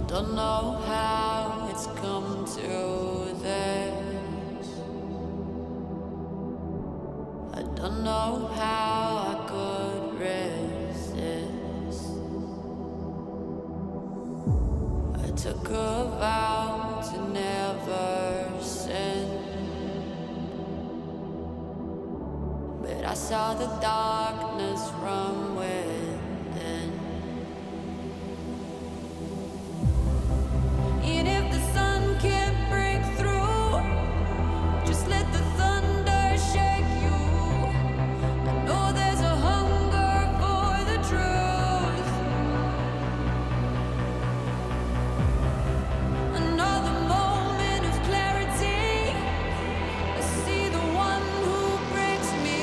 Don't know how it's come to this. I don't know how I could resist. I took a vow to never sin, but I saw the darkness from within. And if the sun can't break through, just let the thunder shake you. I know there's a hunger for the truth. Another moment of clarity. I see the one who breaks me.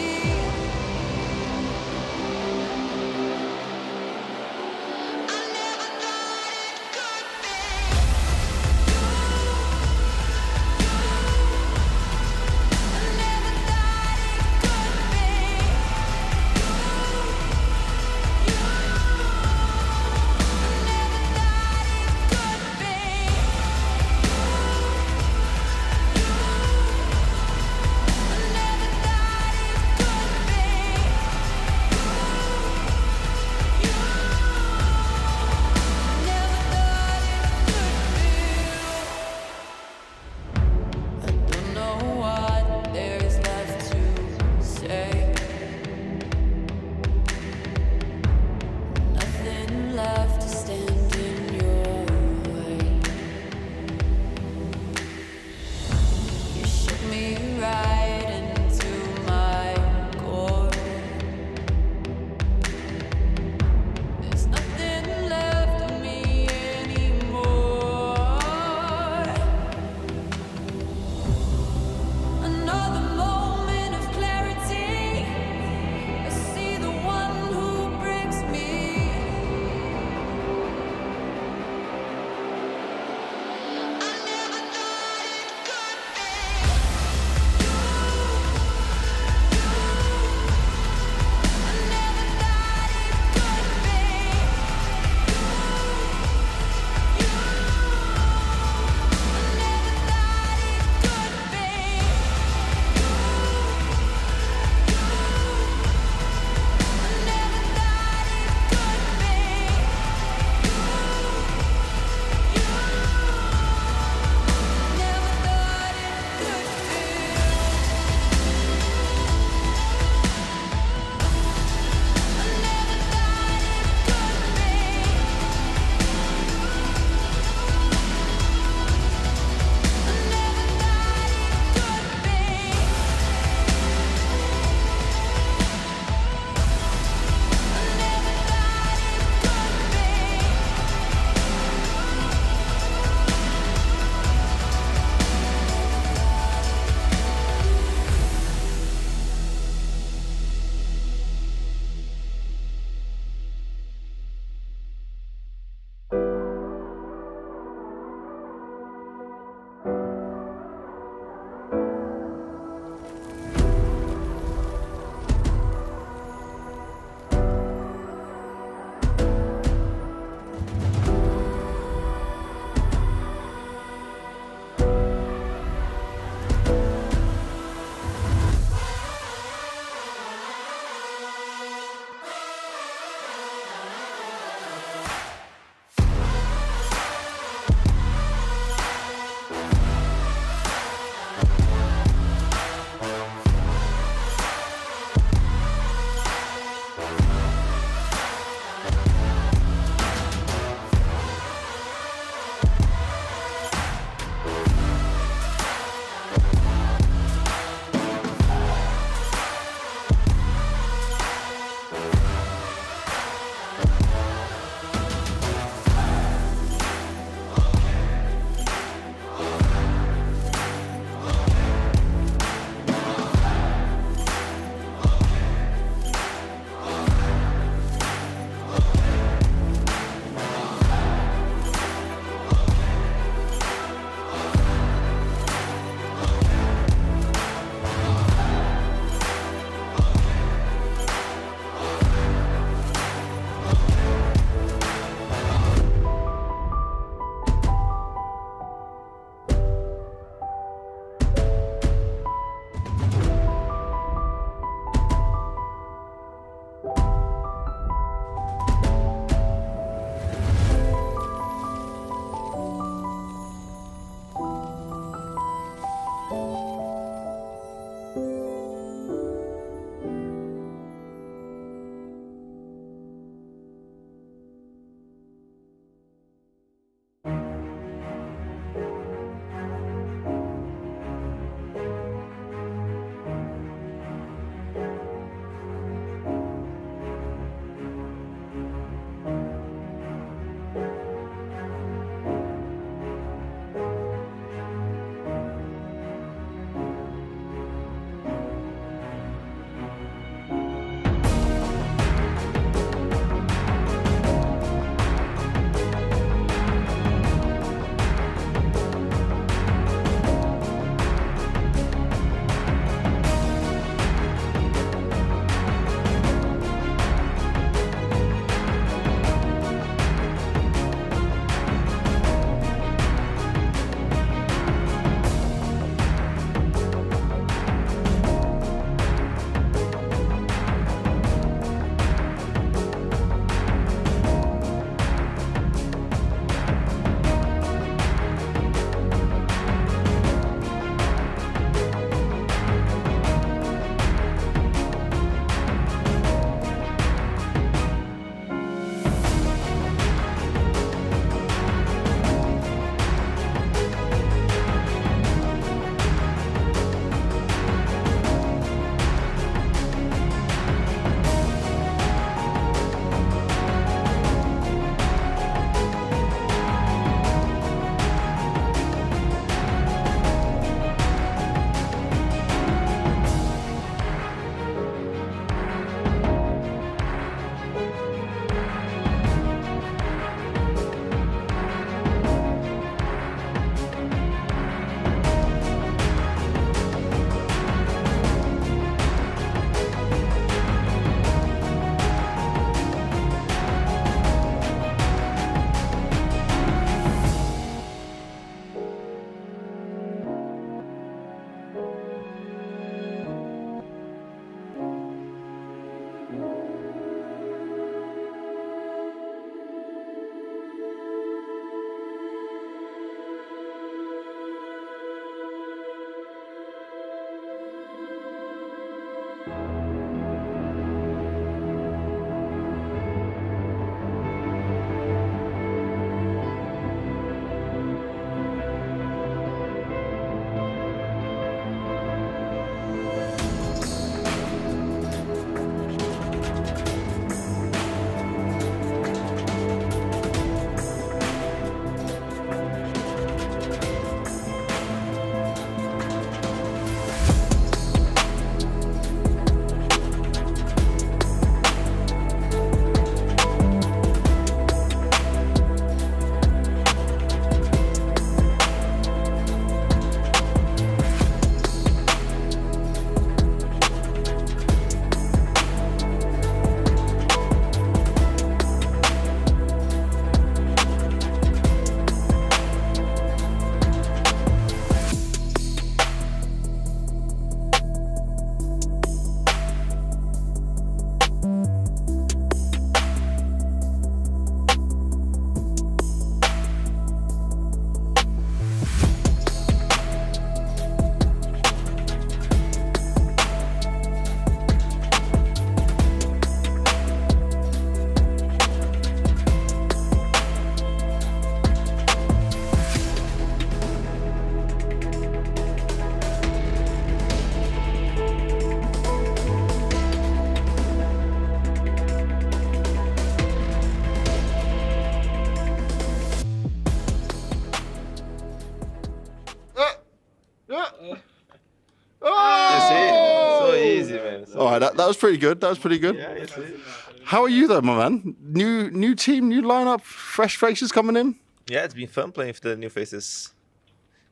right, that was pretty good. That was pretty good. Yeah, it's it. How are you though, my man? New team, new lineup, fresh faces coming in. Yeah, it's been fun playing with the new faces.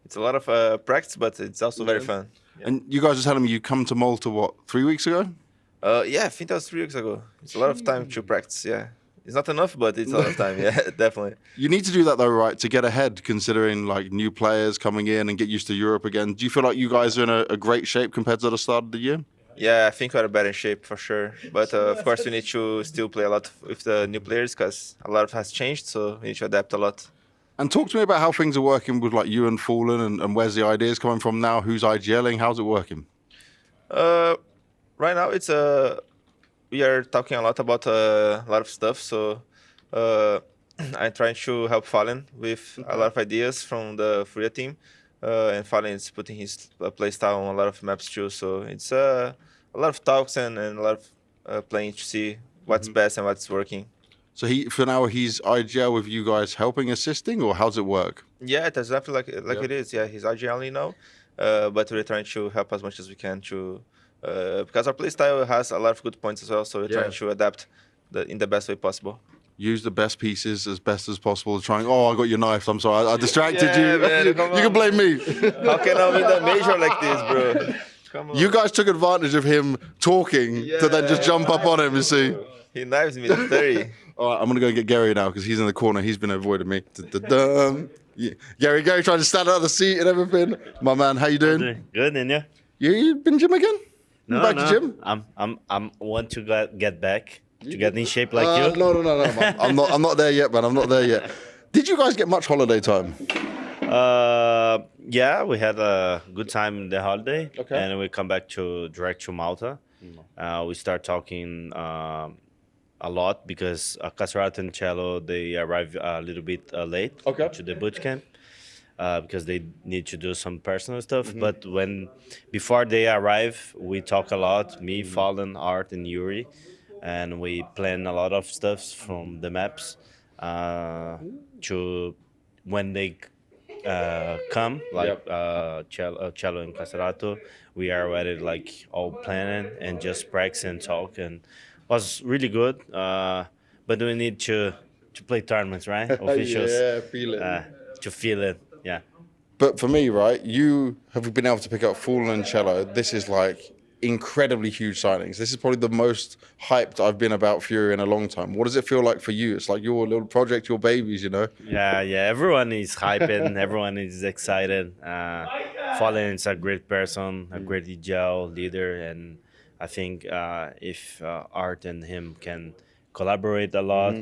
It's a lot of practice, but it's also very fun. Yeah. And you guys are telling me you come to Malta, what, 3 weeks ago? Yeah, I think that was 3 weeks ago. It's a lot of time to practice. Yeah, it's not enough, but it's a lot of time. Yeah, definitely. You need to do that though, right, to get ahead, considering like new players coming in and get used to Europe again. Do you feel like you guys are in a great shape compared to the start of the year? Yeah, I think we're better in shape for sure. But of course, we need to still play a lot with the new players because a lot has changed. So we need to adapt a lot. And talk to me about how things are working with like you and Fallen and where's the ideas coming from now? Who's IGLing? How's it working? Right now, it's we are talking a lot about a lot of stuff. So I'm trying to help Fallen with a lot of ideas from the Furia team. And Fallen is putting his play style on a lot of maps too. So it's a lot of talks and a lot of playing to see what's best and what's working. So for now he's IGL with you guys helping, assisting, or how's it work? Yeah, it does definitely like it is. Yeah, he's IGL now, but we're trying to help as much as we can to because our play style has a lot of good points as well. So we're trying to adapt in the best way possible. Use the best pieces as best as possible. Trying. Oh, I got your knife. I'm sorry, I distracted you. Man, You can blame me. How can I win the major like this, bro? Come on. You guys took advantage of him talking to then just jump up on him. You see. He knives me to 30. All right, I'm gonna go get Gary now because he's in the corner. He's been avoiding me. Yeah. Gary trying to stand out of the seat and everything. My man, how you doing? Good, and you? You been gym again? No, Back no. to gym? I'm want to get back to get in shape like you. No, man. I'm not there yet, man. I'm not there yet. Did you guys get much holiday time? Yeah, we had a good time in the holiday, Okay. and we come back direct to Malta. We start talking a lot because Caserato and Cello they arrive a little bit late to the boot camp. Because they need to do some personal stuff. But before they arrive, we talk a lot. Me, Fallen, Art, and Yuri, and we plan a lot of stuff from the maps to when they come, like Cello and Caserato. We are already like all planning and just practice and talk, and was really good. But we need to play tournaments, right? Officials. Yeah, feel it. To feel it. Yeah. But for me, right, you have been able to pick up Fallen and Cello. This is like incredibly huge signings. This is probably the most hyped I've been about Fury in a long time. What does it feel like for you? It's like your little project, your babies, you know? Yeah. Everyone is hyping. Everyone is excited. Fallen is a great person, a great EGL leader, and I think if Art and him can collaborate a lot,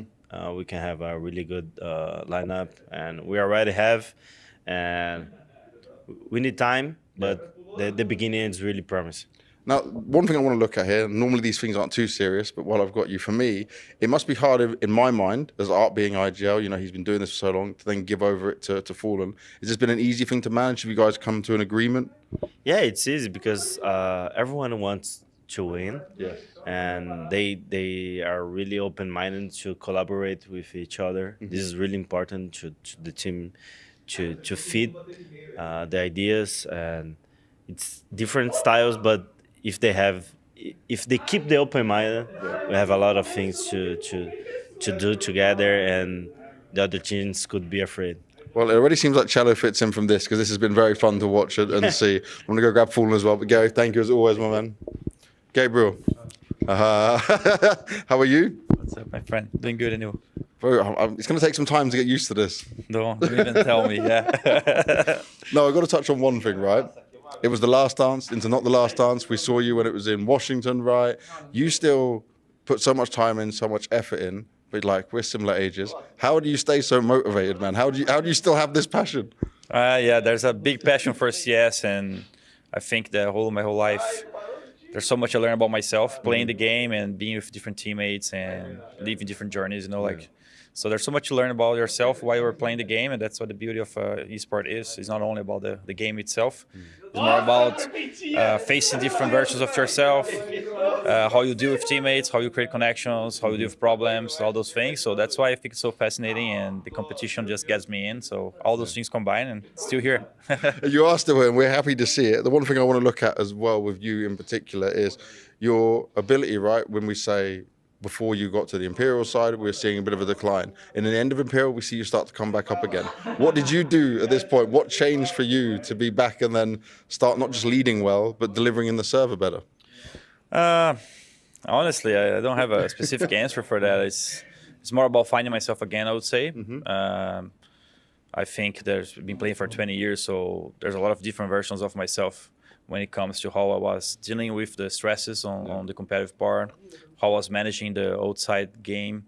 we can have a really good lineup, and we already have. And we need time, but the beginning is really promising. Now, one thing I want to look at here, normally these things aren't too serious, but while I've got you, for me, it must be hard in my mind, as Art being IGL, you know, he's been doing this for so long, to then give over it to Fallen. Has this been an easy thing to manage? Have you guys come to an agreement? Yeah, it's easy because everyone wants to win. Yeah. And they are really open-minded to collaborate with each other. This is really important to the team to feed the ideas, and it's different styles, but if they keep the open mind, we have a lot of things to do together, and the other teams could be afraid. Well, it already seems like Cello fits in from this because this has been very fun to watch and see. I'm going to go grab Fallen as well. But Gary, thank you as always, my man. Gabriel, how are you? What's up, my friend? Doing good, and you? Bro, it's going to take some time to get used to this. Don't even tell me, yeah. No, I've got to touch on one thing, right? It was the last dance into not the last dance. We saw you when it was in Washington, right? You still put so much time in, so much effort in, but like we're similar ages. How do you stay so motivated, man? How do you still have this passion? Yeah, there's a big passion for CS, and I think my whole life, there's so much I learn about myself, playing the game and being with different teammates and living different journeys, you know, like So there's so much to learn about yourself while you're playing the game, and that's what the beauty of esport is. It's not only about the game itself. It's more about facing different versions of yourself, how you deal with teammates, how you create connections, how you deal with problems, all those things. So that's why I think it's so fascinating, and the competition just gets me in. So all those things combined, and still here. You are still here, and we're happy to see it. The one thing I want to look at as well with you in particular is your ability, right? When we say before you got to the Imperial side, we were seeing a bit of a decline. In the end of Imperial, we see you start to come back up again. What did you do at this point? What changed for you to be back and then start not just leading well, but delivering in the server better? Honestly, I don't have a specific answer for that. It's more about finding myself again, I would say. I think there's been playing for 20 years, so there's a lot of different versions of myself when it comes to how I was dealing with the stresses on the competitive part, how I was managing the outside game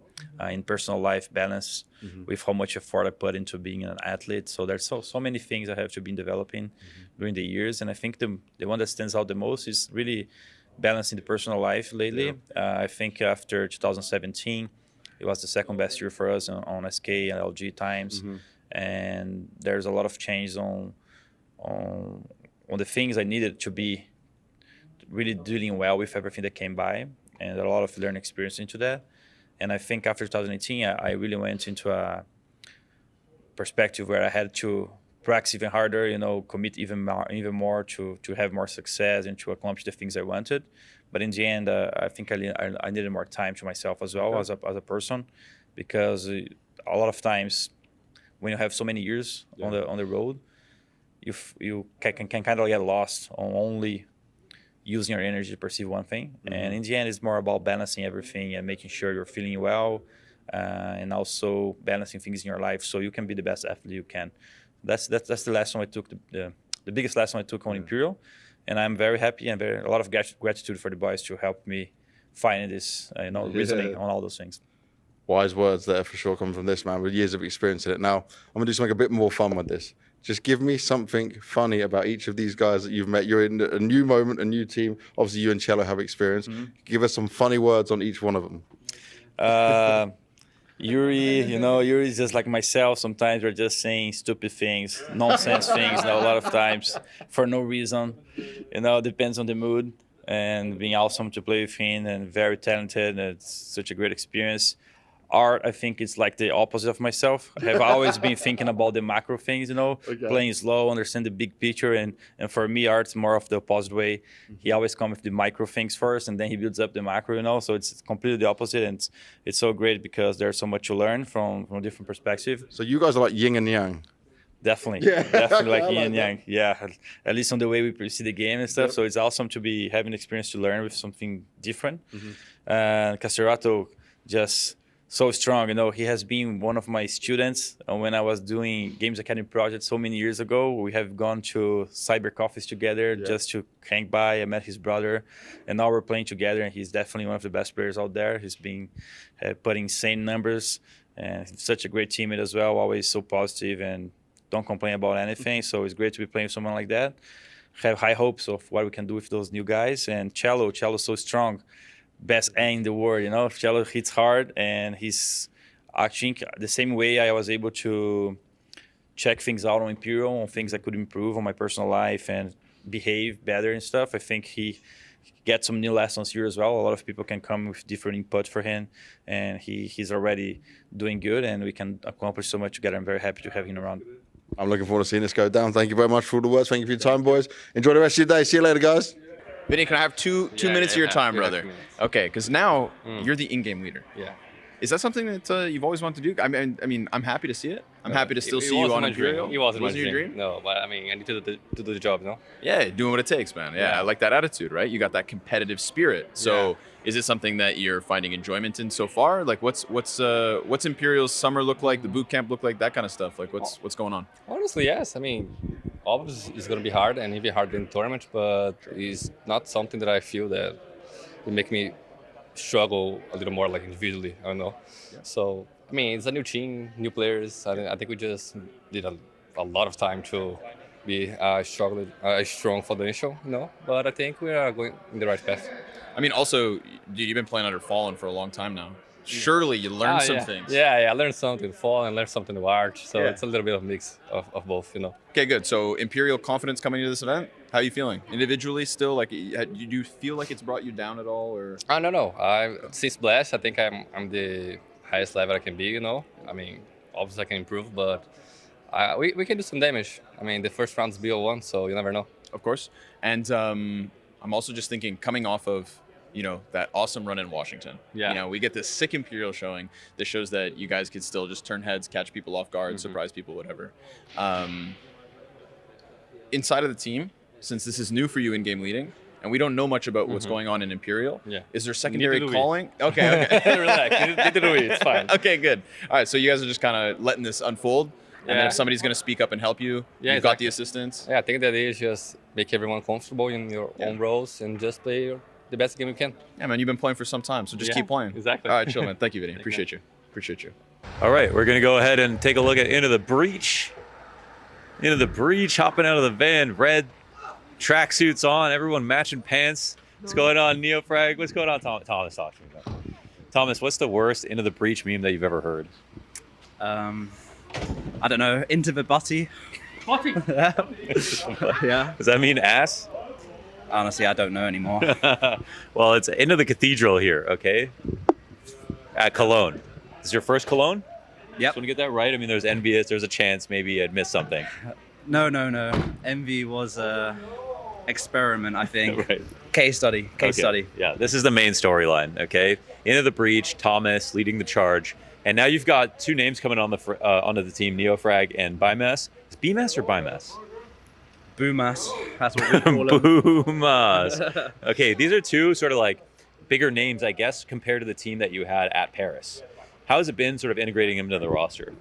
in personal life balance with how much effort I put into being an athlete. So there's so many things I have to be developing during the years. And I think the one that stands out the most is really balancing the personal life lately. I think after 2017, it was the second best year for us on SK and LG times. And there's a lot of change on the things I needed to be really dealing well with everything that came by, and a lot of learning experience into that. And I think after 2018, I really went into a perspective where I had to practice even harder, commit even more to have more success and to accomplish the things I wanted. But in the end, I think I needed more time to myself as well as a person, because a lot of times when you have so many years on the road, you can kind of get lost on only using your energy to perceive one thing. And in the end, it's more about balancing everything and making sure you're feeling well, and also balancing things in your life so you can be the best athlete you can. That's the lesson I took, the biggest lesson I took on Imperial. And I'm very happy and a lot of gratitude for the boys to help me find this, reasoning on all those things. Wise words there for sure come from this man with years of experience in it. Now, I'm going to do something a bit more fun with this. Just give me something funny about each of these guys that you've met. You're in a new moment, a new team. Obviously, you and Cello have experience. Give us some funny words on each one of them. Yuri, Yuri's just like myself. Sometimes we're just saying stupid things, nonsense things, a lot of times for no reason. Depends on the mood, and being awesome to play with him and very talented. And it's such a great experience. Art, I think it's like the opposite of myself. I have always been thinking about the macro things, playing slow, understand the big picture. And for me, Art's more of the opposite way. He always comes with the micro things first, and then he builds up the macro, So it's completely the opposite. And it's so great because there's so much to learn from a different perspective. So you guys are like yin and yang. Definitely. Definitely like yin and yang. Yeah, at least on the way we see the game and stuff. So it's awesome to be having experience to learn with something different. Caserato just so strong. He has been one of my students when I was doing Games Academy project so many years ago. We have gone to cyber coffees together just to hang by. I met his brother, and now we're playing together, and he's definitely one of the best players out there. He's been putting insane numbers, and he's such a great teammate as well, always so positive and don't complain about anything. So it's great to be playing with someone like that. Have high hopes of what we can do with those new guys. And Cello's so strong. Best A in the world, Cello hits hard, and I think the same way I was able to check things out on Imperial, on things I could improve on my personal life and behave better and stuff. I think he gets some new lessons here as well. A lot of people can come with different input for him, and he's already doing good, and we can accomplish so much together. I'm very happy to have him around. I'm looking forward to seeing this go down. Thank you very much for all the words. Thank you for your time, boys. Enjoy the rest of your day. See you later, guys. Vinny, can I have two minutes of your time, brother? Okay, because now you're the in-game leader. Yeah. Is that something that you've always wanted to do? I mean, I'm happy to see it. I'm happy to still see you on Imperial. It wasn't your dream. No, but I mean, I need to do the job, no? Yeah, doing what it takes, man. Yeah, I like that attitude, right? You got that competitive spirit. So, is it something that you're finding enjoyment in so far? Like, what's Imperial's summer look like? The boot camp look like? That kind of stuff. Like, what's going on? Honestly, yes. I mean, obviously it's going to be hard and even harder in tournament, but it's not something that I feel that will make me struggle a little more, like individually. I don't know. Yeah. So, I mean, it's a new team, new players. I think we just did a lot of time to be strong financial, But I think we are going in the right path. I mean, also, you've been playing under Fallen for a long time now. surely you learn some yeah. things. Yeah, I learned something to fall and learned something to arch. So Yeah. it's a little bit of a mix of both, you know. Okay, good. So Imperial confidence coming into this event. How are you feeling individually? Still, like, do you feel like it's brought you down at all, or? I don't know. Since Blast, I think I'm the highest level I can be. You know, I mean, obviously I can improve, but we can do some damage. I mean, the first round's BO1, so you never know. Of course. And I'm also just thinking, coming off of, you know, that awesome run in Washington. Yeah. You know, we get this sick Imperial showing that shows that you guys could still just turn heads, catch people off guard, surprise people, whatever. Inside of the team, since this is new for you in game leading, and we don't know much about what's going on in Imperial, is there secondary Neither do we. calling? Okay. Relax, neither do we. It's fine. Okay, good. All right, so you guys are just kind of letting this unfold, and then if somebody's going to speak up and help you, you've got the assistance. Yeah, I think the idea is just make everyone comfortable in your own roles and just play the best game you can. Yeah, man, you've been playing for some time, so just keep playing. Exactly. All right, chill, man. Thank you, Vinny. Appreciate you. Appreciate you. All right, we're going to go ahead and take a look at Into the Breach. Into the Breach, hopping out of the van, red tracksuits on, everyone matching pants. What's going on, Neofrag? What's going on, Thomas? Talk to me about it. Thomas, what's the worst Into the Breach meme that you've ever heard? I don't know, into the butty. Butty? Yeah. Does that mean ass? Honestly, I don't know anymore. Well, it's into the cathedral here, okay? At Cologne. This is your first Cologne? Yep. Just want to get that right. I mean, there's envious. There's a chance maybe I'd miss something. No. Envy was a experiment, I think. Right. Case study. Yeah, this is the main storyline, okay? Into the Breach, Thomas leading the charge. And now you've got two names coming on onto the team, Neofrag and Bymas. Is Bymas or Bymas? Boomas. That's what we call them. Boomas. Okay, these are two sort of like bigger names, I guess, compared to the team that you had at Paris. How has it been sort of integrating them into the roster?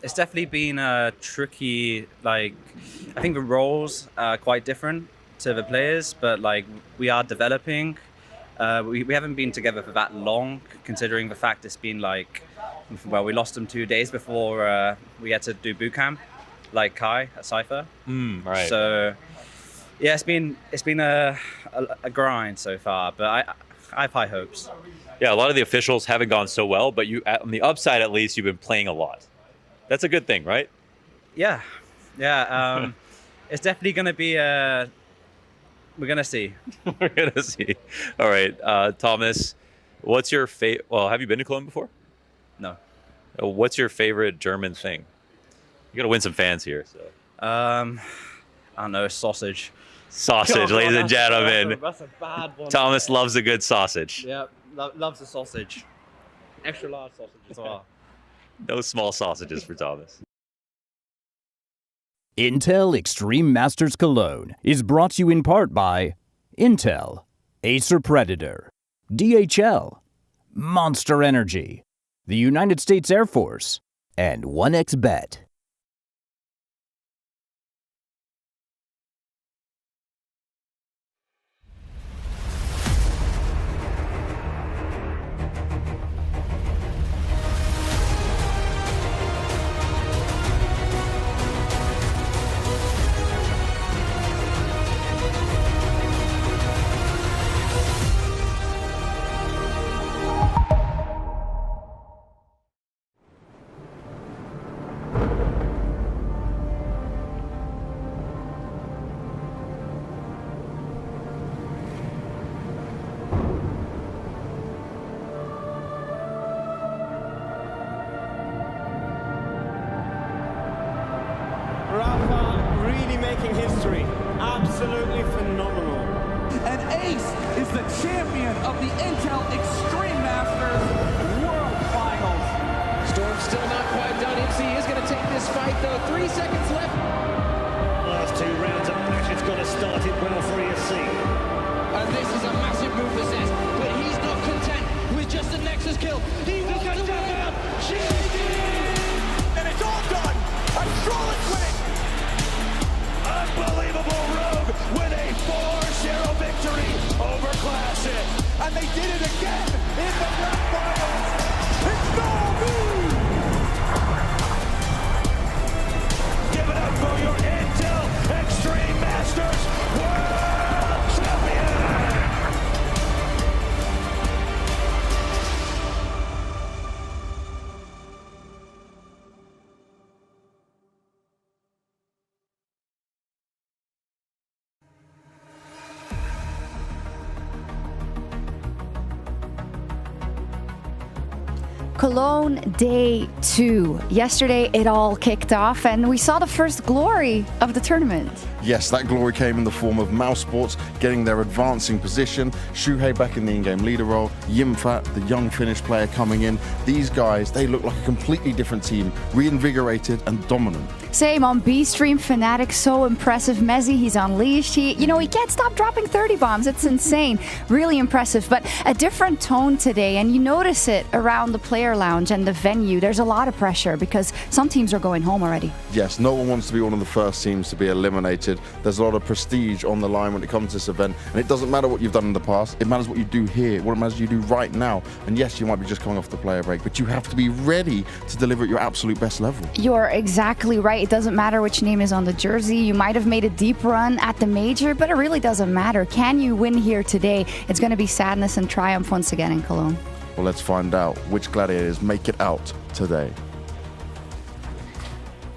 It's definitely been tricky. Like, I think the roles are quite different to the players, but like we are developing. We haven't been together for that long, considering the fact it's been like, well, we lost them 2 days before we had to do boot camp, like Kai at Cypher. Right. So, yeah, it's been a grind so far, but I have high hopes. Yeah, a lot of the officials haven't gone so well, but you, on the upside at least, you've been playing a lot. That's a good thing, right? Yeah. It's definitely going to be we're going to see. We're going to see. All right, Thomas, what's your well, have you been to Cologne before? No. What's your favorite German thing? You got to win some fans here. So. I don't know, sausage. Sausage, ladies and gentlemen. That's a bad one. Thomas loves a good sausage. Yeah, loves the sausage. Extra large sausage as well. No small sausages for Thomas. Intel Extreme Masters Cologne is brought to you in part by Intel, Acer Predator, DHL, Monster Energy, the United States Air Force, and 1xBet. Rafa really making history. Absolutely phenomenal. And Ace is the champion of the Intel Extreme Masters World Finals. Storm's still not quite done. MC is going to take this fight, though. 3 seconds left. Last 2 rounds of action's got to start it well for ESC. And this is a massive move for Zez, but he's not content with just the Nexus kill. He wants to win out. And it's all done. I'm Strolling winning. Unbelievable Rogue with a 4-0 victory over Classic. And they did it again in the grand finals. It's Norby! Give it up for your Intel Extreme Masters World Champion! Cologne day 2. Yesterday it all kicked off and we saw the first glory of the tournament. Yes, that glory came in the form of Mouse Sports getting their advancing position, Shuhei back in the in-game leader role, Yimfat, the young Finnish player, coming in. These guys, they look like a completely different team, reinvigorated and dominant. Same on B-Stream, Fnatic, so impressive. Mezzi, he's unleashed. He can't stop dropping 30 bombs. It's insane. Really impressive, but a different tone today, and you notice it around the player lounge and the venue. There's a lot of pressure because some teams are going home already. Yes, no one wants to be one of the first teams to be eliminated. There's a lot of prestige on the line when it comes to this event, and it doesn't matter what you've done in the past. It matters what you do here, what it matters you do right now. And yes, you might be just coming off the player break, but you have to be ready to deliver at your absolute best level. You're exactly right. It doesn't matter which name is on the jersey. You might have made a deep run at the major, but it really doesn't matter. Can you win here today? It's going to be sadness and triumph once again in Cologne. Well, let's find out which gladiators make it out today.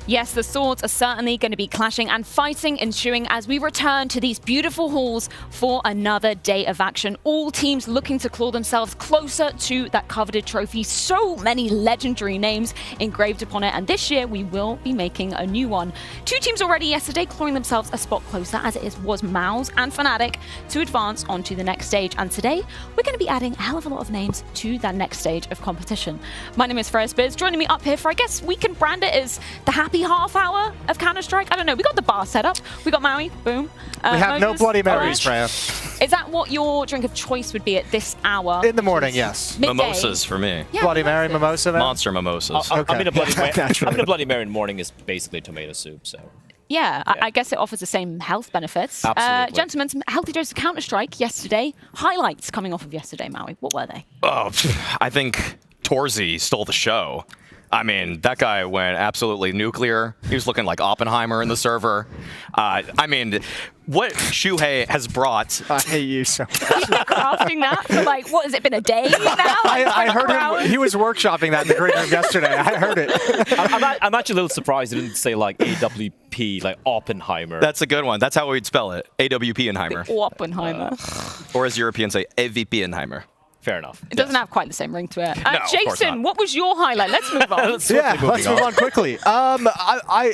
Yes, the swords are certainly going to be clashing and fighting ensuing as we return to these beautiful halls for another day of action. All teams looking to claw themselves closer to that coveted trophy. So many legendary names engraved upon it, and this year we will be making a new one. 2 teams already yesterday clawing themselves a spot closer, as it was Mouse and Fnatic, to advance onto the next stage. And today we're going to be adding a hell of a lot of names to that next stage of competition. My name is Freya Spears. Joining me up here for, I guess we can brand it as the happy half hour of Counter-Strike. I don't know. We got the bar set up. We got Maui. Boom. We have Moses, no Bloody Marys, Freya. Freya. Is that what your drink of choice would be at this hour? In the morning, yes. Midday? Mimosas for me. Yeah, Bloody Mary, mimosa, man? Monster mimosas. Okay. I mean, a Bloody Mary in the morning is basically tomato soup, so. Yeah, I guess it offers the same health benefits. Absolutely. Gentlemen, some healthy dose of Counter-Strike yesterday. Highlights coming off of yesterday, Maui. What were they? Oh, I think Torzy stole the show. I mean, that guy went absolutely nuclear. He was looking like Oppenheimer in the server. I mean, what Shuhei has brought... I hate you so much. He's been crafting that for like, what has it been, a day now? Like I heard him, he was workshopping that in the green room yesterday. I heard it. I'm actually a little surprised he didn't say like AWP, like Oppenheimer. That's a good one. That's how we'd spell it. AWP-enheimer. Oppenheimer. Or as Europeans say, AVP-enheimer. Fair enough. It doesn't have quite the same ring to it. No, of course Jason, not. what was your highlight? Let's move on. Let's move on quickly.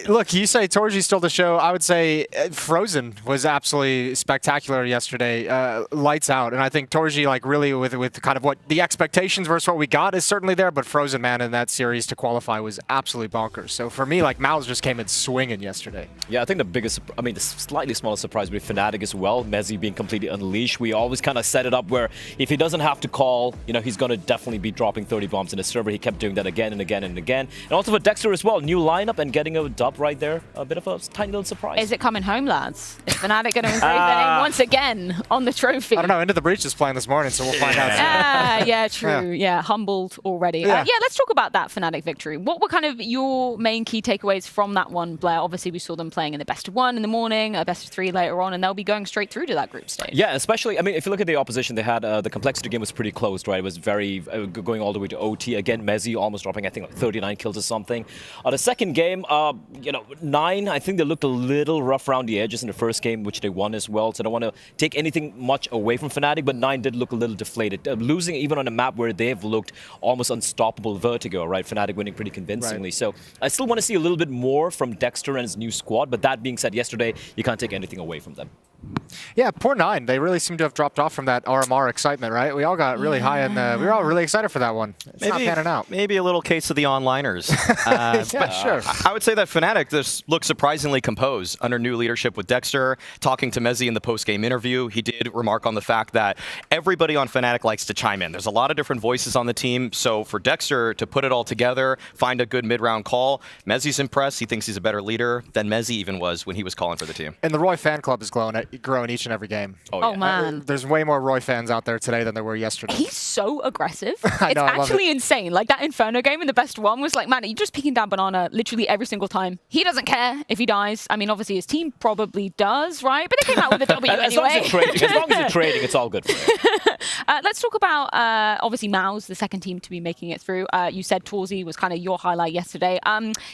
Look, you say Torji stole the show. I would say Frozen was absolutely spectacular yesterday. Lights out. And I think Torji, like, really with kind of what the expectations versus what we got is certainly there, but Frozen, man, in that series to qualify was absolutely bonkers. So for me, like, Mouse just came in swinging yesterday. Yeah, I think the slightly smaller surprise with Fnatic as well, Mezzi being completely unleashed. We always kind of set it up where if he doesn't have to call, he's going to definitely be dropping 30 bombs in the server. He kept doing that again and again and again. And also for Dexter as well, new lineup and getting a dub right there. A bit of a tiny little surprise. Is it coming home, lads? Is Fnatic going to engrave their name once again on the trophy? I don't know. Into the Breach is playing this morning, so we'll find out. Yeah, true. Yeah, humbled already. Yeah. Let's talk about that Fnatic victory. What were kind of your main key takeaways from that one, Blair? Obviously, we saw them playing in the best of 1 in the morning, a best of 3 later on, and they'll be going straight through to that group stage. Yeah, especially, if you look at the opposition, they had the complexity game was pretty close, right? It was very going all the way to OT. Again, Mezzi almost dropping, I think, like 39 kills or something. The second game, 9, I think they looked a little rough around the edges in the first game, which they won as well. So I don't want to take anything much away from Fnatic, but 9 did look a little deflated. Losing even on a map where they've looked almost unstoppable, Vertigo, right? Fnatic winning pretty convincingly. Right. So I still want to see a little bit more from Dexter and his new squad, but that being said, yesterday, you can't take anything away from them. Yeah, poor 9. They really seem to have dropped off from that RMR excitement, right? We all got really high, and we were all really excited for that one. It's not panning out. Maybe a little case of the onliners. Yeah, sure. I would say that Fnatic just looked surprisingly composed under new leadership with Dexter. Talking to Mezzi in the post-game interview, he did remark on the fact that everybody on Fnatic likes to chime in. There's a lot of different voices on the team, so for Dexter to put it all together, find a good mid-round call, Mezzi's impressed. He thinks he's a better leader than Mezzi even was when he was calling for the team. And the Roy fan club is growing each and every game. Oh, yeah. Man. There's way more Roy fans out there today than there were yesterday. He's so aggressive. I know, it's actually insane. Like that Inferno game in the best 1 was like, man, you're just peeking down Banana literally every single time. He doesn't care if he dies. I mean, obviously his team probably does, right? But they came out with a W anyway. As long as it's trading, it's all good for it. Let's talk about, obviously, Maus, the second team to be making it through. You said Torzy was kind of your highlight yesterday.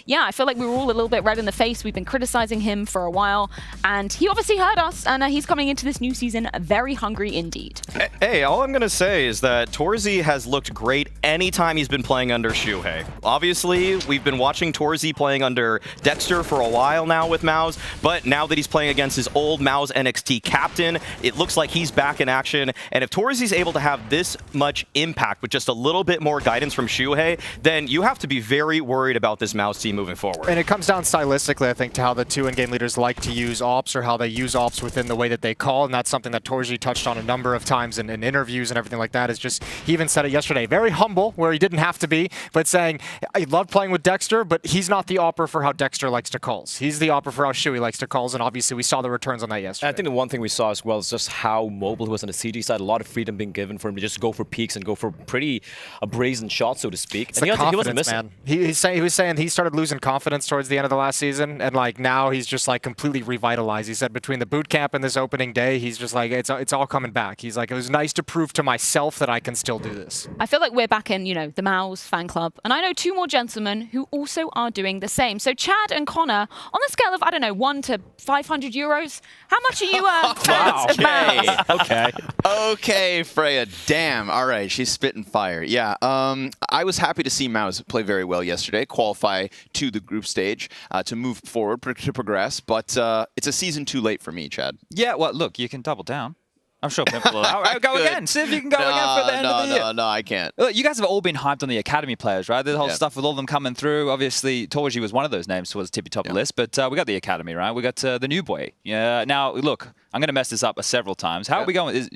Yeah, I feel like we were all a little bit red in the face. We've been criticizing him for a while, and he obviously heard us, and he's coming into this new season very hungry indeed. Hey, all I'm going to say is that Torzy has looked great anytime he's been playing under Shuhei. Obviously, we've been watching Torzy playing under Dexter for a while now with Maus, but now that he's playing against his old Maus NXT captain, it looks like he's back in action. And if Torzy's able to have this much impact with just a little bit more guidance from Shuhei, then you have to be very worried about this Maus team moving forward. And it comes down stylistically, I think, to how the two in-game leaders like to use ops, or how they use ops within the way that they call, and that's something that Torzy touched on a number of times in interviews and everything like that. Is just, he even said it yesterday, very humble, where he didn't have to be, but saying, I love playing with Dexter, but he's not the opper for how Dexter likes to calls. He's the opper for how Shuhei likes to calls, and obviously we saw the returns on that yesterday. I think the one thing we saw as well is just how mobile he was on the CG side. A lot of freedom being given for him to just go for peaks and go for pretty brazen shots, so to speak. It's and he wasn't missing. Man. He was saying he started losing confidence towards the end of the last season, and like now he's just like completely revitalized. He said between the boot camp and this opening day, he's just like, it's all coming back. He's like, it was nice to prove to myself that I can still do this. I feel like we're back in, you know, the Maus fan club. And I know two more gentlemen who also are doing the same. So Chad and Connor, on the scale of, I don't know, 1 to 500 euros, how much are you fans of Maus? Okay, Freya. Damn. All right. She's spitting fire. Yeah. I was happy to see Maus play very well yesterday, qualify to the group stage, to move forward, to progress. But it's a season too late for me, Chad. Yeah, well, look, you can double down. I'm sure people will. Go again. See if you can go again for the end of the year. No, I can't. Look, you guys have all been hyped on the academy players, right? The whole stuff with all of them coming through. Obviously, Torji was one of those names towards the tippy top list, but we got the academy, right? We got the new boy. Yeah. Now, look, I'm going to mess this up several times. How are we going? Is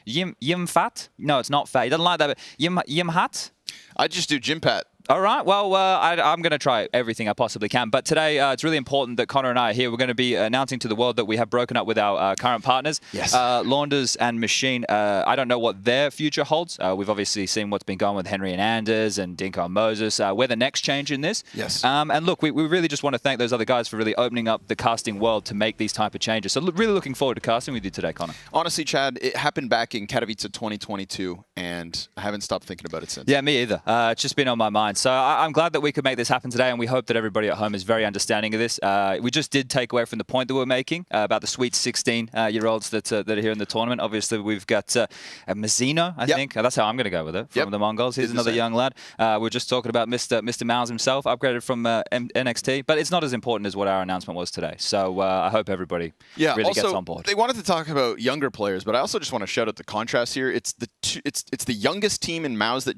Yim Fat? No, it's not Fat. He doesn't like that. But Yim Hat? I just do Jim Pat. All right. Well, I'm going to try everything I possibly can. But today, it's really important that Connor and I are here. We're going to be announcing to the world that we have broken up with our current partners. Yes. Launders and Machine. I don't know what their future holds. We've obviously seen what's been going with Henry and Anders and Dinko and Moses. We're the next change in this. Yes. And look, we really just want to thank those other guys for really opening up the casting world to make these type of changes. So really looking forward to casting with you today, Connor. Honestly, Chad, it happened back in Katowice 2022, and I haven't stopped thinking about it since. Yeah, me either. It's just been on my mind. So I'm glad that we could make this happen today, and we hope that everybody at home is very understanding of this. We just did take away from the point that we're making about the sweet 16-year-olds that are here in the tournament. Obviously, we've got Mazzino, I think. That's how I'm going to go with it, from the Mongols. He's another young lad. We're just talking about Mr. Maus himself, upgraded from NXT, but it's not as important as what our announcement was today. So I hope everybody really also, gets on board. They wanted to talk about younger players, but I also just want to shout out the contrast here. It's the youngest team in Maus that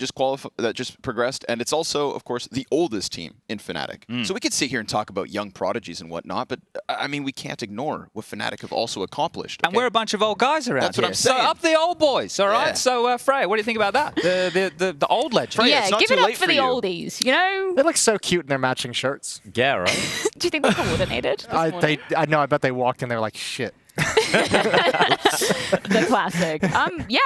just progressed, and it's also, of course, the oldest team in Fnatic. So we could sit here and talk about young prodigies and whatnot, but I mean, we can't ignore what Fnatic have also accomplished. Okay? And we're a bunch of old guys around That's here. what I'm saying. So up the old boys, all right? Yeah. So, Freya, what do you think about that? The old legend. Freya, Yeah, it's not give too it up late for the you. oldies, you know? They look so cute in their matching shirts. Yeah, right? Do you think they're coordinated? I know. I bet they walked in there like shit. The classic. Yeah,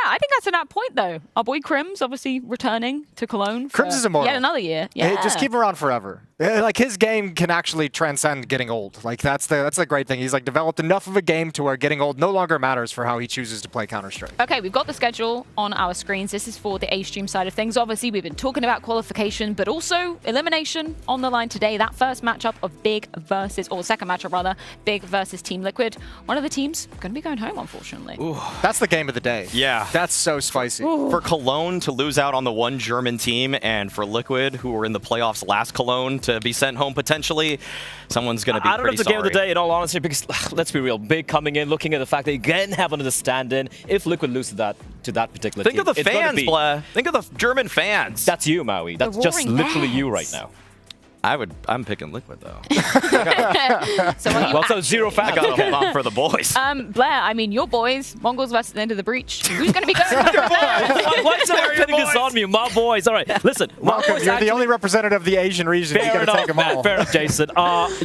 I think that's an apt point, though. Our boy Crims, obviously returning to Cologne. Crims is immortal. Yet another year. Hey, Yeah. just keep him around forever. Like, his game can actually transcend getting old. Like, that's the great thing. He's like developed enough of a game to where getting old no longer matters for how he chooses to play Counter-Strike. Okay, we've got the schedule on our screens. This is for the A-Stream side of things. Obviously, we've been talking about qualification, but also elimination on the line today. That first matchup of Big versus, or second matchup rather, Big versus Team Liquid. One of the teams going to be going home, unfortunately. Ooh, that's the game of the day. Yeah. That's so spicy. Ooh. For Cologne to lose out on the one German team, and for Liquid, who were in the playoffs last Cologne, to be sent home potentially, someone's going to be I don't know if pretty the game of the sorry. day, in all honesty, because let's be real, Big coming in, looking at the fact they again have another stand-in. If Liquid lose to that particular Think team, of the it's gonna fans, be- Blair. Think of the German fans. That's you, Maui. That's just roaring literally you fans. right now. I'm picking Liquid though. So are you Well, so zero I fans. got to hold on for the boys. Blair, I mean, your boys, Mongols versus the end of the breach. Who's going to be going home? What's the putting this on me? My boys. All right, listen. My Welcome. boys You're actually- the only representative of the Asian region. Fair You got to take enough, them man. all. Fair enough, Jason.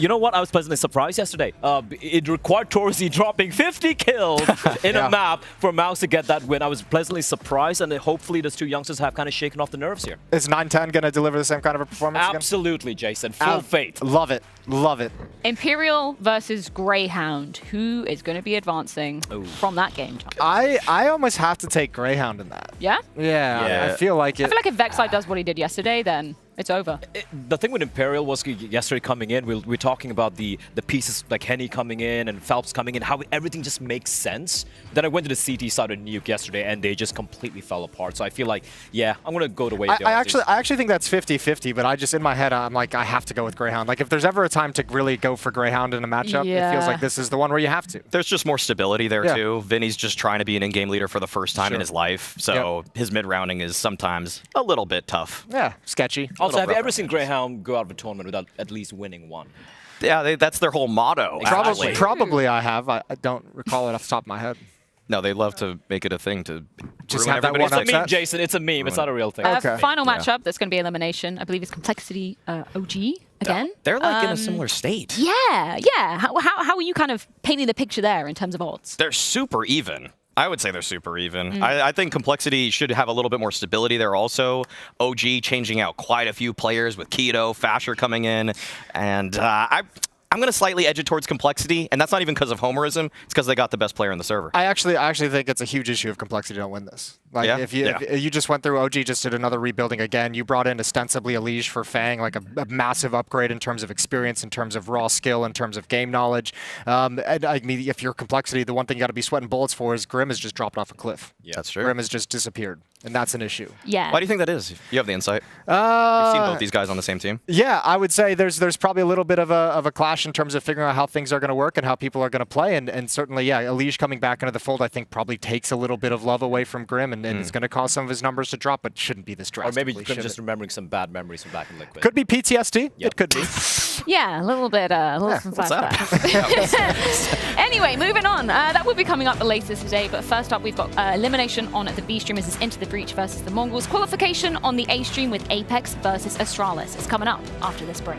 You know what? I was pleasantly surprised yesterday. It required Torsi dropping 50 kills in a map for Maus to get that win. I was pleasantly surprised, and hopefully those two youngsters have kind of shaken off the nerves here. Is 9-10 going to deliver the same kind of a performance again? Absolutely, Jason. Full faith. Love it. Love it. Imperial versus Greyhound. Who is going to be advancing from that game? John? I almost have to take Greyhound in that. Yeah? Yeah, I feel like it. I feel like if Vexite does what he did yesterday, then it's over. The thing with Imperial was yesterday coming in, we're talking about the pieces like Henny coming in and Phelps coming in, how everything just makes sense. Then I went to the CT side of Nuke yesterday and they just completely fell apart. So I feel like, yeah, I'm going to go the way I actually think that's 50-50, but I just, in my head, I'm like, I have to go with Greyhound. Like, if there's ever a time to really go for Greyhound in a matchup, it feels like this is the one where you have to. There's just more stability there, too. Vinny's just trying to be an in-game leader for the first time in his life, so his mid-rounding is sometimes a little bit tough. Yeah, sketchy. Also, have you ever seen Greyhound go out of a tournament without at least winning one? Yeah, that's their whole motto. Probably I have. I don't recall it off the top of my head. No, they love to make it a thing to just ruin have that everybody's one It's a meme, Jason. It's a meme. It's not a real thing. Final matchup, that's going to be elimination. I believe it's Complexity OG again. They're like in a similar state. Yeah. How are you kind of painting the picture there in terms of odds? They're super even. I would say they're super even. Mm. I think Complexity should have a little bit more stability there also. OG changing out quite a few players with Keto, Fasher coming in, and I'm going to slightly edge it towards Complexity, and that's not even because of homerism. It's because they got the best player in the server. I actually think it's a huge issue if Complexity don't win this. Like, if you just went through, OG just did another rebuilding again. You brought in ostensibly a Liege for Fang, like a massive upgrade in terms of experience, in terms of raw skill, in terms of game knowledge. And I mean, if you're Complexity, the one thing you got to be sweating bullets for is Grim has just dropped off a cliff. Yeah, that's true. Grim has just disappeared, and that's an issue. Yeah. Why do you think that is? You have the insight. You've seen both these guys on the same team. Yeah, I would say there's probably a little bit of a clash in terms of figuring out how things are going to work and how people are going to play, and certainly, yeah, Liege coming back into the fold, I think probably takes a little bit of love away from Grim, and it's going to cause some of his numbers to drop, but shouldn't be this drastic. Or maybe Grim just remembering some bad memories from back in Liquid. Could be PTSD. It could be. Yeah, a little bit, some flashbacks. Anyway, moving on. That will be coming up later today, but first up, we've got elimination on the B stream. This is Into the Breach versus the Mongols. Qualification on the A stream with Apex versus Astralis. It's coming up after this break.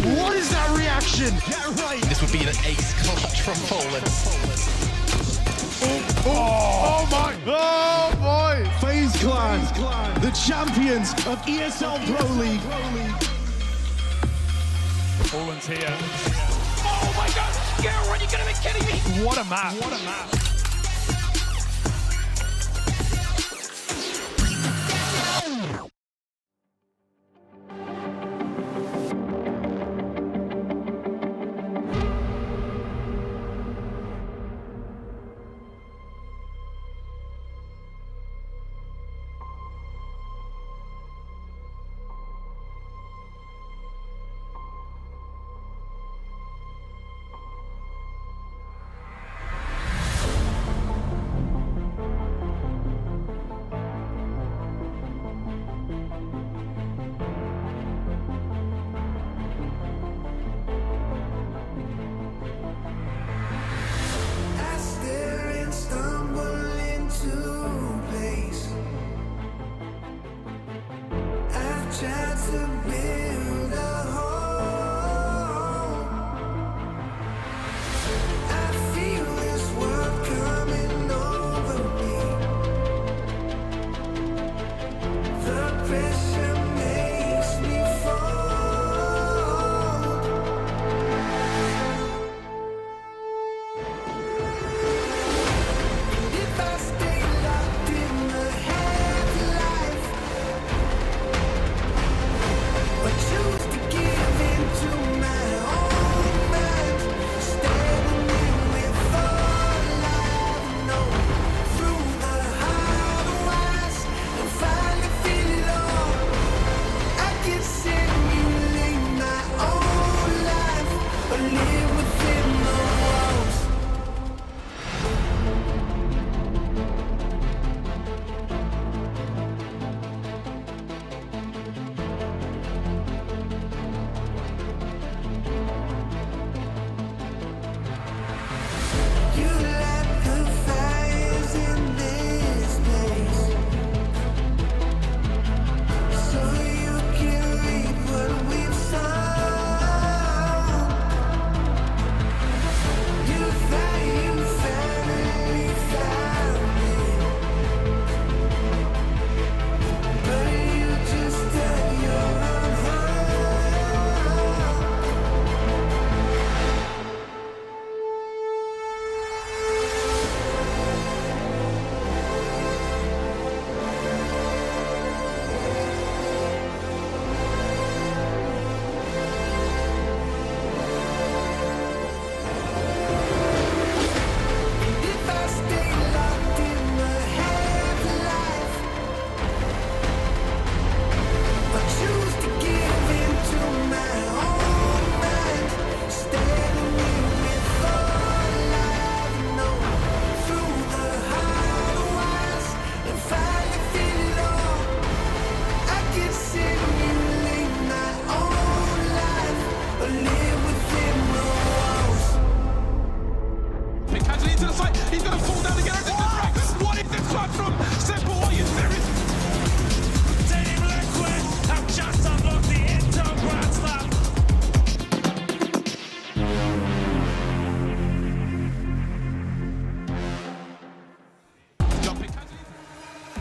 What is that reaction? Yeah, right. This would be an ace clutch from Poland. Oh my! Oh boy! FaZe Clan, the champions of ESL Pro League. Poland's here. Oh my God! Girl, are you gonna be kidding me? What a map! What a map!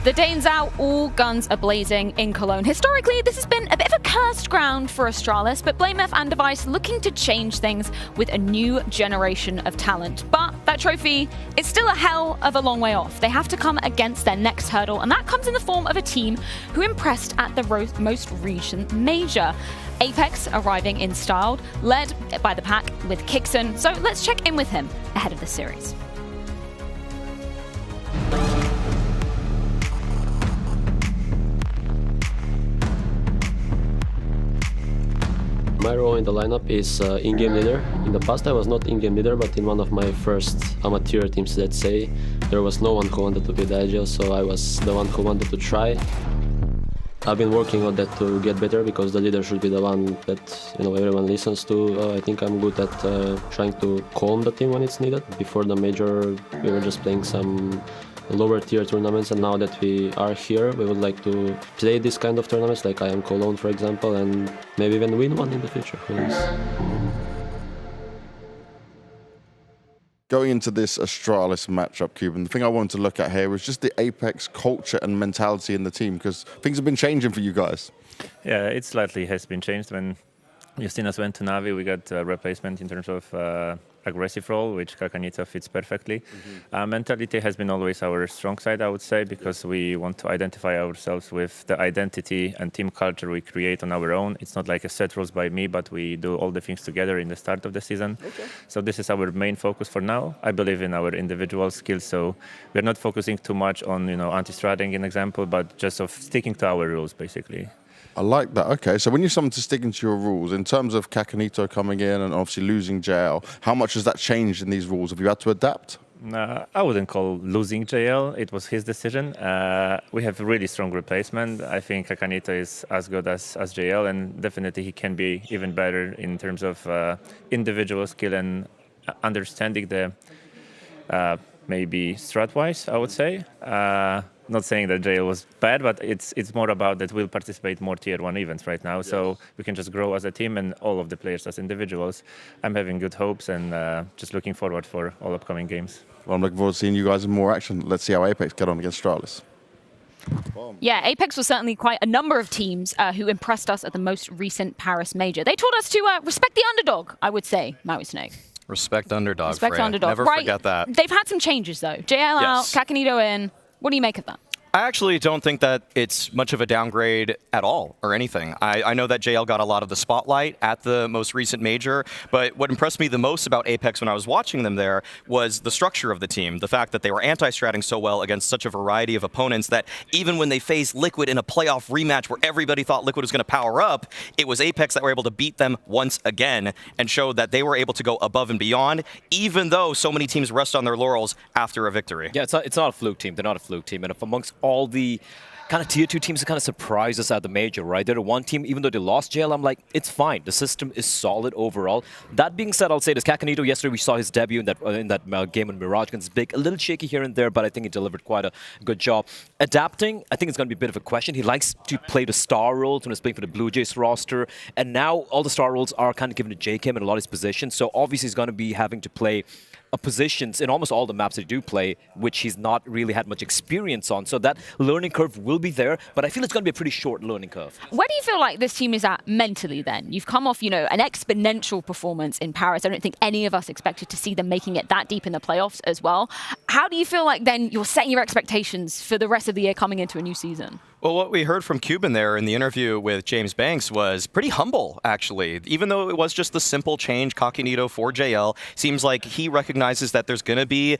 The Danes out, all guns are blazing in Cologne. Historically, this has been a bit of a cursed ground for Astralis, but Blamef and Device looking to change things with a new generation of talent. But that trophy is still a hell of a long way off. They have to come against their next hurdle, and that comes in the form of a team who impressed at the most recent major. Apex arriving in style, led by the pack with Kixon. So let's check in with him ahead of the series. My role in the lineup is in-game leader. In the past I was not in-game leader, but in one of my first amateur teams, let's say, there was no one who wanted to be the agile, so I was the one who wanted to try. I've been working on that to get better, because the leader should be the one that everyone listens to. I think I'm good at trying to calm the team when it's needed. Before the major, we were just playing some lower tier tournaments, and now that we are here, we would like to play this kind of tournaments, like IEM Cologne, for example, and maybe even win one in the future. Who knows? Going into this Astralis matchup, Cuban, the thing I wanted to look at here was just the Apex culture and mentality in the team, because things have been changing for you guys. Yeah, it slightly has been changed. When Justinas went to Navi, we got a replacement in terms of aggressive role, which Kakanita fits perfectly. Mentality has been always our strong side, I would say, because we want to identify ourselves with the identity and team culture we create on our own. It's not like a set rules by me, but we do all the things together in the start of the season. Okay. So this is our main focus for now. I believe in our individual skills, so we're not focusing too much on anti-stratting, an example, but just of sticking to our rules, basically. I like that. Okay, so when you're someone to sticking to your rules, in terms of Kakanito coming in and obviously losing JL, how much has that changed in these rules? Have you had to adapt? I wouldn't call losing JL. It was his decision. We have a really strong replacement. I think Kakanito is as good as JL, and definitely he can be even better in terms of individual skill and understanding the maybe strat-wise, I would say. Not saying that JL was bad, but it's more about that we'll participate more tier 1 events right now, so we can just grow as a team and all of the players as individuals. I'm having good hopes and just looking forward for all upcoming games. Well, I'm looking forward to seeing you guys in more action. Let's see how Apex get on against Astralis. Yeah, Apex was certainly quite a number of teams who impressed us at the most recent Paris major. They taught us to respect the underdog, I would say, Maui Snake. Respect underdog, Respect Freya. underdog. Never right. forget that. They've had some changes, though. JL out, Kakanito in. What do you make of that? I actually don't think that it's much of a downgrade at all or anything. I know that JL got a lot of the spotlight at the most recent major, but what impressed me the most about Apex when I was watching them there was the structure of the team. The fact that they were anti-stratting so well against such a variety of opponents that even when they faced Liquid in a playoff rematch where everybody thought Liquid was going to power up, it was Apex that were able to beat them once again and showed that they were able to go above and beyond, even though so many teams rest on their laurels after a victory. Yeah, it's not a fluke team. They're not a fluke team. And if amongst all the kind of tier 2 teams that kind of surprised us at the major, right? They're the one team, even though they lost JL, I'm like, it's fine. The system is solid overall. That being said, I'll say this. Kakanito, yesterday we saw his debut in that game in Mirage against Big. A little shaky here and there, but I think he delivered quite a good job. Adapting, I think it's going to be a bit of a question. He likes to play the star roles when he's playing for the Blue Jays roster, and now all the star roles are kind of given to JK in a lot of his positions, so obviously he's going to be having to play positions in almost all the maps that he do play, which he's not really had much experience on. So that learning curve will be there, but I feel it's going to be a pretty short learning curve. Where do you feel like this team is at mentally then? You've come off, an exponential performance in Paris. I don't think any of us expected to see them making it that deep in the playoffs as well. How do you feel like then you're setting your expectations for the rest of the year coming into a new season? Well, what we heard from Cuban there in the interview with James Banks was pretty humble, actually. Even though it was just the simple change, Kakanito for JL, seems like he recognizes that there's going to be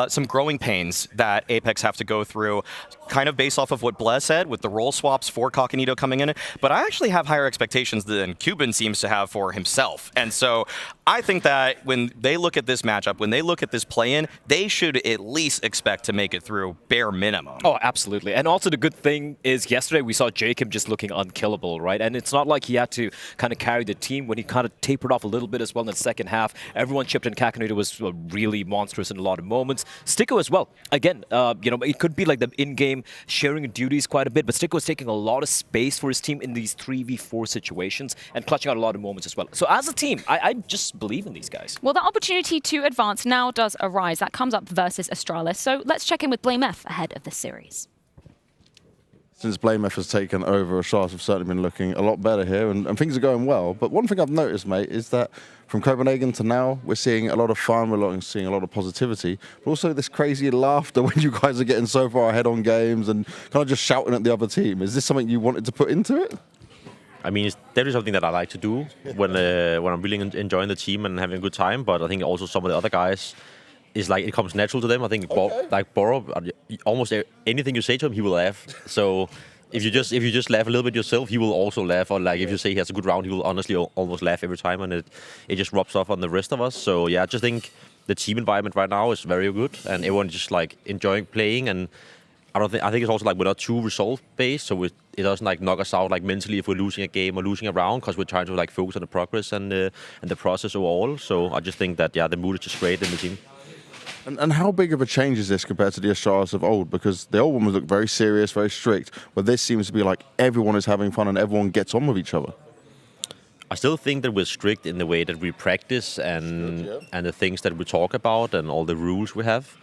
some growing pains that Apex have to go through, kind of based off of what Blez said with the role swaps for Kakanito coming in. But I actually have higher expectations than Cuban seems to have for himself. And so I think that when they look at this matchup, when they look at this play-in, they should at least expect to make it through bare minimum. Oh, absolutely. And also the good thing is yesterday we saw Jacob just looking unkillable, right? And it's not like he had to kind of carry the team when he kind of tapered off a little bit as well in the second half. Everyone chipped in. Kakanito was really monstrous in a lot of moments. Sticko as well. Again, it could be like the in-game sharing duties quite a bit, but Sticko was taking a lot of space for his team in these 3v4 situations and clutching out a lot of moments as well. So as a team, I just believe in these guys. Well, the opportunity to advance now does arise. That comes up versus Astralis. So let's check in with Blamef ahead of the series. since Blamef has taken over, Astralis have certainly been looking a lot better here, and things are going well. But one thing I've noticed, mate, is that from Copenhagen to now, we're seeing a lot of fun, we're seeing a lot of positivity, but also this crazy laughter when you guys are getting so far ahead on games and kind of just shouting at the other team. Is this something you wanted to put into it? I mean, it's definitely something that I like to do when I'm really enjoying the team and having a good time. But I think also some of the other guys, is like it comes natural to them. I think like Boro, almost anything you say to him, he will laugh. So if you just laugh a little bit yourself, he will also laugh. Or like if you say he has a good round, he will honestly almost laugh every time, and it just rubs off on the rest of us. So yeah, I just think the team environment right now is very good, and everyone just like enjoying playing. And I think it's also like we're not too result based, so it doesn't like knock us out like mentally if we're losing a game or losing a round, because we're trying to like focus on the progress and the process overall. So I just think that the mood is just great in the team. And how big of a change is this compared to the Astralis of old? Because the old one would look very serious, very strict, but this seems to be like everyone is having fun and everyone gets on with each other. I still think that we're strict in the way that we practice and the things that we talk about and all the rules we have.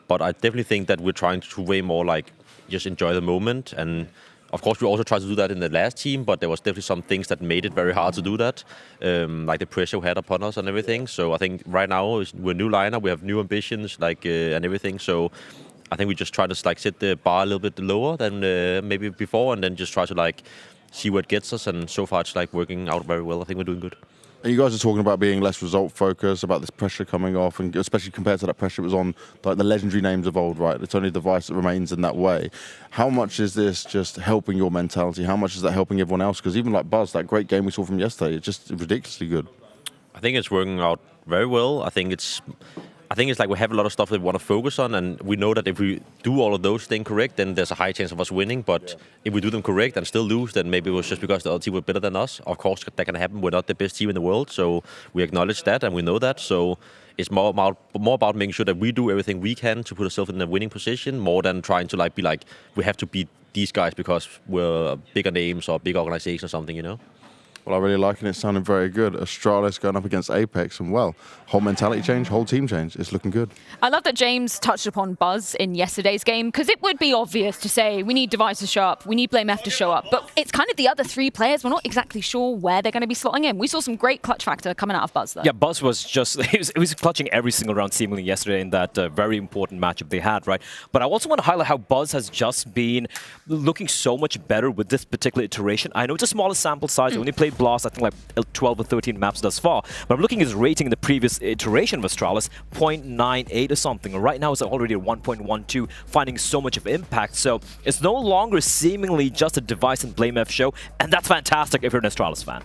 But I definitely think that we're trying to way more like just enjoy the moment. And of course, we also tried to do that in the last team, but there was definitely some things that made it very hard to do that, like the pressure we had upon us and everything. So I think right now we're a new lineup, we have new ambitions, like and everything. So I think we just try to like set the bar a little bit lower than maybe before, and then just try to like see what gets us. And so far, it's like working out very well. I think we're doing good. And you guys are talking about being less result focused, about this pressure coming off, and especially compared to that pressure that was on like the legendary names of old, right? It's only Device that remains in that way. How much is this just helping your mentality? How much is that helping everyone else? Because even like Buzz, that great game we saw from yesterday, it's just ridiculously good. I think it's working out very well. I think it's like we have a lot of stuff that we want to focus on, and we know that if we do all of those things correct, then there's a high chance of us winning. But if we do them correct and still lose, then maybe it was just because the other team were better than us. Of course, that can happen. We're not the best team in the world, so we acknowledge that and we know that. So it's more about making sure that we do everything we can to put ourselves in a winning position, more than trying to like be like we have to beat these guys because we're bigger names or big organization or something, you know. Well, I really like it. It sounded very good. Astralis going up against Apex, and well, whole mentality change, whole team change. It's looking good. I love that James touched upon Buzz in yesterday's game, because it would be obvious to say we need Device to show up, we need Blamef to show up, but it's kind of the other three players. We're not exactly sure where they're going to be slotting in. We saw some great clutch factor coming out of Buzz, though. Yeah, Buzz was just, he was clutching every single round seemingly yesterday in that very important matchup they had, right? But I also want to highlight how Buzz has just been looking so much better with this particular iteration. I know it's a smaller sample size. I only played Blast, I think like 12 or 13 maps thus far. But I'm looking at his rating in the previous iteration of Astralis, 0.98 or something. Right now it's already at 1.12, finding so much of impact. So it's no longer seemingly just a Device and Blamef show, and that's fantastic if you're an Astralis fan.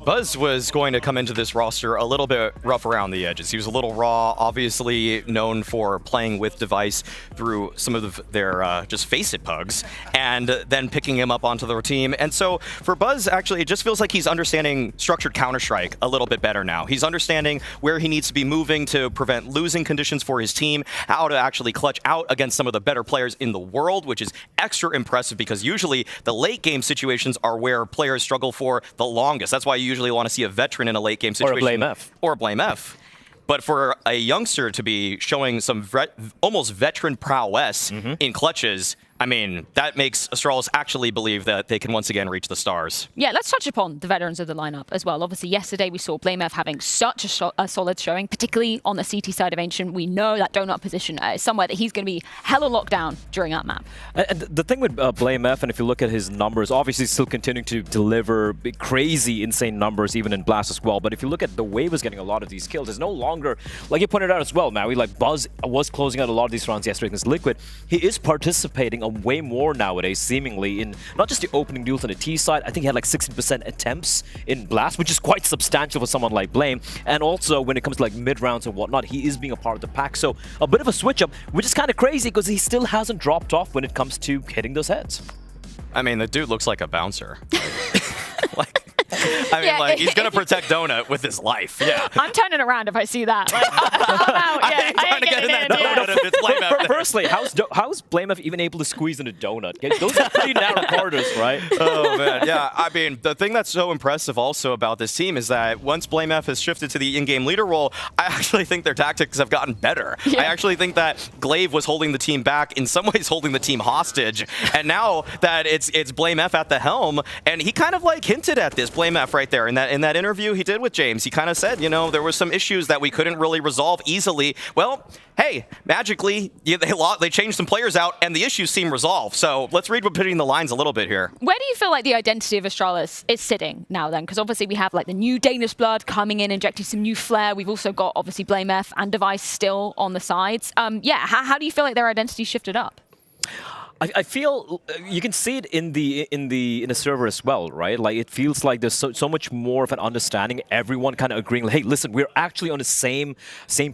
Buzz was going to come into this roster a little bit rough around the edges. He was a little raw, obviously known for playing with Device through some of their just face it pugs, and then picking him up onto their team. And so for Buzz, actually, it just feels like he's understanding structured Counter-Strike a little bit better now. He's understanding where he needs to be moving to prevent losing conditions for his team, how to actually clutch out against some of the better players in the world, which is extra impressive because usually the late game situations are where players struggle for the longest. That's why you usually want to see a veteran in a late game situation. Or a Blamef. But for a youngster to be showing some almost veteran prowess in clutches, I mean, that makes Astralis actually believe that they can once again reach the stars. Yeah, let's touch upon the veterans of the lineup as well. Obviously, yesterday we saw Blamef having such a solid showing, particularly on the CT side of Ancient. We know that donut position is somewhere that he's going to be hella locked down during that map. And the thing with Blamef, and if you look at his numbers, obviously he's still continuing to deliver crazy, insane numbers, even in Blast as well. But if you look at the way he was getting a lot of these kills, it's no longer, like you pointed out as well, Maui, like Buzz was closing out a lot of these rounds yesterday against Liquid. He is participating way more nowadays, seemingly, in not just the opening duels on the T side. I think he had like 16% attempts in Blast, which is quite substantial for someone like Blame. And also, when it comes to like mid-rounds and whatnot, he is being a part of the pack. So a bit of a switch-up, which is kind of crazy because he still hasn't dropped off when it comes to hitting those heads. I mean, the dude looks like a bouncer. I mean, Yeah, like, he's going to protect Donut with his life. Yeah. I'm turning around if I see that. Like, I'm out. Yeah, I ain't getting in. Donut if it's Blame F. Firstly, how's Blame F even able to squeeze in a donut? Those are pretty narrow corridors, right? Oh, man. Yeah, I mean, the thing that's so impressive also about this team is that once Blame F has shifted to the in-game leader role, I actually think their tactics have gotten better. Yeah. I actually think that Glaive was holding the team back, in some ways holding the team hostage. And now that it's Blame F at the helm, and he kind of like hinted at this, Blame F right there, in that interview he did with James. He kind of said, you know, there were some issues that we couldn't really resolve easily. Well, hey, magically, they changed some players out, and the issues seem resolved. So let's read between the lines a little bit here. Where do you feel like the identity of Astralis is sitting now then? Because obviously we have like the new Danish blood coming in, injecting some new flair. We've also got obviously Blame F and Device still on the sides. Yeah, how do you feel like their identity shifted up? I feel you can see it in the server as well, right? Like it feels like there's so much more of an understanding. Everyone kind of agreeing, like, hey, listen, we're actually on the same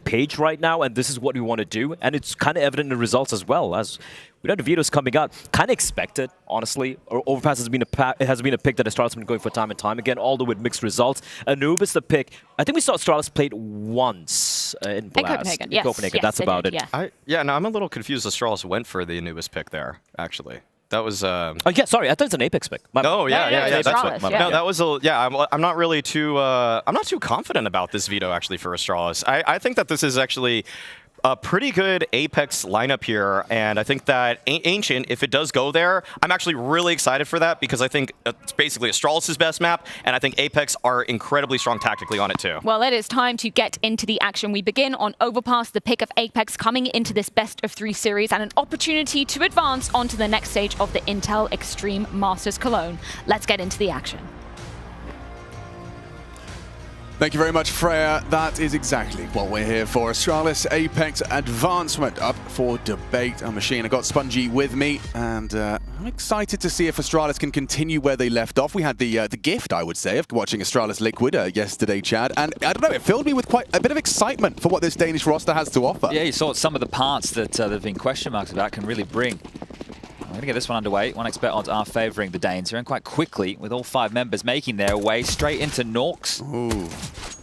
page right now, and this is what we want to do. And it's kind of evident in the results as well. As we know the videos coming out, kind of expected, honestly. Overpass has been a pick that Astralis has been going for time and time again, although with mixed results. Anubis the pick. I think we saw Astralis played once in Blast. Copenhagen, in Copenhagen. Yes, that's about it. Yeah. No, I'm a little confused. Astralis went for the Anubis pick there, actually. That was. Oh yeah, sorry. I thought it's an Apex pick. No, yeah. That's what. No, that was I'm not really too. I'm not too confident about this veto actually for Astralis. I think that this is actually a pretty good Apex lineup here, and I think that Ancient, if it does go there, I'm actually really excited for that because I think it's basically Astralis' best map, and I think Apex are incredibly strong tactically on it too. Well, it is time to get into the action. We begin on Overpass, the pick of Apex coming into this best of 3 series, and an opportunity to advance onto the next stage of the Intel Extreme Masters Cologne. Let's get into the action. Thank you very much, Freya. That is exactly what we're here for. Astralis Apex advancement up for debate. I'm Machine. I got Spongy with me, and I'm excited to see if Astralis can continue where they left off. We had the gift, I would say, of watching Astralis Liquid yesterday, Chad, and I don't know, it filled me with quite a bit of excitement for what this Danish roster has to offer. Yeah, you saw some of the parts that there have been question marks about can really bring. We're going to get this one underway. 1xBet odds are favouring the Danes here, and quite quickly, with all 5 members making their way straight into Norks. Ooh.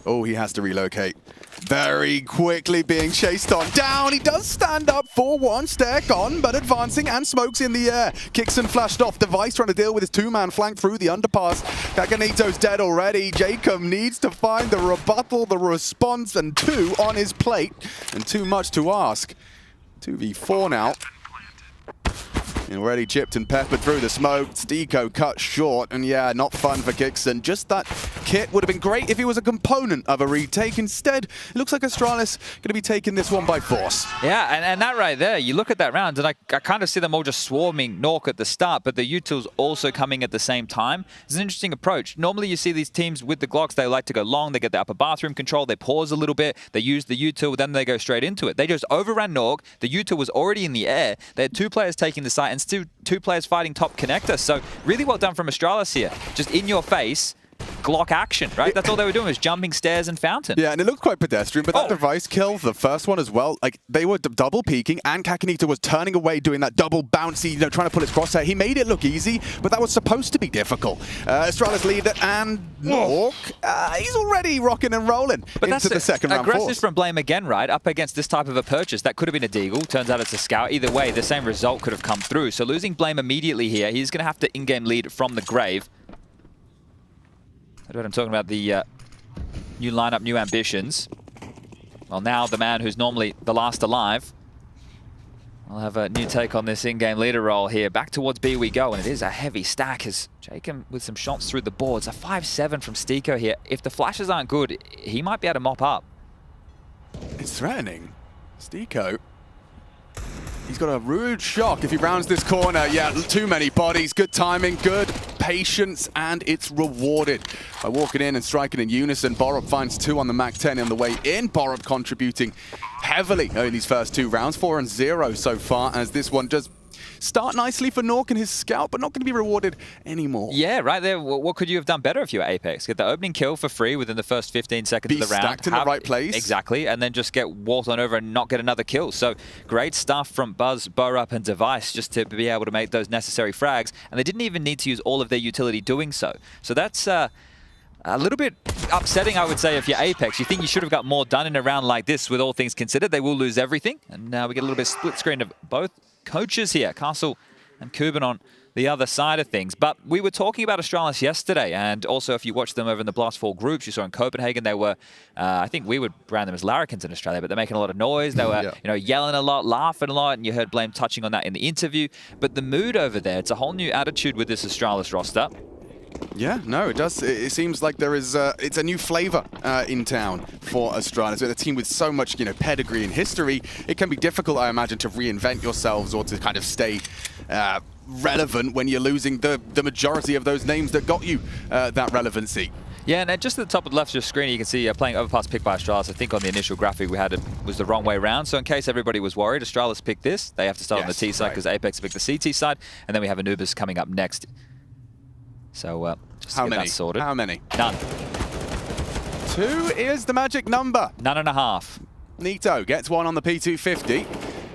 Oh, he has to relocate. Very quickly being chased on. Down, he does stand up for one, stair gone, but advancing and smokes in the air. Kicks and flashed off. Device trying to deal with his 2-man flank through the underpass. Kakanito's dead already. Jacob needs to find the rebuttal, the response, and 2 on his plate. And too much to ask. 2v4 now. Already chipped and peppered through the smoke. Steeko cut short, and yeah, not fun for Kixon. Just that kit would have been great if he was a component of a retake. Instead, it looks like Astralis going to be taking this one by force. Yeah, and that right there, you look at that round, and I kind of see them all just swarming Nork at the start, but the U-Tools also coming at the same time. It's an interesting approach. Normally, you see these teams with the Glocks, they like to go long, they get the upper bathroom control, they pause a little bit, they use the U-Tool, then they go straight into it. They just overran Nork. The U-Tool was already in the air. They had 2 players taking the site, and still 2 players fighting top connector. So really well done from Astralis here. Just in your face, Glock action, right? That's all they were doing, was jumping stairs and fountain. Yeah, and it looked quite pedestrian, but that Device kill, the first one as well, like they were double peeking, and Kakanito was turning away, doing that double bouncy, trying to pull his crosshair. He made it look easy, but that was supposed to be difficult. Astralis leader and Nork, he's already rocking and rolling into the second round. Aggressive from Blame again, right? Up against this type of a purchase. That could have been a Deagle. Turns out it's a Scout. Either way, the same result could have come through. So losing Blame immediately here, he's going to have to in-game lead from the grave. I'm talking about the new lineup, new ambitions. Well, now the man who's normally the last alive will have a new take on this in-game leader role here. Back towards B we go, and it is a heavy stack as Jacob with some shots through the boards. A 5-7 from Steeko here. If the flashes aren't good, he might be able to mop up. It's threatening. Steeko. He's got a rude shock if he rounds this corner. Yeah, too many bodies. Good timing, good patience, and it's rewarded by walking in and striking in unison. Borup finds 2 on the Mac-10 on the way in. Borup contributing heavily in these first 2 rounds. 4 and 0 so far, as this one does start nicely for Nork and his Scout, but not going to be rewarded anymore. Yeah, right there. What could you have done better if you were Apex? Get the opening kill for free within the first 15 seconds of the round. Be stacked in the right place. Exactly, and then just get walked on over and not get another kill. So great stuff from Buzz, Borup, and Device just to be able to make those necessary frags, and they didn't even need to use all of their utility doing so. So that's A little bit upsetting, I would say, if you're Apex. You think you should have got more done in a round like this with all things considered. They will lose everything. And now we get a little bit split screen of both coaches here, Castle and Kuban on the other side of things. But we were talking about Astralis yesterday, and also if you watched them over in the Blast 4 groups, you saw in Copenhagen, they were, I think we would brand them as larrikins in Australia, but they're making a lot of noise. They were, yelling a lot, laughing a lot, and you heard Blame touching on that in the interview. But the mood over there, it's a whole new attitude with this Astralis roster. Yeah, no, it does. It seems like there is it's a new flavor in town for Astralis. With a team with so much, pedigree and history, it can be difficult, I imagine, to reinvent yourselves or to kind of stay relevant when you're losing the majority of those names that got you that relevancy. Yeah, and just at the top of the left of your screen, you can see playing overpass picked by Astralis. I think on the initial graphic we had it was the wrong way around. So in case everybody was worried, Astralis picked this. They have to start on the T side because Apex picked the CT side. And then we have Anubis coming up next. So just to get that sorted. How many? None. 2 is the magic number. 9.5. Nito gets one on the P250.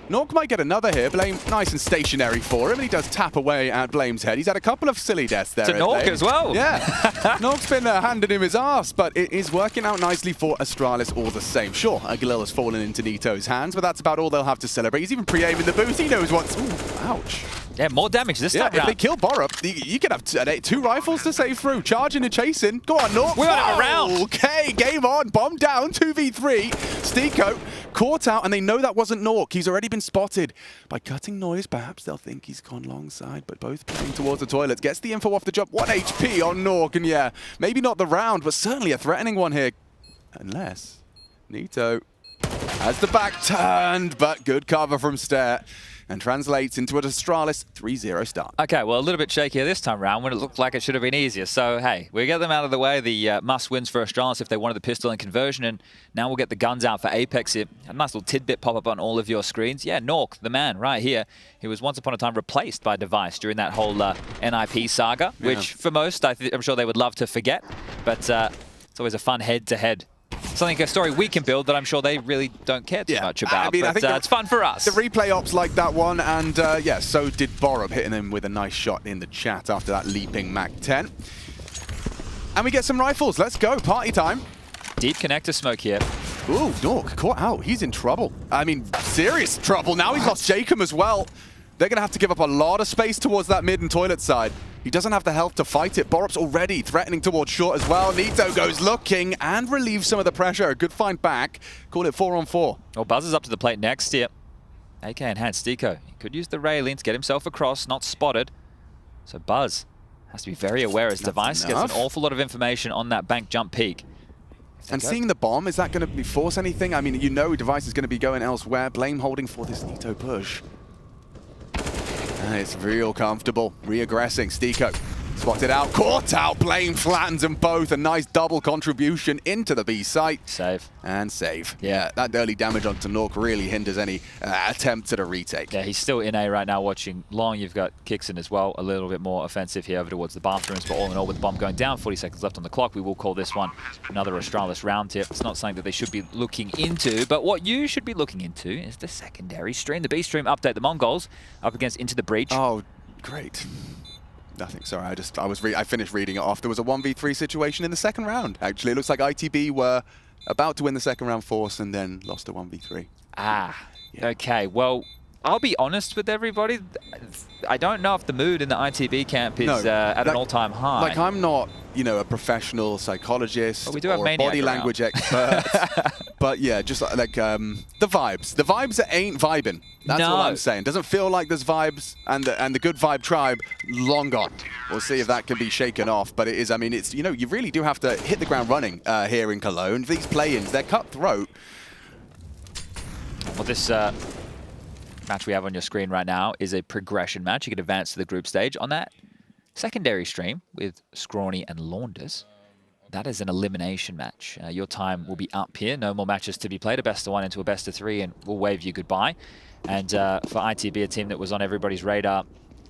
Nork might get another here. Blame nice and stationary for him, and he does tap away at Blame's head. He's had a couple of silly deaths there. To Nork as well. Yeah. Nork's been handing him his arse, but it is working out nicely for Astralis all the same. Sure, Aguilera's fallen into Nito's hands, but that's about all they'll have to celebrate. He's even pre-aiming the boost. He knows what's... Ooh, ouch. Yeah, more damage this time if they kill Borup, you can have 2 rifles to save through. Charging and chasing. Go on, Nork. We're on a round. Okay, game on. Bomb down. 2v3. Steeko caught out, and they know that wasn't Nork. He's already been spotted. By cutting noise, perhaps they'll think he's gone long side, but both playing towards the toilets. Gets the info off the jump. 1 HP on Nork, and yeah, maybe not the round, but certainly a threatening one here. Unless Nito has the back turned, but good cover from Stare. And translates into an Astralis 3-0 start. Okay, well, a little bit shakier this time round when it looked like it should have been easier. So, hey, we get them out of the way. The must-wins for Astralis if they wanted the pistol and conversion. And now we'll get the guns out for Apex here. A nice little tidbit pop up on all of your screens. Yeah, Nork, the man, right here. He was once upon a time replaced by Device during that whole NIP saga, which for most, I'm sure they would love to forget. But it's always a fun head-to-head. Something, a story we can build that I'm sure they really don't care too much about. I mean, but it's fun for us. The replay ops like that one, and yeah, so did Borup, hitting him with a nice shot in the chat after that leaping Mac-10. And we get some rifles. Let's go. Party time. Deep connector smoke here. Ooh, Nork caught out. He's in trouble. I mean, serious trouble. Now he's lost Jacob as well. They're going to have to give up a lot of space towards that mid and toilet side. He doesn't have the health to fight it. Borup's already threatening towards short as well. Nito goes looking and relieves some of the pressure. A good find back. Call it 4-on-4. Well, Buzz is up to the plate next here. AK in hand, Steeko. He could use the railing to get himself across, not spotted. So Buzz has to be very aware as Device gets an awful lot of information on that bank jump peak. And seeing the bomb, is that going to force anything? I mean, you know Device is going to be going elsewhere. Blame holding for this Nito push. And it's real comfortable. Re-aggressing. Steeko spotted out, caught out. Blame flattens them both. A nice double contribution into the B site. Save. And save. Yeah, that early damage onto Nork really hinders any attempt at a retake. Yeah, he's still in A right now watching long. You've got Kixon as well, a little bit more offensive here over towards the bathrooms. But all in all, with the bomb going down, 40 seconds left on the clock, we will call this one another Astralis round tip. It's not something that they should be looking into, but what you should be looking into is the secondary stream, the B stream update. The Mongols up against Into the Breach. Oh, great. Nothing, sorry, I finished reading it off. There was a 1v3 situation in the second round, actually. It looks like ITB were about to win the second round force and then lost a 1v3. Ah, yeah. Okay, well, I'll be honest with everybody. I don't know if the mood in the ITB camp is at an all-time high. Like, I'm not, a professional psychologist but we do have or a body language expert. But yeah, just like the vibes. The vibes that ain't vibing. That's all I'm saying. Doesn't feel like there's vibes, and the good vibe tribe, long gone. We'll see if that can be shaken off. But it is, I mean, it's, you really do have to hit the ground running here in Cologne. These play-ins, they're cutthroat. Well, this match we have on your screen right now is a progression match. You can advance to the group stage. On that secondary stream with Scrawny and Launders, that is an elimination match. Your time will be up here. No more matches to be played. A best of one into a best of three, and we'll wave you goodbye. And for ITB, a team that was on everybody's radar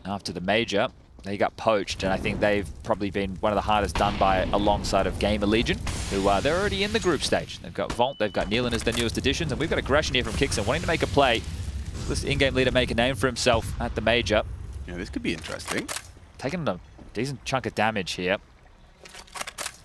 after the major, they got poached, and I think they've probably been one of the hardest done by alongside of Gamer Legion, who they're already in the group stage. They've got Vault, they've got Nealon as their newest additions, and we've got aggression here from Kixon wanting to make a play. This in-game leader make a name for himself at the major. Yeah, this could be interesting. Taking a decent chunk of damage here.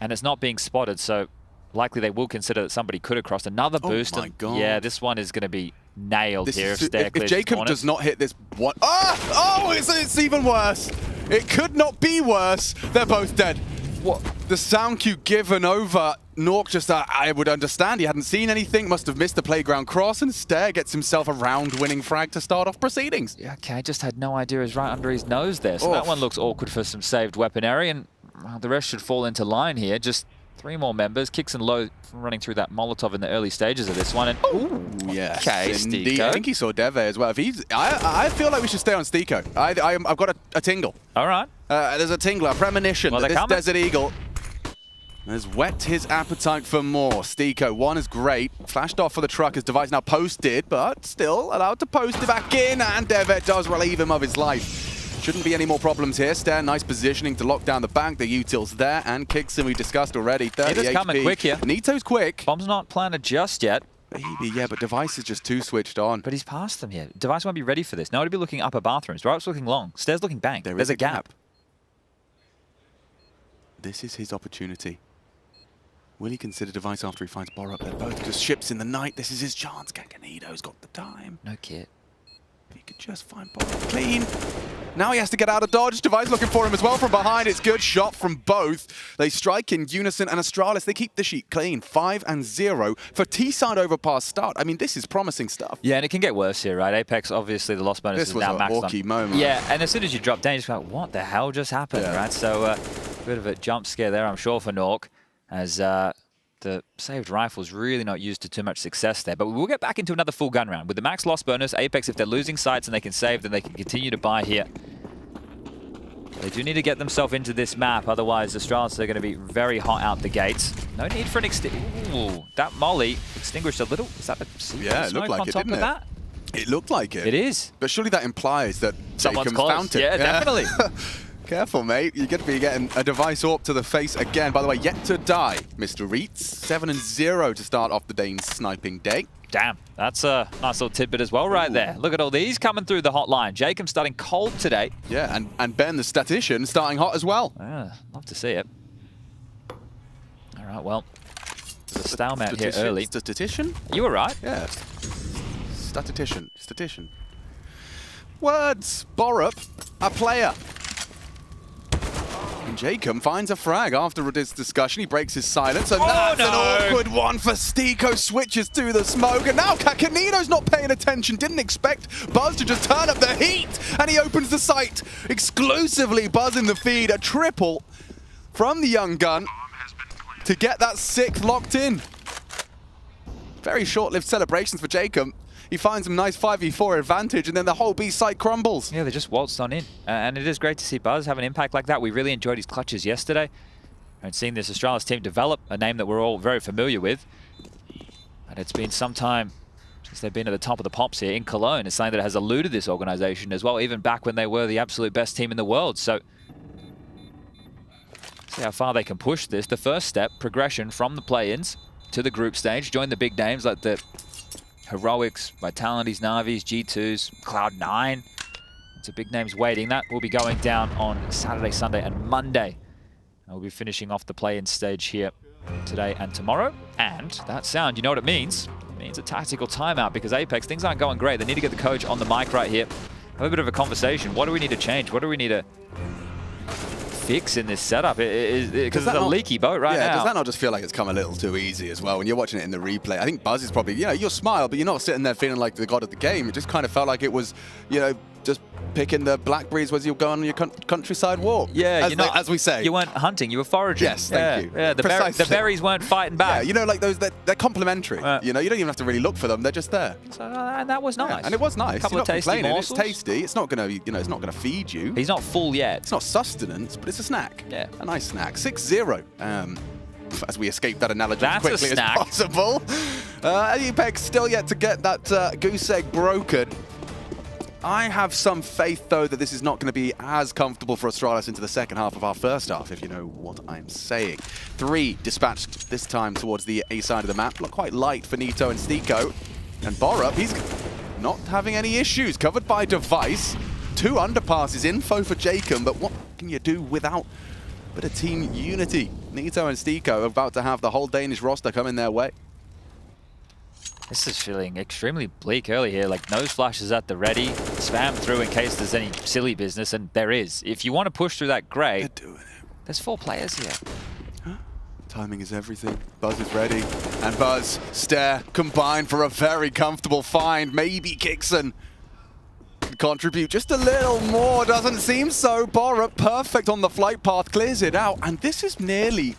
And it's not being spotted, so likely they will consider that somebody could have crossed another boost. my God. Yeah, this one is going to be nailed here. If Jacob does not hit this one... Oh, it's even worse. It could not be worse. They're both dead. What? The sound cue given over. Nork just, I would understand. He hadn't seen anything, must have missed the playground cross, and instead gets himself a round-winning frag to start off proceedings. Yeah, okay, I just had no idea it was right under his nose there. So that one looks awkward for some saved weaponry, and the rest should fall into line here. Just 3 more members. Kicks and low running through that Molotov in the early stages of this one. And ooh, yes, okay, indeed. Stiko. I think he saw Deve as well. If he's, I feel like we should stay on Stiko. I've got a tingle. All right. There's a tingle, a premonition that this coming. Desert Eagle has whet his appetite for more. Stiko, 1 is great. Flashed off for the truck as Device now posted, but still allowed to post it back in, and Devet does relieve him of his life. Shouldn't be any more problems here. Stair, nice positioning to lock down the bank. The util's there, and Kixon we discussed already. 30 It is coming HP. quick here. Nito's quick. Bomb's not planted just yet. Maybe, yeah, but Device is just too switched on. But he's past them here. Device won't be ready for this. Now he'll be looking upper bathrooms. Rope's looking long. Stairs looking bang. There's a gap. This is his opportunity. Will he consider Device after he finds Borup? They're both just ships in the night. This is his chance. Kakanito's got the time. No kit. If he could just find Borup clean. Now he has to get out of dodge. Device looking for him as well from behind. It's good shot from both. They strike in unison, and Astralis, they keep the sheet clean. 5-0 for T-side overpass start. I mean, this is promising stuff. Yeah, and it can get worse here, right? Apex, obviously, the loss bonus This is was now a maxed on. walkie moment. Yeah, and as soon as you drop down, you just go, what the hell just happened, right? So, a bit of a jump scare there, I'm sure, for Nork, as the saved rifle's really not used to too much success there. But we will get back into another full gun round. With the max loss bonus, Apex, if they're losing sights and they can save, then they can continue to buy here. They do need to get themselves into this map, otherwise Astralis are going to be very hot out the gates. No need for an Ooh, that molly extinguished a little. Is that a Yeah, it looked like it, didn't it? It looked like it. It is. But surely that implies that Someone's Jacob's close. found it. Yeah, definitely. Careful, mate. You're going to be getting a Device AWP to the face again. By the way, yet to die, Mr. Reitz. 7-0 to start off the Dane's sniping day. Damn, that's a nice little tidbit as well right there. Look at all these coming through the hotline. Jacob starting cold today. Yeah, and Ben, the statistician, starting hot as well. Yeah, love to see it. All right, well, there's a stalemate here early. Statistician? You were right. Yeah. Statistician. Words. Borup, a player. And Jacob finds a frag after this discussion. He breaks his silence, and that's an awkward one for Stiko. Switches to the smoke, and now Kakanito's not paying attention. Didn't expect Buzz to just turn up the heat, and he opens the sight exclusively. Buzz in the feed, a triple from the young gun to get that 6th locked in. Very short-lived celebrations for Jacob. He finds some nice 5v4 advantage, and then the whole B site crumbles. Yeah, they just waltzed on in. And it is great to see Buzz have an impact like that. We really enjoyed his clutches yesterday. And seeing this Astralis team develop, a name that we're all very familiar with. And it's been some time since they've been at the top of the pops here in Cologne. It's something that has eluded this organization as well, even back when they were the absolute best team in the world. So, see how far they can push this. The first step, progression from the play-ins to the group stage. Join the big names like the Heroics, Vitalities, Navis, G2s, Cloud9. Some big names waiting. That will be going down on Saturday, Sunday, and Monday. And we'll be finishing off the play-in stage here today and tomorrow. And that sound, you know what it means? It means a tactical timeout, because Apex, things aren't going great. They need to get the coach on the mic right here. Have a bit of a conversation. What do we need to change? What do we need to fix in this setup? Because it's a leaky boat right now. Does that not just feel like it's come a little too easy as well when you're watching it in the replay? I think Buzz is probably, you'll smile, but you're not sitting there feeling like the god of the game. It just kind of felt like it was, just picking the blackberries as you go on your countryside walk. Yeah, as we say. You weren't hunting, you were foraging. Yes, thank you. Yeah, the berries weren't fighting back. Yeah, like those, they're complimentary. You don't even have to really look for them, they're just there. So, and that was nice. Yeah, and it was nice. A couple of tasty morsels. It's tasty. It's not gonna, it's not gonna feed you. He's not full yet. It's not sustenance, but it's a snack. Yeah. A nice snack. 6-0. As we escape that analogy as quickly as snack. possible. Apex still yet to get that goose egg broken. I have some faith, though, that this is not going to be as comfortable for Astralis into the second half of our first half, if you know what I'm saying. 3 dispatched this time towards the A side of the map. Look quite light for Nito and Stiko. And Borup, he's not having any issues. Covered by Device. 2 underpasses, info for Jacob, but what can you do without Bit of team unity. Nito and Stiko are about to have the whole Danish roster coming their way. This is feeling extremely bleak early here. Like, nose flashes at the ready, spam through in case there's any silly business, and there is. If you want to push through that, great. There's 4 players here. Timing is everything. Buzz is ready. And Buzz, Stare, combine for a very comfortable find. Maybe Kixon can contribute just a little more. Doesn't seem so. Borup, perfect on the flight path, clears it out. And this is nearly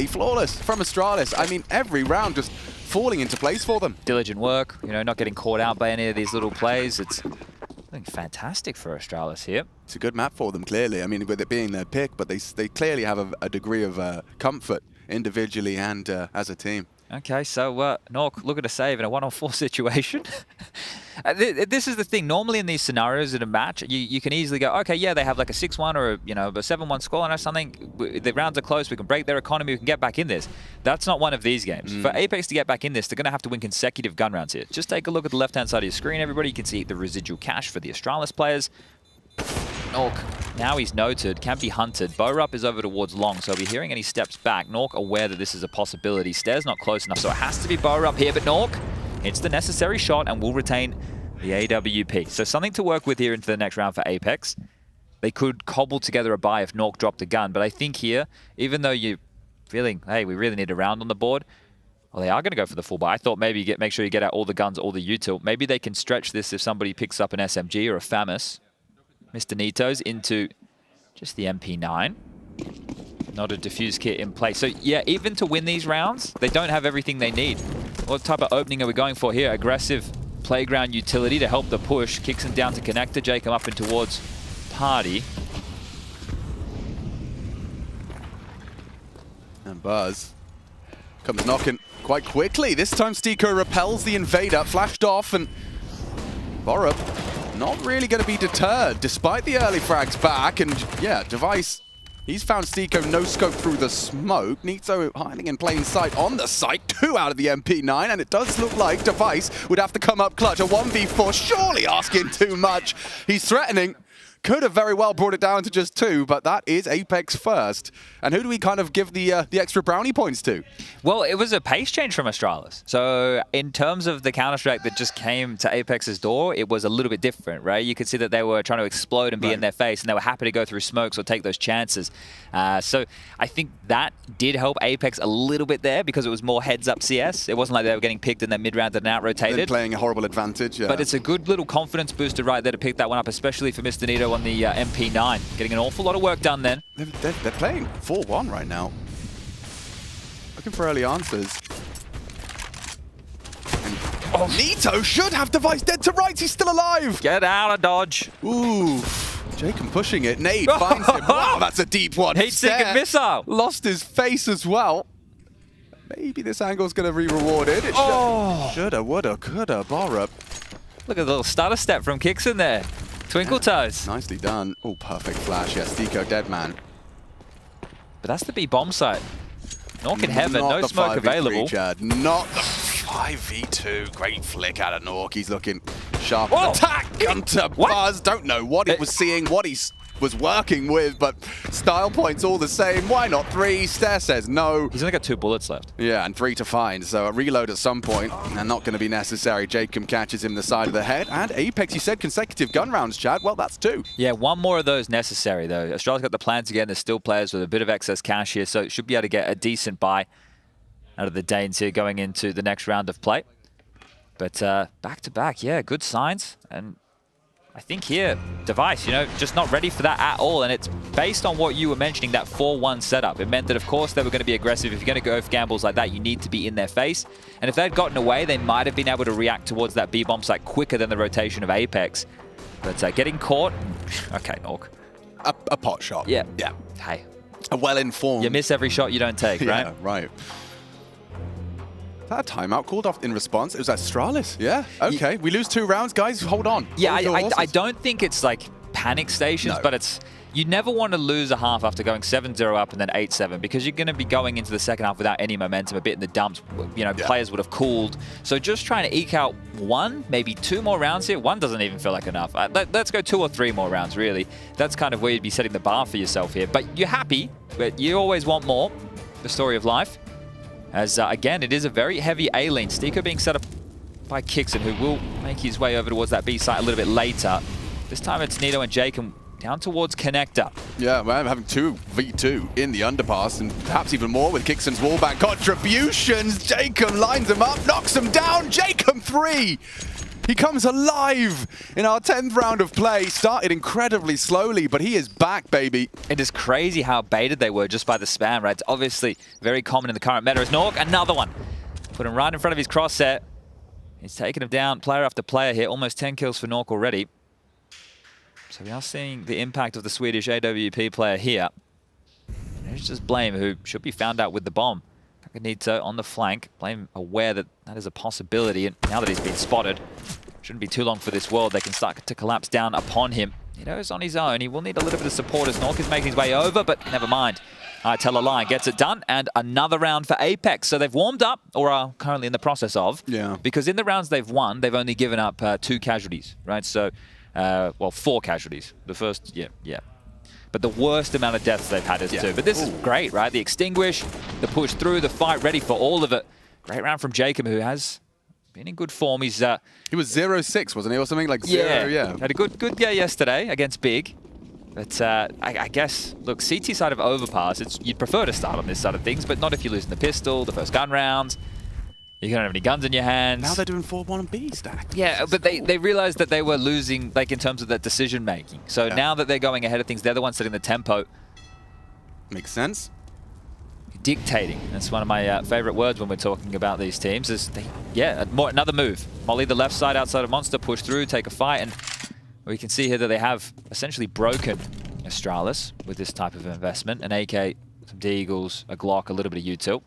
flawless from Astralis. I mean, every round just falling into place for them. Diligent work, you know, not getting caught out by any of these little plays. It's, I think, fantastic for Astralis here. It's a good map for them, clearly. I mean, with it being their pick, but they clearly have a degree of comfort individually and as a team. Okay, so Nork looking to save in a 1-on-4 situation. This is the thing. Normally in these scenarios in a match, you can easily go, okay, yeah, they have like a 6-1 or a 7-1 scoreline or something. The rounds are close. We can break their economy. We can get back in this. That's not one of these games. For Apex to get back in this, they're going to have to win consecutive gun rounds here. Just take a look at the left-hand side of your screen, everybody. You can see the residual cash for the Astralis players. Nork, now he's noted, can be hunted. Borup is over towards long, so we're hearing any steps back. Nork aware that this is a possibility. Stare's not close enough, so it has to be Borup here, but Nork hits the necessary shot and will retain the AWP. So something to work with here into the next round for Apex. They could cobble together a buy if Nork dropped a gun, but I think here, even though you're feeling, hey, we really need a round on the board, well, they are going to go for the full buy. I thought maybe make sure you get out all the guns, all the util. Maybe they can stretch this if somebody picks up an SMG or a FAMAS. Mr. Nito's into just the MP9. Not a defuse kit in place. So, yeah, even to win these rounds, they don't have everything they need. What type of opening are we going for here? Aggressive playground utility to help the push. Kicks him down to connector. Jacob up and towards Party. And Buzz comes knocking quite quickly. This time Stiko repels the invader, flashed off, and Borup not really going to be deterred despite the early frags back. And yeah, Device, he's found Stiko no scope through the smoke. Nito hiding in plain sight on the site, 2 out of the MP9, and it does look like Device would have to come up clutch. A 1v4, surely asking too much. He's threatening. Could have very well brought it down to just 2, but that is Apex first. And who do we kind of give the extra brownie points to? Well, it was a pace change from Astralis. So in terms of the Counter-Strike that just came to Apex's door, it was a little bit different, right? You could see that they were trying to explode and be in their face, and they were happy to go through smokes or take those chances. So I think that did help Apex a little bit there because it was more heads-up CS. It wasn't like they were getting picked in their mid-round and out-rotated. Then playing a horrible advantage, yeah. But it's a good little confidence booster right there to pick that one up, especially for Mr. Nito on the MP9. Getting an awful lot of work done then. They're playing 4-1 right now. Looking for early answers. And Nito should have Device dead to rights. He's still alive. Get out of dodge. Ooh. Jacob pushing it. Nade finds him. Wow, that's a deep one. Heat-seeking missile. Lost his face as well. Maybe this angle's going to be rewarded. It shoulda, woulda, coulda. Borup. Look at the little stutter step from Kixon there. Twinkle toes. Nicely done. Oh, perfect flash. Yes, Stiko dead man. But that's the B bomb site. Nork in heaven, no smoke available. Chad. Not the 5v2. Great flick out of Nork. He's looking sharp. Whoa. Attack! Gunter Buzz. Don't know what he was seeing, what he was working with, but style points all the same. Why not 3? Stare says no. He's only got 2 bullets left. Yeah, and 3 to find. So a reload at some point, and not going to be necessary. Jacob catches him the side of the head. And Apex, you said consecutive gun rounds, Chad. Well, that's 2. Yeah, 1 more of those necessary, though. Australia's got the plans again. There's still players with a bit of excess cash here, so it should be able to get a decent buy out of the Danes here going into the next round of play. But back-to-back, yeah, good signs. And I think here, Device, just not ready for that at all. And it's based on what you were mentioning, that 4-1 setup. It meant that, of course, they were going to be aggressive. If you're going to go for gambles like that, you need to be in their face. And if they'd gotten away, they might have been able to react towards that B-bomb site quicker than the rotation of Apex. But getting caught, okay, Nork. A pot shot. Yeah. Yeah. Hey. A well-informed. You miss every shot you don't take, right? Yeah, right. That timeout called off in response. It was Astralis. Yeah. Okay. We lose 2 rounds, guys. Hold on. Yeah, I don't think it's like panic stations, but it's you never want to lose a half after going 7-0 up and then 8-7 because you're going to be going into the second half without any momentum, a bit in the dumps. Players would have cooled. So just trying to eke out 1, maybe 2 more rounds here. 1 doesn't even feel like enough. Let's go 2 or 3 more rounds, really. That's kind of where you'd be setting the bar for yourself here. But you're happy but you always want more. The story of life. As, again, it is a very heavy A lane. Stiko being set up by Kixon, who will make his way over towards that B site a little bit later. This time it's Nito and Jacob down towards Connector. Yeah, we're having 2v2 in the underpass, and perhaps even more with Kixon's wallback contributions. Jacob lines him up, knocks him down. Jacob 3! He comes alive in our 10th round of play. Started incredibly slowly, but he is back, baby. It is crazy how baited they were just by the spam, right? It's obviously very common in the current meta. As Nork, another one. Put him right in front of his crossset. He's taking him down player after player here. Almost 10 kills for Nork already. So we are seeing the impact of the Swedish AWP player here. There's just Blame, who should be found out with the bomb. Kakanito on the flank. Blame aware that that is a possibility, and now that he's been spotted, shouldn't be too long for this world. They can start to collapse down upon him. He knows on his own. He will need a little bit of support as Nork is making his way over, but never mind. Teleline gets it done, and another round for Apex. So they've warmed up, or are currently in the process of. Yeah. Because in the rounds they've won, they've only given up 2 casualties, right? So, well, 4 casualties. The first, yeah. But the worst amount of deaths they've had is 2. But this is great, right? The extinguish, the push through, the fight, ready for all of it. Great round from Jacob, who has been in good form. He's he was 0-6, wasn't he, or something like 0? Yeah. Had a good day yesterday against Big. But I guess, look, CT side of Overpass, you'd prefer to start on this side of things, but not if you're losing the pistol, the first gun rounds. You don't have any guns in your hands. Now they're doing 4-1 and B stack. Yeah, but they realized that they were losing, like, in terms of that decision making. So now that they're going ahead of things, they're the ones setting the tempo. Makes sense. Dictating. That's one of my favorite words when we're talking about these teams. Is another move. Molly the left side outside of Monster, push through, take a fight, and we can see here that they have essentially broken Astralis with this type of investment. An AK, some D-Eagles, a Glock, a little bit of util.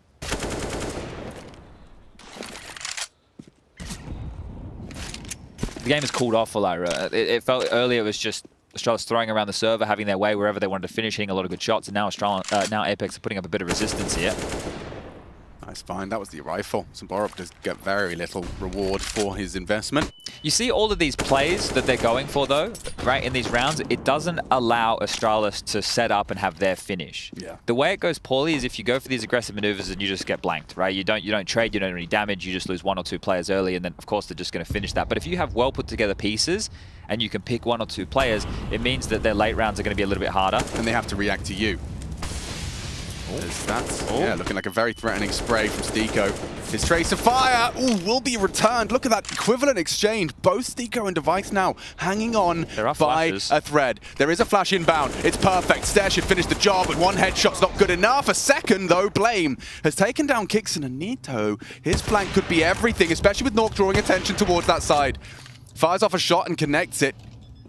The game has cooled off for Lyra. It felt earlier it was just Astralis throwing around the server, having their way wherever they wanted to finish, hitting a lot of good shots, and now now Apex are putting up a bit of resistance here. Nice find. That was the rifle. Borup does get very little reward for his investment. You see all of these plays that they're going for, though, right, in these rounds, it doesn't allow Astralis to set up and have their finish. Yeah. The way it goes poorly is if you go for these aggressive maneuvers and you just get blanked, right? You don't trade, you don't do any damage, you just lose 1 or 2 players early, and then, of course, they're just going to finish that. But if you have well put together pieces and you can pick 1 or 2 players, it means that their late rounds are going to be a little bit harder. And they have to react to you. That's looking like a very threatening spray from Stiko. His trace of fire will be returned. Look at that equivalent exchange. Both Stiko and Device now hanging on by a thread. There is a flash inbound. It's perfect. Stair should finish the job, but 1 headshot's not good enough. A second, though, Blame has taken down Kixon and Nito. His flank could be everything, especially with Nork drawing attention towards that side. Fires off a shot and connects it.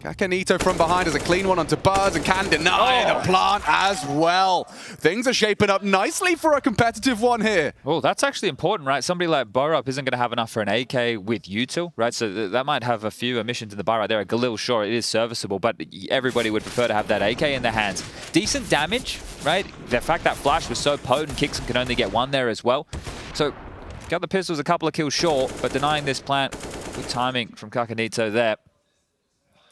Kakanito from behind has a clean one onto Buzz and can deny the plant as well. Things are shaping up nicely for a competitive one here. Well, that's actually important, right? Somebody like Borup isn't going to have enough for an AK with util, right? So that might have a few emissions in the bar right there. A Galil, sure, it is serviceable, but everybody would prefer to have that AK in their hands. Decent damage, right? The fact that flash was so potent, Kixon can only get 1 there as well. So got the pistols a couple of kills short, but denying this plant. Good timing from Kakanito there.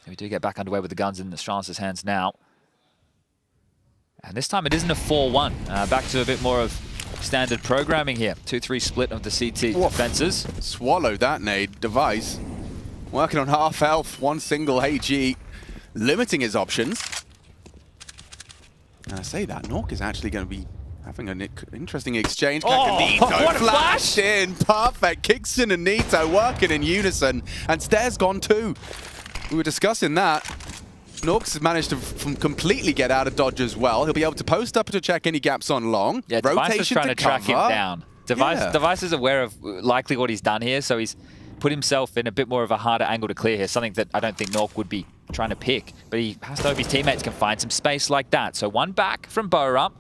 We do get back underway with the guns in Astralis' hands now. And this time it isn't a 4-1. Back to a bit more of standard programming here. 2-3 split of the CT defenses. Swallow that nade. Device working on half health, 1 single HE, limiting his options. And I say that, Nork is actually going to be having an interesting exchange. Kakanito flashed in. Perfect. Kixon and Nito working in unison. And Stair's gone too. We were discussing that. Norks has managed to completely get out of dodge as well. He'll be able to post up to check any gaps on long. Yeah, Device is trying to track him down. Device is aware of likely what he's done here, so he's put himself in a bit more of a harder angle to clear here, something that I don't think Nork would be trying to pick. But he has to hope his teammates can find some space like that. So 1 back from Borup,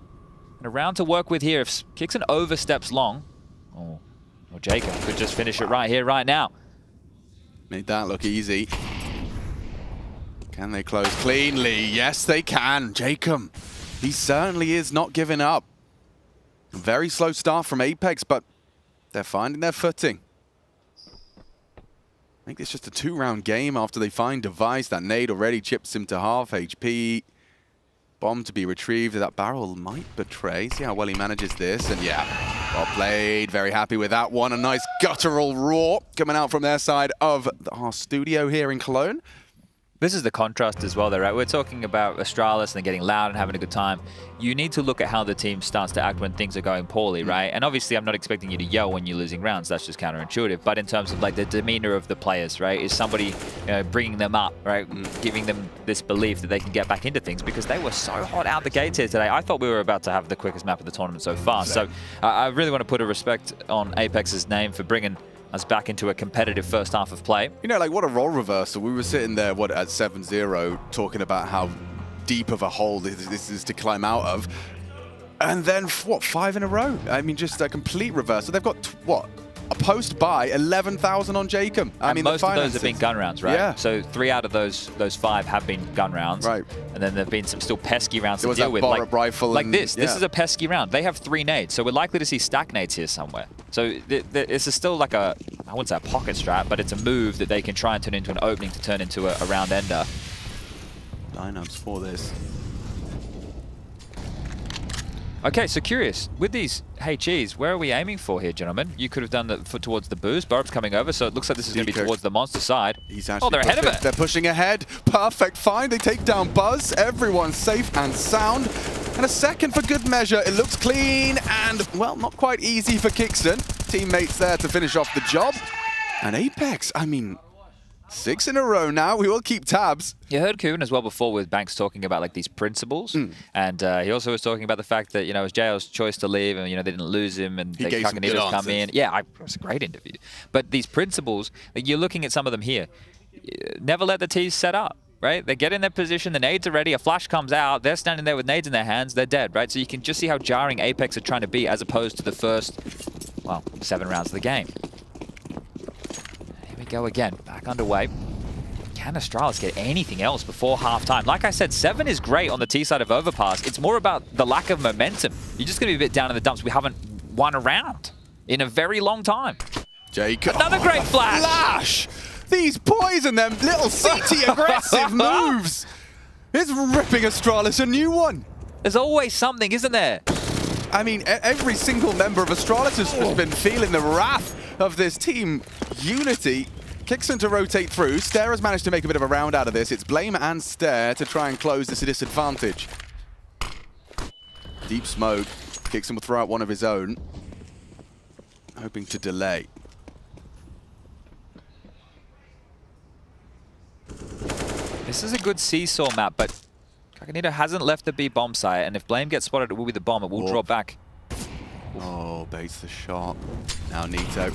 and a round to work with here. If Kixon oversteps long, or Jacob could just finish it right here, right now. Made that look easy. Can they close cleanly? Yes, they can. Jacob, he certainly is not giving up. A very slow start from Apex, but they're finding their footing. I think it's just a 2-round game after they find Device. That nade already chips him to half HP. Bomb to be retrieved. That barrel might betray. See how well he manages this. And yeah, well played. Very happy with that one. A nice guttural roar coming out from their side of our studio here in Cologne. This is the contrast as well, though, right? We're talking about Astralis and they're getting loud and having a good time. You need to look at how the team starts to act when things are going poorly, right? And obviously, I'm not expecting you to yell when you're losing rounds. That's just counterintuitive. But in terms of like the demeanor of the players, right? Is somebody bringing them up, right? Giving them this belief that they can get back into things because they were so hot out the gates here today. I thought we were about to have the quickest map of the tournament so far. So I really want to put a respect on Apex's name for bringing us back into a competitive first half of play. You know, like what a role reversal. We were sitting there, at 7-0, talking about how deep of a hole this is to climb out of. And then, 5 in a row? I mean, just a complete reversal. They've got, a post-buy, 11,000 on Jacob. I mean, most of those have been gun rounds, right? Yeah. So 3 out of those 5 have been gun rounds. Right. And then there have been some still pesky rounds to was deal that with. Borop rifle like and- this. This yeah. is a pesky round. They have 3 nades, so we're likely to see stack nades here somewhere. So this is still like I wouldn't say a pocket strat, but it's a move that they can try and turn into an opening to turn into a round ender. Lineups for this. Okay, so curious, with these HEs, where are we aiming for here, gentlemen? You could have done that towards the boost. Borop's coming over, so it looks like this is going to be towards the monster side. He's actually they're ahead of it. They're pushing ahead. Perfect find. They take down Buzz. Everyone's safe and sound. And a second for good measure. It looks clean and, well, not quite easy for Kixon. Teammates there to finish off the job. And Apex, I mean, 6 in a row now. We will keep tabs. You heard Kuhn as well before with Banks talking about like these principles. And he also was talking about the fact that, it was JL's choice to leave and, they didn't lose him and He they gave some good come answers. in. Yeah, it was a great interview. But these principles, like, you're looking at some of them here. Never let the T's set up, right? They get in their position, the nades are ready, a flash comes out, they're standing there with nades in their hands, they're dead, right? So you can just see how jarring Apex are trying to be as opposed to the first, 7 rounds of the game. Here we go again, back underway. Can Astralis get anything else before halftime? Like I said, 7 is great on the T side of Overpass. It's more about the lack of momentum. You're just going to be a bit down in the dumps. We haven't won a round in a very long time. Jacob. Another great flash. Flash! These boys and them little CT aggressive moves. It's ripping Astralis a new one. There's always something, isn't there? I mean, every single member of Astralis has been feeling the wrath of this team unity. Kixon to rotate through. Stare has managed to make a bit of a round out of this. It's Blame and Stare to try and close this disadvantage. Deep smoke. Kixon will throw out one of his own. Hoping to delay. This is a good seesaw map, but Kakanito hasn't left the B bomb site, and if Blame gets spotted, it will be the bomb. It will draw back. Oh, baits the shot. Now Nito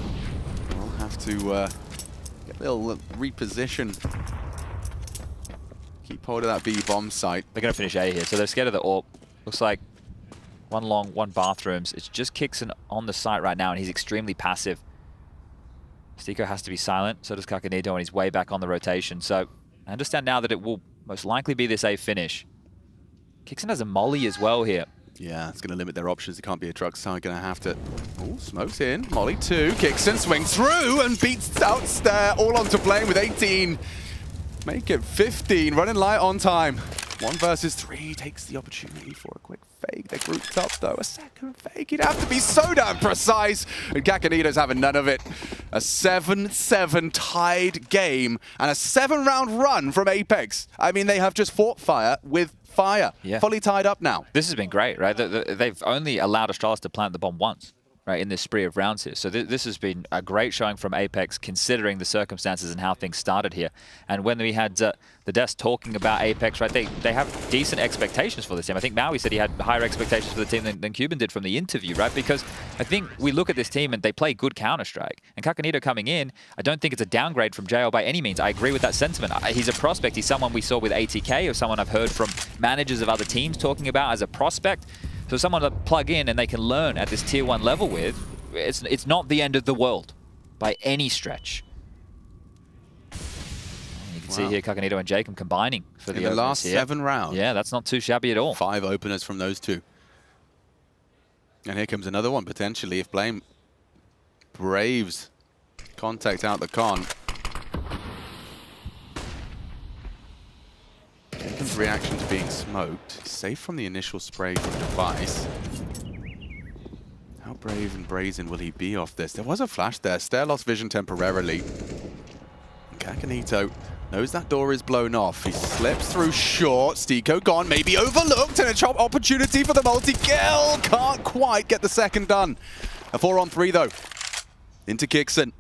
will have to get a little reposition. Keep hold of that B bomb site. They're going to finish A here, so they're scared of the AWP. Looks like 1 long, 1 bathrooms. It's just Kixon on the site right now, and he's extremely passive. Stico has to be silent, so does Kakanito, and he's way back on the rotation. So I understand now that it will most likely be this A finish. Kixon has a molly as well here. Yeah, it's going to limit their options. It can't be a truck, so I'm going to have to... Oh, smokes in. Molly 2. Kixon swings through and beats out Stare. All onto Blame with 18. Make it 15. Running light on time. 1 versus 3 takes the opportunity for a quick fake. They're grouped up, though. A second fake. You'd have to be so damn precise. And Kakanito's having none of it. A 7-7 tied game and a 7-round run from Apex. I mean, they have just fought fire with fire. Yeah. Fully tied up now. This has been great, right? They've only allowed Astralis to plant the bomb once, right, in this spree of rounds here. So this has been a great showing from Apex, considering the circumstances and how things started here. And when we had the desk talking about Apex, right, they have decent expectations for this team. I think Maui said he had higher expectations for the team than Cuban did from the interview, right? Because I think we look at this team and they play good Counter-Strike. And Kakanito coming in, I don't think it's a downgrade from JL by any means. I agree with that sentiment. He's a prospect. He's someone we saw with ATK, or someone I've heard from managers of other teams talking about as a prospect. So someone to plug in and they can learn at this tier 1 level with, it's not the end of the world by any stretch. You can see here Kakanito and Jacob combining for In the last here. 7 rounds. Yeah, that's not too shabby at all. 5 openers from those 2. And here comes another one, potentially, if Blame braves contact out the con. reaction to being smoked. Safe from the initial spray from Device. How brave and brazen will he be off this? There was a flash there. Stair lost vision temporarily. Kakanito knows that door is blown off. He slips through short. Stiko gone, maybe overlooked, and a chop opportunity for the multi-kill. Can't quite get the second done. A 4-on-3 though. Into Kixon.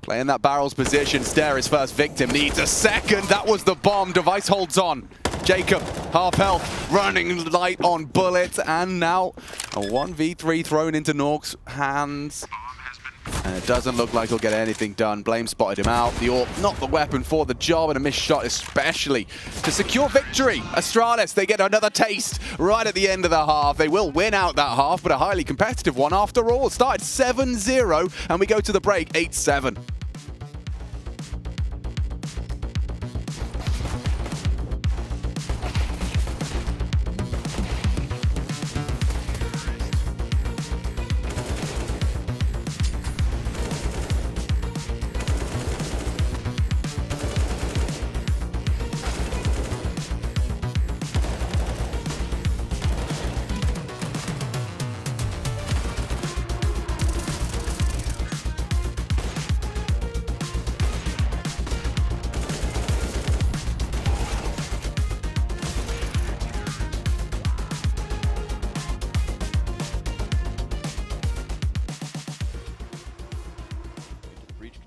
Playing that barrel's position. Stair, his first victim, needs a second. That was the bomb. Device holds on. Jacob, half health, running light on bullets, and now a 1v3 thrown into Nork's hands. And it doesn't look like he'll get anything done. Blame spotted him out. The AWP, not the weapon for the job, and a missed shot especially to secure victory. Astralis, they get another taste right at the end of the half. They will win out that half, but a highly competitive one after all. It started 7-0, and we go to the break 8-7.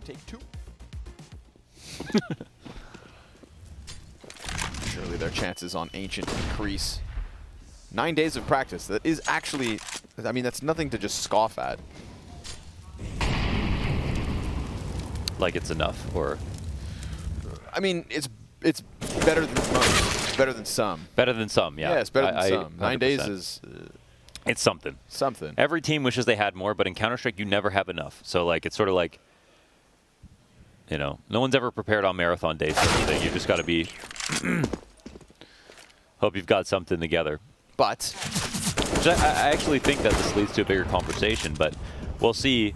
Take 2. Surely their chances on Ancient increase. 9 days of practice. That is actually, I mean, that's nothing to just scoff at. Like it's enough, or? I mean, it's better than most. It's better than some. Better than some, yeah. Yeah, it's better than some. 9 days 100%. is... it's something. Something. Every team wishes they had more, but in Counter-Strike, you never have enough. So, like, it's sort of like, you know, no one's ever prepared on marathon days for anything. You just got to be... hope you've got something together. But... I actually think that this leads to a bigger conversation, but we'll see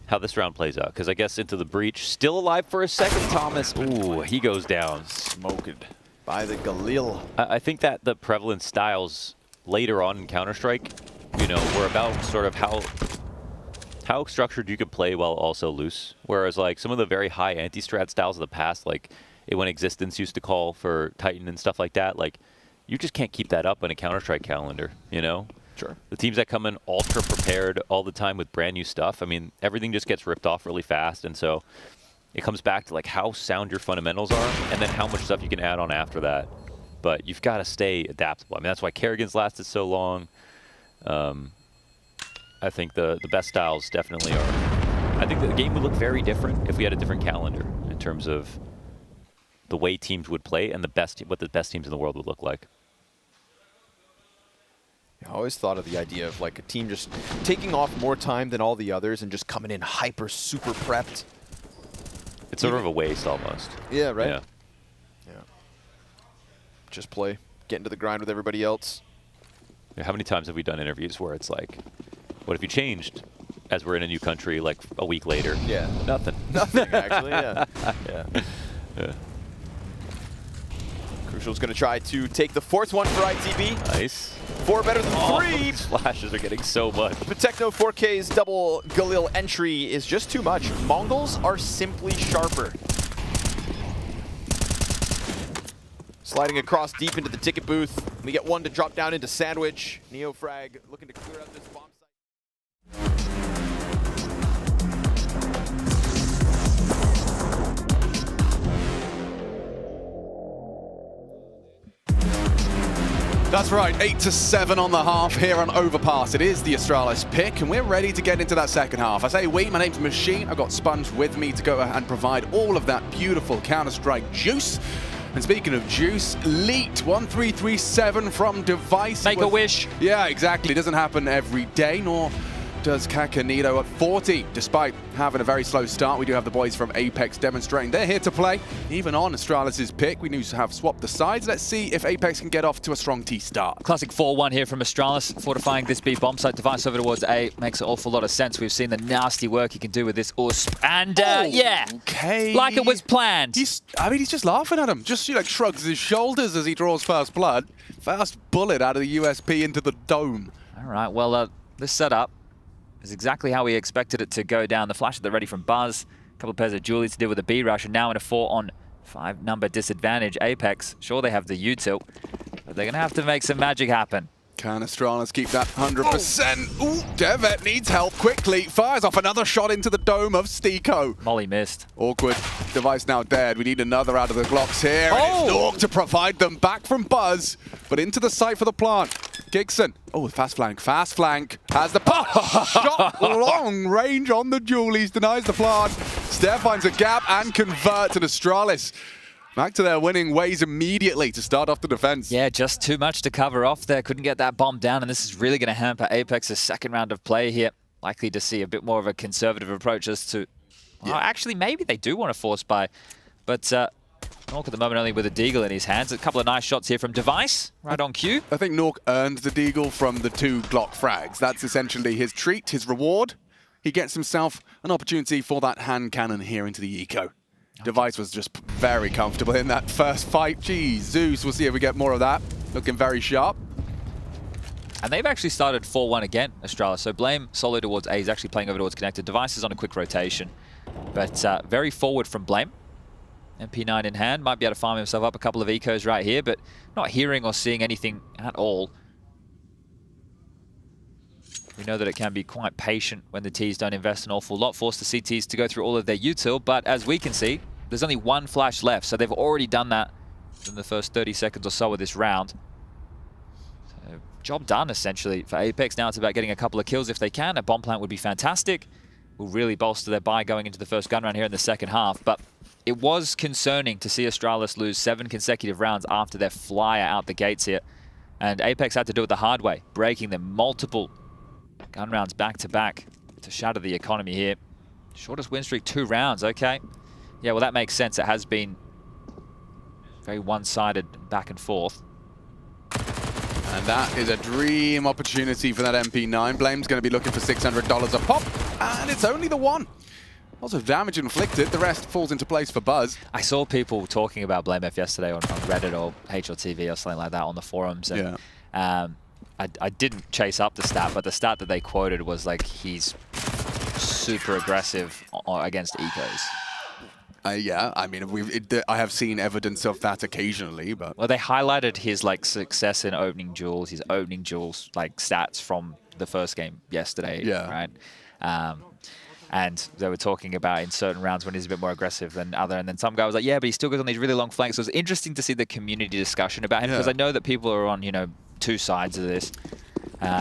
how this round plays out. Because I guess into the breach. Still alive for a second, Thomas. Ooh, he goes down. Smoked by the Galil. I think that the prevalent styles later on in Counter-Strike, you know, were about sort of how structured you could play while also loose. Whereas like some of the very high anti-strat styles of the past, like when Existence used to call for Titan and stuff like that, like you just can't keep that up in a Counter-Strike calendar, you know? Sure. The teams that come in ultra prepared all the time with brand new stuff, I mean, everything just gets ripped off really fast. And so it comes back to like how sound your fundamentals are and then how much stuff you can add on after that. But you've got to stay adaptable. I mean, that's why Kerrigan's lasted so long. I think the best styles definitely are. I think the game would look very different if we had a different calendar in terms of the way teams would play and what the best teams in the world would look like. I always thought of the idea of like a team just taking off more time than all the others and just coming in hyper super prepped. It's sort of a waste almost. Yeah, right? Yeah. Yeah. Just play, get into the grind with everybody else. Yeah, how many times have we done interviews where it's like, what if you changed as we're in a new country like a week later? Yeah. Nothing. Nothing, actually, yeah. Yeah. Yeah. Crucial's going to try to take the 4th one for ITB. Nice. 4 better than 3. These flashes are getting so much. But Techno 4K's double Galil entry is just too much. Mongols are simply sharper. Sliding across deep into the ticket booth. We get one to drop down into Sandwich. Neofrag looking to clear out this bomb site. That's right, 8-7 on the half here on Overpass. It is the Astralis pick, and we're ready to get into that second half. I say we, my name's Machine. I've got Sponge with me to go and provide all of that beautiful Counter-Strike juice. And speaking of juice, Leet 1337 from Device. Make a wish. Yeah, exactly. It doesn't happen every day, nor does Kakanito at 40, despite having a very slow start. We do have the boys from Apex demonstrating they're here to play. Even on Astralis' pick, we need to have swapped the sides. Let's see if Apex can get off to a strong T start. Classic 4-1 here from Astralis, fortifying this B bomb site device over towards A. Makes an awful lot of sense. We've seen the nasty work he can do with this USP. And yeah, okay. Like it was planned. He's just laughing at him. Just like shrugs his shoulders as he draws first blood. First bullet out of the USP into the dome. All right, well, this setup is exactly how we expected it to go down. The flash at the ready from Buzz, a couple of pairs of Julies to deal with the B rush, and now in a 4-on-5 number disadvantage. Apex, sure they have the util, but they're going to have to make some magic happen. Can Astralis keep that 100%? Ooh, Devet needs help quickly. Fires off another shot into the dome of Stiko. Molly missed. Awkward. Device now dead. We need another out of the Glocks here. And it's Nork to provide them back from Buzz, but into the site for the plant. Gigson. Oh, fast flank. Fast flank. Has the shot long range on the Julies. Denies the plant. Stair finds a gap and converts, and Astralis back to their winning ways immediately to start off the defense. Yeah, just too much to cover off there. Couldn't get that bomb down, and this is really going to hamper Apex's second round of play here. Likely to see a bit more of a conservative approach as to... Well, actually, maybe they do want to force buy, but Nork at the moment only with a deagle in his hands. A couple of nice shots here from Device, right on cue. I think Nork earned the deagle from the 2 Glock frags. That's essentially his treat, his reward. He gets himself an opportunity for that hand cannon here into the eco. Device was just very comfortable in that first fight. Geez, Zeus, we'll see if we get more of that. Looking very sharp. And they've actually started 4-1 again, Astralis. So Blame solo towards A. He's actually playing over towards Connected. Device is on a quick rotation. But very forward from Blame. MP9 in hand. Might be able to farm himself up a couple of ecos right here, but not hearing or seeing anything at all. We know that it can be quite patient when the Ts don't invest an awful lot, force the CTs to go through all of their util, but as we can see, there's only one flash left, so they've already done that in the first 30 seconds or so of this round. So, job done, essentially, for Apex. Now it's about getting a couple of kills if they can. A bomb plant would be fantastic. Will really bolster their buy going into the first gun round here in the second half, but it was concerning to see Astralis lose 7 consecutive rounds after their flyer out the gates here, and Apex had to do it the hard way, breaking them multiple gun rounds back to back to shatter the economy here. Shortest win streak, 2 rounds, okay. Yeah, well, that makes sense. It has been very one-sided back and forth. And that is a dream opportunity for that MP9. Blame's going to be looking for $600 a pop, and it's only the one. Lots of damage inflicted. The rest falls into place for Buzz. I saw people talking about Blame F yesterday on Reddit or HLTV or something like that on the forums. And, I didn't chase up the stat, but the stat that they quoted was like he's super aggressive against ecos. Yeah, I mean, I have seen evidence of that occasionally, but... Well, they highlighted his like success in opening duels, his opening duels like stats from the first game yesterday, right? And they were talking about in certain rounds when he's a bit more aggressive than other, and then some guy was like, yeah, but he still goes on these really long flanks. So it's interesting to see the community discussion about him, because I know that people are on, you know, 2 sides of this.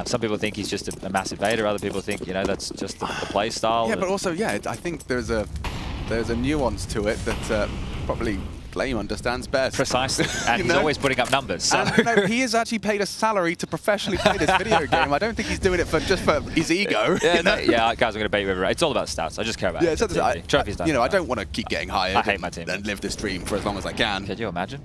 Some people think he's just a massive Vader. Other people think, you know, that's just the play style. Yeah, but also, I think there's a nuance to it that probably Blame understands best. Precisely, and he's always putting up numbers. So. And, he is actually paid a salary to professionally play this video game. I don't think he's doing it just for his ego. Yeah, guys, I'm going to bait you over. It's all about stats. I just care about it. Trophies done. You know, I don't want to keep getting hired. I hate my team. And live this dream for as long as I can. Could you imagine?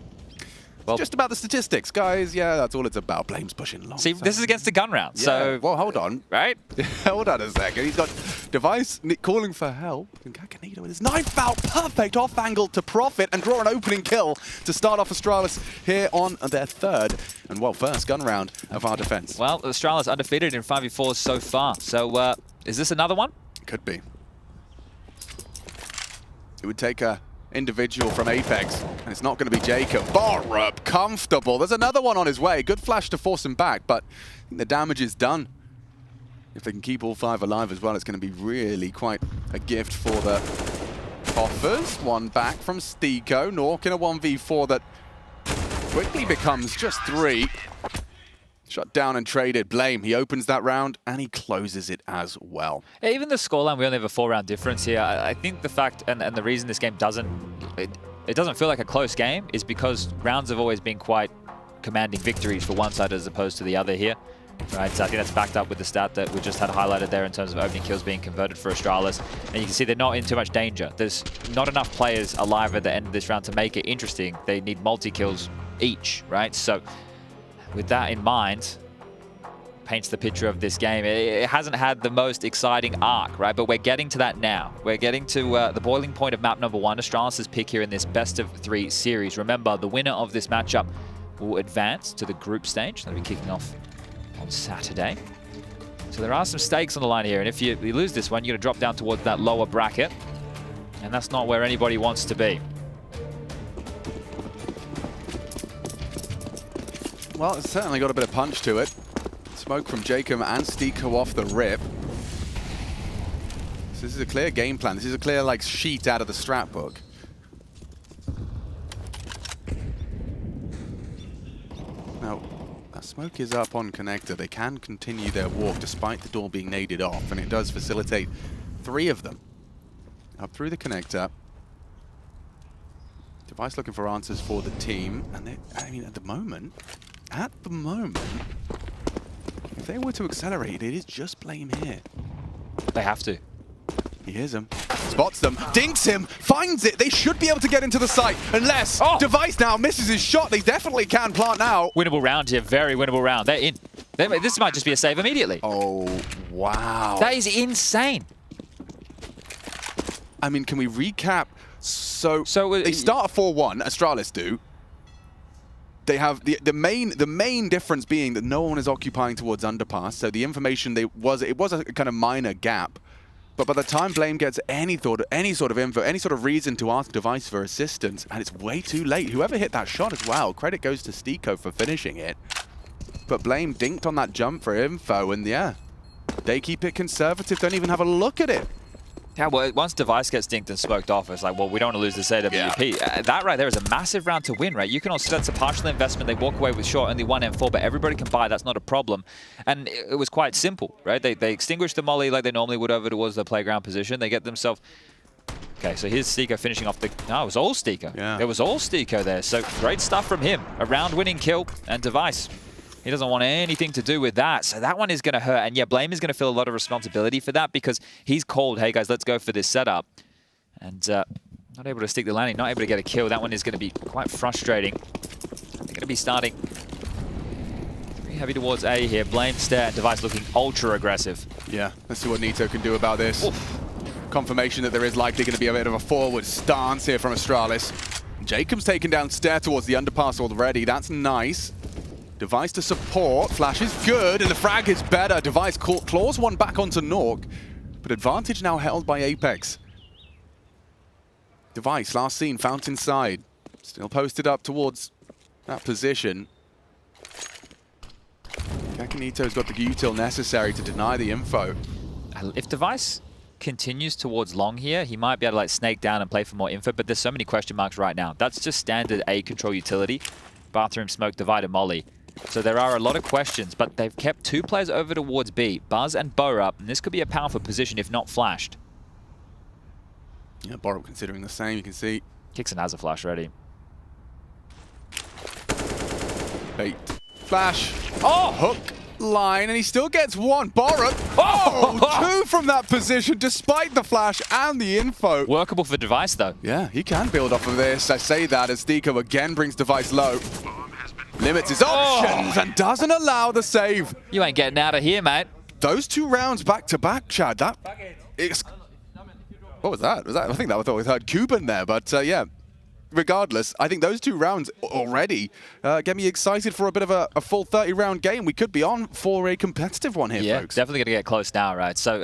Well, just about the statistics, guys. Yeah, that's all it's about. Blame's pushing long. See, this is against the gun round, so... Well, hold on. Right? Hold on a second. He's got Device calling for help. And Kakanito with his knife out. Perfect off angle to profit and draw an opening kill to start off Astralis here on their 3rd and, well, first gun round of our defense. Well, Astralis undefeated in 5v4s so far. So, is this another one? Could be. It would take a individual from Apex, and it's not going to be Jacob. Borup, comfortable. There's another one on his way. Good flash to force him back, but I think the damage is done. If they can keep all 5 alive as well, it's going to be really quite a gift for the Hoffers. One back from Stiko. Nork in a 1v4 that quickly becomes just 3. Shut down and traded. Blame. He opens that round and he closes it as well. Yeah, even the scoreline, we only have a 4-round difference here. I think the fact and the reason this game doesn't feel like a close game is because rounds have always been quite commanding victories for one side as opposed to the other here. Right, so I think that's backed up with the stat that we just had highlighted there in terms of opening kills being converted for Astralis. And you can see they're not in too much danger. There's not enough players alive at the end of this round to make it interesting. They need multi-kills each, right? So with that in mind, paints the picture of this game. It hasn't had the most exciting arc, right? But we're getting to that now. We're getting to the boiling point of map number 1, Astralis' pick here in this best-of-3 series. Remember, the winner of this matchup will advance to the group stage. That'll be kicking off on Saturday. So there are some stakes on the line here, and if you lose this one, you're going to drop down towards that lower bracket, and that's not where anybody wants to be. Well, it's certainly got a bit of punch to it. Smoke from Jacob and Stiko off the rip. So this is a clear game plan. This is a clear like sheet out of the strat book. Now, that smoke is up on connector. They can continue their walk despite the door being naded off, and it does facilitate 3 of them up through the connector. Device looking for answers for the team, and I mean, at the moment, if they were to accelerate, it is just Blame here. They have to. He hears him, spots them, dinks him, finds it. They should be able to get into the site unless Device now misses his shot. They definitely can plant now. Winnable round here, very winnable round. They're in. This might just be a save immediately. Oh, wow. That is insane. I mean, can we recap? So they start 4-1, Astralis do. They have the main difference being that no one is occupying towards underpass. So the information it was a kind of minor gap. But by the time Blame gets any sort of info, any sort of reason to ask Device for assistance, and it's way too late. Whoever hit that shot as well, credit goes to Stiko for finishing it. But Blame dinked on that jump for info, and yeah, they keep it conservative, don't even have a look at it. Yeah, well, once Device gets dinked and smoked off, it's like, well, we don't want to lose this AWP. Yeah. That right there is a massive round to win, right? You can also, that's a partial investment. They walk away with short, only 1 M4, but everybody can buy. That's not a problem. And it was quite simple, right? They extinguish the molly like they normally would over towards the playground position. They get themselves... Okay, so here's Stiko finishing off the... No, it was all Stiko. Yeah. It was all Stiko there. So great stuff from him. A round-winning kill and Device. He doesn't want anything to do with that. So that one is going to hurt. And yeah, Blame is going to feel a lot of responsibility for that because he's called, hey guys, let's go for this setup. And not able to stick the landing, not able to get a kill. That one is going to be quite frustrating. They're going to be starting pretty heavy towards A here. Blame, Stare, and Device looking ultra aggressive. Yeah, let's see what Nito can do about this. Oof. Confirmation that there is likely going to be a bit of a forward stance here from Astralis. Jacob's taken down Stare towards the underpass already. That's nice. Device to support. Flash is good, and the frag is better. Device claws one back onto Nork, but advantage now held by Apex. Device, last seen, fountain side. Still posted up towards that position. Kakanito's got the util necessary to deny the info. If Device continues towards long here, he might be able to like snake down and play for more info, but there's so many question marks right now. That's just standard A control utility. Bathroom, smoke, divide, and molly. So there are a lot of questions, but they've kept 2 players over towards B, Buzz and Borup, and this could be a powerful position if not flashed. Yeah, Borup considering the same, you can see. Kixon has a flash ready. Bait. Flash. Oh! Hook line, and he still gets 1. Borup. Oh! 2 from that position, despite the flash and the info. Workable for Device, though. Yeah, he can build off of this. I say that as Stiko again brings Device low. Limits his options and doesn't allow the save. You ain't getting out of here, mate. Those 2 rounds back to back, Chad. What was that? I thought we heard Cuban there, but yeah. Regardless, I think those 2 rounds already get me excited for a bit of a full 30-round game. We could be on for a competitive one here, folks. Definitely going to get close now, right? So,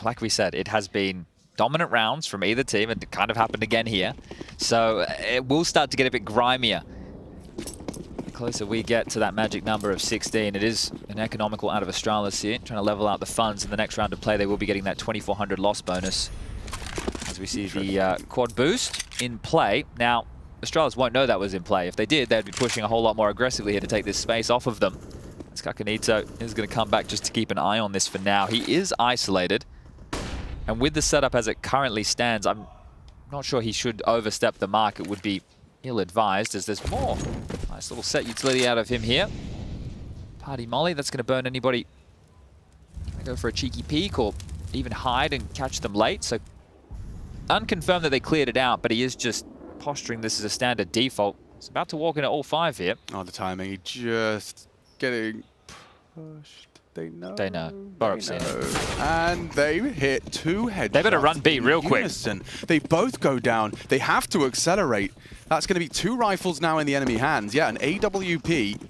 like we said, it has been dominant rounds from either team, and it kind of happened again here. So it will start to get a bit grimier. The closer we get to that magic number of 16, it is an economical out of Astralis here, trying to level out the funds in the next round of play. They will be getting that 2,400 loss bonus as we see the quad boost in play. Now, Astralis won't know that was in play. If they did, they'd be pushing a whole lot more aggressively here to take this space off of them. Kakanito is going to come back just to keep an eye on this for now. He is isolated, and with the setup as it currently stands, I'm not sure he should overstep the mark. It would be ill-advised as there's more. Nice little set utility out of him here. Party Molly, that's going to burn anybody. Go for a cheeky peek or even hide and catch them late. So unconfirmed that they cleared it out, but he is just posturing this as a standard default. He's about to walk into all 5 here. Oh, the timing. He just getting pushed. They know. They know. Borup's seen it. And they hit 2 headshots. They better run B real quick. They both go down. They have to accelerate. That's going to be 2 rifles now in the enemy hands. Yeah, an AWP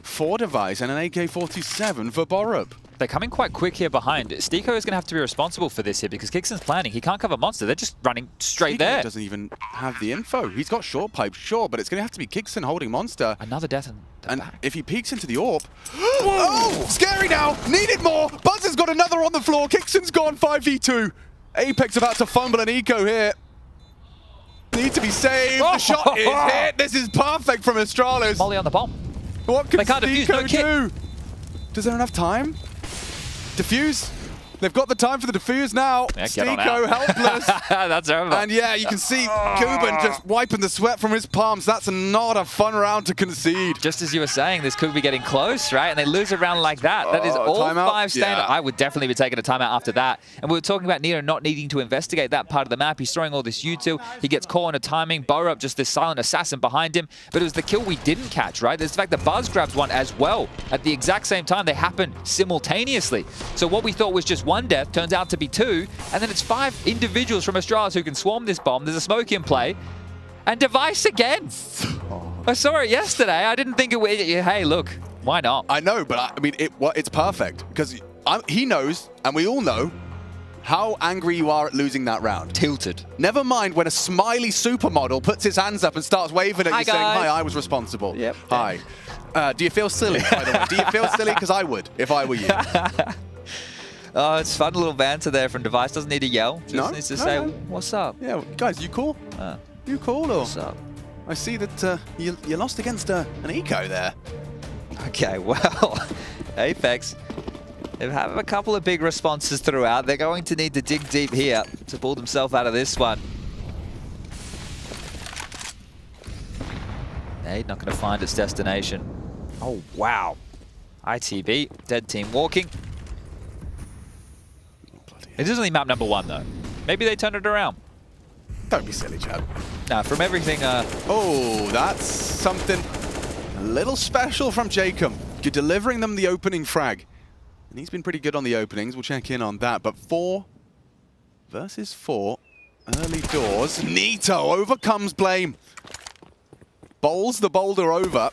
for Device and an AK-47 for Borup. They're coming quite quick here behind. Stiko is going to have to be responsible for this here because Kixon's planning. He can't cover Monster. They're just running straight there. Doesn't even have the info. He's got short pipe, sure, but it's going to have to be Kixon holding Monster. Another death. And if he peeks into the AWP... Oh! Scary now! Needed more! Buzzer's got another on the floor. Kixon's gone 5v2. Apex about to fumble an eco here. Need to be saved. The shot is hit. This is perfect from Astralis. Molly on the bomb. What can they can't defuse, no kit. do? Does there enough time? Defuse. They've got the time for the defuse now. Yeah, Stiko helpless. That's over. And yeah, you can see Kuban just wiping the sweat from his palms. That's not a fun round to concede. Just as you were saying, this could be getting close, right? And they lose a round like that. That is all timeout? 5 standard. Yeah. I would definitely be taking a timeout after that. And we were talking about Nito not needing to investigate that part of the map. He's throwing all this U2. He gets caught on a timing. Borup, just this silent assassin behind him. But it was the kill we didn't catch, right? There's the fact that Buzz grabs one as well. At the exact same time, they happen simultaneously. So what we thought was just 1 death turns out to be 2, and then it's 5 individuals from Astralis who can swarm this bomb. There's a smoke in play, and Device again. I saw it yesterday. I didn't think it would. Hey, look, why not? I know, but I mean, it's perfect because he knows, and we all know, how angry you are at losing that round. Tilted. Never mind when a smiley supermodel puts his hands up and starts waving at you saying, hi, I was responsible. Yep. Hi. Do you feel silly, by the way? Do you feel silly? Because I would, if I were you. Oh, it's fun little banter there from Device. Doesn't need to yell. Just needs to say, no. what's up? Yeah, guys, you cool? You cool? Or what's up? I see that you lost against an eco there. Okay, well, Apex, they have a couple of big responses throughout. They're going to need to dig deep here to pull themselves out of this one. Nade not going to find its destination. Oh, wow. ITB, dead team walking. It is only map number 1, though. Maybe they turn it around. Don't be silly, Chad. Nah, from everything... Oh, that's something a little special from Jacob. You're delivering them the opening frag. And he's been pretty good on the openings. We'll check in on that. But 4 versus 4. Early doors. Nito overcomes blame. Bowls the boulder over.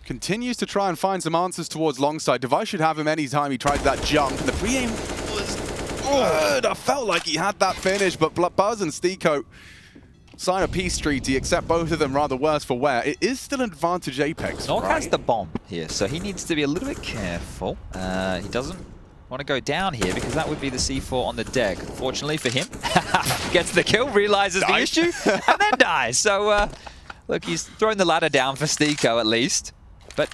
Continues to try and find some answers towards Longside. Device should have him anytime he tried that jump. And the pre-aim was good. I felt like he had that finish, but Buzz and Stiko sign a peace treaty, except both of them rather worse for wear. It is still an advantage Apex, Nork right? has the bomb here, so he needs to be a little bit careful. He doesn't want to go down here because that would be the C4 on the deck. Fortunately for him, gets the kill, realizes the issue, and then dies. So, look, he's throwing the ladder down for Stiko at least. But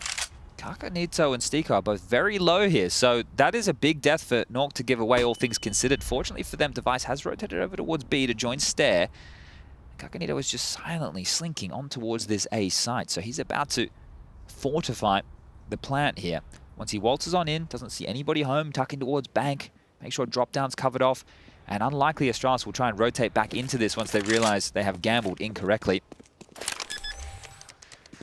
Kakanito and Stiko are both very low here, so that is a big death for Nork to give away, all things considered. Fortunately for them, Device has rotated over towards B to join Stair. Kakanito is just silently slinking on towards this A site, so he's about to fortify the plant here. Once he waltzes on in, doesn't see anybody home, tucking towards bank, make sure drop-down's covered off, and unlikely Astralis will try and rotate back into this once they realize they have gambled incorrectly.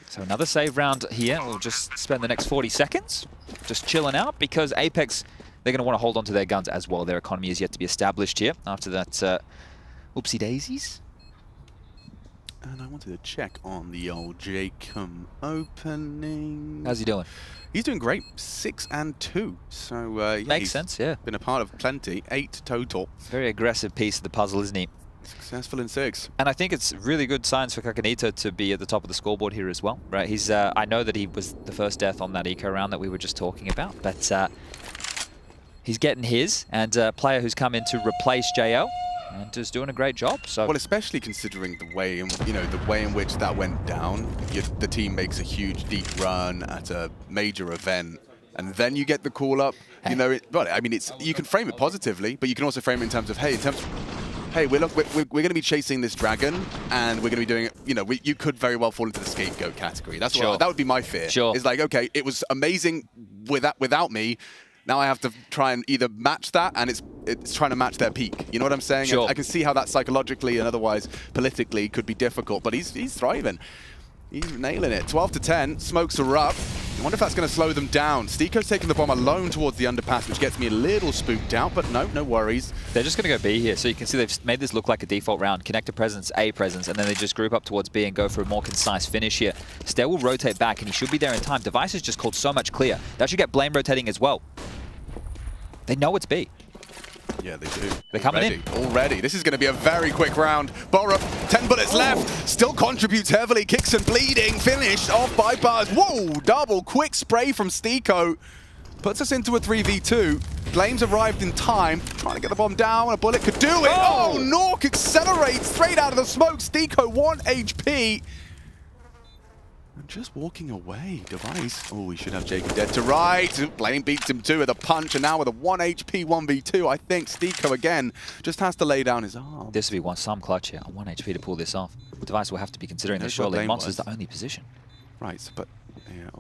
So another save round here. We'll just spend the next 40 seconds just chilling out because Apex, they're going to want to hold on to their guns as well. Their economy is yet to be established here after that oopsie daisies. And I wanted to check on the old Jacob opening. How's he doing? He's doing great. 6 and 2. So yeah, makes sense, yeah. Been a part of plenty. 8 total. Very aggressive piece of the puzzle, isn't he? Successful in 6. And I think it's really good signs for Kakanito to be at the top of the scoreboard here as well, right? He's, I know that he was the first death on that eco round that we were just talking about, but he's getting his, and a player who's come in to replace JL and is doing a great job. So, well, especially considering the way, the way in which that went down. The team makes a huge deep run at a major event, and then you get the call up. You know, well, I mean, you can frame it positively, but you can also frame it in terms of, hey, hey, we're going to be chasing this dragon, and we're going to be doing it. You know, you could very well fall into the scapegoat category. That's Sure. that would be my fear. Sure. It's like, okay, it was amazing without me. Now I have to try and either match that, and it's trying to match their peak. You know what I'm saying? Sure. I can see how that psychologically and otherwise politically could be difficult, but he's thriving. He's nailing it. 12-10, smokes are up. I wonder if that's going to slow them down. Steeko's taking the bomb alone towards the underpass, which gets me a little spooked out, but no worries. They're just going to go B here. So you can see they've made this look like a default round. Connector presence, A presence, and then they just group up towards B and go for a more concise finish here. Stair will rotate back, and he should be there in time. Device has just called so much clear. That should get Blame rotating as well. They know it's B. Yeah, they do. They're coming in. Already. This is going to be a very quick round. Borup, 10 bullets left. Still contributes heavily. Kicks and bleeding. Finished off by Buzz. Whoa! Double quick spray from Steeko. Puts us into a 3v2. Flames arrived in time. Trying to get the bomb down. A bullet could do it. Oh, Nork accelerates straight out of the smoke. Steeko 1 HP. And just walking away. Device. Oh, we should have Jacob dead to right. Blame beats him too with a punch, and now with a 1 HP 1v2, I think Steeko again just has to lay down his arm. This would be some clutch here. 1 HP to pull this off. Device will have to be considering this surely. Monster's the only position. Right, but yeah,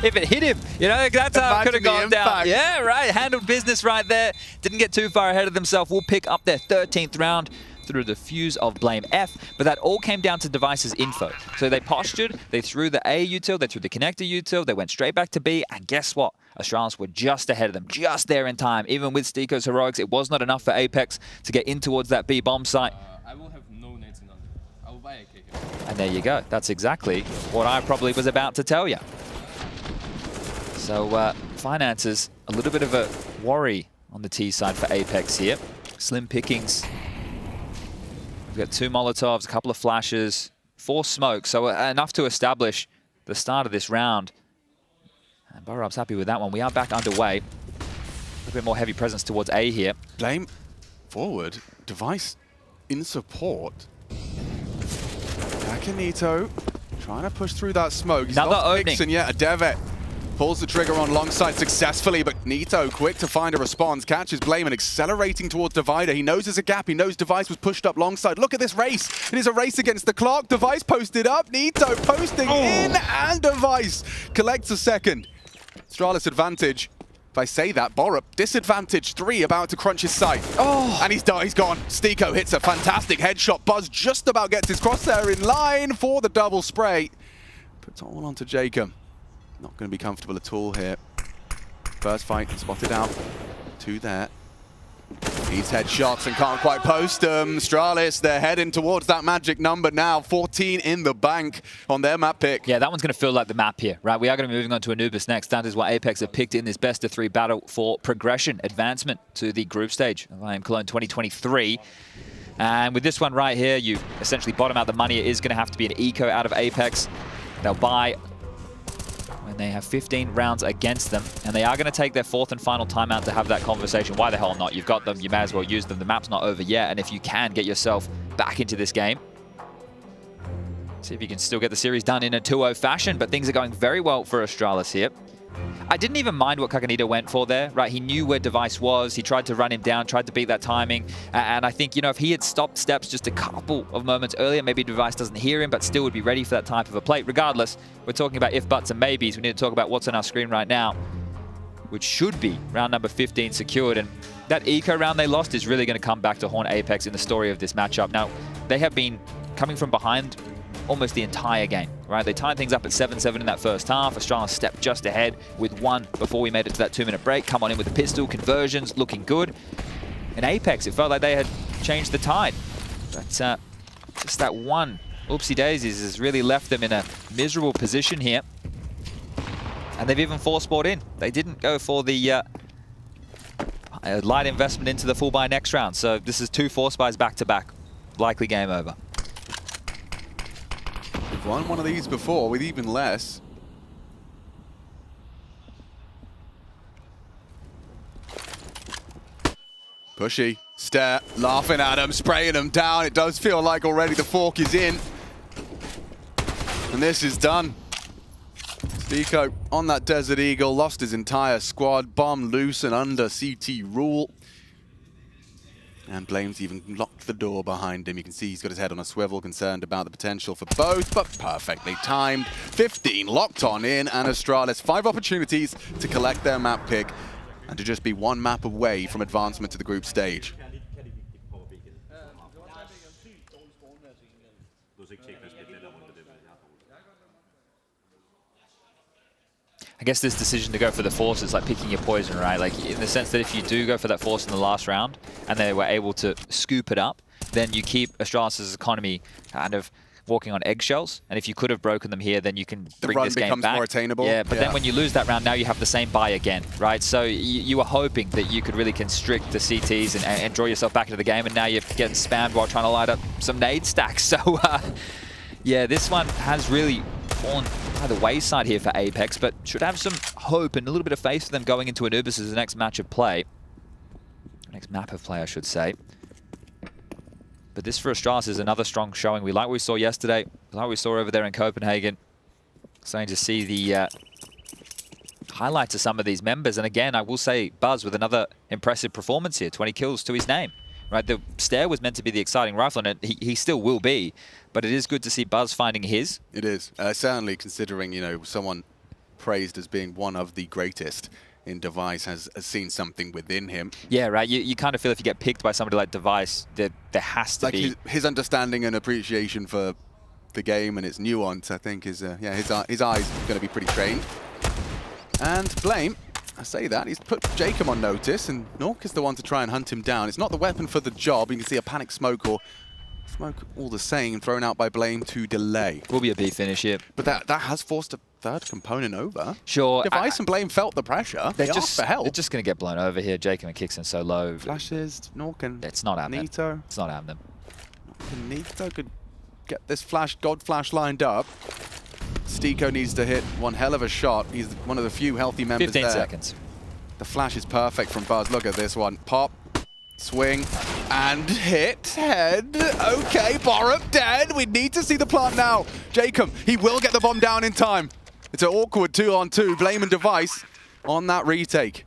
If it hit him, you know, that's how it could have gone down. impact. Yeah, right. Handled business right there. Didn't get too far ahead of themselves. Will pick up their 13th round through the fuse of Blame F, but that all came down to Device's info. So they postured, they threw the A util, they threw the connector util, they went straight back to B, and guess what? Astralis were just ahead of them, just there in time. Even with Steeko's heroics, it was not enough for Apex to get in towards that B bomb site. I will have no nades in under. I will buy a kick. And there you go. That's exactly what I probably was about to tell you. So finances, a little bit of a worry on the T side for Apex here. Slim pickings. We've got 2 Molotovs, a couple of flashes, 4 smokes, so enough to establish the start of this round. And Borup's happy with that one. We are back underway. A bit more heavy presence towards A here. Blame forward. Device in support. Akinito trying to push through that smoke. He's Another got opening. Picks, and yet a Devet pulls the trigger on long side successfully, but Nito quick to find a response, catches Blame and accelerating towards Divider. He knows there's a gap. He knows Device was pushed up long side. Look at this race. It is a race against the clock. Device posted up. Nito posting in, and Device collects a second. Astralis advantage. If I say that, Borup, disadvantage 3, about to crunch his sight. And he's done. He's gone. Steeko hits a fantastic headshot. Buzz just about gets his crosshair in line for the double spray. Puts it all onto Jacob. Not going to be comfortable at all here. First fight spotted out. 2 there. Needs headshots and can't quite post them. Astralis, they're heading towards that magic number now. 14 in the bank on their map pick. Yeah, that one's going to feel like the map here, right? We are going to be moving on to Anubis next. That is what Apex have picked in this best-of-3 battle for progression, advancement to the group stage of IEM Cologne 2023. And with this one right here, you essentially bottom out the money. It is going to have to be an eco out of Apex. They'll buy when they have 15 rounds against them, and they are going to take their 4th and final timeout to have that conversation. Why the hell not? You've got them, you may as well use them. The map's not over yet, and if you can get yourself back into this game, see if you can still get the series done in a 2-0 fashion, but things are going very well for Astralis here. I didn't even mind what Kakanito went for there, right? He knew where Device was. He tried to run him down, tried to beat that timing. And I think, you know, if he had stopped steps just a couple of moments earlier, maybe Device doesn't hear him, but still would be ready for that type of a play. Regardless, we're talking about if, buts, and maybes. We need to talk about what's on our screen right now, which should be round number 15 secured. And that eco round they lost is really going to come back to haunt Apex in the story of this matchup. Now, they have been coming from behind almost the entire game, right? They tied things up at 7-7 in that first half. Astralis stepped just ahead with 1 before we made it to that 2-minute break. Come on in with the pistol, conversions, looking good. In Apex, it felt like they had changed the tide. But just that one oopsie daisies has really left them in a miserable position here. And they've even force-bought in. They didn't go for the light investment into the full buy next round. So this is 2 force buys back-to-back. Likely game over. We've won one of these before with even less. Pushy, stare, laughing at him, spraying him down. It does feel like already the fork is in. And this is done. Steeko on that Desert Eagle, lost his entire squad. Bomb loose and under CT rule. And Blame's even locked the door behind him. You can see he's got his head on a swivel, concerned about the potential for both, but perfectly timed. 15 locked on in, and Astralis 5 opportunities to collect their map pick and to just be 1 map away from advancement to the group stage. I guess this decision to go for the force is like picking your poison, right? Like in the sense that if you do go for that force in the last round and they were able to scoop it up, then you keep Astralis' economy kind of walking on eggshells. And if you could have broken them here, then you can bring this game back. The run becomes more attainable. Yeah, but then when you lose that round, now you have the same buy again, right? So you were hoping that you could really constrict the CTs and draw yourself back into the game, and now you're getting spammed while trying to light up some nade stacks. So yeah, this one has really fallen by the wayside here for Apex, but should have some hope and a little bit of faith for them going into Anubis as the next match of play. Next map of play, I should say. But this for Astralis is another strong showing. We like what we saw yesterday. We like what we saw over there in Copenhagen. Starting to see the highlights of some of these members. And again, I will say Buzz with another impressive performance here. 20 kills to his name. Right, the Stare was meant to be the exciting rifle, and he still will be. But it is good to see Buzz finding his. It is. Certainly considering, you know, someone praised as being one of the greatest in Device has seen something within him. Yeah, right. You kind of feel if you get picked by somebody like Device, there has to be... His understanding and appreciation for the game and its nuance, I think, is... yeah, his eyes are going to be pretty trained. And Blame... I say that, he's put Jacob on notice, and Nork is the one to try and hunt him down. It's not the weapon for the job. You can see a panic smoke or smoke all the same thrown out by Blame to delay. Will be a B finish here. But that has forced a third component over. Sure. Device and Blame felt the pressure. They asked for help. They're just going to get blown over here. Jacob and Kixon so low. Flashes, Nork and it's not having Nito. It's not having them. Nito could get this God Flash lined up. Stiko needs to hit one hell of a shot. He's one of the few healthy members 15 there. seconds. The flash is perfect from Buzz. Look at this one. Pop, swing, and hit. Head. Okay, Borup dead. We need to see the plant now. Jacob, he will get the bomb down in time. It's an awkward 2-on-2. Blame and Device on that retake.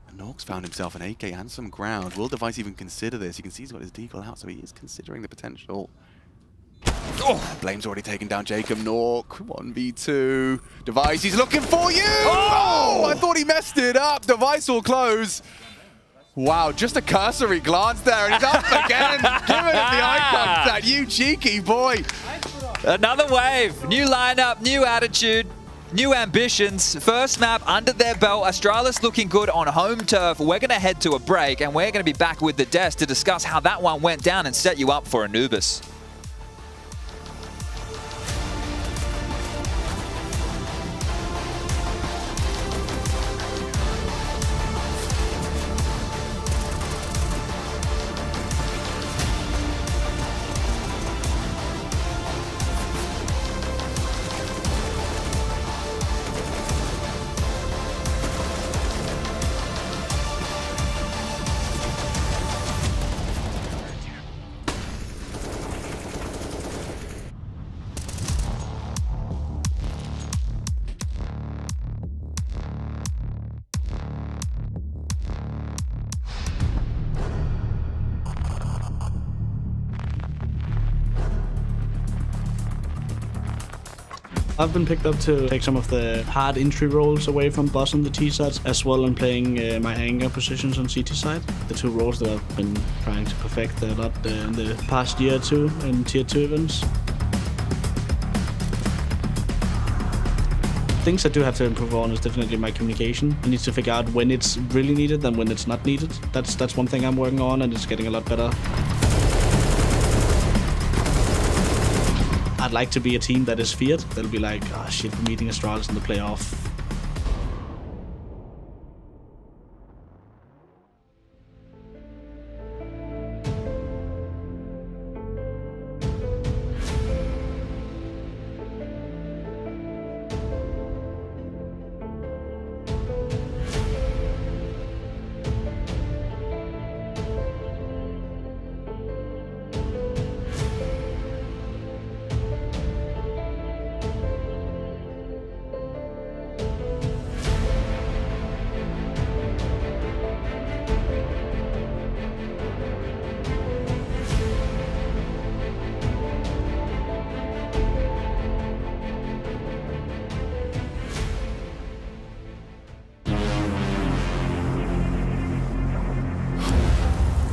And Nork's found himself an AK and some ground. Will Device even consider this? You can see he's got his deagle out, so he is considering the potential. Oh, Blame's already taken down Jacob. Nork, 1v2. Device, he's looking for you! Oh! I thought he messed it up. Device will close. Wow, just a cursory glance there, and he's up again. Giving it the eye contact, you cheeky boy. Another wave. New lineup, new attitude, new ambitions. First map under their belt. Astralis looking good on home turf. We're going to head to a break, and we're going to be back with the Des to discuss how that one went down and set you up for Anubis. I've been picked up to take some of the hard entry roles away from boss on the T sides, as well as playing my anchor positions on CT side. The two roles that I've been trying to perfect a lot in the past year or two in tier 2 events. Things I do have to improve on is definitely my communication. I need to figure out when it's really needed and when it's not needed. That's one thing I'm working on, and it's getting a lot better. I'd like to be a team that is feared. That'll be like, oh shit, we're meeting Astralis in the playoff.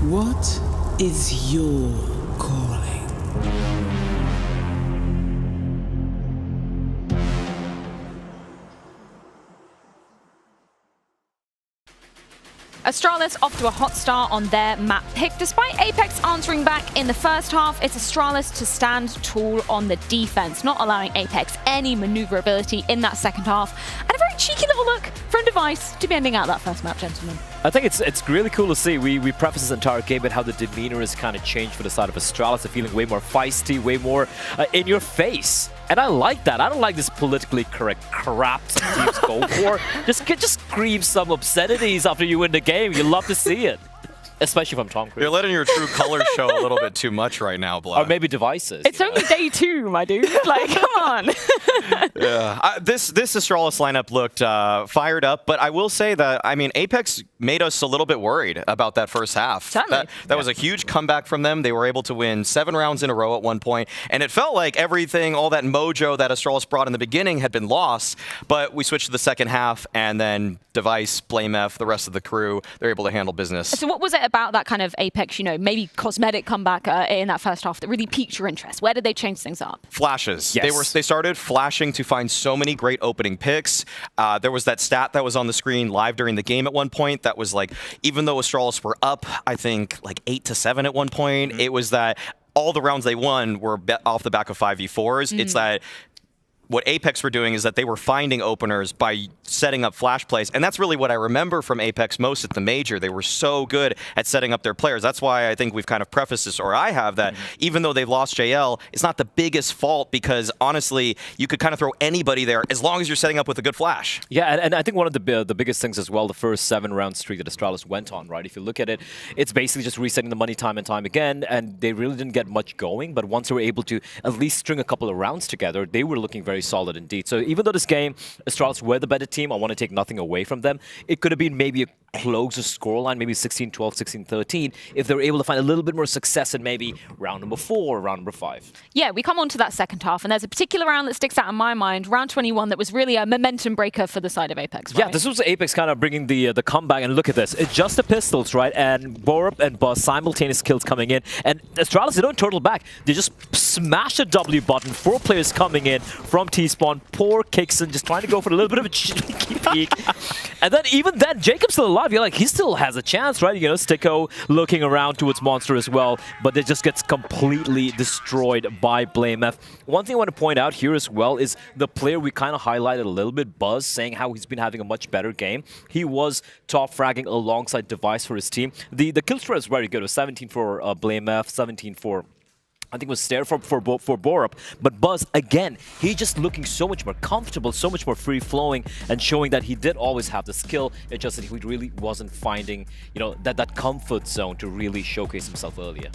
What is your calling? Astralis off to a hot start on their map pick. Despite Apex answering back in the first half, it's Astralis to stand tall on the defense, not allowing Apex any maneuverability in that second half. And a very cheeky little look from Device to be ending out that first map, gentlemen. I think it's really cool to see. We preface this entire game with how the demeanor has kind of changed for the side of Astralis. They're feeling way more feisty, way more in your face. And I like that. I don't like this politically correct crap some teams go for. Just scream some obscenities after you win the game. You love to see it. Especially from Tom Cruise. You're letting your true colors show a little bit too much right now, Blood. Or maybe Devices. It's only day 2, my dude. Like, come on. Yeah, this Astralis lineup looked fired up, but I will say that, I mean, Apex made us a little bit worried about that first half. Certainly. That was a huge comeback from them. They were able to win 7 rounds in a row at one point, and it felt like everything, all that mojo that Astralis brought in the beginning had been lost, but we switched to the second half, and then Device, BlameF, the rest of the crew, they're able to handle business. So what was it about that kind of Apex, maybe cosmetic comeback in that first half that really piqued your interest? Where did they change things up? Flashes. Yes. They started flashing to find so many great opening picks. There was that stat that was on the screen live during the game at one point that was like, even though Astralis were up, I think like 8-7 at one point, it was that all the rounds they won were off the back of 5v4s. It's that what Apex were doing is that they were finding openers by setting up flash plays. And that's really what I remember from Apex most at the Major. They were so good at setting up their players. That's why I think we've kind of prefaced this, or I have, that even though they've lost JL, it's not the biggest fault because, honestly, you could kind of throw anybody there as long as you're setting up with a good flash. Yeah, and I think one of the biggest things as well, the first 7-round streak that Astralis went on, right? If you look at it, it's basically just resetting the money time and time again, and they really didn't get much going. But once they were able to at least string a couple of rounds together, they were looking very solid indeed. So even though this game, Astralis were the better team, I want to take nothing away from them. It could have been maybe a closer scoreline, maybe 16-12, 16-13, if they were able to find a little bit more success in maybe round number 4 or round number 5. Yeah, we come on to that second half, and there's a particular round that sticks out in my mind, round 21, that was really a momentum breaker for the side of Apex, right? Yeah, this was Apex kind of bringing the comeback, and look at this. It's just the pistols, right? And Borup and Buzz, simultaneous kills coming in, and Astralis, they don't turtle back. They just smash the W button. 4 players coming in from T-Spawn. Poor Kixon just trying to go for a little bit of a cheeky peek. And then even then, Jacob's still alive. You're like, he still has a chance, right? Sticko looking around towards Monster as well, but it just gets completely destroyed by BlameF. One thing I want to point out here as well is the player we kind of highlighted a little bit, Buzz, saying how he's been having a much better game. He was top fragging alongside Device for his team. The kill spread is very good. It was 17 for BlameF, 17 for... I think it was Stair for Borup, but Buzz, again, he just looking so much more comfortable, so much more free-flowing, and showing that he did always have the skill. It's just that he really wasn't finding, that comfort zone to really showcase himself earlier.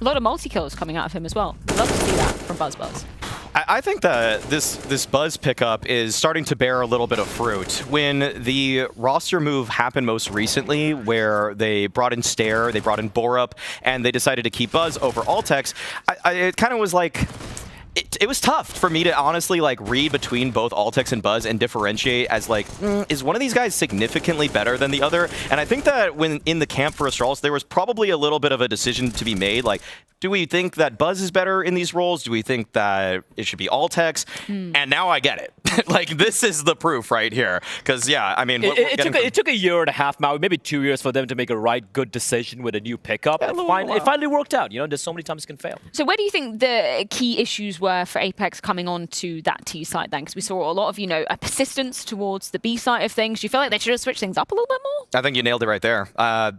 A lot of multi-kills coming out of him as well. Love to see that from Buzz. I think that this Buzz pickup is starting to bear a little bit of fruit. When the roster move happened most recently, where they brought in Stair, they brought in Borup, and they decided to keep Buzz over Altex, it kind of was like... It was tough for me to honestly read between both Altex and Buzz and differentiate as is one of these guys significantly better than the other? And I think that when in the camp for Astralis, there was probably a little bit of a decision to be made. Do we think that Buzz is better in these roles? Do we think that it should be Altex? And now I get it. This is the proof right here. Because, yeah, I mean... It took a year and a half, maybe 2 years for them to make a good decision with a new pickup. It finally worked out. There's so many times it can fail. So where do you think the key issues were for Apex coming on to that T side then? Because we saw a lot of, a persistence towards the B side of things. Do you feel like they should have switched things up a little bit more? I think you nailed it right there.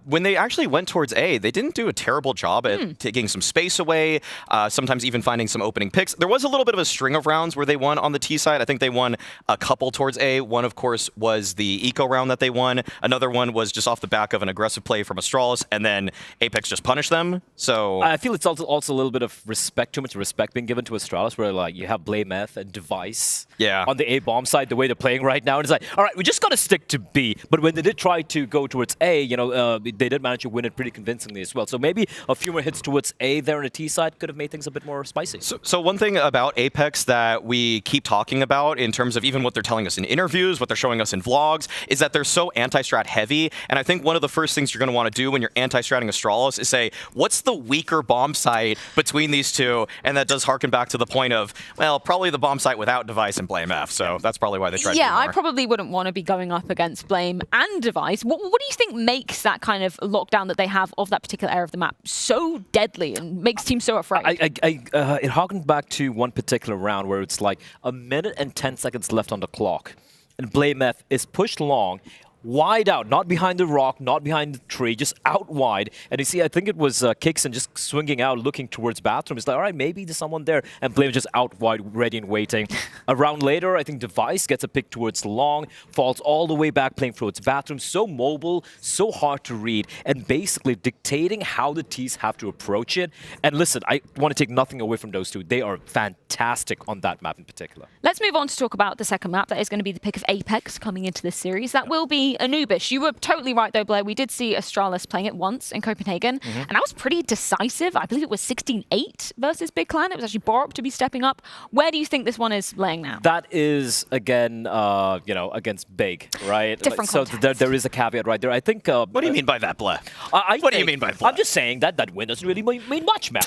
When they actually went towards A, they didn't do a terrible job at taking some space away, sometimes even finding some opening picks. There was a little bit of a string of rounds where they won on the T side. I think they won a couple towards A. One, of course, was the eco round that they won. Another one was just off the back of an aggressive play from Astralis, and then Apex just punished them. So I feel it's also a little bit of respect, too much respect being given to Astralis. Astralis, where like you have BlameF and Device Yeah. on the A bomb side, the way they're playing right now. And it's like, all right, we just got to stick to B. But when they did try to go towards A, they did manage to win it pretty convincingly as well. So maybe a few more hits towards A there on the T side could have made things a bit more spicy. So one thing about Apex that we keep talking about in terms of even what they're telling us in interviews, what they're showing us in vlogs, is that they're so anti-strat heavy. And I think one of the first things you're going to want to do when you're anti-stratting Astralis is say, what's the weaker bomb site between these two? And that does harken back to the point of, well, probably the bomb site without Device and BlameF. So that's probably why they tried to do more. I probably wouldn't want to be going up against Blame and Device. What do you think makes that kind of lockdown that they have of that particular area of the map so deadly and makes teams so afraid? It harkened back to one particular round where it's like 1 minute and 10 seconds left on the clock. And BlameF is pushed long, wide out, not behind the rock, not behind the tree, just out wide. And you see, I think it was Kixon just swinging out, looking towards bathroom. It's like, all right, maybe there's someone there. And Blame just out wide, ready and waiting. A round later, I think Device gets a pick towards long, falls all the way back, playing towards bathroom. So mobile, so hard to read, and basically dictating how the T's have to approach it. And listen, I want to take nothing away from those two. They are fantastic on that map in particular. Let's move on to talk about the second map. That is going to be the pick of Apex coming into this series. That will be Anubis. You were totally right though, Blair. We did see Astralis playing it once in Copenhagen, and that was pretty decisive. I believe it was 16-8 versus Big Clan. It was actually Borup to be stepping up. Where do you think this one is laying now? That is, again, against Big, right? Different so context. there is a caveat right there. I think... what do you mean by that, Blair? What do you mean by Blair? I'm just saying that win doesn't really mean much, man.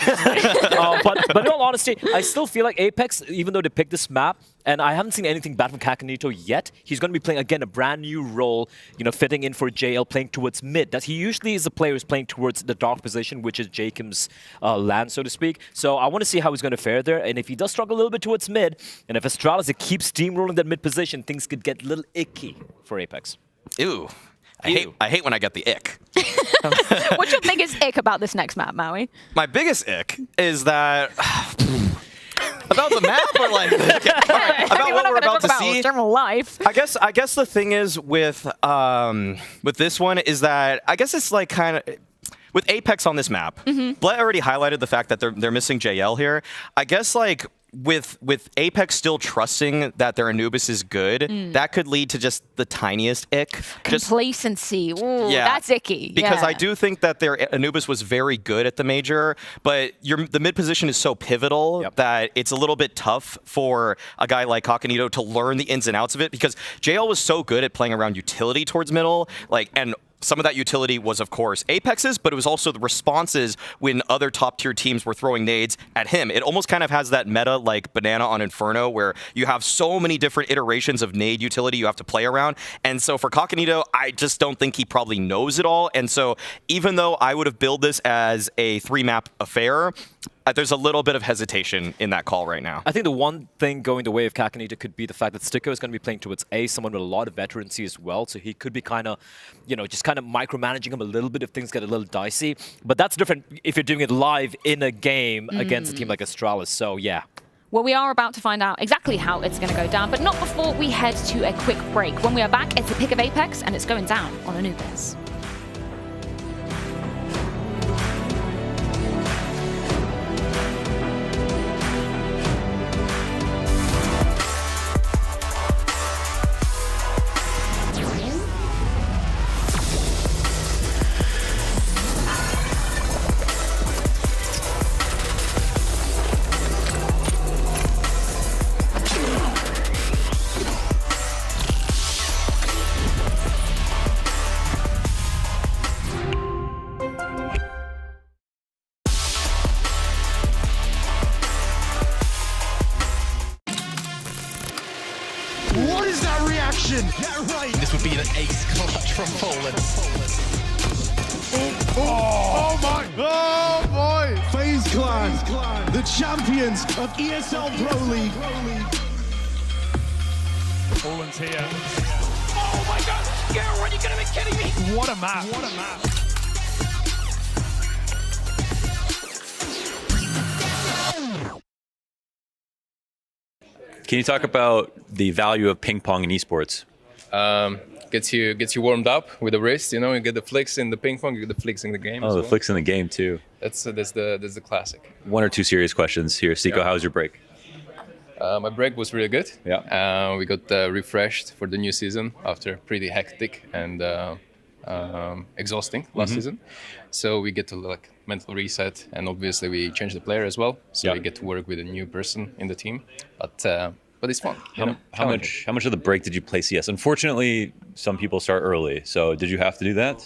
But in all honesty, I still feel like Apex, even though they picked this map, and I haven't seen anything bad from Kakanito yet, he's going to be playing, again, a brand new role, fitting in for JL, playing towards mid. He usually is a player who's playing towards the dark position, which is Jacob's land, so to speak. So I want to see how he's going to fare there. And if he does struggle a little bit towards mid, and if Astralis keeps steamrolling that mid position, things could get a little icky for Apex. Ew. I hate when I get the ick. What's your biggest ick about this next map, Maui? My biggest ick is that... About the map or like about what we're about to see? General life. I guess the thing is with this one is that I guess it's like kind of with Apex on this map. Blair already highlighted the fact that they're missing JL here. I guess like with Apex still trusting that their Anubis is good, that could lead to just the tiniest ick. Complacency. Ooh, yeah, that's icky. Because yeah. I do think that their Anubis was very good at the major, but the mid position is so pivotal that it's a little bit tough for a guy like Kakanito to learn the ins and outs of it, because JL was so good at playing around utility towards middle, and some of that utility was, of course, Apex's, but it was also the responses when other top-tier teams were throwing nades at him. It almost kind of has that meta like Banana on Inferno, where you have so many different iterations of nade utility you have to play around. And so for Kakanito, I just don't think he probably knows it all. And so even though I would have billed this as a 3-map affair, there's a little bit of hesitation in that call right now. I think the one thing going the way of Kakanito could be the fact that Sticko is going to be playing towards A, someone with a lot of veterancy as well, so he could be kind of, just kind of micromanaging him a little bit if things get a little dicey. But that's different if you're doing it live in a game against a team like Astralis, so yeah. Well, we are about to find out exactly how it's going to go down, but not before we head to a quick break. When we are back, it's the pick of Apex, and it's going down on Anubis. What is that reaction? Yeah, right. This would be an ace clutch from Poland. Oh my! Oh boy! FaZe Clan, the champions of ESL Pro League. Poland's here. Oh my god! Girl, are you gonna be kidding me? What a map! What a map! Can you talk about the value of ping pong in esports? Gets you warmed up with the wrist. You get the flicks in the ping pong, you get the flicks in the game. Oh, the flicks in the game too. That's the classic. One or two serious questions here. Siko, how was your break? My break was really good. Yeah. We got refreshed for the new season after pretty hectic and exhausting last season. So we get to like mental reset, and obviously we change the player as well. So we get to work with a new person in the team. But it's fun. How much of the break did you play CS? Unfortunately, some people start early. So did you have to do that?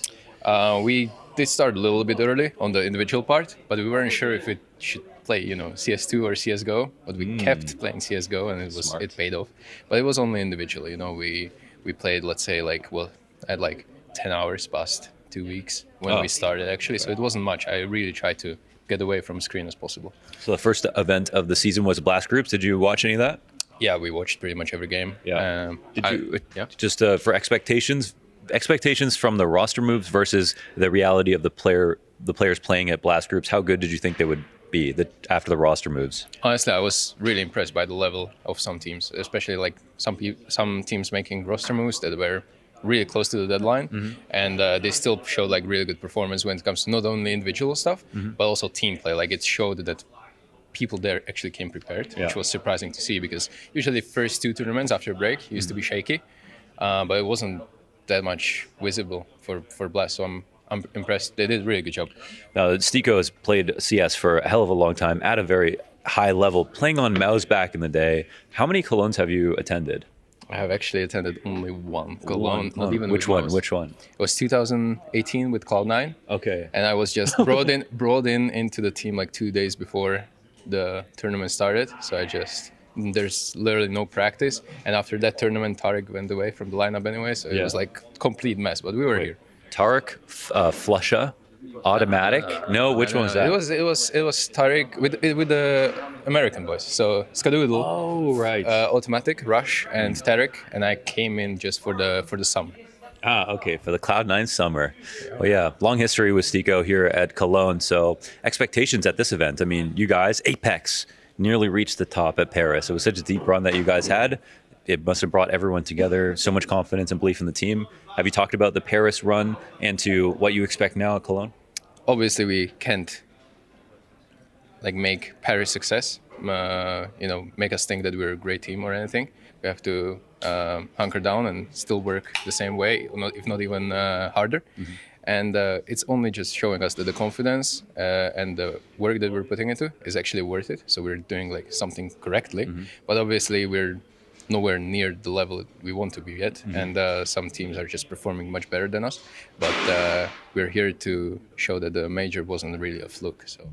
We did start a little bit early on the individual part, but we weren't sure if we should play, CS2 or CSGO. But we kept playing CSGO, and it paid off. But it was only individual. We played, let's say, at 10 hours past 2 weeks when we started actually. So it wasn't much. I really tried to get away from screen as possible. So the first event of the season was Blast Groups. Did you watch any of that? Yeah, we watched pretty much every game. Yeah. Just for expectations from the roster moves versus the reality of the players playing at Blast Groups, how good did you think they would be after the roster moves? Honestly, I was really impressed by the level of some teams, especially like some teams making roster moves that were really close to the deadline, and they still showed like really good performance when it comes to not only individual stuff but also team play. Like it showed that people there actually came prepared, which was surprising to see, because usually first 2 tournaments after a break used to be shaky, but it wasn't that much visible for Blast. So I'm impressed. They did a really good job. Now, Stiko has played CS for a hell of a long time at a very high level, playing on mouse back in the day. How many Colognes have you attended? I have actually attended only one Cologne, not even Which with one? mouse. Which one? It was 2018 with Cloud9. Okay. And I was just brought in into the team like 2 days before the tournament started. So there's literally no practice. And after that tournament, Tarek went away from the lineup anyway. So it was like complete mess, but we were here. Tarek, Flusha, Automatic? No, which one was that? It was Tarek with the American boys. So Skadoodle. Oh, right. Automatic, Rush, and Tarek. And I came in just for the summer. Okay, for the Cloud9 summer. Well, yeah, long history with Stiko here at Cologne. So expectations at this event. I mean, you guys, Apex, nearly reached the top at Paris. It was such a deep run that you guys had. It must have brought everyone together, so much confidence and belief in the team. Have you talked about the Paris run and to what you expect now at Cologne? Obviously, we can't make Paris success, make us think that we're a great team or anything. We have to hunker down and still work the same way, if not even harder. And it's only just showing us that the confidence and the work that we're putting into is actually worth it. So we're doing something correctly, but obviously we're nowhere near the level we want to be yet. And some teams are just performing much better than us. But we're here to show that the major wasn't really a fluke. So.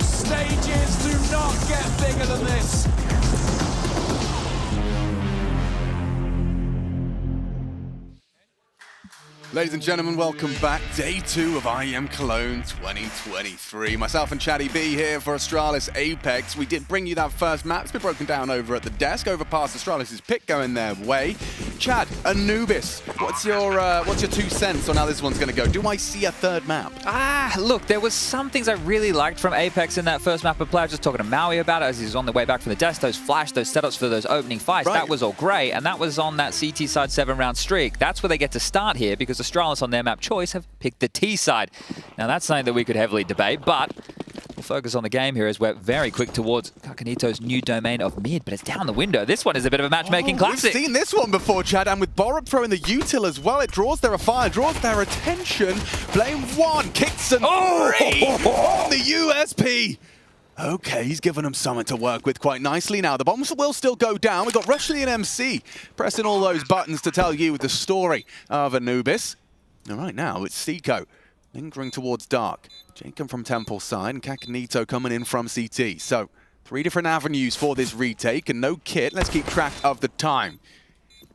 Stages do not get bigger than this. Ladies and gentlemen, welcome back. Day 2 of IEM Cologne 2023. Myself and Chatty B here for Astralis Apex. We did bring you that first map. It's been broken down over at the desk, over past Astralis' pick going their way. Chad, Anubis, what's your 2 cents on how this one's going to go? Do I see a third map? Look, there was some things I really liked from Apex in that first map of play. I was just talking to Maui about it as he was on the way back from the desk. Those flash, those setups for those opening fights, that was all great. And that was on that CT side 7-round streak. That's where they get to start here, because Astralis on their map choice have picked the T side. Now that's something that we could heavily debate, but we'll focus on the game here as we're very quick towards Kakanito's new domain of mid, but it's down the window. This one is a bit of a matchmaking classic. We've seen this one before, Chad, and with Borup throwing the util as well, it draws their fire, draws their attention. Blame 1, kicks and 3 on the USP. Okay, he's given them something to work with quite nicely now. The bombs will still go down. We've got Rushley and MC pressing all those buttons to tell you the story of Anubis. All right, now it's Stiko lingering towards Dark. Jacob from Temple side and Kakanito coming in from CT. So 3 different avenues for this retake and no kit. Let's keep track of the time.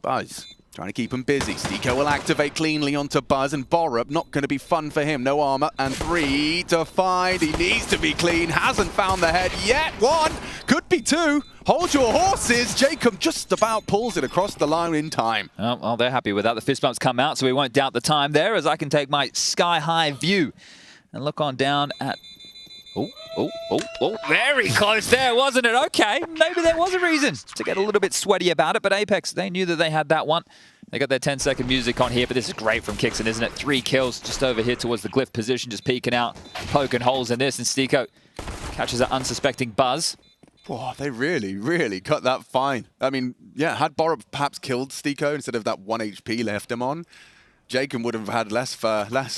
Buzz Trying to keep him busy. Stiko will activate cleanly onto Buzz, and Borup, not going to be fun for him. No armor, and 3 to find. He needs to be clean. Hasn't found the head yet. 1, could be 2. Hold your horses. Jacob just about pulls it across the line in time. Oh, well, they're happy with that. The fist bumps come out, so we won't doubt the time there, as I can take my sky-high view and look on down at... Oh, very close there, wasn't it? Okay, maybe there was a reason to get a little bit sweaty about it, but Apex, they knew that they had that one. They got their 10-second music on here, but this is great from Kixon, isn't it? 3 kills just over here towards the glyph position, just peeking out, poking holes in this, and Stiko catches that unsuspecting Buzz. Whoa, they really, really cut that fine. I mean, yeah, had Borup perhaps killed Stiko instead of that 1 HP left him on, Jacob would have had less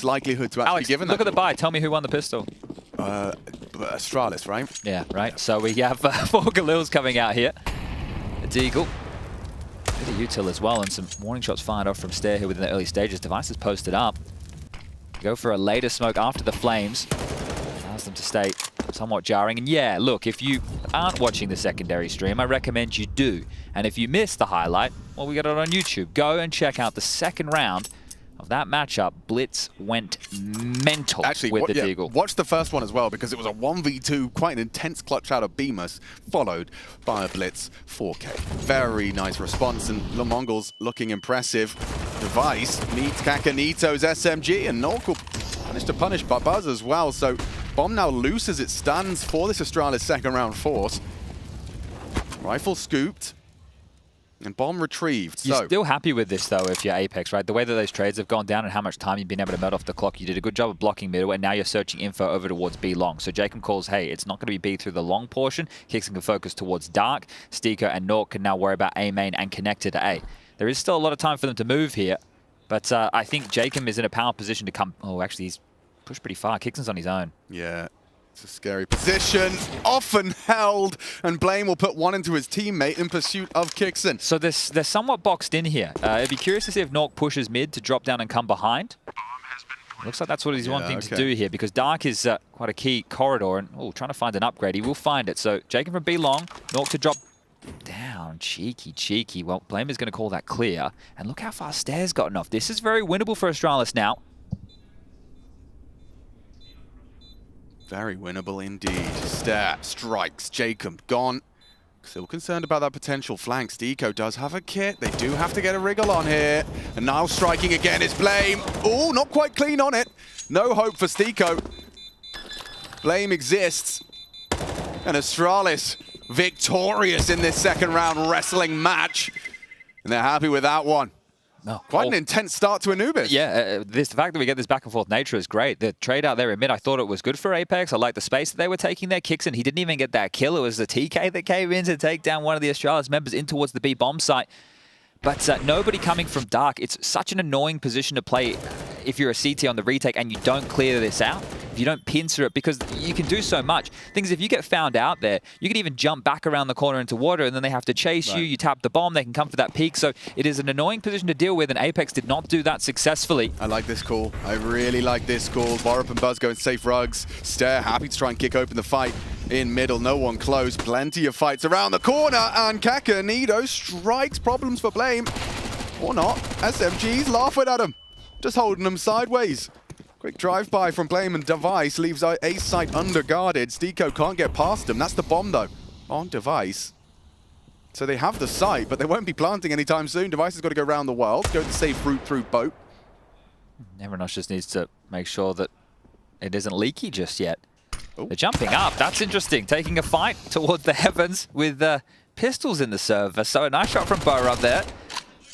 likelihood to actually Alex, give him look that. at the buy. Tell me who won the pistol. Astralis, right? Yeah, right. So we have 4 Galils coming out here. A Deagle. Bit of util as well, and some warning shots fired off from Stair here within the early stages. Device is posted up. Go for a later smoke after the flames. Allows them to stay somewhat jarring. And yeah, look, if you aren't watching the secondary stream, I recommend you do. And if you missed the highlight, well, we got it on YouTube. Go and check out the second round of that matchup. Blitz went mental with the Deagle. Watch the first one as well, because it was a 1v2, quite an intense clutch out of Beamus, followed by a Blitz 4K. Very nice response, and the Mongols looking impressive. Device meets Kakanito's SMG, and Nork will manage to punish Buzz as well. So Bomb now loose as it stands for this Astralis second round force. Rifle scooped. And Bomb retrieved. You're still happy with this, though, if you're Apex, right? The way that those trades have gone down and how much time you've been able to melt off the clock. You did a good job of blocking middle, and now you're searching info over towards B long. So Jacob calls, hey, it's not going to be B through the long portion. Kixon can focus towards dark. Stiko and Nork can now worry about A main and connected to A. There is still a lot of time for them to move here, but I think Jacob is in a power position to come... Oh, actually, he's pushed pretty far. Kixon's on his own. Yeah. It's a scary position, often held, and Blame will put one into his teammate in pursuit of Kixon. So they're somewhat boxed in here. I'd be curious to see if Nork pushes mid to drop down and come behind. Looks like that's what he's wanting to do here, because Dark is quite a key corridor, and trying to find an upgrade. He will find it. So Jacob from B long, Nork to drop down. Cheeky, cheeky. Well, Blame is going to call that clear. And look how far Stair's gotten off. This is very winnable for Astralis now. Very winnable indeed. Stair strikes. Jacob gone. Still concerned about that potential flank. Stiko does have a kit. They do have to get a wriggle on here. And now striking again is Blame. Oh, not quite clean on it. No hope for Stiko. Blame exists. And Astralis victorious in this second round wrestling match. And they're happy with that one. No. Quite an intense start to Anubis. Yeah, the fact that we get this back and forth nature is great. The trade out there in mid, I thought it was good for Apex. I like the space that they were taking there. Kixon, he didn't even get that kill. It was the TK that came in to take down one of the Astralis members in towards the B bomb site. But nobody coming from Dark. It's such an annoying position to play if you're a CT on the retake and you don't clear this out. If you don't pincer it, because you can do so much. Things if you get found out there, you can even jump back around the corner into water, and then they have to chase you. You tap the bomb, they can come for that peak. So it is an annoying position to deal with, and Apex did not do that successfully. I like this call. I really like this call. Borup and Buzz going safe rugs. Stair happy to try and kick open the fight in middle. No one close. Plenty of fights around the corner, and Kakanito strikes. Problems for Blame. Or not. SMGs laughing at him. Just holding them sideways. Quick drive-by from Blame, and Device leaves A site underguarded. Stiko can't get past him. That's the bomb, though, on Device. So they have the site, but they won't be planting anytime soon. Device has got to go around the world, go the safe route through boat. Everyone else just needs to make sure that it isn't leaky just yet. They're jumping up. That's interesting. Taking a fight towards the heavens with pistols in the server. So a nice shot from Borup there.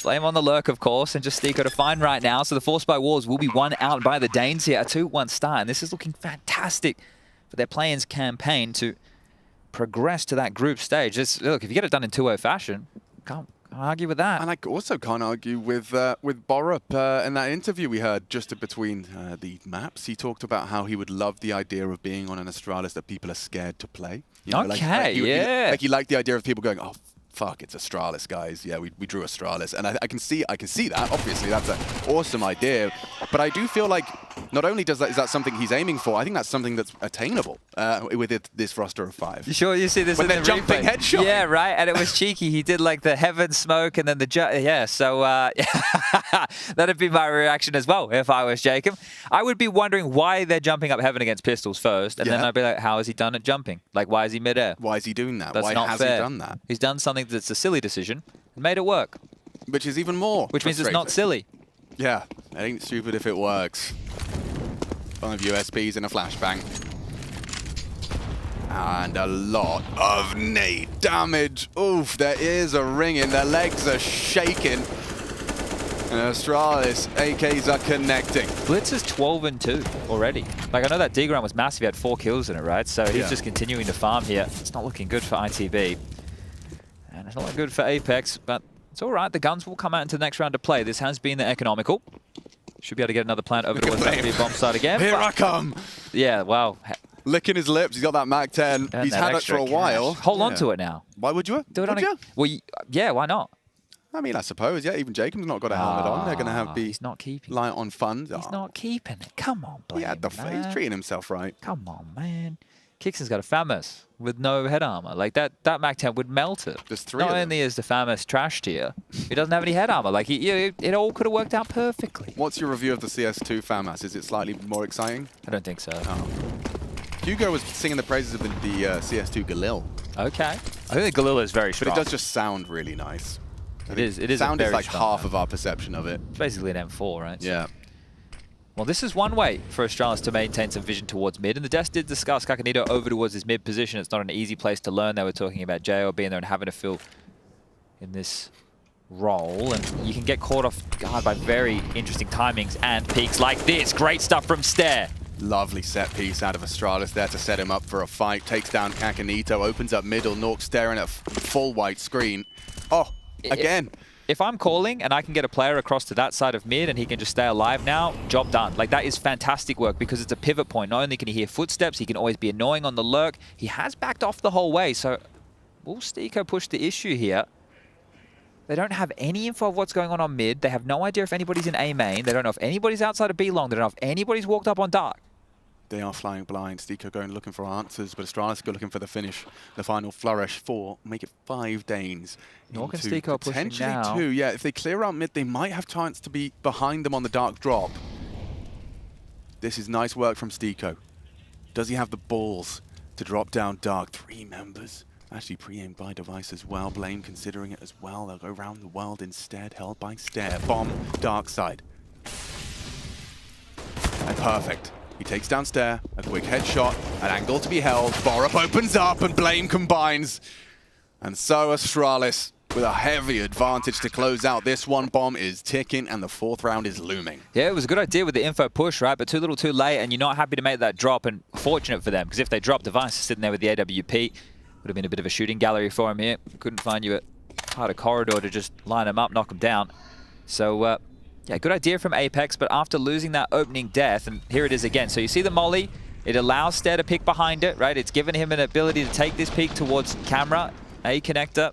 Blame on the lurk, of course, and just Stiko to find right now. So the Force by Walls will be won out by the Danes here. A 2-1 start, and this is looking fantastic for their play-ins campaign to progress to that group stage. Look, if you get it done in 2-0 fashion, can't argue with that. And I also can't argue with Borup. In that interview we heard just between the maps, he talked about how he would love the idea of being on an Astralis that people are scared to play. You know, okay, he liked the idea of people going, oh, Fuck, it's Astralis, guys. Yeah, we drew Astralis, and I can see that. Obviously, that's an awesome idea, but I do feel like not only is that something he's aiming for, I think that's something that's attainable with this roster of 5. You sure you see this when in they're the jumping replay? headshot? Yeah, right. And it was cheeky. He did like the heaven smoke and then the yeah. So that'd be my reaction as well if I was Jacob. I would be wondering why they're jumping up heaven against pistols first, and then I'd be like, how has he done it jumping? Like, why is he midair? Why is he doing that? That's Why not has fair. he done that? He's done something that's a silly decision and made it work. Which is even more. Which means it's not silly. Yeah, it ain't stupid if it works. 5 USBs in a flashbang. And a lot of nade damage. Oof, their ears are ringing, their legs are shaking. And Astralis, AKs are connecting. Blitz is 12 and 2 already. Like, I know that D-Ground was massive, he had 4 kills in it, right? So he's just continuing to farm here. It's not looking good for ITB. And it's not looking good for Apex, but it's all right. The guns will come out into the next round of play. This has been the economical. Should be able to get another plant over towards that B bomb side again. Here I come. Yeah, wow. Licking his lips. He's got that Mac 10. And He's that had it extra for a while. cash. Hold on to it now. Why would you? Do it on Would you? Well, yeah, why not? I mean, I suppose, yeah, even Jacob's not got a helmet on. They're going to have he's not keeping light on funds. He's not keeping it. Come on, Blame. He's treating himself right. Come on, man. Kixon's got a FAMAS with no head armor. Like, that Mac 10 would melt it. There's 3 Not of them. only is the FAMAS trash tier, he doesn't have any head armor. Like, it all could have worked out perfectly. What's your review of the CS2 FAMAS? Is it slightly more exciting? I don't think so. Oh. Hugo was singing the praises of the CS2 Galil. Okay. I think the Galil is very strong. But it does just sound really nice. It is Sound very is like strong, half of our perception of it. It's basically an M4, right? Yeah. Well, this is one way for Astralis to maintain some vision towards mid, and the Desk did discuss Kakanito over towards his mid position. It's not an easy place to learn. They were talking about JO being there and having to feel in this role, and you can get caught off guard by very interesting timings and peaks like this. Great stuff from Stare. Lovely set piece out of Astralis there to set him up for a fight. Takes down Kakanito, opens up middle. Nork staring at a full white screen. Oh, again. If I'm calling and I can get a player across to that side of mid and he can just stay alive now, job done. Like, that is fantastic work because it's a pivot point. Not only can he hear footsteps, he can always be annoying on the lurk. He has backed off the whole way, so will Stiko push the issue here? They don't have any info of what's going on mid. They have no idea if anybody's in A main. They don't know if anybody's outside of B long. They don't know if anybody's walked up on dark. They are flying blind. Stiko going looking for answers, but Astralis go looking for the finish. The final flourish 4, make it 5 Danes. Nork and Stiko pushing potentially now. 2, yeah. If they clear out mid, they might have chance to be behind them on the dark drop. This is nice work from Stiko. Does he have the balls to drop down dark? 3 members. Actually pre-aimed by device as well. Blame considering it as well. They'll go around the world instead, held by Stare. Bomb, dark side. And perfect. He takes down Stare, a quick headshot, an angle to be held. Borup opens up and Blame combines. And so Astralis with a heavy advantage to close out this one. Bomb is ticking and the 4th round is looming. Yeah, it was a good idea with the info push, right? But too little too late, and you're not happy to make that drop. And fortunate for them, because if they drop, Device is sitting there with the AWP. Would have been a bit of a shooting gallery for him here. Couldn't find you a harder corridor to just line him up, knock him down. So, yeah, good idea from Apex, but after losing that opening death, and here it is again. So you see the molly, it allows Stare to pick behind it, right? It's given him an ability to take this peek towards camera, A connector,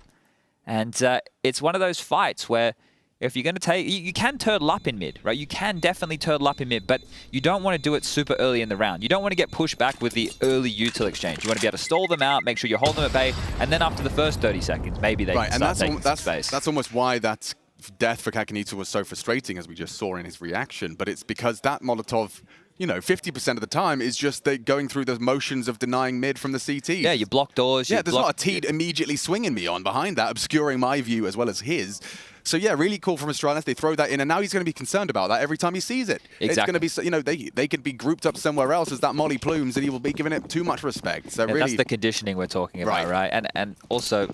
and it's one of those fights where if you're going to take, you can turtle up in mid, right? You can definitely turtle up in mid, but you don't want to do it super early in the round. You don't want to get pushed back with the early util exchange. You want to be able to stall them out, make sure you hold them at bay, and then after the first 30 seconds, maybe they can start taking some space. That's almost why that death for Kakanito was so frustrating, as we just saw in his reaction. But it's because that Molotov, you know, 50% of the time is just they going through the motions of denying mid from the CT. Yeah, you block doors. Yeah, there's not a Teed immediately swinging me on behind that, obscuring my view as well as his. So yeah, really cool from Astralis. They throw that in, and now he's going to be concerned about that every time he sees it. Exactly. It's going to be, you know, they could be grouped up somewhere else as that molly plumes, and he will be giving it too much respect. So Yeah, really, that's the conditioning we're talking about, right? And also,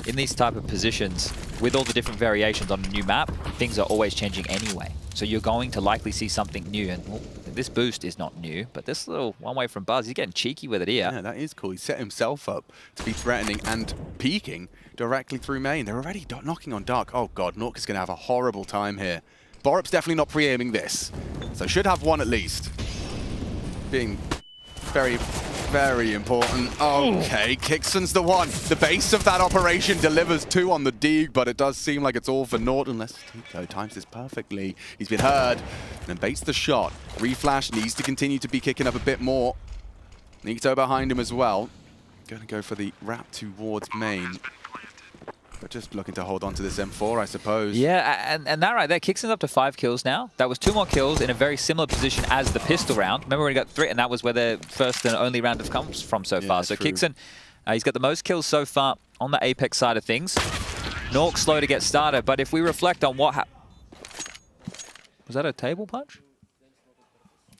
in these type of positions, with all the different variations on a new map, things are always changing anyway. So you're going to likely see something new. And well, this boost is not new, but this little one way from Buzz, he's getting cheeky with it here. Yeah, that is cool. He set himself up to be threatening and peeking directly through main. They're already knocking on dark. Oh god, Nork is going to have a horrible time here. Borup's definitely not pre-aiming this, so should have one at least. Being very Very important. Okay, Kixon's the one. The base of that operation delivers 2 on the Deeg, but it does seem like it's all for naught unless Tico times this perfectly. He's been heard and then baits the shot. Reflash needs to continue to be kicking up a bit more. Nito behind him as well. Going to go for the wrap towards main. But just looking to hold on to this M4, I suppose. Yeah, and that right there, Kixon's up to 5 kills now. That was 2 more kills in a very similar position as the pistol round. Remember when he got 3, and that was where their first and only round has come from so far. So true. Kixon, he's got the most kills so far on the Apex side of things. Nork slow to get started, but if we reflect on what was that a table punch?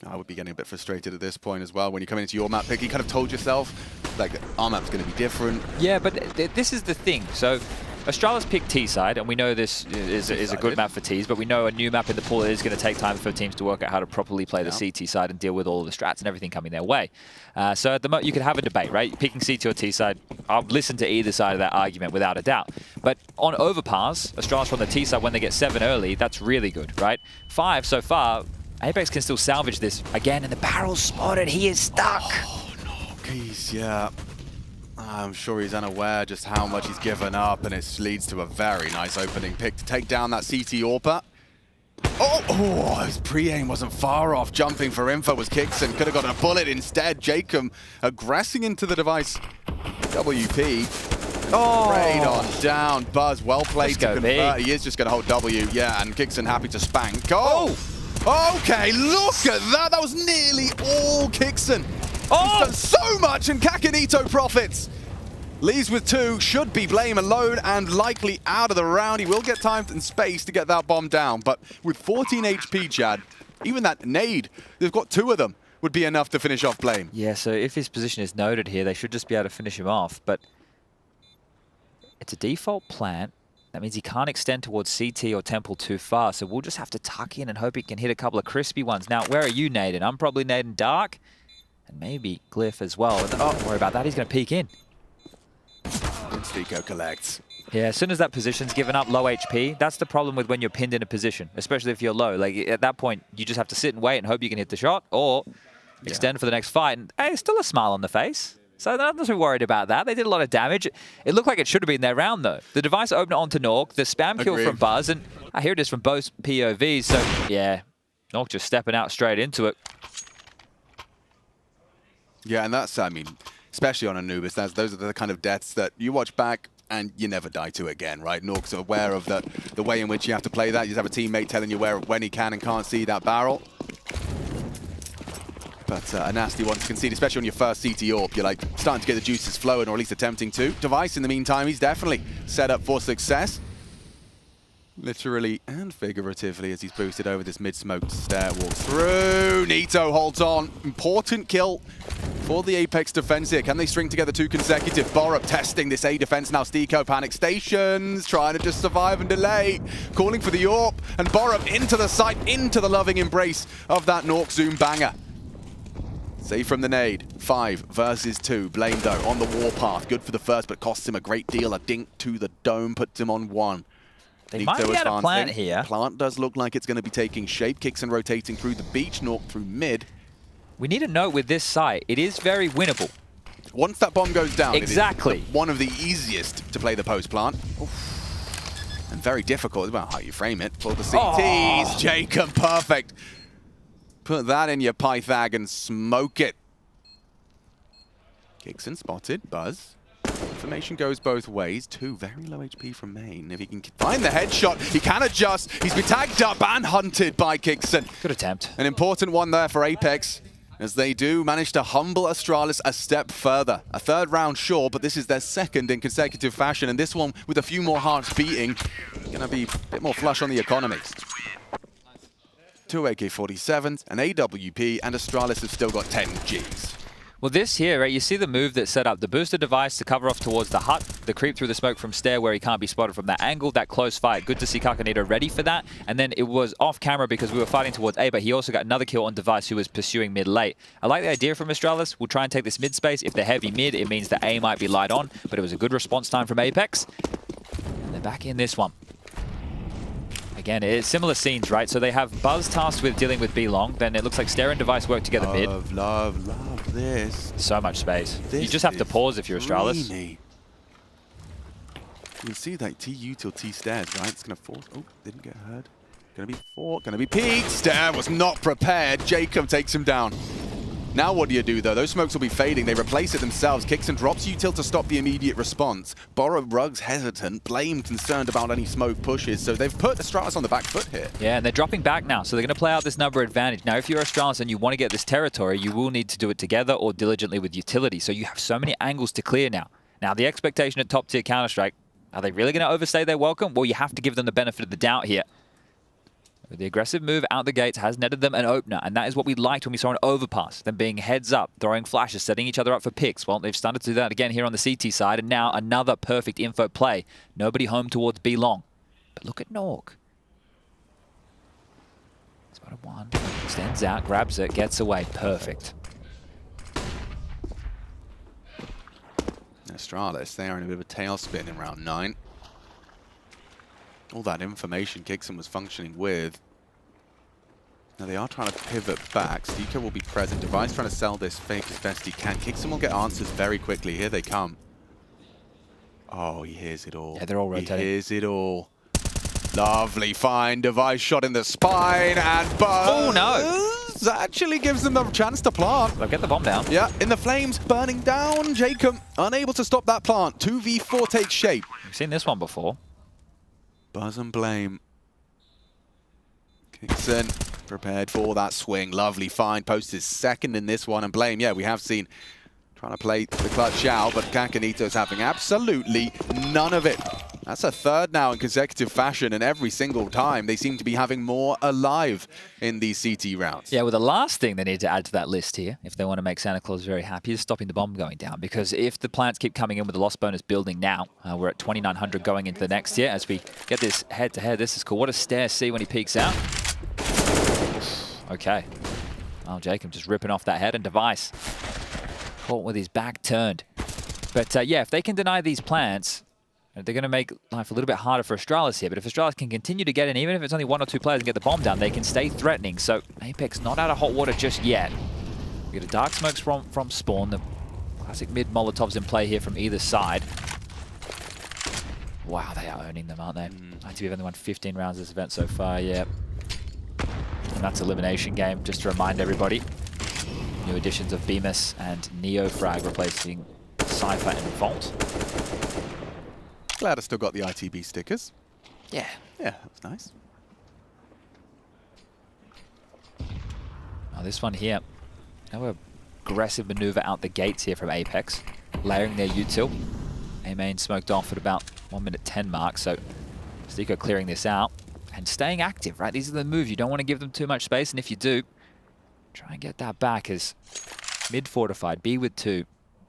I would be getting a bit frustrated at this point as well. When you come into your map pick, you kind of told yourself, like, our map's going to be different. Yeah, but this is the thing. So Astralis picked T-side, and we know this is a good map for Ts, but we know a new map in the pool is going to take time for teams to work out how to properly play the CT side and deal with all the strats and everything coming their way. So at the moment, you could have a debate, right? Picking CT or T-side, I'll listen to either side of that argument without a doubt. But on overpass, Astralis from the T-side, when they get 7 early, that's really good, right? 5 so far, Apex can still salvage this. Again, and the barrel's spotted. He is stuck. Oh, no, geez, yeah. I'm sure he's unaware just how much he's given up, and it leads to a very nice opening pick to take down that CT AWPer. Oh, his pre-aim wasn't far off. Jumping for info was Kixon. Could have got a bullet instead. Jacob aggressing into the device. WP. Raid on down. Buzz, well played to convert. He is just going to hold W. Yeah, and Kixon happy to spank. Oh! Okay, look at that. That was nearly all Kixon. He's done so much, and Kakanito profits. Leaves with 2, should be Blame alone and likely out of the round. He will get time and space to get that bomb down, but with 14 HP, Chad, even that nade, they've got 2 of them, would be enough to finish off Blame. Yeah, so if his position is noted here, they should just be able to finish him off, but it's a default plant. That means he can't extend towards CT or Temple too far, so we'll just have to tuck in and hope he can hit a couple of crispy ones. Now, where are you nading? I'm probably nading Dark, and maybe Glyph as well. Don't worry about that, he's going to peek in. And Stico collects. Yeah, as soon as that position's given up, low HP, that's the problem with when you're pinned in a position, especially if you're low. Like, at that point, you just have to sit and wait and hope you can hit the shot, or extend for the next fight. And hey, still a smile on the face. So they're not too worried about that. They did a lot of damage. It looked like it should have been their round, though. The device opened onto Nork, the spam kill from Buzz, and I hear it is from both POVs. So, yeah, Nork just stepping out straight into it. Yeah, and that's, I mean, especially on Anubis, those are the kind of deaths that you watch back and you never die to again, right? Nork's aware of the way in which you have to play that. You just have a teammate telling you when he can and can't see that barrel. But a nasty one to concede, especially on your first CT AWP. You're like starting to get the juices flowing, or at least attempting to. Device, in the meantime, he's definitely set up for success. Literally and figuratively, as he's boosted over this mid-smoked stair, walks through. Nito holds on. Important kill for the Apex defense here. Can they string together 2 consecutive? Borup testing this A defense now. Stico panic stations, trying to just survive and delay. Calling for the AWP, and Borup into the sight, into the loving embrace of that Nork Zoom banger. Save from the nade. 5 versus 2. Blame, though, on the warpath. Good for the first, but costs him a great deal. A dink to the dome puts him on 1. They might be able to plant here. Plant does look like it's going to be taking shape. Kicks and rotating through the beach. Nork through mid. We need to note with this site, it is very winnable. Once that bomb goes down, exactly. It is one of the easiest to play the post plant. And very difficult, well, how you frame it. For the CTs, Jacob, perfect. Put that in your Pythag and smoke it. Kixon spotted. Buzz. Information goes both ways. 2 very low HP from main. If he can find the headshot, he can adjust. He's been tagged up and hunted by Kixon. Good attempt. An important one there for Apex, as they do manage to humble Astralis a step further. A 3rd round, sure, but this is their 2nd in consecutive fashion, and this one with a few more hearts beating. Gonna be a bit more flush on the economics. 2 AK-47s, an AWP, and Astralis have still got 10 Gs. Well, this here, right, you see the move that's set up. The booster device to cover off towards the hut, the creep through the smoke from stair where he can't be spotted from that angle, that close fight. Good to see Kakanito ready for that. And then it was off camera because we were fighting towards A, but he also got another kill on device who was pursuing mid-late. I like the idea from Astralis. We'll try and take this mid space. If they're heavy mid, it means that A might be light on, but it was a good response time from Apex. And they're back in this one. Again, it's similar scenes, right? So they have Buzz tasked with dealing with B long, then it looks like Stare and Device work together mid. Love this. So much space. This you just have to pause if you're Astralis. You can see that TU till T stairs, right? It's going to force. Oh, didn't get heard. Going to be fought, going to be peaked. Stare was not prepared. Jacob takes him down. Now what do you do, though? Those smokes will be fading. They replace it themselves. Kicks and drops util to stop the immediate response. Borrow Ruggs hesitant. Blame concerned about any smoke pushes. So they've put Astralis on the back foot here. Yeah, and they're dropping back now. So they're going to play out this number advantage. Now, if you're Astralis and you want to get this territory, you will need to do it together or diligently with utility. So you have so many angles to clear now. Now, the expectation at top tier Counter-Strike, are they really going to overstay their welcome? Well, you have to give them the benefit of the doubt here. The aggressive move out the gates has netted them an opener, and that is what we liked when we saw an overpass. Them being heads up, throwing flashes, setting each other up for picks. Well, they've started to do that again here on the CT side, and now another perfect info play. Nobody home towards B long. But look at Nork. Spotted one, extends out, grabs it, gets away. Perfect. Astralis, they are in a bit of a tailspin in round 9. All that information Kixon was functioning with. Now they are trying to pivot back. Steeko will be present. Device trying to sell this fake as best he can. Kixon will get answers very quickly. Here they come. Oh, he hears it all. Yeah, they're all rotating. He hears it all. Lovely fine. Device shot in the spine and Buzz. Oh, no. Actually gives them a chance to plant. They'll get the bomb down. Yeah, in the flames, burning down. Jacob unable to stop that plant. 2v4 takes shape. We've seen this one before. Buzz and Blame. Kixon prepared for that swing. Lovely find. Post is second in this one. And Blame, yeah, we have seen trying to play the clutch out, but Kakanito's having absolutely none of it. That's a third now in consecutive fashion, and every single time they seem to be having more alive in these CT rounds. Yeah, well, the last thing they need to add to that list here, if they want to make Santa Claus very happy, is stopping the bomb going down. Because if the plants keep coming in with the loss bonus building now, we're at 2,900 going into the next year. As we get this head-to-head, this is cool. What does Stare see when he peeks out? Okay. Well, Jacob just ripping off that head, and Device caught with his back turned. But yeah, if they can deny these plants, they're going to make life a little bit harder for Astralis here. But if Astralis can continue to get in, even if it's only 1 or 2 players and get the bomb down, they can stay threatening. So Apex not out of hot water just yet. We get a Dark Smokes from Spawn. The classic mid Molotovs in play here from either side. Wow, they are owning them, aren't they? ITV have only won 15 rounds this event so far, yeah. And that's elimination game, just to remind everybody. New additions of Bemis and Neo Frag replacing Cypher and Vault. Glad I still got the ITB stickers. Yeah. Yeah, that was nice. Now this one here, no aggressive maneuver out the gates here from Apex, layering their util. A-main smoked off at about 1 minute 10 mark, so Steeko clearing this out and staying active, right? These are the moves. You don't want to give them too much space, and if you do, try and get that back as mid-fortified, B with 2.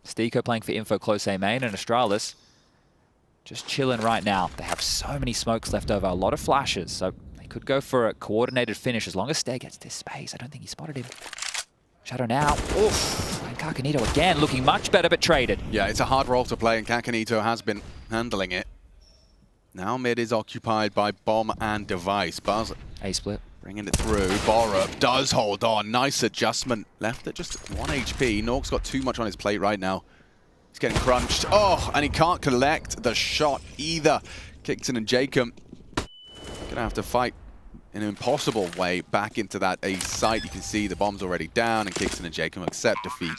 Steeko playing for info close A-main, and Astralis just chilling right now. They have so many smokes left over, a lot of flashes, so they could go for a coordinated finish as long as Stare gets this space. I don't think he spotted him. Shadow now. Oof. And Kakanito again looking much better, but traded. Yeah, it's a hard role to play, and Kakanito has been handling it. Now mid is occupied by Bomb and Device. Buzz A-split. Bringing it through. Borup does hold on. Nice adjustment. Left at just 1 HP. Nork's got too much on his plate right now. He's getting crunched. Oh, and he can't collect the shot either. Kixon and Jacob gonna have to fight in an impossible way back into that A site. You can see the bomb's already down, and Kixon and Jacob accept defeat.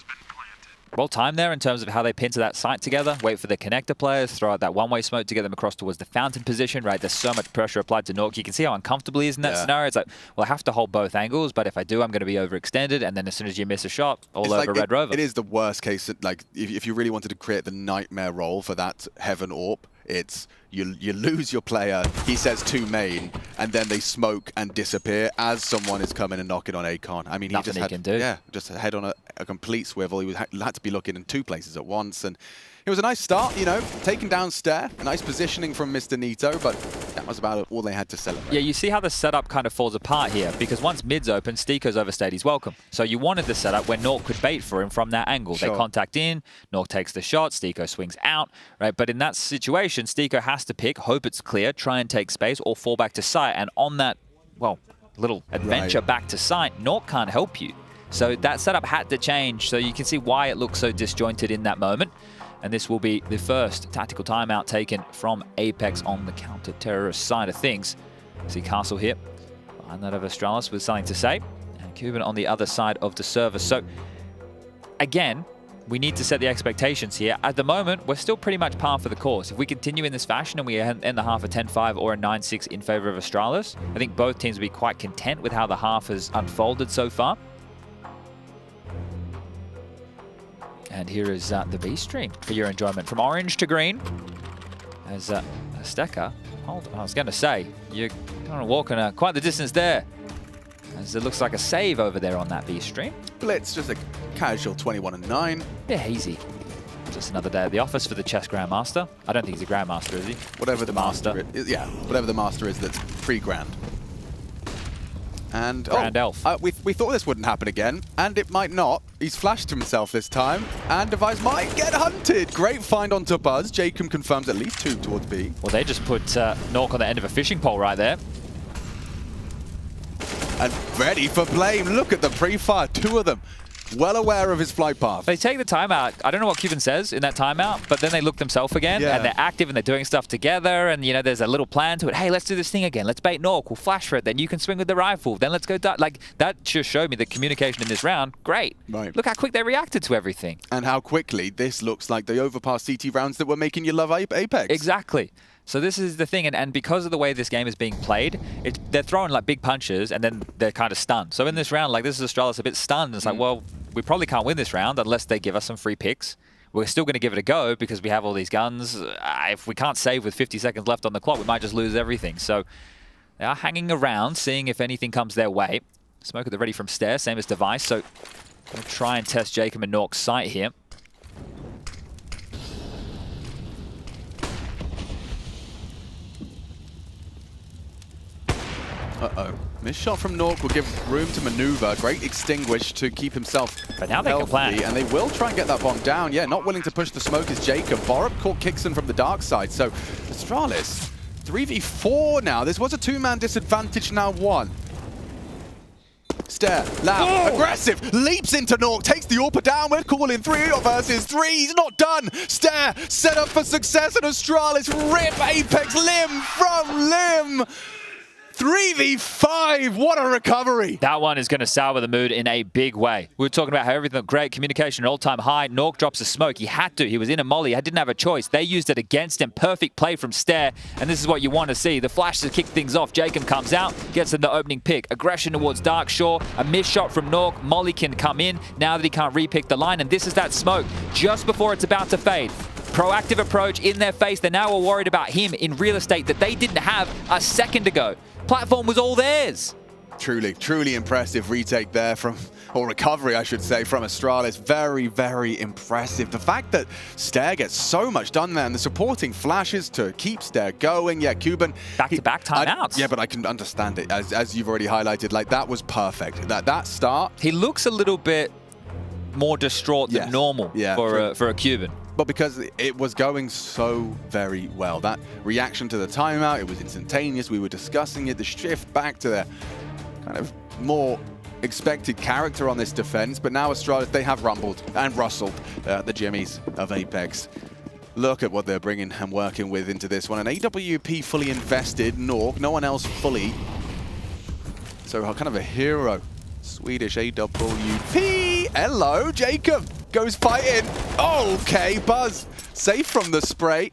Well timed there in terms of how they pin to that site together. Wait for the connector players, throw out that one-way smoke to get them across towards the fountain position, right? There's so much pressure applied to Nork. You can see how uncomfortable he is in that scenario. It's like, well, I have to hold both angles, but if I do, I'm going to be overextended, and then as soon as you miss a shot, all over Red Rover. It is the worst case, like, if you really wanted to create the nightmare role for that Heaven AWP, it's you lose your player, he says 2 main, and then they smoke and disappear as someone is coming and knocking on Akon. I mean, Nothing he can do. Yeah, just head on a complete swivel. He had to be looking in 2 places at once, and it was a nice start, you know, taking down Stare, a nice positioning from Mr. Nito, but yeah, That was about all they had to celebrate. Yeah, you see how the setup kind of falls apart here, because once mid's open, Stiko's overstayed his welcome. So you wanted the setup where Nork could bait for him from that angle. They contact in, Nork takes the shot, Stiko swings out, right? But in that situation, Stiko has to pick, hope it's clear, try and take space, or fall back to site. And on that, well, little adventure back to site, Nork can't help you. So that setup had to change. So you can see why it looks so disjointed in that moment. And this will be the first tactical timeout taken from Apex on the counter-terrorist side of things. See Castle here, behind that of Astralis with something to say. And Cuban on the other side of the server. So, again, we need to set the expectations here. At the moment, we're still pretty much par for the course. If we continue in this fashion and we end the half a 10-5 or a 9-6 in favor of Astralis, I think both teams will be quite content with how the half has unfolded so far. And here is the B stream for your enjoyment. From orange to green, as Azteca, I was going to say, you're kind of walking quite the distance there, as it looks like a save over there on that B stream. Blitz, just a casual 21-9. Yeah, easy. Just another day at the office for the chess grandmaster. I don't think he's a grandmaster, is he? Whatever the master is, yeah, whatever the master is that's pre-grand. And Grand Elf. We thought this wouldn't happen again, and it might not. He's flashed himself this time, and Device might get hunted. Great find onto Buzz. Jacob confirms at least 2 towards B. Well, they just put Nork on the end of a fishing pole right there. And ready for blame. Look at the pre-fire, 2 of them. Well aware of his flight path. They take the timeout. I don't know what Cuban says in that timeout, but then they look themselves again, and they're active and they're doing stuff together, and, you know, there's a little plan to it. Hey, let's do this thing again. Let's bait Nork. We'll flash for it. Then you can swing with the rifle. Then let's go. Like, that just showed me the communication in this round. Great. Right. Look how quick they reacted to everything. And how quickly this looks like the overpass CT rounds that were making you love Apex. Exactly. So this is the thing, and because of the way this game is being played, they're throwing like big punches and then they're kind of stunned. So in this round, like, this is Astralis a bit stunned. It's like, well, we probably can't win this round unless they give us some free picks. We're still going to give it a go because we have all these guns. If we can't save with 50 seconds left on the clock, we might just lose everything. So they are hanging around, seeing if anything comes their way. Smoke at the ready from stairs, same as Device. So going to try and test Jacob and Nork's sight here. Uh-oh. Missed shot from Nork will give room to maneuver. Great extinguish to keep himself But now they can plan. And they will try and get that bomb down. Yeah, not willing to push the smoke is Jacob. Borup caught Kixon from the dark side. So Astralis, 3v4 now. This was a 2-man disadvantage, now 1. Stare, loud, aggressive, leaps into Nork, takes the AWP down. We're calling 3 versus 3. He's not done. Stare, set up for success, and Astralis rip Apex limb from limb. 3v5, what a recovery. That one is going to sour the mood in a big way. We were talking about how everything looked great, communication all-time high. Nork drops a smoke. He had to. He was in a molly. He didn't have a choice. They used it against him. Perfect play from Stare, and this is what you want to see. The flash to kick things off. Jacob comes out, gets in the opening pick. Aggression towards Dark Shore. A missed shot from Nork. Molly can come in now that he can't repick the line, and this is that smoke just before it's about to fade. Proactive approach in their face. They're now all worried about him in real estate that they didn't have a second ago. Platform was all theirs. Truly impressive retake there from, or recovery, I should say, from Astralis. Very, very impressive. The fact that Stare gets so much done there and the supporting flashes to keep Stare going. Yeah, Cuban. Back-to-back timeouts. Yeah, but I can understand it. As you've already highlighted, like, that was perfect. That start. He looks a little bit more distraught than normal for a Cuban. But because it was going so very well. That reaction to the timeout, it was instantaneous. We were discussing it. The shift back to their kind of more expected character on this defense. But now Astralis, they have rumbled and rustled the jimmies of Apex. Look at what they're bringing and working with into this one. An AWP fully invested. Nork, no one else fully. So kind of a hero. Swedish AWP. Hello, Jacob. Goes fighting. Okay, Buzz. Safe from the spray.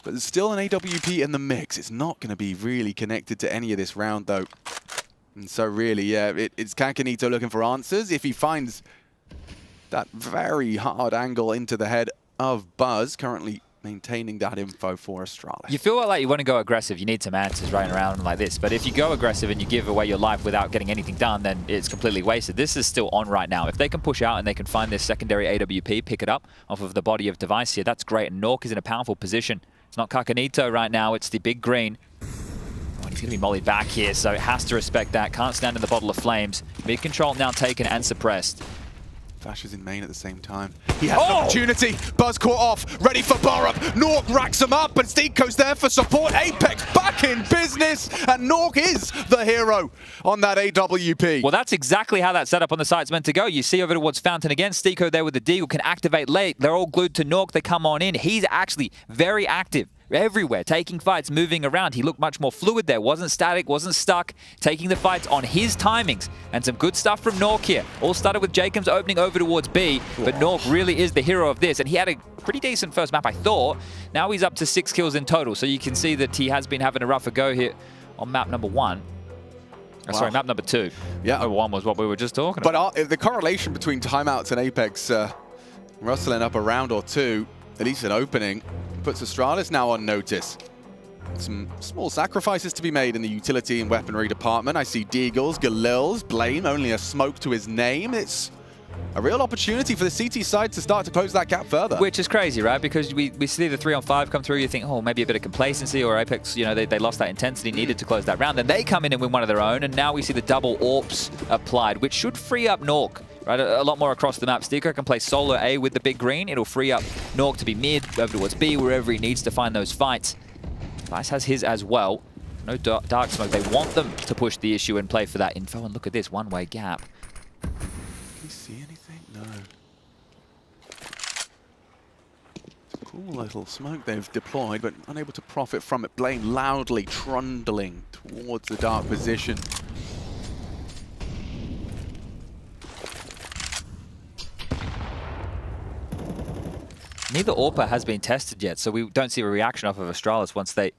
But there's still an AWP in the mix. It's not going to be really connected to any of this round, though. And so really, yeah, it's Kakanito looking for answers. If he finds that very hard angle into the head of Buzz, currently maintaining that info for Astralis. You feel like you want to go aggressive, you need some answers running around like this. But if you go aggressive and you give away your life without getting anything done, then it's completely wasted. This is still on right now. If they can push out and they can find this secondary AWP, pick it up off of the body of Device here, that's great. And Nork is in a powerful position. It's not Kakanito right now, it's the big green. He's going to be mollied back here, so it has to respect that. Can't stand in the bottle of flames. Mid control now taken and suppressed. Flashes in main at the same time. He has an opportunity. Buzz caught off. Ready for Borup. Nork racks him up, and Steeko's there for support. Apex back in business, and Nork is the hero on that AWP. Well, that's exactly how that setup on the site's meant to go. You see over towards Fountain again. Steeko there with the Deagle can activate late. They're all glued to Nork. They come on in. He's actually very active everywhere, taking fights, moving around. He looked much more fluid there, wasn't static, wasn't stuck, taking the fights on his timings. And some good stuff from Nork here. All started with Jacobs opening over towards B, but Nork really is the hero of this. And he had a pretty decent first map, I thought. Now he's up to 6 kills in total, so you can see that he has been having a rougher go here on map number 1. Wow. Sorry, map number 2. Yeah. Number 1 was what we were just talking about. But the correlation between timeouts and Apex rustling up a round or two, at least an opening, puts Astralis now on notice. Some small sacrifices to be made in the utility and weaponry department. I see Deagles, Galils, Blame, only a smoke to his name. It's a real opportunity for the CT side to start to close that gap further. Which is crazy, right? Because we see the 3-on-5 come through, you think, oh, maybe a bit of complacency, or Apex, you know, they lost that intensity needed to close that round. Then they come in and win one of their own, and now we see the double AWPs applied, which should free up Nork. Right, a lot more across the map. Steeko can play solo A with the big green. It'll free up Nork to be mid, over towards B, wherever he needs to find those fights. Vice has his as well. No dark smoke. They want them to push the issue and play for that info. And look at this one-way gap. Can you see anything? No. Cool little smoke they've deployed, but unable to profit from it. Blame loudly trundling towards the dark position. Neither AWPer has been tested yet, so we don't see a reaction off of Astralis once they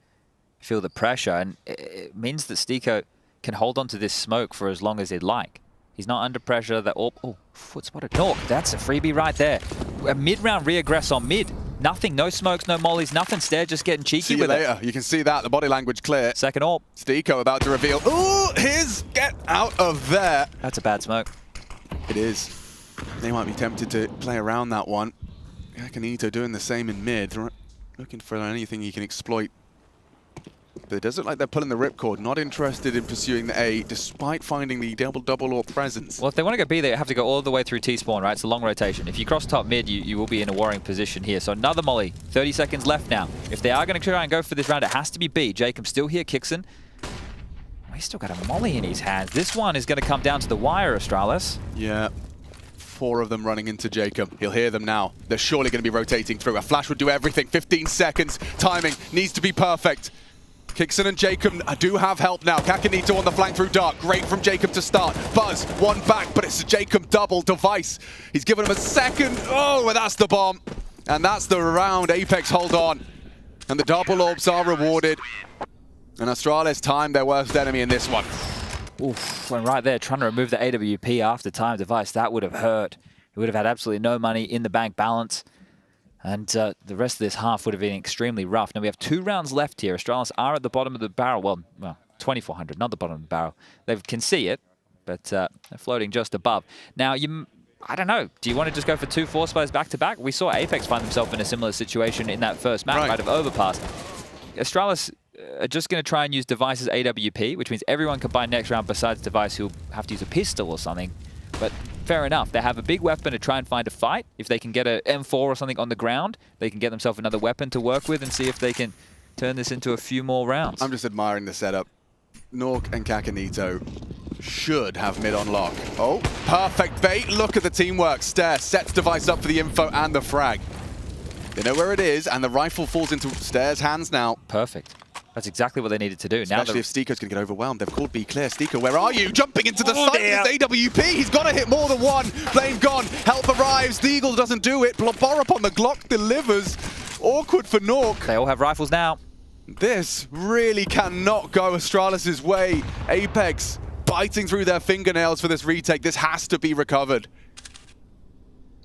feel the pressure. And it means that Steeko can hold on to this smoke for as long as he'd like. He's not under pressure. That AWP, oh, foot spotted. Nork, that's a freebie right there. A mid-round re-aggress on mid. Nothing, no smokes, no mollies, nothing. Stare just getting cheeky see you with later. it. You can see that, the body language clear. Second AWP. Steeko about to reveal. Ooh, get out of there. That's a bad smoke. It is. They might be tempted to play around that one. Akanito doing the same in mid, looking for anything he can exploit. But it does look like they're pulling the ripcord, not interested in pursuing the A, despite finding the double or presence. Well, if they want to go B, they have to go all the way through T-spawn, right? It's a long rotation. If you cross top mid, you will be in a worrying position here. So another molly, 30 seconds left now. If they are going to try and go for this round, it has to be B. Jacob still here, Kixon. Oh, he's still got a molly in his hands. This one is going to come down to the wire, Astralis. Yeah. 4 of them running into Jacob. He'll hear them now. They're surely going to be rotating through. A flash would do everything. 15 seconds. Timing needs to be perfect. Kixon and Jacob do have help now. Kakanito on the flank through dark. Great from Jacob to start. Buzz, one back, but it's a Jacob double device. He's given him a second. Oh, and that's the bomb. And that's the round. Apex hold on. And the double orbs are rewarded. And Astralis timed their worst enemy in this one. Oof, and right there, trying to remove the AWP after time device, that would have hurt. He would have had absolutely no money in the bank balance. And the rest of this half would have been extremely rough. Now we have 2 rounds left here. Astralis are at the bottom of the barrel. Well, 2,400, not the bottom of the barrel. They can see it, but they're floating just above. Now, I don't know. Do you want to just go for 2 force fires back-to-back? We saw Apex find themselves in a similar situation in that first map, right of Overpass. Astralis are just going to try and use Device's AWP, which means everyone can buy next round besides Device, who'll have to use a pistol or something. But fair enough. They have a big weapon to try and find a fight. If they can get an M4 or something on the ground, they can get themselves another weapon to work with and see if they can turn this into a few more rounds. I'm just admiring the setup. Nork and Kakanito should have mid on lock. Oh, perfect bait. Look at the teamwork. Stare sets Device up for the info and the frag. They know where it is, and the rifle falls into Stare's hands now. Perfect. That's exactly what they needed to do. Especially now if Steeko's going to get overwhelmed. They've called B clear. Steeko, where are you? Jumping into the site with his AWP. He's got to hit more than one. Blame gone. Help arrives. The Eagle doesn't do it. Borup on the Glock delivers. Awkward for Nork. They all have rifles now. This really cannot go Astralis' way. Apex biting through their fingernails for this retake. This has to be recovered.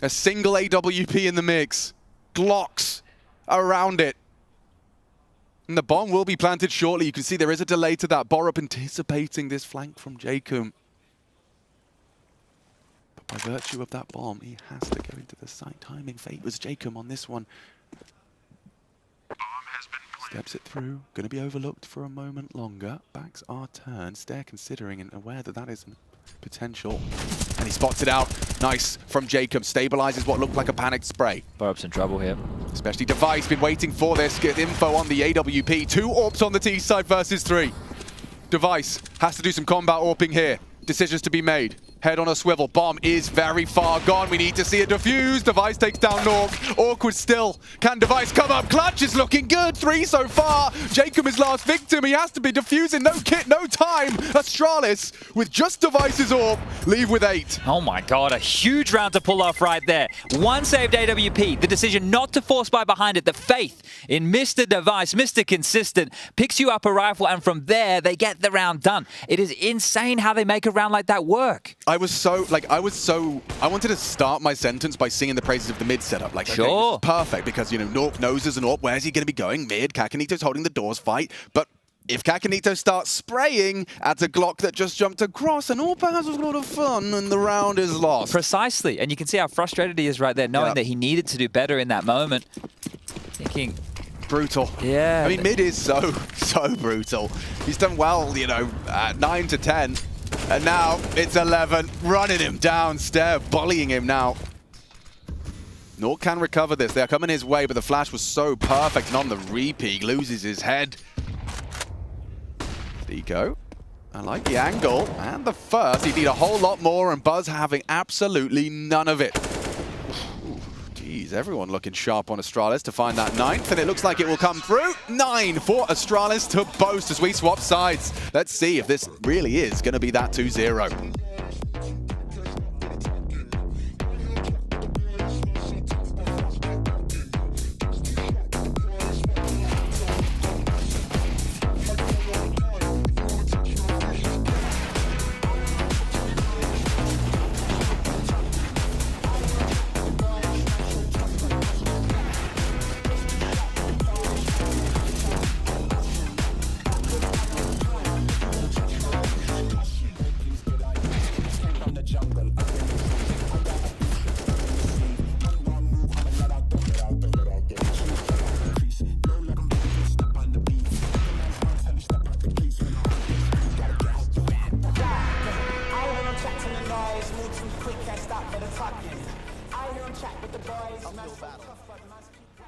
A single AWP in the mix. Glocks around it. And the bomb will be planted shortly. You can see there is a delay to that. Borup anticipating this flank from Jacob. But by virtue of that bomb, he has to go into the site. Timing fate was Jacob on this one. Steps it through. Going to be overlooked for a moment longer. Backs are turned. Stare considering and aware that that is potential. And he spots it out. Nice from Jacob. Stabilizes what looked like a panicked spray. Burp's in trouble here. Especially Device. Been waiting for this. Get info on the AWP. 2 AWPs on the T side versus 3. Device has to do some combat AWPing here. Decisions to be made. Head on a swivel. Bomb is very far gone. We need to see it defuse. Device takes down Nork. Awkward still. Can Device come up? Clutch is looking good. 3 so far. Jacob is last victim. He has to be defusing. No kit, no time. Astralis with just Device's AWP. Leave with 8. Oh my god, a huge round to pull off right there. 1 saved AWP. The decision not to force buy behind it. The faith in Mr. Device, Mr. Consistent, picks you up a rifle, and from there, they get the round done. It is insane how they make a round like that work. I wanted to start my sentence by singing the praises of the mid setup. Like, sure. Okay, this is perfect because, you know, Nork knows there's an AWP. Where's he going to be going? Mid. Kakanito's holding the doors fight. But if Kakanito starts spraying at a Glock that just jumped across, and AWP has a lot of fun, and the round is lost. Precisely. And you can see how frustrated he is right there, knowing that he needed to do better in that moment. Thinking... Brutal. Yeah. I mean, mid is so brutal. He's done well, you know, at 9 to 10. And now it's 11, running him down, Stare, bullying him now. Nork can recover this. They are coming his way, but the flash was so perfect. And on the repeat, loses his head. Deco. I like the angle. And the first, he'd need a whole lot more, and Buzz having absolutely none of it. Jeez, everyone looking sharp on Astralis to find that 9th, and it looks like it will come through. 9 for Astralis to boast as we swap sides. Let's see if this really is going to be that 2-0.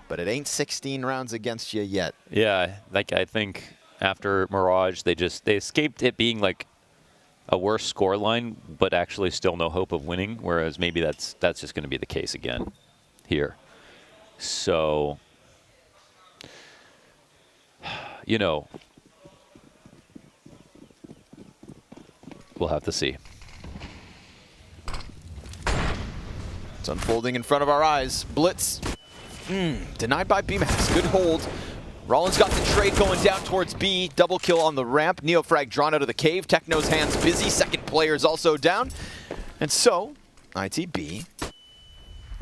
But it ain't 16 rounds against you yet. Yeah, like I think after Mirage, they escaped it being like a worse scoreline, but actually still no hope of winning. Whereas maybe that's just going to be the case again here. So, you know, we'll have to see. It's unfolding in front of our eyes. Blitz. Denied by BMax. Good hold. Rollins got the trade going down towards B. Double kill on the ramp. Neofrag drawn out of the cave. Techno's hands busy. Second player is also down. And so, ITB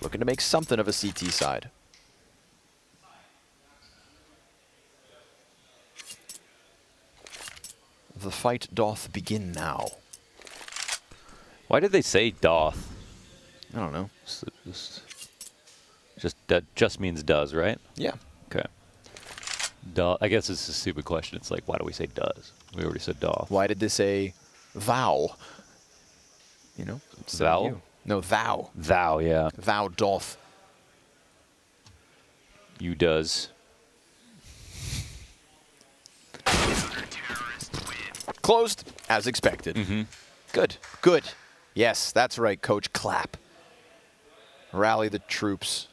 looking to make something of a CT side. The fight doth begin now. Why did they say doth? I don't know. That just means does, right? Yeah. Okay. I guess it's a stupid question. It's like, why do we say does? We already said doth. Why did they say thou? You know? Thou? No, thou. Thou, yeah. Thou doth. You does. Closed, as expected. Good. Good. Yes, that's right, Coach. Clap. Rally the troops.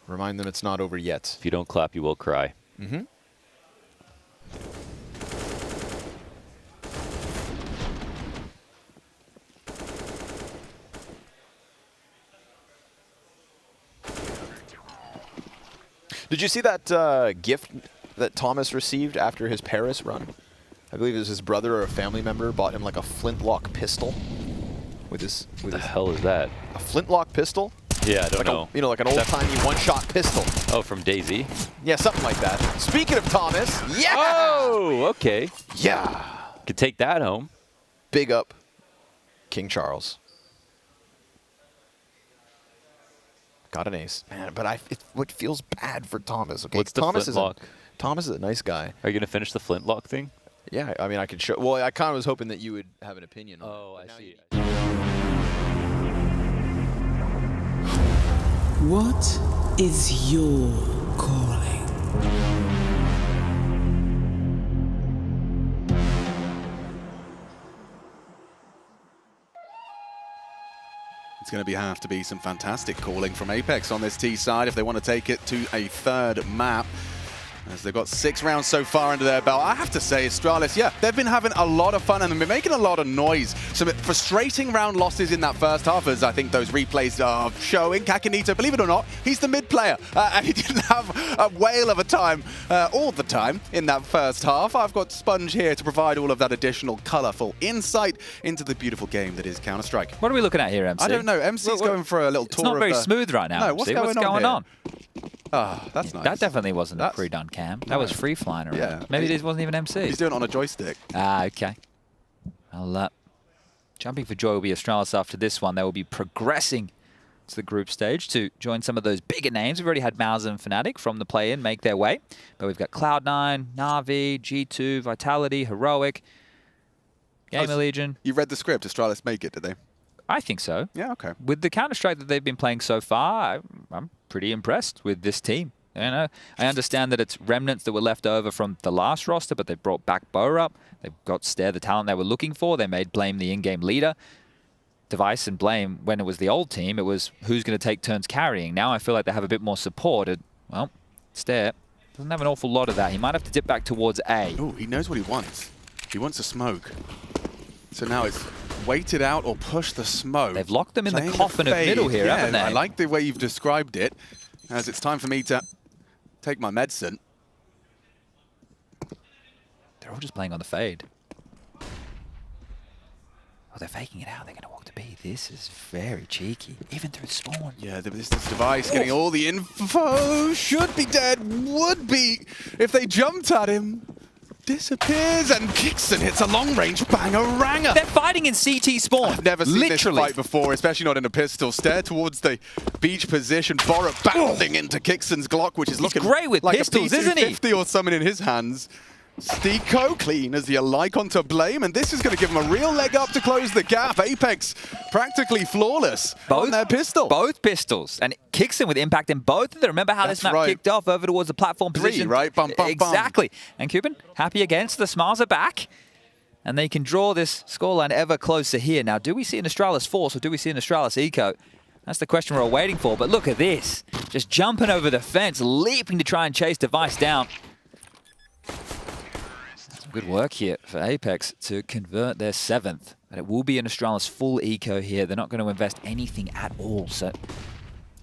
Remind them it's not over yet. If you don't clap, you will cry. Did you see that gift that Thomas received after his Paris run? I believe it was his brother or a family member bought him like a flintlock pistol. What the hell is that? A flintlock pistol? Yeah, I don't know. You know, like an old-timey one-shot pistol. Oh, from DayZ? Yeah, something like that. Speaking of Thomas, yeah! Oh, okay. Yeah. Could take that home. Big up King Charles. Got an ace. Man, but it feels bad for Thomas. Okay, What's the Thomas flintlock? Thomas is a nice guy. Are you going to finish the flintlock thing? Yeah, I mean, I could show. Well, I kind of was hoping that you would have an opinion on it. Oh, I see. What is your calling? It's going to have to be some fantastic calling from Apex on this T side if they want to take it to a third map. As they've got 6 rounds so far under their belt. I have to say, Astralis, yeah, they've been having a lot of fun and they've been making a lot of noise. Some frustrating round losses in that first half, as I think those replays are showing. Kakanito, believe it or not, he's the mid player. And he didn't have a whale of a time all the time in that first half. I've got Sponge here to provide all of that additional colourful insight into the beautiful game that is Counter-Strike. What are we looking at here, MC? I don't know. MC's going for a little tour. It's not very smooth right now. No, what's going on? Ah, that's nice. That definitely wasn't a pre-done cam. That was free flying around. Yeah. Maybe this wasn't even MC. He's doing it on a joystick. Ah, okay. Well, jumping for joy will be Astralis after this one. They will be progressing to the group stage to join some of those bigger names. We've already had Mauser and Fnatic from the play-in make their way. But we've got Cloud9, Na'Vi, G2, Vitality, Heroic, Gamer Legion. You read the script. Astralis make it, did they? I think so. Yeah, okay. With the Counter-Strike that they've been playing so far, I'm pretty impressed with this team. You know, I understand that it's remnants that were left over from the last roster, but they've brought back Borup. They've got Stare, the talent they were looking for. They made Blame the in-game leader. Device and Blame, when it was the old team, it was who's going to take turns carrying. Now I feel like they have a bit more support. Well, Stare doesn't have an awful lot of that. He might have to dip back towards A. Oh, he knows what he wants. He wants a smoke. So now it's wait it out or push the smoke. They've locked them in the coffin of middle here, haven't they? I like the way you've described it, as it's time for me to take my medicine. They're all just playing on the fade. Oh, they're faking it out. They're going to walk to B. This is very cheeky, even through spawn. Yeah, this Device getting all the info. Should be dead. Would be if they jumped at him. Disappears and Kixon hits a long-range banger-ranger. They're fighting in CT spawn. I've never seen this fight before, especially not in a pistol. Stare towards the beach position. Borup bounding into Kixon's Glock, which is looking great with like pistols, a isn't he? P250 or something in his hands. Steeko clean as the alike onto Blame, and this is going to give him a real leg up to close the gap. Apex practically flawless on their pistol. Both pistols. And Kixon with impact in both of them. Remember how this map kicked off over towards the platform position? Right? Bum, bum, exactly. And Cuban, happy again. So the smiles are back. And they can draw this scoreline ever closer here. Now, do we see an Astralis Force or do we see an Astralis Eco? That's the question we're all waiting for. But look at this. Just jumping over the fence, leaping to try and chase Device down. Good work here for Apex to convert their 7th. But it will be an Astralis full eco here. They're not going to invest anything at all. So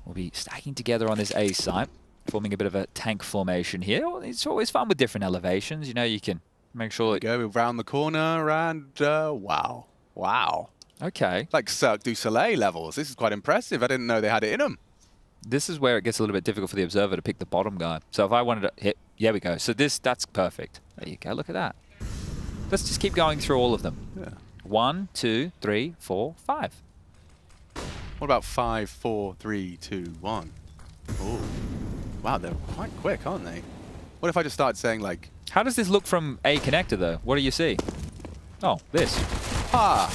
we'll be stacking together on this A site, forming a bit of a tank formation here. It's always fun with different elevations. You know, you can make sure that... Go around the corner and wow. Wow. Okay. Like Cirque du Soleil levels. This is quite impressive. I didn't know they had it in them. This is where it gets a little bit difficult for the observer to pick the bottom guy. So if I wanted to hit... There we go. So that's perfect. There you go. Look at that. Let's just keep going through all of them. Yeah. 1, 2, 3, 4, 5. What about 5, 4, 3, 2, 1? Oh, wow, they're quite quick, aren't they? What if I just start saying like... How does this look from A connector though? What do you see? Oh, this. Ah,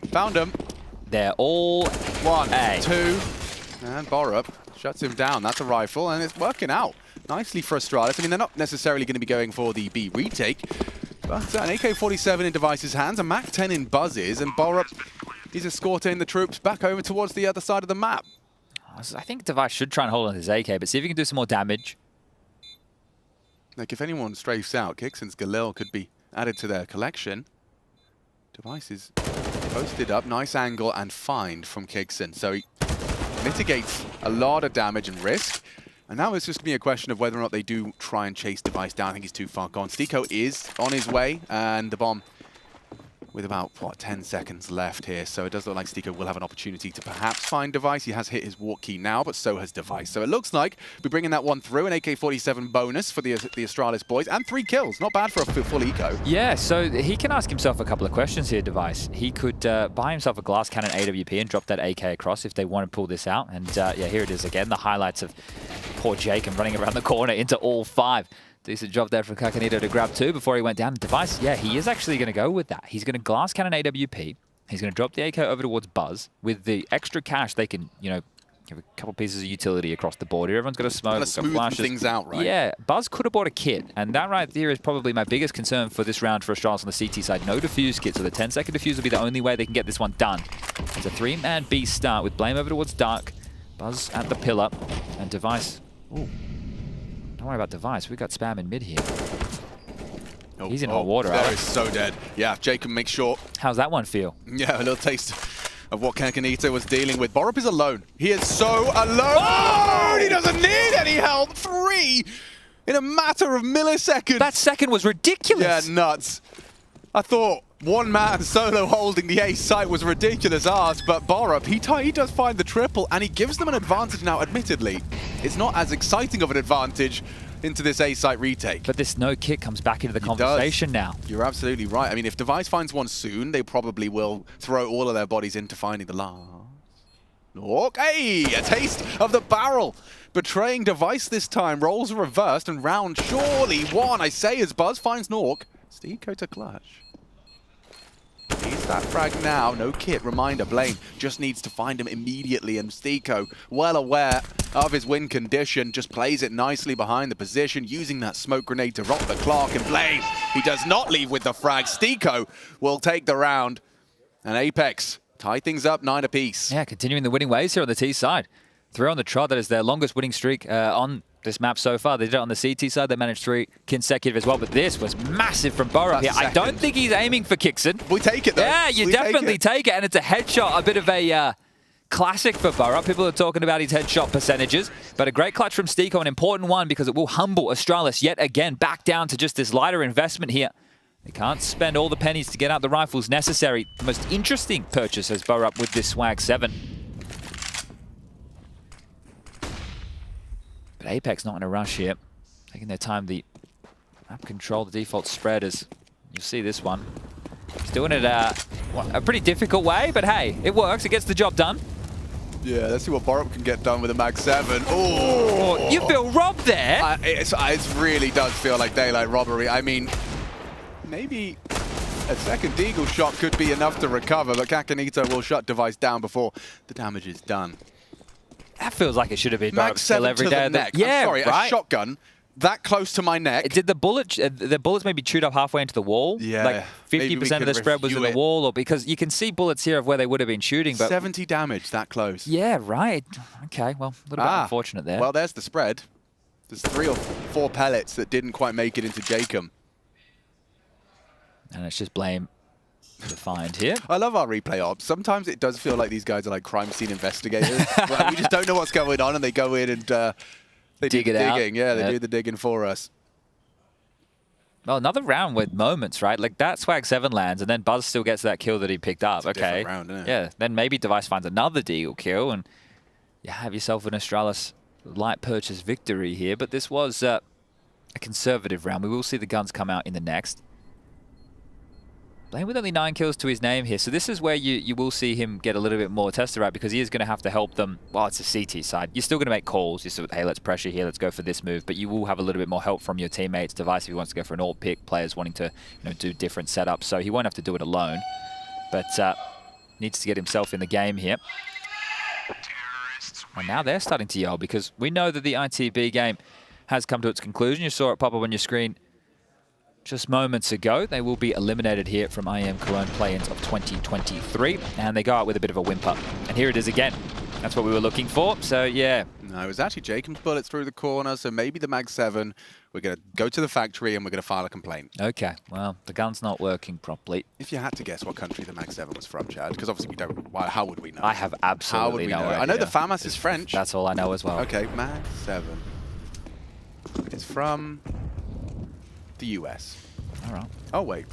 found him. They're all 1, A. 2, and Borup shuts him down. That's a rifle, and it's working out nicely for Astralis. I mean, they're not necessarily going to be going for the B retake, but an AK-47 in Device's hands, a MAC-10 in Buzz's, and Borup is escorting the troops back over towards the other side of the map. I think Device should try and hold on his AK, but see if he can do some more damage. Like, if anyone strafes out, Kixon's Galil could be added to their collection. Device is posted up, nice angle and find from Kixon. So he mitigates a lot of damage and risk. And now it's just going to be a question of whether or not they do try and chase Device down. I think he's too far gone. Steeko is on his way, and the bomb with about, what, 10 seconds left here. So it does look like Steeko will have an opportunity to perhaps find Device. He has hit his walk key now, but so has Device. So it looks like we're bringing that one through, an AK-47 bonus for the Astralis boys, and 3 kills. Not bad for a full eco. Yeah, so he can ask himself a couple of questions here, Device. He could buy himself a glass cannon AWP and drop that AK across if they want to pull this out. And yeah, here it is again, the highlights of poor Jake and running around the corner into all 5. Decent job there for Kakanito to grab 2 before he went down. Device, yeah, he is actually going to go with that. He's going to glass cannon AWP. He's going to drop the AK over towards Buzz. With the extra cash, they can, you know, give a couple pieces of utility across the board here. Everyone's got to smoke, got smooth flashes. things out, right? Yeah, Buzz could have bought a kit, and that right there is probably my biggest concern for this round for Astralis on the CT side. No defuse kit, so the 10-second defuse will be the only way they can get this one done. It's a 3-man B start with Blame over towards Dark, Buzz at the pillar, and Device. Ooh. Don't worry about Device. We got spam in mid here. Oh, he's in hot water. There is so dead. Yeah, Jacob makes sure. How's that one feel? Yeah, a little taste of what Kakanito was dealing with. Borup is alone. He is so alone. Oh! He doesn't need any help. 3 in a matter of milliseconds. That second was ridiculous. Yeah, nuts. I thought one man solo holding the A site was ridiculous ass, but Borup, he does find the triple, and he gives them an advantage now, admittedly. It's not as exciting of an advantage into this A site retake. But this no kit comes back into the conversation now. You're absolutely right. I mean, if Device finds one soon, they probably will throw all of their bodies into finding the last. Okay, a taste of the barrel. Betraying Device this time. Rolls are reversed and round surely won. I say as Buzz finds Nork. Steeko to clutch. Needs that frag now. No kit. Reminder, Blame just needs to find him immediately. And Steeko, well aware of his win condition, just plays it nicely behind the position, using that smoke grenade to rock the clock. And Blame, he does not leave with the frag. Steeko will take the round. And Apex tie things up 9 apiece. Yeah, continuing the winning ways here on the T side. 3 on the trot. That is their longest winning streak on this map so far. They did it on the CT side. They managed 3 consecutive as well, but this was massive from Borup here. I don't think he's aiming for Kixon. We take it, though. Yeah, you definitely take it, and it's a headshot, a bit of a classic for Borup. People are talking about his headshot percentages, but a great clutch from Steeko, an important one because it will humble Astralis yet again, back down to just this lighter investment here. They can't spend all the pennies to get out the rifles necessary. The most interesting purchase as Borup with this Swag 7. But Apex not in a rush here. Taking their time. The map control, the default spread, as you'll see this one. He's doing it a pretty difficult way, but hey, it works. It gets the job done. Yeah, let's see what Borup can get done with a Mag 7. Oh, you feel robbed there. It really does feel like daylight robbery. I mean, maybe a second Deagle shot could be enough to recover, but Kakanito will shut Device down before the damage is done. That feels like it should have been Mag 7 every to day. the neck. Yeah, I'm sorry, right? a shotgun that close to my neck. Did the bullets maybe chewed up halfway into the wall? Yeah. Like 50% of the spread was in the wall, or because you can see bullets here of where they would have been shooting. But 70 damage that close. Yeah, right. Okay, well, a little bit unfortunate there. Well, there's the spread. There's 3 or 4 pellets that didn't quite make it into Jacob. And it's just Blame to find here. I love our replay ops. Sometimes it does feel like these guys are like crime scene investigators. Like, we just don't know what's going on, and they go in and they dig do the it out. digging. Yeah, they do the digging for us. Well, another round with moments, right? Like that Swag 7 lands, and then Buzz still gets that kill that he picked up. It's a okay. different round, isn't it? Yeah. Then maybe Device finds another Deagle kill, and you have yourself an Astralis light purchase victory here. But this was a conservative round. We will see the guns come out in the next. Blame with only 9 kills to his name here. So this is where you will see him get a little bit more tested, right? Because he is going to have to help them. Well, it's a CT side. You're still going to make calls. You're still, hey, let's pressure here. Let's go for this move. But you will have a little bit more help from your teammates. Device, if he wants to go for an alt pick, players wanting to do different setups. So he won't have to do it alone. But needs to get himself in the game here. And now they're starting to yell because we know that the ITB game has come to its conclusion. You saw it pop up on your screen just moments ago. They will be eliminated here from IEM Cologne play-ins of 2023, and they go out with a bit of a whimper. And here it is again. That's what we were looking for, so yeah. No, it was actually Jacob's bullets through the corner, so maybe the Mag 7. We're going to go to the factory and we're going to file a complaint. Okay, well, the gun's not working properly. If you had to guess what country the Mag 7 was from, Chad, because obviously we don't, well, how would we know? I have absolutely no idea. I know the FAMAS is French. That's all I know as well. Okay, Mag 7. It's from the US. All right. Oh, wait.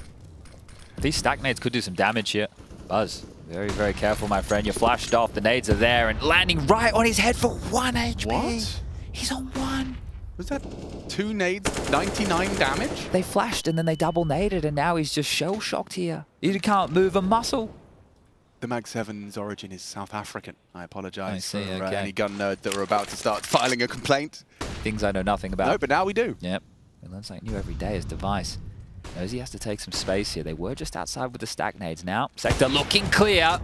These stack nades could do some damage here. Buzz, very, very careful, my friend. You're flashed off. The nades are there and landing right on his head for 1 HP. What? He's on 1. Was that 2 nades, 99 damage? They flashed and then they double naded, and now he's just shell-shocked here. He can't move a muscle. The Mag 7's origin is South African. I apologize for okay. any gun nerds that were about to start filing a complaint. Things I know nothing about. No, but now we do. Yep. We learn something new every day as Device knows he has to take some space here. They were just outside with the stack nades. Now, Sector looking clear.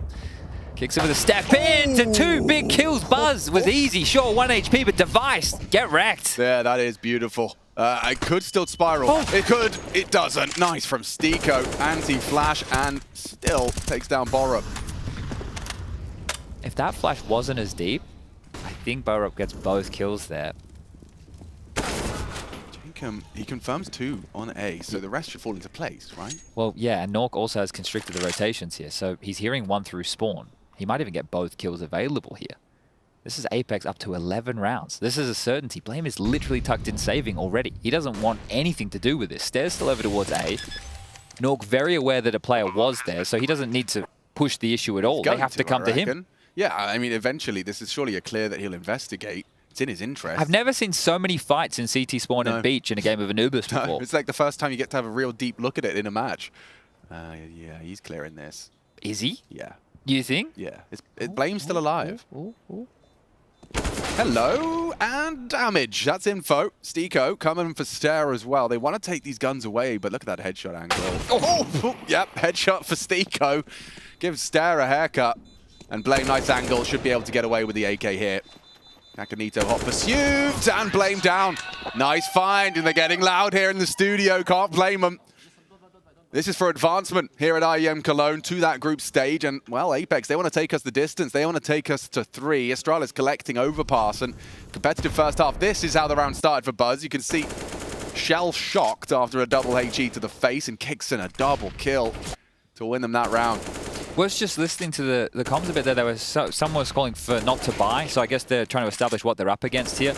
Kicks it with a step into 2 big kills. Buzz was easy, sure, 1 HP, but Device, get wrecked. Yeah, that is beautiful. It could still spiral. Oh. It could. It doesn't. Nice from Stiko. Anti-flash and still takes down Borup. If that flash wasn't as deep, I think Borup gets both kills there. He confirms 2 on A, so the rest should fall into place, right? Well, yeah, and Nork also has constricted the rotations here, so he's hearing 1 through spawn. He might even get both kills available here. This is Apex up to 11 rounds. This is a certainty. Blame is literally tucked in saving already. He doesn't want anything to do with this. Stairs still over towards A. Nork very aware that a player was there, so he doesn't need to push the issue at all. They have to come to him. Yeah, I mean, eventually, this is surely a clear that he'll investigate. It's in his interest. I've never seen so many fights in CT Spawn and Beach in a game of Anubis before. It's like the first time you get to have a real deep look at it in a match. Yeah, he's clearing this. Is he? Yeah. You think? Yeah. Blame's still alive. Hello, and damage. That's info. Stiko coming for Stare as well. They want to take these guns away, but look at that headshot angle. Oh, yep, headshot for Stiko. Gives Stare a haircut. And Blame, nice angle, should be able to get away with the AK here. Nakanito hot pursuit, and Blame down. Nice find, and they're getting loud here in the studio. Can't blame them. This is for advancement here at IEM Cologne to that group stage. And, well, Apex, they want to take us the distance. They want to take us to 3. Astrala's collecting overpass, and competitive first half. This is how the round started for Buzz. You can see Shell shocked after a double HE to the face, and kicks in a double kill to win them that round. Was just listening to the comms a bit there. There was someone was calling for not to buy, so I guess they're trying to establish what they're up against here.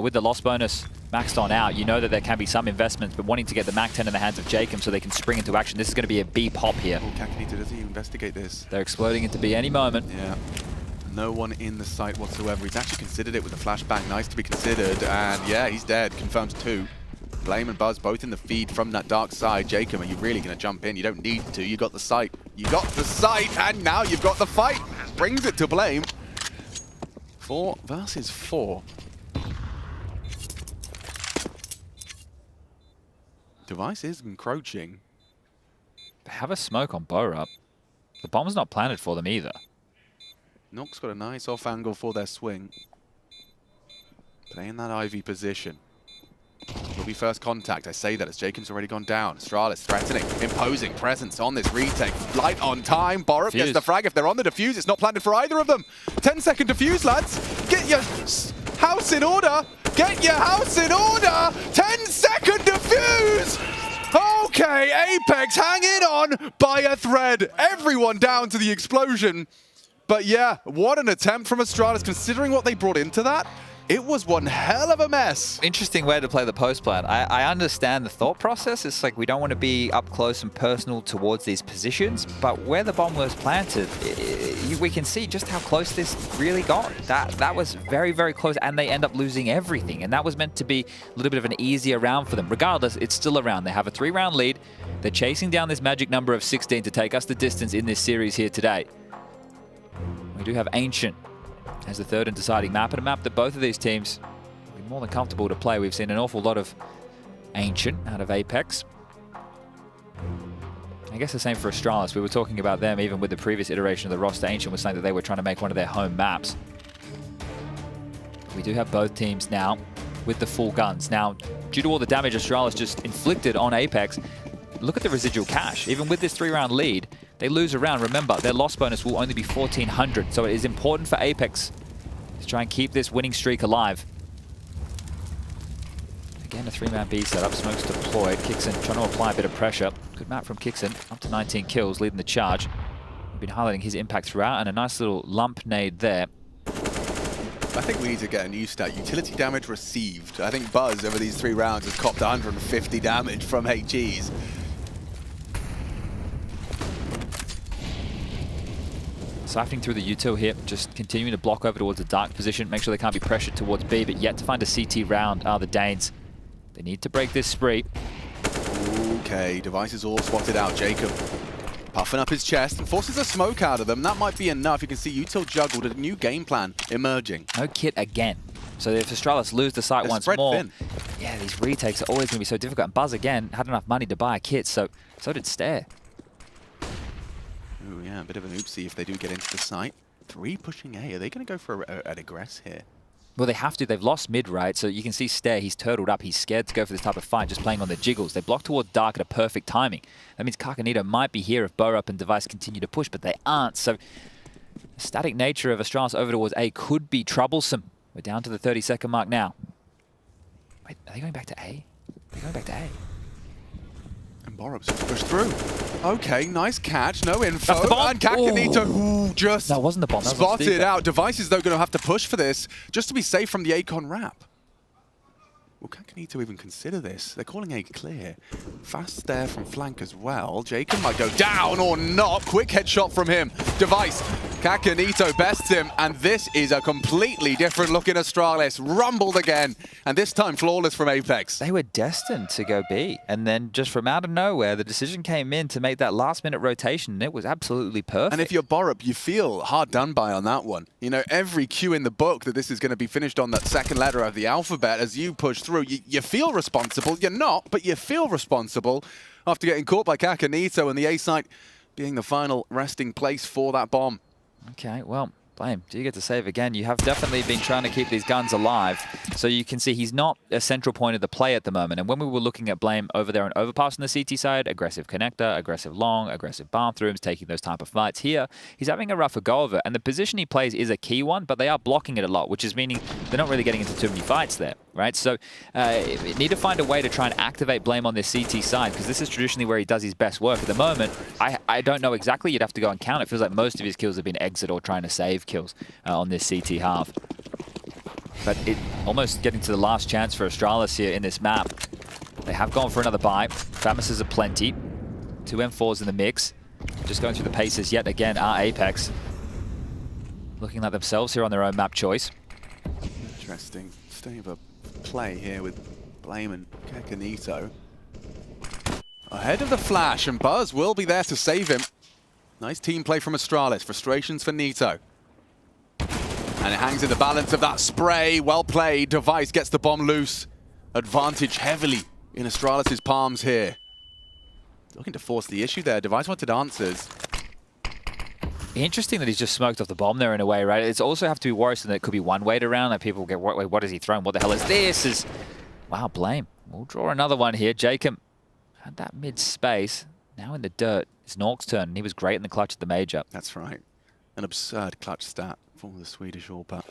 With the loss bonus maxed on out, you know that there can be some investments, but wanting to get the Mac 10 in the hands of Jacob so they can spring into action. This is going to be a B pop here. Oh, Kakanito, does he investigate this? They're exploding into B any moment. Yeah. No one in the site whatsoever. He's actually considered it with a flashbang. Nice to be considered. And yeah, he's dead. Confirms 2. Blame and Buzz both in the feed from that dark side. Jacob, are you really going to jump in? You don't need to. You got the sight. You got the sight, and now you've got the fight. Brings it to Blame. 4 versus 4. Device is encroaching. They have a smoke on Borup. The bomb's not planted for them either. Nock's got a nice off angle for their swing. Playing that Ivy position. Will be first contact. I say that as Jacob's already gone down. Astralis threatening, imposing presence on this retake. Light on time. Borup gets the frag. If they're on the defuse, it's not planted for either of them. 10-second defuse, lads. Get your house in order. Get your house in order. 10-second defuse. Okay, Apex hanging on by a thread. Everyone down to the explosion. But yeah, what an attempt from Astralis, considering what they brought into that. It was one hell of a mess. Interesting way to play the post plan. I understand the thought process. It's like we don't want to be up close and personal towards these positions, but where the bomb was planted, we can see just how close this really got. That was very, very close, and they end up losing everything. And that was meant to be a little bit of an easier round for them. Regardless, it's still a round. They have a 3-round lead. They're chasing down this magic number of 16 to take us the distance in this series here today. We do have Ancient as the third and deciding map, and a map that both of these teams will be more than comfortable to play. We've seen an awful lot of Ancient out of Apex. I guess the same for Astralis. We were talking about them even with the previous iteration of the roster. Ancient was saying that they were trying to make one of their home maps. We do have both teams now with the full guns. Now, due to all the damage Astralis just inflicted on Apex, look at the residual cash. Even with this 3-round lead, they lose a round. Remember, their loss bonus will only be 1,400, so it is important for Apex to try and keep this winning streak alive. Again, a 3-man B setup. Smokes deployed. Kixon trying to apply a bit of pressure. Good map from Kixon. Up to 19 kills, leading the charge. We've been highlighting his impact throughout, and a nice little lump nade there. I think we need to get a new stat. Utility damage received. I think Buzz, over these 3 rounds, has copped 150 damage from HEs. Siphoning through the util here, just continuing to block over towards the dark position, make sure they can't be pressured towards B, but yet to find a CT round are the Danes. They need to break this spree. Okay, Device is all spotted out. Jacob puffing up his chest and forces a smoke out of them. That might be enough. You can see util juggled, a new game plan emerging. No kit again. So if Astralis lose the site They're once spread more, thin. yeah, these retakes are always going to be so difficult. And Buzz, again, had enough money to buy a kit, so did Stare. Oh yeah, a bit of an oopsie if they do get into the site. 3 pushing A. Are they going to go for an aggress here? Well, they have to. They've lost mid, right? So you can see Stare, he's turtled up. He's scared to go for this type of fight, just playing on the jiggles. They block towards Dark at a perfect timing. That means Kakanito might be here if Borup and Device continue to push, but they aren't. So the static nature of Astralis over towards A could be troublesome. We're down to the 30-second mark now. Wait, are they going back to A? They're going back to A. And Borup's pushed through. Okay, nice catch. No info. That's the bomb. And Kakanito, who just that wasn't the bomb. That was spotted out. Devices, though, going to have to push for this just to be safe from the Akon wrap. Will Kakanito even consider this? They're calling A clear. Fast stare from flank as well. Jacob might go down or not. Quick headshot from him. Device. Kakanito bests him, and this is a completely different looking Astralis. Rumbled again, and this time flawless from Apex. They were destined to go B, and then just from out of nowhere, the decision came in to make that last-minute rotation, and it was absolutely perfect. And if you're Borup, you feel hard done by on that one. You know, every cue in the book that this is going to be finished on that second letter of the alphabet as you push through, you feel responsible. You're not, but you feel responsible after getting caught by Kakanito and the A site being the final resting place for that bomb. Okay, well, Blame, do you get to save again? You have definitely been trying to keep these guns alive. So you can see he's not a central point of the play at the moment. And when we were looking at Blame over there on Overpass on the CT side, aggressive connector, aggressive long, aggressive bathrooms, taking those type of fights here, he's having a rougher go of it. And the position he plays is a key one, but they are blocking it a lot, which is meaning they're not really getting into too many fights there, right? So need to find a way to try and activate Blame on this CT side, because this is traditionally where he does his best work. At the moment, I don't know exactly. You'd have to go and count. It feels like most of his kills have been exit or trying to save kills on this CT half. But it almost getting to the last chance for Astralis here in this map. They have gone for another buy. Famises are plenty. 2 M4s in the mix. Just going through the paces yet again are Apex. Looking like themselves here on their own map choice. Interesting. State of a play here with Blame and Kakanito. Ahead of the flash, and Buzz will be there to save him. Nice team play from Astralis. Frustrations for Nito. And it hangs in the balance of that spray. Well played. Device gets the bomb loose. Advantage heavily in Astralis' palms here. Looking to force the issue there. Device wanted answers. Interesting that he's just smoked off the bomb there in a way, right? It's also have to be worrisome that it could be one way around. Like people get, wait, what is he throwing? What the hell is this? Wow, Blame. We'll draw another one here. Jacob had that mid space. Now in the dirt. It's Nork's turn, and he was great in the clutch at the major. That's right. An absurd clutch stat for the Swedish AWPer.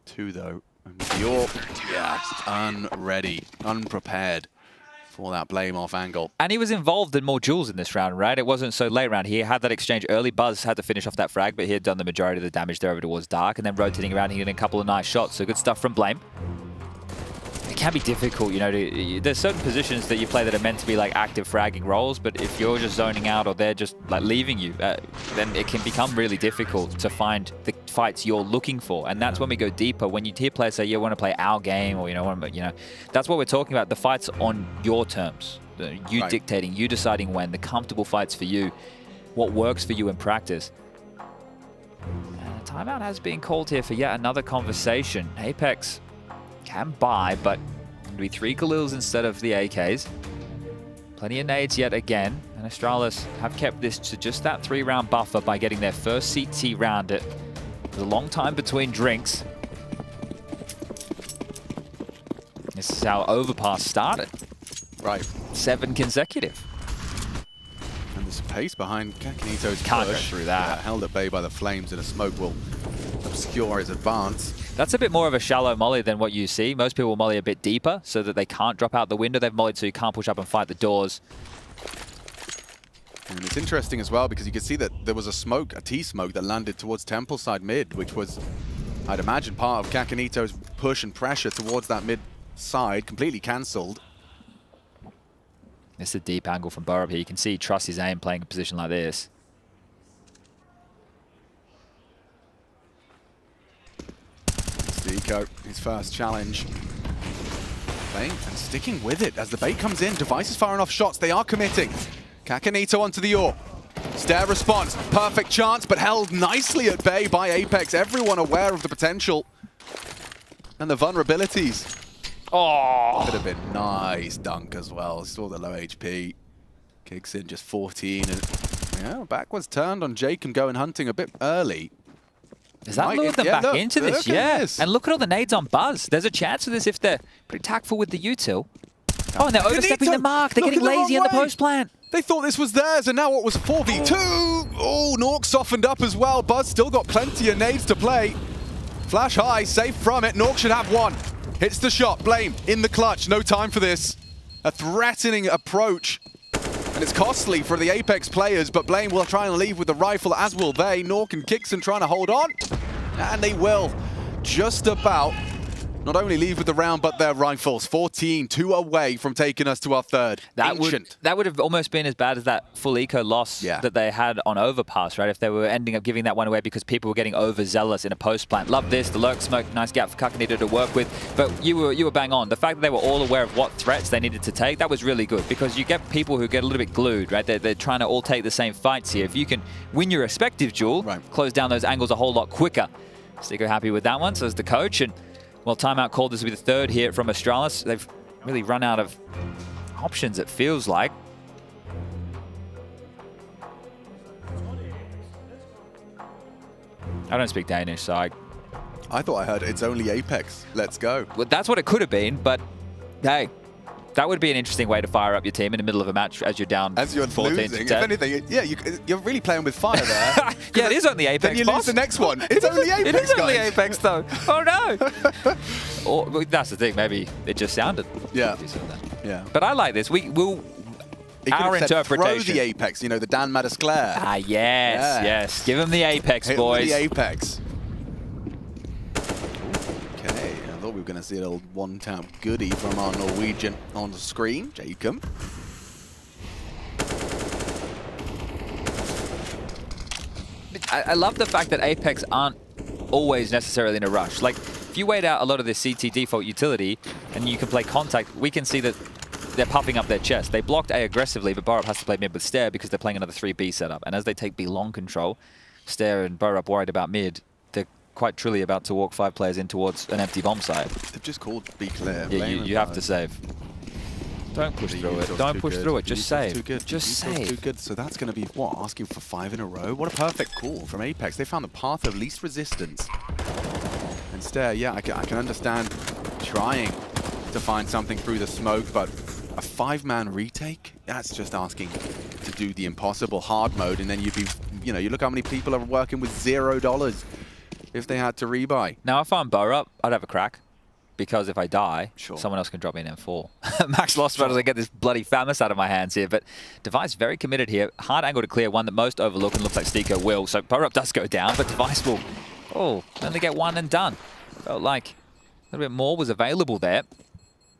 2 though. And the AWP, yeah, unready, unprepared for that Blame off angle. And he was involved in more duels in this round, right? It wasn't so late round. He had that exchange early. Buzz had to finish off that frag, but he had done the majority of the damage there over towards Dark, and then rotating around, he had a couple of nice shots. So good stuff from Blame. It can be difficult, you know, there's certain positions that you play that are meant to be like active fragging roles, but if you're just zoning out or they're just like leaving you, then it can become really difficult to find the fights you're looking for. And that's when we go deeper. When you hear players say, yeah, I want to play our game, or, that's what we're talking about. The fights on your terms, you dictating, you deciding when, the comfortable fights for you, what works for you in practice. And a timeout has been called here for yet another conversation. Apex can buy, but it'll be 3 Khalils instead of the AKs. Plenty of nades yet again, and Astralis have kept this to just that 3-round buffer by getting their first CT round. It was a long time between drinks. This is how Overpass started. Right. 7 consecutive. And there's pace behind Kakanito's Can't push. go through that. Yeah, held at bay by the flames, and a smoke will obscure his advance. That's a bit more of a shallow molly than what you see. Most people molly a bit deeper so that they can't drop out the window. They've mollied so you can't push up and fight the doors. And it's interesting as well because you can see that there was a smoke, a T-smoke that landed towards Temple side mid, which was, I'd imagine, part of Kakanito's push and pressure towards that mid side, completely cancelled. It's a deep angle from Borup here. You can see he trusts his aim playing a position like this. Zico, his first challenge. Playing and sticking with it as the bait comes in. Device is firing off shots. They are committing. Kakanito onto the AWP. Stare response. Perfect chance, but held nicely at bay by Apex. Everyone aware of the potential. And the vulnerabilities. Oh! Could have been nice dunk as well. Saw the low HP. Kicks in just 14. And yeah, backwards turned on Jacob going hunting a bit early. Does that lure them back into this? Yeah. And look at all the nades on Buzz. There's a chance of this if they're pretty tactful with the util. Oh, and they're overstepping the mark. They're getting lazy on the post plant. They thought this was theirs, and now what was 4v2? Oh, Nork softened up as well. Buzz still got plenty of nades to play. Flash high, safe from it. Nork should have one. Hits the shot. Blame in the clutch. No time for this. A threatening approach. And it's costly for the Apex players, but Blame will try and leave with the rifle, as will they. Nork and Kixon trying to hold on. And they will. Just about not only leave with the round, but their rifles. 14, 2 away from taking us to our third. That would have almost been as bad as that full eco loss that they had on Overpass, right? If they were ending up giving that one away because people were getting overzealous in a post plant. Love this, the lurk smoke, nice gap for Kakanito to work with. But you were bang on. The fact that they were all aware of what threats they needed to take, that was really good because you get people who get a little bit glued, right? They're trying to all take the same fights here. If you can win your respective duel, close down those angles a whole lot quicker. Stigo happy with that one, so is the coach. And well, timeout called. This will be the third here from Astralis. They've really run out of options, it feels like. I don't speak Danish, so I thought I heard it's only Apex. Let's go. Well, that's what it could have been, but hey, that would be an interesting way to fire up your team in the middle of a match as you're down 14 losing. to 10. If anything, yeah, you're really playing with fire there. Yeah, it is only Apex. Then you lose the next one. It's only Apex, It is only guys. Apex, though. Oh, no. Or, that's the thing. Maybe it just sounded. Yeah. Yeah. But I like this. Our interpretation. Throw the Apex, you know, the Dan Madasclair. Ah, yes. Give him the Apex, Hit boys. the Apex. Okay, I thought we were going to see a little one-tap goodie from our Norwegian on the screen, Jacob. I love the fact that Apex aren't always necessarily in a rush. Like, if you wait out a lot of the CT default utility and you can play contact, we can see that they're puffing up their chest. They blocked A aggressively, but Borup has to play mid with Stare because they're playing another 3B setup. And as they take B long control, Stare and Borup worried about mid. They're quite truly about to walk 5 players in towards an empty bomb site. They've just called be clear. Yeah, you have to save. Don't push through it. Don't push through it. Just save. Too good. Just save. Too good. So that's going to be, what, asking for 5 in a row? What a perfect call from Apex. They found the path of least resistance. And Stare, yeah, I can understand trying to find something through the smoke, but a 5-man retake? That's just asking to do the impossible hard mode, and then you'd be, you know, you look how many people are working with $0 if they had to rebuy. Now, if I'm Borup, I'd have a crack. Because if I die, someone else can drop me an M4. Max Lost doesn't get this bloody Famus out of my hands here, but Device very committed here. Hard angle to clear, one that most overlook, and looks like Stiko will. So Borup does go down, but Device will only get one and done. Felt like a little bit more was available there.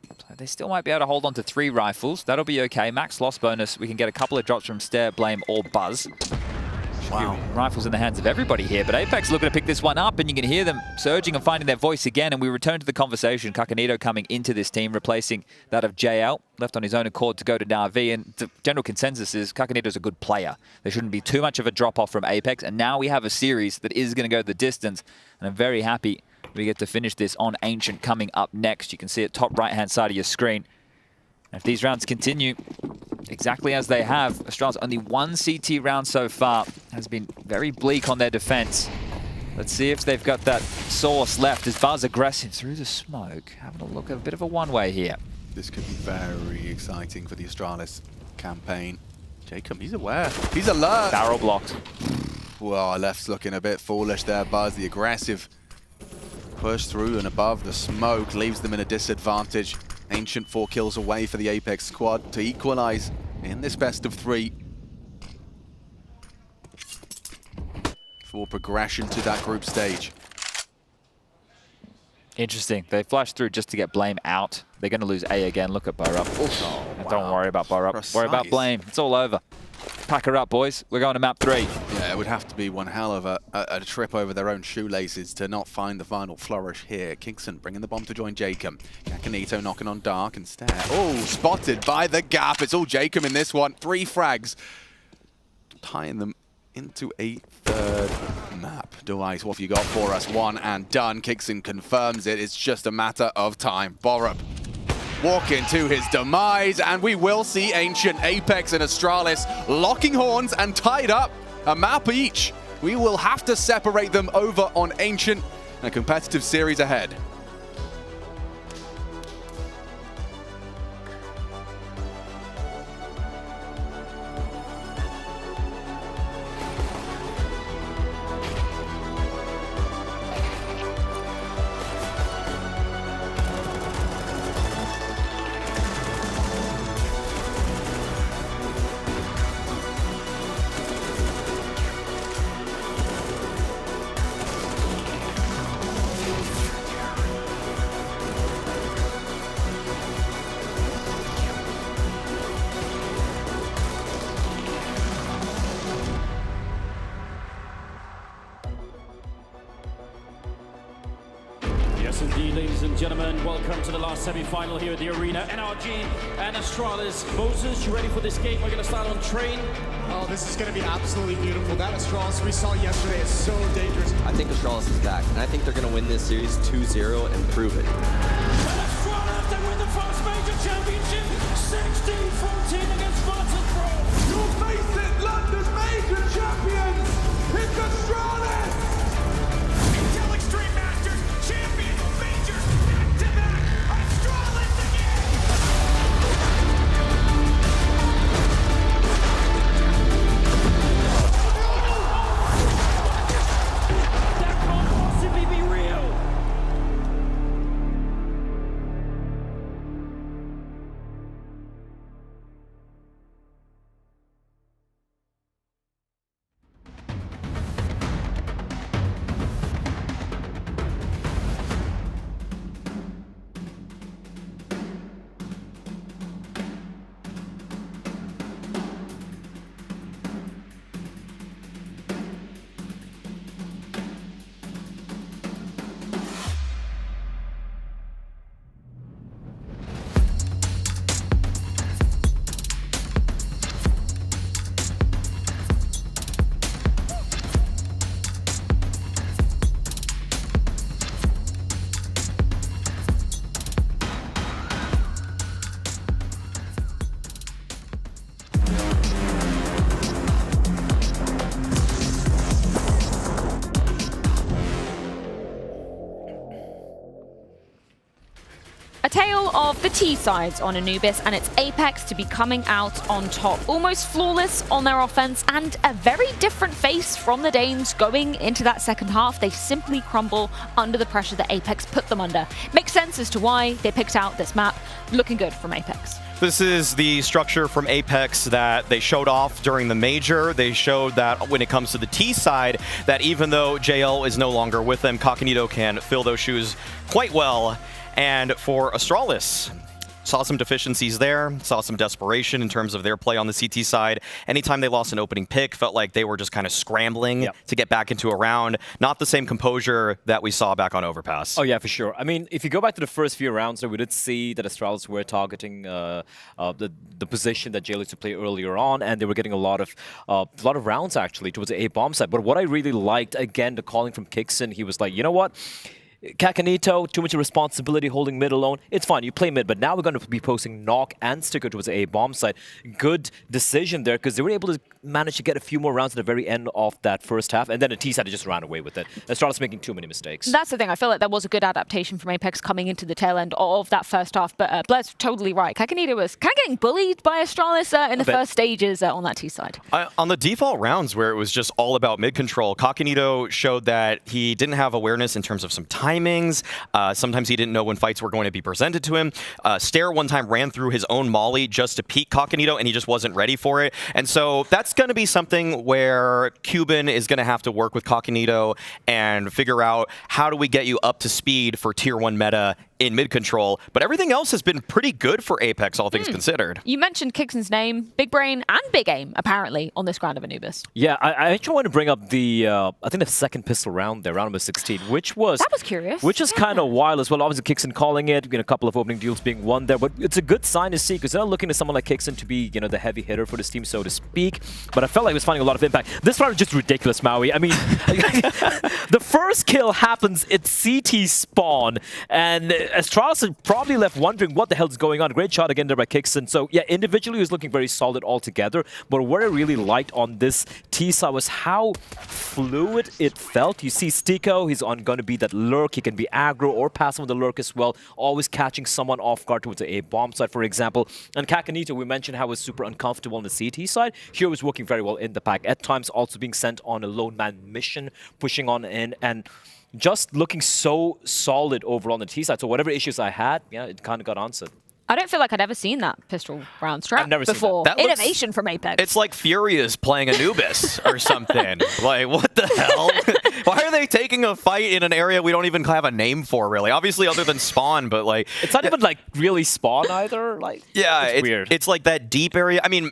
So they still might be able to hold on to 3 rifles. That'll be okay. Max Lost bonus, we can get a couple of drops from Stare, Blame, or Buzz. Wow. Rifles in the hands of everybody here, but Apex looking to pick this one up, and you can hear them surging and finding their voice again, and we return to the conversation. Kakanito coming into this team, replacing that of JL, left on his own accord to go to Na'Vi, and the general consensus is Kakanito's a good player. There shouldn't be too much of a drop-off from Apex, and now we have a series that is going to go the distance, and I'm very happy we get to finish this on Ancient coming up next. You can see it top right-hand side of your screen. And if these rounds continue exactly as they have, Astralis only 1 CT round so far, has been very bleak on their defense. Let's see if they've got that source left. Is Buzz aggressive through the smoke? Having a look at a bit of a one-way here. This could be very exciting for the Astralis campaign. Jacob, he's aware. He's alert. Barrel blocked. Well, left's looking a bit foolish there, Buzz. The aggressive push through and above the smoke leaves them in a disadvantage. Ancient 4 kills away for the Apex squad to equalize in this best of 3. For progression to that group stage. Interesting. They flashed through just to get Blame out. They're going to lose A again. Look at Borup. Oh, wow. Don't worry about Borup. Precise. Worry about Blame. It's all over. Pack her up, boys. We're going to map 3. Yeah, it would have to be one hell of a trip over their own shoelaces to not find the final flourish here. Kingston bringing the bomb to join Jacob. Kakanito knocking on Dark and Stare. Oh, spotted by the gap. It's all Jacob in this one. 3 frags. Tying them into a third map. Dwight, what have you got for us? One and done. Kixin confirms it. It's just a matter of time. Borup walking to his demise, and we will see Ancient, Apex, and Astralis locking horns and tied up. A map each. We will have to separate them over on Ancient. A competitive series ahead. Yes, indeed, ladies and gentlemen, welcome to the last semi-final here at the arena. NRG and Astralis. Moses, you ready for this game? We're going to start on train. Oh, this is going to be absolutely beautiful. That Astralis we saw yesterday is so dangerous. I think Astralis is back, and I think they're going to win this series 2-0 and prove it. Astralis, they win the first major championship, 16-14 against Spartan Pro. You'll face it, London's major champions. It's Astralis. Intel Extreme Masters, champion, majors, back-to-back, Astralis again! That can't possibly be real! A tale of the T-sides on Anubis and its Apex to be coming out on top. Almost flawless on their offense and a very different face from the Danes going into that second half. They simply crumble under the pressure that Apex put them under. Makes sense as to why they picked out this map. Looking good from Apex. This is the structure from Apex that they showed off during the major. They showed that when it comes to the T side, that even though JL is no longer with them, Kakanito can fill those shoes quite well. And for Astralis, saw some deficiencies there, saw some desperation in terms of their play on the CT side. Anytime they lost an opening pick, felt like they were just kind of scrambling to get back into a round. Not the same composure that we saw back on Overpass. Oh yeah, for sure. I mean, if you go back to the first few rounds, we did see that Astralis were targeting the position that JL used to play earlier on, and they were getting a lot of rounds actually towards the A bomb side. But what I really liked, again, the calling from Kixin, he was like, you know what? Kakanito, too much responsibility holding mid alone. It's fine, you play mid, but now we're going to be posting Knock and Sticker towards the A-bomb side. Good decision there, because they were able to manage to get a few more rounds at the very end of that first half, and then the T side just ran away with it. Astralis making too many mistakes. That's the thing. I feel like that was a good adaptation from Apex coming into the tail end of that first half, but Blair's totally right. Kakanito was kind of getting bullied by Astralis in the first stages on that T side. On the default rounds where it was just all about mid control, Kakanito showed that he didn't have awareness in terms of some timings. Sometimes he didn't know when fights were going to be presented to him. Stare one time ran through his own molly just to peek Kakanito, and he just wasn't ready for it. And so that's going to be something where Cuban is going to have to work with Kakanito and figure out how do we get you up to speed for tier 1 meta in mid-control, but everything else has been pretty good for Apex, all things considered. You mentioned Kixon's name, Big Brain and Big Aim, apparently, on this ground of Anubis. Yeah, I actually want to bring up the, I think the second pistol round there, round number 16, which was... That was curious. Which is kind of wild as well. Obviously, Kixon calling it, a couple of opening deals being won there, but it's a good sign to see because they're not looking at someone like Kixon to be, the heavy hitter for this team, so to speak. But I felt like it was finding a lot of impact. This round is just ridiculous, Maui. I mean, the first kill happens at CT spawn, and Astralis is probably left wondering what the hell is going on. Great shot again there by Kixon. So yeah, individually he was looking very solid altogether, but what I really liked on this T-side was how fluid it felt. You see Stiko, he's going to be that lurk. He can be aggro or passive on the lurk as well, always catching someone off guard towards the A bomb side, for example. And Kakanito, we mentioned how he was super uncomfortable on the CT side. Here was working very well in the pack. At times also being sent on a lone man mission, pushing on in, and just looking so solid overall on the T side. So whatever issues I had, it kind of got answered. I don't feel like I'd ever seen that pistol round strat I've never before. seen that. Innovation from Apex. It's like Furious playing Anubis or something. Like, what the hell? Why are they taking a fight in an area we don't even have a name for, really? Obviously, other than Spawn, but like... It's not even like really Spawn either. Like, yeah, it's weird. It's like that deep area. I mean...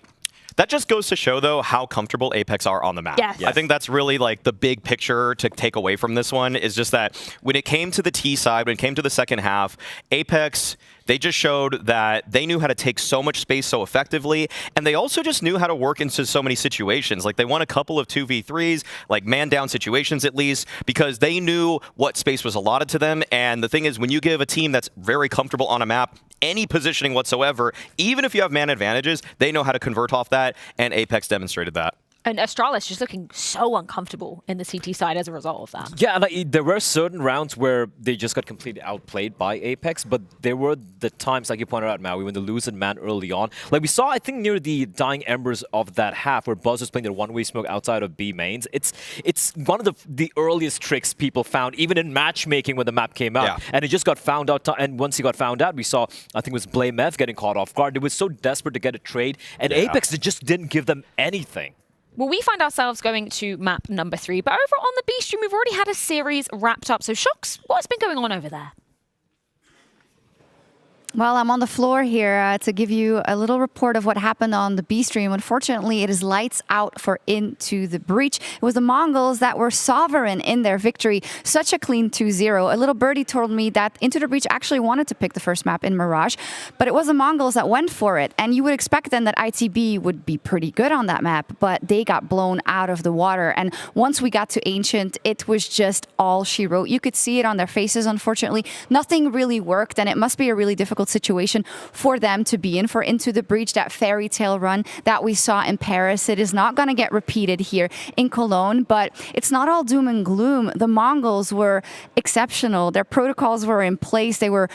That just goes to show, though, how comfortable Apex are on the map. Yes. I think that's really like the big picture to take away from this one is just that when it came to the T side, when it came to the second half, Apex, they just showed that they knew how to take so much space so effectively, and they also just knew how to work into so many situations. Like, they won a couple of 2v3s, like man-down situations at least, because they knew what space was allotted to them, and the thing is, when you give a team that's very comfortable on a map any positioning whatsoever, even if you have man advantages, they know how to convert off that, and Apex demonstrated that. And Astralis just looking so uncomfortable in the CT side as a result of that. Yeah, like, there were certain rounds where they just got completely outplayed by Apex, but there were the times, like you pointed out, Maui, when they lose in man early on. Like we saw, I think, near the dying embers of that half, where Buzz was playing their one-way smoke outside of B mains. It's one of the earliest tricks people found, even in matchmaking when the map came out. Yeah. And it just got found out, and once he got found out, we saw, I think it was Blame F getting caught off guard. They were so desperate to get a trade, and Apex just didn't give them anything. Well, we find ourselves going to map number 3, but over on the B stream, we've already had a series wrapped up. So, Shocks, what's been going on over there? Well, I'm on the floor here to give you a little report of what happened on the B stream. Unfortunately, it is lights out for Into the Breach. It was the Mongols that were sovereign in their victory. Such a clean 2-0. A little birdie told me that Into the Breach actually wanted to pick the first map in Mirage, but it was the Mongols that went for it. And you would expect then that ITB would be pretty good on that map, but they got blown out of the water. And once we got to Ancient, it was just all she wrote. You could see it on their faces, unfortunately. Nothing really worked, and it must be a really difficult situation for them to be in. For Into the Breach, that fairy tale run that we saw in Paris, it is not going to get repeated here in Cologne, but it's not all doom and gloom. The Mongols were exceptional. Their protocols were in place. They were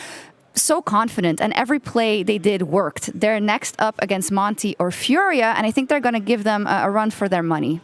so confident, and every play they did worked. They're next up against Monty or Furia, and I think they're going to give them a run for their money.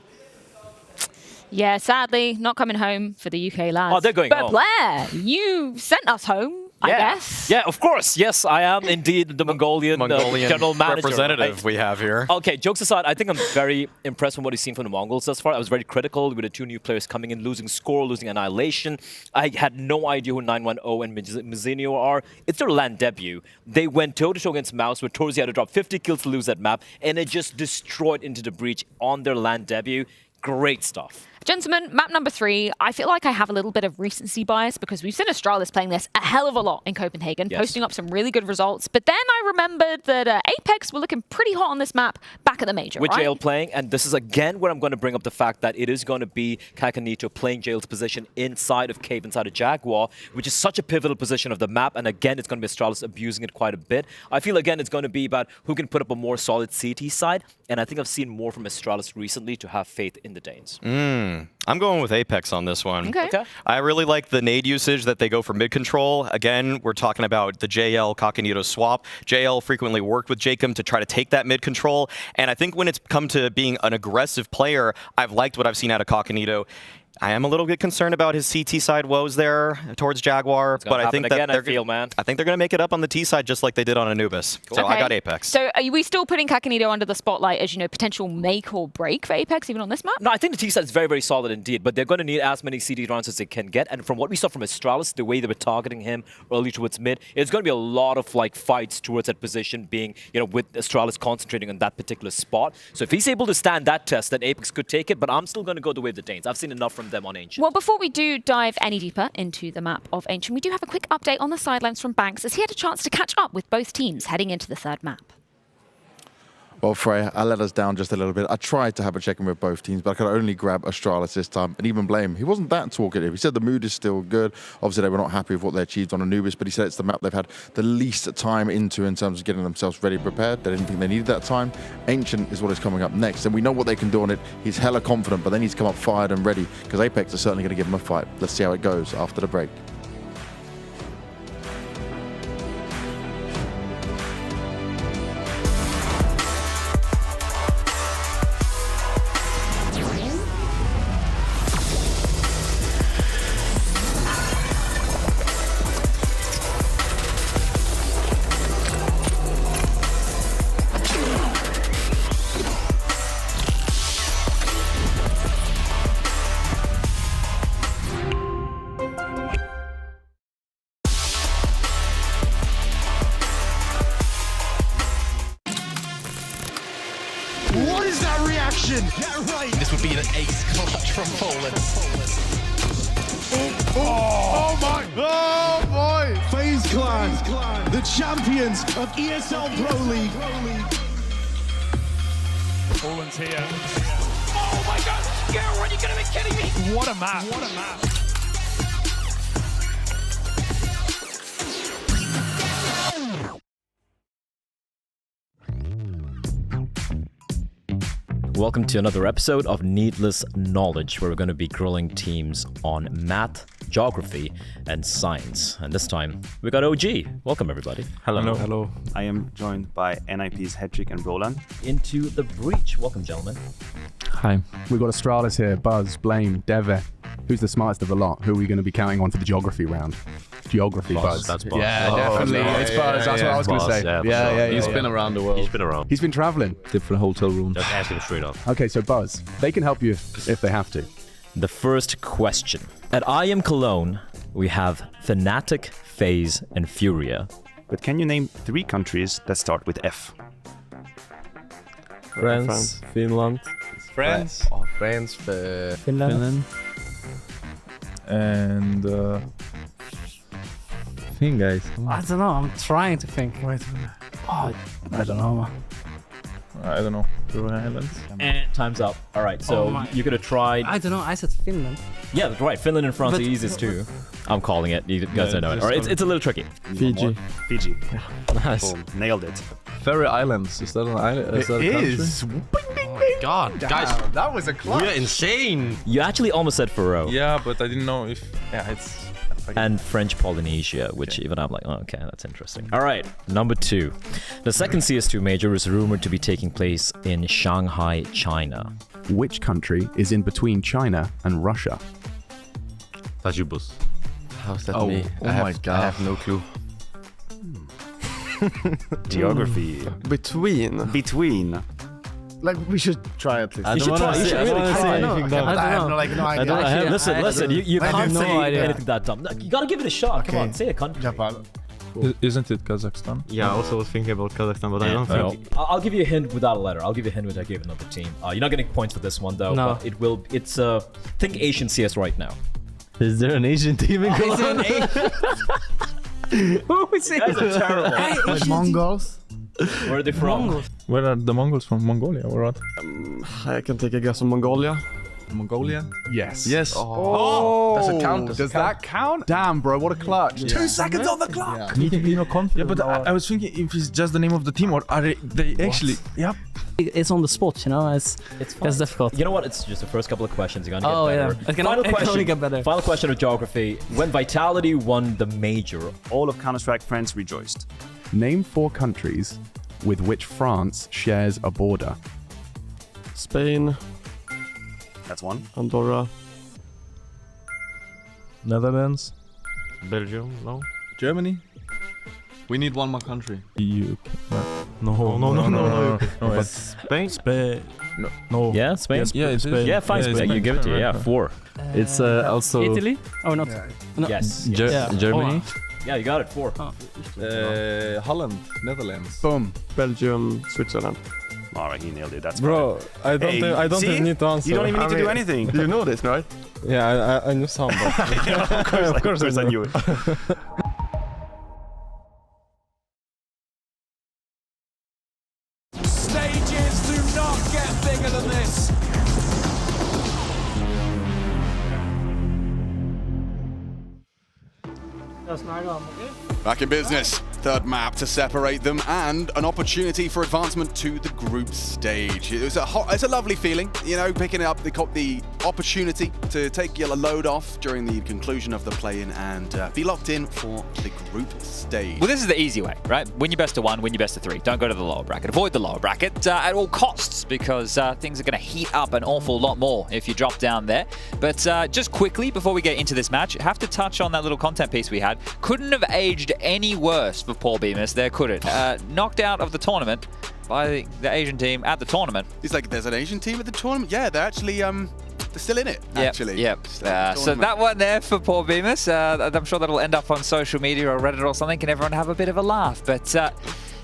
Yeah, sadly, not coming home for the UK lads. Oh, they're going home. But Blair, you sent us home, I guess. Yeah, of course. Yes, I am indeed the Mongolian general manager. Representative right? we have here. Okay, jokes aside, I think I'm very impressed with what we've seen from the Mongols thus far. I was very critical with the 2 new players coming in, losing Score, losing Annihilation. I had no idea who 910 and Mizinho are. It's their LAN debut. They went toe-to-toe against Mouse, where Torzi had to drop 50 kills to lose that map, and it just destroyed Into the Breach on their LAN debut. Great stuff. Gentlemen, map number 3, I feel like I have a little bit of recency bias because we've seen Astralis playing this a hell of a lot in Copenhagen, posting up some really good results. But then I remembered that Apex were looking pretty hot on this map back at the Major, with right? Jail playing, and this is again where I'm going to bring up the fact that it is going to be Kakanito playing Jail's position inside of Cave, inside of Jaguar, which is such a pivotal position of the map, and again, it's going to be Astralis abusing it quite a bit. I feel, again, it's going to be about who can put up a more solid CT side, and I think I've seen more from Astralis recently to have faith in the Danes. I'm going with Apex on this one. Okay. I really like the nade usage that they go for mid-control. Again, we're talking about the JL Kakanito swap. JL frequently worked with Jacob to try to take that mid-control, and I think when it's come to being an aggressive player, I've liked what I've seen out of Kakanito. I am a little bit concerned about his CT side woes there towards Jaguar, but I think that they're going to make it up on the T side just like they did on Anubis. Cool. So I got Apex. So are we still putting Kakanito under the spotlight as, potential make or break for Apex even on this map? No, I think the T side is very, very solid indeed, but they're going to need as many CD rounds as they can get. And from what we saw from Astralis, the way they were targeting him early towards mid, it's going to be a lot of fights towards that position, being with Astralis concentrating on that particular spot. So if he's able to stand that test, then Apex could take it. But I'm still going to go the way of the Danes. I've seen enough from them on Ancient. Well, before we do dive any deeper into the map of Ancient, we do have a quick update on the sidelines from Banks, as he had a chance to catch up with both teams heading into the third map. Well, Frey, I let us down just a little bit. I tried to have a check-in with both teams, but I could only grab Astralis this time, and even blame. He wasn't that talkative. He said the mood is still good. Obviously, they were not happy with what they achieved on Anubis, but he said it's the map they've had the least time into in terms of getting themselves ready, prepared. They didn't think they needed that time. Ancient is what is coming up next, and we know what they can do on it. He's hella confident, but they need to come up fired and ready, because Apex are certainly going to give him a fight. Let's see how it goes after the break. What is that reaction? Yeah, right. This would be an ace clutch from Poland. Oh my! Oh boy! FaZe Clan, the champions of ESL Pro League. Poland's here. Oh my god! Gare, are you gonna be kidding me? What a map. What a map. Welcome to another episode of Needless Knowledge, where we're going to be grilling teams on math, geography, and science. And this time, we got OG. Welcome, everybody. Hello. Hello. I am joined by NIP's Hedrick and Roland. Into the breach. Welcome, gentlemen. Hi. We've got Astralis here, Buzz, Blame, Deve. Who's the smartest of the lot? Who are we going to be counting on for the geography round? Geography, Buzz. That's Buzz. Yeah, definitely. It's Buzz. That's what I was going to say. Yeah. He's been around the world. He's been around. He's been traveling. Different hotel rooms. Just ask him straight up. Okay, so Buzz, they can help you if they have to. The first question. At IEM Cologne, we have Fnatic, FaZe, and Furia. But can you name 3 countries that start with F? France, Finland. France. France, Finland. And think, guys. I don't know. I'm trying to think. Wait. Oh, I don't know. I don't know. Faroe Islands. And time's up. All right, so you're gonna try. I don't know. I said Finland. Yeah, that's right. Finland and France are the easiest too. I'm calling it. You guys don't know it. All right, it's a little tricky. Fiji. Fiji. Nice. Boom. Nailed it. Faroe Islands. Is that an island? It is. Bing, bing, bing. God, guys, that was a clutch. we're insane. You actually almost said Faroe. Yeah, but I didn't know if. Yeah, it's. And French Polynesia, which even I'm like, oh, okay, that's interesting. All right, number 2. The second CS2 major is rumored to be taking place in Shanghai, China. Which country is in between China and Russia? Tajubus. How's that me? Oh my god. I have no clue. Geography. Between. Like, we should try at least. You should try. You should really try. I don't know. I don't know. Listen. You can't say idea. anything that dumb. You gotta give it a shot. Come on, say a country. Japan. Isn't it Kazakhstan? Yeah, I also was thinking about Kazakhstan, but I don't think. I'll give you a hint without a letter. I'll give you a hint which I gave another team. You're not getting points for this one though. No. But it will. It's think Asian CS right now. Is there an Asian team in Is there an Who is it? You guys are terrible. Like Mongols? Where are they from? Where are the Mongols from? Mongolia or what? I can take a guess on Mongolia. Mongolia? Yes. Yes. Oh. Does it count? Does that count? Damn, bro, what a clutch. 2 seconds on the clock. Need to be more confident. Yeah, but I was thinking if it's just the name of the team or are they actually... Yep. It's on the spot, you know. It's difficult. You know what? It's just the first couple of questions. You're gonna get better. Yeah. It can only get better. Final question of geography. When Vitality won the major, All of Counter-Strike friends rejoiced. Name 4 countries with which France shares a border. Spain. That's one. Andorra. Netherlands. Belgium, no? Germany. We need one more country. EU. No. But Spain? No. Yeah, Spain? Yeah, it's Spain. Yeah, fine, Spain. Spain. You give it to you, yeah, 4. It's also Italy? Oh, not. No. Yes. Germany. Yeah, you got it, 4. Holland, Netherlands. Boom. Belgium, Switzerland. Alright, he nailed it. That's Bro, fine. I don't even need to answer. You don't even need to do anything. You know this, right? Yeah, I knew some. But yeah, of course I knew it. Stages do not get bigger than this. Back in business. Third map to separate them and an opportunity for advancement to the group stage. It's a lovely feeling, you know, picking up the opportunity to take your load off during the conclusion of the play-in and be locked in for the group stage. Well, this is the easy way, right? Win your best of 1, win your best of 3. Don't go to the lower bracket. Avoid the lower bracket at all costs because things are going to heat up an awful lot more if you drop down there. But just quickly, before we get into this match, I have to touch on that little content piece we had. Couldn't have aged any worse for Paul Bemis there, could it? Knocked out of the tournament by the Asian team at the tournament. He's like, there's an Asian team at the tournament? Yeah, they're actually, they're still in it, actually. Yep. So that one there for Paul Bemis, I'm sure that'll end up on social media or Reddit or something, and everyone have a bit of a laugh. But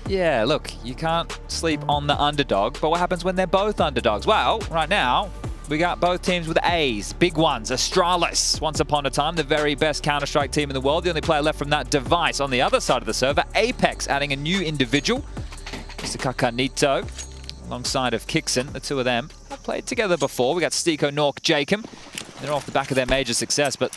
yeah, look, you can't sleep on the underdog, but what happens when they're both underdogs? Well, right now, we got both teams with A's, big ones. Astralis, once upon a time, the very best Counter-Strike team in the world. The only player left from that device. On the other side of the server, Apex adding a new individual, Mr. Kakanito, alongside of Kixon. The two of them have played together before. We got Stiko, Nork, Jacob. They're off the back of their major success, but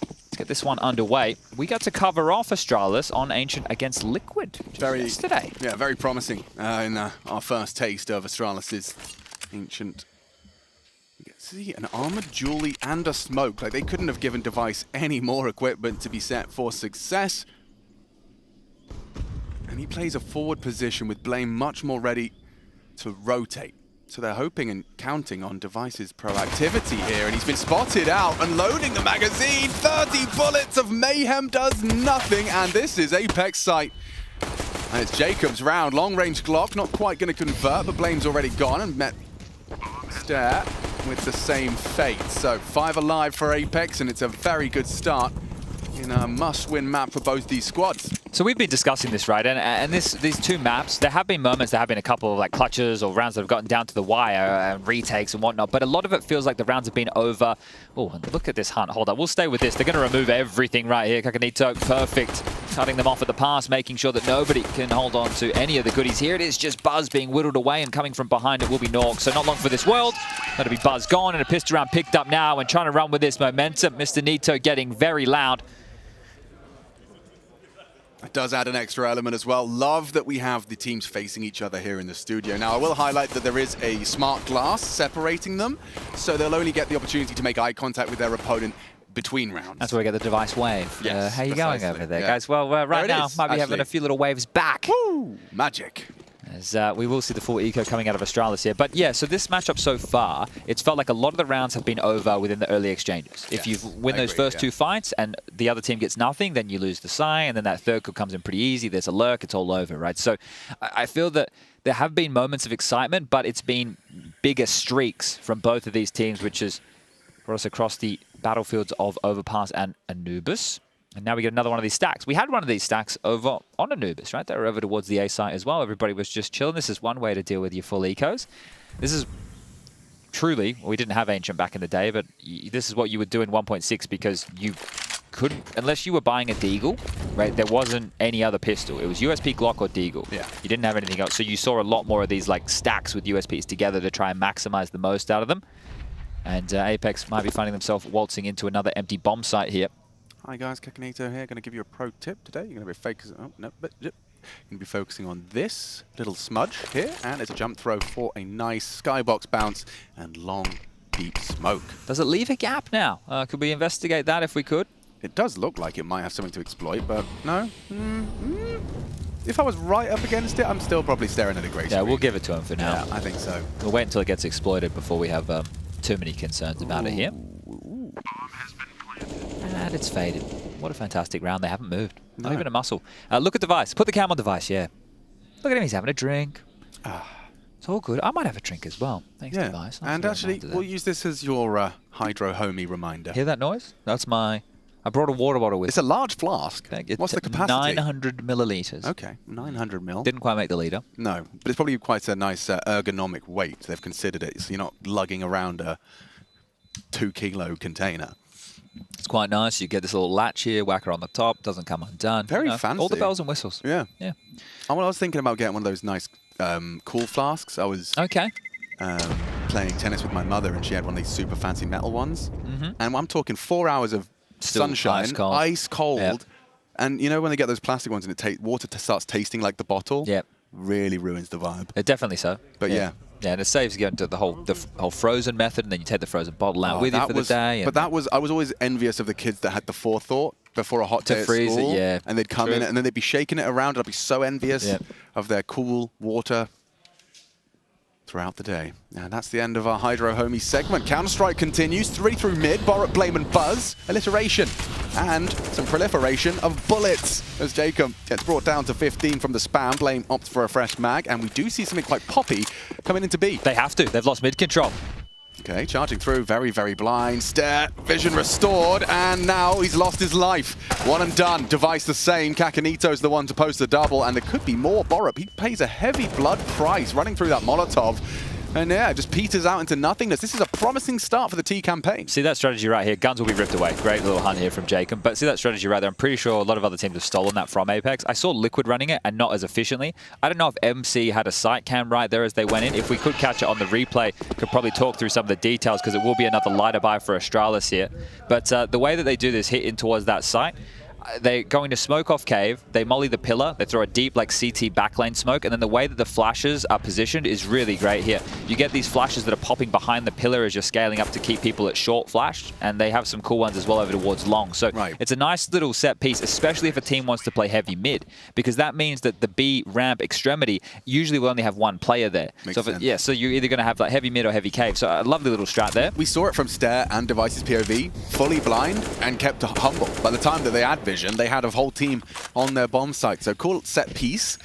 let's get this one underway. We got to cover off Astralis on Ancient against Liquid yesterday. Yeah, very promising in our first taste of Astralis' Ancient. See, an armored Julie and a smoke. Like, they couldn't have given Device any more equipment to be set for success. And he plays a forward position with Blame much more ready to rotate. So they're hoping and counting on Device's proactivity here. And he's been spotted out, unloading the magazine. 30 bullets of Mayhem does nothing. And this is Apex site. And it's Jacob's round. Long-range Glock, not quite going to convert, but Blame's already gone and met Stare with the same fate. So 5 alive for Apex, and it's a very good start in a must-win map for both these squads. So we've been discussing this, right? And these two maps, there have been moments, there have been a couple of like clutches or rounds that have gotten down to the wire and retakes and whatnot, but a lot of it feels like the rounds have been over. Oh, look at this hunt. Hold up, we'll stay with this. They're going to remove everything right here. Kakanito, perfect. Cutting them off at the pass, making sure that nobody can hold on to any of the goodies. Here it is, just Buzz being whittled away, and coming from behind it will be Nork. So not long for this world. That'll be Buzz gone, and a pistol round picked up now and trying to run with this momentum. Mr. Nito getting very loud. It does add an extra element as well. Love that we have the teams facing each other here in the studio. Now, I will highlight that there is a smart glass separating them, so they'll only get the opportunity to make eye contact with their opponent between rounds. That's where we get the device wave. Yes, how you going over there, yeah. guys? Well, right now, might be having a few little waves back. Woo! Magic. As we will see the full eco coming out of Astralis here. But yeah, so this matchup so far, it's felt like a lot of the rounds have been over within the early exchanges. If you win those first two fights and the other team gets nothing, then you lose the sign, and then that third kill comes in pretty easy. There's a lurk, it's all over, right? So I feel that there have been moments of excitement, but it's been bigger streaks from both of these teams, which has brought us across the battlefields of Overpass and Anubis. And now we get another one of these stacks. We had one of these stacks over on Anubis, right? They were over towards the A site as well. Everybody was just chilling. This is one way to deal with your full ecos. This is truly, well, we didn't have Ancient back in the day, but this is what you would do in 1.6 because you couldn't, unless you were buying a Deagle, right? There wasn't any other pistol. It was USP, Glock, or Deagle. Yeah. You didn't have anything else. So you saw a lot more of these like stacks with USPs together to try and maximize the most out of them. And Apex might be finding themselves waltzing into another empty bomb site here. Hi guys, Kakanito here. Going to give you a pro tip today. You're going to be focusing. Oh no, but you're going to be focusing on this little smudge here, and it's a jump throw for a nice skybox bounce and long, deep smoke. Does it leave a gap now? Could we investigate that if we could? It does look like it might have something to exploit, but no. If I was right up against it, I'm still probably staring at a grey screen. Yeah, we'll give it to him for now. Yeah, I think so. We'll wait until it gets exploited before we have too many concerns about it here. And it's faded. What a fantastic round. They haven't moved. Not even a muscle. Look at Device. Put the cam on Device, yeah. Look at him. He's having a drink. It's all good. I might have a drink as well. Thanks, Device. And actually, we'll use this as your Hydro Homie reminder. Hear that noise? That's my... I brought a water bottle with. It's a large flask. What's the capacity? 900 milliliters. Okay, 900 mil. Didn't quite make the liter. No, but it's probably quite a nice ergonomic weight. They've considered it, so you're not lugging around a 2-kilo container. It's quite nice. You get this little latch here, whacker on the top, doesn't come undone. Very fancy. All the bells and whistles. Yeah. Yeah. I was thinking about getting one of those nice cool flasks. I was playing tennis with my mother, and she had one of these super fancy metal ones. And I'm talking 4 hours of sunshine, ice cold. Yep. And you know when they get those plastic ones and water starts tasting like the bottle? Yep. Really ruins the vibe. Definitely so. But yeah. Yeah, and it saves you going to the whole frozen method, and then you take the frozen bottle out with you for the day. But I was always envious of the kids that had the forethought before a hot day at freeze school. it, yeah. And they'd come in and then they'd be shaking it around, and I'd be so envious of their cool water throughout the day. And that's the end of our Hydro Homie segment. Counter-Strike continues. 3 through mid. Borat, Blame and Buzz. Alliteration. And some proliferation of bullets as Jacob gets brought down to 15 from the spam. Blame opts for a fresh mag. And we do see something quite poppy coming into B. They have to. They've lost mid control. Okay, charging through. Very, very blind. Stare. Vision restored. And now he's lost his life. One and done. Device the same. Kakanito's the one to post the double. And there could be more. Borup, he pays a heavy blood price running through that Molotov. And yeah, just peters out into nothingness. This is a promising start for the T campaign. See that strategy right here? Guns will be ripped away. Great little hunt here from Jacob. But see that strategy right there? I'm pretty sure a lot of other teams have stolen that from Apex. I saw Liquid running it and not as efficiently. I don't know if MC had a sight cam right there as they went in. If we could catch it on the replay, could probably talk through some of the details because it will be another lighter buy for Astralis here. But the way that they do this, hit in towards that site, they're going to smoke off cave, they molly the pillar, they throw a deep like CT backlane smoke, and then the way that the flashes are positioned is really great here. You get these flashes that are popping behind the pillar as you're scaling up to keep people at short flash, and they have some cool ones as well over towards long. So it's a nice little set piece, especially if a team wants to play heavy mid, because that means that the B ramp extremity usually will only have one player there. Makes sense. So you're either going to have like heavy mid or heavy cave. So a lovely little strat there. We saw it from Stare and Device's POV, fully blind and kept humble. By the time that they had vision, they had a whole team on their bomb site. So cool set piece.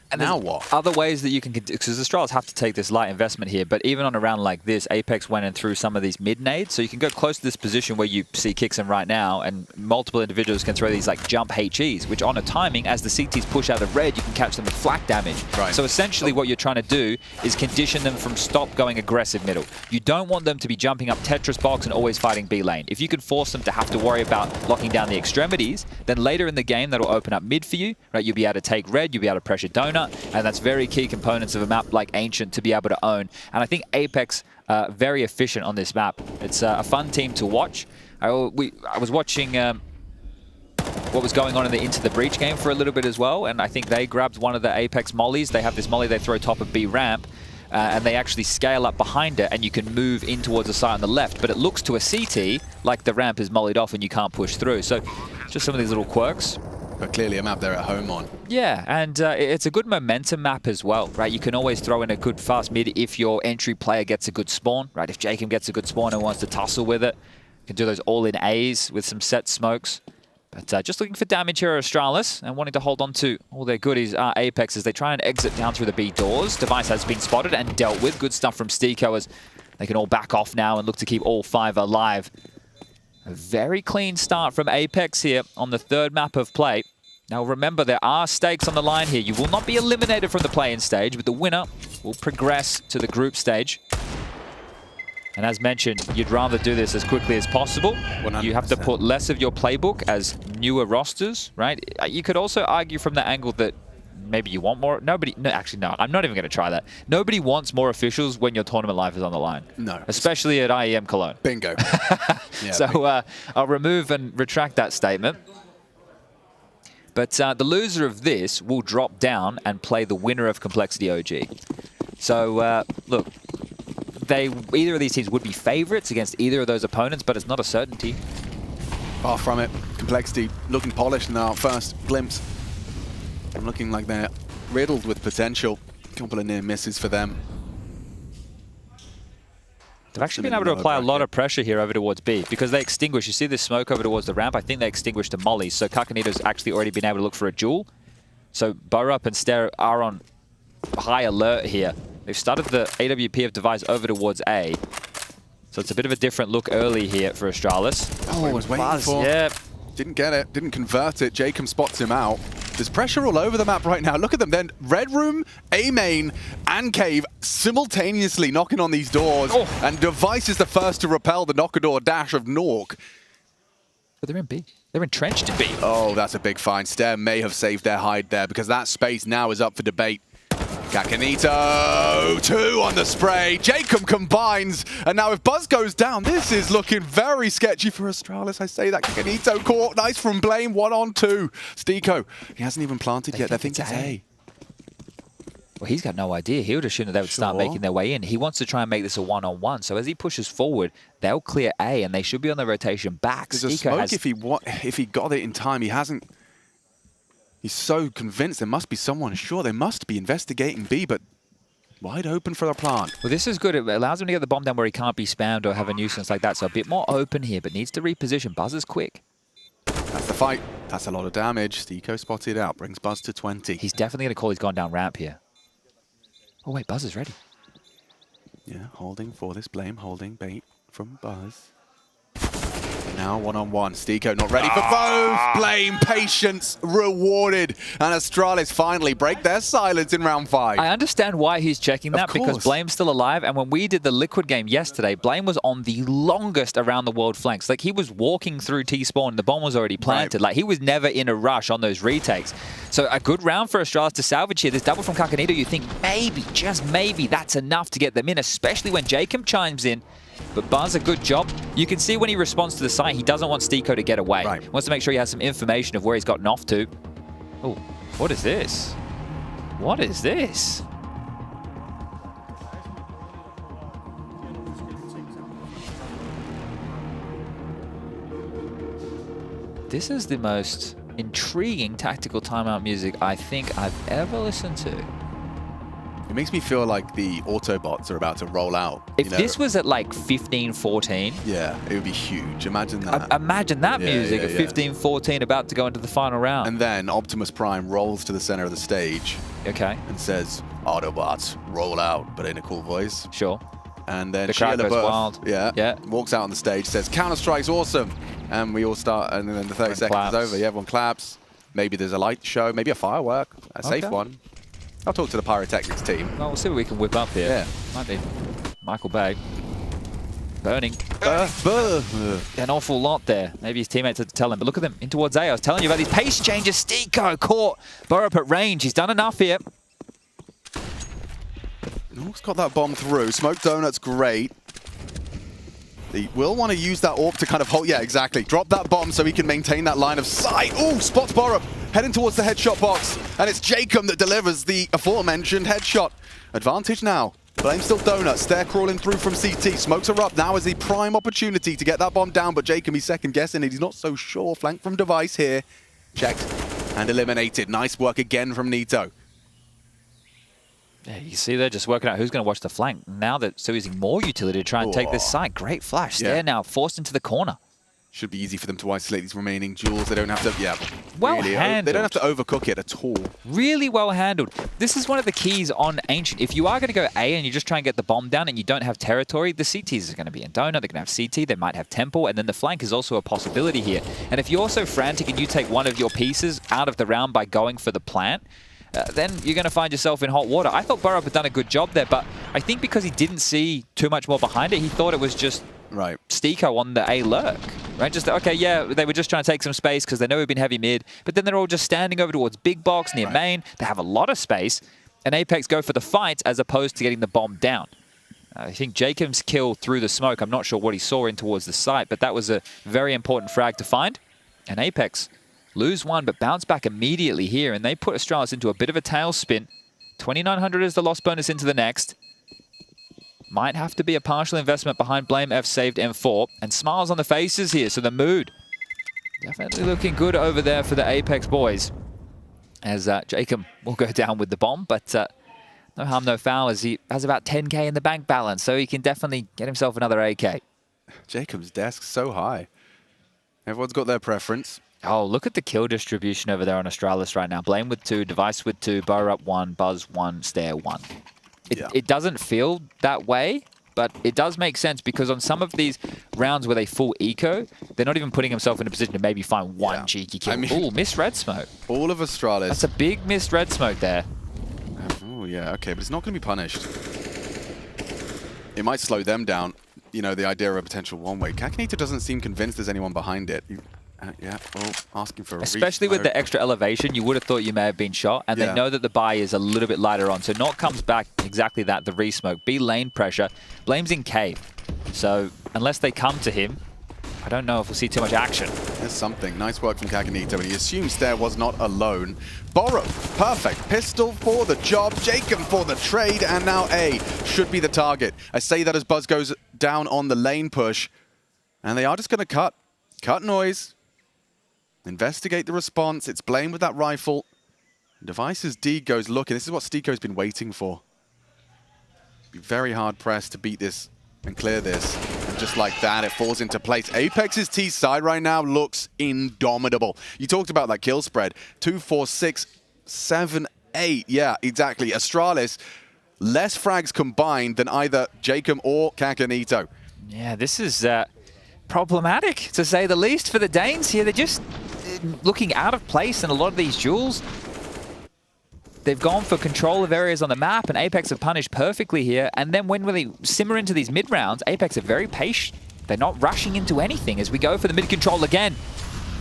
And now what? Other ways that you can, because the Astralis have to take this light investment here, but even on a round like this, Apex went in through some of these mid nades, so you can go close to this position where you see Kixen right now, and multiple individuals can throw these like jump HEs, which on a timing, as the CTs push out of red, you can catch them with flak damage. So essentially what you're trying to do is condition them from stop going aggressive middle. You don't want them to be jumping up Tetris box and always fighting B lane. If you can force them to have to worry about locking down the extremities, then later in the game that'll open up mid for you, right? You'll be able to take red, you'll be able to pressure donut, and that's very key components of a map like Ancient to be able to own. And I think Apex very efficient on this map. It's a fun team to watch. I was watching what was going on in the Into the Breach game for a little bit as well, and I think they grabbed one of the Apex mollies. They have this molly they throw top of B ramp, and they actually scale up behind it, and you can move in towards the side on the left, but it looks to a CT like the ramp is mollied off and you can't push through. So just some of these little quirks. But clearly a map they're at home on. Yeah, and it's a good momentum map as well, right? You can always throw in a good fast mid if your entry player gets a good spawn, right? If Jacob gets a good spawn and wants to tussle with it, you can do those all-in A's with some set smokes. But just looking for damage here at Astralis and wanting to hold on to all their goodies are Apex as they try and exit down through the B doors. Device has been spotted and dealt with. Good stuff from Stiko as they can all back off now and look to keep all 5 alive. A very clean start from Apex here on the 3rd map of play. Now remember, there are stakes on the line here. You will not be eliminated from the play-in stage, but the winner will progress to the group stage. And as mentioned, you'd rather do this as quickly as possible. 100%. You have to put less of your playbook as newer rosters, right? You could also argue from the angle that maybe you want more. No, actually, no, I'm not even going to try that. Nobody wants more officials when your tournament life is on the line. No. Especially at IEM Cologne. Bingo. Yeah, so I'll remove and retract that statement. But the loser of this will drop down and play the winner of Complexity OG. So, look, either of these teams would be favorites against either of those opponents, but it's not a certainty. Far from it. Complexity looking polished in our first glimpse. And looking like they're riddled with potential. A couple of near misses for them. They've actually been able to apply a lot of pressure here over towards B because they extinguish. You see this smoke over towards the ramp. I think they extinguished the molly. So Kakanito's actually already been able to look for a duel. So Borup and Stare are on high alert here. They've started the AWP of device over towards A. So it's a bit of a different look early here for Astralis. Oh, I was waiting for. Yeah. Didn't get it, didn't convert it. Jacob spots him out. There's pressure all over the map right now. Look at them. Then Red Room, A main, and Cave simultaneously knocking on these doors. Oh. And Device is the first to repel the knockador dash of Nork. But they're in B. They're entrenched in B. Oh, that's a big find. Stare may have saved their hide there because that space now is up for debate. Kakanito, 2 on the spray. Jacob combines, and now if Buzz goes down, this is looking very sketchy for Astralis. I say that. Kakanito caught, nice from Blame, 1 on 2. Steeko, he hasn't even planted yet. They think it's A. Well, he's got no idea. He would assume that they would start making their way in. He wants to try and make this a one-on-one. So as he pushes forward, they'll clear A, and they should be on the rotation back. There's a smoke if he got it in time. He hasn't. He's so convinced there must be someone. Sure, they must be investigating B, but wide open for the plant. Well, this is good. It allows him to get the bomb down where he can't be spammed or have a nuisance like that. So a bit more open here, but needs to reposition. Buzz is quick. That's the fight. That's a lot of damage. Steeko spotted out. Brings Buzz to 20. He's definitely going to call he's gone down ramp here. Oh, wait. Buzz is ready. Yeah, holding for this Blame. Holding bait from Buzz. Now one-on-one. Steeko not ready for both. Blame, patience rewarded. And Astralis finally break their silence in round 5. I understand why he's checking that because Blame's still alive. And when we did the Liquid game yesterday, Blame was on the longest around the world flanks. Like he was walking through T-spawn. The bomb was already planted. Like he was never in a rush on those retakes. So a good round for Astralis to salvage here. This double from Kakanito, you think maybe, just maybe, that's enough to get them in, especially when Jacob chimes in. But Buzz, a good job. You can see when he responds to the site, he doesn't want Steeko to get away. He wants to make sure he has some information of where he's gotten off to. Oh, what is this? What is this? This is the most intriguing tactical timeout music I think I've ever listened to. It makes me feel like the Autobots are about to roll out. If this was at like 15, 14. Yeah, it would be huge. Imagine that. Imagine that music at 15, 14 about to go into the final round. And then Optimus Prime rolls to the center of the stage. Okay. And says, Autobots, roll out, but in a cool voice. Sure. And then the crowd goes wild. Yeah. Walks out on the stage, says, Counter-Strike's awesome. And we all start, and then the 30 seconds is over. Yeah, everyone claps. Maybe there's a light show, maybe a firework, a safe one. I'll talk to the pyrotechnics team. Well, we'll see what we can whip up here. Yeah. Might be Michael Bay. Burning. An awful lot there. Maybe his teammates had to tell him. But look at them in towards A. I was telling you about these pace changes. Steeko caught Borup at range. He's done enough here. Nork's got that bomb through. Smoke Donut's great. He will want to use that AWP to kind of hold. Yeah, exactly. Drop that bomb so he can maintain that line of sight. Ooh, spots Borup. Heading towards the headshot box. And it's Jacob that delivers the aforementioned headshot. Advantage now. Blame still Donut. Stare crawling through from CT. Smokes are up. Now is the prime opportunity to get that bomb down. But Jacob, he's second guessing it. He's not so sure. Flank from Device here. Checked and eliminated. Nice work again from Nito. Yeah, you see they're just working out who's going to watch the flank. Now that so using more utility to try and take this side. Great flash. Stare now forced into the corner. Should be easy for them to isolate these remaining jewels. They don't have to, well really, handled. They don't have to overcook it at all. Really well handled. This is one of the keys on Ancient. If you are going to go A and you just try and get the bomb down and you don't have territory, the CTs are going to be in Donut. They're going to have CT. They might have Temple. And then the flank is also a possibility here. And if you're so frantic and you take one of your pieces out of the round by going for the plant, then you're going to find yourself in hot water. I thought Borup had done a good job there, but I think because he didn't see too much more behind it, he thought it was just Steeko on the A lurk. Right? Just, okay, yeah, they were just trying to take some space because they know we've been heavy mid, but then they're all just standing over towards big box near main. They have a lot of space, and Apex go for the fight as opposed to getting the bomb down. I think Jacob's kill through the smoke, I'm not sure what he saw in towards the site, but that was a very important frag to find. And Apex lose one, but bounce back immediately here, and they put Astralis into a bit of a tailspin. 2,900 is the loss bonus into the next. Might have to be a partial investment behind Blame F saved M4. And smiles on the faces here, so the mood definitely looking good over there for the Apex boys. As Jacob will go down with the bomb, but No harm, no foul, as he has about 10k in the bank balance, so he can definitely get himself another AK. Jacob's desk so high. Everyone's got their preference. Oh, look at the kill distribution over there on Astralis right now. Blame with 2, Device with 2, Burr up 1, Buzz 1, Stare 1. It doesn't feel that way, but it does make sense because on some of these rounds where they full eco, they're not even putting himself in a position to maybe find one cheeky kill. Ooh, missed red smoke. All of Astralis. That's a big missed red smoke there. Oh, yeah, okay, but it's not going to be punished. It might slow them down, you know, the idea of a potential one-way. Kakanito doesn't seem convinced there's anyone behind it. Yeah, well, asking for a especially with the extra elevation, you would have thought you may have been shot, and they know that the buy is a little bit lighter on. So Not comes back exactly that, the re-smoke. B lane pressure. Blame's in cave. So unless they come to him, I don't know if we'll see too much action. There's something. Nice work from Kakanito, and he assumes Stare was not alone. Borrow, perfect. Pistol for the job, Jacob for the trade, and now A should be the target. I say that as Buzz goes down on the lane push, and they are just going to cut. Cut noise. Investigate the response. It's Blame with that rifle. Device's D goes looking. This is what Stiko's been waiting for. Be very hard pressed to beat this and clear this. And just like that, it falls into place. Apex's T side right now looks indomitable. You talked about that kill spread. 2, 4, 6, 7, 8. Yeah, exactly. Astralis, less frags combined than either Jacob or Kakanito. Yeah, this is problematic, to say the least, for the Danes here. They're just looking out of place in a lot of these duels. They've gone for control of areas on the map, and Apex have punished perfectly here. And then when they simmer into these mid-rounds, Apex are very patient. They're not rushing into anything as we go for the mid-control again.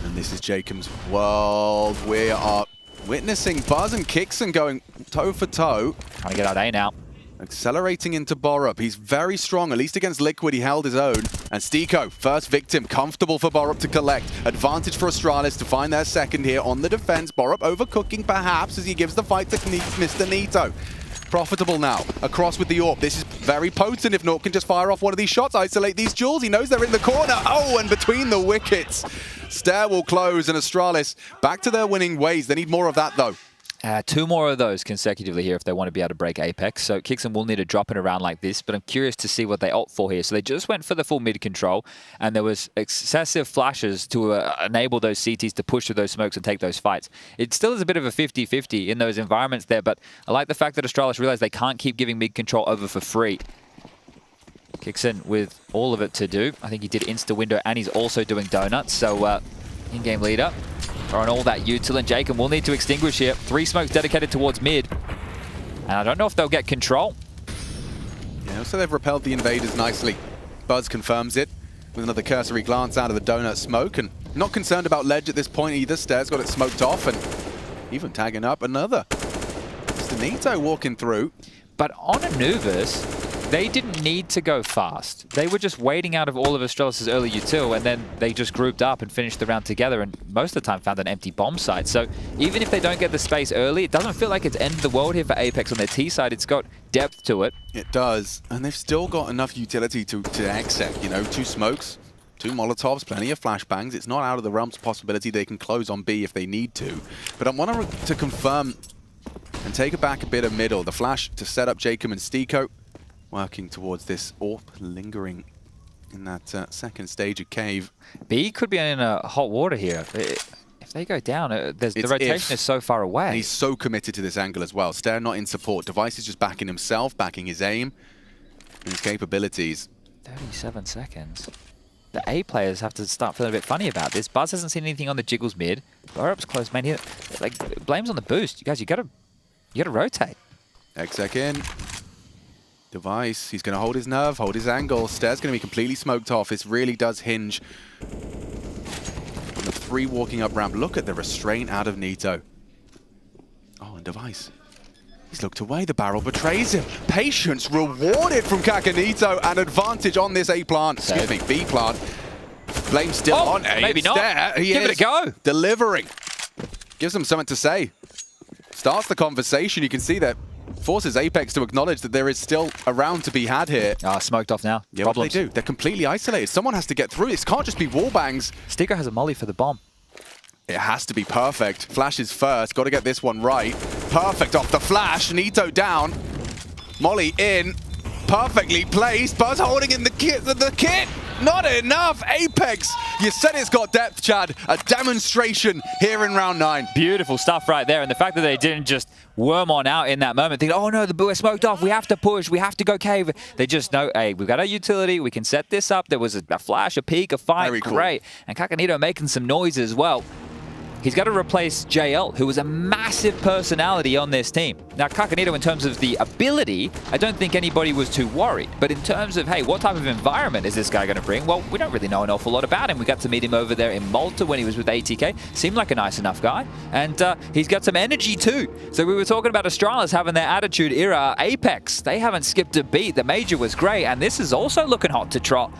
And this is Jacob's world. We are witnessing Buzz and Kixon going toe for toe. Trying to get out A now. Accelerating into Borup. He's very strong, at least against Liquid. He held his own. And Stiko, first victim, comfortable for Borup to collect. Advantage for Astralis to find their second here on the defense. Borup overcooking perhaps as he gives the fight to Mr. Nito. Profitable now, across with the AWP. This is very potent if Nort can just fire off one of these shots, isolate these jewels. He knows they're in the corner. Oh, and between the wickets. Stare will close, and Astralis back to their winning ways. They need more of that, though. 2 more of those consecutively here if they want to be able to break Apex. So Kixon will need to drop it around like this, but I'm curious to see what they opt for here. So they just went for the full mid control, and there was excessive flashes to enable those CTs to push through those smokes and take those fights. It still is a bit of a 50-50 in those environments there, but I like the fact that Astralis realized they can't keep giving mid control over for free. Kixon with all of it to do. I think he did insta-window, and he's also doing donuts. So in-game leader. Throwing all that util, and Jacob will need to extinguish here. 3 smokes dedicated towards mid. And I don't know if they'll get control. Yeah, so they've repelled the invaders nicely. Buzz confirms it with another cursory glance out of the donut smoke, and not concerned about ledge at this point either. Stare's got it smoked off, and even tagging up another. Mr. Nito walking through. But on Anubis, they didn't need to go fast. They were just waiting out of all of Astralis' early util, and then they just grouped up and finished the round together, and most of the time found an empty bomb site. So even if they don't get the space early, it doesn't feel like it's end of the world here for Apex on their T side. It's got depth to it. It does, and they've still got enough utility to exec. You know, 2 smokes, 2 Molotovs, plenty of flashbangs. It's not out of the realms of possibility they can close on B if they need to. But I want to confirm and take it back a bit of middle. The flash to set up Jacob and Stiko. Working towards this AWP, lingering in that second stage of cave. B could be in hot water here. If they go down, the rotation is so far away. And he's so committed to this angle as well. Stare not in support. Device is just backing himself, backing his aim, and his capabilities. 37 seconds. The A players have to start feeling a bit funny about this. Buzz hasn't seen anything on the jiggles mid. Burup's close man here. Like, Blame's on the boost. You guys, you gotta rotate. Exec in. Device, he's going to hold his nerve, hold his angle. Stare's going to be completely smoked off. This really does hinge on the 3 walking up ramp. Look at the restraint out of Nito. Oh, and Device. He's looked away. The barrel betrays him. Patience rewarded from Kakanito, and advantage on this A plant. Excuse me, B plant. Blame still on A. Maybe not. Stare. Give it a go. Delivering. Gives them something to say. Starts the conversation. You can see that. Forces Apex to acknowledge that there is still a round to be had here. Smoked off now. Yeah, what do they do? They're completely isolated. Someone has to get through. It can't just be wallbangs. Stiko has a molly for the bomb. It has to be perfect. Flash is first. Got to get this one right. Perfect off the flash. Nito down. Molly in, perfectly placed. Buzz holding in the kit. Not enough. Apex, you said it's got depth, Chad. A demonstration here in round 9. Beautiful stuff right there. And the fact that they didn't just worm on out in that moment, thinking, oh no, we're smoked off, we have to push, we have to go cave. They just know, hey, we've got our utility, we can set this up. There was a flash, a peek, a fight, Very cool. Great. And Kakanito making some noise as well. He's got to replace JL, who was a massive personality on this team. Now, Kakanito, in terms of the ability, I don't think anybody was too worried. But in terms of, hey, what type of environment is this guy going to bring? Well, we don't really know an awful lot about him. We got to meet him over there in Malta when he was with ATK. Seemed like a nice enough guy. And he's got some energy too. So we were talking about Astralis having their attitude era. Apex, they haven't skipped a beat. The major was great. And this is also looking hot to trot.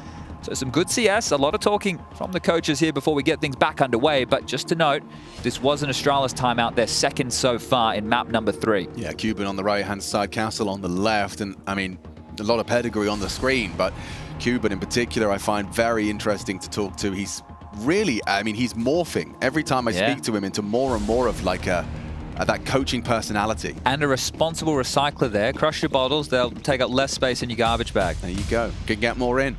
So some good CS, a lot of talking from the coaches here before we get things back underway. But just to note, this was an Astralis timeout, their second so far in map number 3. Yeah, Cuban on the right-hand side, Castle on the left. And I mean, a lot of pedigree on the screen, but Cuban in particular I find very interesting to talk to. He's really, I mean, he's morphing every time I speak to him into more and more of like that coaching personality. And a responsible recycler there. Crush your bottles, they'll take up less space in your garbage bag. There you go. Can get more in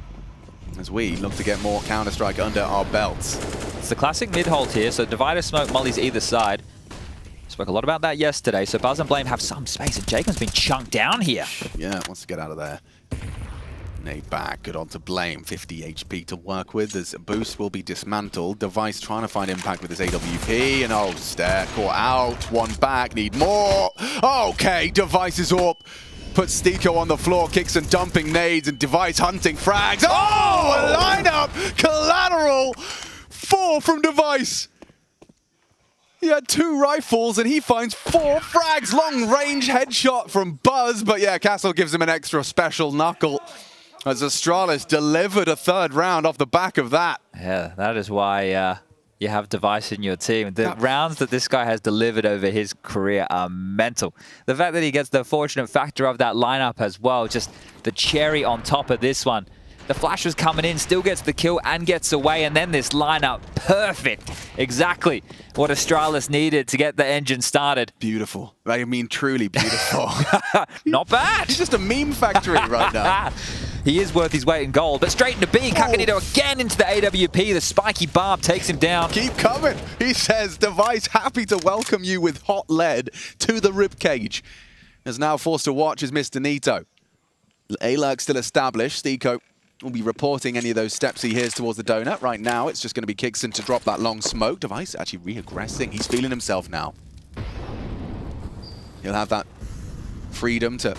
as we look to get more Counter-Strike under our belts. It's the classic mid-hold here, so divider smoke mollies either side. Spoke a lot about that yesterday, so Buzz and Blame have some space, and Jacob's been chunked down here. Yeah, wants to get out of there. Nade back, good on to Blame. 50 HP to work with as Boost will be dismantled. Device trying to find impact with his AWP, and oh, Stare caught out. One back, need more. Okay, Device is up. Puts Stiko on the floor, kicks and dumping nades, and Device hunting frags. Oh, a lineup! Collateral! 4 from Device. He had 2 rifles, and he finds 4 frags. Long-range headshot from Buzz, but yeah, Castle gives him an extra special knuckle as Astralis delivered a 3rd round off the back of that. Yeah, that is why you have Device in your team. The rounds that this guy has delivered over his career are mental. The fact that he gets the fortunate factor of that lineup as well, just the cherry on top of this one. The flash was coming in, still gets the kill and gets away, and then this lineup, perfect. Exactly what Astralis needed to get the engine started. Beautiful. I mean, truly beautiful. Not bad. He's just a meme factory right now. He is worth his weight in gold, but straight into B. Kakanito again into the AWP. The spiky barb takes him down. Keep coming. He says, Device happy to welcome you with hot lead to the ribcage. Is now forced to watch as Mr. Nito. A-Lurk still established. Stiko will be reporting any of those steps he hears towards the donut. Right now, it's just going to be Kixon to drop that long smoke. Device actually re-aggressing. He's feeling himself now. He'll have that freedom to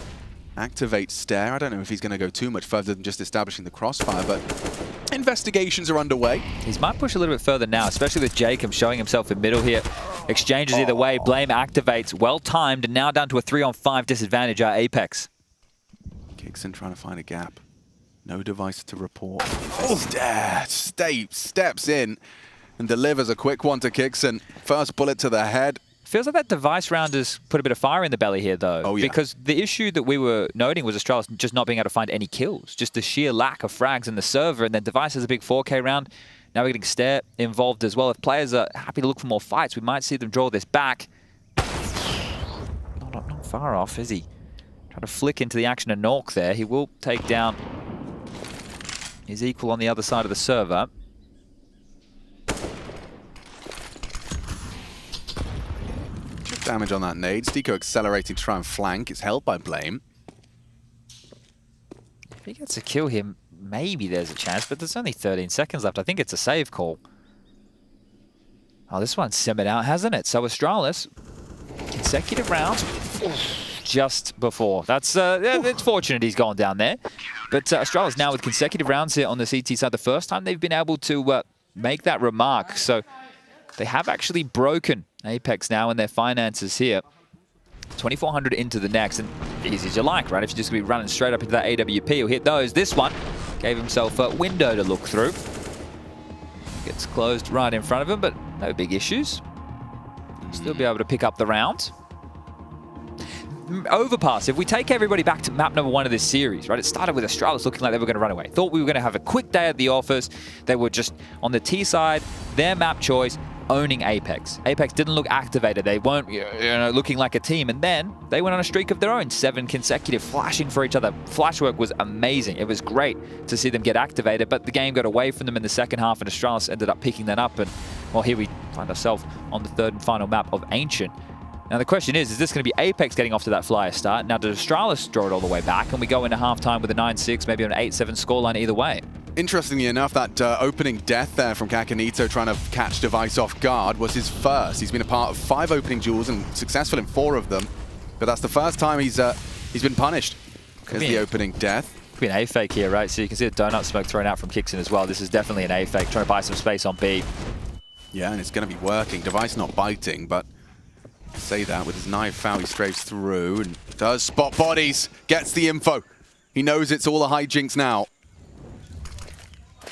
activate Stare. I don't know if he's going to go too much further than just establishing the crossfire, but investigations are underway. He might push a little bit further now, especially with Jacob showing himself in middle here. Exchanges either way. Blame activates. Well-timed, and now down to a 3-on-5 disadvantage at Apex. Kixon trying to find a gap. No Device to report. Stare steps in and delivers a quick one to Kixon. First bullet to the head. Feels like that Device round has put a bit of fire in the belly here, though. Oh, yeah. Because the issue that we were noting was Astralis just not being able to find any kills. Just the sheer lack of frags in the server. And then Device has a big 4K round. Now we're getting Stare involved as well. If players are happy to look for more fights, we might see them draw this back. Not far off, is he? Trying to flick into the action of Nork there. He will take down his equal on the other side of the server. Damage on that nade. Stiko accelerating to try and flank. It's held by Blame. If he gets a kill here, maybe there's a chance, but there's only 13 seconds left. I think it's a save call. Oh, this one's simmered out, hasn't it? So Astralis, consecutive rounds just before. That's it's fortunate he's gone down there. But Astralis now with consecutive rounds here on the CT side. The first time they've been able to make that remark. So they have actually broken Apex now in their finances here. 2,400 into the next, and easy as you like, right? If you're just going to be running straight up into that AWP, he'll hit those. This one gave himself a window to look through. Gets closed right in front of him, but no big issues. Still be able to pick up the round. Overpass, if we take everybody back to map number 1 of this series, right? It started with Astralis looking like they were going to run away. Thought we were going to have a quick day at the office. They were just on the T side, their map choice. owning Apex. Apex didn't look activated. They weren't looking like a team. And then they went on a streak of their own, 7 consecutive, flashing for each other. Flash work was amazing. It was great to see them get activated, but the game got away from them in the second half, and Astralis ended up picking that up. And, well, here we find ourselves on the third and final map of Ancient. Now, the question is this going to be Apex getting off to that flyer start? Now, does Astralis draw it all the way back, and we go into halftime with a 9-6, maybe an 8-7 scoreline either way? Interestingly enough, that opening death there from Kakanito trying to catch Device off guard was his first. He's been a part of 5 opening duels and successful in 4 of them, but that's the first time he's been punished as the opening death. Could be an A-fake here, right? So you can see the donut smoke thrown out from Kixin as well. This is definitely an A-fake, trying to buy some space on B. Yeah, and it's going to be working. Device not biting, but say that with his knife out, he strafes through and does spot bodies, gets the info. He knows it's all a hijinks now.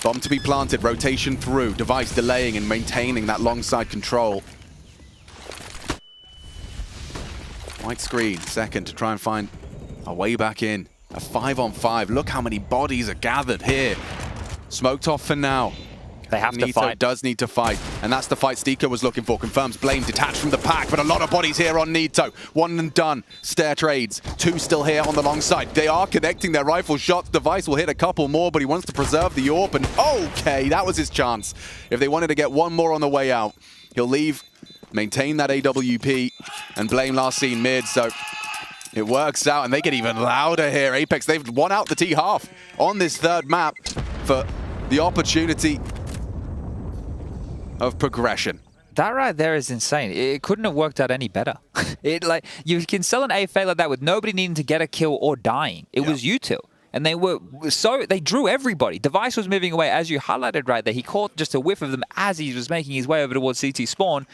Bomb to be planted, rotation through, Device delaying and maintaining that long side control. White screen, second to try and find a way back in. A 5-on-5, look how many bodies are gathered here. Smoked off for now. They have to fight. Does need to fight, and that's the fight Stika was looking for. Confirms Blame detached from the pack, but a lot of bodies here on Nito. 1 and done. Stair trades. 2 still here on the long side. They are connecting their rifle shots. Device will hit a couple more, but he wants to preserve the AWP, and okay, that was his chance. If they wanted to get 1 more on the way out, he'll leave, maintain that AWP, and Blame last seen mid, so it works out, and they get even louder here. Apex, they've won out the T-half on this third map for the opportunity of progression. That right there is insane. It couldn't have worked out any better. You can sell an A-fake like that with nobody needing to get a kill or dying. It was you two. And they drew everybody. Device was moving away, as you highlighted right there. He caught just a whiff of them as he was making his way over towards CT spawn.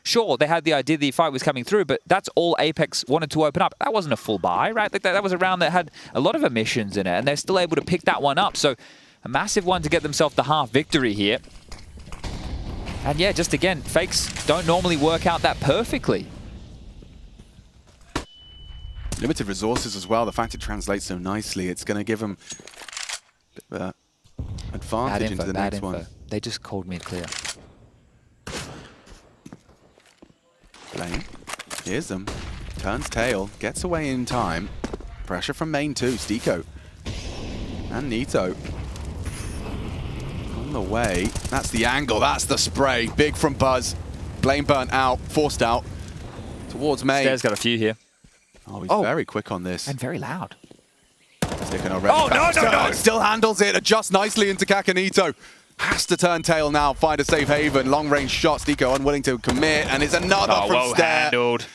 Sure, they had the idea the fight was coming through, but that's all Apex wanted to open up. That wasn't a full buy, right? That was a round that had a lot of emissions in it, and they're still able to pick that one up. So a massive one to get themselves the half victory here. And yeah, just again, fakes don't normally work out that perfectly. Limited resources as well. The fact it translates so nicely, it's going to give them advantage into the next one. They just called me clear. Blame. Here's them. Turns tail. Gets away in time. Pressure from main too. Stiko. And Nito. On the way. That's the angle. That's the spray. Big from Buzz. Blame burnt out. Forced out. Towards main. Stairs got a few here. Oh, he's very quick on this. And very loud. Sticking already. Oh, no! Still handles it. Adjusts nicely into Kakanito. Has to turn tail now, find a safe haven. Long-range shot, Stiko unwilling to commit, and it's another from Stair. Handled.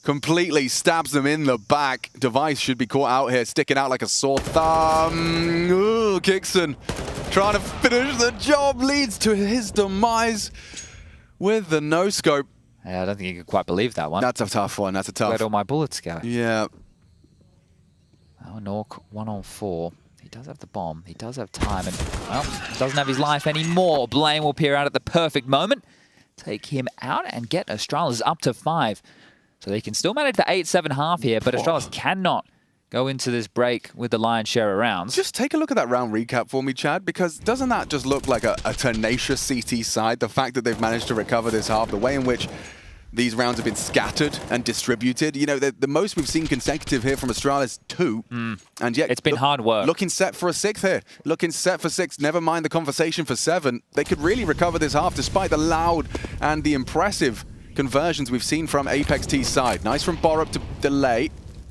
Completely stabs them in the back. Device should be caught out here, sticking out like a sore thumb. Ooh, Kixin trying to finish the job, leads to his demise with the no-scope. Yeah, I don't think you can quite believe that one. That's a tough one, that's a tough. Where'd all my bullets go? Yeah. Oh, Nork, 1-on-4. He does have the bomb. He does have time. And, well, doesn't have his life anymore. Blame will peer out at the perfect moment. Take him out and get Astralis up to 5. So they can still manage the 8-7 half here, but Astralis cannot go into this break with the lion's share of rounds. Just take a look at that round recap for me, Chad, because doesn't that just look like a tenacious CT side? The fact that they've managed to recover this half, the way in which these rounds have been scattered and distributed. You know, the most we've seen consecutive here from Astralis 2. And yet, it's been hard work. Looking set for a 6th here. Looking set for 6. Never mind the conversation for 7. They could really recover this half despite the loud and the impressive conversions we've seen from Apex T's side. Nice from Borup to delay.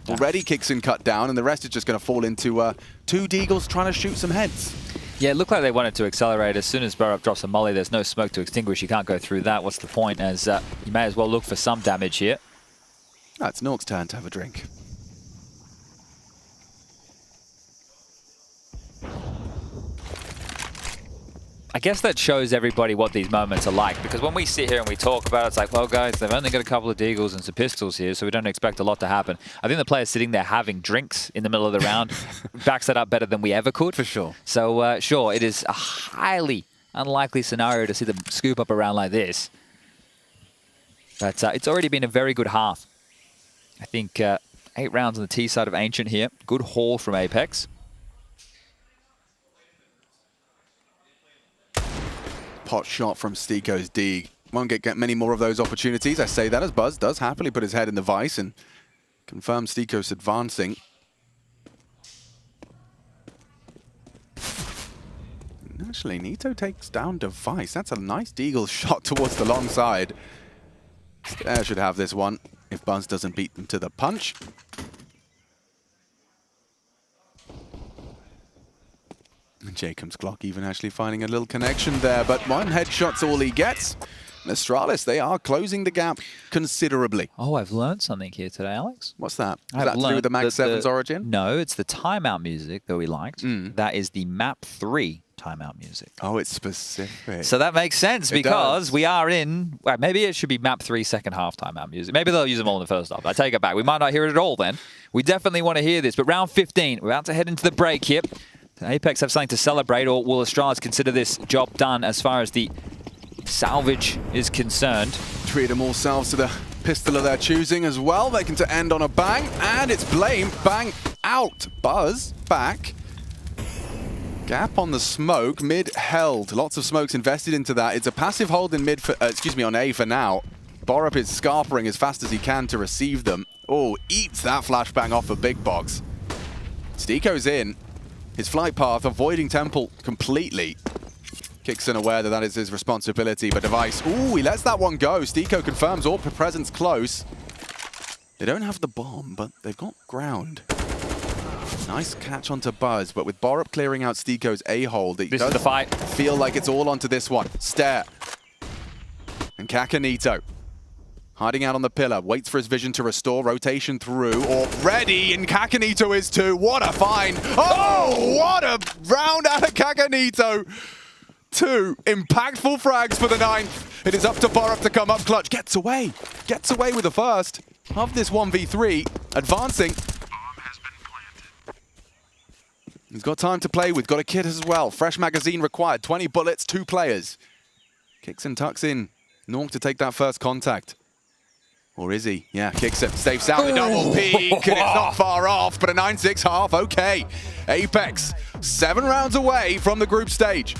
Already Kixin cut down, and the rest is just going to fall into 2 Deagles trying to shoot some heads. Yeah, it looked like they wanted to accelerate. As soon as Borup drops a molly, there's no smoke to extinguish. You can't go through that. What's the point? As you may as well look for some damage here. Oh, it's Nork's turn to have a drink. I guess that shows everybody what these moments are like, because when we sit here and we talk about it, it's like, well, guys, they've only got a couple of Deagles and some pistols here, so we don't expect a lot to happen. I think the players sitting there having drinks in the middle of the round backs that up better than we ever could. For sure. So, sure, it is a highly unlikely scenario to see them scoop up a round like this. But it's already been a very good half. I think 8 rounds on the T side of Ancient here. Good haul from Apex. Pot shot from Stiko's Deag. Won't get many more of those opportunities. I say that as Buzz does happily put his head in the vice and confirm Stikos advancing. And actually, Nito takes down Device. That's a nice deagle shot towards the long side. Stair should have this one if Buzz doesn't beat them to the punch. And Jacob's Glock even actually finding a little connection there, but one headshot's all he gets. And Astralis, they are closing the gap considerably. Oh, I've learned something here today, Alex. What's that? Is that to do with the Max 7's origin? No, it's the timeout music that we liked. That is the map 3 timeout music. Oh, it's specific. So that makes sense because we are in, well, maybe it should be map 3 second half timeout music. Maybe they'll use them all in the first half. I take it back. We might not hear it at all then. We definitely want to hear this. But round 15, we're about to head into the break here. Apex have something to celebrate, or will Astralis consider this job done as far as the salvage is concerned? Treat them all selves to the pistol of their choosing as well. They can to end on a bang, and it's Blame. Bang out. Buzz back. Gap on the smoke. Mid held. Lots of smokes invested into that. It's a passive hold in mid for, on A for now. Borup is scarpering as fast as he can to receive them. Oh, eats that flashbang off a big box. Stiko's in. His flight path, avoiding Temple completely. Kixon aware that that is his responsibility, but Device, ooh, he lets that one go. Stiko confirms all presence close. They don't have the bomb, but they've got ground. Nice catch onto Buzz, but with Borup clearing out Stiko's A-hold, it does feel like it's all onto this one. Stare. And Kakanito. Hiding out on the pillar, waits for his vision to restore, rotation through, already, and Kakanito is too. What a find! Oh, what a round out of Kakanito! 2 impactful frags for the 9th. It is up to Borup to come up clutch. Gets away with the first of this 1v3, advancing. He's got time to play with, got a kit as well. Fresh magazine required, 20 bullets, 2 players. Kicks and tucks in, Nork to take that first contact. Or is he? Yeah, kicks it, safes out the double peek, and it's not far off, but a 9-6 half, okay. Apex, 7 rounds away from the group stage.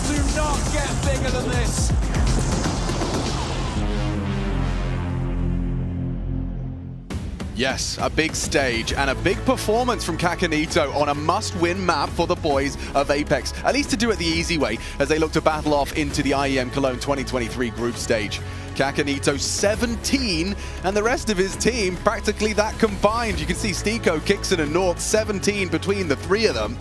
do not get bigger than this. Yes, a big stage and a big performance from Kakanito on a must-win map for the boys of Apex, at least to do it the easy way as they look to battle off into the IEM Cologne 2023 group stage. Kakanito 17 and the rest of his team practically that combined. You can see Stiko, Kixon and North 17 between the three of them.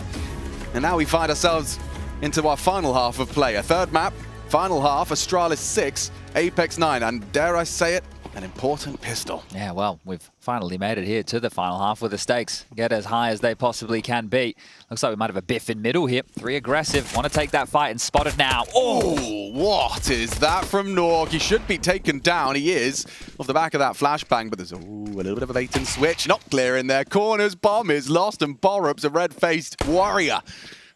And now we find ourselves into our final half of play. A third map, final half, Astralis 6, Apex 9, and dare I say it, an important pistol. Yeah, well, we've finally made it here to the final half where the stakes get as high as they possibly can be. Looks like we might have a biff in middle here. 3 aggressive, want to take that fight and spot it now. Oh, what is that from Norg? He should be taken down. He is off the back of that flashbang, but there's a little bit of a bait and switch. Not clear in their corners. Bomb is lost, and Borup's a red-faced warrior.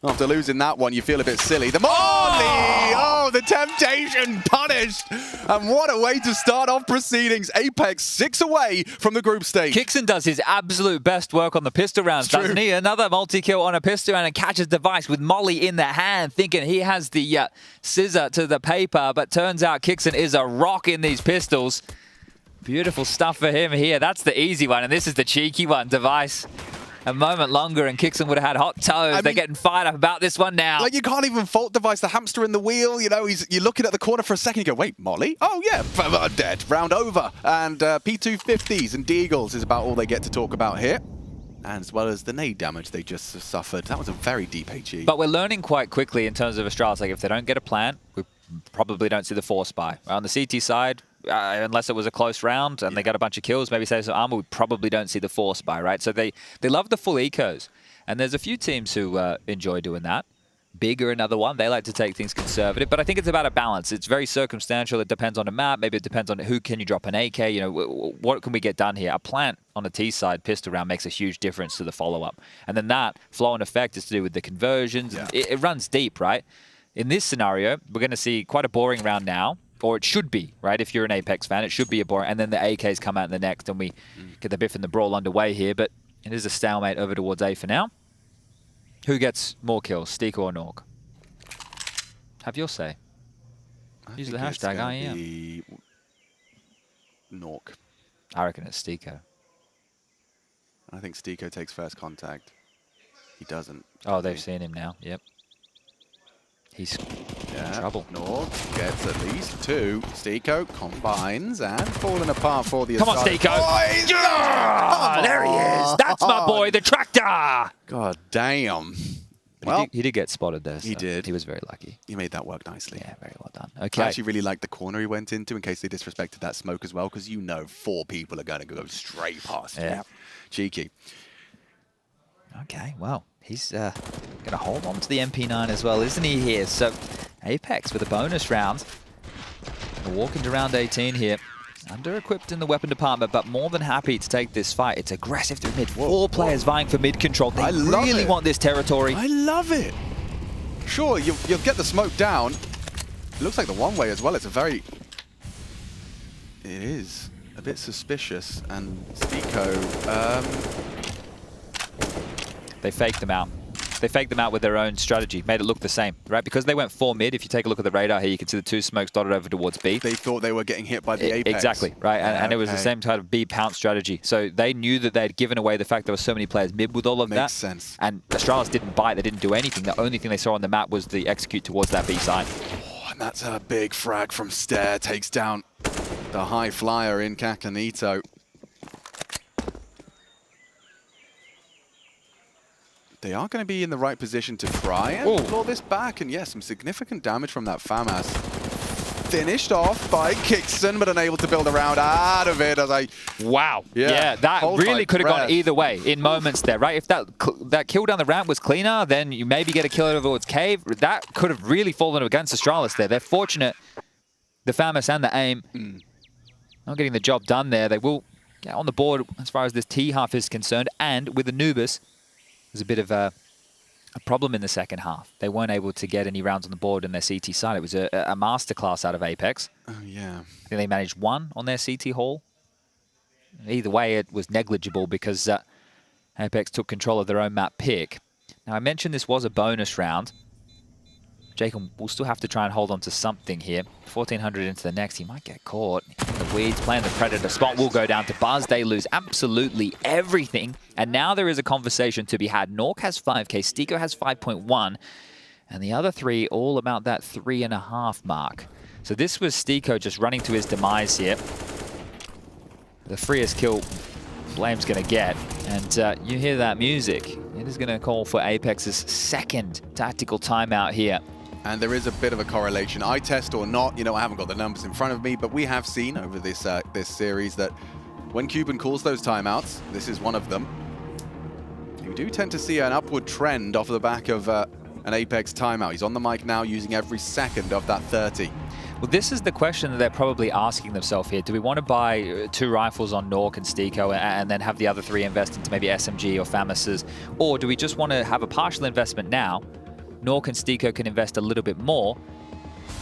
After losing that one, you feel a bit silly. The Molly! Oh, the temptation punished! And what a way to start off proceedings. Apex 6 away from the group stage. Kixon does his absolute best work on the pistol rounds, doesn't he? Another multi-kill on a pistol round and catches Device with Molly in the hand, thinking he has the scissor to the paper, but turns out Kixon is a rock in these pistols. Beautiful stuff for him here. That's the easy one, and this is the cheeky one. Device. A moment longer and Kixon would have had hot toes. They're getting fired up about this one now. Like, you can't even fault Device, the hamster in the wheel. You know, you're looking at the corner for a second, you go, wait, Molly? Oh, yeah, dead. Round over. And P250s and Deagles is about all they get to talk about here. And as well as the nade damage they just suffered. That was a very deep HE. But we're learning quite quickly in terms of Astralis. Like, if they don't get a plant, we probably don't see the force buy. On the CT side, unless it was a close round and they got a bunch of kills, maybe save some armor, we probably don't see the force buy, right? So they love the full ecos. And there's a few teams who enjoy doing that. Big are another one. They like to take things conservative, but I think it's about a balance. It's very circumstantial. It depends on the map. Maybe it depends on who can you drop an AK. You know, what can we get done here? A plant on a T side pistol round makes a huge difference to the follow-up. And then that flow and effect is to do with the conversions. Yeah. It runs deep, right? In this scenario, we're going to see quite a boring round now. Or it should be, right? If you're an Apex fan, it should be a boring. And then the AKs come out in the next, and we get the biff and the brawl underway here. But it is a stalemate over towards A for now. Who gets more kills, Stiko or Norg? Have your say. Use the hashtag IEM. Norg. I reckon it's Stiko. I think Stiko takes first contact. He doesn't. Oh, they've seen him now. Yep. He's in trouble. Norg gets at least 2. Stiko combines and falling apart for the Come on, Stiko. There he is. That's my boy, the tractor. God damn. Well, he did get spotted there. He did. He was very lucky. He made that work nicely. Yeah, very well done. Okay. I actually really liked the corner he went into in case they disrespected that smoke as well, because you know 4 people are going to go straight past you. Cheeky. Okay, well, he's going to hold on to the MP9 as well, isn't he here? So Apex with a bonus round. We're walking to round 18 here. Under-equipped in the weapon department, but more than happy to take this fight. It's aggressive through mid. 4 players vying for mid control. They really want this territory. I love it. Sure, you'll get the smoke down. It looks like the one-way as well. It's a very... It is a bit suspicious. And Stiko... They faked them out. They faked them out with their own strategy, made it look the same, right? Because they went 4 mid, if you take a look at the radar here, you can see the 2 smokes dotted over towards B. They thought they were getting hit by the Apex. Exactly, right? And it was the same kind of B pounce strategy. So they knew that they had given away the fact there were so many players mid with all of that. Makes sense. And Astralis didn't bite, they didn't do anything. The only thing they saw on the map was the execute towards that B side. Oh, and that's a big frag from Stair. Takes down the high flyer in Kakanito. They are going to be in the right position to try and claw this back. And yes, some significant damage from that FAMAS. Finished off by Kixon, but unable to build a round out of it as I... Wow. Yeah, that really could have gone either way in moments there, right? If that kill down the ramp was cleaner, then you maybe get a kill over towards Cave. That could have really fallen against Astralis there. They're fortunate, the FAMAS and the AIM, not getting the job done there. They will get on the board as far as this T half is concerned. And with Anubis, there's a bit of a problem in the second half. They weren't able to get any rounds on the board in their CT side. It was a masterclass out of Apex. Oh, yeah. I think they managed 1 on their CT haul. Either way, it was negligible because Apex took control of their own map pick. Now, I mentioned this was a bonus round. Jacob will still have to try and hold on to something here. 1400 into the next, he might get caught in the weeds, playing the Predator. Spot will go down to Buzz. They lose absolutely everything. And now there is a conversation to be had. Nork has 5k, Stiko has 5.1, and the other three all about that 3.5 mark. So this was Stiko just running to his demise here. The freest kill Blame's going to get. And you hear that music. It is going to call for Apex's second tactical timeout here. And there is a bit of a correlation. Eye test or not, you know, I haven't got the numbers in front of me, but we have seen over this this series that when Cuban calls those timeouts, this is one of them, you do tend to see an upward trend off the back of an Apex timeout. He's on the mic now using every second of that 30. Well, this is the question that they're probably asking themselves here. Do we want to buy 2 rifles on Nork and Stiko and then have the other 3 invest into maybe SMG or FAMASs? Or do we just want to have a partial investment now? Nork and Stiko can invest a little bit more.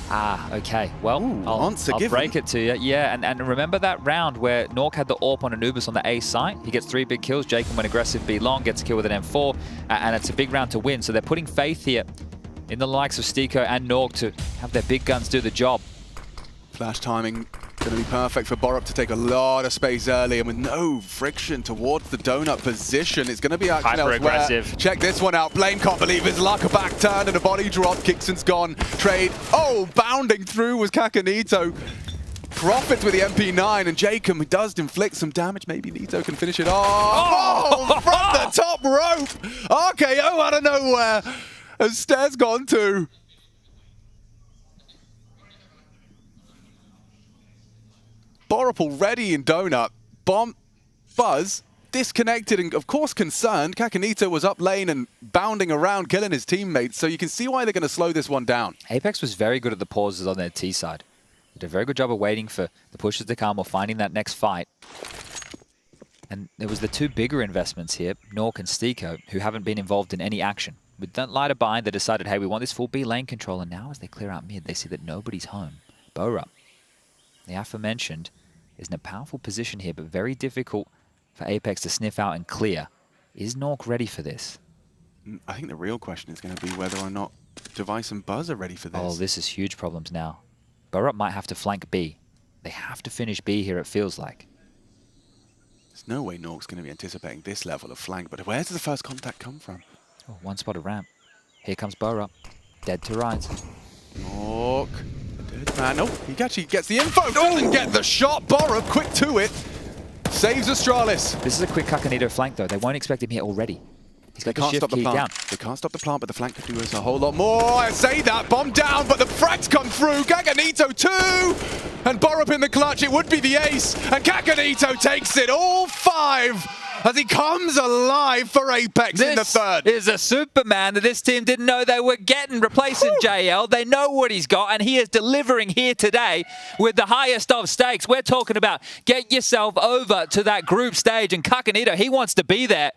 Ah, okay. Well, I'll break it to you. Yeah, and remember that round where Nork had the AWP on Anubis on the A site? He gets 3 big kills. Jacob went aggressive B long, gets a kill with an M4, and it's a big round to win. So they're putting faith here in the likes of Stiko and Nork to have their big guns do the job. Flash timing going to be perfect for Borup to take a lot of space early, and with no friction towards the donut position, it's going to be action elsewhere. Hyper-aggressive. Check this one out. Blame can't believe his luck. A back turn and a body drop. Kixon's gone. Trade. Oh, bounding through was Kakanito. Profits with the MP9, and Jacob does inflict some damage. Maybe Nito can finish it off. Oh, from the top rope. RKO out of nowhere. As Stairs gone too. Borup already in donut. Bomb, Buzz, disconnected and of course concerned. Kakanito was up lane and bounding around, killing his teammates. So you can see why they're going to slow this one down. Apex was very good at the pauses on their T side. They did a very good job of waiting for the pushes to come or finding that next fight. And there was the 2 bigger investments here, Nork and Stiko, who haven't been involved in any action. With that lighter bind, they decided, hey, we want this full B lane control. And now as they clear out mid, they see that nobody's home. Borup, the aforementioned, is in a powerful position here, but very difficult for Apex to sniff out and clear. Is Nork ready for this? I think the real question is going to be whether or not Device and Buzz are ready for this. Oh, this is huge problems now. Borup might have to flank B. They have to finish B here, it feels like. There's no way Nork's going to be anticipating this level of flank, but where does the first contact come from? Oh, one spotted ramp. Here comes Borup. Dead to right. Nork. Nope, he actually gets the info, doesn't get the shot. Borup, quick to it, saves Astralis. This is a quick Kakanito flank though. They won't expect him here already. He's got the shift key down. They can't stop the plant, but the flank could do us a whole lot more. I say that, bomb down, but the frags come through. Kakanito 2, and Borup in the clutch. It would be the ace, and Kakanito takes it all 5. As he comes alive for Apex in the third. This is a Superman that this team didn't know they were getting, replacing JL. They know what he's got, and he is delivering here today with the highest of stakes. We're talking about get yourself over to that group stage, and Kakanito, he wants to be there.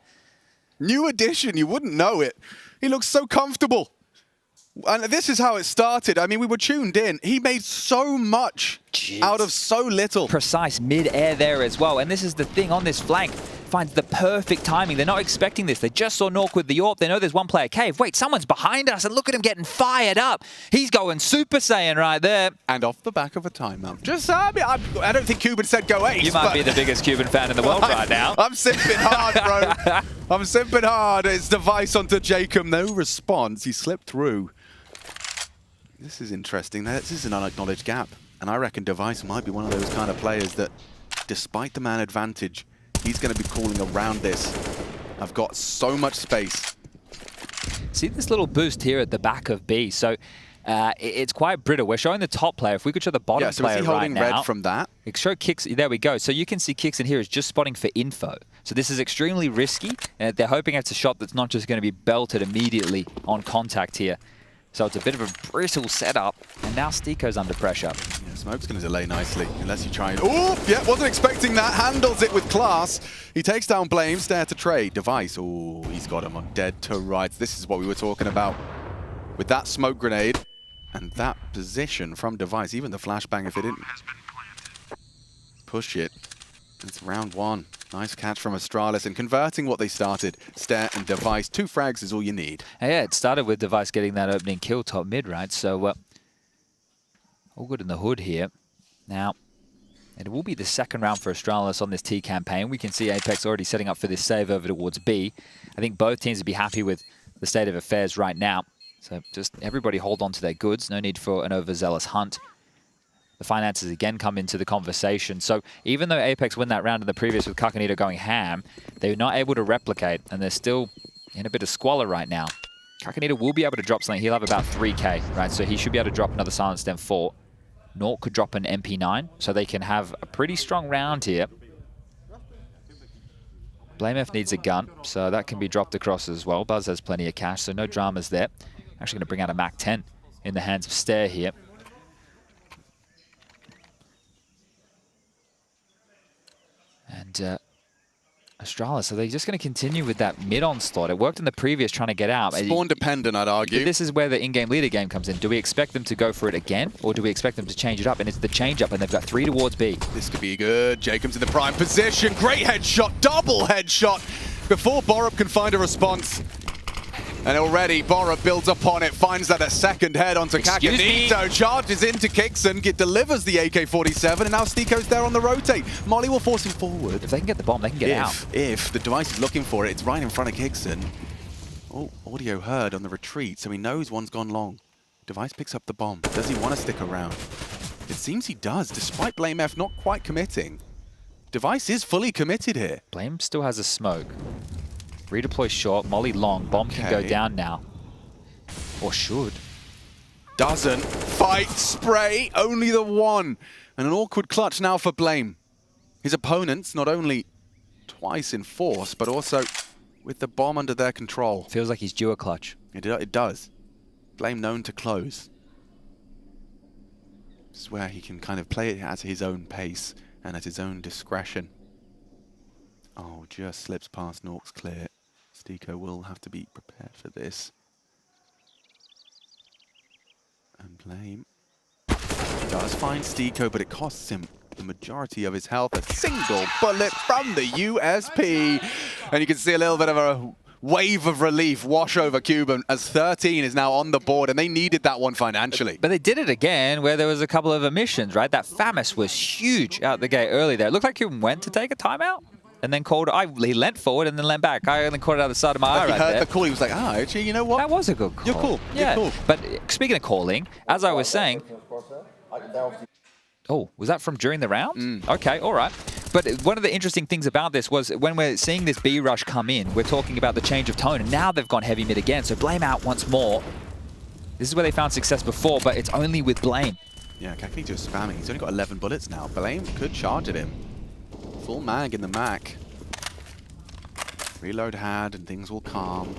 New addition, you wouldn't know it. He looks so comfortable. And this is how it started. I mean, we were tuned in. He made so much out of so little. Precise mid-air there as well. And this is the thing on this flank. Finds the perfect timing. They're not expecting this. They just saw Nork with the AWP. They know there's one player cave. Wait, someone's behind us. And look at him getting fired up. He's going Super Saiyan right there. And off the back of a timeout. Just, I don't think Cuban said go ace. You might be the biggest Cuban fan in the world right now. I'm simping hard, bro. I'm simping hard. It's Device onto Jacob. No response. He slipped through. This is interesting. This is an unacknowledged gap. And I reckon Device might be one of those kind of players that, despite the man advantage, he's going to be calling around this. I've got so much space. See this little boost here at the back of B. So it's quite brittle. We're showing the top player. If we could show the bottom player is he right holding now. red from that? Show Kicks. There we go. So you can see Kicks in here is just spotting for info. So this is extremely risky. And they're hoping it's a shot that's not just going to be belted immediately on contact here. So it's a bit of a brittle setup, and now Stiko's under pressure. Yeah, Smoke's going to delay nicely, unless you try and... Oh, yeah, wasn't expecting that. Handles it with class. He takes down Blame, stare to trade. Device, oh, he's got him on dead to rights. This is what we were talking about. With that smoke grenade and that position from Device, even the flashbang, if it didn't push it, it's round 1. Nice catch from Astralis and converting what they started. Stare and Device. 2 frags is all you need. Yeah, it started with Device getting that opening kill top mid, right? So all good in the hood here. Now, it will be the second round for Astralis on this T campaign. We can see Apex already setting up for this save over towards B. I think both teams would be happy with the state of affairs right now. So just everybody hold on to their goods. No need for an overzealous hunt. The finances again come into the conversation. So even though Apex win that round in the previous with Kakanito going ham, they're not able to replicate, and they're still in a bit of squalor right now. Kakanito will be able to drop something. He'll have about 3k, right? So he should be able to drop another Silent Stem 4. Nort could drop an MP9, so they can have a pretty strong round here. BlameF needs a gun, so that can be dropped across as well. Buzz has plenty of cash, so no dramas there. Actually going to bring out a Mac 10 in the hands of Stare here. And Astralis, so they're just going to continue with that mid onslaught. It worked in the previous trying to get out. Spawn dependent, I'd argue. This is where the in-game leader game comes in. Do we expect them to go for it again, or do we expect them to change it up? And it's the change up, and they've got 3 towards B. This could be good. Jacob's in the prime position. Great headshot, double headshot before Borup can find a response. And already Borup builds upon it, finds that a second head onto Kakanito, charges into Kixon, delivers the AK-47, and now Stiko's there on the rotate. Molly will force him forward. If they can get the bomb, they can get out. If the device is looking for it, it's right in front of Kixon. Oh, audio heard on the retreat, so he knows one's gone long. Device picks up the bomb. Does he want to stick around? It seems he does, despite BlameF not quite committing. Device is fully committed here. Blame still has a smoke. Redeploy short, Molly long. Bomb can go down now. Or should. Doesn't. Fight, spray, only the one. And an awkward clutch now for Blame. His opponents, not only twice in force, but also with the bomb under their control. Feels like he's due a clutch. It does. Blame known to close. This is where he can kind of play it at his own pace and at his own discretion. Oh, just slips past Nork's clear. Stiko will have to be prepared for this. And Blame does find Stiko, but it costs him the majority of his health. A single bullet from the USP. And you can see a little bit of a wave of relief wash over Cuban as 13 is now on the board, and they needed that one financially. But they did it again where there was a couple of omissions, right? That Famis was huge out the gate early there. It looked like Cuban went to take a timeout. And then called, he leant forward and then leant back. I only caught it out the side of my eye right there. He heard the call, he was like, actually, you know what? That was a good call. You're cool, yeah. You're cool. But speaking of calling, as I was saying... Oh, was that from during the round? Okay, all right. But one of the interesting things about this was when we're seeing this B rush come in, we're talking about the change of tone, and now they've gone heavy mid again, so Blame out once more. This is where they found success before, but it's only with Blame. Yeah, Kakanito's spamming. He's only got 11 bullets now. Blame could charge at him. Full mag in the Mac. Reload had, and things will calm.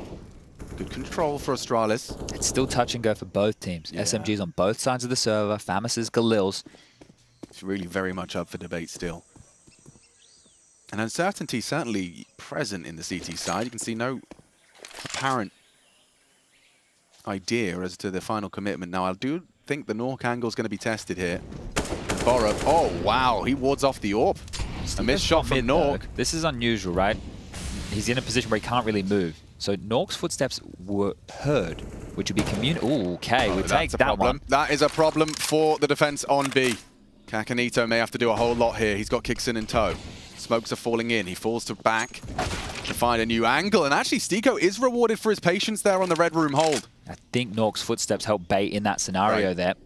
Good control for Astralis. It's still touch and go for both teams. Yeah. SMGs on both sides of the server. Famis' Galil's. It's really very much up for debate still. And uncertainty certainly present in the CT side. You can see no apparent idea as to the final commitment. Now, I do think the Nork angle is going to be tested here. Borup, oh wow, he wards off the AWP. A missed shot from Nork. This is unusual, right? He's in a position where he can't really move. So Nork's footsteps were heard, which would be okay, we take that one. That is a problem for the defense on B. Kakanito may have to do a whole lot here. He's got Kixon in tow. Smokes are falling in. He falls to back to find a new angle. And actually, Stiko is rewarded for his patience there on the red room hold. I think Nork's footsteps help bait in that scenario there.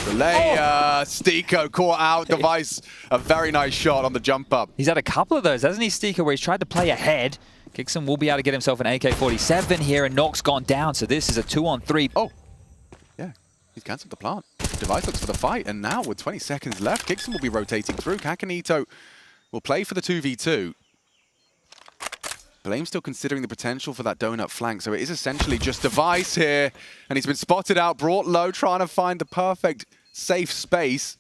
The layer, Stiko caught out, Device, a very nice shot on the jump up. He's had a couple of those, hasn't he, Stiko, where he's tried to play ahead. Kixon will be able to get himself an AK-47 here, and Nork's gone down, so this is a 2-on-3. Oh, yeah, he's cancelled the plant. Device looks for the fight, and now with 20 seconds left, Kixon will be rotating through. Kakanito will play for the 2v2. Blame still considering the potential for that donut flank, so it is essentially just Device here, and he's been spotted out, brought low, trying to find the perfect safe space.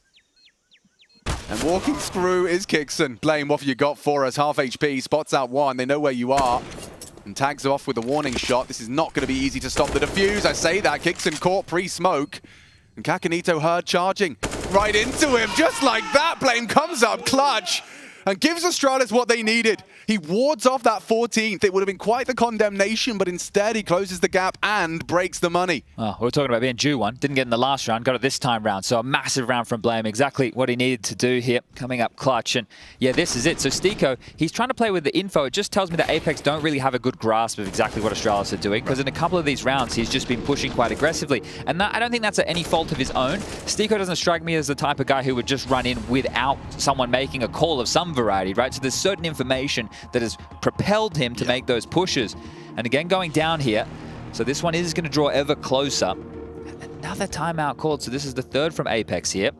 And walking through is Kixon. Blame, what have you got for us? Half HP, spots out one, they know where you are. And tags off with a warning shot. This is not going to be easy to stop the defuse. I say that, Kixon caught pre-smoke. And Kakanito heard charging. right into him. Just like that, Blame comes up clutch and gives Astralis what they needed. He wards off that 14th. It would have been quite the condemnation, but instead he closes the gap and breaks the money. Oh, we were talking about being due one. Didn't get in the last round, got it this time round. So a massive round from Blame. Exactly what he needed to do here, coming up clutch. And yeah, this is it. So Stiko, he's trying to play with the info. It just tells me that Apex don't really have a good grasp of exactly what Astralis are doing, because in a couple of these rounds, he's just been pushing quite aggressively. And that, I don't think that's at any fault of his own. Stiko doesn't strike me as the type of guy who would just run in without someone making a call of some variety, right? So there's certain information that has propelled him to make those pushes. And again, going down here. So this one is going to draw ever closer. Another timeout called. So this is the third from Apex here.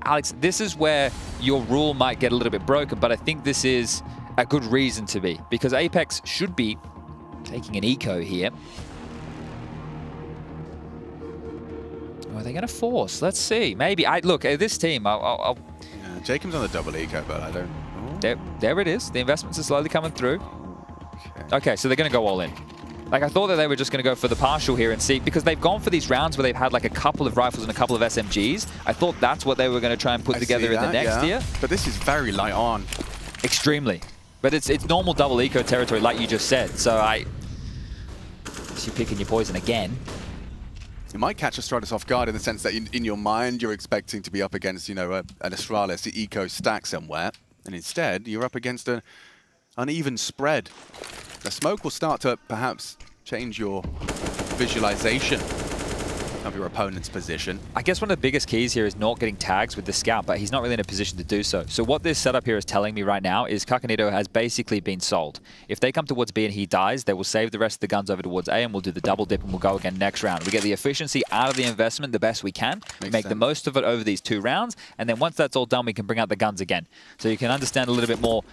Alex, this is where your rule might get a little bit broken, but I think this is a good reason to be, because Apex should be taking an eco here. Or are they going to force? Let's see. Maybe. Look, this team, Yeah, Jacob's on the double eco, but I don't... There it is. The investments are slowly coming through. Okay, so they're going to go all in. Like, I thought that they were just going to go for the partial here and see, because they've gone for these rounds where they've had like a couple of rifles and a couple of SMGs. I thought that's what they were going to try and put together in the next year. But this is very light on. Extremely. But it's normal double eco territory, like you just said. So you're picking your poison again. You might catch Astralis off guard in the sense that in your mind you're expecting to be up against, you know, an Astralis, the eco stack somewhere. And instead, you're up against an uneven spread. The smoke will start to perhaps change your visualization of your opponent's position. I guess one of the biggest keys here is not getting tags with the scout, but he's not really in a position to do so. So what this setup here is telling me right now is Kakanito has basically been sold. If they come towards B and he dies, they will save the rest of the guns over towards A and we'll do the double dip and we'll go again next round. We get the efficiency out of the investment the best we can, make the most of it over these 2 rounds, and then once that's all done, we can bring out the guns again. So you can understand a little bit more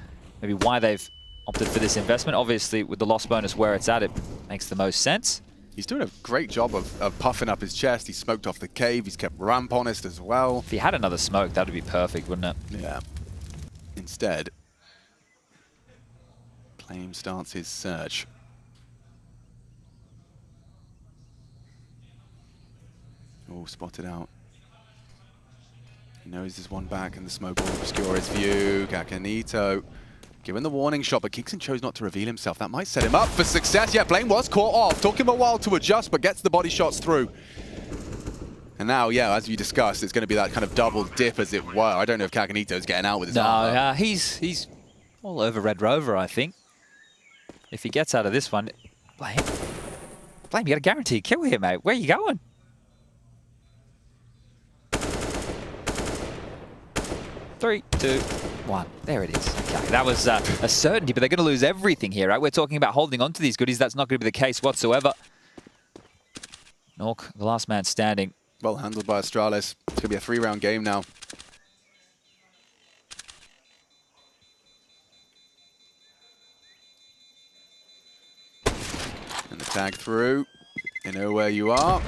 maybe why they've opted for this investment. Obviously, with the loss bonus where it's at, it makes the most sense. He's doing a great job of puffing up his chest. He's smoked off the cave. He's kept ramp honest as well. If he had another smoke, that would be perfect, wouldn't it? Yeah. Instead, Blame starts his search. Oh, spotted out. He knows there's one back and the smoke will obscure his view. Kakanito given the warning shot, but Kixon chose not to reveal himself. That might set him up for success. Yeah, Blame was caught off. Took him a while to adjust, but gets the body shots through. And now, yeah, as we discussed, it's going to be that kind of double dip, as it were. I don't know if Kakanito's getting out with his armor. No, he's all over Red Rover, I think. If he gets out of this one, Blame, you got a guaranteed kill here, mate. Where are you going? Three, two, one. There it is. Okay, that was a certainty, but they're going to lose everything here, right? We're talking about holding on to these goodies. That's not going to be the case whatsoever. Nork, the last man standing. Well handled by Astralis. It's going to be a 3-round game now. And the tag through. You know where you are.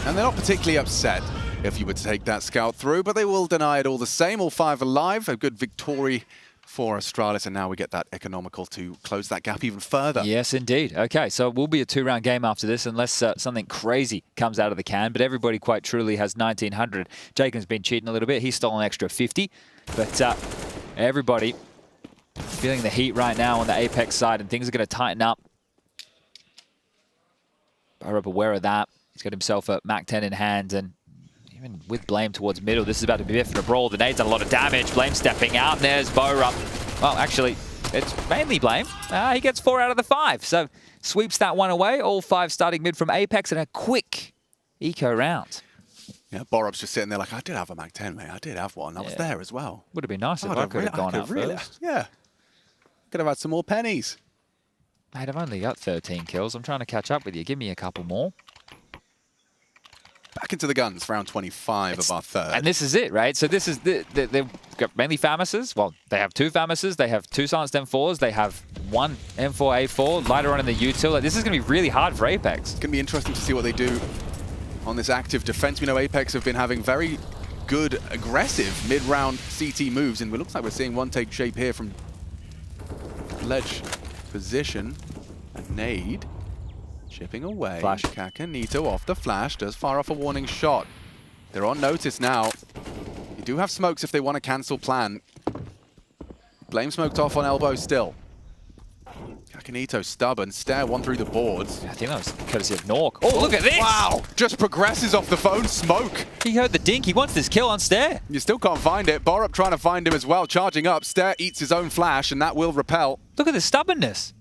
And they're not particularly upset if you were to take that scout through, but they will deny it all the same. All 5 alive. A good victory for Astralis, and now we get that economical to close that gap even further. Yes, indeed. Okay, so it will be a 2-round game after this, unless something crazy comes out of the can, but everybody quite truly has 1900. Jacob's been cheating a little bit. He's stolen an extra 50, but everybody feeling the heat right now on the Apex side, and things are going to tighten up. Burrup aware of that. He's got himself a MAC-10 in hand, and even with Blame towards middle, this is about to be a brawl. The nade's done a lot of damage. Blame stepping out, and there's Burrup. Well, actually, it's mainly Blame. He gets 4 out of the 5, so sweeps that one away. All 5 starting mid from Apex, and a quick eco round. Yeah, Borup's just sitting there like, I did have a MAC-10, mate. I did have one. I was there as well. Would have been nice if I could have gone out first. Yeah. Could have had some more pennies. Mate, I've only got 13 kills. I'm trying to catch up with you. Give me a couple more. Back into the guns, round 25 of our third. And this is it, right? So this is, they've got mainly Famuses. Well, they have 2 Famuses. They have 2 silenced M4s. They have 1 M4A4 later on in the util. Like, this is going to be really hard for Apex. It's going to be interesting to see what they do on this active defense. We know Apex have been having very good, aggressive mid-round CT moves, and it looks like we're seeing one take shape here from ledge position. A nade. Chipping away. Flash. Kakanito off the flash. Does fire off a warning shot. They're on notice now. do have smokes if they want to cancel plan. Blame smoked off on elbow still. Kakanito stubborn, stare one through the boards. I think that was courtesy of Nork. Oh, look at this! Wow, just progresses off the phone, smoke. He heard the dink, he wants this kill on Stare. You still can't find it. Borup trying to find him as well, charging up. Stare eats his own flash, and that will repel. Look at the stubbornness.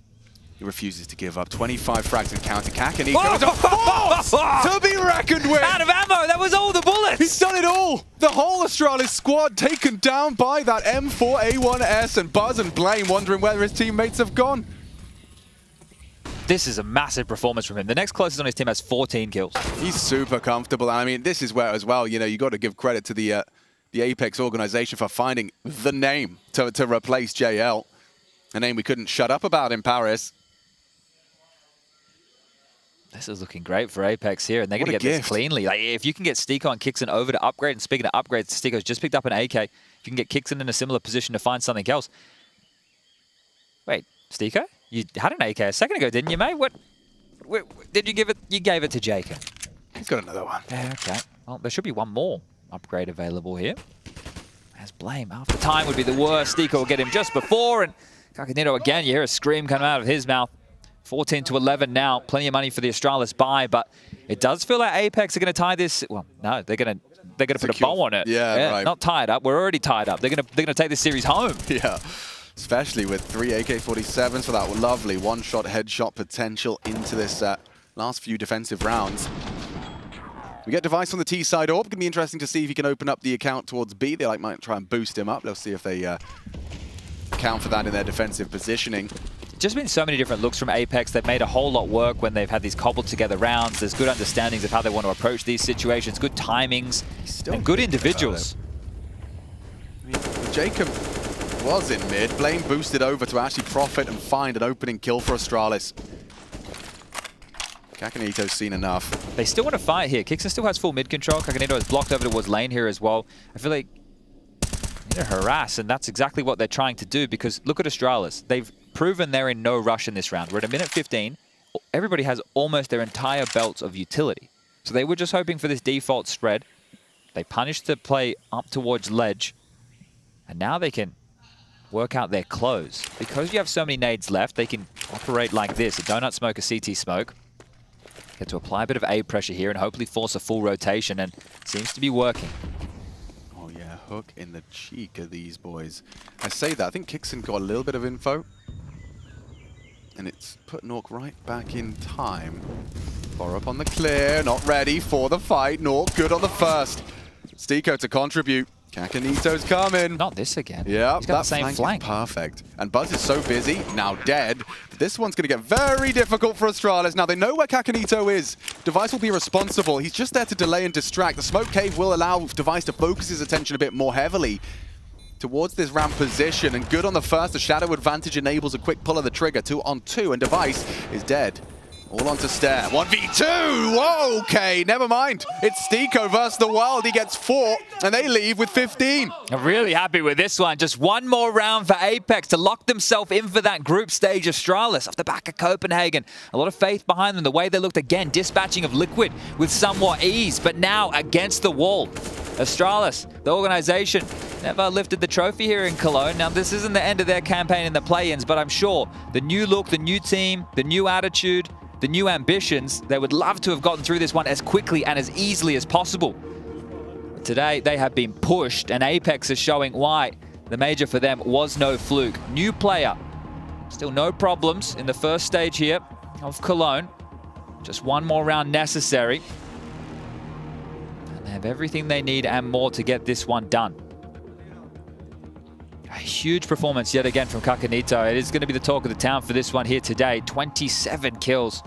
He refuses to give up. 25 frags and counter. Kakanito is a force to be reckoned with. Out of ammo, that was all the bullets. He's done it all. The whole Astralis squad taken down by that M4A1S, and Buzz and Blame wondering where his teammates have gone. This is a massive performance from him. The next closest on his team has 14 kills. He's super comfortable. I mean, this is where as well, you know, you got to give credit to the Apex organization for finding the name to replace JL. A name we couldn't shut up about in Paris. This is looking great for Apex here, and they're going to get gift. this cleanly. Like, if you can get Stiko and Kixon over to upgrade, and speaking of upgrades, Stiko's just picked up an AK. If you can get Kixon in a similar position to find something else. Wait, Stiko? You had an AK a second ago, didn't you, mate? What did you give it? You gave it to Jacob. He's got another one. Yeah, okay. Well, there should be one more upgrade available here. As Blame, after time would be the worst. Stiko will get him just before, and Kakanito again, you hear a scream come out of his mouth. 14 to 11 now. Plenty of money for the Astralis buy, but it does feel like Apex are going to tie this. Well, no, they're going to put a bow on it. Yeah, right. Not tied up. We're already tied up. They're going to take this series home. Yeah, especially with 3 AK-47s for that lovely one-shot headshot potential into this last few defensive rounds. We get Device on the T side orb. Going to be interesting to see if he can open up the account towards B. They might try and boost him up. Let's see if they account for that in their defensive positioning. Just been so many different looks from Apex. They've made a whole lot work when they've had these cobbled together rounds. There's good understandings of how they want to approach these situations, good timings, and good individuals. I mean, Jacob was in mid. Blame boosted over to actually profit and find an opening kill for Astralis. Kakanito's seen enough. They still want to fight here. Kixon still has full mid control. Kakanito is blocked over towards lane here as well. I feel like they need to harass, and that's exactly what they're trying to do, because look at Astralis. They've proven they're in no rush in this round. We're at a minute 15. Everybody has almost their entire belts of utility. So they were just hoping for this default spread. They punished the play up towards ledge. And now they can work out their close. Because you have so many nades left, they can operate like this. A donut smoke, a CT smoke. Get to apply a bit of A pressure here and hopefully force a full rotation, and it seems to be working. Oh yeah, hook in the cheek of these boys. I say that, I think Kixon got a little bit of info. And it's put Nork right back in time. Borup on the clear, not ready for the fight. Nork good on the first. Stiko to contribute. Kakanito's coming. Not this again. Yeah, he's got the same flank. Perfect. And Buzz is so busy, now dead. This one's going to get very difficult for Astralis. Now they know where Kakanito is. Device will be responsible. He's just there to delay and distract. The smoke cave will allow Device to focus his attention a bit more heavily towards this ramp position, and good on the first. The shadow advantage enables a quick pull of the trigger. 2 on 2, and Device is dead. All onto Stare. 1v2! Whoa, okay, never mind. It's Stiko versus the world. He gets 4, and they leave with 15. I'm really happy with this one. Just one more round for Apex to lock themselves in for that group stage. Astralis off the back of Copenhagen. A lot of faith behind them. The way they looked again, dispatching of Liquid with somewhat ease, but now against the wall. Astralis, the organization, never lifted the trophy here in Cologne. Now, this isn't the end of their campaign in the play-ins, but I'm sure the new look, the new team, the new attitude, the new ambitions, they would love to have gotten through this one as quickly and as easily as possible. But today, they have been pushed, and Apex is showing why the major for them was no fluke. New player, still no problems in the first stage here of Cologne. Just one more round necessary. They have everything they need and more to get this one done. A huge performance yet again from Kakanito. It is going to be the talk of the town for this one here today. 27 kills.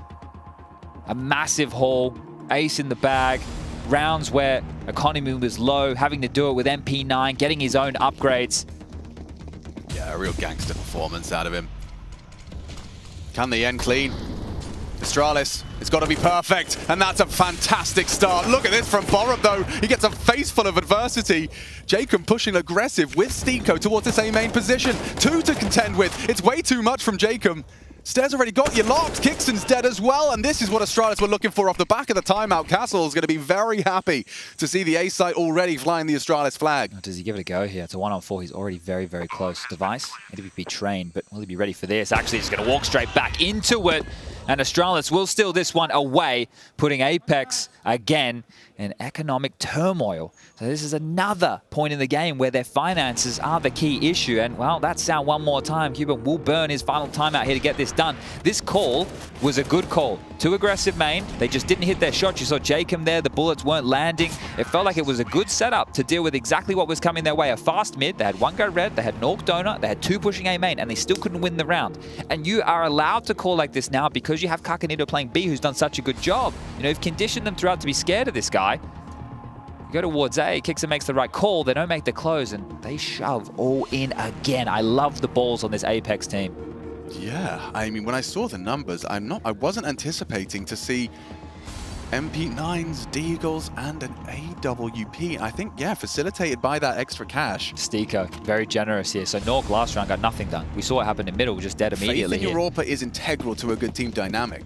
A massive haul. Ace in the bag. Rounds where economy was low. Having to do it with MP9. Getting his own upgrades. Yeah, a real gangster performance out of him. Can they end clean? Astralis, it's got to be perfect, and that's a fantastic start. Look at this from Borup, though. He gets a face full of adversity. Jacob pushing aggressive with Stiko towards the same main position. 2 to contend with. It's way too much from Jacob. Stairs already got you locked. Kickston's dead as well, and this is what Astralis were looking for off the back of the timeout. Castle's going to be very happy to see the A site already flying the Astralis flag. Does he give it a go here? It's a 1-on-4. He's already very, very close. Device, maybe be trained, but will he be ready for this? Actually, he's going to walk straight back into it, and Astralis will steal this one away, putting Apex again in economic turmoil. So this is another point in the game where their finances are the key issue. And, well, that's sound one more time. Cuban will burn his final timeout here to get this done. This call was a good call. Too aggressive main. They just didn't hit their shot. You saw Jacob there. The bullets weren't landing. It felt like it was a good setup to deal with exactly what was coming their way. A fast mid. They had one go red. They had Nork Donut. They had two pushing A main, and they still couldn't win the round. And you are allowed to call like this now because you have Kakanito playing B, who's done such a good job. You know, you've conditioned them throughout to be scared of this guy. You go towards A, kicks and makes the right call. They don't make the close, and they shove all in again. I love the balls on this Apex team. Yeah, I mean, when I saw the numbers, I wasn't anticipating to see MP9s, Deagles, and an AWP. I think, yeah, facilitated by that extra cash. Stiko, very generous here. So Nork last round got nothing done. We saw what happened in middle, just dead immediately. Faith in your AWP is integral to a good team dynamic.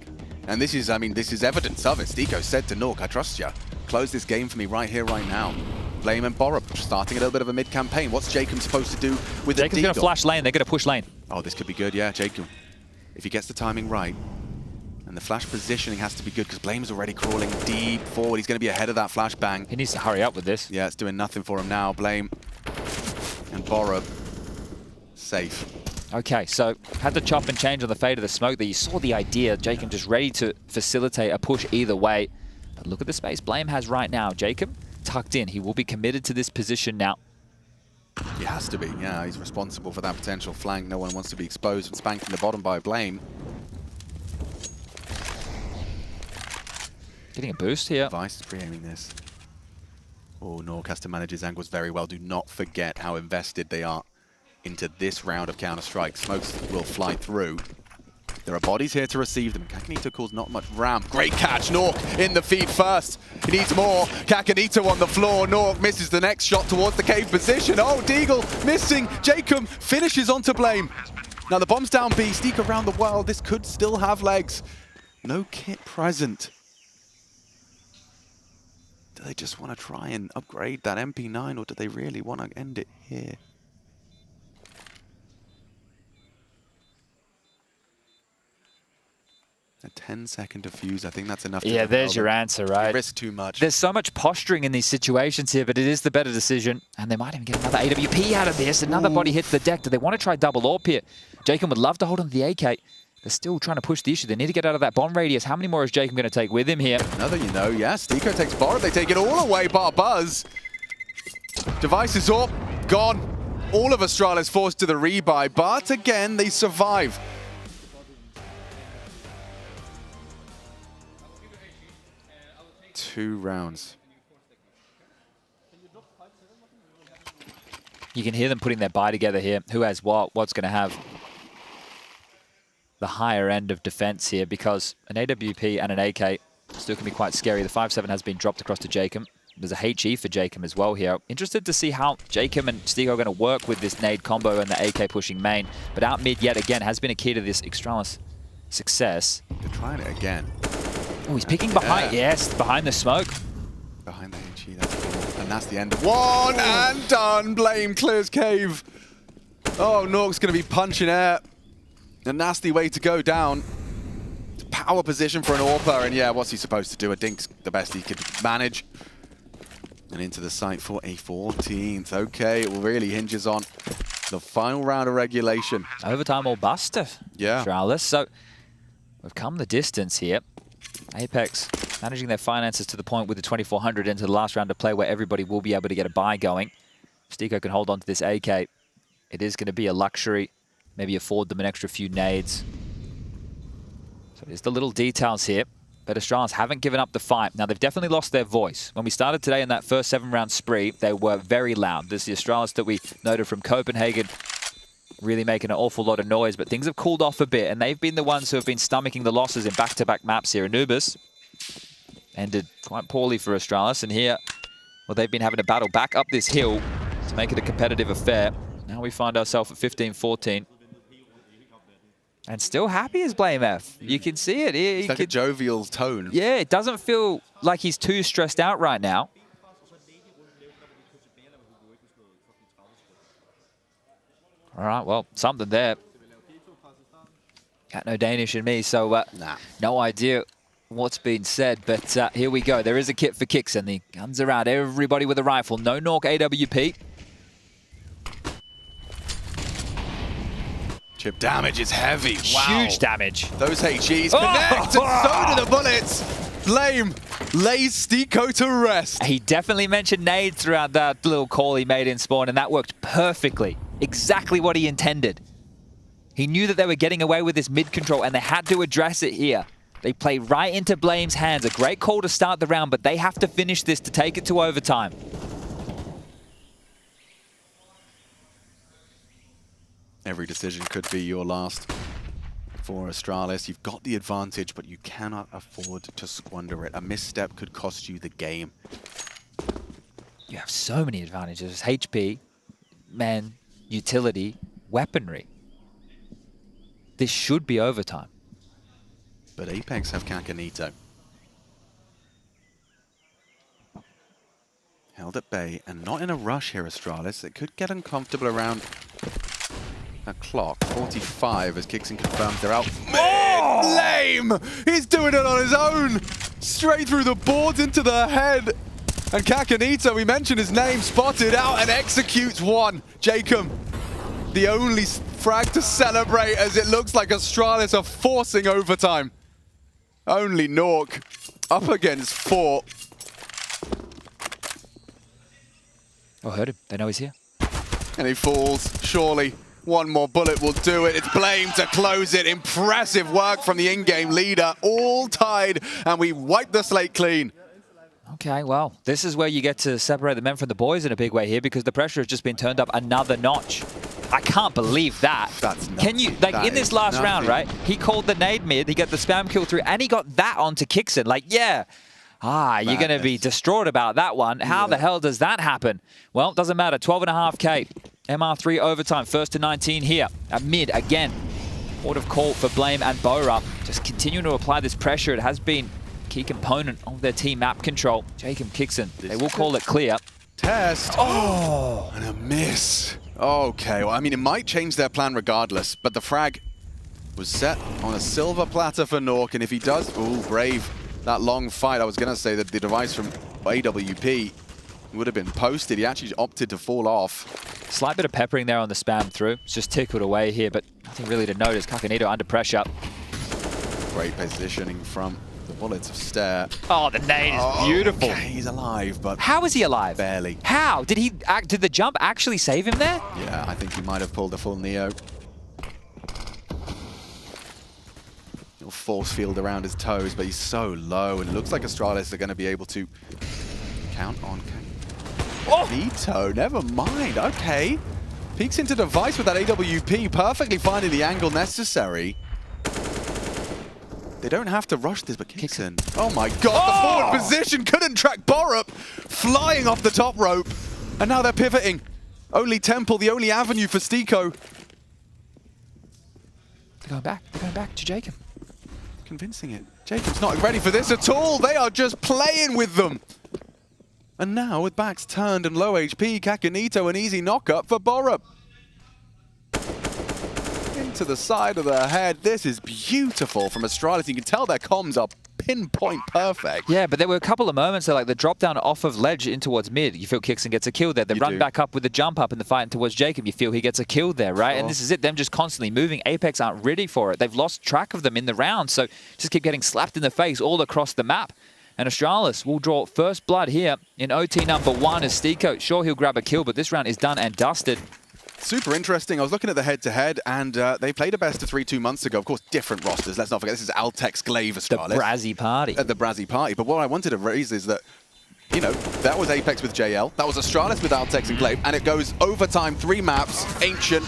And this is, I mean, this is evidence of it. Stiko said to Nork, I trust you. Close this game for me right here, right now. Blame and Borup starting a little bit of a mid-campaign. What's Jacob supposed to do with the Deagle? Jacob's going to flash lane. They're going to push lane. Oh, this could be good, yeah, Jacob. If he gets the timing right. And the flash positioning has to be good because Blame's already crawling deep forward. He's going to be ahead of that flash bang. He needs to hurry up with this. Yeah, it's doing nothing for him now. Blame and Borup safe. Okay, so had to chop and change on the fade of the smoke there. You saw the idea. Jacob just ready to facilitate a push either way. But look at the space Blame has right now. Jacob tucked in. He will be committed to this position now. He has to be, yeah. He's responsible for that potential flank. No one wants to be exposed and spanked in the bottom by Blame. Getting a boost here. Vice is pre-aiming this. Oh, Nork has to manage his angles very well. Do not forget how invested they are into this round of Counter-Strike. Smokes will fly through. There are bodies here to receive them. Kakanito calls not much ram. Great catch, Nork in the feed first. He needs more. Kakanito on the floor. Nork misses the next shot towards the cave position. Oh, Deagle missing. Jacob finishes onto Blame. Now the bomb's down B. Sneak around the world. This could still have legs. No kit present. Do they just want to try and upgrade that MP9, or do they really want to end it here? A 10-second defuse, I think that's enough. Yeah, there's your answer, right? You risk too much. There's so much posturing in these situations here, but it is the better decision. And they might even get another AWP out of this. Another body hits the deck. Do they want to try double AWP here? Jacob would love to hold on to the AK. They're still trying to push the issue. They need to get out of that bomb radius. How many more is Jacob going to take with him here? Another, you know, yeah. Stiko takes Borup. They take it all away, bar Buzz. Device is up, gone. All of Astralis forced to the rebuy, but again, they survive. Two rounds. You can hear them putting their buy together here. Who has what? What's going to have the higher end of defense here, because an AWP and an AK still can be quite scary. The 5-7 has been dropped across to Jacob. There's a HE for Jacob as well here. Interested to see how Jacob and Stego are going to work with this nade combo and the AK pushing main. But out mid yet again has been a key to this Extralis success. They're trying it again. Oh, he's picking behind. Yes, behind the smoke. Behind the HE, that's cool. And that's the end of one and done. Blame clears cave. Oh, Nork's going to be punching air. A nasty way to go down. It's a power position for an AWPer, and yeah, what's he supposed to do? A dink's the best he could manage. And into the site for a 14th. Okay, it really hinges on the final round of regulation. Overtime or bust. Yeah. Astralis. So we've come the distance here. Apex managing their finances to the point with the 2400 into the last round of play where everybody will be able to get a buy going. Stiko can hold on to this AK. It is going to be a luxury. Maybe afford them an extra few nades. So there's the little details here. But Astralis haven't given up the fight. Now, they've definitely lost their voice. When we started today in that first 7-round spree, they were very loud. This is the Astralis that we noted from Copenhagen, really making an awful lot of noise. But things have cooled off a bit, and they've been the ones who have been stomaching the losses in back-to-back maps here. Anubis ended quite poorly for Astralis. And here, well, they've been having to battle back up this hill to make it a competitive affair. Now we find ourselves at 15-14. And still happy as Blame F. You can see it. It's like a jovial tone. Yeah, it doesn't feel like he's too stressed out right now. All right, well, something there. Got no Danish in me, so no idea what's been said. But here we go. There is a kit for Kixen. The guns are out. Everybody with a rifle. No Nork AWP. Chip damage is heavy. Wow. Huge damage. Those HEs connect, and so do the bullets. Blame lays Stiko to rest. He definitely mentioned nade throughout that little call he made in spawn, and that worked perfectly. Exactly what he intended. He knew that they were getting away with this mid control, and they had to address it here. They play right into Blame's hands. A great call to start the round, but they have to finish this to take it to overtime. Every decision could be your last. For Astralis, you've got the advantage, but you cannot afford to squander it. A misstep could cost you the game. You have so many advantages. HP, man, utility, weaponry. This should be overtime. But Apex have Kakanito. Held at bay, and not in a rush here, Astralis. It could get uncomfortable around that clock. 45 as Kixen confirms they're out. Oh! Lame! He's doing it on his own! Straight through the boards into the head. And Kakanito, we mentioned his name, spotted out and executes one. Jacob, the only frag to celebrate as it looks like Astralis are forcing overtime. Only Nork up against 4. Oh, heard him. They know he's here. And he falls, surely. One more bullet will do it. It's Blame to close it. Impressive work from the in-game leader. All tied, and we wipe the slate clean. Okay, well, this is where you get to separate the men from the boys in a big way here, because the pressure has just been turned up another notch. I can't believe that. That's nuts. Can you, like, in this last round, right? He called the nade mid, he got the spam kill through, and he got that onto Kixen. Like, yeah. You're going to be distraught about that one. How the hell does that happen? Well, it doesn't matter. 12.5K. MR3 overtime. 1st to 19 here. At mid again. Port of call for Blame and Bora. Just continuing to apply this pressure. It has been a key component of their team map control. Jacob Kixen. They will call it clear. Test. Oh, and a miss. Okay, well, I mean, it might change their plan regardless, but the frag was set on a silver platter for Nork, and if he does, ooh, brave. That long fight, I was going to say that the device from AWP would have been posted. He actually opted to fall off. Slight bit of peppering there on the spam through. It's just tickled away here, but nothing really to notice. Kakanito under pressure. Great positioning from the bullets of Stare. Oh, the nade is beautiful. Okay, he's alive, but how is he alive? Barely. How? Did the jump actually save him there? Yeah, I think he might have pulled a full Neo. Force field around his toes, but he's so low, and it looks like Astralis are going to be able to count on Vito. Never mind. Okay. Peeks into device with that AWP, perfectly finding the angle necessary. They don't have to rush this, but Kixen. Oh my god, the forward position couldn't track Borup, flying off the top rope. And now they're pivoting. Only Temple, the only avenue for Stiko. They're going back to Jacob. Convincing it. Jacob's not ready for this at all. They are just playing with them. And now, with backs turned and low HP, Kakanito an easy knock-up for Borup. Into the side of the head. This is beautiful from Astralis. You can tell their comms are pinpoint perfect. Yeah, but there were a couple of moments there, like the drop down off of ledge in towards mid. You feel Kixen gets a kill there. The run back up with the jump up in the fight towards Jacob. You feel he gets a kill there, right? And this is it. Them just constantly moving. Apex aren't ready for it. They've lost track of them in the round, so just keep getting slapped in the face all across the map. And Astralis will draw first blood here in OT number 1 as Stiko. Sure, he'll grab a kill, but this round is done and dusted. Super interesting. I was looking at the head-to-head, and they played a best-of-3 2 months ago. Of course, different rosters. Let's not forget, this is Altex Glaive Astralis. The Brazzy Party. The Brazzy Party. But what I wanted to raise is that, you know, that was Apex with JL. That was Astralis with Altex and Glaive. And it goes overtime, 3 maps, Ancient.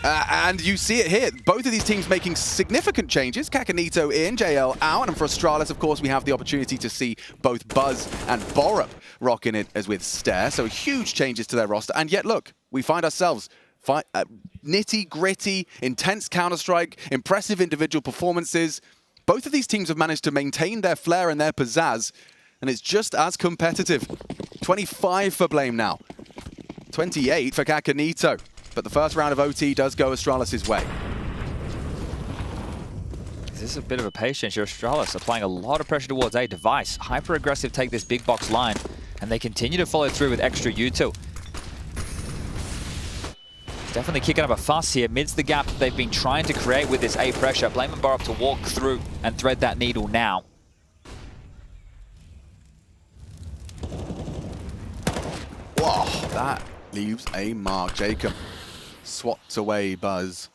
And you see it here. Both of these teams making significant changes. Kakanito in, JL out. And for Astralis, of course, we have the opportunity to see both Buzz and Borup rocking it as with Stare. So huge changes to their roster. And yet, look, we find ourselves nitty-gritty, intense Counter-Strike, impressive individual performances. Both of these teams have managed to maintain their flair and their pizzazz, and it's just as competitive. 25 for Blame now. 28 for Kakanito. But the first round of OT does go Astralis' way. This is a bit of a patience here. Astralis applying a lot of pressure towards A. Device. Hyper-aggressive take this big box line, and they continue to follow through with extra util. Definitely kicking up a fuss here amidst the gap that they've been trying to create with this A pressure. Blame and Borup to walk through and thread that needle now. Whoa, that leaves a mark. Jacob swats away Buzz.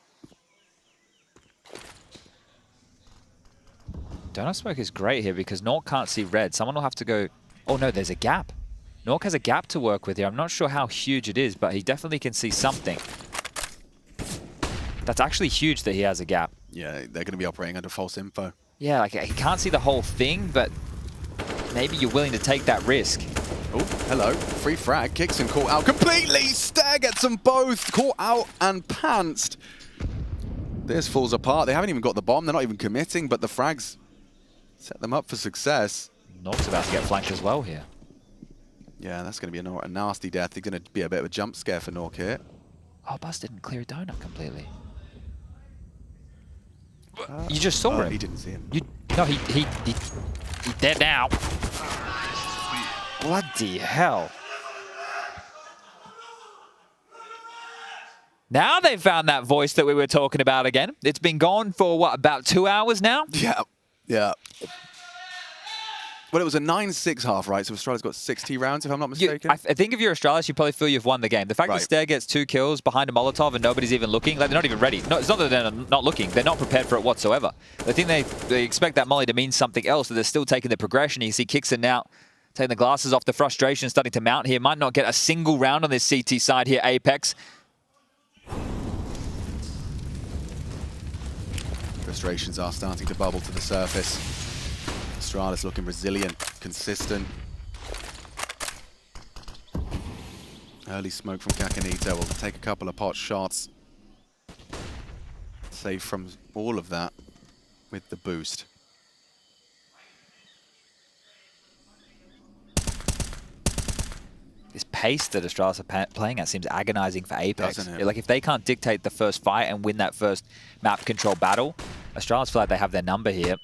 Donut Smoke is great here because Nork can't see red. Someone will have to go... Oh no, there's a gap. Nork has a gap to work with here. I'm not sure how huge it is, but he definitely can see something. That's actually huge that he has a gap. Yeah, they're going to be operating under false info. Yeah, like he can't see the whole thing, but maybe you're willing to take that risk. Oh, hello. Free frag. Kixon caught out completely. Stare gets them both. Caught out and pantsed. This falls apart. They haven't even got the bomb. They're not even committing, but the frags set them up for success. Nork's about to get flanked as well here. Yeah, that's going to be a nasty death. It's going to be a bit of a jump scare for Nork here. Oh, Buzz didn't clear Donut completely. You just saw him. He didn't see him. No, he's dead now. Bloody hell. Now they found that voice that we were talking about again. It's been gone for, what, about 2 hours now? Yeah, yeah. Well, it was a 9-6 half, right? So Australia's got 60 rounds, if I'm not mistaken. I think if you're Astralis, you probably feel you've won the game. The fact that Stair gets 2 kills behind a Molotov and nobody's even looking, like they're not even ready. No, it's not that they're not looking. They're not prepared for it whatsoever. I think they expect that molly to mean something else, so they're still taking the progression. You see Kixon now taking the glasses off, the frustration starting to mount here. Might not get a single round on this CT side here, Apex. Frustrations are starting to bubble to the surface. Astralis looking resilient, consistent. Early smoke from Kakanito will take a couple of pot shots. Save from all of that with the boost. This pace that Astralis are playing at seems agonizing for Apex. Doesn't it? Like if they can't dictate the first fight and win that first map control battle, Astralis feel like they have their number here.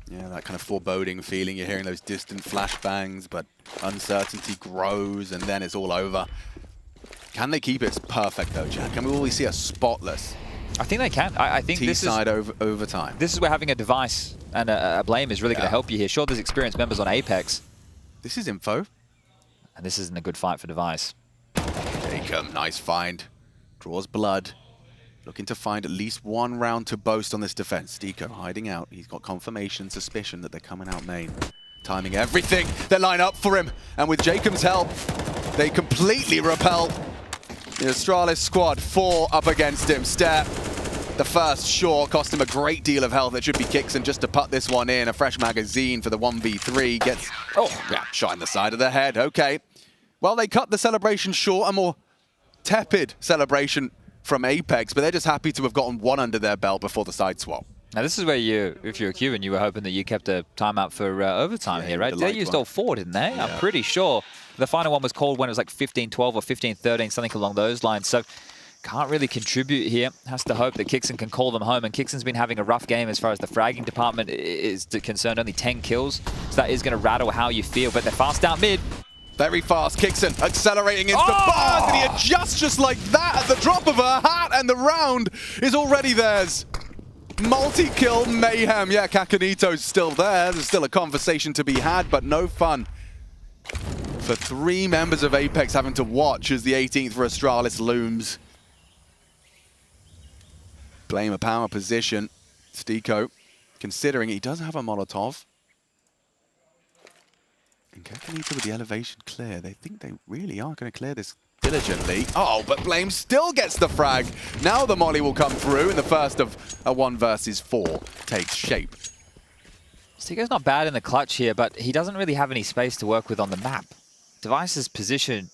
Yeah, that kind of foreboding feeling. You're hearing those distant flashbangs, but uncertainty grows and then it's all over. Can they keep it perfect though, Jack? Can we always see a spotless? I think they can. I think this is T-side over time. This is where having a device and a blame is really going to help you here. Sure, there's experienced members on Apex. This is info. And this isn't a good fight for device. Jacob, nice find. Draws blood. Looking to find at least one round to boast on this defense. Deco hiding out. He's got confirmation, suspicion that they're coming out main. Timing everything. They line up for him. And with Jacob's help, they completely repel the Astralis squad. 4 up against him. Step. The first, sure, cost him a great deal of health. It should be Kixon just to put this one in. A fresh magazine for the 1v3. Gets, shot in the side of the head. Okay. Well, they cut the celebration short. A more tepid celebration from Apex, but they're just happy to have gotten one under their belt before the side swap. Now, this is where if you're a Cuban, you were hoping that you kept a timeout for overtime here, right? They used all 4, didn't they? Yeah. I'm pretty sure the final one was called when it was like 15-12 or 15-13, something along those lines. So can't really contribute here. Has to hope that Kixon can call them home. And Kixon's been having a rough game as far as the fragging department is concerned. Only 10 kills. So that is going to rattle how you feel. But they're fast out mid. Very fast. Kixon accelerating into Buzz. And he adjusts just like that at the drop of a hat. And the round is already theirs. Multi-kill mayhem. Yeah, Kakanito's still there. There's still a conversation to be had, but no fun for 3 members of Apex having to watch as the 18th for Astralis looms. Blame a power position. Stiko, considering he does have a Molotov. And Kakanito with the elevation clear. They think they really are going to clear this diligently. Oh, but Blame still gets the frag. Now the molly will come through, and the first of a 1 versus 4 takes shape. Stiko's not bad in the clutch here, but he doesn't really have any space to work with on the map. Device's position,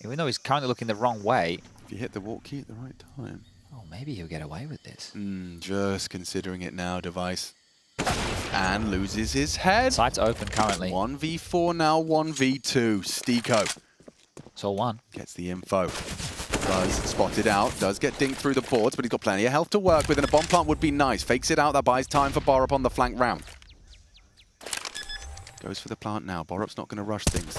even though he's currently looking the wrong way, If you hit the walk key at the right time. Oh, maybe he'll get away with this. Just considering it now, Device. And loses his head. Site's open currently. 1v4 now, 1v2. Stiko. It's all one. Gets the info. Buzz spotted out. Does get dinked through the boards, but he's got plenty of health to work with, and a bomb plant would be nice. Fakes it out. That buys time for Borup on the flank round. Goes for the plant now. Borup's not going to rush things.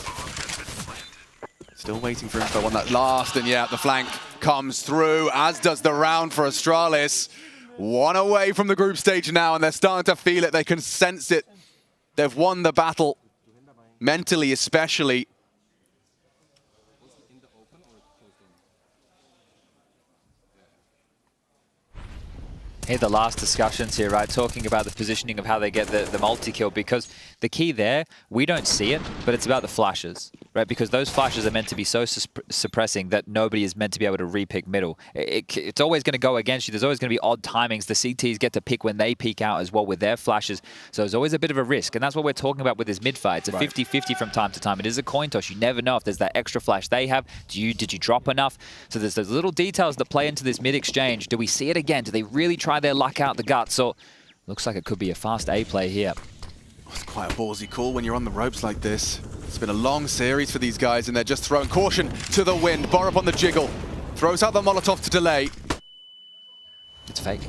Still waiting for info on that last, and yeah, the flank comes through, as does the round for Astralis. One away from the group stage now, and they're starting to feel it. They can sense it. They've won the battle, mentally especially. Hear the last discussions here, right? Talking about the positioning of how they get the multi-kill, because the key there, we don't see it, but it's about the flashes, right? Because those flashes are meant to be so suppressing that nobody is meant to be able to re-pick middle. It's always going to go against you. There's always going to be odd timings. The CTs get to pick when they peek out as well with their flashes. So there's always a bit of a risk, and that's what we're talking about with this mid-fight. It's a 50-50 from time to time. It is a coin toss. You never know if there's that extra flash they have. Did you drop enough? So there's those little details that play into this mid-exchange. Do we see it again? Do they really try their luck out the guts? Or looks like it could be a fast A play here. It's quite a ballsy call when you're on the ropes like this. It's been a long series for these guys, and they're just throwing caution to the wind. Borup on the jiggle. Throws out the Molotov to delay. It's fake.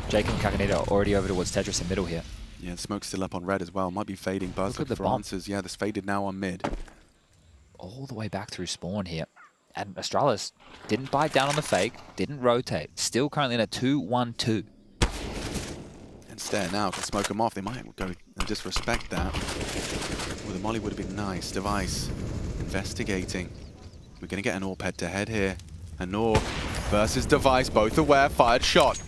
Jacob and Kakanita are already over towards Tetris in middle here. Yeah, the smoke's still up on red as well. Might be fading. Buzz Look at the for bomb. answers. Yeah, this faded now on mid. All the way back through spawn here. And Astralis didn't bite down on the fake, didn't rotate. Still currently in a 2-1-2. And Stare now can smoke them off. They might go and disrespect that. Well, the molly would have been nice. Device investigating. We're going to get an AWP head-to-head here. And AWP versus Device, both aware. Fired shot.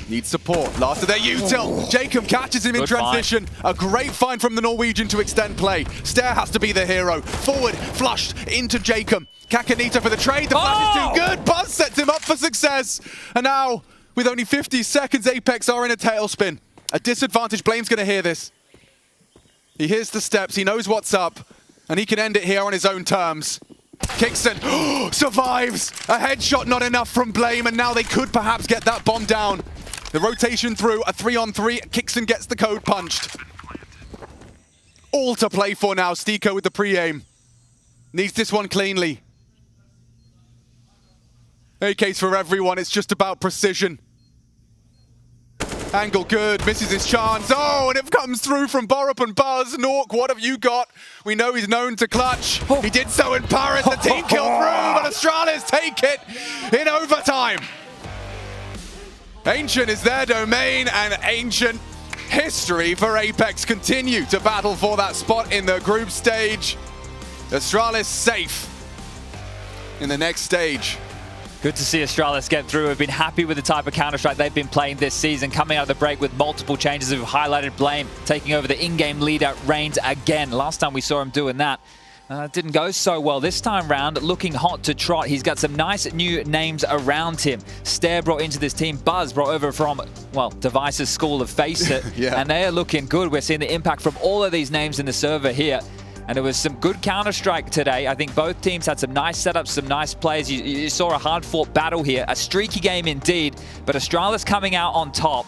Needs support. Last of their util. Jacob catches him in transition. A great find from the Norwegian to extend play. Stare has to be the hero. Forward, flushed into Jacob. Kakanita for the trade. The flash is too good. Buzz sets him up for success. And now, with only 50 seconds, Apex are in a tailspin. A disadvantage. Blame's going to hear this. He hears the steps. He knows what's up. And he can end it here on his own terms. Kingston survives. A headshot not enough from Blame. And now they could perhaps get that bomb down. The rotation through, a 3-on-3. Kingston gets the code punched. All to play for now. Stiko with the pre-aim. Needs this one cleanly. AKs for everyone. It's just about precision. Angle good. Misses his chance. Oh, and it comes through from Borup and Buzz. Nork, what have you got? We know he's known to clutch. He did so in Paris. The team kill through, but Astralis take it in overtime. Ancient is their domain, and Ancient history for Apex continue to battle for that spot in the group stage. Astralis safe in the next stage. Good to see Astralis get through. We've been happy with the type of Counter-Strike they've been playing this season, coming out of the break with multiple changes. We've highlighted Blame taking over the in-game lead at Reigns again. Last time we saw him doing that, didn't go so well. This time round, looking hot to trot. He's got some nice new names around him. Stare brought into this team. Buzz brought over from, well, Device's school of Face It. Yeah. And they are looking good. We're seeing the impact from all of these names in the server here. And it was some good Counter-Strike today. I think both teams had some nice setups, some nice plays. You saw a hard-fought battle here. A streaky game indeed. But Astralis coming out on top.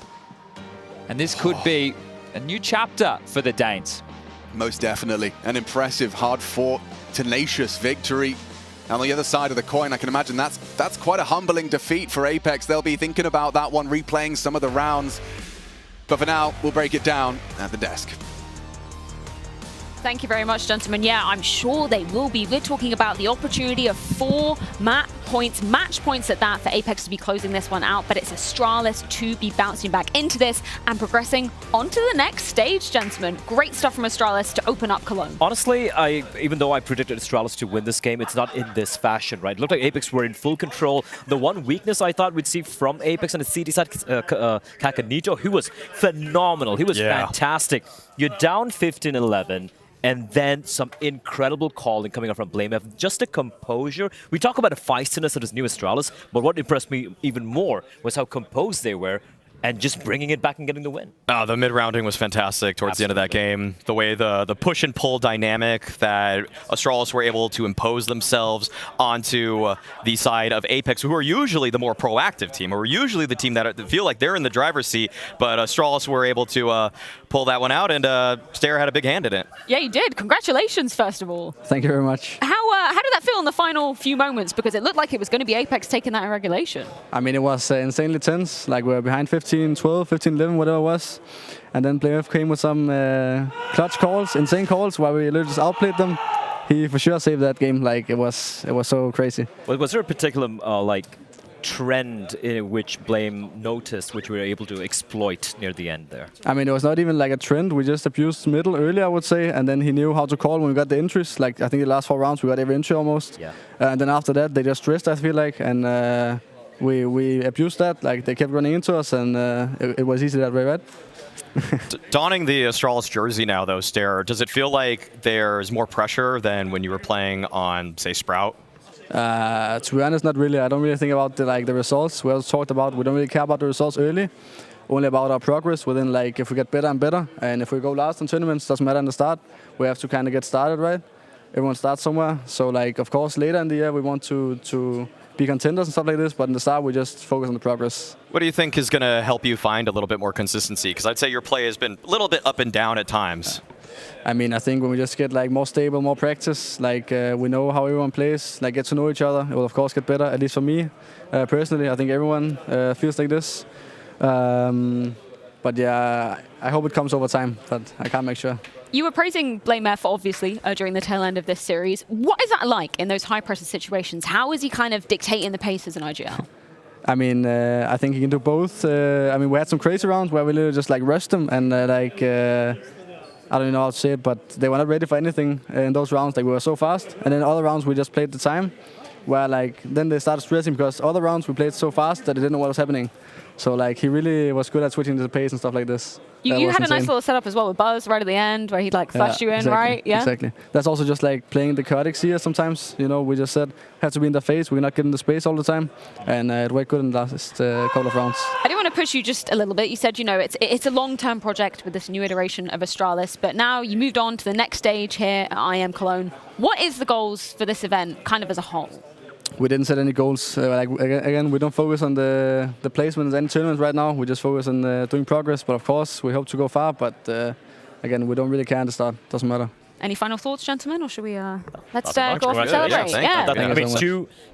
And this could be a new chapter for the Danes. Most definitely. An impressive, hard-fought, tenacious victory. And on the other side of the coin, I can imagine that's quite a humbling defeat for Apex. They'll be thinking about that one, replaying some of the rounds. But for now, we'll break it down at the desk. Thank you very much, gentlemen. Yeah, I'm sure they will be. We're talking about the opportunity of 4 match points at that, for Apex to be closing this one out, but it's Astralis to be bouncing back into this and progressing onto the next stage, gentlemen. Great stuff from Astralis to open up Cologne. Honestly, even though I predicted Astralis to win this game, it's not in this fashion, right? It looked like Apex were in full control. The one weakness I thought we'd see from Apex on the CT side, Kakanito, he was phenomenal. He was fantastic. You're down 15-11. And then some incredible calling coming up from Blame. Just a composure. We talk about the feistiness of this new Astralis, but what impressed me even more was how composed they were. and just bringing it back and getting the win. The mid-rounding was fantastic towards the end of that game. The way the push and pull dynamic that Astralis were able to impose themselves onto the side of Apex, who are usually the more proactive team, or usually the team that feel like they're in the driver's seat, but Astralis were able to pull that one out, and Stair had a big hand in it. Yeah, you did. Congratulations, first of all. Thank you very much. How did that feel in the final few moments? Because it looked like it was going to be Apex taking that in regulation. I mean, it was insanely tense. Like, we were behind 15-12, 15-11, whatever it was. And then BlameF came with some clutch calls, insane calls, where we literally just outplayed them. He for sure saved that game. Like, it was so crazy. Was there a particular trend in which Blame noticed, which we were able to exploit near the end there? I mean, it was not even like a trend. We just abused middle early, I would say, and then he knew how to call when we got the entries. Like, I think the last 4 rounds we got every entry almost. Yeah. And then after that, they just stressed, I feel like, and we abused that. Like, they kept running into us, and it was easy that way, right? Donning the Astralis jersey now, though, Stair, does it feel like there's more pressure than when you were playing on, say, Sprout? To be honest, not really. I don't really think about the results. We also talked about we don't really care about the results early, only about our progress within, like, if we get better and better. And if we go last in tournaments, doesn't matter in the start. We have to kind of get started, right? Everyone starts somewhere. So, like, of course, later in the year we want to be contenders and stuff like this, but in the start we just focus on the progress. What do you think is going to help you find a little bit more consistency? Because I'd say your play has been a little bit up and down at times. I mean, I think when we just get like more stable, more practice, like we know how everyone plays, like get to know each other, it will of course get better, at least for me. Personally, I think everyone feels like this. But yeah, I hope it comes over time, but I can't make sure. You were praising BlameF, obviously, during the tail end of this series. What is that like in those high-pressure situations? How is he kind of dictating the pace as an IGL? I mean, I think he can do both. I mean, we had some crazy rounds where we literally just like rushed them and I don't know how to say it, but they were not ready for anything in those rounds. Like, we were so fast. And then other rounds, we just played the time, where like then they started stressing because other rounds we played so fast that they didn't know what was happening. So like he really was good at switching to the pace and stuff like this. You had a nice little setup as well with Buzz right at the end where he'd like flash you in, exactly, right? Yeah, exactly. That's also just like playing the chaotic here sometimes. You know, we just said have to be in the face. We're not getting the space all the time, and it worked good in the last couple of rounds. I do want to push you just a little bit. You said, you know, it's a long-term project with this new iteration of Astralis, but now you moved on to the next stage here at IEM Cologne. What is the goals for this event, kind of as a whole? We didn't set any goals. Like again, we don't focus on the placement in any tournament right now. We just focus on doing progress. But of course, we hope to go far. But again, we don't really care at the start. Doesn't matter. Any final thoughts, gentlemen, or should we let's go off and celebrate? Yeah. I mean,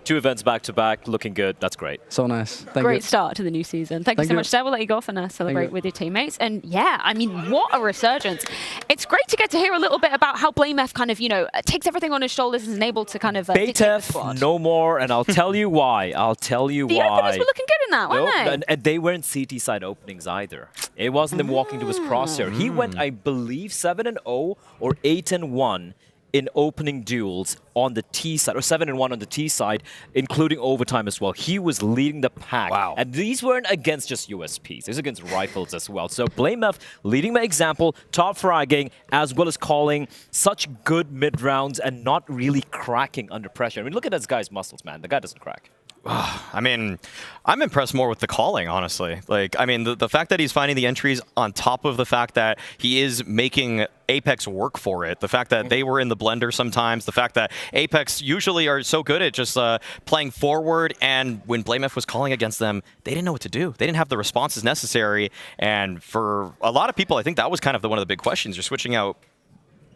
two events back to back, looking good. That's great. So nice. Great start to the new season. Thank you so much, Sarah. We'll let you go off and celebrate with your teammates. And yeah, I mean, what a resurgence! It's great to get to hear a little bit about how BlameF kind of, you know, takes everything on his shoulders and is able to kind of dictate the squad. No more, and I'll tell you why. I'll tell you why. The openers were looking good in that, weren't they? And they weren't CT side openings either. It wasn't them walking to his crosshair. He went, I believe, 7-0 or 8-1. In opening duels on the T side, or 7-1 on the T side, including overtime as well. He was leading the pack. Wow. And these weren't against just USPs. These were against rifles as well. So BlameF leading by example, top fragging, as well as calling such good mid-rounds and not really cracking under pressure. I mean, look at this guy's muscles, man. The guy doesn't crack. I mean, I'm impressed more with the calling, honestly. Like, I mean, the fact that he's finding the entries on top of the fact that he is making Apex work for it, the fact that they were in the blender sometimes, the fact that Apex usually are so good at just playing forward, and when BlameF was calling against them, they didn't know what to do. They didn't have the responses necessary, and for a lot of people, I think that was kind of one of the big questions. You're switching out,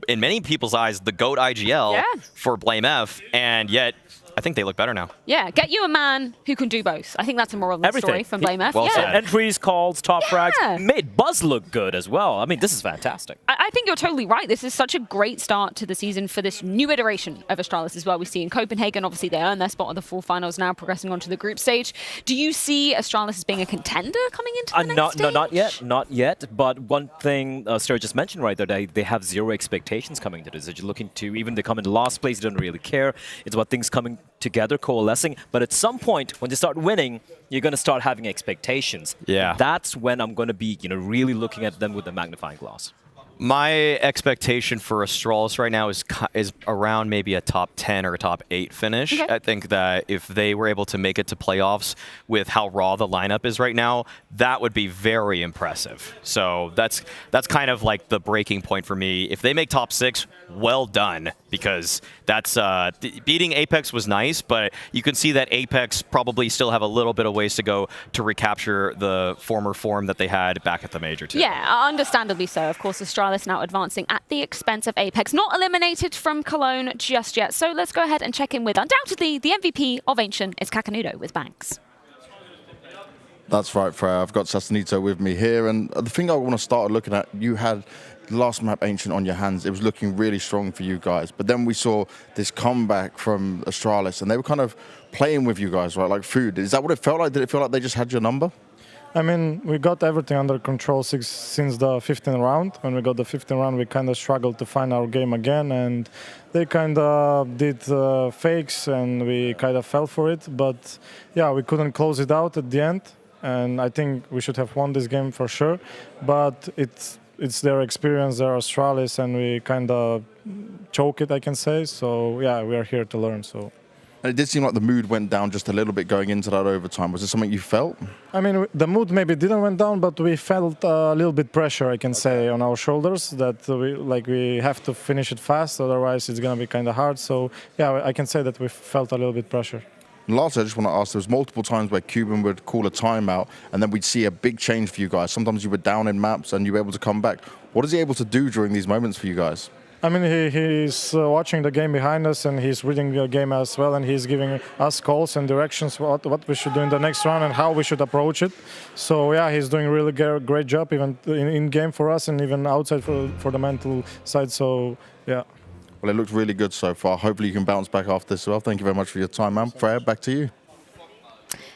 in many people's eyes, the GOAT IGL for BlameF, and yet I think they look better now. Yeah, get you a man who can do both. I think that's a moral of the story from BlameF. Well said. Entries, calls, top frags, made Buzz look good as well. I mean, this is fantastic. I think you're totally right. This is such a great start to the season for this new iteration of Astralis as well. We see in Copenhagen, obviously they earned their spot at the full finals, now progressing on to the group stage. Do you see Astralis as being a contender coming into the next stage? No, not yet. But one thing Stur just mentioned right there, they have zero expectations coming to this. They're looking to, even they come in last place, they don't really care. It's about things coming together, coalescing. But at some point, when they start winning, you're going to start having expectations. Yeah. That's when I'm going to be, really looking at them with a magnifying glass. My expectation for Astralis right now is around maybe a top 10 or a top 8 finish. Okay. I think that if they were able to make it to playoffs with how raw the lineup is right now, that would be very impressive. So that's kind of like the breaking point for me. If they make top 6, well done, because that's beating Apex was nice, but you can see that Apex probably still have a little bit of ways to go to recapture the former form that they had back at the major too. Yeah, understandably so. Of course, Astralis now advancing at the expense of Apex. Not eliminated from Cologne just yet. So let's go ahead and check in with undoubtedly the MVP of Ancient is Kakanudo with Banks. That's right, Freya. I've got Sasanito with me here, and the thing I want to start looking at, you had last map Ancient on your hands. It was looking really strong for you guys, but then we saw this comeback from Astralis, and they were kind of playing with you guys, right, like food. Is that what it felt like? Did it feel like they just had your number? I mean, we got everything under control since the 15th round. When we got the 15th round, we kind of struggled to find our game again, and they kind of did fakes, and we kind of fell for it. But yeah, we couldn't close it out at the end, and I think we should have won this game for sure. But it's their experience, their Astralis, and we kind of choke it, I can say. So yeah, we are here to learn. So. And it did seem like the mood went down just a little bit going into that overtime. Was it something you felt? I mean, the mood maybe didn't went down, but we felt a little bit pressure, I can say, on our shoulders, that we have to finish it fast, otherwise it's going to be kind of hard. So yeah, I can say that we felt a little bit pressure. And lastly, I just want to ask, there was multiple times where Cuban would call a timeout, and then we'd see a big change for you guys. Sometimes you were down in maps and you were able to come back. What is he able to do during these moments for you guys? I mean, he's watching the game behind us, and he's reading the game as well, and he's giving us calls and directions what we should do in the next round and how we should approach it. So yeah, he's doing a really great job, even in game for us and even outside for the mental side. So yeah. Well, it looked really good so far. Hopefully you can bounce back after this as well. Thank you very much for your time, man. Freya, back to you.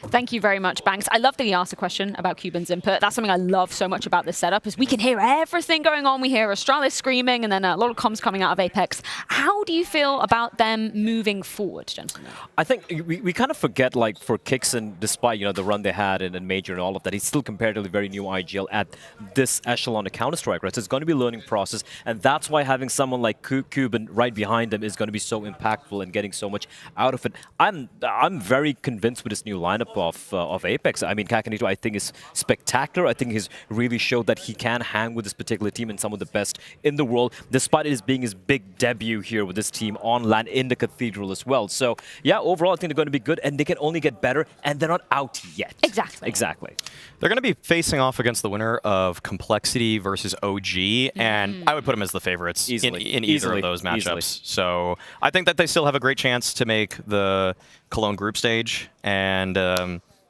Thank you very much, Banks. I love that he asked a question about Cuban's input. That's something I love so much about this setup, is we can hear everything going on. We hear Astralis screaming and then a lot of comms coming out of Apex. How do you feel about them moving forward, gentlemen? I think we kind of forget, like, for Kixen, despite, the run they had in Major and all of that, he's still comparatively very new IGL at this echelon of Counter-Strike, right? So it's going to be a learning process, and that's why having someone like Cuban right behind him is going to be so impactful and getting so much out of it. I'm very convinced with this new lineup of Apex. I mean, Kakanito, I think, is spectacular. I think he's really showed that he can hang with this particular team and some of the best in the world, despite it being his big debut here with this team on land in the Cathedral as well. So, yeah, overall, I think they're going to be good, and they can only get better, and they're not out yet. Exactly. Exactly. They're going to be facing off against the winner of Complexity versus OG, and I would put them as the favorites in either of those matchups. Easily. So I think that they still have a great chance to make the Cologne group stage, and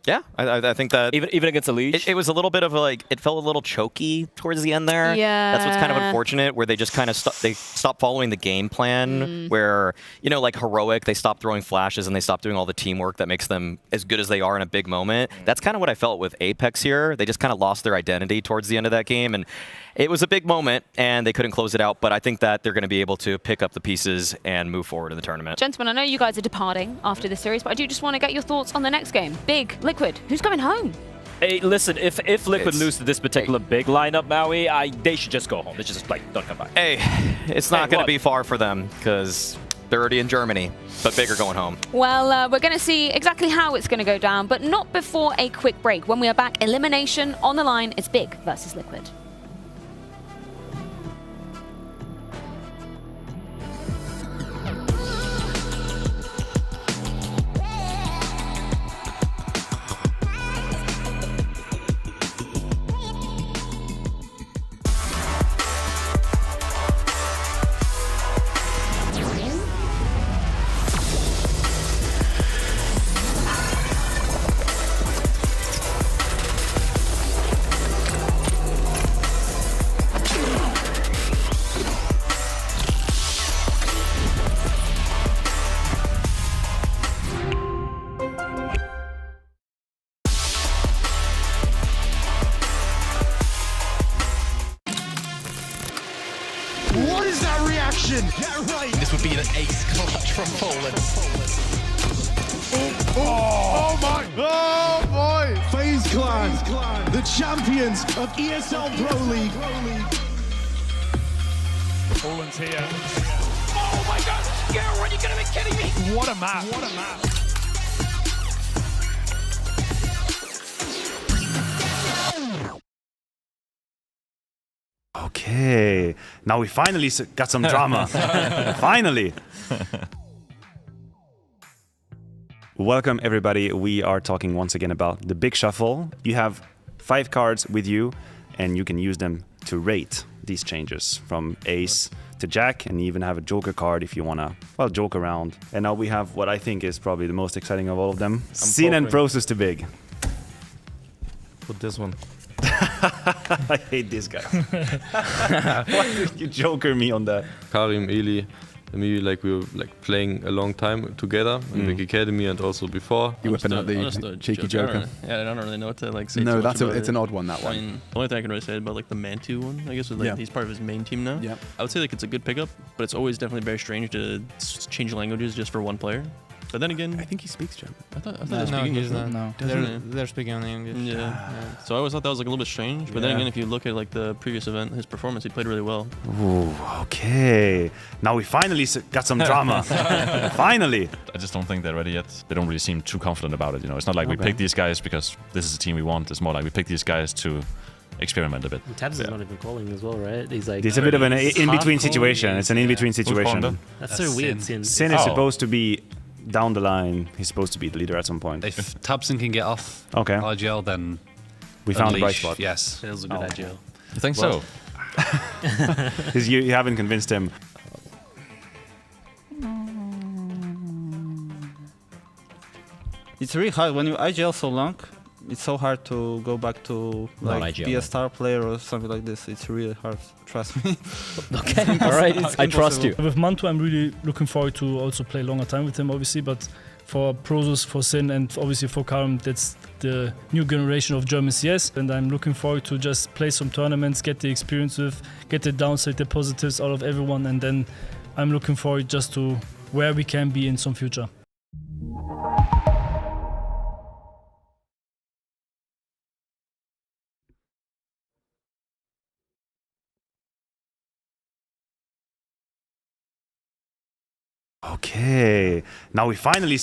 yeah, I think that even against the League, it was a little bit of it felt a little choky towards the end there. Yeah, that's what's kind of unfortunate, where they just kind of stopped following the game plan. Where like Heroic, they stopped throwing flashes and they stopped doing all the teamwork that makes them as good as they are in a big moment. That's kind of what I felt with Apex here. They just kind of lost their identity towards the end of that game, and it was a big moment, and they couldn't close it out. But I think that they're going to be able to pick up the pieces and move forward in the tournament. Gentlemen, I know you guys are departing after this series, but I do just want to get your thoughts on the next game. Big, Liquid, who's going home? Hey, listen, if Liquid lose to this particular big lineup, Maui, they should just go home. They should just, don't come back. Hey, it's not going to be far for them, because they're already in Germany, but Big are going home. Well, we're going to see exactly how it's going to go down, but not before a quick break. When we are back, elimination on the line. It's Big versus Liquid. What is that reaction? Yeah, right. This would be an ace clutch from Poland. Oh my! Oh boy! FaZe Clan, the champions of ESL Pro League. Poland's here. Oh my god! Gero, are you gonna be kidding me? What a map. What a map. Okay, now we finally got some drama. Finally. Welcome everybody. We are talking once again about the big shuffle. You have 5 cards with you and you can use them to rate these changes from ace to jack, and you even have a joker card if you want to, well, joke around. And now we have what I think is probably the most exciting of all of them. Scene and process to big. Put this one. I hate this guy. Why did you joker me on that? Karim, Eli, and me, like we were like playing a long time together in the academy and also before. You whipping out the cheeky joker. Yeah, I don't really know what to like say. No, it's an odd one, that one. I mean, the only thing I can really say about like the Mantu one, I guess, is like he's part of his main team now. Yeah. I would say like it's a good pickup, but it's always definitely very strange to change languages just for one player. But then again, I think he speaks German. I thought they were speaking English. No, they're speaking only English. Yeah. So I always thought that was like a little bit strange. But then again, if you look at like the previous event, his performance, he played really well. Ooh, okay. Now we finally got some drama. Finally. I just don't think they're ready yet. They don't really seem too confident about it. You know, it's not like we pick these guys because this is the team we want. It's more like we pick these guys to experiment a bit. Tabs is not even calling as well, right? He's like, it's a bit of an in-between situation. It's an in-between situation. That's so weird. Sin is supposed to be down the line. He's supposed to be the leader at some point. If Tabson can get off IGL, then we found the bright spot. Yes. It was a good IGL. You think so? Because you haven't convinced him. It's really hard when you IGL so long. It's so hard to go back to like be a star player or something like this. It's really hard. Trust me. Okay, all right. I trust you. With Mantu, I'm really looking forward to also play longer time with him, obviously. But for Prozus, for Sin, and obviously for Karim, that's the new generation of German CS. And I'm looking forward to just play some tournaments, get the experience with, get the downside, the positives out of everyone, and then I'm looking forward just to where we can be in some future. Okay, now we finally.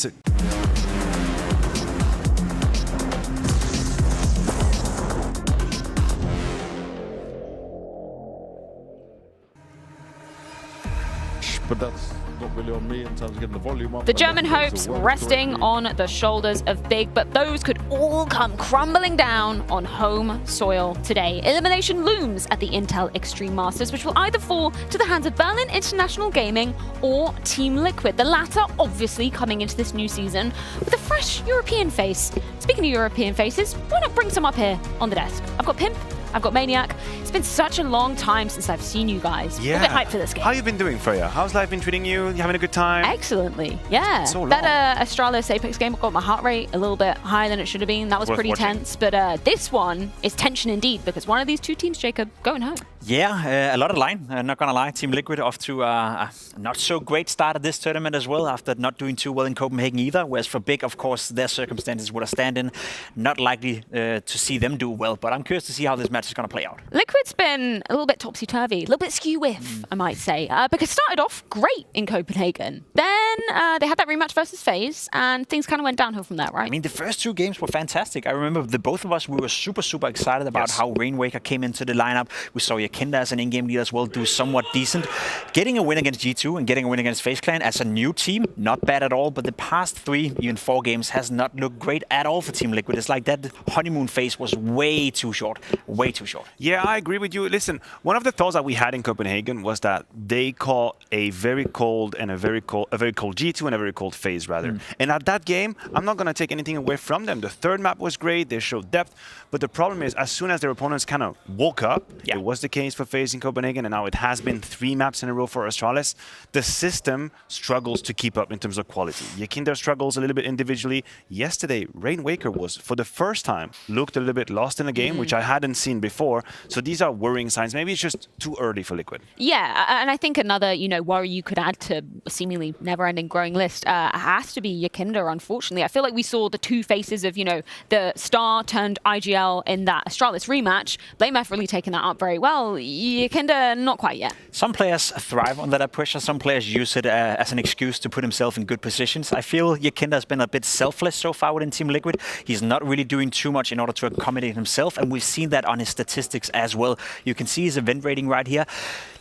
But that's not really on me in terms of getting the volume up. The German hopes resting on the shoulders of Big, but those could all come crumbling down on home soil today. Elimination looms at the Intel Extreme Masters, which will either fall to the hands of Berlin International Gaming or Team Liquid. The latter obviously coming into this new season with a fresh European face. Speaking of European faces, why not bring some up here on the desk? I've got Pimp, I've got Maniac. It's been such a long time since I've seen you guys. Yeah. A bit hyped for this game. How you been doing, Freya? How's life been treating you? You having a good time? Excellently, yeah. So long. That Astralis Apex game got my heart rate a little bit higher than it should have been. That was Worth pretty watching. tense. But this one is tension indeed, because one of these two teams, Jacob, going home. Yeah, a lot of line, not gonna lie. Team Liquid off to a not so great start of this tournament as well, after not doing too well in Copenhagen either. Whereas for Big, of course, their circumstances would have stand in. Not likely to see them do well, but I'm curious to see how this match is gonna play out. Liquid's been a little bit topsy-turvy, a little bit skew-whiff, I might say, because started off great in Copenhagen. Then they had that rematch versus FaZe, and things kind of went downhill from there, right? I mean, the first two games were fantastic. I remember the both of us, we were super, super excited about how Rainwaker came into the lineup. We saw Yakinda as an in-game leader as well do somewhat decent. Getting a win against G2 and getting a win against FaZe Clan as a new team, not bad at all, but the past 3, even 4 games has not looked great at all for Team Liquid. It's like that honeymoon phase was way too short, way too short. Yeah, I agree with you. Listen, one of the thoughts that we had in Copenhagen was that they caught a very cold and a very cold G2 and a very cold FaZe rather. And at that game, I'm not going to take anything away from them. The third map was great. They showed depth. But the problem is, as soon as their opponents kind of woke up, it was the case for FaZe in Copenhagen, and now it has been 3 maps in a row for Astralis. The system struggles to keep up in terms of quality. Yakinda struggles a little bit individually. Yesterday, Rainwaker was, for the first time, looked a little bit lost in the game, which I hadn't seen before. So these are worrying signs. Maybe it's just too early for Liquid. Yeah, and I think another, worry you could add to a seemingly never-ending friend in growing list has to be Yakinda, unfortunately. I feel like we saw the two faces of, the star turned IGL in that Astralis rematch. BlameF really taken that up very well. Yakinda, not quite yet. Some players thrive under that pressure. Some players use it as an excuse to put himself in good positions. I feel Yakinda has been a bit selfless so far within Team Liquid. He's not really doing too much in order to accommodate himself, and we've seen that on his statistics as well. You can see his event rating right here.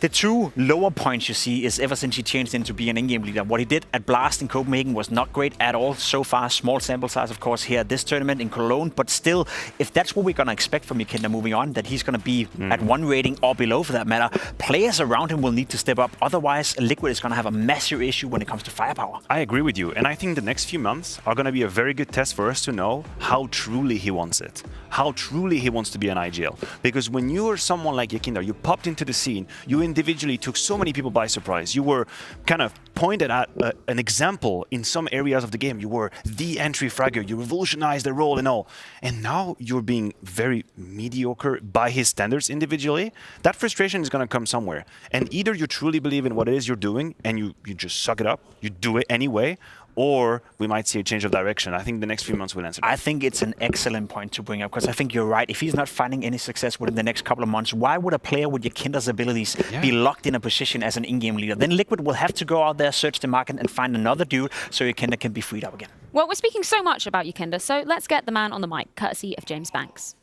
The two lower points you see is ever since he changed into being an in-game leader. What he did at Blast in Copenhagen was not great at all so far. Small sample size, of course, here at this tournament in Cologne. But still, if that's what we're going to expect from Yakinda moving on, that he's going to be at 1 rating or below for that matter, players around him will need to step up. Otherwise, Liquid is going to have a massive issue when it comes to firepower. I agree with you. And I think the next few months are going to be a very good test for us to know how truly he wants it. How truly he wants to be an IGL. Because when you are someone like Yakinda, you popped into the scene, you individually took so many people by surprise. You were kind of pointed at an example in some areas of the game. You were the entry fragger. You revolutionized the role and all. And now you're being very mediocre by his standards individually. That frustration is going to come somewhere. And either you truly believe in what it is you're doing and you just suck it up, you do it anyway, or we might see a change of direction. I think the next few months will answer that. I think it's an excellent point to bring up, because I think you're right. If he's not finding any success within the next couple of months, why would a player with Yakinda's abilities be locked in a position as an in-game leader? Then Liquid will have to go out there, search the market, and find another dude so Yakinda can be freed up again. Well, we're speaking so much about Yakinda, so let's get the man on the mic, courtesy of James Banks.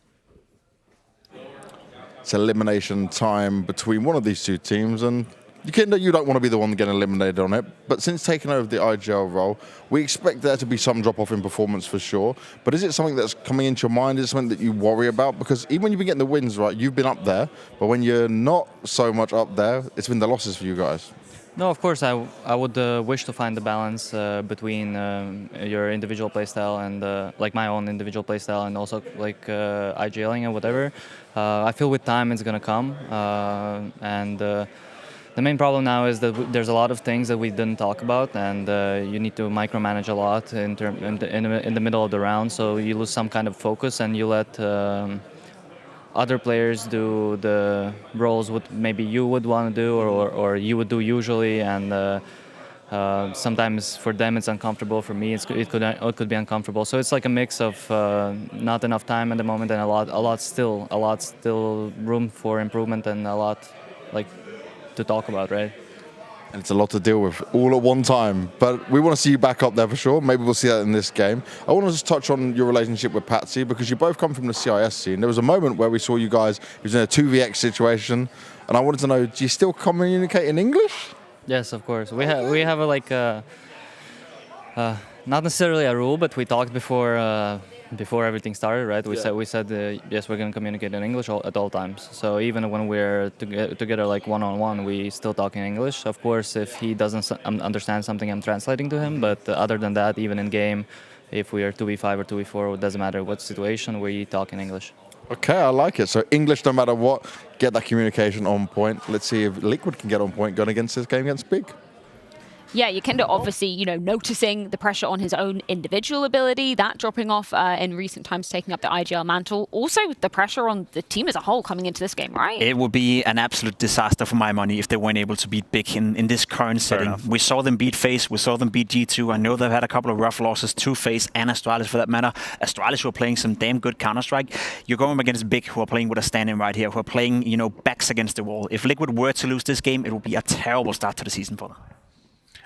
It's elimination time between one of these two teams, and Yakinda, you don't want to be the one getting eliminated on it, but since taking over the IGL role, we expect there to be some drop-off in performance for sure. But is it something that's coming into your mind? Is it something that you worry about? Because even when you've been getting the wins, right, you've been up there, but when you're not so much up there, it's been the losses for you guys. No, of course, I would wish to find the balance between your individual playstyle and like my own individual playstyle, and also like IGLing and whatever. I feel with time it's gonna come, and the main problem now is that there's a lot of things that we didn't talk about, and you need to micromanage a lot in the middle of the round, so you lose some kind of focus and you let other players do the roles what maybe you would want to do or you would do usually, and sometimes for them it's uncomfortable. For me, it could be uncomfortable. So it's like a mix of not enough time at the moment and a lot still room for improvement and a lot like to talk about, right? And it's a lot to deal with all at one time. But we want to see you back up there for sure. Maybe we'll see that in this game. I want to just touch on your relationship with Patsy, because you both come from the CIS scene. There was a moment where we saw you guys, it was in a 2vx situation, and I wanted to know, do you still communicate in English? Yes, of course. We have a, like not necessarily a rule, but we talked before everything started, right? We said yes, we're going to communicate in English at all times. So even when we're together like one-on-one, we still talk in English. Of course, if he doesn't understand something, I'm translating to him. But other than that, even in game, if we are 2v5 or 2v4, it doesn't matter what situation, we talk in English. Okay, I like it. So English no matter what, get that communication on point. Let's see if Liquid can get on point going against this game against Big. Yeah, Yakinda obviously, noticing the pressure on his own individual ability, that dropping off in recent times, taking up the IGL mantle. Also, the pressure on the team as a whole coming into this game, right? It would be an absolute disaster for my money if they weren't able to beat Big in this current setting. Enough. We saw them beat FaZe, we saw them beat G2. I know they've had a couple of rough losses to FaZe and Astralis for that matter. Astralis who are playing some damn good Counter-Strike. You're going against Big, who are playing with a stand-in right here, who are playing, backs against the wall. If Liquid were to lose this game, it would be a terrible start to the season for them.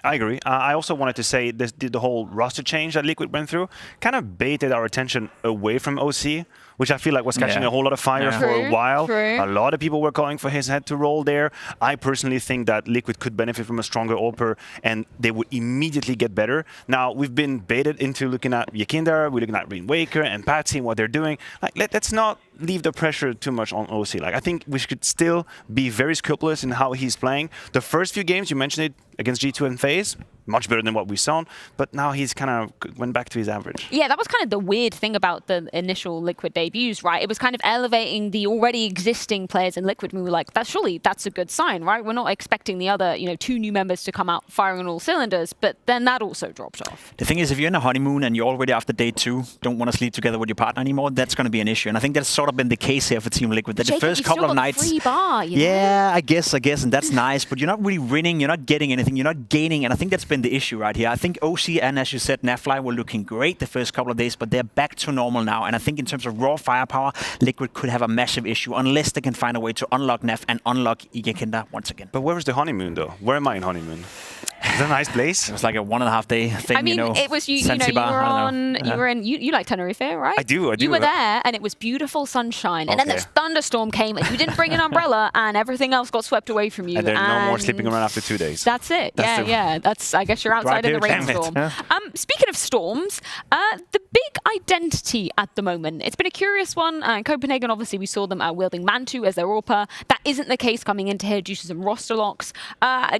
I agree. I also wanted to say the whole roster change that Liquid went through kind of baited our attention away from OC, which I feel like was catching a whole lot of fire for a while. True. A lot of people were calling for his head to roll there. I personally think that Liquid could benefit from a stronger Oper, and they would immediately get better. Now, we've been baited into looking at Yakinda, we're looking at Rainwaker and Patsy and what they're doing. Let's not leave the pressure too much on OC. I think we should still be very scrupulous in how he's playing. The first few games, you mentioned it, against G2 and FaZe, much better than what we saw, but now he's kind of went back to his average. Yeah, that was kind of the weird thing about the initial Liquid debuts, right? It was kind of elevating the already existing players in Liquid. We were like, surely that's a good sign, right? We're not expecting the other, 2 new members to come out firing on all cylinders, but then that also dropped off. The thing is, if you're in a honeymoon and you're already after day 2, don't want to sleep together with your partner anymore, that's going to be an issue. And I think that's sort of been the case here for Team Liquid. That Jacob, the first couple of nights, free bar, yeah, I guess, and that's nice, but you're not really winning, you're not getting anything, you're not gaining, and I think that's been been the issue right here. I think OC and, as you said, Nafly were looking great the first couple of days, but they're back to normal now. And I think in terms of raw firepower, Liquid could have a massive issue unless they can find a way to unlock Naf and unlock Igekinda once again. But where was the honeymoon, though? Where am I in honeymoon? Is that a nice place? It was like a 1.5 day thing. I mean, it was you know, you like Tenerife, right? I do. You were there, and it was beautiful sunshine, and then this thunderstorm came, and you didn't bring an umbrella, and everything else got swept away from you. And there's no more sleeping around after 2 days. That's it. That's. I guess you're outside in the rainstorm. Speaking of storms, the big identity at the moment. It's been a curious one. In Copenhagen, obviously, we saw them wielding Mantu as their AWPer. That isn't the case coming into here due to some roster locks.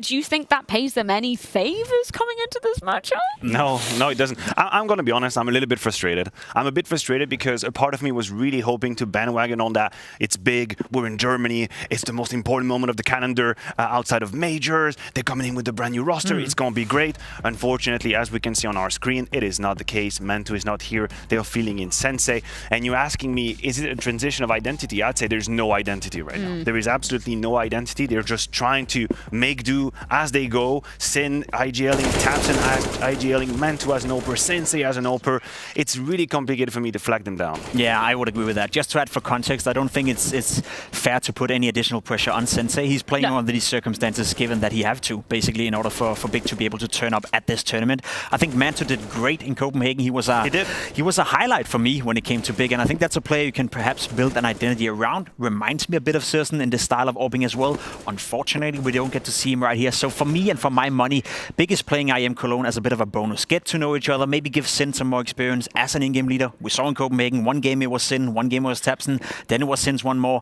Do you think that pays them any favors coming into this matchup? No, it doesn't. I'm going to be honest, I'm a little bit frustrated. I'm a bit frustrated because a part of me was really hoping to bandwagon on that. It's big, we're in Germany, it's the most important moment of the calendar outside of majors, they're coming in with a brand new roster, it's going to be great. Unfortunately, as we can see on our screen, it is not the case. Mantu is not here, they're feeling in Sensei. And you're asking me, is it a transition of identity? I'd say there's no identity right now. There is absolutely no identity. They're just trying to make do as they go. Sin IGLing, Tapson IGLing, Mantu as an AWPer, Sensei as an AWPer. It's really complicated for me to flag them down. Yeah, I would agree with that. Just to add for context, I don't think it's fair to put any additional pressure on Sensei. He's playing under these circumstances given that he have to, basically, in order for Big to be able to turn up at this tournament. I think Mantu did great in Copenhagen. He was a highlight for me when it came to Big, and I think that's a player you can perhaps build an identity around. Reminds me a bit of Sirsen in the style of AWPing as well. Unfortunately, we don't get to see him right here. So for me and for my money, Big is playing IEM Cologne as a bit of a bonus. Get to know each other, maybe give Sin some more experience as an in-game leader. We saw in Copenhagen, one game it was Sin, one game it was Tapson, then it was Sin's one more.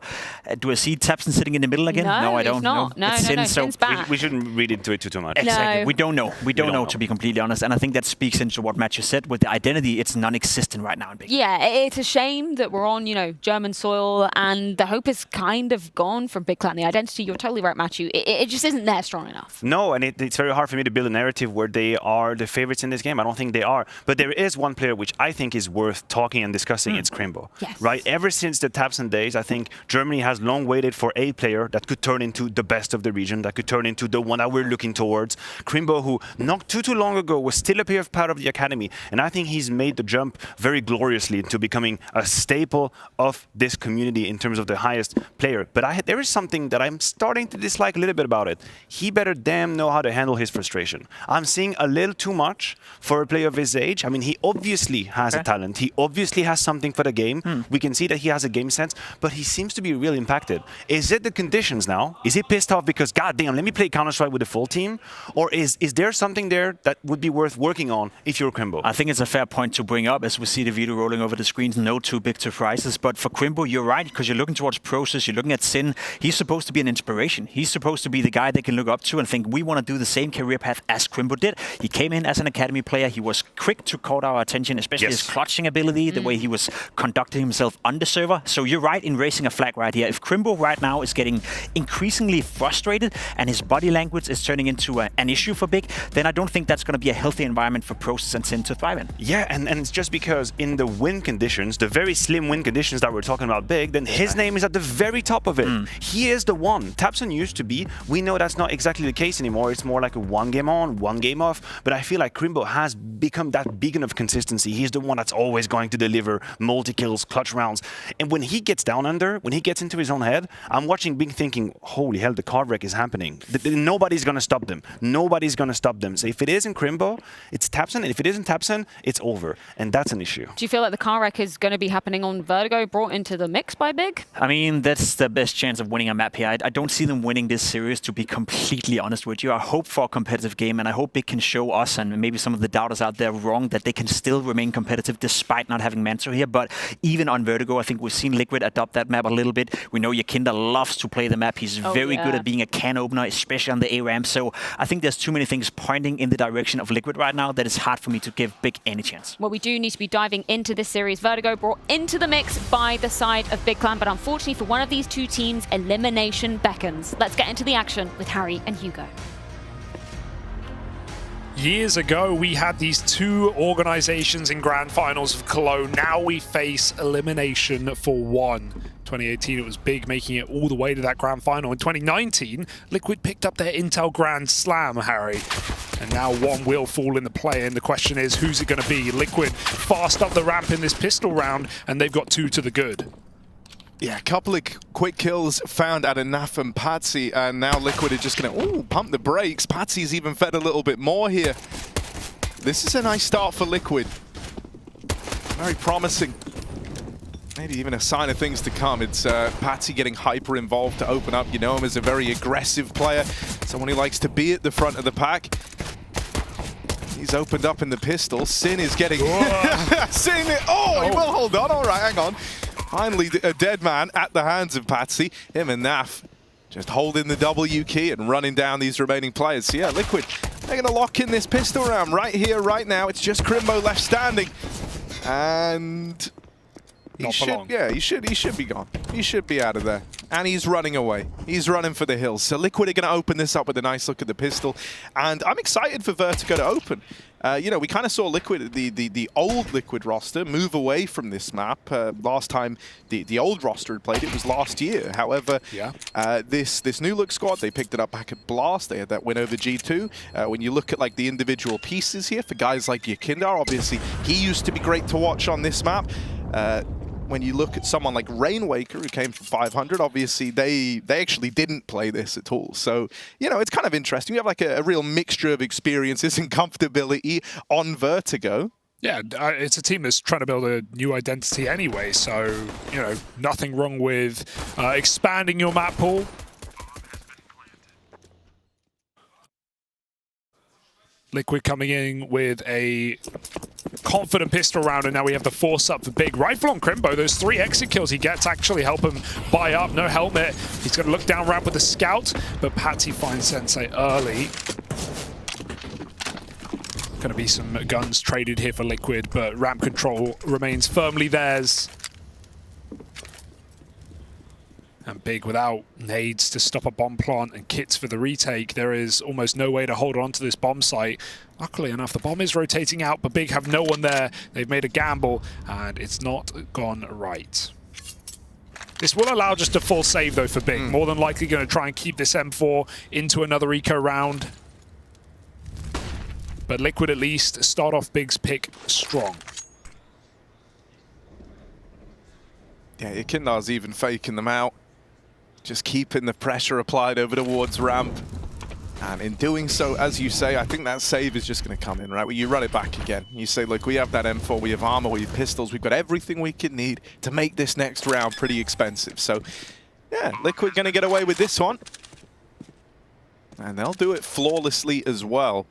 Do I see Tapson sitting in the middle again? No, I don't. No, it's Sin, so Sin's back. We shouldn't read into it too much. Exactly. No. We don't know. We don't know, to be completely honest. And I think that speaks into what Matt just said. With the identity, it's non-existent right now in Big. Yeah, it's a shame that we're on, German soil, and the hope is kind of gone from Big Clan. The identity, you're totally right, Matthew. It just isn't there strong enough. No, and it's very hard for me to build a narrative where they are the favorites in this game. I don't think they are. But there is one player which I think is worth talking and discussing. It's Crimbo. Yes. Right? Ever since the Tapson days, I think Germany has long waited for a player that could turn into the best of the region, that could turn into the one that we're looking towards. Crimbo, who not too long ago was still a part of the academy. And I think he's made the jump very gloriously into becoming a staple of this community in terms of the highest player. But there is something that I'm starting to dislike a little bit about it. He better damn know how to handle his frustration. I'm seeing a little too much for a player of his age. I mean, he obviously has a talent. He obviously has something for the game. We can see that he has a game sense, but he seems to be really impacted. Is it the conditions now? Is he pissed off because, goddamn, let me play Counter-Strike with the full team? Or is there something there that would be worth working on if you're Crimbo? I think it's a fair point to bring up as we see the video rolling over the screens. No too big surprises, but for Crimbo, you're right, because you're looking towards Process, you're looking at Sin. He's supposed to be an inspiration. He's supposed to be the guy they can look up to and think, we want to do the same career path as Crimbo did. He came in as an academy player. He was quick to caught our attention, especially his clutching ability, the way he was conducting himself on the server. So you're right in raising a flag right here. If Crimbo right now is getting increasingly frustrated and his body language is turning into an issue for Big, then I don't think that's going to be a healthy environment for Process and Sin to thrive in. Yeah, and it's just because in the win conditions, the very slim win conditions that we're talking about Big, then his name is at the very top of it. He is the one. Tapson used to be. We know that's not exactly the case anymore. It's more like a one game on, one game off. But I feel like Crimbo has become that beacon of consistency. He's the one that's always going to deliver multi-kills, clutch rounds. And when he gets down under, when he gets into his own head, I'm watching Big thinking, holy hell, the car wreck is happening. Nobody's going to stop them. Nobody's going to stop them. So if it isn't Crimbo, it's Tapson. And if it isn't Tapson, it's over. And that's an issue. Do you feel like the car wreck is going to be happening on Vertigo, brought into the mix by Big? I mean, that's the best chance of winning a map here. I don't see them winning this series, to be completely honest with you. I hope for a competitive game, and I hope Big can show us and maybe some of the doubters out there wrong that they can still remain competitive despite not having Manso here. But even on Vertigo, I think we've seen Liquid adopt that map a little bit. We know Yakinda loves to play the map. He's very good at being a can opener, especially on the A-ramp. So I think there's too many things pointing in the direction of Liquid right now that it's hard for me to give Big any chance. Well, we do need to be diving into this series. Vertigo brought into the mix by the side of Big Clan, but unfortunately for one of these two teams, elimination beckons. Let's get into the action with Harry and Hugo. Years ago, we had these two organizations in grand finals of Cologne. Now we face elimination for one. 2018, it was big, making it all the way to that grand final. In 2019, Liquid picked up their Intel Grand Slam, Harry. And now one will fall in the play, and the question is, who's it going to be? Liquid fast up the ramp in this pistol round, and they've got 2 to the good. Yeah, a couple of quick kills found out of Naf and Patsy, and now Liquid are just going to pump the brakes. Patsy's even fed a little bit more here. This is a nice start for Liquid. Very promising. Maybe even a sign of things to come. It's Patsy getting hyper involved to open up. You know him as a very aggressive player, someone who likes to be at the front of the pack. He's opened up in the pistol. Sin is getting... Sin! He will hold on. All right, hang on. Finally, a dead man at the hands of Patsy. Him and Naf just holding the W key and running down these remaining players. So yeah, Liquid, they're going to lock in this pistol round right here, right now. It's just Crimbo left standing. And... He should be gone. He should be out of there. And he's running away. He's running for the hills. So Liquid are going to open this up with a nice look at the pistol. And I'm excited for Vertigo to open. You know, we kind of saw Liquid, the old Liquid roster, move away from this map. Last time the old roster had played it was last year. However, this new look squad, they picked it up back at Blast. They had that win over G2. When you look at like the individual pieces here, for guys like Yakindar, obviously he used to be great to watch on this map. When you look at someone like Rainwaker, who came from 500, obviously they actually didn't play this at all. So, you know, it's kind of interesting. You have like a real mixture of experiences and comfortability on Vertigo. Yeah, it's a team that's trying to build a new identity anyway, so, you know, nothing wrong with expanding your map pool. Liquid coming in with a confident pistol round, and now we have the force up for Big. Rifle on Crimbo, those 3 exit kills he gets actually help him buy up. No helmet. He's going to look down ramp with the scout, but Patsy finds Sensei early. Going to be some guns traded here for Liquid, but ramp control remains firmly theirs. And Big, without nades to stop a bomb plant and kits for the retake, there is almost no way to hold on to this bomb site. Luckily enough, the bomb is rotating out, but Big have no one there. They've made a gamble, and it's not gone right. This will allow just a full save, though, for Big. More than likely going to try and keep this M4 into another eco round. But Liquid, at least, start off Big's pick strong. Yeah, Yakindar's even faking them out. Just keeping the pressure applied over towards ramp. And in doing so, as you say, I think that save is just going to come in, right? Where you run it back again. You say, look, we have that M4, we have armor, we have pistols, we've got everything we can need to make this next round pretty expensive. So, yeah, Liquid going to get away with this one. And they'll do it flawlessly as well.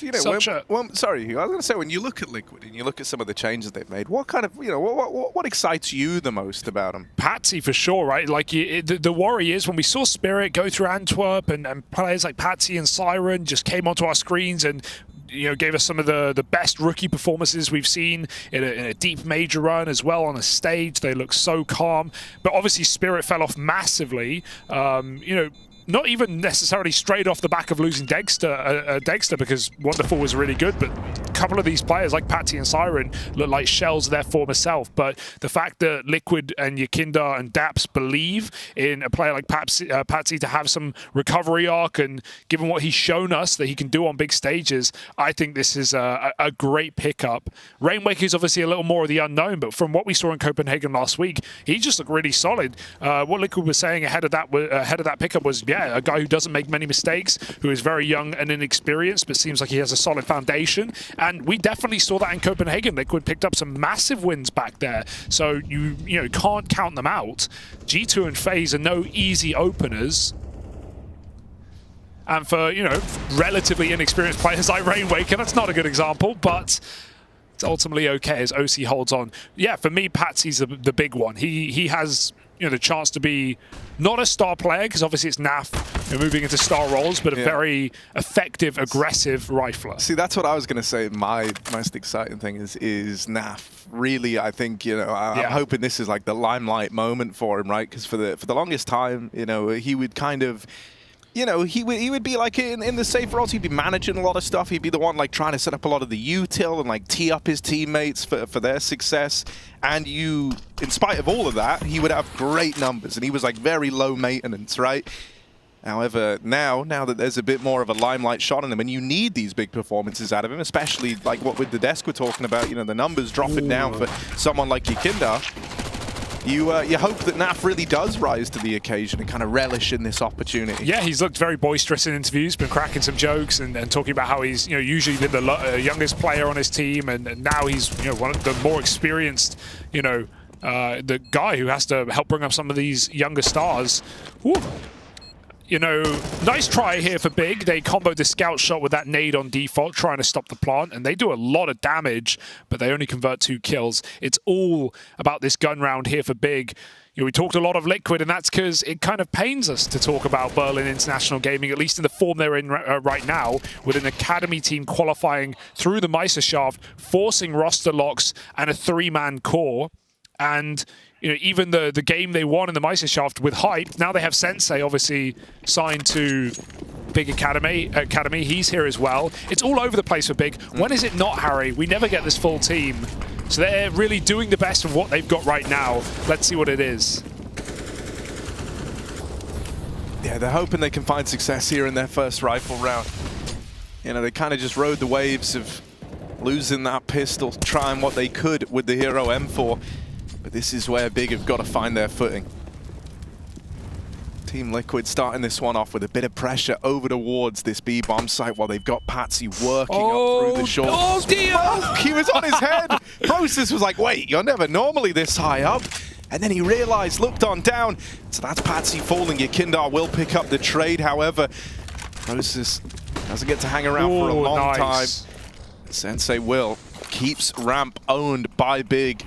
You know, sorry, I was going to say, when you look at Liquid and you look at some of the changes they've made, what kind of, you know, what excites you the most about them? Patsy for sure, right? Like the worry is when we saw Spirit go through Antwerp and players like Patsy and Siren just came onto our screens and, you know, gave us some of the best rookie performances we've seen in a deep major run as well on a stage. They look so calm, but obviously Spirit fell off massively. You know, not even necessarily straight off the back of losing Dexter, because Wonderful was really good, but a couple of these players like Patsy and Siren look like shells of their former self. But the fact that Liquid and Yakindar and Daps believe in a player like Patsy to have some recovery arc, and given what he's shown us that he can do on big stages, I think this is a great pickup. Rainwaker is obviously a little more of the unknown, but from what we saw in Copenhagen last week, he just looked really solid. What Liquid was saying ahead of that pickup was, yeah, a guy who doesn't make many mistakes, who is very young and inexperienced, but seems like he has a solid foundation. And we definitely saw that in Copenhagen. Liquid picked up some massive wins back there, so you know, can't count them out. G2 and FaZe are no easy openers. And for, you know, relatively inexperienced players like Rainwaker, that's not a good example, but it's ultimately okay as OC holds on. Yeah, for me, Patsy's the big one. He has, you know, the chance to be not a star player, because obviously it's Naf, you know, moving into star roles, but a very effective, aggressive rifler. See, that's what I was going to say. My most exciting thing is Naf. Really, I think, you know, I'm hoping this is like the limelight moment for him, right? Because for the longest time, you know, he would kind of you know, he would be like in the safe roles. He'd be managing a lot of stuff. He'd be the one like trying to set up a lot of the util and like tee up his teammates for their success. And in spite of all of that, he would have great numbers, and he was like very low maintenance, right? However, now that there's a bit more of a limelight shot on him, and you need these big performances out of him, especially like what with the desk we're talking about, you know, the numbers dropping down for someone like Yakinda. You hope that Naf really does rise to the occasion and kind of relish in this opportunity. Yeah, he's looked very boisterous in interviews, been cracking some jokes and talking about how he's usually been the youngest player on his team, and now he's one of the more experienced, the guy who has to help bring up some of these younger stars. Woo. Nice try here for Big. They comboed the scout shot with that nade on default, trying to stop the plant, and they do a lot of damage, but they only convert 2 kills. It's all about this gun round here for Big. We talked a lot of Liquid, and that's because it kind of pains us to talk about Berlin International Gaming, at least in the form they're in right now, with an academy team qualifying through the Meisterschaft, forcing roster locks and a 3-man core. And even the game they won in the Meisterschaft with Hype, now they have Sensei obviously signed to Big Academy. He's here as well. It's all over the place for Big. When is it not, Harry? We never get this full team. So they're really doing the best of what they've got right now. Let's see what it is. Yeah, they're hoping they can find success here in their first rifle round. They kind of just rode the waves of losing that pistol, trying what they could with the Hero M4. But this is where Big have got to find their footing. Team Liquid starting this one off with a bit of pressure over towards this B-bomb site while they've got Patsy working up through the short. Oh dear! He was on his head! Process was like, wait, you're never normally this high up. And then he realized, looked on down. So that's Patsy falling. Yakindar will pick up the trade, however. Process doesn't get to hang around for a long time. Sensei will. Keeps ramp owned by Big.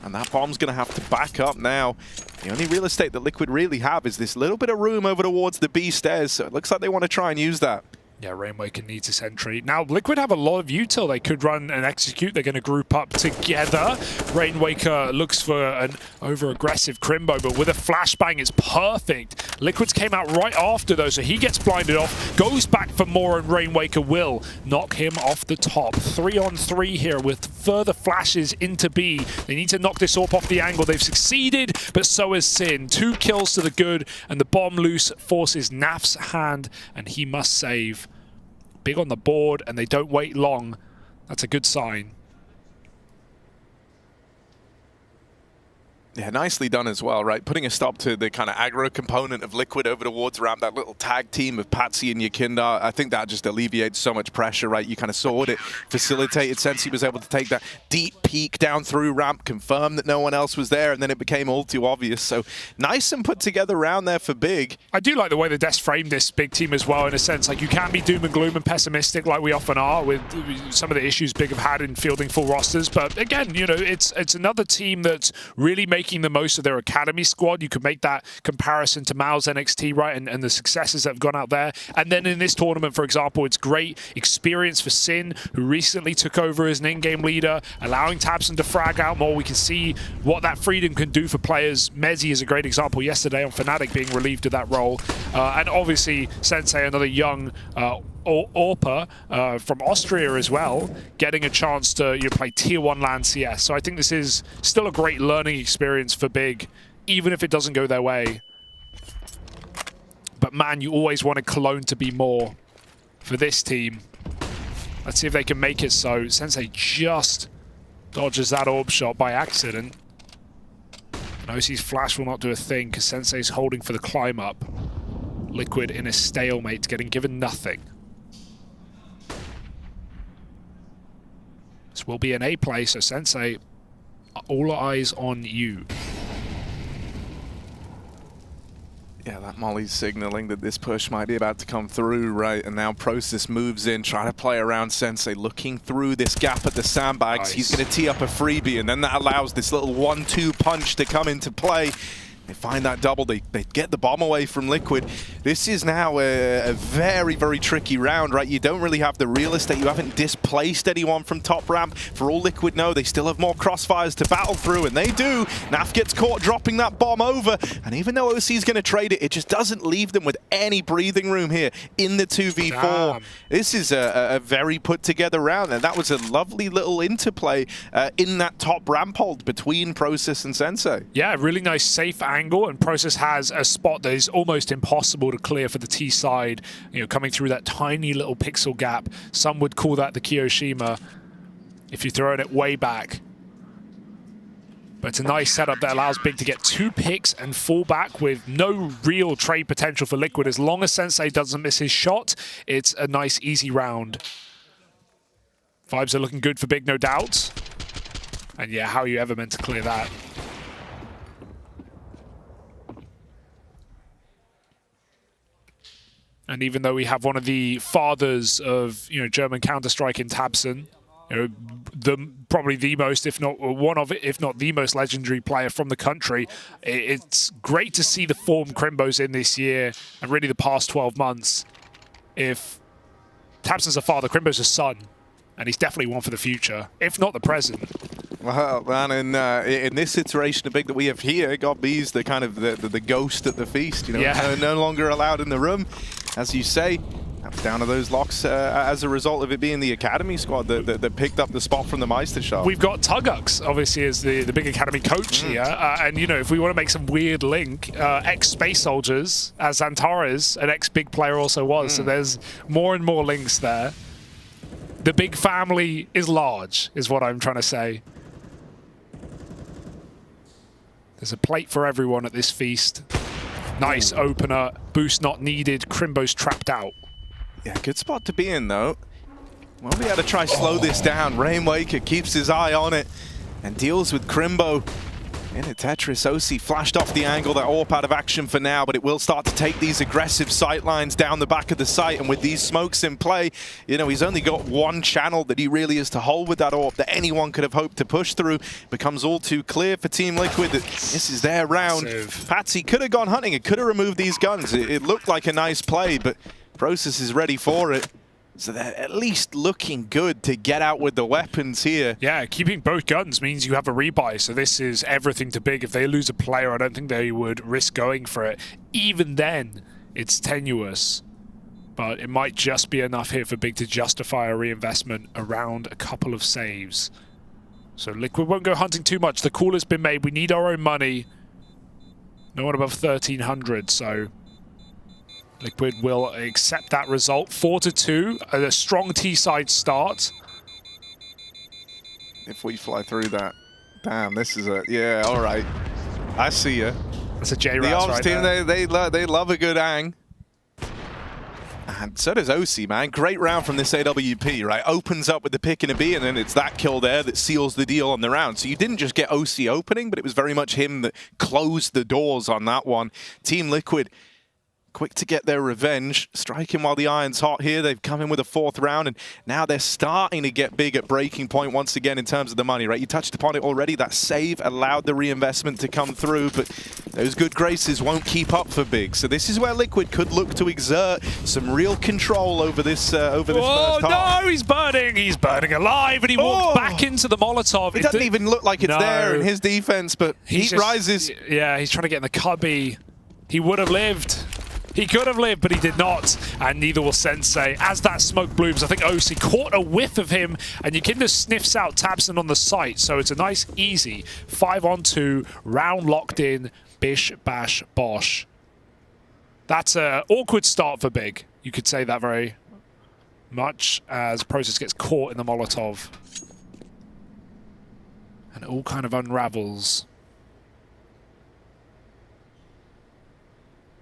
And that bomb's going to have to back up now. The only real estate that Liquid really have is this little bit of room over towards the B stairs, so it looks like they want to try and use that. Yeah, Rainwaker needs a sentry. Now, Liquid have a lot of util they could run and execute. They're going to group up together. Rainwaker looks for an over-aggressive Crimbo, but with a flashbang, it's perfect. Liquids came out right after, though, so he gets blinded off, goes back for more, and Rainwaker will knock him off the top. 3-on-3 here with further flashes into B. They need to knock this AWP off the angle. They've succeeded, but so has Sin. 2 kills to the good, and the bomb loose forces Naf's hand, and he must save. Big on the board, and they don't wait long. That's a good sign. Yeah, nicely done as well, right? Putting a stop to the kind of aggro component of Liquid over towards ramp, that little tag team of Patsy and Yakinda. I think that just alleviates so much pressure, right? You kind of saw what it facilitated. Sensei was able to take that deep peek down through ramp, confirm that no one else was there, and then it became all too obvious. So nice and put together round there for Big. I do like the way the Desk framed this Big team as well, in a sense. Like, you can be doom and gloom and pessimistic like we often are with some of the issues Big have had in fielding full rosters. But again, it's another team that's really making the most of their academy squad. You could make that comparison to Mao's NXT, right, and the successes that have gone out there. And then in this tournament, for example, it's great experience for Sin, who recently took over as an in-game leader, allowing Tabson to frag out more. We can see what that freedom can do for players. Mezzi is a great example yesterday on Fnatic being relieved of that role. And obviously, Sensei, another young Orpa from Austria as well, getting a chance to play Tier 1 LAN CS. So I think this is still a great learning experience for Big, even if it doesn't go their way. But man, you always wanted Cologne to be more for this team. Let's see if they can make it so. Sensei just dodges that orb shot by accident. And OC's flash will not do a thing because Sensei's holding for the climb up. Liquid in a stalemate, getting given nothing. This will be an A play, so Sensei, all eyes on you. Yeah, that Molly's signaling that this push might be about to come through, right? And now Process moves in, trying to play around Sensei, looking through this gap at the sandbags. Nice. He's going to tee up a freebie, and then that allows this little 1-2 punch to come into play. They find that double, they get the bomb away from Liquid. This is now a very, very tricky round, right? You don't really have the real estate. You haven't displaced anyone from top ramp. For all Liquid know, they still have more crossfires to battle through, and they do. Naf gets caught dropping that bomb over, and even though OC is going to trade it, it just doesn't leave them with any breathing room here in the 2v4. Damn. This is a very put-together round, and that was a lovely little interplay in that top ramp hold between Process and Sensei. Yeah, really nice safe angle, and Process has a spot that is almost impossible to clear for the T side, you know, coming through that tiny little pixel gap. Some would call that the Kiyoshima if you're throwing it way back. But it's a nice setup that allows Big to get 2 picks and fall back with no real trade potential for Liquid. As long as Sensei doesn't miss his shot, it's a nice, easy round. Vibes are looking good for Big, no doubt. And yeah, how are you ever meant to clear that? And even though we have one of the fathers of, you know, German Counter-Strike in Tabson, you know, probably the most, if not one of it, if not the most legendary player from the country, it's great to see the form Crimbo's in this year and really the past 12 months. If Tabson's a father, Crimbo's a son, and he's definitely one for the future, if not the present. Well, man, in this iteration of Big that we have here, God B's the kind of the ghost at the feast, you know, yeah. no longer allowed in the room, as you say. Down to those locks as a result of it being the Academy squad that picked up the spot from the Meisterschaft. We've got Tugux, obviously, as the Big Academy coach here. And, you know, if we want to make some weird link, ex-Space Soldiers, as Antares, an ex-Big player also was. So there's more and more links there. The Big family is large, is what I'm trying to say. There's a plate for everyone at this feast. Nice opener. Boost not needed. Crimbo's trapped out. Yeah, good spot to be in, though. Well, we had to try slow this down. Rainwaker keeps his eye on it and deals with Crimbo. In a Tetris, OC flashed off the angle, that AWP out of action for now, but it will start to take these aggressive sight lines down the back of the site, and with these smokes in play, you know, he's only got one channel that he really is to hold with that AWP that anyone could have hoped to push through. Becomes all too clear for Team Liquid that this is their round. Patsy could have gone hunting, it could have removed these guns. It looked like a nice play, but Process is ready for it. So they're at least looking good to get out with the weapons here. Yeah, keeping both guns means you have a rebuy, so this is everything to Big. If they lose a player, I don't think they would risk going for it. Even then, it's tenuous. But it might just be enough here for Big to justify a reinvestment around a couple of saves. So Liquid won't go hunting too much. The call has been made. We need our own money. No one above 1,300, so Liquid will accept that result. 4-2, a strong T-side start. If we fly through that. Damn, this is a... Yeah, all right. I see you. That's a J-Raz The ops right team, there. they love a good ang. And so does OC, man. Great round from this AWP, right? Opens up with the pick and a B, and then it's that kill there that seals the deal on the round. So you didn't just get OC opening, but it was very much him that closed the doors on that one. Team Liquid, quick to get their revenge, striking while the iron's hot here. They've come in with a 4th round, and now they're starting to get big at breaking point once again in terms of the money, right? You touched upon it already. That save allowed the reinvestment to come through, but those good graces won't keep up for Big. So this is where Liquid could look to exert some real control over this first half. Oh no, he's burning! He's burning alive, and he walks back into the Molotov. It doesn't even look like it's there in his defense, but heat rises. Yeah, he's trying to get in the cubby. He would have lived. He could have lived, but he did not, and neither will Sensei. As that smoke blooms, I think OC caught a whiff of him, and Yukinda sniffs out Tabson on the site, so it's a nice, easy 5-on-2, round locked in, bish, bash, bosh. That's an awkward start for Big. You could say that very much, as Process gets caught in the Molotov. And it all kind of unravels.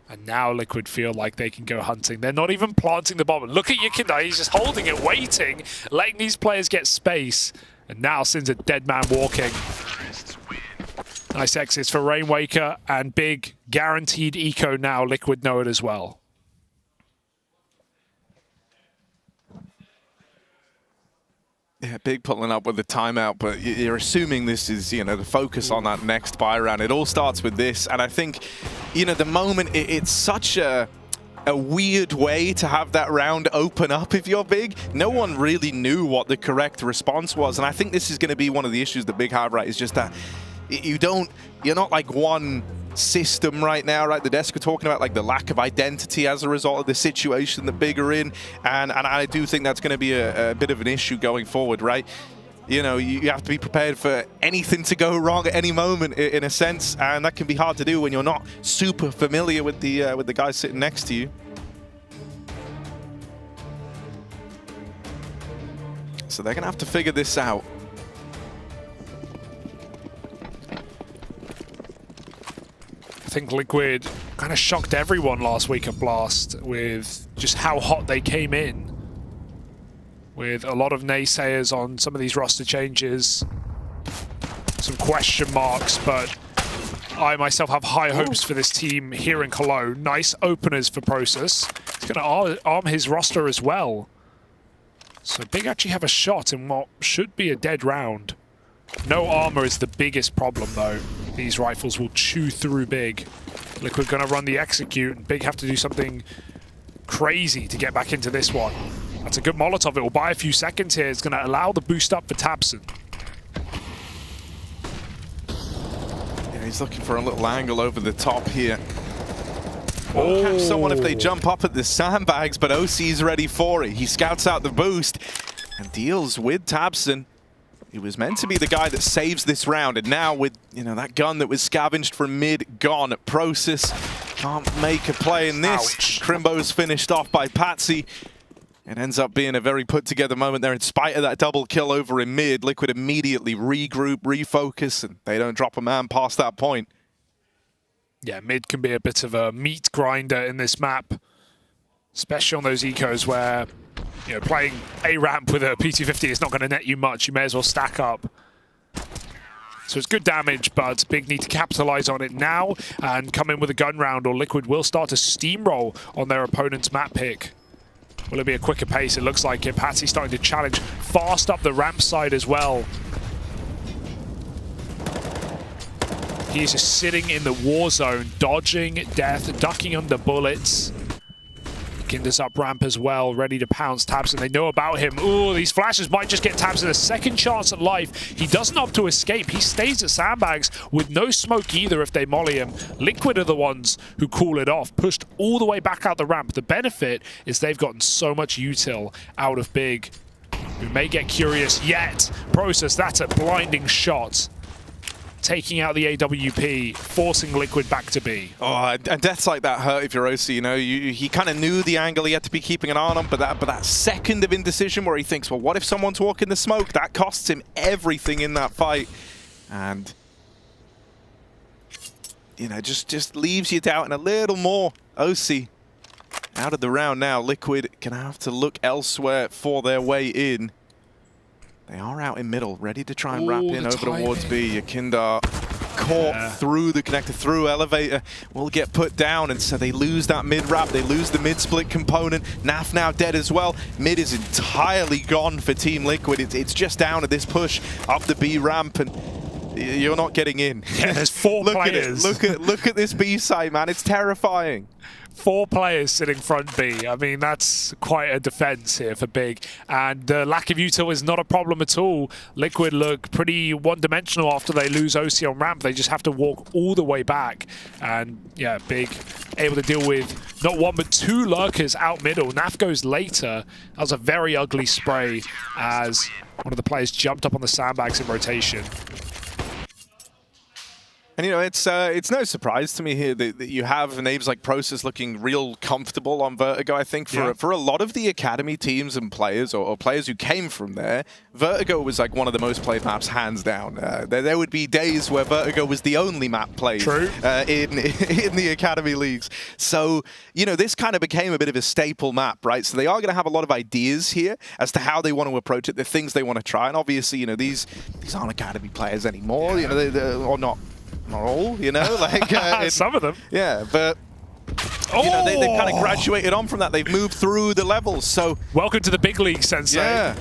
And now Liquid feel like they can go hunting. They're not even planting the bomb. Look at Yukinda, he's just holding it, waiting, letting these players get space. And now Sin's a dead man walking. Nice exits for Rainwaker, and Big guaranteed eco now. Liquid know it as well. Yeah, Big pulling up with the timeout, but you're assuming this is, you know, the focus on that next buy round. It all starts with this, and I think, you know, the moment it's such a weird way to have that round open up if you're Big. No one really knew what the correct response was, and I think this is going to be one of the issues that Big have, right? Is just that you're not like one system right now, right? The desk are talking about like the lack of identity as a result of the situation that Big are in, and I do think that's going to be a bit of an issue going forward, right? You know, you have to be prepared for anything to go wrong at any moment, in a sense, and that can be hard to do when you're not super familiar with the guy sitting next to you. So they're going to have to figure this out. I think Liquid kind of shocked everyone last week at Blast with just how hot they came in. With a lot of naysayers on some of these roster changes, some question marks, but I myself have high hopes for this team here in Cologne. Nice openers for Process. He's going to arm his roster as well. So Big actually have a shot in what should be a dead round. No armor is the biggest problem, though. These rifles will chew through Big. Liquid gonna run the execute, and Big have to do something crazy to get back into this one. That's a good Molotov. It will buy a few seconds here. It's gonna allow the boost up for Tabson. Yeah, he's looking for a little angle over the top here. Or catch someone if they jump up at the sandbags, but OC's ready for it. He scouts out the boost and deals with Tabson. He was meant to be the guy that saves this round, and now with, you know, that gun that was scavenged from mid gone, Process can't make a play in this. Crimbo's finished off by Patsy. It ends up being a very put-together moment there. In spite of that double kill over in mid, Liquid immediately regroup, refocus, and they don't drop a man past that point. Yeah, mid can be a bit of a meat grinder in this map, especially on those ecos where, you know, playing a ramp with a PT50 is not going to net you much. You may as well stack up. So it's good damage, but Big need to capitalize on it now and come in with a gun round, or Liquid will start to steamroll on their opponent's map pick. Will it be a quicker pace? It looks like it. Patsy starting to challenge fast up the ramp side as well. He is just sitting in the war zone, dodging death, ducking under bullets. Kinder's up ramp as well, ready to pounce Tabson. They know about him. Ooh, these flashes might just get Tabson a second chance at life. He doesn't opt to escape. He stays at sandbags with no smoke either if they molly him. Liquid are the ones who cool it off, pushed all the way back out the ramp. The benefit is they've gotten so much util out of Big, who may get curious yet. Process, that's a blinding shot. Taking out the AWP, forcing Liquid back to B. Oh, and deaths like that hurt if you're OC, you know. He kind of knew the angle he had to be keeping an eye on, but that second of indecision where he thinks, well, what if someone's walking the smoke? That costs him everything in that fight. And, you know, just leaves you doubting a little more. OC out of the round now. Liquid gonna have to look elsewhere for their way in. They are out in middle, ready to try and wrap in over towards B. Yakinda caught through the connector, through elevator, will get put down, and so they lose that mid-wrap, they lose the mid-split component. Naf now dead as well. Mid is entirely gone for Team Liquid. It's just down at this push up the B ramp, and you're not getting in. Yeah, there's four players. Look at this B side, man. It's terrifying. 4 players sitting front B. I mean, that's quite a defense here for Big. And the lack of util is not a problem at all. Liquid look pretty one-dimensional after they lose OC on ramp. They just have to walk all the way back. And yeah, Big able to deal with not 1 but 2 lurkers out middle. Naf goes later. That was a very ugly spray as one of the players jumped up on the sandbags in rotation. And, you know, it's no surprise to me here that you have names like Process looking real comfortable on Vertigo. I think for a lot of the Academy teams and players, or players who came from there, Vertigo was like one of the most played maps, hands down. There would be days where Vertigo was the only map played in the Academy leagues. So, you know, this kind of became a bit of a staple map, right? So they are going to have a lot of ideas here as to how they want to approach it, the things they want to try. And obviously, you know, these aren't Academy players anymore, you know, or not all, you know, like some of them. Yeah, but you know, they've kind of graduated on from that. They've moved through the levels. So welcome to the big league, Sensei. Yeah.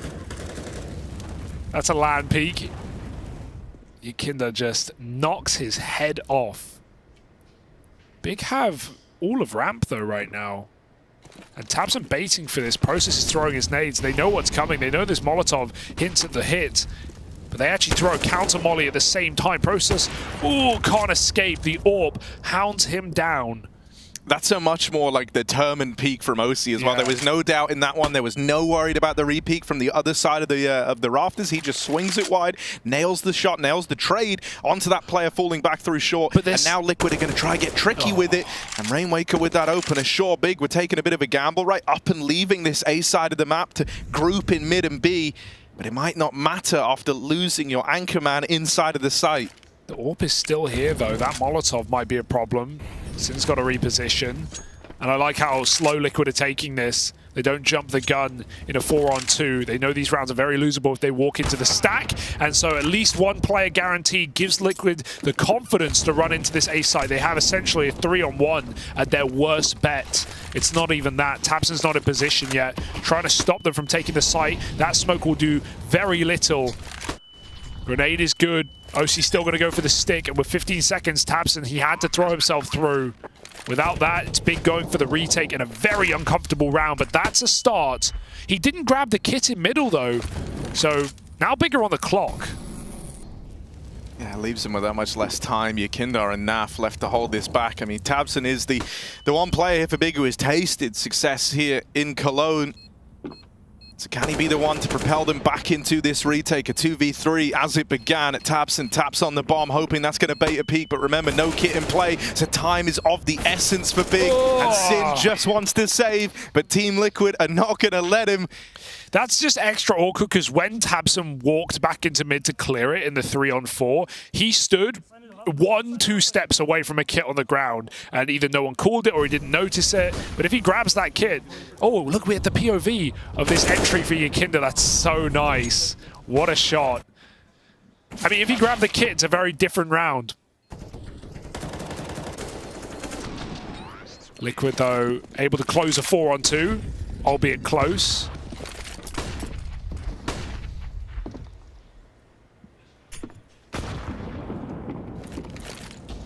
That's a land peak. Yakinda just knocks his head off. Big have all of ramp though right now. And tabseN baiting for this. Process is throwing his nades. They know what's coming. They know this Molotov hints at the hit. But they actually throw a counter molly at the same time. Process, can't escape. The AWP hounds him down. That's a much more like determined peak from OC as well. There was no doubt in that one. There was no worried about the re-peak from the other side of the rafters. He just swings it wide, nails the shot, nails the trade onto that player falling back through short. And now Liquid are going to try and get tricky with it. And Rainwaker with that opener. Sure, Big, we're taking a bit of a gamble, right? Up and leaving this A side of the map to group in mid and B. But it might not matter after losing your anchor man inside of the site. The AWP is still here, though. That Molotov might be a problem. Sin's got to reposition. And I like how slow Liquid are taking this. They don't jump the gun in a 4-on-2. They know these rounds are very losable if they walk into the stack. And so at least one player guaranteed gives Liquid the confidence to run into this A site. They have essentially a 3-on-1 at their worst bet. It's not even that. tabseN's not in position yet. Trying to stop them from taking the site. That smoke will do very little. Grenade is good. OC's still going to go for the stick. And with 15 seconds, tabseN, he had to throw himself through. Without that, it's Big going for the retake in a very uncomfortable round, but that's a start. He didn't grab the kit in middle, though. So now Big are on the clock. Yeah, leaves him with that much less time. Yakinda and Naf left to hold this back. I mean, tabseN is the one player here for Big who has tasted success here in Cologne. So can he be the one to propel them back into this retake? A 2v3 as it began at tabseN. Taps on the bomb, hoping that's going to bait a peak. But remember, no kit in play, so time is of the essence for Big. And Sin just wants to save, but Team Liquid are not going to let him. That's just extra awkward because when tabseN walked back into mid to clear it in the 3-on-4, he stood 1-2 steps away from a kit on the ground, and either no one called it or he didn't notice it. But if he grabs that kit, look, we're at the POV of this entry for Yakinda. That's so nice. What a shot. I mean, if he grabbed the kit, it's a very different round. Liquid, though, able to close a 4-on-2, albeit close.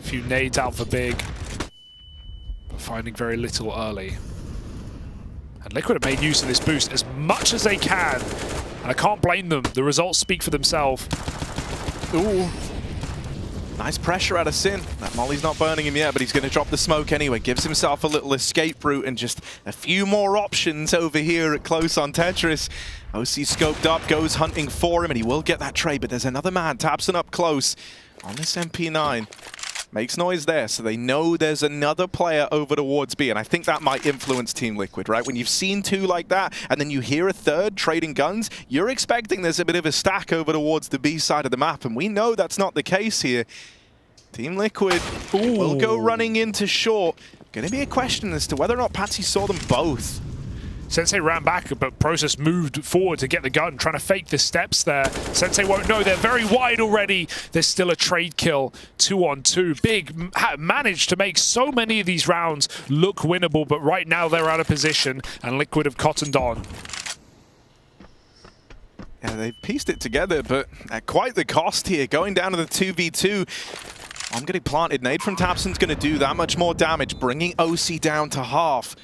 Few nades out for Big, but finding very little early. And Liquid have made use of this boost as much as they can, and I can't blame them. The results speak for themselves. Ooh. Nice pressure out of Sin. That molly's not burning him yet, but he's going to drop the smoke anyway. Gives himself a little escape route and just a few more options over here at close on Tetris. OC scoped up, goes hunting for him, and he will get that trade, but there's another man. tabseN up close on this MP9. Makes noise there, so they know there's another player over towards B, and I think that might influence Team Liquid, right? When you've seen two like that, and then you hear a third trading guns, you're expecting there's a bit of a stack over towards the B side of the map, and we know that's not the case here. Team Liquid will go running into short. Going to be a question as to whether or not Patsy saw them both. Sensei ran back, but Process moved forward to get the gun, trying to fake the steps there. Sensei won't know. They're very wide already. There's still a trade kill, 2-on-2. Big managed to make so many of these rounds look winnable, but right now they're out of position, and Liquid have cottoned on. Yeah, they've pieced it together, but at quite the cost here. Going down to the 2v2. I'm getting planted. Nade from tabseN's going to do that much more damage, bringing OC down to half.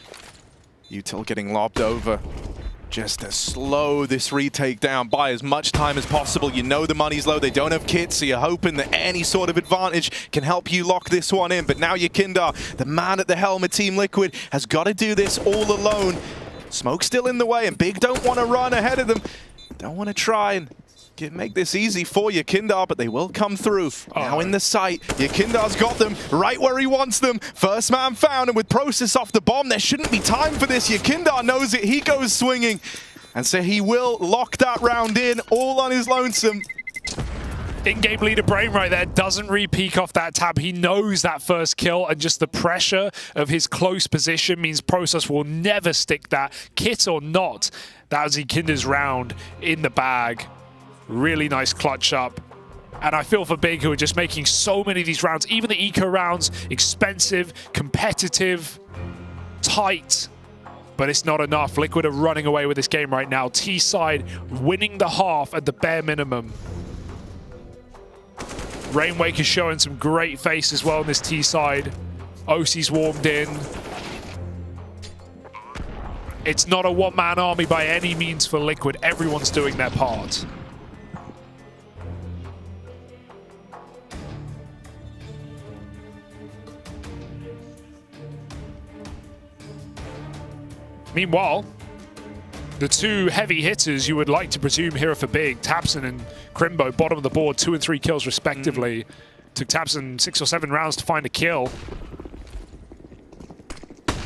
Util getting lobbed over. Just to slow this retake down, buy as much time as possible. You know the money's low, they don't have kits, so you're hoping that any sort of advantage can help you lock this one in. But now Yakinda, the man at the helm of Team Liquid, has got to do this all alone. Smoke's still in the way, and Big don't want to run ahead of them. Don't want to try and make this easy for Yakinda, but they will come through. Now in the sight, Yakinda's got them right where he wants them. First man found, and with Process off the bomb, there shouldn't be time for this. Yakinda knows it, he goes swinging. And so he will lock that round in, all on his lonesome. In-game leader Brain right there doesn't re-peek off that tab. He knows that first kill, and just the pressure of his close position means Process will never stick that, kit or not. That was Yakinda's round in the bag. Really nice clutch up. And I feel for Big, who are just making so many of these rounds, even the eco rounds, expensive, competitive, tight. but it's not enough. Liquid are running away with this game right now. T-side winning the half at the bare minimum. Rainwake is showing some great face as well on this T-side. OC's warmed in. It's not a one-man army by any means for Liquid. Everyone's doing their part. Meanwhile, the two heavy hitters you would like to presume here are for big, tabseN and Crimbo, bottom of the board, 2 and 3 kills respectively. Took tabseN 6 or 7 rounds to find a kill.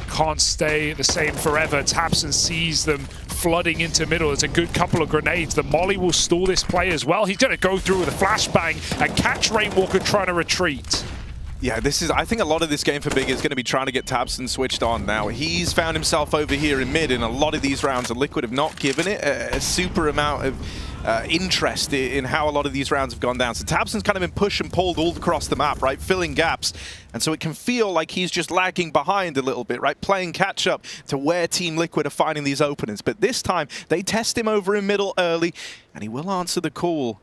Can't stay the same forever. tabseN sees them flooding into middle. It's a good couple of grenades. The molly will stall this play as well. He's going to go through with a flashbang and catch Rainwalker trying to retreat. Yeah, I think a lot of this game for Big is going to be trying to get tabseN switched on now. He's found himself over here in mid in a lot of these rounds, and Liquid have not given it a super amount of interest in how a lot of these rounds have gone down. So tabseN's kind of been pushed and pulled all across the map, right? Filling gaps. And so it can feel like he's just lagging behind a little bit, right? Playing catch up to where Team Liquid are finding these openings. But this time, they test him over in middle early, and he will answer the call.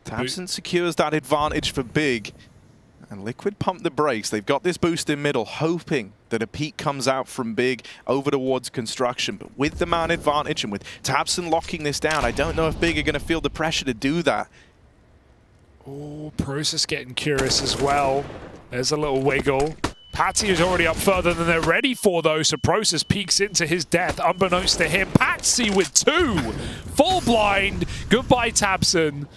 tabseN secures that advantage for Big. And Liquid pump the brakes. They've got this boost in middle, hoping that a peak comes out from Big over towards construction. But with the man advantage and with tabseN locking this down, I don't know if Big are going to feel the pressure to do that. Oh, Process getting curious as well. There's a little wiggle. Patsy is already up further than they're ready for, though, so Process peeks into his death, unbeknownst to him. Patsy with 2! Full blind. Goodbye, tabseN.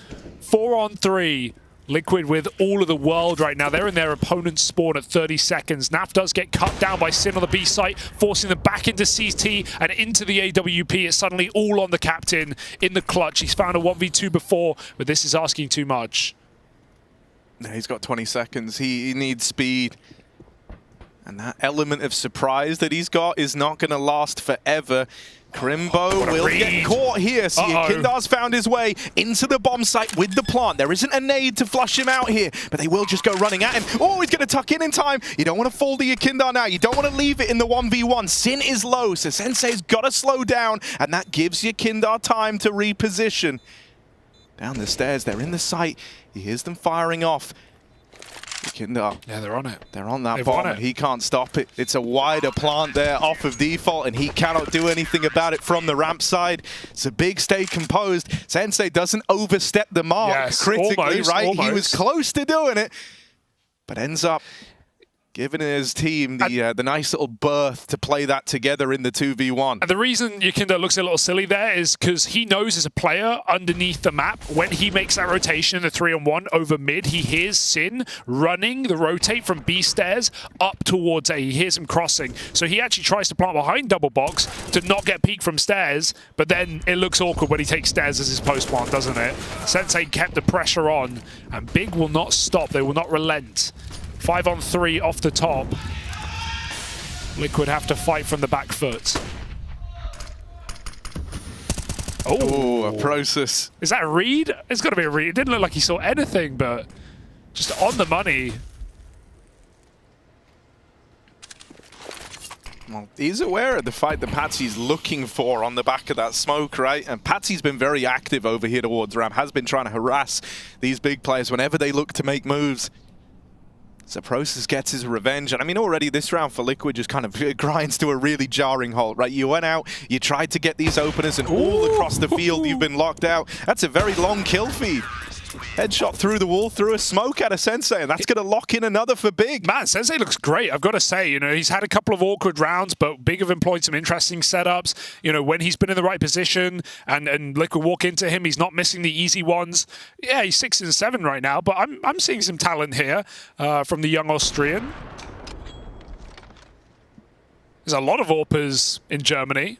4 on 3. Liquid with all of the world right now. They're in their opponent's spawn at 30 seconds. Naf does get cut down by Sin on the B site, forcing them back into CT and into the AWP. It's suddenly all on the captain in the clutch. He's found a 1v2 before, but this is asking too much. Yeah, he's got 20 seconds. He needs speed. And that element of surprise that he's got is not going to last forever. Crimbo will get caught here. So Kindar's found his way into the bomb site with the plant. There isn't a nade to flush him out here, but they will just go running at him. Oh, he's going to tuck in time. You don't want to fall to your Kindar now. You don't want to leave it in the 1v1. Sin is low, so Sensei's got to slow down, and that gives your Kindar time to reposition. Down the stairs, they're in the site. He hears them firing off. Kindar. Yeah, they're on it. They're on that bomb. He can't stop it. It's a wider plant there off of default, and he cannot do anything about it from the ramp side. So Big stay composed. Sensei doesn't overstep the mark critically, right? Almost. He was close to doing it, but ends up giving his team the nice little berth to play that together in the 2v1. And the reason Yukinda looks a little silly there is because he knows as a player underneath the map, when he makes that rotation in the 3-on-1 over mid, he hears Sin running the rotate from B stairs up towards A. He hears him crossing. So he actually tries to plant behind double box to not get peek from stairs, but then it looks awkward when he takes stairs as his post plant, doesn't it? Sensei kept the pressure on, and Big will not stop. They will not relent. 5 on 3 off the top. Liquid have to fight from the back foot. Oh, a Process. Is that a read? It's got to be a read. It didn't look like he saw anything, but just on the money. Well, he's aware of the fight that Patsy's looking for on the back of that smoke, right? And Patsy's been very active over here towards ramp, has been trying to harass these big players whenever they look to make moves. So Process gets his revenge. And I mean, already this round for Liquid just kind of grinds to a really jarring halt, right? You went out, you tried to get these openers, and all across the field you've been locked out. That's a very long kill feed. Headshot through the wall, through a smoke at a Sensei, and that's going to lock in another for Big. Man, Sensei looks great, I've got to say. You know, he's had a couple of awkward rounds, but Big have employed some interesting setups. You know, when he's been in the right position and Liquid walk into him, he's not missing the easy ones. Yeah, he's 6 and 7 right now, but I'm seeing some talent here from the young Austrian. There's a lot of AWPers in Germany.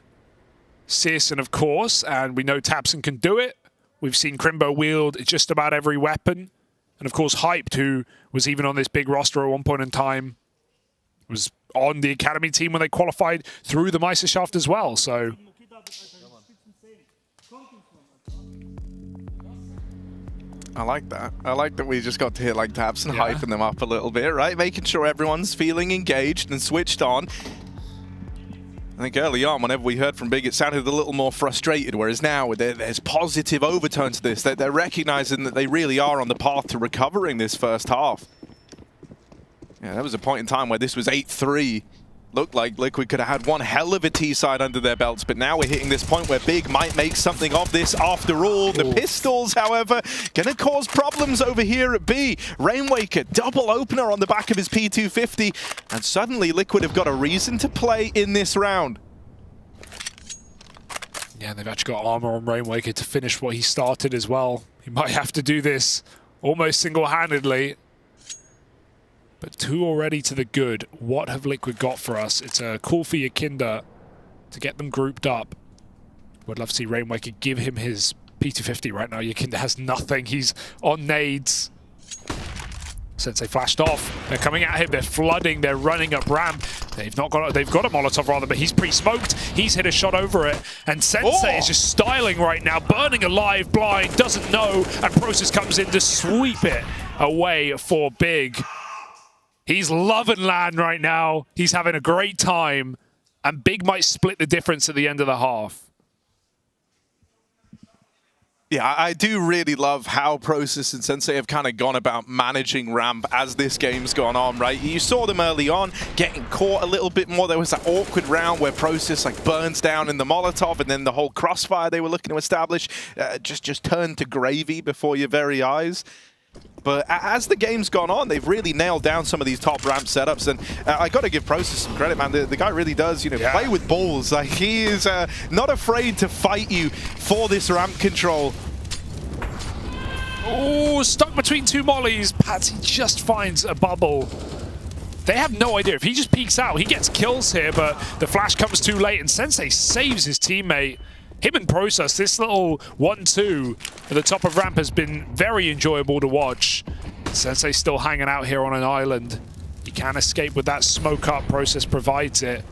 CSGO, of course, and we know tabseN can do it. We've seen Crimbo wield just about every weapon. And of course, Hyped, who was even on this big roster at one point in time, was on the academy team when they qualified through the Meisterschaft as well. So I like that. I like that we just got to hear like tabseN hyping them up a little bit, right? Making sure everyone's feeling engaged and switched on. I think early on, whenever we heard from Big, it sounded a little more frustrated, whereas now there's positive overtones to this. They're recognizing that they really are on the path to recovering this first half. Yeah, there was a point in time where this was 8-3. Looked like Liquid could have had one hell of a T-side under their belts, but now we're hitting this point where Big might make something of this after all. The pistols, however, gonna cause problems over here at B. Rainwaker, double opener on the back of his P250, and suddenly Liquid have got a reason to play in this round. Yeah, they've actually got armor on Rainwaker to finish what he started as well. He might have to do this almost single-handedly. But 2 already to the good. What have Liquid got for us? It's a call for Yakinda to get them grouped up. Would love to see Rainwaker give him his P250 right now. Yakinda has nothing. He's on nades. Sensei flashed off. They're coming at him. They're flooding. They're running up ramp. They've got a Molotov rather, but he's pre-smoked. He's hit a shot over it. And Sensei is just styling right now, burning alive, blind, doesn't know. And Process comes in to sweep it away for Big. He's loving LAN right now. He's having a great time. And Big might split the difference at the end of the half. Yeah, I do really love how Process and Sensei have kind of gone about managing ramp as this game's gone on, right? You saw them early on getting caught a little bit more. There was that awkward round where Process like burns down in the Molotov, and then the whole crossfire they were looking to establish just turned to gravy before your very eyes. But as the game's gone on, they've really nailed down some of these top ramp setups, and I got to give Process some credit, man. The guy really does, play with balls. Like, he is not afraid to fight you for this ramp control. Oh, stuck between 2 mollies. Patsy just finds a bubble. They have no idea. If he just peeks out, he gets kills here, but the flash comes too late, and Sensei saves his teammate. Him and Process, this little 1-2 at the top of ramp has been very enjoyable to watch. Sensei's still hanging out here on an island. He can escape with that smoke up. Process provides it.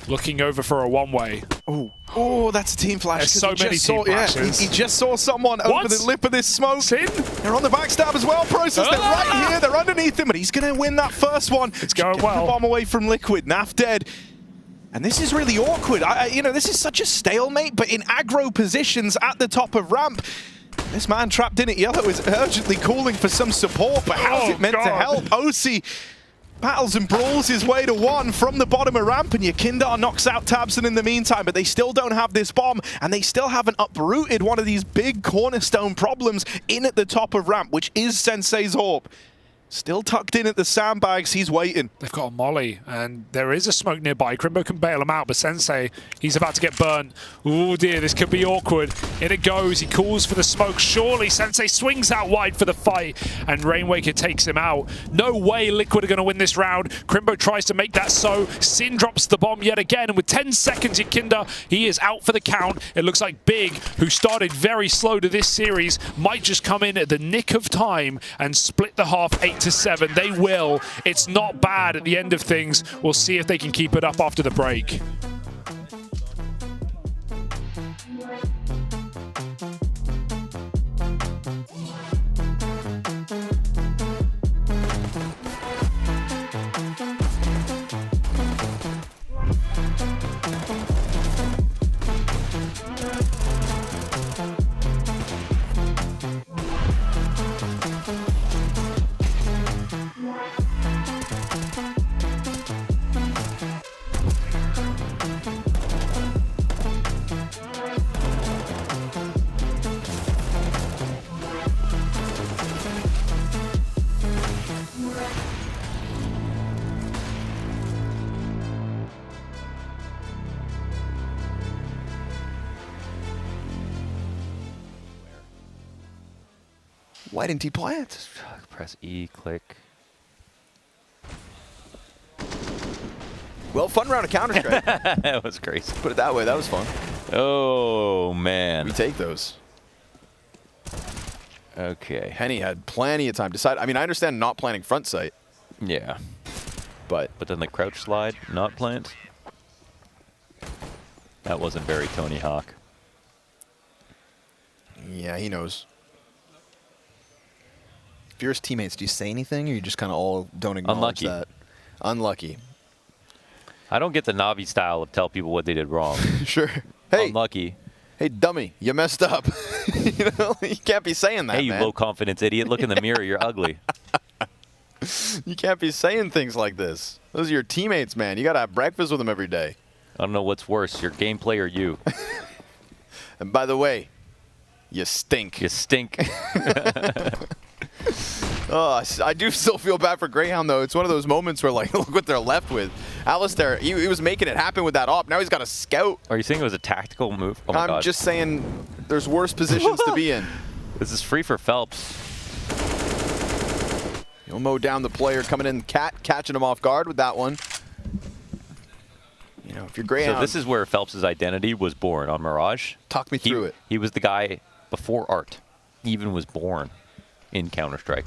Looking over for a one-way. Oh, that's a team flash. There's so many team flashes. He just saw someone over the lip of this smoke. Sin? They're on the backstab as well, Process. They're right here. They're underneath him, but he's going to win that first one. It's going well. The bomb away from Liquid. Naf dead. And this is really awkward. This is such a stalemate, but in aggro positions at the top of ramp, this man trapped in at yellow is urgently calling for some support, but how's it meant to help? OC battles and brawls his way to 1 from the bottom of ramp, and Yakinda knocks out Tabson in the meantime, but they still don't have this bomb, and they still haven't uprooted one of these big cornerstone problems in at the top of ramp, which is Sensei's AWP. Still tucked in at the sandbags, he's waiting. They've got a molly, and there is a smoke nearby. Crimbo can bail him out, but Sensei, he's about to get burnt. Oh dear, this could be awkward. In it goes, he calls for the smoke. Surely Sensei swings out wide for the fight, and Rainwaker takes him out. No way Liquid are going to win this round. Crimbo tries to make that so. Sin drops the bomb yet again, and with 10 seconds, Yakinda, he is out for the count. It looks like Big, who started very slow to this series, might just come in at the nick of time and split the half 8-7. They will. It's not bad at the end of things. We'll see if they can keep it up after the break. Why didn't he play it? Press E, click. Well, fun round of Counter-Strike. That was crazy. Put it that way, that was fun. Oh, man. We take those. Okay. Henny had plenty of time to decide. I mean, I understand not planning front sight. Yeah. But then the crouch slide, not plant. That wasn't very Tony Hawk. Yeah, he knows. Fierce teammates, do you say anything, or you just kind of all don't acknowledge that? Unlucky. I don't get the Navi style of tell people what they did wrong. Sure. Hey. Unlucky. Hey, dummy, you messed up. You know, you can't be saying that, Hey, you man. low-confidence idiot. Look in the mirror. You're ugly. You can't be saying things like this. Those are your teammates, man. You got to have breakfast with them every day. I don't know what's worse, your gameplay or you. And by the way, you stink. You stink. Oh, I do still feel bad for Greyhound, though. It's one of those moments where, like, look what they're left with. Alistair, he was making it happen with that op. Now he's got a scout. Are you saying it was a tactical move? Oh my I'm God. just saying there's worse positions to be in. This is free for Phelps. He'll mow down the player coming in, catching him off guard with that one. You know, if you're Greyhound. So this is where Phelps' identity was born on Mirage. Talk me through it. He was the guy before Art even was born in Counter-Strike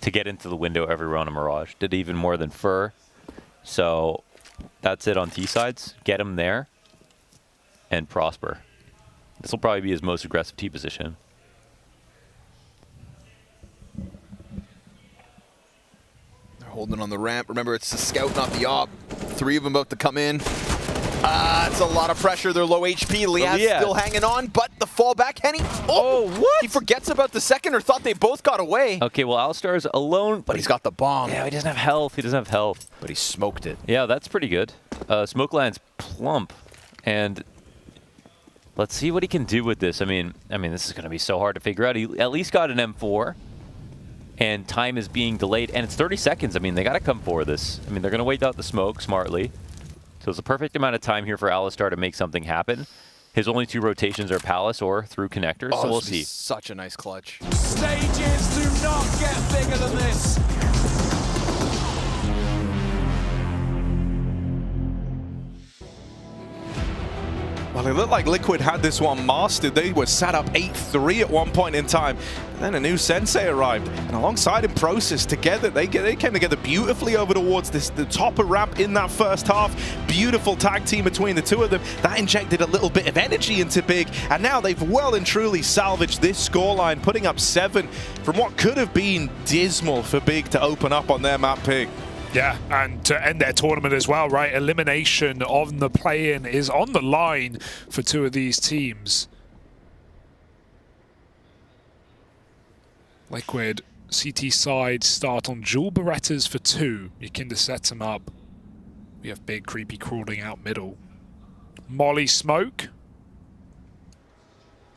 to get into the window every round of Mirage. Did even more than Fur. So that's it on T-sides. Get him there and prosper. This will probably be his most aggressive T position. They're holding on the ramp. Remember, it's the scout, not the op. 3 of them about to come in. It's a lot of pressure. They're low HP. Liaz still hanging on, but the fallback. Henny. Oh, what? He forgets about the second or thought they both got away. Okay, well, Alistar's alone. But he's got the bomb. Yeah, he doesn't have health. He doesn't have health. But he smoked it. Yeah, that's pretty good. Smokeland's plump. And let's see what he can do with this. I mean, this is going to be so hard to figure out. He at least got an M4. And time is being delayed. And it's 30 seconds. I mean, they got to come for this. I mean, they're going to wait out the smoke smartly. So it's a perfect amount of time here for Alistar to make something happen. His only 2 rotations are Palace or through connectors, so we'll see. Such a nice clutch. Stages do not get bigger than this. Well, it looked like Liquid had this one mastered. They were sat up 8-3 at one point in time. And then a new Sensei arrived. And alongside him, Process together, they came together beautifully over towards the top of ramp in that first half. Beautiful tag team between the 2 of them. That injected a little bit of energy into Big. And now they've well and truly salvaged this scoreline, putting up 7 from what could have been dismal for Big to open up on their map pick. Yeah, and to end their tournament as well, right? Elimination on the play-in is on the line for 2 of these teams. Liquid, CT side, start on dual Berettas for 2. Yakinda sets him up. We have Big Creepy crawling out middle. Molly Smoke.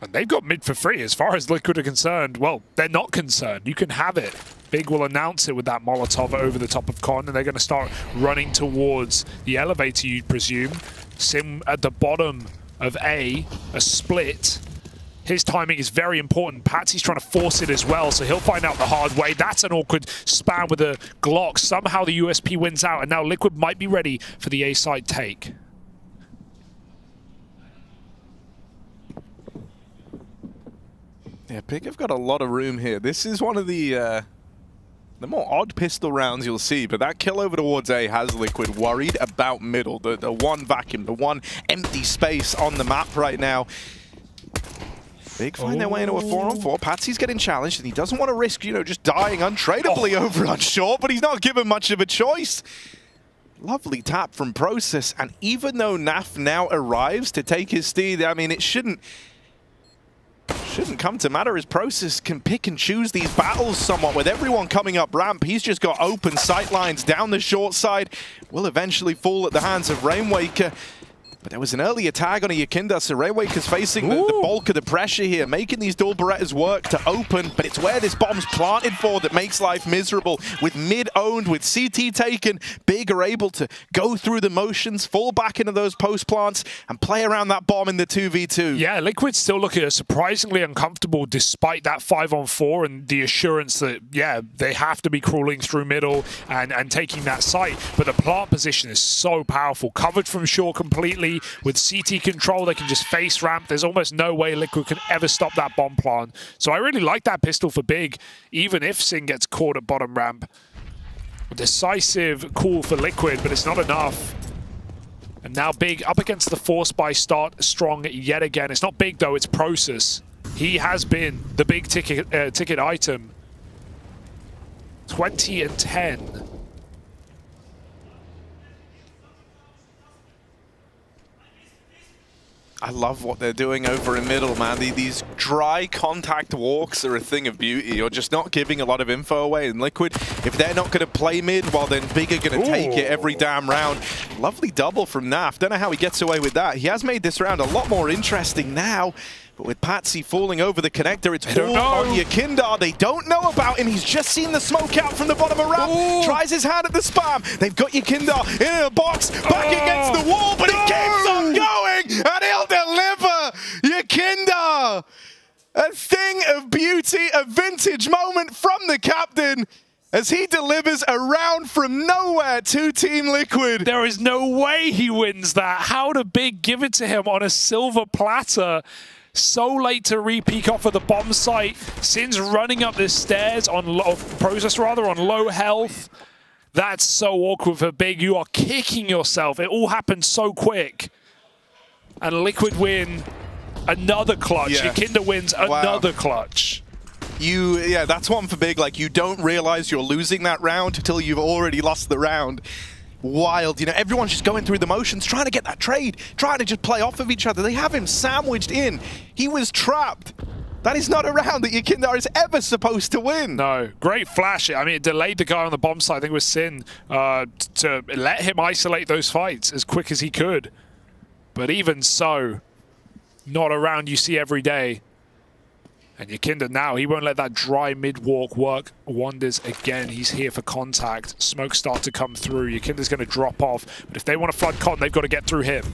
And they've got mid for free as far as Liquid are concerned. Well, they're not concerned. You can have it. Big will announce it with that Molotov over the top of Con, and they're going to start running towards the elevator, you'd presume. Sim at the bottom of A split. His timing is very important. Patsy's trying to force it as well, so he'll find out the hard way. That's an awkward spam with a Glock. Somehow the USP wins out, and now Liquid might be ready for the A side take. Yeah, Big have got a lot of room here. This is one of the more odd pistol rounds you'll see, but that kill over towards A has Liquid worried about middle. The one vacuum, the one empty space on the map right now. Big find their way into a 4-on-4. Patsy's getting challenged, and he doesn't want to risk, just dying untradeably over on short, but he's not given much of a choice. Lovely tap from Process, and even though Naf now arrives to take his steed, I mean, it shouldn't come to matter. His Process can pick and choose these battles somewhat with everyone coming up ramp. He's just got open sight lines down the short side. Will eventually fall at the hands of Rainwaker. But there was an earlier tag on a Yakinda, so Rainwaker's facing the bulk of the pressure here, making these dual Berettas work to open, but it's where this bomb's planted for that makes life miserable. With mid owned, with CT taken, Big are able to go through the motions, fall back into those post plants, and play around that bomb in the 2v2. Yeah, Liquid still looking surprisingly uncomfortable despite that 5-on-4 and the assurance that, yeah, they have to be crawling through middle and taking that site. But the plant position is so powerful, covered from shore completely. With CT control, they can just face ramp. There's almost no way Liquid can ever stop that bomb plant. So I really like that pistol for Big, even if Sin gets caught at bottom ramp. A decisive call for Liquid, but it's not enough. And now Big up against the force by start strong yet again. It's not Big though, it's Process. He has been the big ticket item. 20 and 10. I love what they're doing over in middle, man. These dry contact walks are a thing of beauty. You're just not giving a lot of info away. And Liquid, if they're not going to play mid, well, then Big are going to take it every damn round. Lovely double from Naf. Don't know how he gets away with that. He has made this round a lot more interesting now. But with Patsy falling over the connector, it's all on Yakindar. They don't know about him. He's just seen the smoke out from the bottom of ramp. Tries his hand at the spam. They've got Yakindar in a box, back against the wall, but he keeps on going, and he'll deliver. Yakindar, a thing of beauty, a vintage moment from the captain, as he delivers a round from nowhere to Team Liquid. There is no way he wins that. How did Big give it to him on a silver platter? So late to re-peek off of the bomb site. Sin's running up the stairs on Process rather on low health. That's so awkward for Big. You are kicking yourself. It all happened so quick. And Liquid win another clutch. Yeah. Yakinda wins another clutch. Yeah, that's one for Big. Like, you don't realize you're losing that round until you've already lost the round. Wild, you know, everyone's just going through the motions, trying to get that trade, trying to just play off of each other. They have him sandwiched in. He was trapped. That is not a round that Yakindar is ever supposed to win. No, great flash. I mean, it delayed the guy on the bomb side, I think it was Sin, to let him isolate those fights as quick as he could. But even so, not a round you see every day. And Yakinda now, he won't let that dry mid-walk work wonders again. He's here for contact. Smoke start to come through. Yakinda's going to drop off. But if they want to flood con, they've got to get through him.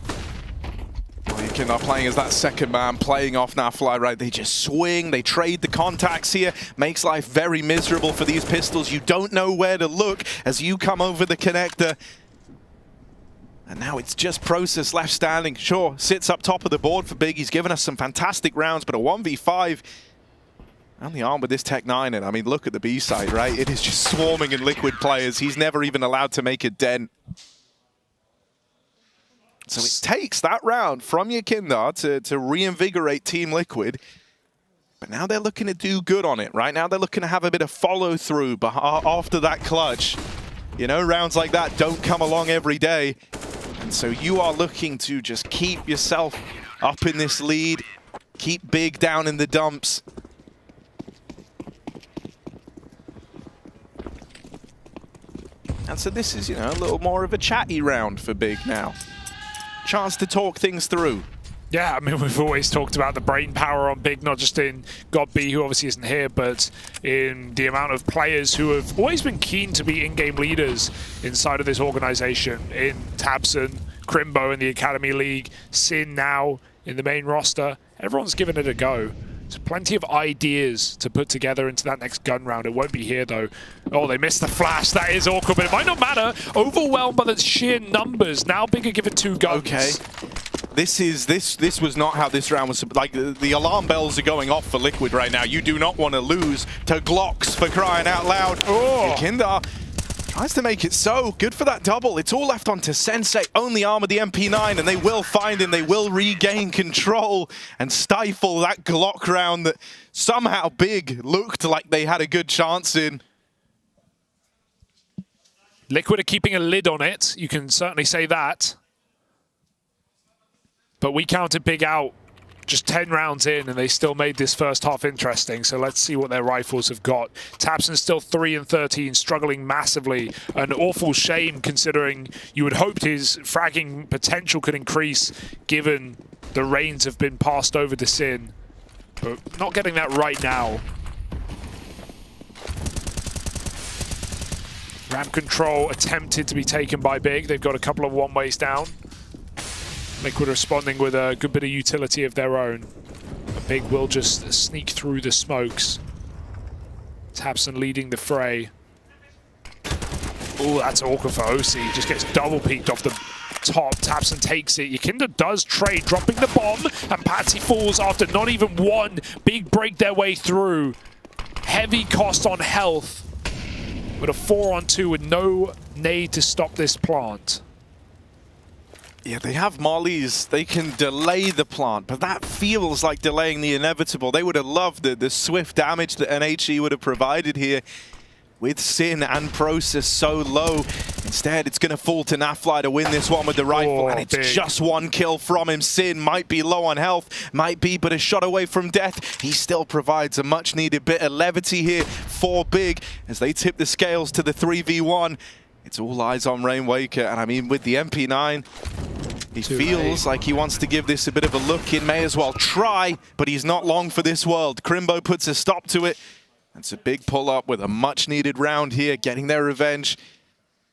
Well, Yakinda playing as that second man, playing off Nafly, right? They just swing, they trade the contacts here. Makes life very miserable for these pistols. You don't know where to look as you come over the connector. And now it's just Process left standing. Sure, sits up top of the board for Big. He's given us some fantastic rounds, but a 1v5... on the arm with this Tech 9, and I mean, look at the B side, right? It is just swarming in Liquid players. He's never even allowed to make a dent. So it takes that round from Yakindar to reinvigorate Team Liquid. But now they're looking to do good on it, right? Now they're looking to have a bit of follow-through after that clutch. You know, rounds like that don't come along every day. And so you are looking to just keep yourself up in this lead, keep Big down in the dumps. And so this is, you know, a little more of a chatty round for Big now. Chance to talk things through. Yeah, I mean, we've always talked about the brain power on Big, not just in God B, who obviously isn't here, but in the amount of players who have always been keen to be in-game leaders inside of this organization. In Tabson, Crimbo in the Academy League, Sin now in the main roster. Everyone's given it a go. There's plenty of ideas to put together into that next gun round. It won't be here, though. Oh, they missed the flash. That is awkward, but it might not matter. Overwhelmed by the sheer numbers. Now Big are given 2 guns. Okay. This was not how this round was. Like, the alarm bells are going off for Liquid right now. You do not want to lose to Glocks, for crying out loud. Oh. Yakindar tries to make it so. Good for that double. It's all left onto Sensei. Only arm of the MP9, and they will find him. They will regain control and stifle that Glock round that somehow Big looked like they had a good chance in. Liquid are keeping a lid on it. You can certainly say that. But we counted Big out just 10 rounds in, and they still made this first half interesting. So let's see what their rifles have got. Tabson's still 3 and 13, struggling massively. An awful shame, considering you would hoped his fragging potential could increase, given the reins have been passed over to Sin. But not getting that right now. Ramp control attempted to be taken by Big. They've got a couple of one-ways down. Liquid responding with a good bit of utility of their own. Big will just sneak through the smokes. Tabson leading the fray. Oh, that's awkward for OC. Just gets double peeked off the top. Tabson takes it. Yakinda does trade, dropping the bomb, and Patsy falls after not even one. Big break their way through. Heavy cost on health, but a 4-on-2 with no nade to stop this plant. Yeah, they have mollies. They can delay the plant, but that feels like delaying the inevitable. They would have loved the swift damage that NHE would have provided here. with Sin and Process so low. Instead, it's going to fall to Nafly to win this one with the rifle, and it's just one kill from him. Sin might be low on health, might be but a shot away from death. He still provides a much-needed bit of levity here for Big as they tip the scales to the 3v1. It's all eyes on Rainwaker, and I mean, with the MP9, he feels like he wants to give this a bit of a look. He may as well try, but he's not long for this world. Crimbo puts a stop to it. It's a big pull-up with a much-needed round here, getting their revenge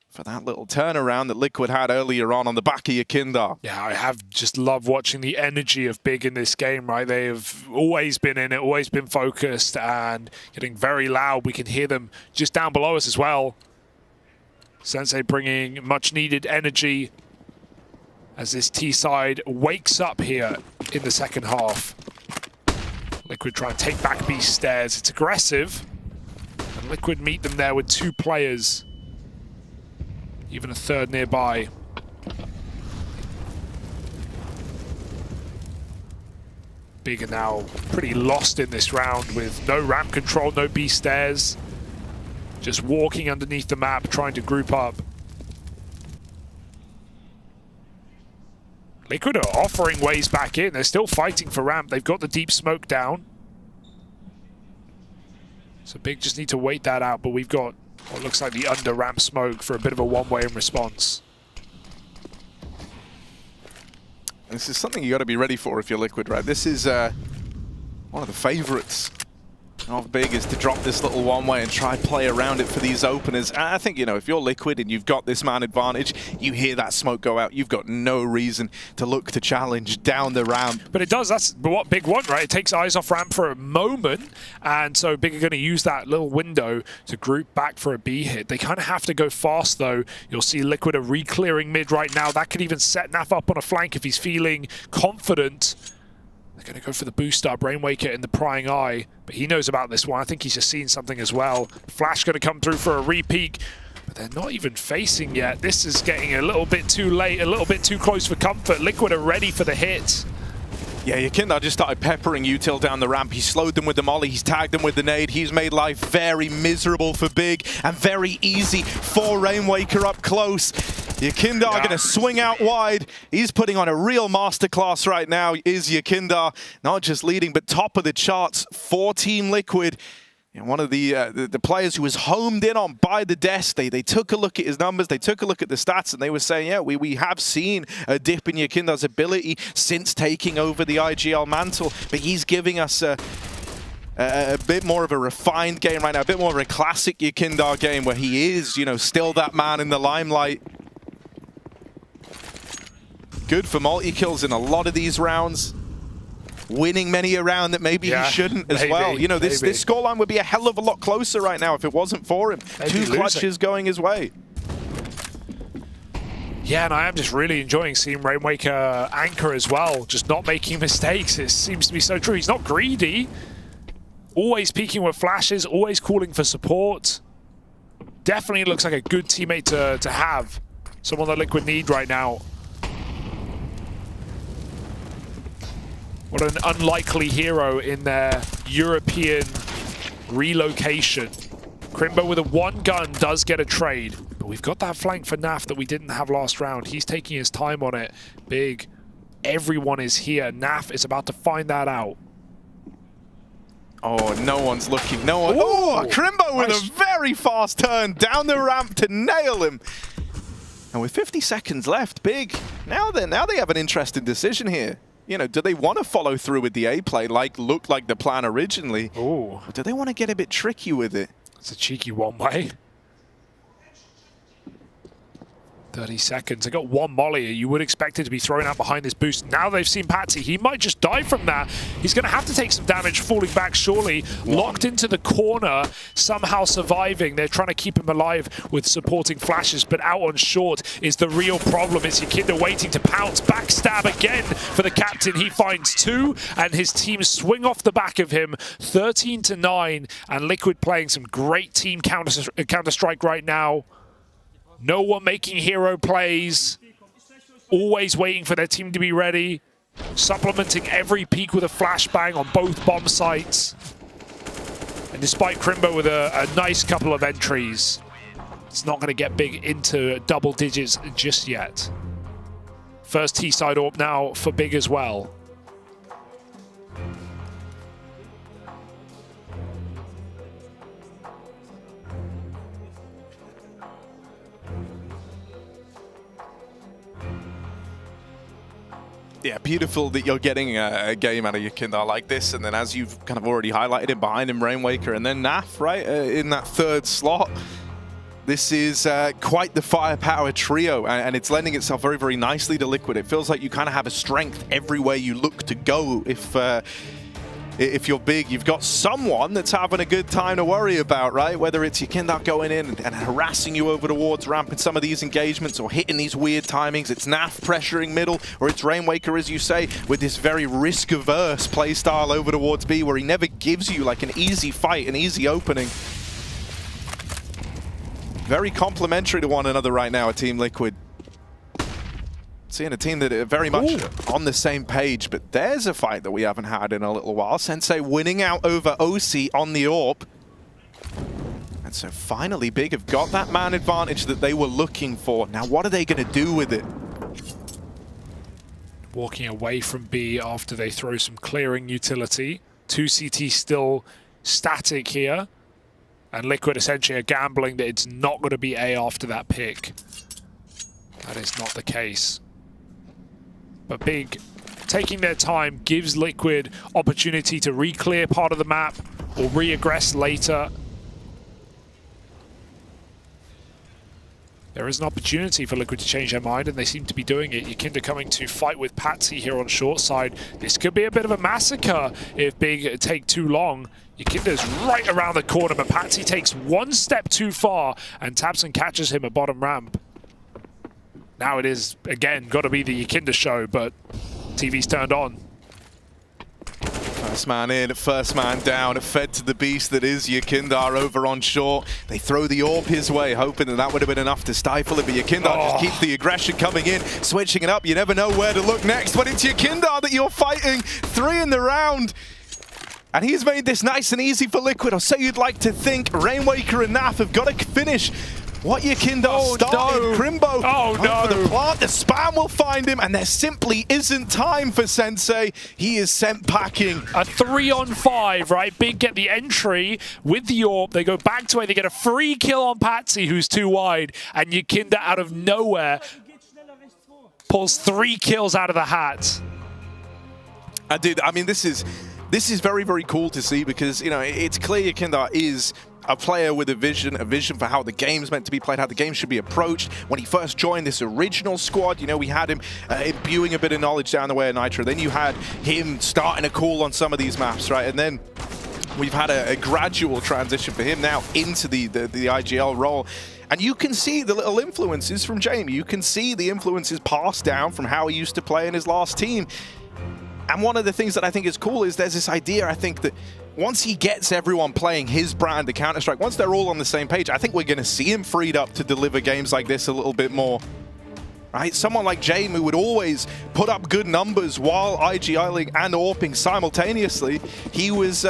for that little turnaround that Liquid had earlier on the back of Yakindar. Yeah, I have just loved watching the energy of Big in this game, right? They have always been in it, always been focused, and getting very loud. We can hear them just down below us as well. Sensei bringing much-needed energy as this T-side wakes up here in the second half. Liquid trying to take back B stairs. It's aggressive. And Liquid meet them there with 2 players. Even a third nearby. Big are now pretty lost in this round with no ramp control, no B stairs. Just walking underneath the map, trying to group up. Liquid are offering ways back in. They're still fighting for ramp. They've got the deep smoke down. So Big just need to wait that out, but we've got what looks like the under ramp smoke for a bit of a one-way in response. This is something you got to be ready for if you're Liquid, right? This is one of the favorites of Big, is to drop this little one-way and try play around it for these openers. And I think, you know, if you're Liquid and you've got this man advantage, you hear that smoke go out, you've got no reason to look to challenge down the ramp. But it does, that's what Big want, right? It takes eyes off ramp for a moment, and so Big are going to use that little window to group back for a B hit. They kind of have to go fast, though. You'll see Liquid are re-clearing mid right now. That could even set Naf up on a flank if he's feeling confident. They're going to go for the boost up, Rainwaker in the prying eye, but he knows about this one. I think he's just seen something as well. Flash going to come through for a re-peek, but they're not even facing yet. This is getting a little bit too late, a little bit too close for comfort. Liquid are ready for the hit. Yeah, Yakindar just started peppering Util down the ramp. He slowed them with the molly, he's tagged them with the nade. He's made life very miserable for Big and very easy for Rainwaker up close. Yakindar going to swing out wide. He's putting on a real masterclass right now, is Yakindar. Not just leading, but top of the charts for Team Liquid. And one of the players who was homed in on by the desk, they took a look at his numbers, they took a look at the stats, and they were saying, yeah, we have seen a dip in Yakindar's ability since taking over the IGL mantle, but he's giving us a bit more of a refined game right now, a bit more of a classic Yakindar game where he is, you know, still that man in the limelight. Good for multi-kills in a lot of these rounds. Winning many a round that maybe he shouldn't as well. You know, this scoreline would be a hell of a lot closer right now if it wasn't for him. Maybe 2 clutches going his way. Yeah, and I am just really enjoying seeing Rainwaker anchor as well, just not making mistakes. It seems to be so true. He's not greedy. Always peeking with flashes, always calling for support. Definitely looks like a good teammate to have. Someone that Liquid need right now. What an unlikely hero in their European relocation. Crimbo with a 1 gun does get a trade, but we've got that flank for Naf that we didn't have last round. He's taking his time on it. Big. Everyone is here. Naf is about to find that out. Oh, no one's looking. No one. Oh, Crimbo with a very fast turn down the ramp to nail him. And with 50 seconds left, Big, now they have an interesting decision here. You know, do they want to follow through with the A play, looked like the plan originally? Ooh. Or do they want to get a bit tricky with it? It's a cheeky one-way. 30 seconds. They got 1 molly. You would expect it to be thrown out behind this boost. Now they've seen Patsy. He might just die from that. He's going to have to take some damage falling back, surely. Locked into the corner, somehow surviving. They're trying to keep him alive with supporting flashes, but out on short is the real problem. It's Yakindar waiting to pounce. Backstab again for the captain. He finds 2, and his team swing off the back of him. 13-9, and Liquid playing some great team Counter-Strike right now. No one making hero plays, always waiting for their team to be ready, supplementing every peak with a flashbang on both bomb sites. And despite Crimbo with a nice couple of entries, it's not going to get big into double digits just yet. First T-side AWP now for Big as well. Yeah, beautiful that you're getting a game out of Yekindar like this, and then as you've kind of already highlighted it, behind him Rainwaker and then Naf, right, in that third slot. This is quite the firepower trio, and it's lending itself very, very nicely to Liquid. It feels like you kind of have a strength everywhere you look to go. If you're Big, you've got someone that's having a good time to worry about, right? Whether it's Yekindar going in and harassing you over towards ramp in some of these engagements or hitting these weird timings, it's Naf pressuring middle, or it's Rainwaker, as you say, with this very risk-averse playstyle over towards B, where he never gives you like an easy fight, an easy opening. Very complementary to one another right now, Team Liquid. Seeing a team that are very much on the same page, but there's a fight that we haven't had in a little while. Sensei winning out over OC on the AWP. And so finally Big have got that man advantage that they were looking for. Now what are they going to do with it? Walking away from B after they throw some clearing utility. 2CT still static here. And Liquid essentially are gambling that it's not going to be A after that pick. That is not the case. But Big, taking their time, gives Liquid opportunity to re-clear part of the map or re-aggress later. There is an opportunity for Liquid to change their mind, and they seem to be doing it. Yekindar coming to fight with Patsy here on short side. This could be a bit of a massacre if Big take too long. Yekindar's right around the corner, but Patsy takes one step too far, and Tabson catches him at bottom ramp. Now it is, again, got to be the Yekindar show, but TV's turned on. First man in, first man down, fed to the beast that is Yekindar over on short. They throw the AWP his way, hoping that that would have been enough to stifle it, but Yekindar just keeps the aggression coming in, switching it up. You never know where to look next, but it's Yekindar that you're fighting. 3 in the round. And he's made this nice and easy for Liquid, or so you'd like to think. Rainwaker and Naf have got to finish what Yekindar started. No. Crimbo no. for the plant. The spam will find him, and there simply isn't time for Sensei. He is sent packing. A 3-on-5, right? Big get the entry with the AWP. They go back to A. They get a free kill on Patsy, who's too wide. And Yekindar out of nowhere pulls 3 kills out of the hat. I mean, this is very, very cool to see, because, you know, it's clear Yekindar is a player with a vision for how the game's meant to be played, how the game should be approached. When he first joined this original squad, you know, we had him imbuing a bit of knowledge down the way of Nitro. Then you had him starting a call on some of these maps, right? And then we've had a gradual transition for him now into the IGL role. And you can see the little influences from Jamie. You can see the influences passed down from how he used to play in his last team. And one of the things that I think is cool is there's this idea, I think, that once he gets everyone playing his brand of Counter-Strike, once they're all on the same page, I think we're going to see him freed up to deliver games like this a little bit more. Right? Someone like Jamie who would always put up good numbers while IGLing and AWPing simultaneously. He was...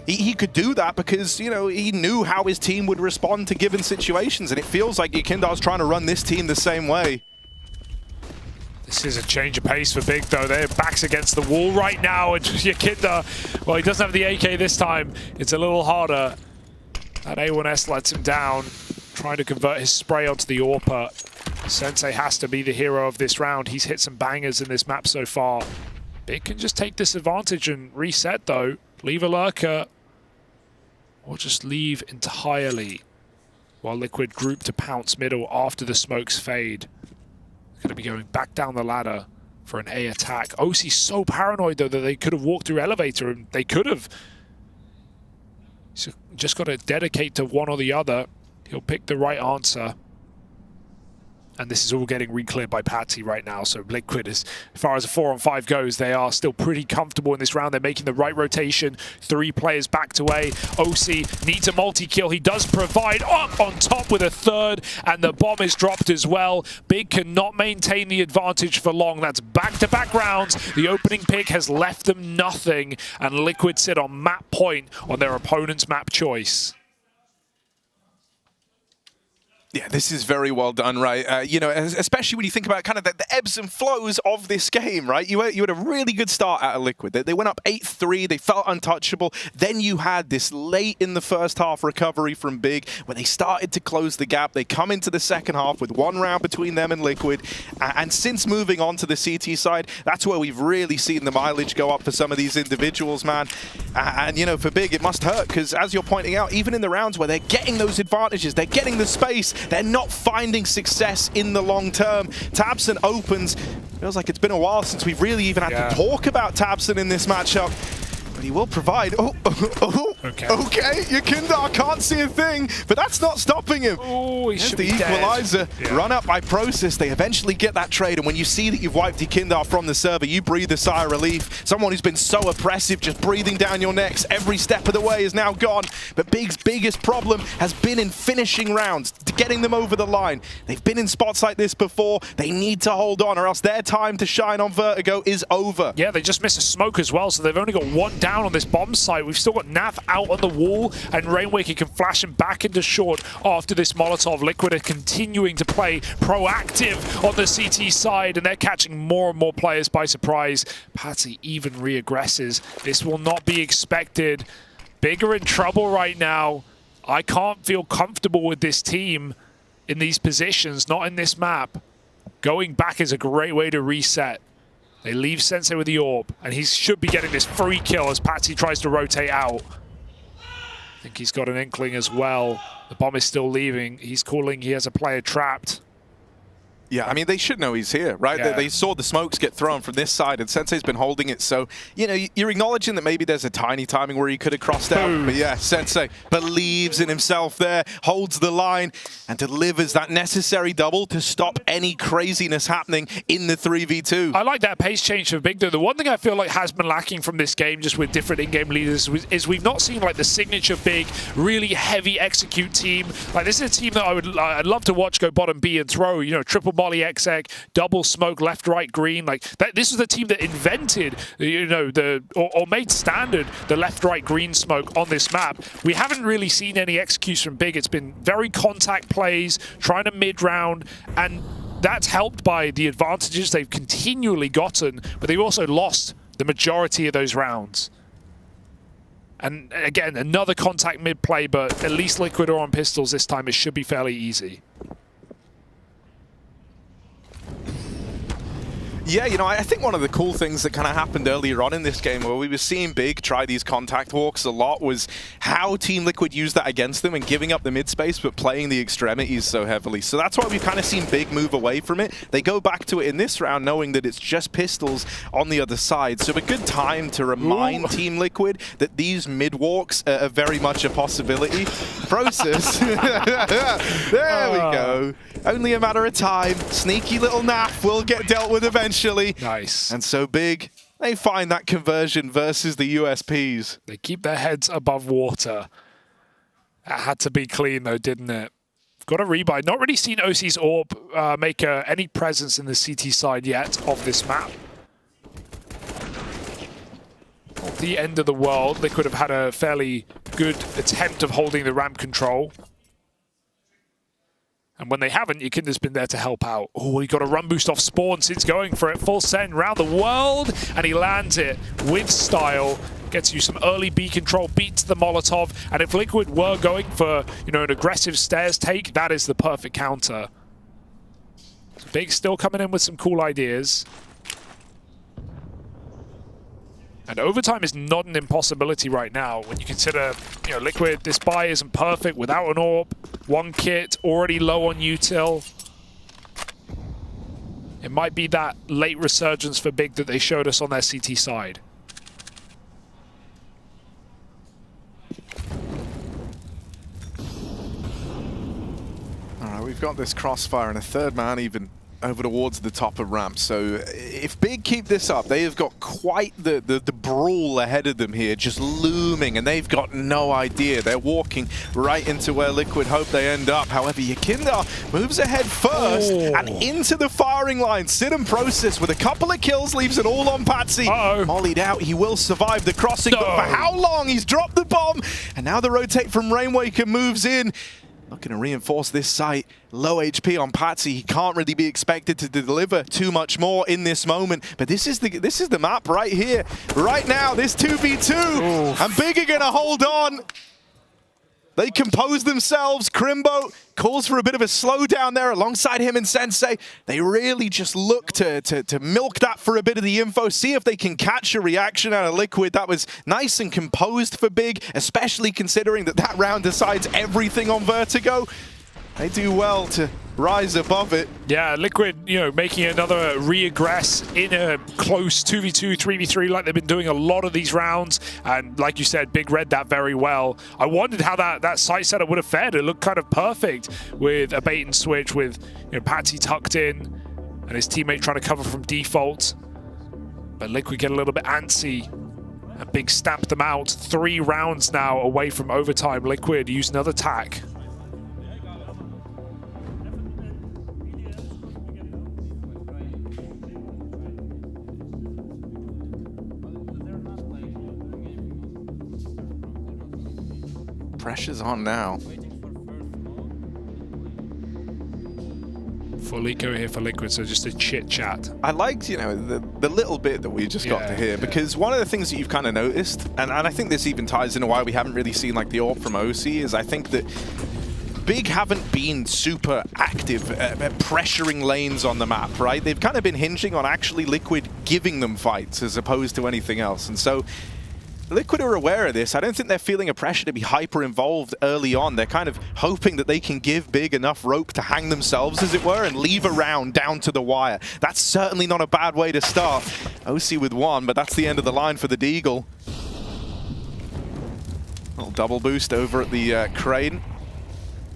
He could do that because, you know, he knew how his team would respond to given situations, and it feels like Yekindar's trying to run this team the same way. This is a change of pace for Big, though. Their backs against the wall right now, and Yekindar, well, he doesn't have the AK this time. It's a little harder. That A1S lets him down, trying to convert his spray onto the AWP. Sensei has to be the hero of this round. He's hit some bangers in this map so far. Big can just take this advantage and reset, though. Leave a lurker, or just leave entirely, while Liquid group to pounce middle after the smokes fade. Going to be going back down the ladder for an A attack. OC's so paranoid, though, that they could have walked through elevator, and they could have. So just got to dedicate to one or the other. He'll pick the right answer. And this is all getting re-cleared by Patsy right now. So Liquid, as far as a 4-on-5 goes, they are still pretty comfortable in this round. They're making the right rotation. 3 players backed away. OC needs a multi-kill. He does provide up on top with a third, and the bomb is dropped as well. Big cannot maintain the advantage for long. That's back-to-back rounds. The opening pick has left them nothing, and Liquid sit on map point on their opponent's map choice. Yeah, this is very well done, right? You know, especially when you think about kind of the ebbs and flows of this game, right? You had a really good start out of Liquid. They went up 8-3. They felt untouchable. Then you had this late in the first half recovery from Big where they started to close the gap. They come into the second half with 1 round between them and Liquid. And since moving on to the CT side, that's where we've really seen the mileage go up for some of these individuals, man. And, you know, for Big, it must hurt because, as you're pointing out, even in the rounds where they're getting those advantages, they're getting the space, they're not finding success in the long term. tabseN opens. Feels like it's been a while since we've really even had to talk about tabseN in this matchup. But he will provide. Okay, Yakindar can't see a thing, but that's not stopping him. Oh, he should the be equalizer. Dead. Run up by Process. They eventually get that trade, and when you see that you've wiped Yakindar from the server, you breathe a sigh of relief. Someone who's been so oppressive, just breathing down your necks every step of the way is now gone. But Big's biggest problem has been in finishing rounds, getting them over the line. They've been in spots like this before. They need to hold on, or else their time to shine on Vertigo is over. Yeah, they just missed a smoke as well, so they've only got 1 down on this bomb site. We've still got Nav out on the wall, and Rainwaker can flash him back into short after this Molotov. Liquid are continuing to play proactive on the CT side, and they're catching more and more players by surprise. Patsy even re-aggresses. This will not be expected. Big are in trouble right now. I can't feel comfortable with this team in these positions, not in this map. Going back is a great way to reset. They leave Sensei with the orb, and he should be getting this free kill as Patsy tries to rotate out. I think he's got an inkling as well. The bomb is still leaving. He's calling he has a player trapped. Yeah, I mean, they should know he's here, right? Yeah. They saw the smokes get thrown from this side, and Sensei's been holding it. So, you know, you're acknowledging that maybe there's a tiny timing where he could have crossed out. But yeah, Sensei believes in himself there, holds the line, and delivers that necessary double to stop any craziness happening in the 3v2. I like that pace change for Big, though. The one thing I feel like has been lacking from this game, just with different in-game leaders, is we've not seen like the signature Big, really heavy execute team. Like, this is a team that I'd love to watch go bottom B and throw, you know, triple molly exec, double smoke, left, right, green. Like this was the team that invented, you know, or made standard the left, right, green smoke on this map. We haven't really seen any execution from Big. It's been very contact plays, trying to mid-round, and that's helped by the advantages they've continually gotten, but they've also lost the majority of those rounds. And again, another contact mid-play, but at least Liquid are on pistols this time. It should be fairly easy. Yeah, you know, I think one of the cool things that kind of happened earlier on in this game where we were seeing Big try these contact walks a lot was how Team Liquid used that against them and giving up the mid space but playing the extremities so heavily. So that's why we've kind of seen Big move away from it. They go back to it in this round knowing that it's just pistols on the other side. So a good time to remind Team Liquid that these mid walks are very much a possibility. Process. There we go. Only a matter of time. Sneaky little Naf will get dealt with eventually. Nice. And so Big, they find that conversion versus the USPs. They keep their heads above water. That had to be clean though, didn't it? Got a rebuy. Not really seen OC's orb make any presence in the CT side yet of this map. Not the end of the world. They could have had a fairly good attempt of holding the ramp control. And when they haven't, Yakinda's been there to help out. Oh, he got a run boost off Spawn since going for it. Full send round the world, and he lands it with style. Gets you some early B control, beats the Molotov, and if Liquid were going for, you know, an aggressive stairs take, that is the perfect counter. So Big still coming in with some cool ideas. And overtime is not an impossibility right now when you consider, you know, Liquid, this buy isn't perfect without an orb. 1 kit, already low on util. It might be that late resurgence for Big that they showed us on their CT side. All right, we've got this crossfire and a third man even over towards the top of ramp. So if Big keep this up, they have got quite the brawl ahead of them here, just looming, and they've got no idea. They're walking right into where Liquid hope they end up. However, Yakinda moves ahead first and into the firing line. Sit and process with a couple of kills, leaves it all on Patsy. Mollied out, he will survive the crossing, but for how long? He's dropped the bomb, and now the rotate from Rainwaker moves in. Looking to reinforce this site. Low HP on Patsy. He can't really be expected to deliver too much more in this moment. But this is the map right here, right now. This 2v2, and Big are gonna hold on. They compose themselves. Crimbo calls for a bit of a slowdown there alongside him and Sensei. They really just look to milk that for a bit of the info, see if they can catch a reaction out of Liquid. That was nice and composed for Big, especially considering that round decides everything on Vertigo. They do well to rise above it. Yeah, Liquid, making another re-aggress in a close 2v2, 3v3 like they've been doing a lot of these rounds. And like you said, Big read that very well. I wondered how that site setup would have fared. It looked kind of perfect with a bait and switch with Patsy tucked in and his teammate trying to cover from default. But Liquid get a little bit antsy. And Big stamped them out. 3 rounds now away from overtime. Liquid use another tack. Pressure's on now. Full eco here for Liquid, so just a chit chat. I liked, the little bit that we just got to hear, because one of the things that you've kind of noticed, and I think this even ties into why we haven't really seen like the AWP from OC, is I think that Big haven't been super active at pressuring lanes on the map, right? They've kind of been hinging on actually Liquid giving them fights as opposed to anything else, and so Liquid are aware of this. I don't think they're feeling a pressure to be hyper-involved early on. They're kind of hoping that they can give Big enough rope to hang themselves, as it were, and leave a round down to the wire. That's certainly not a bad way to start. OC with 1, but that's the end of the line for the Deagle. Little double boost over at the crane.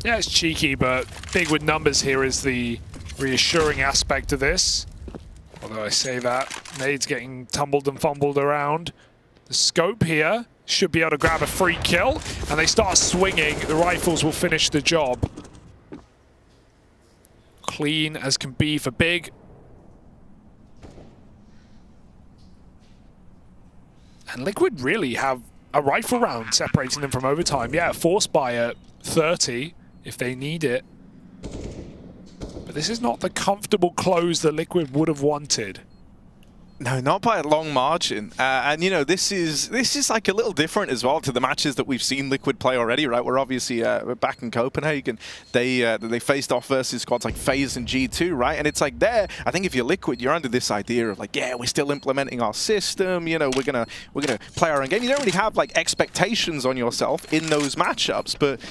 Yeah, it's cheeky, but Big with numbers here is the reassuring aspect of this. Although I say that, Nade's getting tumbled and fumbled around. The scope here should be able to grab a free kill, and they start swinging. The rifles will finish the job. Clean as can be for Big. And Liquid really have a rifle round separating them from overtime. Yeah, force buy at 30 if they need it. But this is not the comfortable close that Liquid would have wanted. No, not by a long margin. And this is like a little different as well to the matches that we've seen Liquid play already, right? We're obviously we're back in Copenhagen. They faced off versus squads like FaZe and G2, right? And it's like there, I think if you're Liquid, you're under this idea of like, yeah, we're still implementing our system. We're gonna play our own game. You don't really have like expectations on yourself in those matchups, but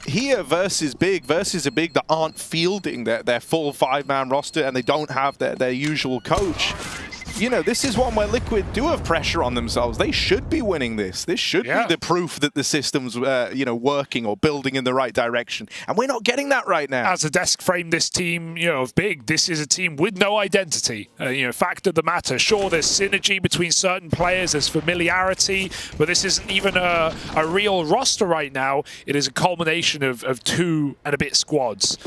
here versus a Big that aren't fielding their full 5-man roster and they don't have their usual coach. This is one where Liquid do have pressure on themselves. They should be winning this. This should be the proof that the system's, working or building in the right direction. And we're not getting that right now. As a desk frame, this team, of Big, this is a team with no identity. Fact of the matter. Sure, there's synergy between certain players, there's familiarity, but this isn't even a real roster right now. It is a culmination of 2 and a bit squads.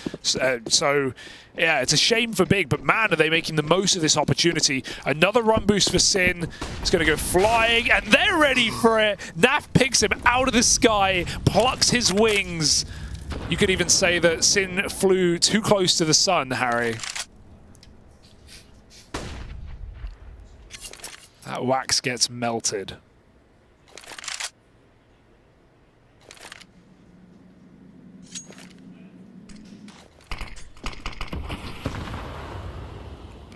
Yeah, it's a shame for Big, but man, are they making the most of this opportunity. Another run boost for Sin. He's going to go flying, and they're ready for it. Naf picks him out of the sky, plucks his wings. You could even say that Sin flew too close to the sun, Harry. That wax gets melted.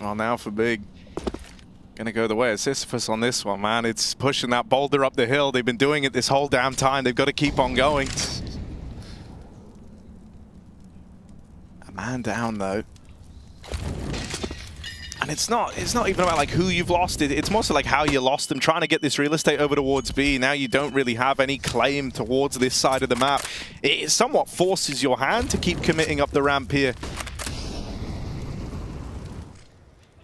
Well, now for Big. Gonna go the way of Sisyphus on this one, man. It's pushing that boulder up the hill. They've been doing it this whole damn time. They've got to keep on going. A man down, though. And it's not even about like who you've lost. It's more so like how you lost them, trying to get this real estate over towards B. Now you don't really have any claim towards this side of the map. it somewhat forces your hand to keep committing up the ramp here.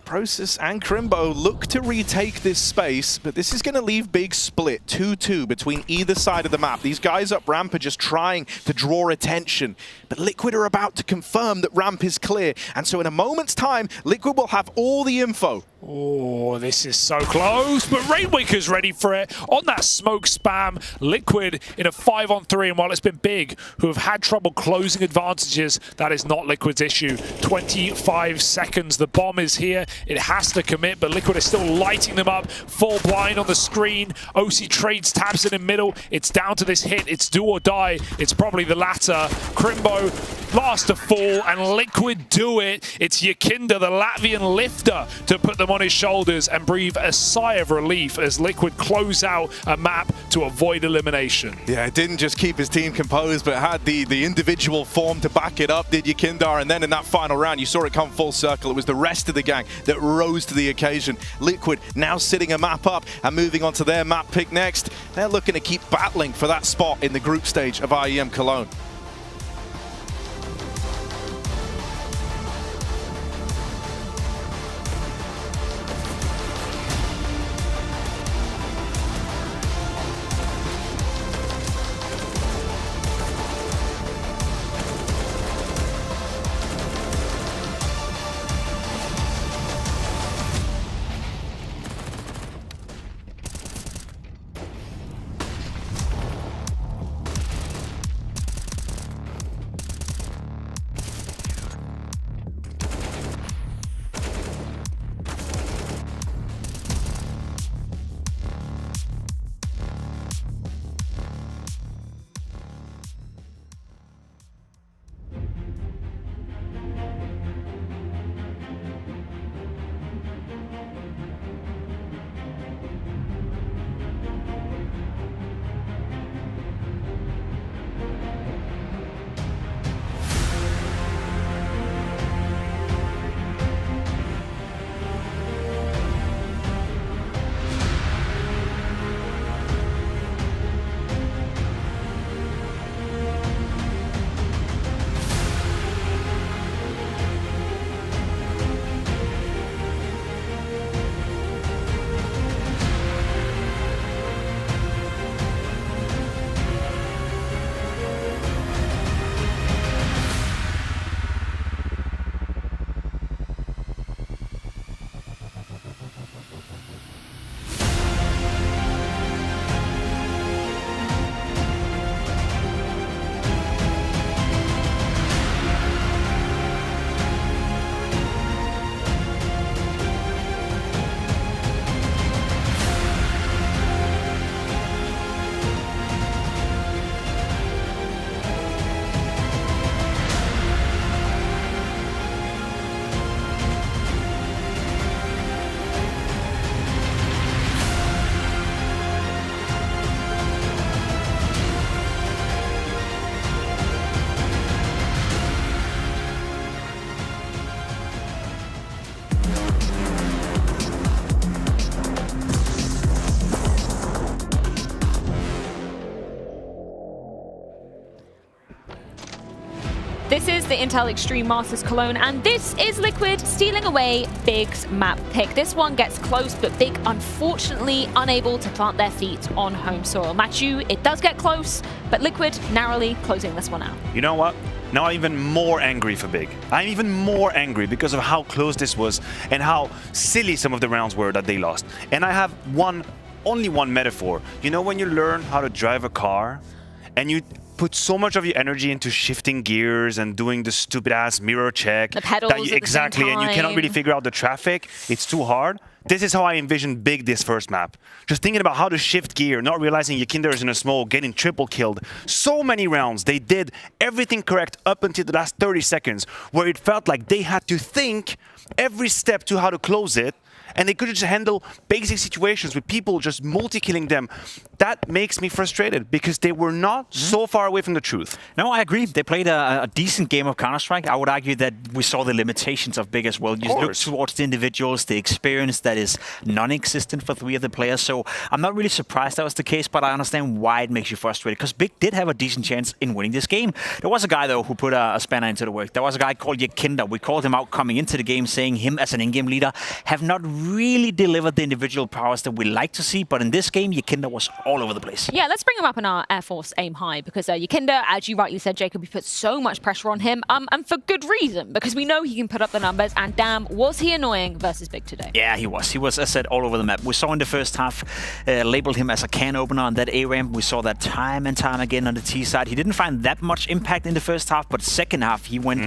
Process and Crimbo look to retake this space, but this is going to leave Big split 2-2 between either side of the map. These guys up ramp are just trying to draw attention, but Liquid are about to confirm that ramp is clear, and so in a moment's time, Liquid will have all the info. Oh, this is so close, but Rainwaker's ready for it. On that smoke spam, Liquid in a 5-on-3, and while it's been Big, who have had trouble closing advantages, that is not Liquid's issue. 25 seconds, the bomb is here. It has to commit, but Liquid is still lighting them up. Full blind on the screen. OC trades, taps it in middle. It's down to this hit. It's do or die. It's probably the latter. Crimbo, last to fall, and Liquid do it. It's Yakinda, the Latvian lifter, to put them on his shoulders and breathe a sigh of relief as Liquid close out a map to avoid elimination. Yeah, it didn't just keep his team composed, but had the individual form to back it up, did Yakindar, and then in that final round, you saw it come full circle. It was the rest of the gang that rose to the occasion. Liquid now sitting a map up and moving on to their map pick next. They're looking to keep battling for that spot in the group stage of IEM Cologne. This is the Intel Extreme Masters Cologne, and this is Liquid stealing away Big's map pick. This one gets close, but Big unfortunately unable to plant their feet on home soil. Matthew, it does get close, but Liquid narrowly closing this one out. You know what? Now I'm even more angry for Big. I'm even more angry because of how close this was and how silly some of the rounds were that they lost. And I have only one metaphor. You know when you learn how to drive a car and you put so much of your energy into shifting gears and doing the stupid ass mirror check. The pedals at exactly, the same time. And you cannot really figure out the traffic. It's too hard. This is how I envisioned Big this first map. Just thinking about how to shift gear, not realizing Yakinda is in a smoke, getting triple killed. So many rounds, they did everything correct up until the last 30 seconds, where it felt like they had to think every step to how to close it, and they could just handle basic situations with people just multi-killing them. That makes me frustrated because they were not so far away from the truth. No, I agree. They played a decent game of Counter-Strike. I would argue that we saw the limitations of Big as well. You look towards the individuals, the experience that that is non-existent for 3 of the players. So I'm not really surprised that was the case, but I understand why it makes you frustrated, because Big did have a decent chance in winning this game. There was a guy, though, who put a spanner into the work. There was a guy called Yekinder. We called him out coming into the game, saying him as an in-game leader have not really delivered the individual powers that we like to see, but in this game, Yekinder was all over the place. Yeah, let's bring him up in our Air Force Aim High, because Yekinder, as you rightly said, Jacob, we put so much pressure on him, and for good reason, because we know he can put up the numbers, and damn, was he annoying versus Big today. Yeah, he was. He was, as I said, all over the map. We saw in the first half, labeled him as a can opener on that A ramp. We saw that time and time again on the T side. He didn't find that much impact in the first half, but second half, he went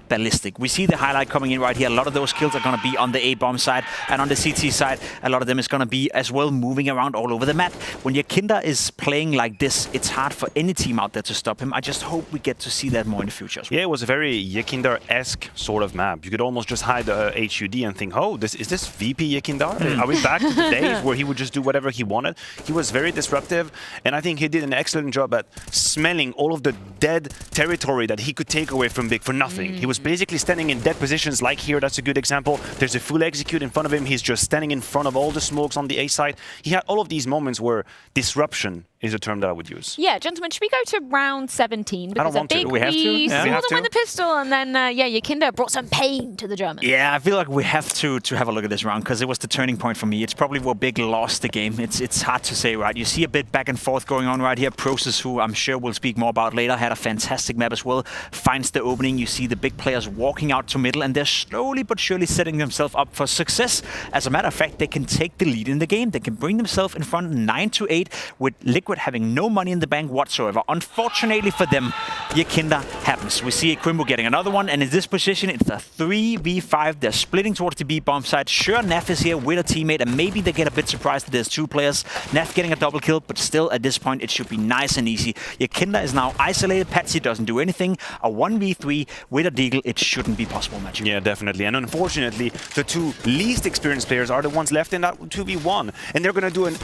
ballistic. We see the highlight coming in right here. A lot of those kills are going to be on the A-bomb side, and on the CT side, a lot of them is going to be as well moving around all over the map. When Yekinder is playing like this, it's hard for any team out there to stop him. I just hope we get to see that more in the future as well. Yeah, it was a very Yekinder-esque sort of map. You could almost just hide HUD and think, oh, is this VP Yekinder? Are we back to the days where he would just do whatever he wanted? He was very disruptive, and I think he did an excellent job at smelling all of the dead territory that he could take away from Big for nothing. He was basically standing in dead positions, like here, that's a good example. There's a full execute in front of him. He's just standing in front of all the smokes on the A side. He had all of these moments where disruption is a term that I would use. Yeah, gentlemen, should we go to round 17? Because I don't want to. We have to. We Yeah. saw them with the pistol, and then, Yekinder brought some pain to the Germans. Yeah, I feel like we have to have a look at this round, because it was the turning point for me. It's probably where Big lost the game. It's hard to say, right? You see a bit back and forth going on right here. Process, who I'm sure we'll speak more about later, had a fantastic map as well. Finds the opening. You see the Big players walking out to middle, and they're slowly but surely setting themselves up for success. As a matter of fact, they can take the lead in the game. They can bring themselves in front 9-8, with Liquid having no money in the bank whatsoever. Unfortunately for them, Yekinder happens. We see Crimbo getting another one, and in this position, it's a 3v5. They're splitting towards the B bomb side. Sure, Naf is here with a teammate, and maybe they get a bit surprised that there's 2 players. Naf getting a double kill, but still, at this point, it should be nice and easy. Yekinder is now isolated. Patsy doesn't do anything. A 1v3 with a deagle, it shouldn't be possible, Matthew. Yeah, definitely. And unfortunately, the 2 least experienced players are the ones left in that 2v1. And they're going to do an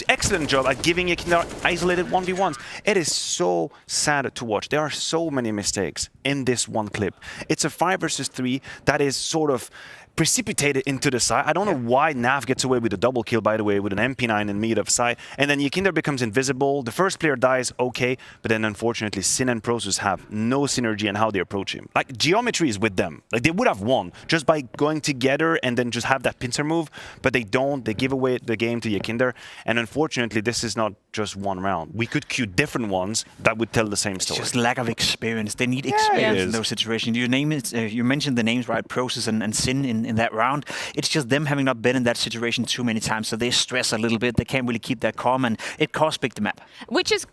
excellent job at giving Yekinder isolated 1v1s. It is so sad to watch. There are so many mistakes in this one clip. It's a 5 versus 3 that is sort of precipitated into the side. I don't know why Nav gets away with a double kill, by the way, with an MP9 in mid of side, and then Yekinder becomes invisible. The first player dies, okay, but then unfortunately Sin and Prosus have no synergy in how they approach him. Like, geometry is with them. Like, they would have won just by going together and then just have that pincer move, but they don't. They give away the game to Yekinder, and unfortunately this is not just one round. We could queue different ones that would tell the same story. It's just lack of experience. They need experience in those situations. You mentioned the names, right? Prosus and Sin in that round. It's just them having not been in that situation too many times, so they stress a little bit. They can't really keep their calm, and it cost Big the map. Which is,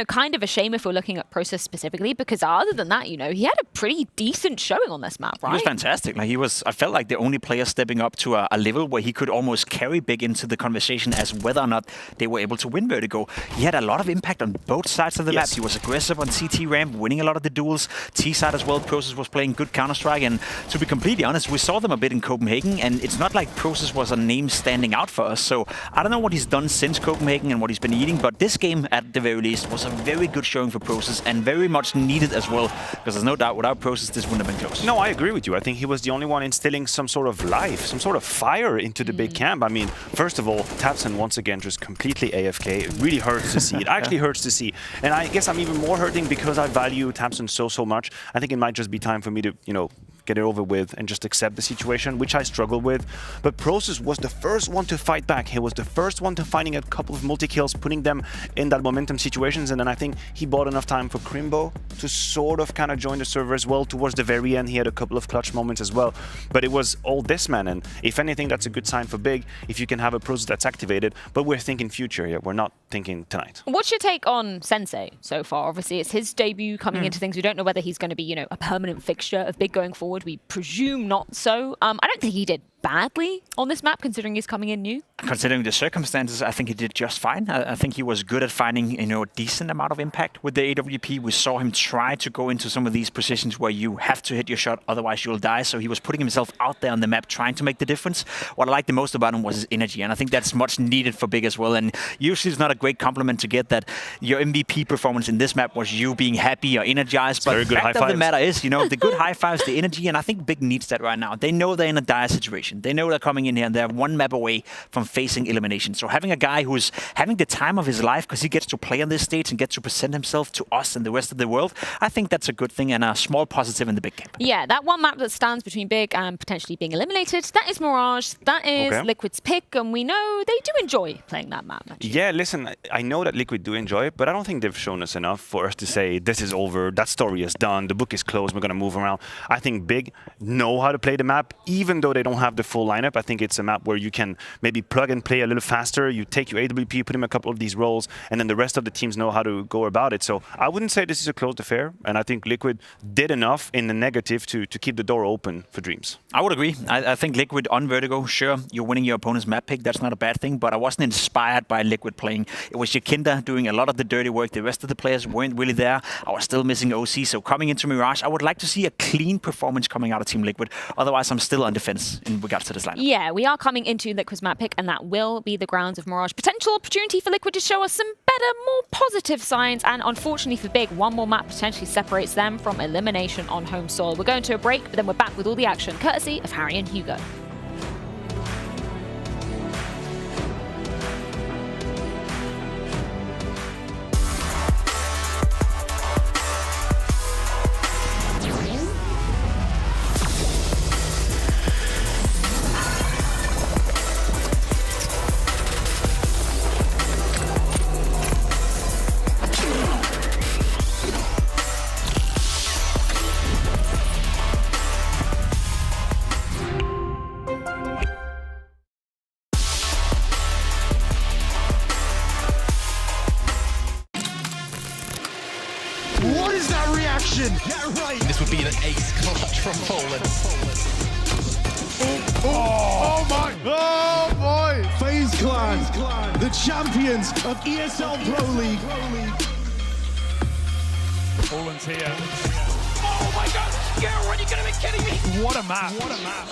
kind of a shame if we're looking at Process specifically, because other than that, he had a pretty decent showing on this map, right? He was fantastic. Like, I felt like the only player stepping up to a level where he could almost carry Big into the conversation as whether or not they were able to win Vertigo. He had a lot of impact on both sides of the map. He was aggressive on CT ramp, winning a lot of the duels. T side as well, Process was playing good Counter-Strike, and to be completely honest, we saw them a bit in Copenhagen, and it's not like Process was a name standing out for us, so I don't know what he's done since Copenhagen and what he's been eating, but this game, at the very least, was a very good showing for Process, and very much needed as well, because there's no doubt, without Process, this wouldn't have been close. No, I agree with you. I think he was the only one instilling some sort of life, some sort of fire into the big camp. I mean, first of all, Tapson once again just completely AFK. It really hurts to see. It actually hurts to see. And I guess I'm even more hurting because I value Tapson so much. I think it might just be time for me to, get it over with and just accept the situation, which I struggled with. But Process was the first one to fight back. He was the first one to finding a couple of multi-kills, putting them in that momentum situations, and then I think he bought enough time for Crimbo to sort of kind of join the server as well. Towards the very end, he had a couple of clutch moments as well. But it was all this, man, and if anything, that's a good sign for Big, if you can have a Process that's activated. But we're thinking future here. We're not thinking tonight. What's your take on Sensei so far? Obviously, it's his debut coming into things. We don't know whether he's going to be, a permanent fixture of Big going forward. We presume not so. I don't think he did badly on this map, considering he's coming in new. Considering the circumstances, I think he did just fine. I think he was good at finding, a decent amount of impact with the AWP. We saw him try to go into some of these positions where you have to hit your shot, otherwise you'll die. So he was putting himself out there on the map, trying to make the difference. What I liked the most about him was his energy, and I think that's much needed for Big as well. And usually it's not a great compliment to get that your MVP performance in this map was you being happy or energized. But the fact of the matter is, the good high fives, the energy, and I think Big needs that right now. They know they're in a dire situation. elimination. They know they're coming in here and they're one map away from facing elimination. So having a guy who's having the time of his life because he gets to play on this stage and gets to present himself to us and the rest of the world, I think that's a good thing and a small positive in the big game. Yeah, that one map that stands between Big and potentially being eliminated, that is Mirage, that is Liquid's pick, and we know they do enjoy playing that map. Actually. Yeah, listen, I know that Liquid do enjoy it, but I don't think they've shown us enough for us to say this is over, that story is done, the book is closed, we're going to move around. I think Big know how to play the map, even though they don't have the full lineup. I think it's a map where you can maybe plug and play a little faster. You take your AWP, put in a couple of these roles, and then the rest of the teams know how to go about it. So I wouldn't say this is a closed affair, and I think Liquid did enough in the negative to keep the door open for Dreams. I would agree. I think Liquid on Vertigo, sure, you're winning your opponent's map pick. That's not a bad thing, but I wasn't inspired by Liquid playing. It was Yakinda doing a lot of the dirty work. The rest of the players weren't really there. I was still missing OC. So coming into Mirage, I would like to see a clean performance coming out of Team Liquid. Otherwise, I'm still on defense in regards to this lineup. Yeah, we are coming into Liquid's map pick, and that will be the grounds of Mirage. Potential opportunity for Liquid to show us some better, more positive signs. And unfortunately for Big, one more map potentially separates them from elimination on home soil. We're going to a break, but then we're back with all the action, courtesy of Harry and Hugo. What is that reaction? Yeah, right. This would be an ace clutch from Poland. Oh my! Oh boy! FaZe Clan, the champions of ESL Pro League. Poland's here. Oh my God! Yeah, are you gonna be kidding me? What a map! What a map!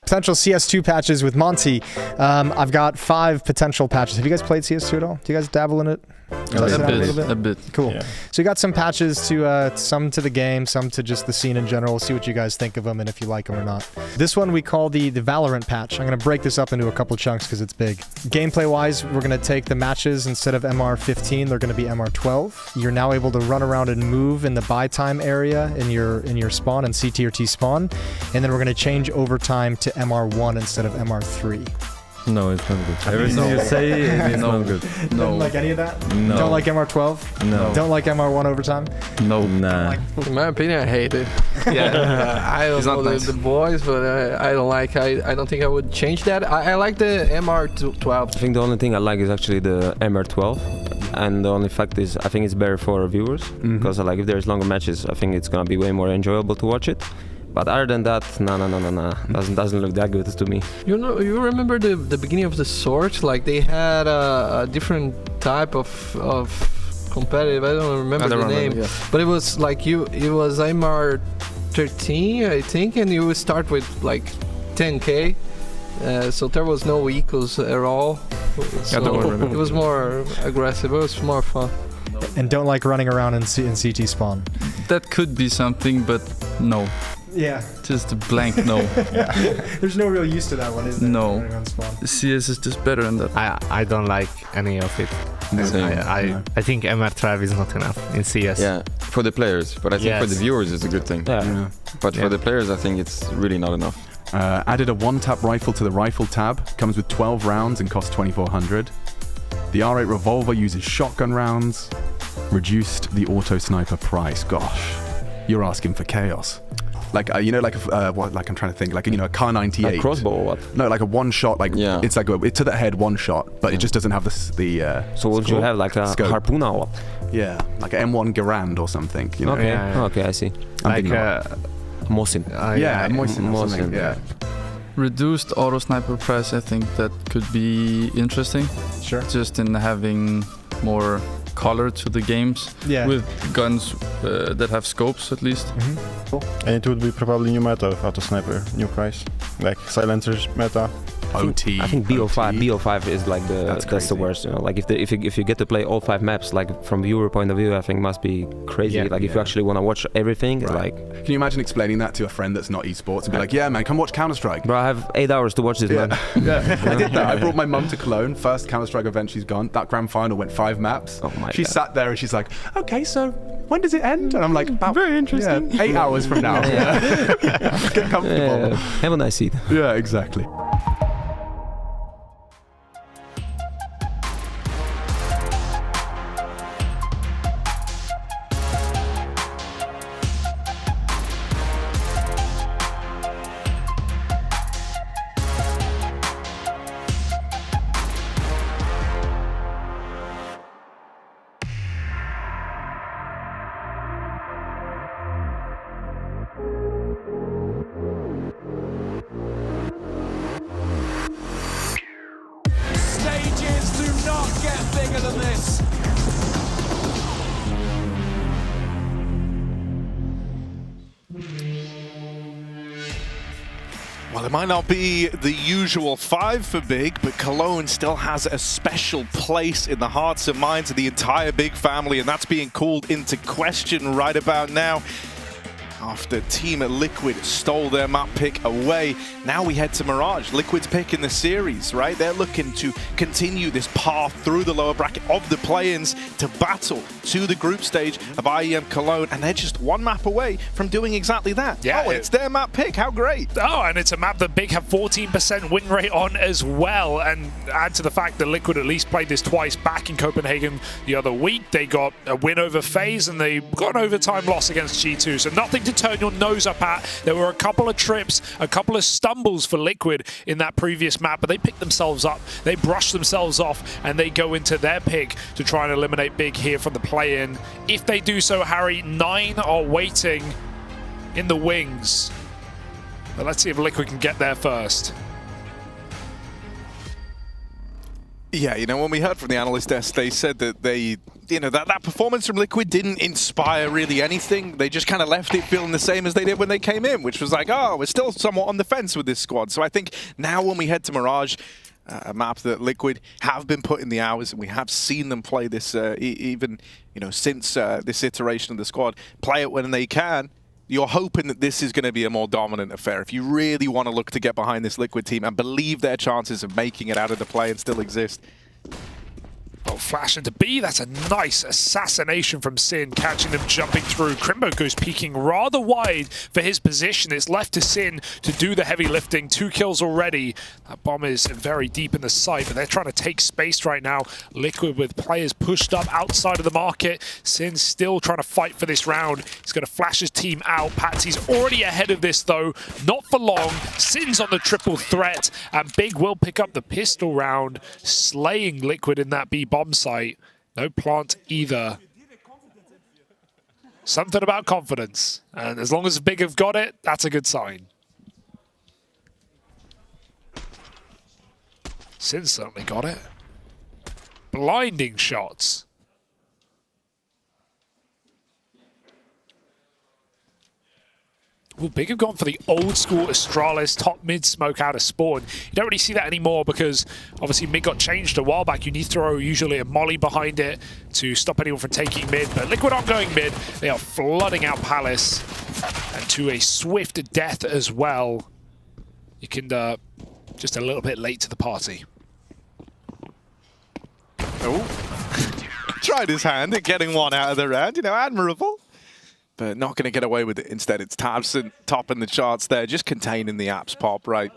Potential CS2 patches with Monty. I've got 5 potential patches. Have you guys played CS2 at all? Do you guys dabble in it? A bit. Cool. Yeah. So you got some patches to some to the game, some to just the scene in general. We'll see what you guys think of them and if you like them or not. This one we call the Valorant patch. I'm going to break this up into a couple chunks because it's big. Gameplay-wise, we're going to take the matches instead of MR15, they're going to be MR12. You're now able to run around and move in the buy time area in your spawn and CT or T spawn, and then we're going to change overtime to MR1 instead of MR3. No, it's not good. Everything you say is not good. No. Don't like any of that? No. Don't like MR12? No. Don't like MR1 overtime? No. Nah. In my opinion, I hate it. Yeah, I don't know the boys, but I don't like. I don't think I would change that. I like the MR12. I think the only thing I like is actually the MR12, and the only fact is I think it's better for our viewers because like if there's longer matches, I think it's gonna be way more enjoyable to watch it. But other than that, no. Doesn't look that good to me. You know, you remember the beginning of the Sword? Like they had a different type of competitive. I don't remember the name, but it was like it was MR13, I think, and you would start with like 10k. So there was no equals at all. So it was more aggressive. It was more fun. And don't like running around in CT spawn. That could be something, but no. Yeah. Just a blank no. There's no real use to that one, is there? No. CS is just better than that. I don't like any of it. I think MR12 is not enough in CS. Yeah, for the players, but I think for the viewers it's a good thing. Yeah. But for the players, I think it's really not enough. Added a one-tap rifle to the rifle tab. Comes with 12 rounds and costs 2,400. The R8 revolver uses shotgun rounds. Reduced the auto sniper price. Gosh, you're asking for chaos. Like like I'm trying to think, like a Kar 98. A crossbow or what? No, like a one shot. Like it's like it's to the head one shot, but it just doesn't have the. So would you have like a harpoon or what? Yeah, like an M1 Garand or something. You know? Okay. Okay, I see. Like Mosin. Mosin. Yeah. Reduced auto sniper price. I think that could be interesting. Sure. Just in having more color to the games with guns that have scopes at least. And it would be probably new meta of auto sniper, new price, like silencers meta. OT. I think BO5 is like that's the worst. You know, like if you get to play all 5 maps, like from viewer point of view, I think must be crazy. Yeah, like if you actually want to watch everything, like. Can you imagine explaining that to a friend that's not esports and be like, yeah, man, come watch Counter-Strike. Bro, I have 8 hours to watch this, man. Yeah, I did that. I brought my mum to Cologne. First Counter-Strike event she's gone. That grand final went 5 maps. Oh my She God. sat there and she's like, okay, so when does it end? And I'm like, about, very interesting. Yeah, 8 hours from now. Get comfortable. Have a nice seat. Yeah, exactly. Stages do not get bigger than this. Well, it might not be the usual 5 for Big, but Cologne still has a special place in the hearts and minds of the entire Big family, and that's being called into question right about now. After Team Liquid stole their map pick away, now we head to Mirage. Liquid's pick in the series, right? They're looking to continue this path through the lower bracket of the play-ins to battle to the group stage of IEM Cologne, and they're just 1 map away from doing exactly that. Yeah, it's their map pick. How great. Oh, and it's a map that Big have 14% win rate on as well. And add to the fact that Liquid at least played this twice back in Copenhagen the other week. They got a win over FaZe and they got an overtime loss against G2. So nothing to turn your nose up at. There were a couple of trips, a couple of stumbles for Liquid in that previous map, but they picked themselves up. They brushed themselves off and they go into their pick to try and eliminate Big here from the play-in. If they do so, Harry, 9 are waiting in the wings. But let's see if Liquid can get there first. Yeah, you know, when we heard from the analyst desk, they said that they, you know, that performance from Liquid didn't inspire really anything. They just kind of left it feeling the same as they did when they came in, which was like, oh, we're still somewhat on the fence with this squad. So I think now when we head to Mirage, a map that Liquid have been putting the hours, and we have seen them play this even, you know, since this iteration of the squad, play it when they can. You're hoping that this is going to be a more dominant affair. If you really want to look to get behind this Liquid team and believe their chances of making it out of the play and still exist. Oh, flash into B. That's a nice assassination from Sin, catching them jumping through. Crimbo goes peeking rather wide for his position. It's left to Sin to do the heavy lifting. 2 kills already. That bomb is very deep in the site, but they're trying to take space right now. Liquid with players pushed up outside of the market. Sin still trying to fight for this round. He's going to flash his team out. Patsy's already ahead of this, though. Not for long. Sin's on the triple threat, and Big will pick up the pistol round, slaying Liquid in that B bomb site. No plant either. Something about confidence. And as long as Big have got it, that's a good sign. Sin certainly got it. Blinding shots. Well, Big have gone for the old school Astralis top mid smoke out of spawn. You don't really see that anymore because obviously mid got changed a while back. You need to throw usually a molly behind it to stop anyone from taking mid. But Liquid aren't going mid. They are flooding out Palace and to a swift death as well. You can just a little bit late to the party. Oh, tried his hand at getting one out of the round. You know, admirable. But not going to get away with it. Instead, it's Tabson topping the charts there, just containing the apps pop, right?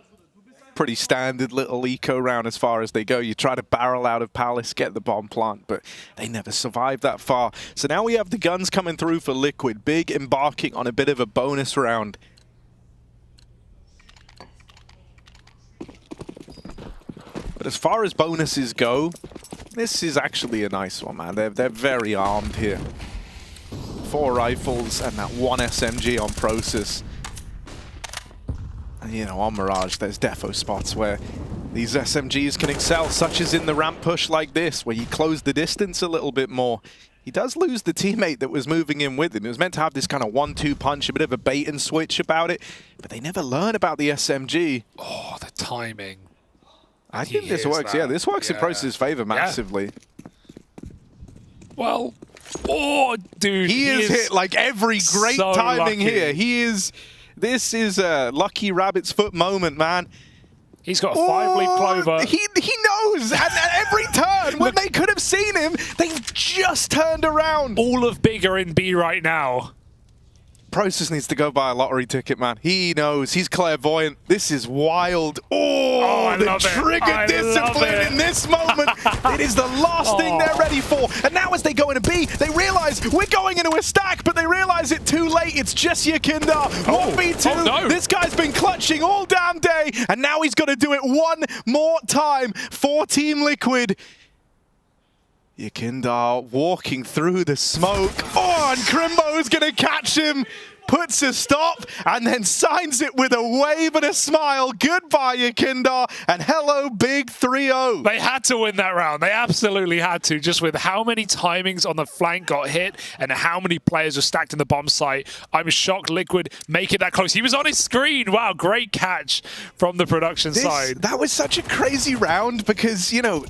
Pretty standard little eco round as far as they go. You try to barrel out of Palace, get the bomb plant, but they never survive that far. So now we have the guns coming through for Liquid. Big embarking on a bit of a bonus round. But as far as bonuses go, this is actually a nice one, man. They're very armed here. 4 rifles and that 1 SMG on Process. And, you know, on Mirage, there's defo spots where these SMGs can excel, such as in the ramp push like this, where you close the distance a little bit more. He does lose the teammate that was moving in with him. It was meant to have this kind of 1-2 punch, a bit of a bait and switch about it, but they never learn about the SMG. Oh, the timing. I think this works. Yeah, this works in Process's favor massively. Well, oh, dude. He is hit like every great so timing lucky. here. This is a lucky rabbit's foot moment, man. He's got a 5-leaf clover. He knows. And at every turn, when they could have seen him, they've just turned around. All of Big are in B right now. Process needs to go buy a lottery ticket, man. He knows. He's clairvoyant. This is wild. Oh, the trigger discipline in this moment. It is the last thing they're ready for. And now as they go into B, they realize we're going into a stack, but they realize it too late. It's just Yakindar. 1v2. no. This guy's been clutching all damn day, and now he's got to do it one more time for Team Liquid. Yakindar walking through the smoke. Oh, and Crimbo's going to catch him. Puts a stop and then signs it with a wave and a smile. Goodbye, Yakindar, and hello, Big 3-0. They had to win that round. They absolutely had to, just with how many timings on the flank got hit and how many players were stacked in the bomb site. I'm shocked Liquid make it that close. He was on his screen. Wow, great catch from the production side. That was such a crazy round because, you know,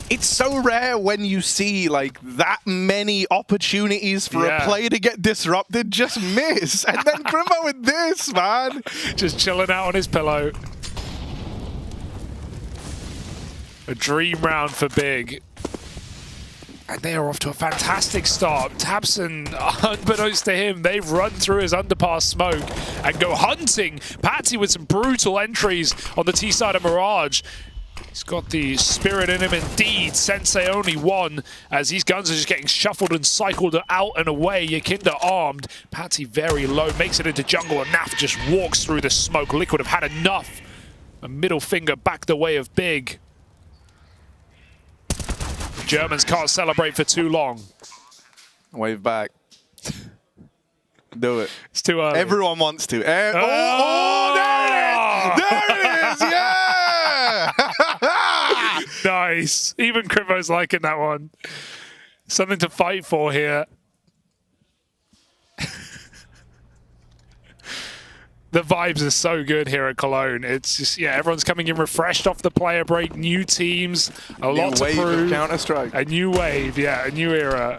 it's so rare when you see like that many opportunities for a play to get disrupted, just miss. And then Crimbo with this, man. Just chilling out on his pillow. A dream round for Big. And they are off to a fantastic start. Tabson, unbeknownst to him, they've run through his underpass smoke and go hunting. Patsy with some brutal entries on the T side of Mirage. He's got the spirit in him indeed. Sensei only one as these guns are just getting shuffled and cycled out and away. Yakindar armed. Patsy very low, makes it into jungle, and Naf just walks through the smoke. Liquid have had enough. A middle finger back the way of Big. The Germans can't celebrate for too long. Wave back. Do it. It's too early. Everyone wants to. There it is! There it is! Yeah! Nice. Even Crimbo's liking that one. Something to fight for here. The vibes are so good here at Cologne. It's just, everyone's coming in refreshed off the player break. New teams, a lot to prove. New wave of Counter-Strike. A new wave, a new era.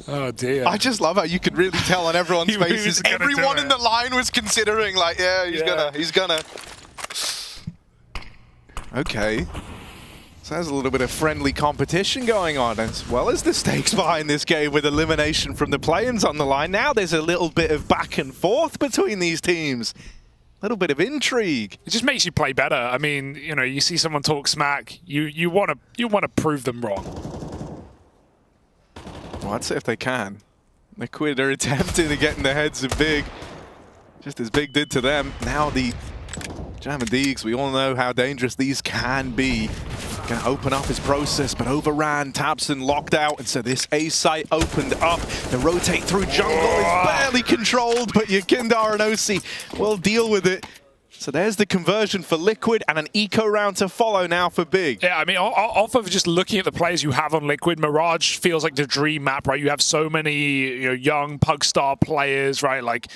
Oh dear. I just love how you could really tell on everyone's faces. Everyone in the line was considering like, he's gonna. Okay. So there's a little bit of friendly competition going on, as well as the stakes behind this game with elimination from the play-ins on the line. Now there's a little bit of back and forth between these teams. A little bit of intrigue. It just makes you play better. I mean, you know, you see someone talk smack, you want to prove them wrong. Well, I'd say if they can. Liquid are attempting to get in the heads of Big, just as Big did to them. Now the Jam and Deegs, we all know how dangerous these can be. Gonna open up his process, but overran. Tabson locked out, and so this A site opened up. The rotate through jungle is barely controlled, but Yakindar and OC will deal with it. So there's the conversion for Liquid and an eco round to follow now for Big. Yeah, I mean, off of just looking at the players you have on Liquid, Mirage feels like the dream map, right? You have so many young Pugstar players, right? Like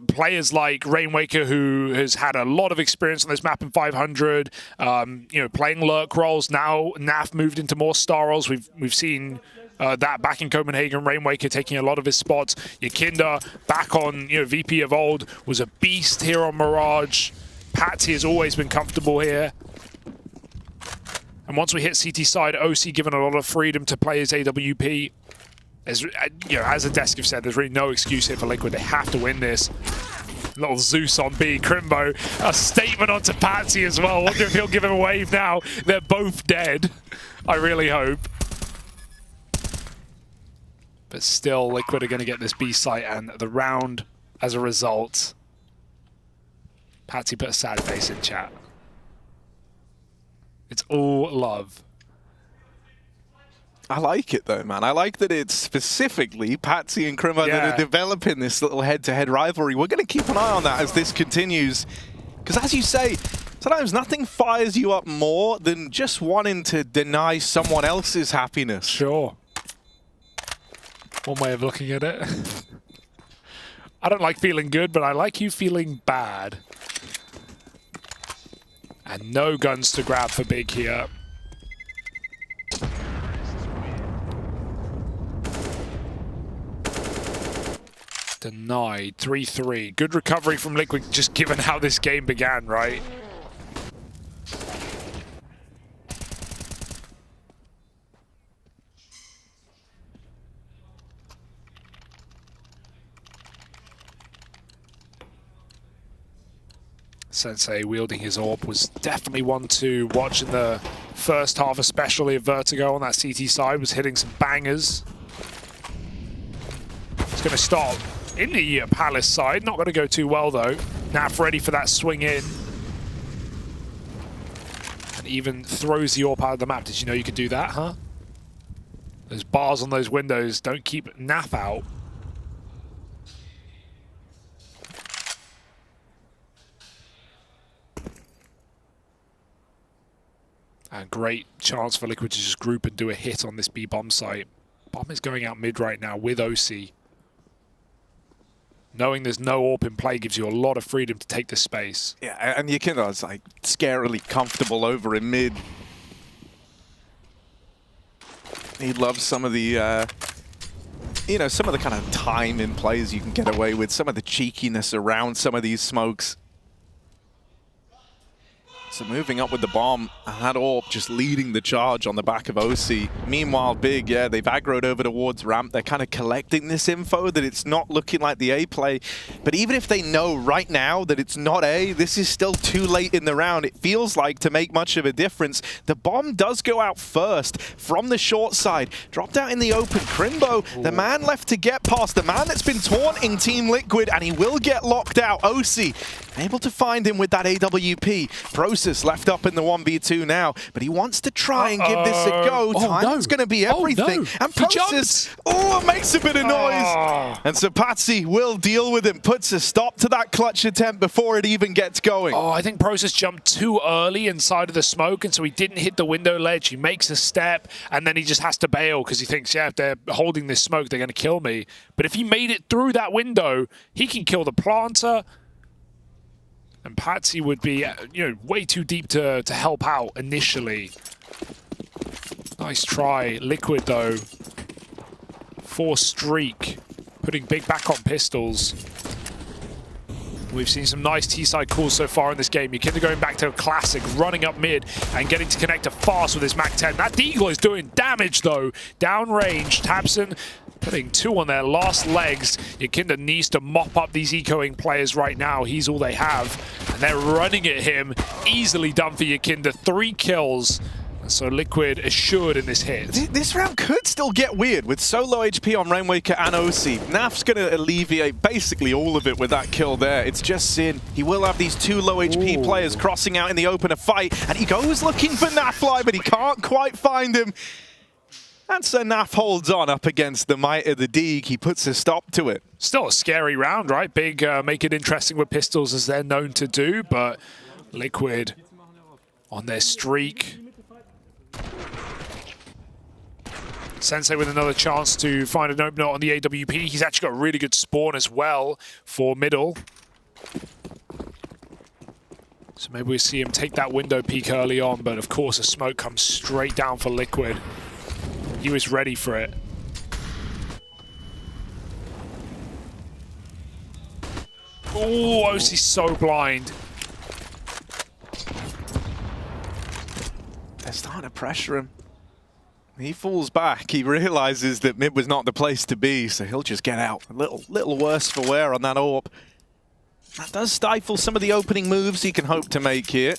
players like Rainwaker, who has had a lot of experience on this map in 500, playing lurk roles. Now Naf moved into more star roles. We've seen that back in Copenhagen, Rainwaker taking a lot of his spots. Yakindar back on VP of old, was a beast here on Mirage. Patsy has always been comfortable here. And once we hit CT side, OC given a lot of freedom to play his AWP. As Adeskev said, there's really no excuse here for Liquid. They have to win this. Little Zeus on B. Crimbo, a statement onto Patsy as well. Wonder if he'll give him a wave now. They're both dead. I really hope. But still, Liquid are going to get this B site and the round as a result. Patsy put a sad face in chat. It's all love. I like it though, man. I like that it's specifically Patsy and Crimbo that are developing this little head-to-head rivalry. We're going to keep an eye on that as this continues. Because as you say, sometimes nothing fires you up more than just wanting to deny someone else's happiness. Sure. One way of looking at it. I don't like feeling good, but I like you feeling bad. And no guns to grab for Big here. Denied. 3-3. Good recovery from Liquid, just given how this game began, right? Sensei wielding his AWP was definitely one to watch in the first half, especially of Vertigo on that CT side, was hitting some bangers. It's going to stop in the Palace side, not going to go too well though. Naf ready for that swing in. And even throws the AWP out of the map. Did you know you could do that, huh? Those bars on those windows don't keep Naf out. And great chance for Liquid to just group and do a hit on this B-bomb site. Bomb is going out mid right now with OC. Knowing there's no AWP in play gives you a lot of freedom to take the space. Yeah, and Yakinda's like scarily comfortable over in mid. He loves some of the, you know, some of the kind of time in plays you can get away with, some of the cheekiness around some of these smokes. So moving up with the bomb, and that AWP just leading the charge on the back of OC. Meanwhile, Big, yeah, they've aggroed over towards ramp. They're kind of collecting this info that it's not looking like the A play. But even if they know right now that it's not A, this is still too late in the round. It feels like to make much of a difference. The bomb does go out first from the short side. Dropped out in the open. Crimbo, the man left to get past, the man that's been taunting Team Liquid, and he will get locked out. OC able to find him with that AWP. Process left up in the 1v2 now, but he wants to try and give this a go. Time's going to be everything. And Process, it makes a bit of noise. And so Patsy will deal with him, puts a stop to that clutch attempt before it even gets going. I think Process jumped too early inside of the smoke, and so he didn't hit the window ledge. He makes a step, and then he just has to bail because he thinks, yeah, if they're holding this smoke, they're going to kill me. But if he made it through that window, he can kill the planter. And Patsy would be, you know, way too deep to help out initially. Nice try. Liquid, though. 4 streak. Putting Big back on pistols. We've seen some nice T-side calls so far in this game. Yakinda going back to a classic, running up mid and getting to connect fast with his Mac-10. That Deagle is doing damage, though. Downrange. Tabson putting 2 on their last legs. Yakinda needs to mop up these ecoing players right now. He's all they have. And they're running at him. Easily done for Yakinda. 3 kills. So Liquid assured in this hit. This round could still get weird with so low HP on Rainwaker and OC. Naf's going to alleviate basically all of it with that kill there. It's just Sin. He will have these 2 low HP players crossing out in the open to fight, and he goes looking for Nafly, but he can't quite find him. And so Naf holds on up against the might of the Deeg. He puts a stop to it. Still a scary round, right? Big make it interesting with pistols as they're known to do, but Liquid on their streak. Sensei with another chance to find an opener on the AWP. He's actually got a really good spawn as well for middle. So maybe we see him take that window peek early on, but of course a smoke comes straight down for Liquid. He was ready for it. Oh, OC's so blind. They're starting to pressure him. He falls back. He realizes that mid was not the place to be, so he'll just get out. A little worse for wear on that AWP. That does stifle some of the opening moves he can hope to make here.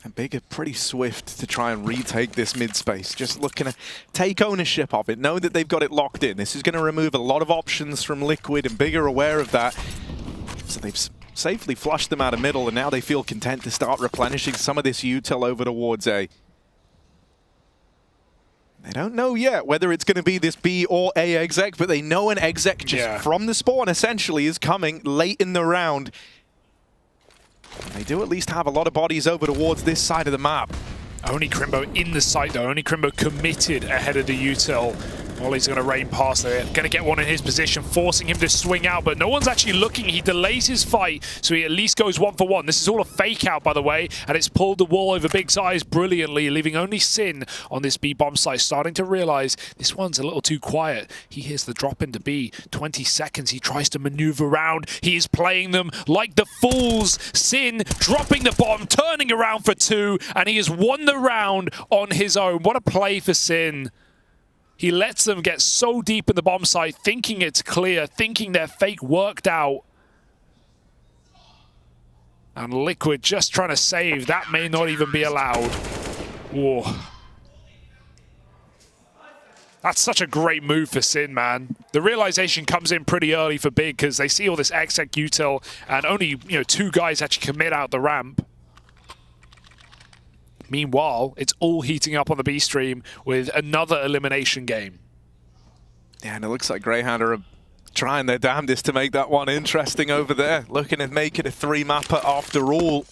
And Big are pretty swift to try and retake this mid space. Just looking to take ownership of it, know that they've got it locked in. This is going to remove a lot of options from Liquid, and Big are aware of that. So they've safely flushed them out of middle, and now they feel content to start replenishing some of this util over towards A. They don't know yet whether it's going to be this B or A exec, but they know an exec just from the spawn essentially is coming late in the round. They do at least have a lot of bodies over towards this side of the map. Only Crimbo in the site though, only Crimbo committed ahead of the util. Ollie's going to rain past there. Going to get one in his position, forcing him to swing out, but no one's actually looking. He delays his fight, so he at least goes 1 for 1. This is all a fake out, by the way, and it's pulled the wall over Big's eyes brilliantly, leaving only Sin on this B bomb site, starting to realize this one's a little too quiet. He hears the drop into B. 20 seconds. He tries to maneuver around. He is playing them like the fools. Sin dropping the bomb, turning around for 2, and he has won the round on his own. What a play for Sin. He lets them get so deep in the bomb site, thinking it's clear, thinking their fake worked out. And Liquid just trying to save. That may not even be allowed. Whoa. That's such a great move for Sin, man. The realization comes in pretty early for Big because they see all this exec util and only 2 guys actually commit out the ramp. Meanwhile, it's all heating up on the B stream with another elimination game. Yeah, and it looks like Greyhound are trying their damnedest to make that one interesting over there. Looking to make it a 3-mapper after all.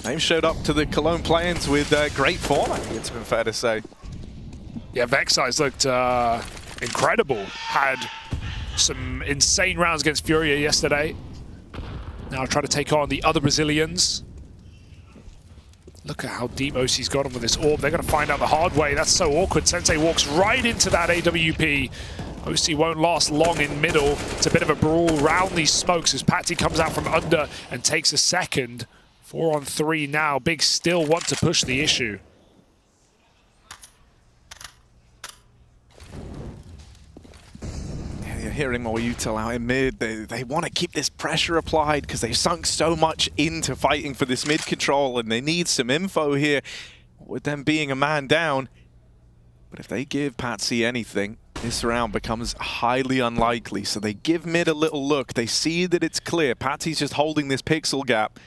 They've showed up to the Cologne play-ins with great form, I think it's been fair to say. Yeah, Vexeyes looked incredible. Had some insane rounds against Furia yesterday. Now try to take on the other Brazilians. Look at how deep OC's got him with this orb. They're going to find out the hard way. That's so awkward. Sensei walks right into that AWP. OC won't last long in middle. It's a bit of a brawl round these smokes as Patsy comes out from under and takes a second. 4 on 3 now. Big still want to push the issue. You're hearing more util out in mid. They want to keep this pressure applied because they've sunk so much into fighting for this mid control and they need some info here with them being a man down. But if they give Patsy anything, this round becomes highly unlikely. So they give mid a little look. They see that it's clear. Patsy's just holding this pixel gap.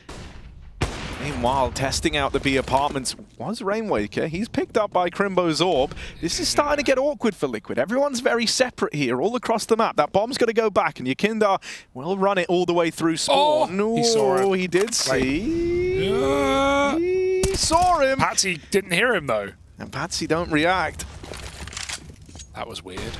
Meanwhile, testing out the B apartments was Rainwaker. He's picked up by Crimbo's orb. This is starting to get awkward for Liquid. Everyone's very separate here, all across the map. That bomb's got to go back, and Yakindar will run it all the way through spawn. Oh, he saw it. He did see. He saw him. Patsy didn't hear him, though. And Patsy don't react. That was weird.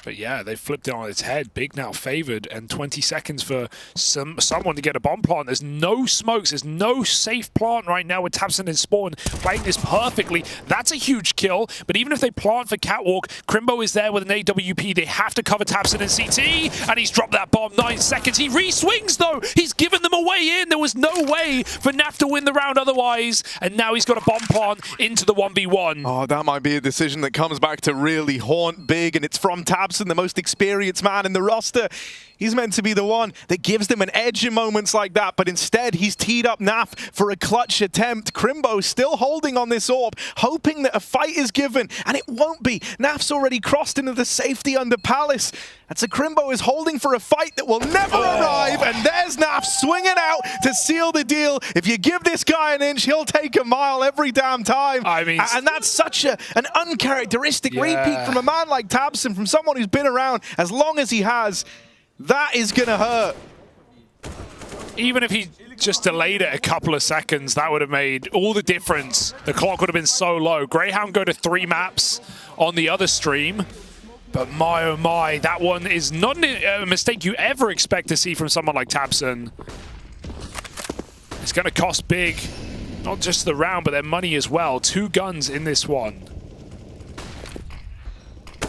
But yeah, they flipped it on its head. Big now favored, and 20 seconds for someone to get a bomb plant. There's no smokes. There's no safe plant right now with tabseN and Spawn playing this perfectly. That's a huge kill, but even if they plant for Catwalk, Crimbo is there with an AWP. They have to cover tabseN and CT, and he's dropped that bomb. 9 seconds. He re-swings, though. He's given them a way in. There was no way for NAF to win the round otherwise, and now he's got a bomb plant into the 1v1. Oh, that might be a decision that comes back to really haunt Big, and it's from tabseN, the most experienced man in the roster. He's meant to be the one that gives them an edge in moments like that, but instead he's teed up NAF for a clutch attempt. Crimbo still holding on this orb, hoping that a fight is given, and it won't be. NAF's already crossed into the safety under Palace, and so Crimbo is holding for a fight that will never arrive, and there's NAF swinging out to seal the deal. If you give this guy an inch, he'll take a mile every damn time. I mean, and that's such an uncharacteristic repeat from a man like tabseN, from someone who's been around as long as he has. That is going to hurt. Even if he just delayed it a couple of seconds, that would have made all the difference. The clock would have been so low. Greyhound go to 3 maps on the other stream. But my, oh my, that one is not a mistake you ever expect to see from someone like tabseN. It's going to cost Big, not just the round, but their money as well. 2 guns in this one.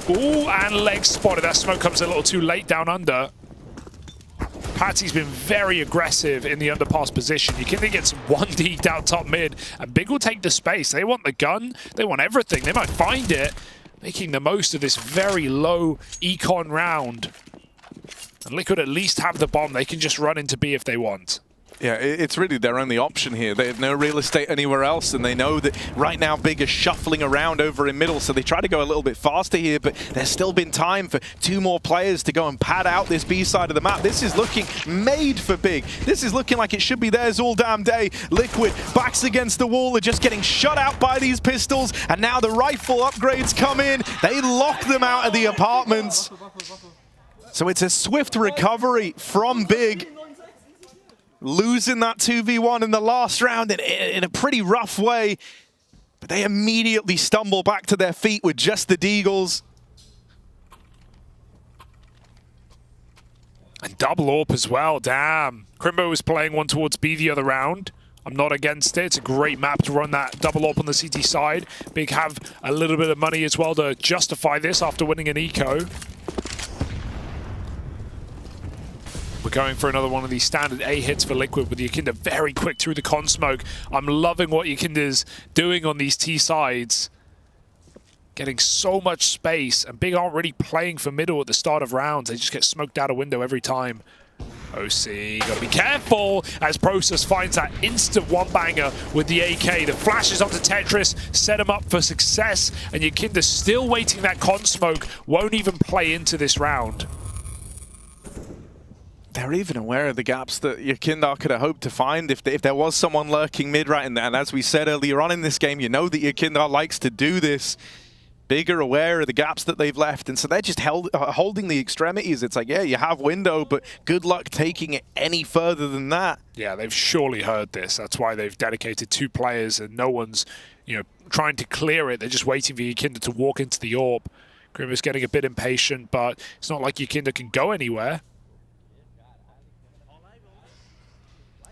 Ooh, and leg spotted. That smoke comes a little too late down under. Patsy's been very aggressive in the underpass position. You can get some 1D down top mid, and Big will take the space. They want the gun. They want everything. They might find it, making the most of this very low econ round. And Liquid at least have the bomb. They can just run into B if they want. Yeah, it's really their only option here. They have no real estate anywhere else, and they know that right now Big is shuffling around over in middle, so they try to go a little bit faster here, but there's still been time for 2 more players to go and pad out this B side of the map. This is looking made for Big. This is looking like it should be theirs all damn day. Liquid backs against the wall. They're just getting shut out by these pistols, and now the rifle upgrades come in. They lock them out of the apartments. So it's a swift recovery from Big. Losing that 2v1 in the last round in a pretty rough way. But they immediately stumble back to their feet with just the deagles. And double AWP as well, damn. Crimbo was playing one towards B the other round. I'm not against it. It's a great map to run that double AWP on the CT side. Big have a little bit of money as well to justify this after winning an eco. We're going for another one of these standard A hits for Liquid with Yakinda very quick through the con smoke. I'm loving what Yakinda's doing on these T sides. Getting so much space, and Big aren't really playing for middle at the start of rounds. They just get smoked out a window every time. OC, gotta be careful as Process finds that instant one-banger with the AK. The flashes onto Tetris, set him up for success, and Yakinda still waiting that con smoke, won't even play into this round. They're even aware of the gaps that Yakinda could have hoped to find if there was someone lurking mid right in there. And as we said earlier on in this game, you know that Yakinda likes to do this. Big are aware of the gaps that they've left, and so they're just holding the extremities. It's like, yeah, you have window, but good luck taking it any further than that. Yeah, they've surely heard this. That's why they've dedicated 2 players, and no one's, trying to clear it. They're just waiting for Yakinda to walk into the AWP. Grim is getting a bit impatient, but it's not like Yakinda can go anywhere.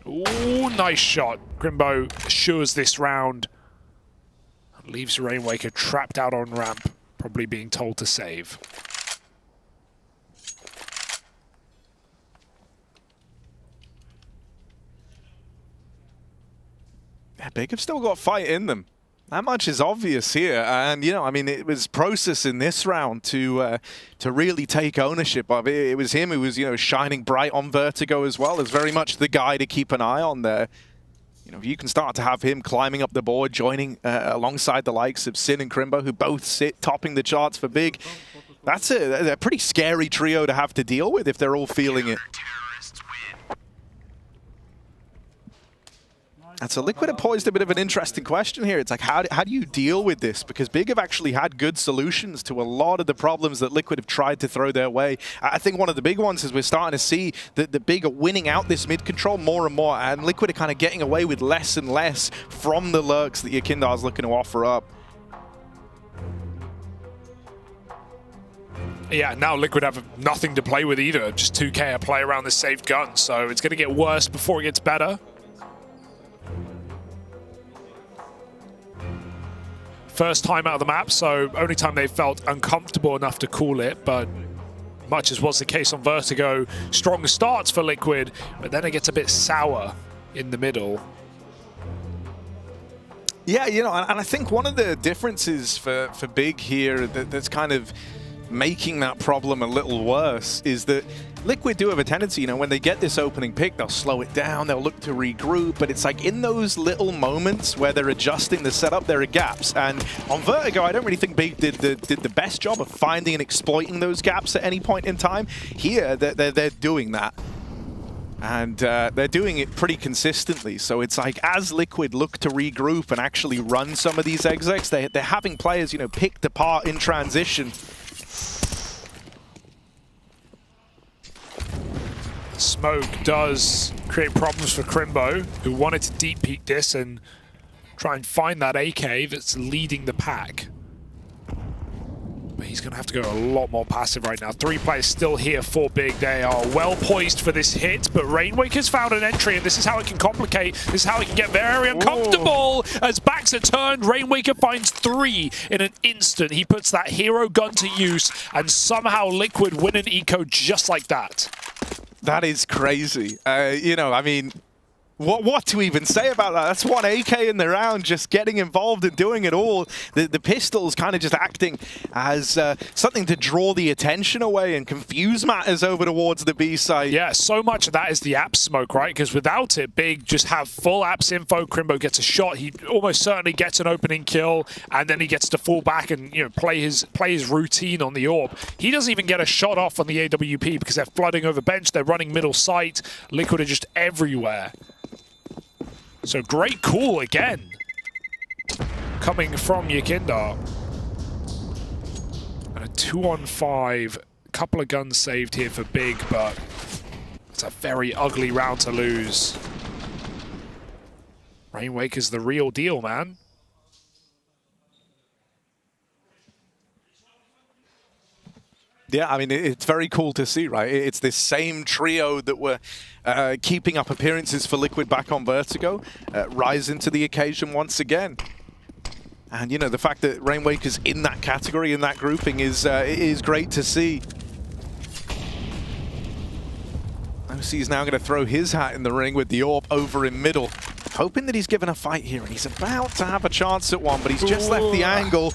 Ooh, nice shot. Grimbo assures this round. Leaves Rainwaker trapped out on ramp, probably being told to save. Yeah, Big have still got fight in them. That much is obvious here, and it was Process in this round to really take ownership of it. It was him who was shining bright on Vertigo as well, as very much the guy to keep an eye on there. You can start to have him climbing up the board, joining alongside the likes of Sin and Crimbo, who both sit topping the charts for Big. That's a pretty scary trio to have to deal with if they're all feeling it. And so Liquid have posed a bit of an interesting question here. It's like, how do you deal with this? Because Big have actually had good solutions to a lot of the problems that Liquid have tried to throw their way. I think one of the big ones is we're starting to see that the Big are winning out this mid control more and more, and Liquid are kind of getting away with less and less from the lurks that Yakinda is looking to offer up. Yeah, now Liquid have nothing to play with either. Just 2K a play around this safe gun, so it's going to get worse before it gets better. First time out of the map, so only time they felt uncomfortable enough to call it, but much as was the case on Vertigo, strong starts for Liquid, but then it gets a bit sour in the middle. Yeah, and I think one of the differences for Big here that's kind of making that problem a little worse is that Liquid do have a tendency, when they get this opening pick, they'll slow it down, they'll look to regroup, but it's like in those little moments where they're adjusting the setup, there are gaps. And on Vertigo, I don't really think Big did the best job of finding and exploiting those gaps at any point in time. Here, they're doing that. And they're doing it pretty consistently. So it's like, as Liquid look to regroup and actually run some of these execs, they're having players, picked apart in transition. Smoke does create problems for Crimbo, who wanted to deep peek this and try and find that AK that's leading the pack. But he's going to have to go a lot more passive right now. 3 players still here for Big. They are well poised for this hit, but Rainwaker's found an entry, and this is how it can complicate. This is how it can get very uncomfortable. As backs are turned, Rainwaker finds 3 in an instant. He puts that hero gun to use, and somehow Liquid win an eco just like that. That is crazy. What to even say about that? That's 1 AK in the round, just getting involved and doing it all. The pistol's kind of just acting as something to draw the attention away and confuse matters over towards the B side. Yeah, so much of that is the apps smoke, right? Because without it, Big just have full apps info. Crimbo gets a shot. He almost certainly gets an opening kill, and then he gets to fall back and play his routine on the AWP. He doesn't even get a shot off on the AWP because they're flooding over bench. They're running middle sight. Liquid are just everywhere. So great call again, coming from Yakinda. And a 2-on-5, couple of guns saved here for Big, but it's a very ugly round to lose. Rainwaker's the real deal, man. Yeah, I mean, it's very cool to see, right? It's this same trio that were keeping up appearances for Liquid back on Vertigo, rising to the occasion once again. And, you know, the fact that Rainwaker's in that category, in that grouping, is great to see. OC is now going to throw his hat in the ring with the AWP over in middle, hoping that he's given a fight here, and he's about to have a chance at one, but he's just left the angle.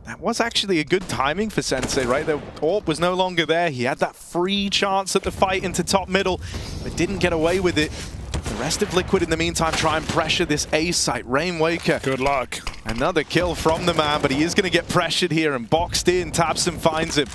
That was actually a good timing for Sensei, right? The AWP was no longer there. He had that free chance at the fight into top middle, but didn't get away with it. The rest of Liquid, in the meantime, try and pressure this A site. Rainwaker. Good luck. Another kill from the man, but he is going to get pressured here and boxed in. Tabson finds him.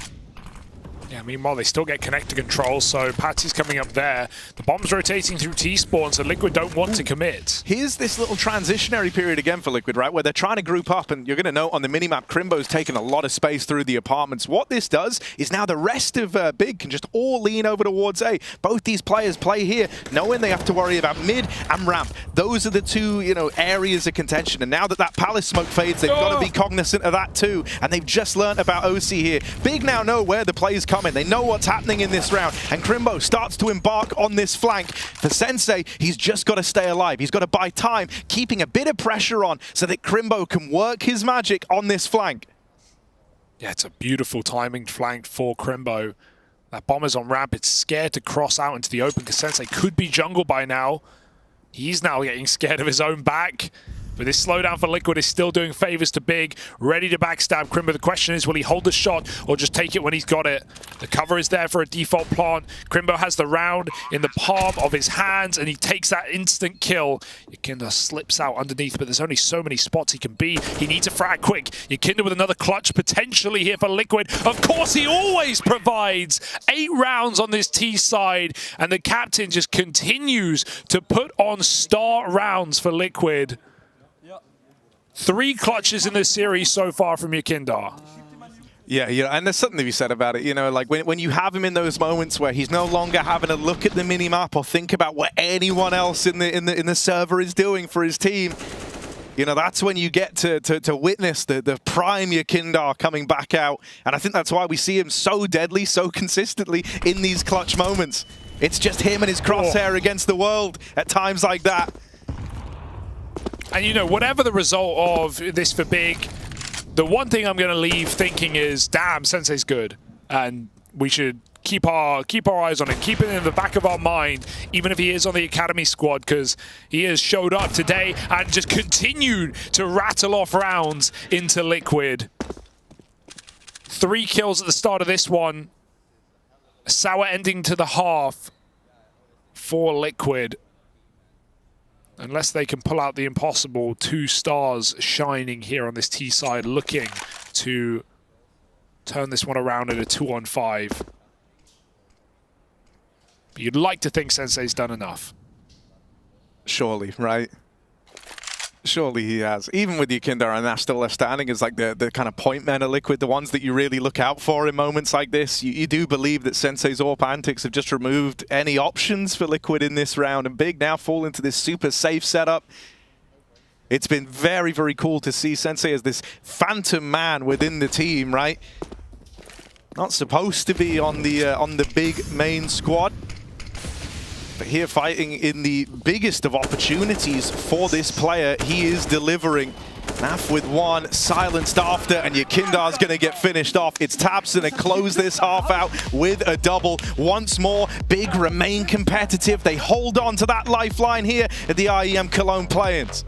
Yeah, meanwhile, they still get connector control, so Patsy's coming up there. The bomb's rotating through T-spawn, so Liquid don't want to commit. Here's this little transitionary period again for Liquid, right, where they're trying to group up, and you're going to note on the minimap, Crimbo's taking a lot of space through the apartments. What this does is now the rest of Big can just all lean over towards A. Both these players play here, knowing they have to worry about mid and ramp. Those are the two, you know, areas of contention, and now that that Palace smoke fades, they've got to be cognizant of that too, and they've just learnt about OC here. Big now know where the play's coming. They know what's happening in this round, and Crimbo starts to embark on this flank. For Sensei, he's just got to stay alive. He's got to buy time, keeping a bit of pressure on so that Crimbo can work his magic on this flank. Yeah, it's a beautiful timing flank for Crimbo. That bomber's on ramp. It's scared to cross out into the open because Sensei could be jungle by now. He's now getting scared of his own back. But this slowdown for Liquid is still doing favors to Big, ready to backstab Crimbo. The question is, will he hold the shot or just take it when he's got it? The cover is there for a default plant. Crimbo has the round in the palm of his hands, and he takes that instant kill. Yakinda slips out underneath, but there's only so many spots he can be. He needs a frag quick. Yakinda with another clutch potentially here for Liquid. Of course, he always provides 8 rounds on this T side, and the captain just continues to put on star rounds for Liquid. 3 clutches in this series so far from Yakinda. Yeah, and there's something to be said about it. You know, like when you have him in those moments where he's no longer having a look at the minimap or think about what anyone else in the server is doing for his team, you know, that's when you get to witness the prime Yakinda coming back out. And I think that's why we see him so deadly, so consistently in these clutch moments. It's just him and his crosshair against the world at times like that. And, you know, whatever the result of this for Big, the one thing I'm going to leave thinking is, damn, Sensei's good. And we should keep our eyes on it, keep it in the back of our mind, even if he is on the Academy squad, because he has showed up today and just continued to rattle off rounds into Liquid. 3 kills at the start of this one. A sour ending to the half for Liquid. Unless they can pull out the impossible, 2 stars shining here on this T side, looking to turn this one around at a 2-on-5. But you'd like to think Sensei's done enough. Surely, right? Surely he has. Even with Yakinda and that's still left standing as like the kind of point men of Liquid, the ones that you really look out for in moments like this. You do believe that Sensei's AWP antics have just removed any options for Liquid in this round, and Big now fall into this super safe setup. It's been very, very cool to see Sensei as this phantom man within the team, right? Not supposed to be on the Big main squad. But here fighting in the biggest of opportunities for this player, he is delivering. Naf with 1, silenced after, and Yakinda's going to get finished off. It's Tabson to close this half out with a double. Once more, Big remain competitive. They hold on to that lifeline here at the IEM Cologne play-ins.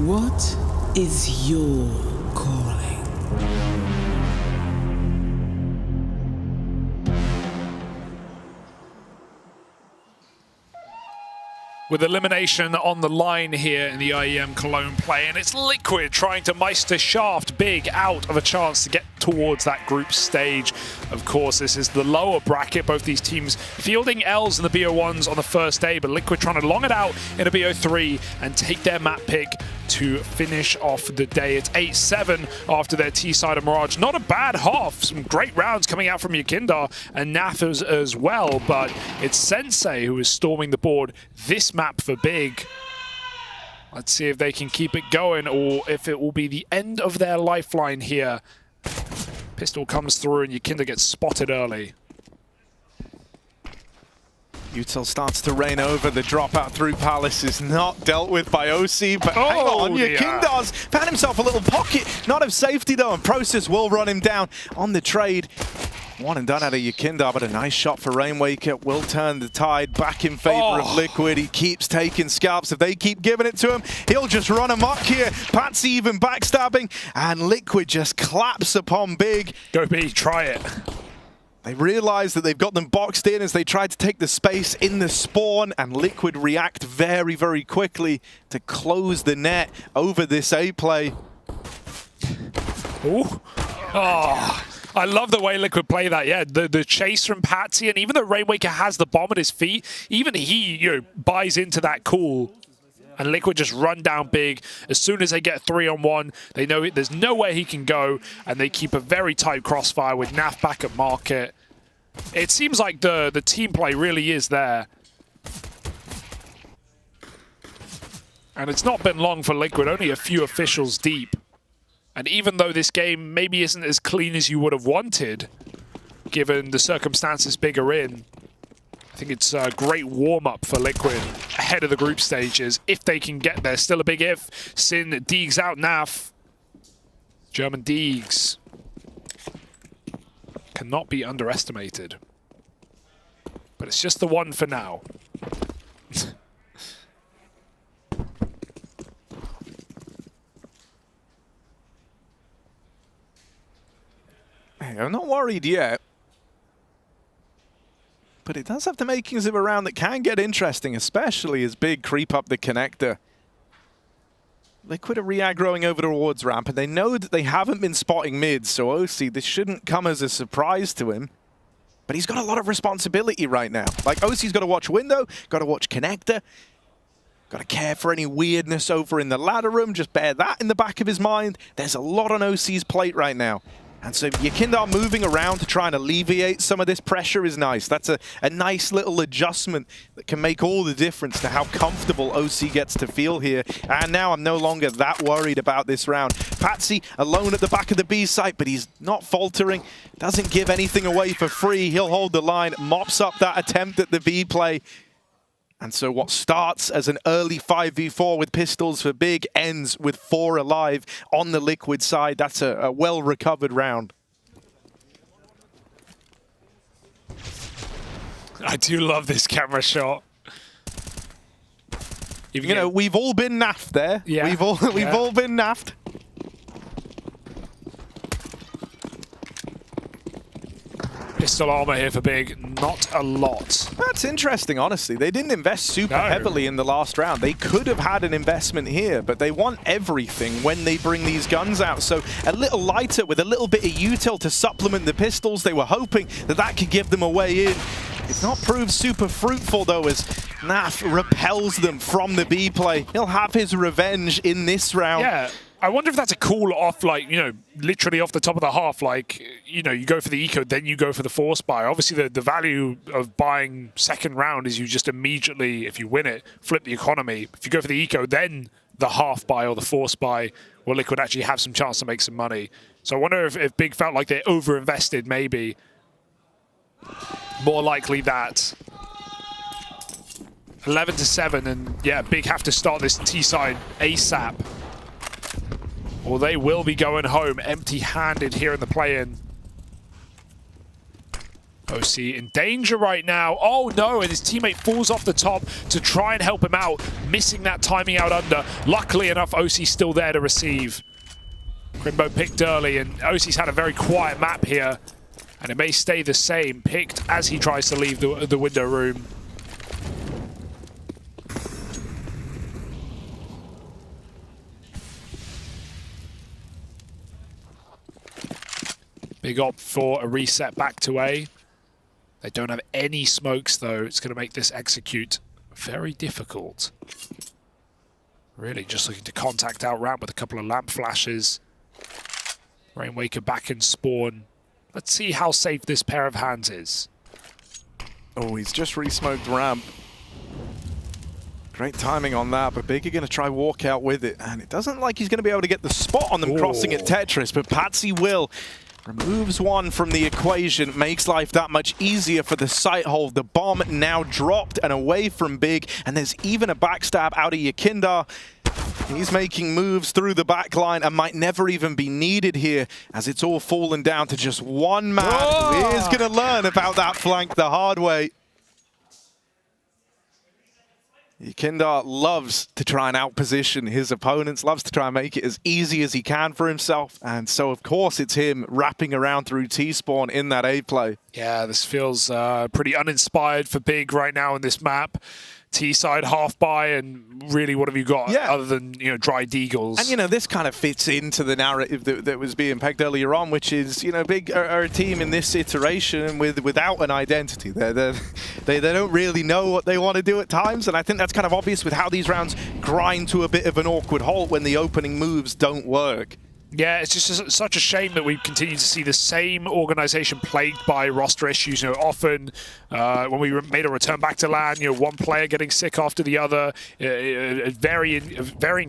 What is your calling? With elimination on the line here in the IEM Cologne play, and it's Liquid trying to Meister Shaft Big out of a chance to get towards that group stage. Of course, this is the lower bracket, both these teams fielding L's in the BO1s on the first day, but Liquid trying to long it out in a BO3 and take their map pick to finish off the day. It's 8-7 after their T-side of Mirage. Not a bad half. Some great rounds coming out from Yakindar and Naf as well, but it's Sensei who is storming the board this map for Big. Let's see if they can keep it going or if it will be the end of their lifeline here. Pistol comes through and Yakindar gets spotted early. Util starts to reign over. The dropout through Palace is not dealt with by OC, but hang on, Yakindar's found himself a little pocket, not of safety though, and Process will run him down on the trade. One and done out of Yakindar, but a nice shot for Rainwaker will turn the tide back in favor of Liquid. He keeps taking scalps. If they keep giving it to him, he'll just run amok here. Patsy even backstabbing, and Liquid just claps upon Big. Go B, try it. They realize that they've got them boxed in as they try to take the space in the spawn, and Liquid react very, very quickly to close the net over this A play. Ooh. Oh. I love the way Liquid play that. Yeah, the chase from Patsy, and even though Rainwaker has the bomb at his feet, even he buys into that call. And Liquid just run down Big. As soon as they get 3-on-1, they know there's nowhere he can go, and they keep a very tight crossfire with Naf back at market. It seems like the team play really is there. And it's not been long for Liquid, only a few officials deep. And even though this game maybe isn't as clean as you would have wanted, given the circumstances Big are in, I think it's a great warm-up for Liquid ahead of the group stages, if they can get there. Still a big if. Sin Deegs out Naf. German Deegs cannot be underestimated. But it's just the one for now. Hey, I'm not worried yet. But it does have the makings of a round that can get interesting, especially as Big creep up the connector. Liquid are re-aggroing over towards ramp, and they know that they haven't been spotting mids, so OC, this shouldn't come as a surprise to him. But he's got a lot of responsibility right now. Like, OC's got to watch window, got to watch connector, got to care for any weirdness over in the ladder room, just bear that in the back of his mind. There's a lot on OC's plate right now. And so Yakindar moving around to try and alleviate some of this pressure is nice. That's a nice little adjustment that can make all the difference to how comfortable OC gets to feel here. And now I'm no longer that worried about this round. Patsy alone at the back of the B site, but he's not faltering. Doesn't give anything away for free. He'll hold the line, mops up that attempt at the B play. And so what starts as an early 5v4 with pistols for Big ends with 4 alive on the Liquid side. That's a well-recovered round. I do love this camera shot. You know, we've all been naffed there. Yeah. We've all been naffed. Pistol armor here for Big, not a lot. That's interesting, honestly. They didn't invest super heavily in the last round. They could have had an investment here, but they want everything when they bring these guns out. So a little lighter with a little bit of util to supplement the pistols. They were hoping that that could give them a way in. It's not proved super fruitful, though, as Naf repels them from the B play. He'll have his revenge in this round. Yeah. I wonder if that's a call off, like, you know, literally off the top of the half, like, you know, you go for the eco, then you go for the force buy. Obviously, the value of buying second round is you just immediately, if you win it, flip the economy. If you go for the eco, then the half buy or the force buy, well, Liquid actually have some chance to make some money. So I wonder if Big felt like they over-invested, maybe. More likely that. 11-7, and yeah, Big have to start this T-side ASAP. Or they will be going home empty-handed here in the play-in. OC in danger right now. Oh no, and his teammate falls off the top to try and help him out, missing that timing out under. Luckily enough, OC's still there to receive. Crimbo picked early, and OC's had a very quiet map here, and it may stay the same, picked as he tries to leave the window room. Big opt for a reset back to A. They don't have any smokes, though. It's going to make this execute very difficult. Really just looking to contact out ramp with a couple of lamp flashes. Rainwaker back in spawn. Let's see how safe this pair of hands is. Oh, he's just re-smoked ramp. Great timing on that, but Big are going to try walk out with it. And it doesn't look like he's going to be able to get the spot on them crossing at Tetris, but Patsy will. Removes one from the equation, makes life that much easier for the site hole. The bomb now dropped and away from Big, and there's even a backstab out of Yakinda. He's making moves through the back line and might never even be needed here, as it's all fallen down to just one man who is going to learn about that flank the hard way. Yakinda loves to try and outposition his opponents, loves to try and make it as easy as he can for himself. And so, of course, it's him wrapping around through T-spawn in that A play. Yeah, this feels pretty uninspired for Big right now in this map. T-side half buy, and really what have you got other than, you know, dry deagles? And, you know, this kind of fits into the narrative that was being pegged earlier on, which is, you know, Big are a team in this iteration without an identity. They don't really know what they want to do at times, and I think that's kind of obvious with how these rounds grind to a bit of an awkward halt when the opening moves don't work. Yeah, it's just such a shame that we continue to see the same organization plagued by roster issues. You know, often when we made a return back to LAN, you know, one player getting sick after the other, varying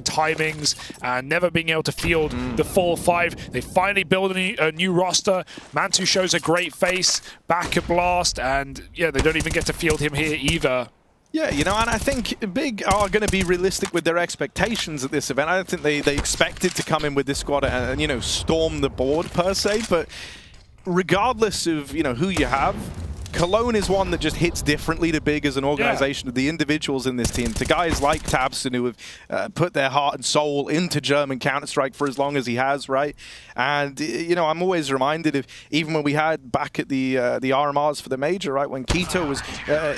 timings, and never being able to field the full five. They finally build a new roster. Mantu shows a great face back at Blast, and yeah, they don't even get to field him here either. Yeah, you know, and I think Big are going to be realistic with their expectations at this event. I don't think they expected to come in with this squad and, you know, storm the board per se, but regardless of, you know, who you have, Cologne is one that just hits differently to Big as an organization, of the individuals in this team, to guys like Tabson who have put their heart and soul into German Counter-Strike for as long as he has, right? And, you know, I'm always reminded of, even when we had back at the RMRs for the major, right, when Keto was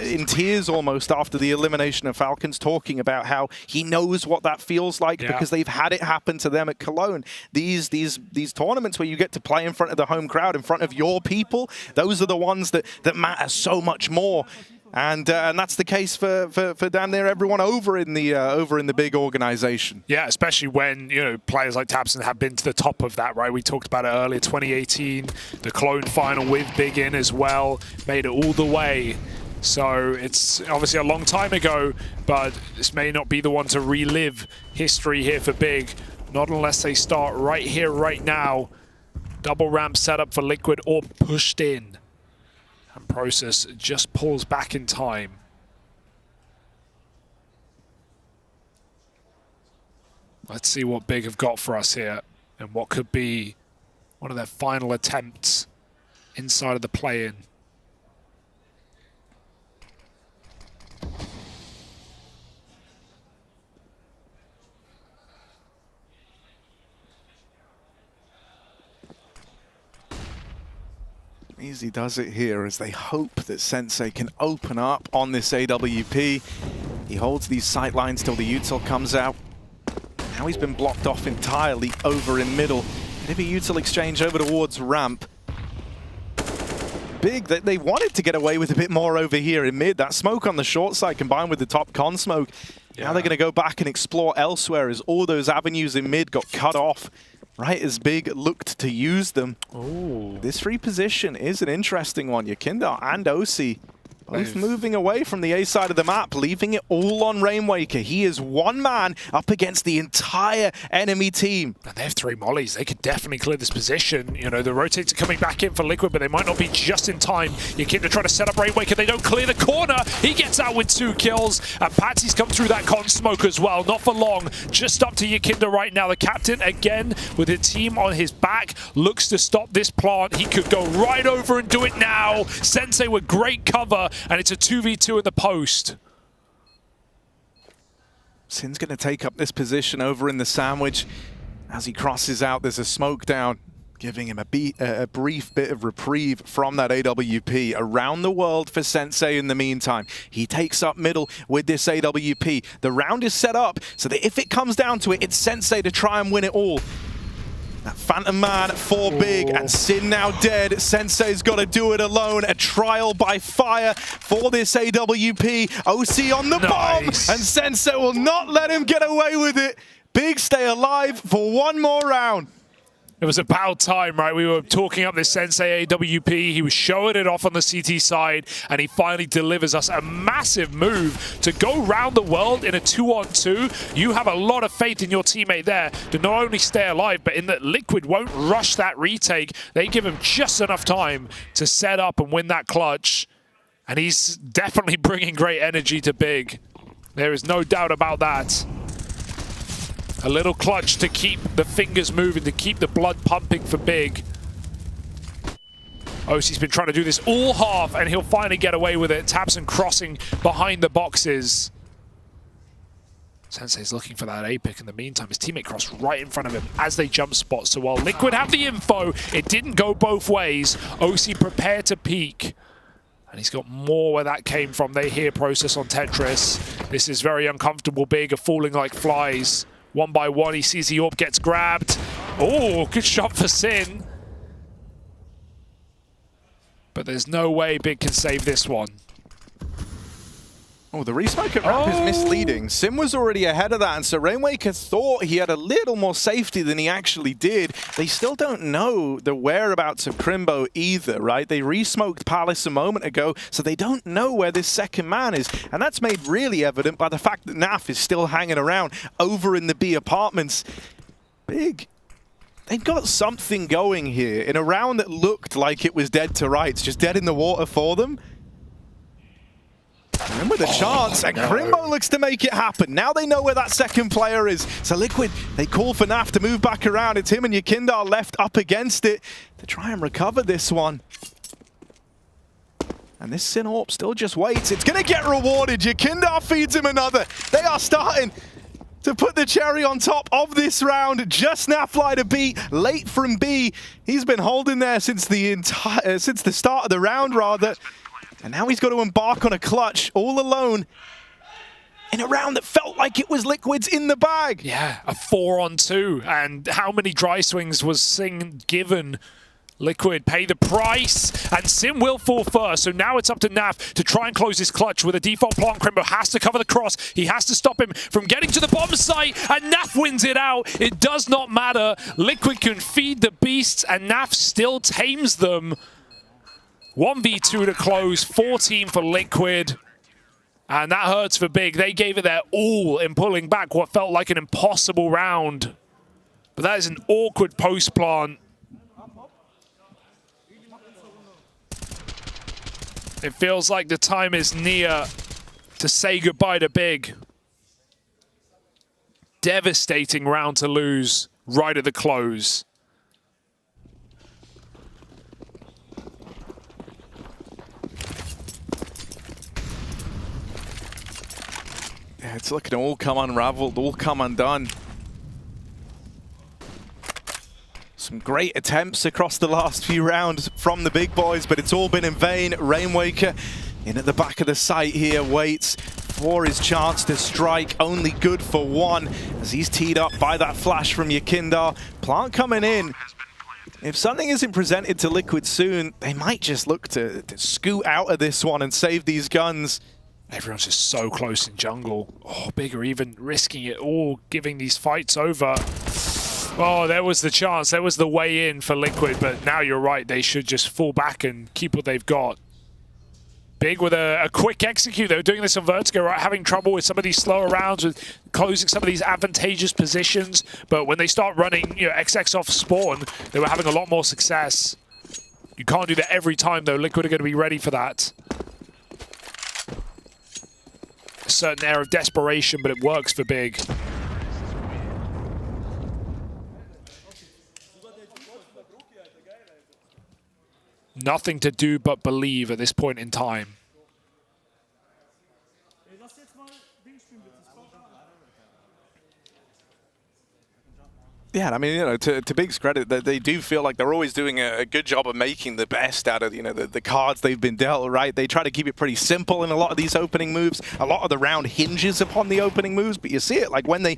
in tears almost after the elimination of Falcons, talking about how he knows what that feels like because they've had it happen to them at Cologne. These tournaments where you get to play in front of the home crowd, in front of your people, those are the ones that matter so much more, and that's the case for damn near everyone over in the Big organization. Yeah, especially when, you know, players like Tabson have been to the top of that, right? We talked about it earlier, 2018, the Cologne final with Big in as well, made it all the way. So it's obviously a long time ago, but this may not be the one to relive history here for Big, not unless they start right here, right now. Double ramp set up for Liquid or pushed in. And Process just pulls back in time. Let's see what Big have got for us here, and what could be one of their final attempts inside of the play-in. Easy does it here as they hope that Sensei can open up on this AWP. He holds these sight lines till the util comes out. Now he's been blocked off entirely over in middle. Bit of a util exchange over towards ramp. Big, they wanted to get away with a bit more over here in mid. That smoke on the short side combined with the top con smoke. Now they're going to go back and explore elsewhere as all those avenues in mid got cut off. Right as Big looked to use them. This reposition is an interesting one. Yakinda and OC Both moving away from the A side of the map, leaving it all on Rainwaker. He is one man up against the entire enemy team. And they have 3 mollies. They could definitely clear this position. You know, the rotates are coming back in for Liquid, but they might not be just in time. Yakinda trying to set up Rainwaker. They don't clear the corner. He gets out with 2 kills. And Patsy's come through that con smoke as well. Not for long. Just up to Yakinda right now. The captain, again, with a team on his back, looks to stop this plant. He could go right over and do it now. Sensei with great cover. And it's a 2v2 in the post. Sin's going to take up this position over in the sandwich. As he crosses out, there's a smoke down, giving him a brief bit of reprieve from that AWP. Around the world for Sensei in the meantime. He takes up middle with this AWP. The round is set up so that if it comes down to it, it's Sensei to try and win it all. That Phantom Man for big, and Sin now dead. Sensei's got to do it alone. A trial by fire for this AWP. OC on the bomb, and Sensei will not let him get away with it. Big stay alive for one more round. It was about time, right? We were talking up this Sensei AWP. He was showing it off on the CT side, and he finally delivers us a massive move to go round the world in a 2-on-2. You have a lot of faith in your teammate there to not only stay alive, but in that Liquid won't rush that retake. They give him just enough time to set up and win that clutch. And he's definitely bringing great energy to Big. There is no doubt about that. A little clutch to keep the fingers moving, to keep the blood pumping for Big. OC's been trying to do this all half, and he'll finally get away with it. Tabson crossing behind the boxes. Sensei's looking for that A pick. In the meantime, his teammate crossed right in front of him as they jump spot. So while Liquid have the info, it didn't go both ways. OC prepared to peek. And he's got more where that came from. They hear process on Tetris. This is very uncomfortable. Big are falling like flies. One by one, he sees the AWP gets grabbed. Oh, good shot for Sin. But there's no way Big can save this one. Oh, the resmoke at ramp is misleading. Sim was already ahead of that, and so Rainwaker thought he had a little more safety than he actually did. They still don't know the whereabouts of Crimbo either, right? They resmoked Palace a moment ago, so they don't know where this second man is. And that's made really evident by the fact that Naf is still hanging around over in the B apartments. Big. They've got something going here in a round that looked like it was dead to rights, just dead in the water for them. And with a chance, and Crimbo looks to make it happen. Now they know where that second player is. So Liquid, they call for Naf to move back around. It's him and Yakinda left up against it to try and recover this one. And this Sin AWP still just waits. It's going to get rewarded. Yakinda feeds him another. They are starting to put the cherry on top of this round. Just now fly to B, late from B. He's been holding there since the start of the round, rather. And now he's got to embark on a clutch all alone in a round that felt like it was Liquid's in the bag. Yeah, a 4-on-2. And how many dry swings was Sin given? Liquid pay the price, and Sim will fall first. So now it's up to Naf to try and close this clutch with a default plant. Crimbo has to cover the cross. He has to stop him from getting to the bomb site, and Naf wins it out. It does not matter. Liquid can feed the beasts, and Naf still tames them. 1v2 to close, 14 for Liquid. And that hurts for Big. They gave it their all in pulling back what felt like an impossible round. But that is an awkward post plant. It feels like the time is near to say goodbye to Big. Devastating round to lose right at the close. Yeah, it's looking to all come unraveled, all come undone. Some great attempts across the last few rounds from the big boys, but it's all been in vain. Rainwaker in at the back of the site here, waits for his chance to strike, only good for one as he's teed up by that flash from Yakinda. Plant coming in. If something isn't presented to Liquid soon, they might just look to scoot out of this one and save these guns. Everyone's just so close in jungle. Oh, Big are even risking it all, giving these fights over. Oh, there was the chance. There was the way in for Liquid, but now you're right. They should just fall back and keep what they've got. Big with a quick execute. They were doing this on Vertigo, right? Having trouble with some of these slower rounds, with closing some of these advantageous positions. But when they start running, XX off spawn, they were having a lot more success. You can't do that every time, though. Liquid are going to be ready for that. A certain air of desperation, but it works for Big. Nothing to do but believe at this point in time. Yeah, I mean, to Big's credit, that they do feel like they're always doing a good job of making the best out of, the cards they've been dealt, right? They try to keep it pretty simple in a lot of these opening moves. A lot of the round hinges upon the opening moves, but you see it, like when they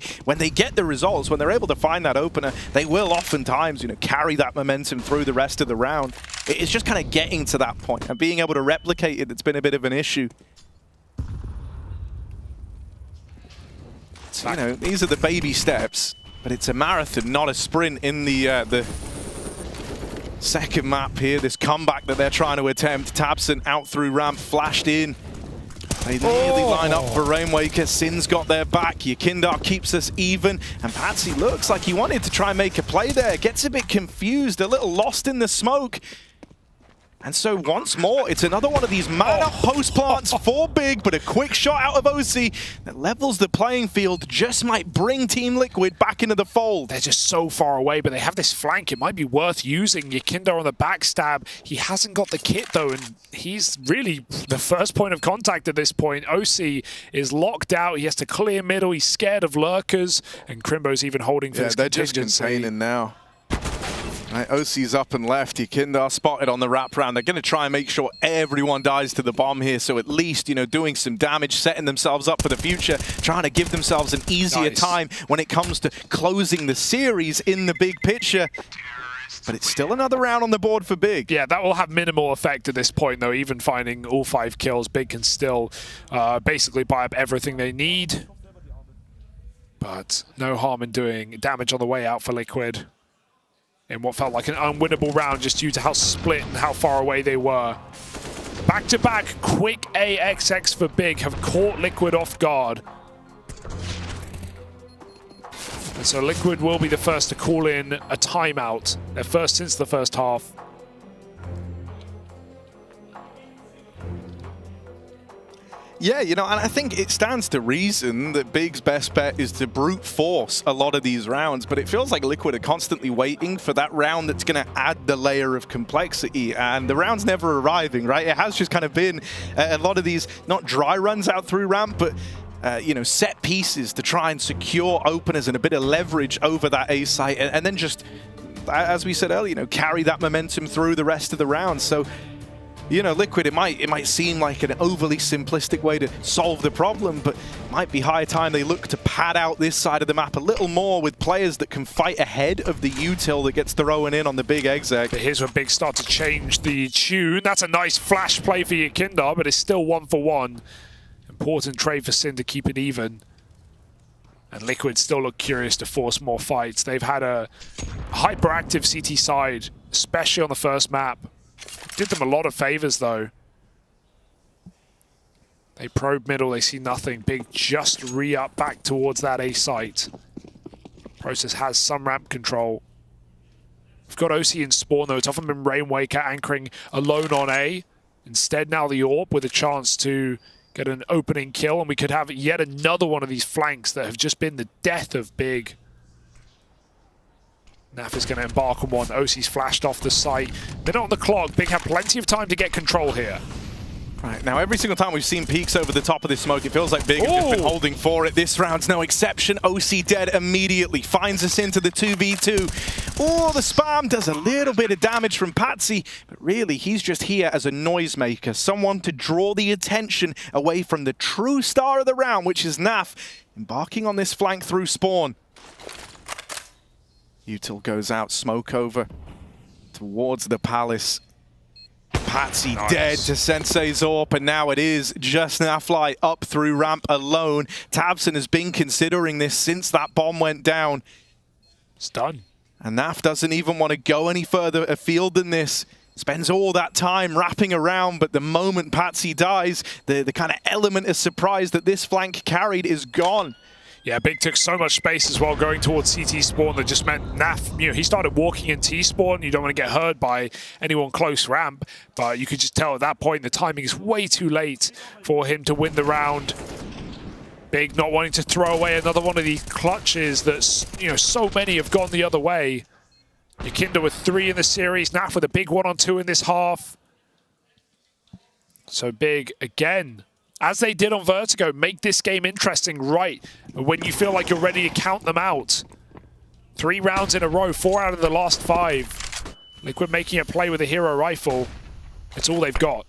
get the results, when they're able to find that opener, they will oftentimes, carry that momentum through the rest of the round. It's just kind of getting to that point and being able to replicate it that's been a bit of an issue. So, these are the baby steps. But it's a marathon, not a sprint in the second map here. This comeback that they're trying to attempt. Tabson out through ramp, flashed in. They nearly line up for Rainwaker. Sin's got their back. Yakindar keeps us even. And Patsy looks like he wanted to try and make a play there. Gets a bit confused, a little lost in the smoke. And so once more, it's another one of these mana host plants for Big, but a quick shot out of OC that levels the playing field, just might bring Team Liquid back into the fold. They're just so far away, but they have this flank. It might be worth using. Yakindar on the backstab. He hasn't got the kit, though, and he's really the first point of contact at this point. OC is locked out. He has to clear middle. He's scared of lurkers, and Crimbo's even holding for this contingency. They're just containing now. Right, OC's up and left. Yakindar spotted on the wraparound. They're going to try and make sure everyone dies to the bomb here. So at least, doing some damage, setting themselves up for the future, trying to give themselves an easier time when it comes to closing the series in the big picture. But it's still another round on the board for Big. Yeah, that will have minimal effect at this point, though. Even finding all 5 kills, Big can still basically buy up everything they need. But no harm in doing damage on the way out for Liquid. In what felt like an unwinnable round just due to how split and how far away they were. Back-to-back quick AXX for Big have caught Liquid off guard. And so Liquid will be the first to call in a timeout. Their first since the first half. Yeah, and I think it stands to reason that Big's best bet is to brute force a lot of these rounds, but it feels like Liquid are constantly waiting for that round that's going to add the layer of complexity, and the round's never arriving, right? It has just kind of been a lot of these, not dry runs out through ramp, but set pieces to try and secure openers and a bit of leverage over that A site, and then just, as we said earlier, carry that momentum through the rest of the round. So, Liquid, it might seem like an overly simplistic way to solve the problem, but it might be high time they look to pad out this side of the map a little more with players that can fight ahead of the util that gets thrown in on the big exec. But here's where Big start to change the tune. That's a nice flash play for Yakindar, but it's still 1-for-1. Important trade for Sin to keep it even. And Liquid still look curious to force more fights. They've had a hyperactive CT side, especially on the first map. Did them a lot of favors, though. They probe middle, they see nothing. Big just re-up back towards that A site. Process has some ramp control. We've got OC in spawn, though. It's often been Rainwaker anchoring alone on A. Instead, now the AWP with a chance to get an opening kill, and we could have yet another one of these flanks that have just been the death of Big. Naf is going to embark on one. OC's flashed off the site. Minute on the clock. Big have plenty of time to get control here. Right, now every single time we've seen peaks over the top of this smoke, it feels like Big have just been holding for it. This round's no exception. OC dead immediately. Finds us into the 2v2. Oh, the spam does a little bit of damage from Patsy, but really he's just here as a noisemaker. Someone to draw the attention away from the true star of the round, which is Naf, embarking on this flank through spawn. Util goes out, smoke over towards the palace. Patsy dead to Sensei's AWP, and now it is just Nafly up through ramp alone. Tabson has been considering this since that bomb went down. It's done. And Naf doesn't even want to go any further afield than this. Spends all that time wrapping around, but the moment Patsy dies, the kind of element of surprise that this flank carried is gone. Yeah, Big took so much space as well going towards CT spawn that just meant Naf, he started walking in T spawn. You don't want to get heard by anyone close ramp, but you could just tell at that point the timing is way too late for him to win the round. Big not wanting to throw away another one of these clutches that, so many have gone the other way. Yakinda with 3 in the series, Naf with a big 1-on-2 in this half. So Big, again, as they did on Vertigo, make this game interesting right when you feel like you're ready to count them out. 3 rounds in a row, 4 out of the last 5. Liquid making a play with a hero rifle. It's all they've got.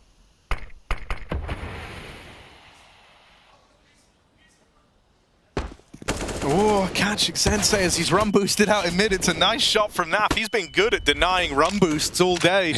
Oh, catching Sensei as he's run boosted out in mid. It's a nice shot from Naf. He's been good at denying run boosts all day.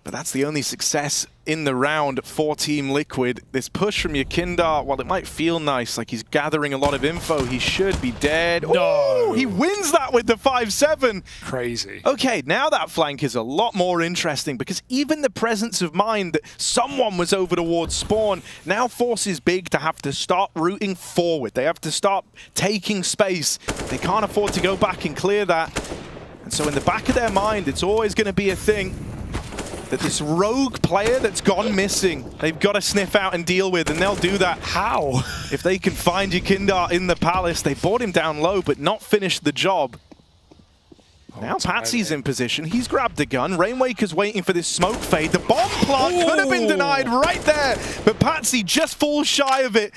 But that's the only success in the round for Team Liquid. This push from Yakinda, while it might feel nice, like he's gathering a lot of info, he should be dead. No! Oh, he wins that with the 5-7. Crazy. Okay, now that flank is a lot more interesting because even the presence of mind that someone was over towards spawn now forces Big to have to start rooting forward. They have to start taking space. They can't afford to go back and clear that. And so in the back of their mind, it's always going to be a thing that this rogue player that's gone missing, they've got to sniff out and deal with, and they'll do that. How? If they can find Yakinda in the palace, they brought him down low, but not finished the job. Now Patsy's in position. He's grabbed a gun. Rainwaker's waiting for this smoke fade. The bomb plant could have been denied right there, but Patsy just falls shy of it.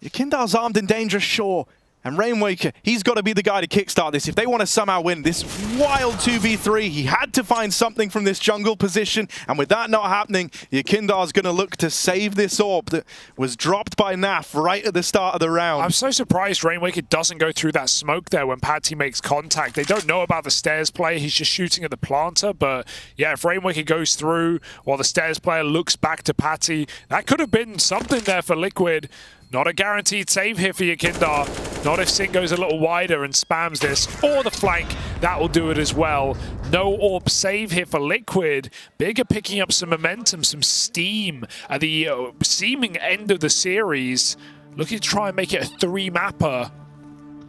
Yakinda's armed and dangerous, sure. And Rainwaker, he's got to be the guy to kickstart this. If they want to somehow win this wild 2v3, he had to find something from this jungle position. And with that not happening, Yakinda's going to look to save this orb that was dropped by Naf right at the start of the round. I'm so surprised Rainwaker doesn't go through that smoke there when Patsy makes contact. They don't know about the stairs play. He's just shooting at the planter. But yeah, if Rainwaker goes through while the stairs player looks back to Patsy, that could have been something there for Liquid. Not a guaranteed save here for Yakinda. Not if Sin goes a little wider and spams this, or the flank. That will do it as well. No orb save here for Liquid. Big are picking up some momentum, some steam at the seeming end of the series. Looking to try and make it a 3-mapper.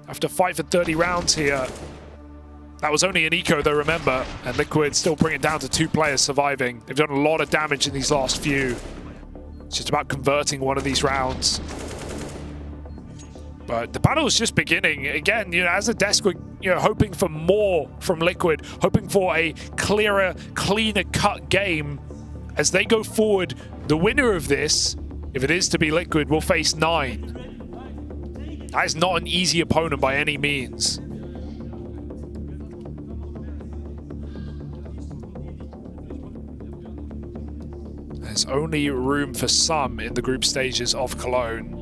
Have to fight for 30 rounds here. That was only an eco though, remember. And Liquid still bring it down to 2 players surviving. They've done a lot of damage in these last few. It's just about converting one of these rounds. But the battle is just beginning. Again, as a desk, we're hoping for more from Liquid, hoping for a clearer, cleaner cut game. As they go forward, the winner of this, if it is to be Liquid, will face 9. That is not an easy opponent by any means. There's only room for some in the group stages of Cologne.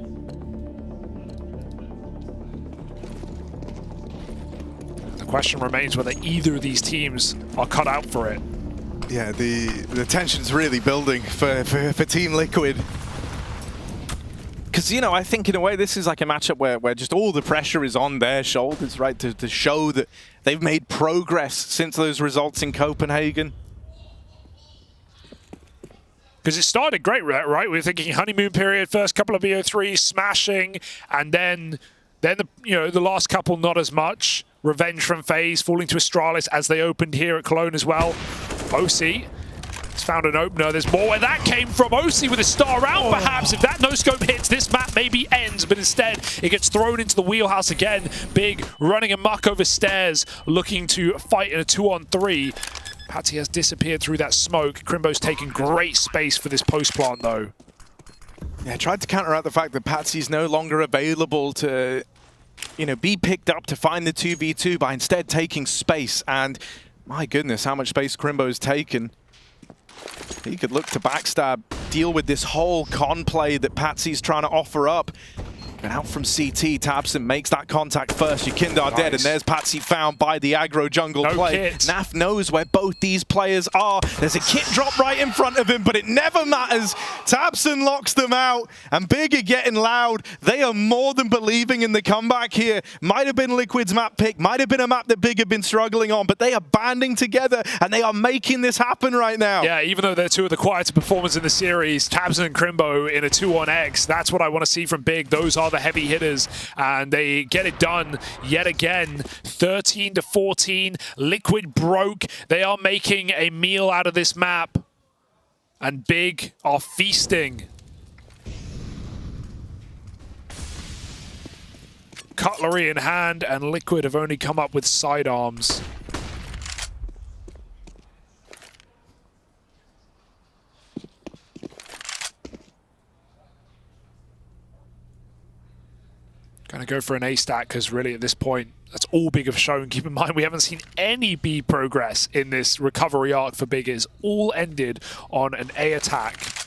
The question remains whether either of these teams are cut out for it. Yeah, the tension's really building for Team Liquid. Because, I think in a way this is like a matchup where just all the pressure is on their shoulders, right? To show that they've made progress since those results in Copenhagen. Because it started great, right? We were thinking honeymoon period, first couple of BO3 smashing, and then the last couple not as much. Revenge from FaZe, falling to Astralis as they opened here at Cologne as well. OC has found an opener. There's more where that came from. OC with a star round, perhaps. If that no-scope hits, this map maybe ends, but instead it gets thrown into the wheelhouse again. Big running amok over stairs, looking to fight in a 2-on-3. Patsy has disappeared through that smoke. Crimbo's taking great space for this post-plant, though. Yeah, tried to counteract the fact that Patsy's no longer available to, be picked up to find the 2v2 by instead taking space. And my goodness, how much space Crimbo's taken. He could look to backstab, deal with this whole con play that Patsy's trying to offer up. But out from CT, Tabson makes that contact first. Yakindar dead, and there's Patsy found by the aggro jungle play. Naf knows where both these players are. There's a kit drop right in front of him, but it never matters. Tabson locks them out, and Big are getting loud. They are more than believing in the comeback here. Might have been Liquid's map pick, might have been a map that Big have been struggling on, but they are banding together, and they are making this happen right now. Yeah, even though they're two of the quieter performers in the series, Tabson and Crimbo in a 2-on-X, that's what I want to see from Big. Those are the heavy hitters, and they get it done yet again. 13-14, Liquid broke. They are making a meal out of this map, and Big are feasting. Cutlery in hand, and Liquid have only come up with sidearms. Gonna go for an A stack, because really at this point, that's all Big have shown. Keep in mind, we haven't seen any B progress in this recovery arc for Big. It's all ended on an A attack,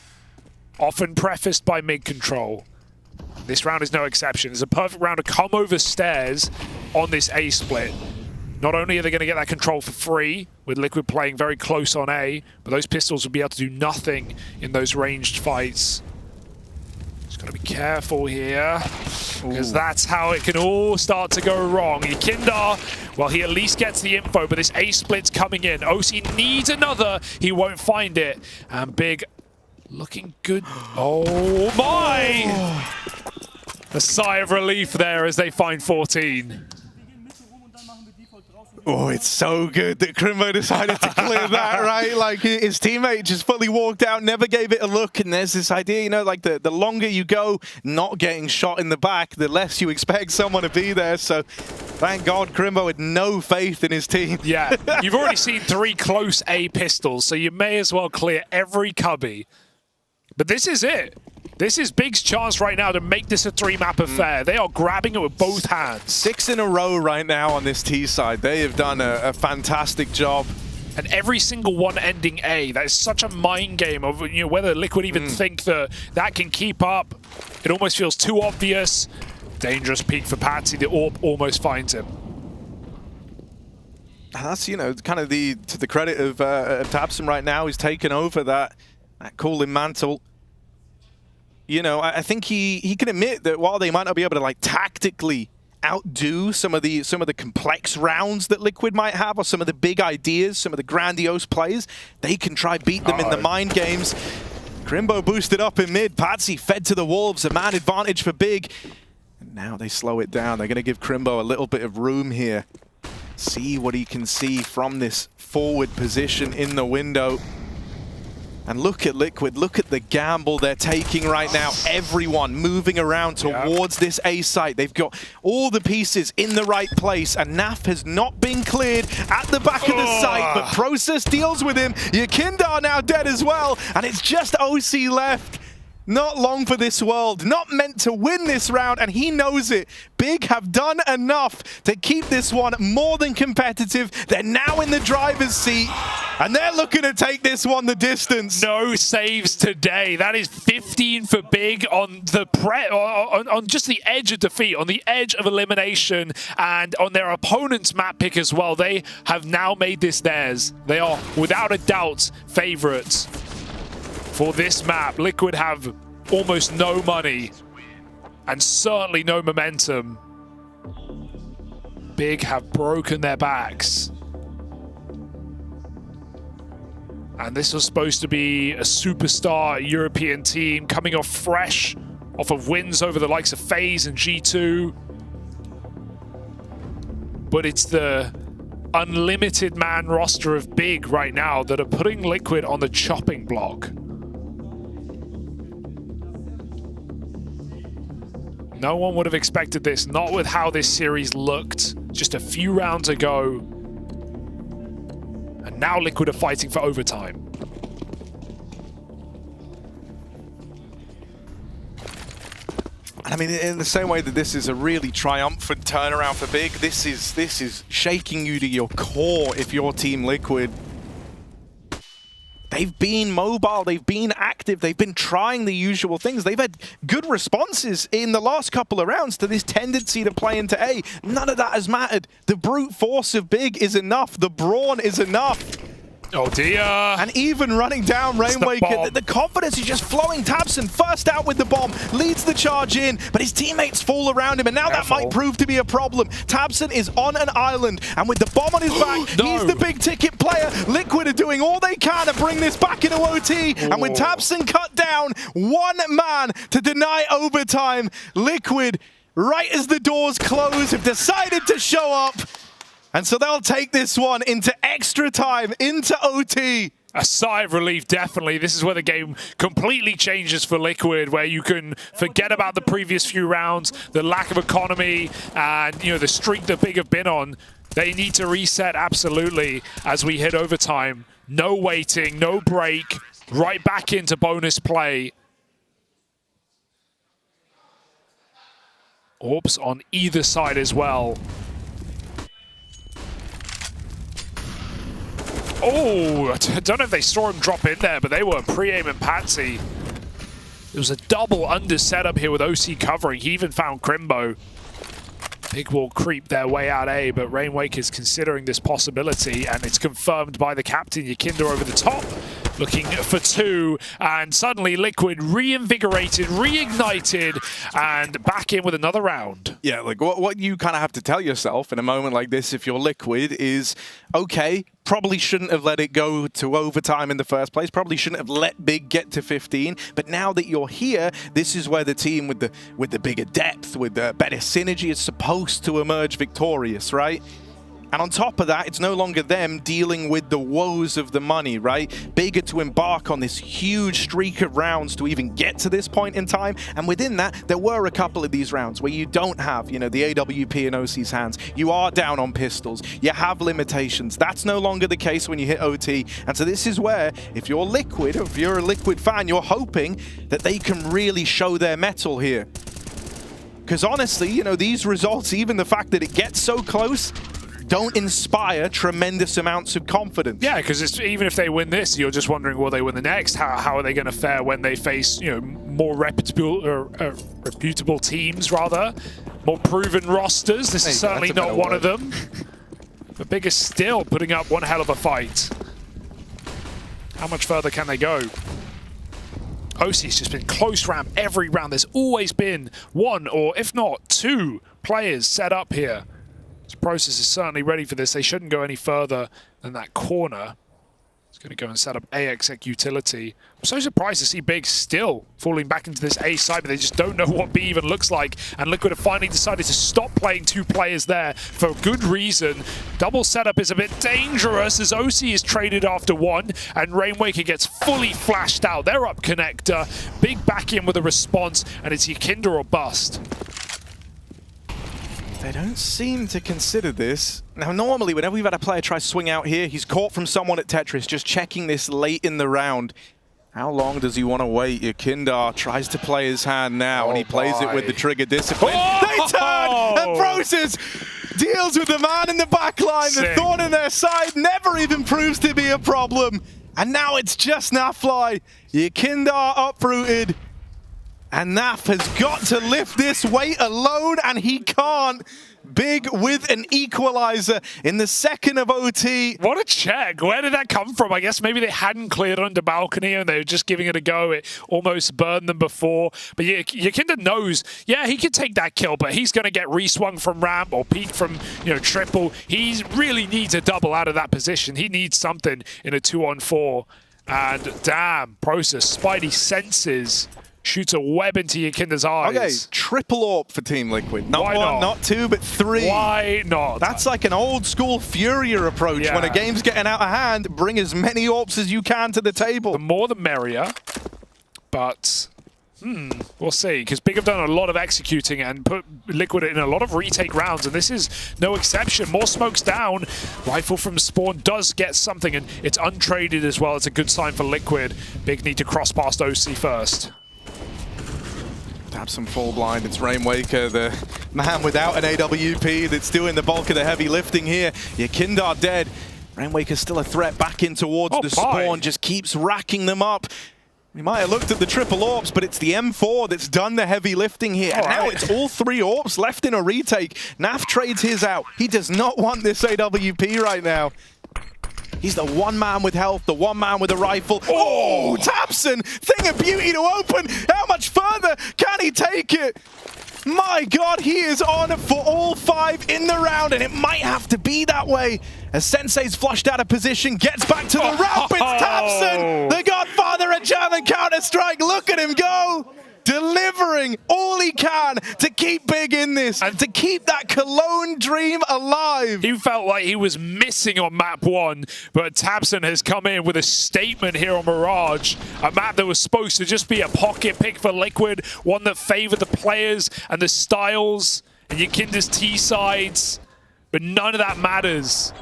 often prefaced by mid control. This round is no exception. It's a perfect round to come over stairs on this A split. Not only are they going to get that control for free, with Liquid playing very close on A, but those pistols will be able to do nothing in those ranged fights. Gotta be careful here, because that's how it can all start to go wrong. Yakindar, well, he at least gets the info, but this A split's coming in. OC needs another, he won't find it. And Big looking good. Oh my! A sigh of relief there as they find 14. Oh, it's so good that Crimbo decided to clear that, right? Like, his teammate just fully walked out, never gave it a look, and there's this idea, you know, like the longer you go not getting shot in the back, the less you expect someone to be there, so thank God Crimbo had no faith in his team. Yeah, you've already seen 3 close A pistols, so you may as well clear every cubby. But this is it. This is Big's chance right now to make this a 3-map affair. They are grabbing it with both hands. 6 in a row right now on this T side. They have done a fantastic job. And every single one ending A, that is such a mind game of, you know, whether Liquid even think that that can keep up. It almost feels too obvious. Dangerous peek for Patsy. The AWP almost finds him. And that's, you know, kind of to the credit of Tabson right now. He's taken over that cooling mantle. You know, I think he can admit that while they might not be able to like tactically outdo some of the complex rounds that Liquid might have, or some of the big ideas, some of the grandiose plays, they can try beat them in the mind games. Crimbo boosted up in mid. Patsy fed to the wolves, a man advantage for Big. And now they slow it down. They're going to give Crimbo a little bit of room here. See what he can see from this forward position in the window. And look at Liquid, look at the gamble they're taking right now. Everyone moving around towards this A site. They've got all the pieces in the right place, and Naf has not been cleared at the back of the site, but Process deals with him. Yakindar now dead as well, and it's just OC left. Not long for this world, not meant to win this round, and he knows it. Big have done enough to keep this one more than competitive. They're now in the driver's seat, and they're looking to take this one the distance. No saves today. That is 15 for Big on the on just the edge of defeat, on the edge of elimination, and on their opponent's map pick as well. They have now made this theirs. They are, without a doubt, favorites. For this map, Liquid have almost no money and certainly no momentum. Big have broken their backs. And this was supposed to be a superstar European team coming off fresh, off of wins over the likes of FaZe and G2. But it's the unlimited man roster of Big right now that are putting Liquid on the chopping block. No one would have expected this, not with how this series looked just a few rounds ago. And now Liquid are fighting for overtime. I mean, in the same way that this is a really triumphant turnaround for Big, this is shaking you to your core if you're Team Liquid. they've been mobile, they've been active, they've been trying the usual things. They've had good responses in the last couple of rounds to this tendency to play into A. None of that has mattered. The brute force of Big is enough. The brawn is enough. Oh dear. And even running down Rainwaker, the confidence is just flowing. tabseN first out with the bomb, leads the charge in, but his teammates fall around him, and now that might prove to be a problem. tabseN is on an island, and with the bomb on his back, he's the big ticket player. Liquid are doing all they can to bring this back into OT, and with tabseN cut down, one man to deny overtime, Liquid, right as the doors close, have decided to show up. And so they'll take this one into extra time, into OT. A sigh of relief, definitely. This is where the game completely changes for Liquid, where you can forget about the previous few rounds, the lack of economy, and the streak that Big have been on. They need to reset absolutely as we hit overtime. No waiting, no break, right back into bonus play. Orbs on either side as well. Oh, I don't know if they saw him drop in there, but they were pre-aiming Patsy. There was a double under setup here with OC covering. He even found Crimbo. Big will creep their way out A, but Rainwaker is considering this possibility, and it's confirmed by the captain, Yakinda, over the top, looking for two, and suddenly Liquid reinvigorated, reignited, and back in with another round. Yeah, like what you kind of have to tell yourself in a moment like this, if you're Liquid, is, okay, probably shouldn't have let it go to overtime in the first place, probably shouldn't have let Big get to 15, but now that you're here, this is where the team with the bigger depth, with the better synergy is supposed to emerge victorious, right? And on top of that, it's no longer them dealing with the woes of the money, right? Big had to embark on this huge streak of rounds to even get to this point in time. And within that, there were a couple of these rounds where you don't have, the AWP in OC's hands. You are down on pistols. You have limitations. That's no longer the case when you hit OT. And so this is where, if you're Liquid, or if you're a Liquid fan, you're hoping that they can really show their mettle here. Because honestly, these results, even the fact that it gets so close, don't inspire tremendous amounts of confidence. Yeah, because even if they win this, you're just wondering, will they win the next? How are they going to fare when they face, more reputable teams, rather, more proven rosters? This is certainly not one of them. But Big is still putting up one hell of a fight. How much further can they go? OC's just been close round every round. There's always been one, or if not two, players set up here. This process is certainly ready for this. They shouldn't go any further than that corner. It's going to go and set up AXEC utility. I'm so surprised to see Big still falling back into this A side, but they just don't know what B even looks like. And Liquid have finally decided to stop playing two players there for good reason. Double setup is a bit dangerous as OC is traded after one, and Rainwaker gets fully flashed out. They're up connector. Big back in with a response, and it's Yakinda or bust. They don't seem to consider this. Now, normally, whenever we've had a player try to swing out here, he's caught from someone at Tetris, just checking this late in the round. How long does he want to wait? Yakinda tries to play his hand now, and he plays it with the trigger discipline. They turn, and Process deals with the man in the back line. The thorn in their side never even proves to be a problem. And now it's just Nafly. Yakinda uprooted. And Naf has got to lift this weight alone, and he can't. Big with an equalizer in the second of OT. What a check. Where did that come from? I guess maybe they hadn't cleared under balcony and they were just giving it a go. It almost burned them before. But Yakinda knows, yeah, he could take that kill, but he's going to get reswung from ramp or peek from, triple. He really needs a double out of that position. He needs something in a 2-on-4. And damn, Process, Spidey senses. Shoots a web into Yakinda's eyes. Okay, triple AWP for Team Liquid. Not one, not two, but three. Why not? That's like an old school Furia approach. Yeah. When a game's getting out of hand, bring as many AWPs as you can to the table. The more the merrier, but we'll see. Because Big have done a lot of executing and put Liquid in a lot of retake rounds, and this is no exception. More smokes down. Rifle from Spawn does get something, and it's untraded as well. It's a good sign for Liquid. Big need to cross past OC first. tabseN full blind. It's Rainwaker, the man without an AWP that's doing the bulk of the heavy lifting here. Yakinda dead. Rainwaker's still a threat back in towards the spawn, just keeps racking them up. We might have looked at the triple AWPs, but it's the M4 that's done the heavy lifting here. And now it's all 3 AWPs left in a retake. Naf trades his out. He does not want this AWP right now. He's the one man with health, the one man with a rifle. Oh, tabseN! Thing of beauty to open. How much further can he take it? My God, he is on for all 5 in the round, and it might have to be that way. As Sensei's flushed out of position, gets back to the ramp. It's tabseN, the godfather of German Counter-Strike. Look at him go. Delivering all he can to keep big in this and to keep that Cologne dream alive. He felt like he was missing on map 1, but tabseN has come in with a statement here on Mirage. A map that was supposed to just be a pocket pick for Liquid, one that favored the players and the styles and Yakinda's T-sides, but none of that matters.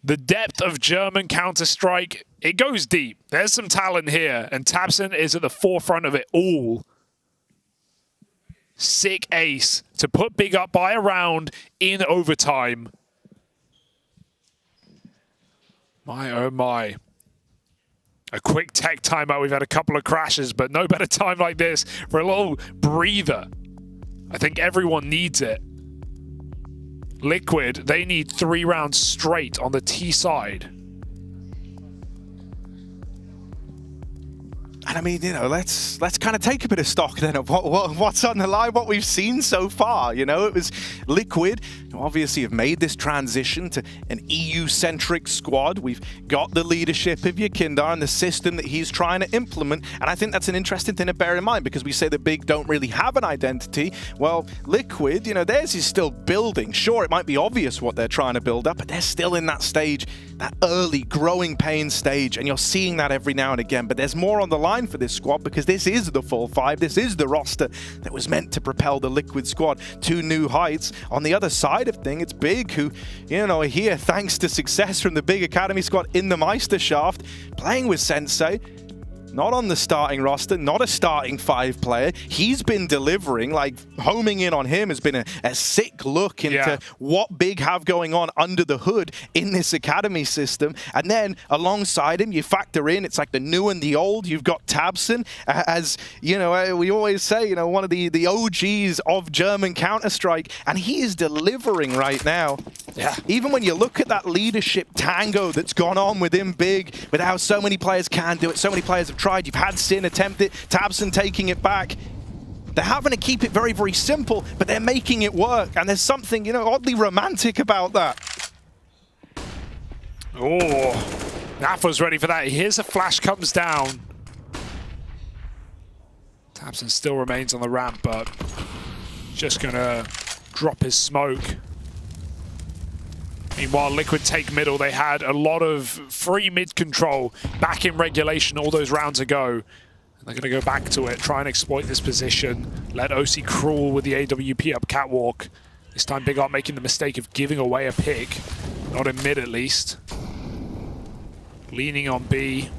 The depth of German Counter-Strike, it goes deep. There's some talent here, and tabseN is at the forefront of it all. Sick ace to put Big up by a round in overtime. My, oh my. A quick tech timeout. We've had a couple of crashes, but no better time like this for a little breather. I think everyone needs it. Liquid, they need 3 rounds straight on the T side. And I mean, you know, let's kind of take a bit of stock then of what's on the line, what we've seen so far. You know, it was Liquid, who obviously have made this transition to an EU-centric squad. We've got the leadership of Yakinda and the system that he's trying to implement. And I think that's an interesting thing to bear in mind, because we say that Big don't really have an identity. Well, Liquid, you know, theirs is still building. Sure, it might be obvious what they're trying to build up, but they're still in that stage, that early growing pain stage. And you're seeing that every now and again. But there's more on the line for this squad, because this is the full 5. This is the roster that was meant to propel the Liquid squad to new heights. On the other side of things, it's Big, who, you know, are here thanks to success from the Big Academy squad in the Meisterschaft, playing with Sensei. Not on the starting roster, not a starting 5 player. He's been delivering, like homing in on him has been a sick look into what Big have going on under the hood in this academy system. And then alongside him, you factor in, it's like the new and the old. You've got tabseN, as, you know, we always say, you know, one of the OGs of German Counter-Strike, and he is delivering right now. Yeah. Even when you look at that leadership tango that's gone on within Big, with how so many players can do it, so many players have tried. You've had Sin attempt it, tabseN taking it back. They're having to keep it very, very simple, but they're making it work. And there's something, you know, oddly romantic about that. Oh, Nafa's ready for that. Here's a flash comes down. tabseN still remains on the ramp, but just gonna drop his smoke. Meanwhile, Liquid take middle. They had a lot of free mid control back in regulation all those rounds ago. And they're going to go back to it, try and exploit this position. Let OC crawl with the AWP up catwalk. This time Big Art making the mistake of giving away a pick. Not in mid at least. Leaning on B.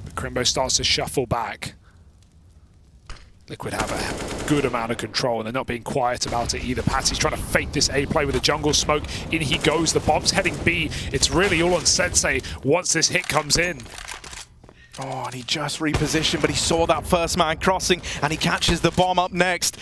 But Crimbo starts to shuffle back. Liquid have a good amount of control, and they're not being quiet about it either. Patsy's trying to fake this A play with a jungle smoke. In he goes. The bomb's heading B. It's really all on Sensei once this hit comes in. Oh, and he just repositioned, but he saw that first man crossing, and he catches the bomb up next.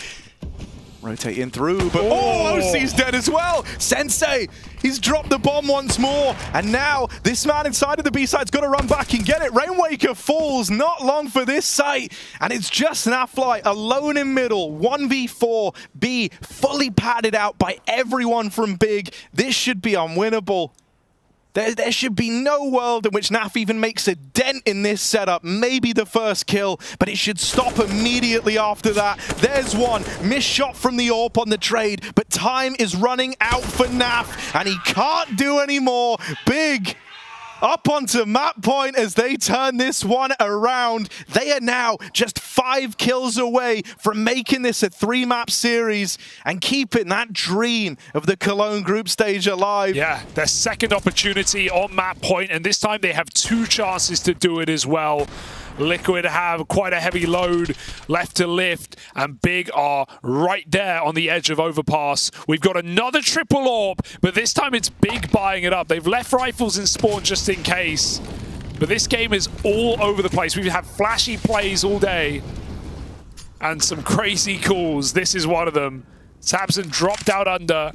Rotating through, but OC's dead as well. Sensei, he's dropped the bomb once more, and now this man inside of the B side's got to run back and get it. Rainwaker falls not long for this site, and it's just Nafly alone in middle. 1v4 B, fully padded out by everyone from Big. This should be unwinnable. There should be no world in which Naf even makes a dent in this setup. Maybe the first kill, but it should stop immediately after that. There's one. Missed shot from the AWP on the trade, but time is running out for Naf, and he can't do any more. Big up onto map point as they turn this one around. They are now just 5 kills away from making this a 3-map series and keeping that dream of the Cologne group stage alive. Yeah, their second opportunity on map point, and this time they have 2 chances to do it as well. Liquid have quite a heavy load left to lift, and Big are right there on the edge of overpass. We've got another triple orb, but this time it's Big buying it up. They've left rifles in spawn just in case. But this game is all over the place. We've had flashy plays all day and some crazy calls. This is one of them. tabseN dropped out under.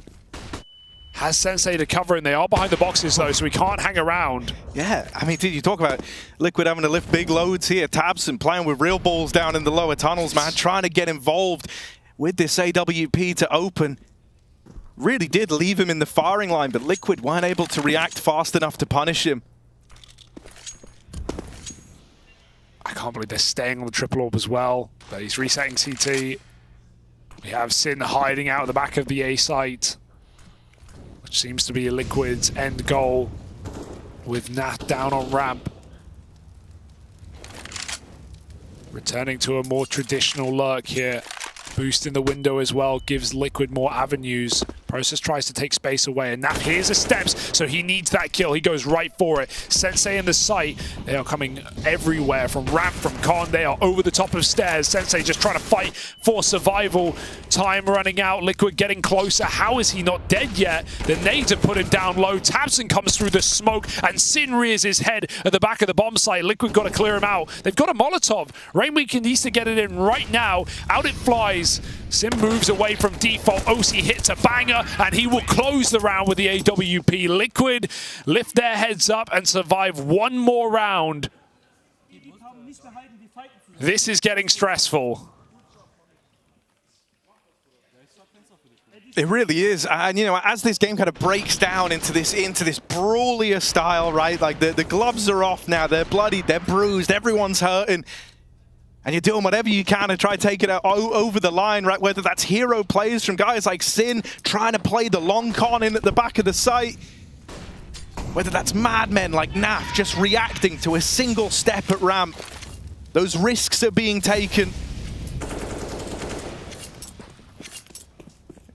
Has Sensei to cover, and they are behind the boxes though, so we can't hang around. Yeah, I mean, dude, you talk about Liquid having to lift big loads here. tabseN playing with real balls down in the lower tunnels, man, trying to get involved with this AWP to open. Really did leave him in the firing line, but Liquid weren't able to react fast enough to punish him. I can't believe they're staying on the triple orb as well, but he's resetting CT. We have Sin hiding out at the back of the A site, which seems to be a Liquid's end goal, with Nath down on ramp. Returning to a more traditional lurk here. Boost in the window as well, gives Liquid more avenues. Process tries to take space away, and Nath hears the steps, so he needs that kill. He goes right for it. Sensei in the site, they are coming everywhere, from ramp, from con, they are over the top of stairs. Sensei just trying to fight for survival. Time running out, Liquid getting closer. How is he not dead yet? The nades have put him down low. tabseN comes through the smoke, and Sin rears his head at the back of the bomb site. Liquid got to clear him out. They've got a Molotov. Rainmaker needs to get it in right now. Out it flies. Sim moves away from default. OC hits a banger, and he will close the round with the AWP. Liquid lift their heads up and survive one more round. This is getting stressful. It really is, and you know, as this game kind of breaks down into this brawlier style, right? Like the gloves are off now. They're bloodied, they're bruised, everyone's hurting. And you're doing whatever you can to try to take it out over the line, right? Whether that's hero plays from guys like Sin trying to play the long con in at the back of the site. Whether that's madmen like Nath just reacting to a single step at ramp. Those risks are being taken.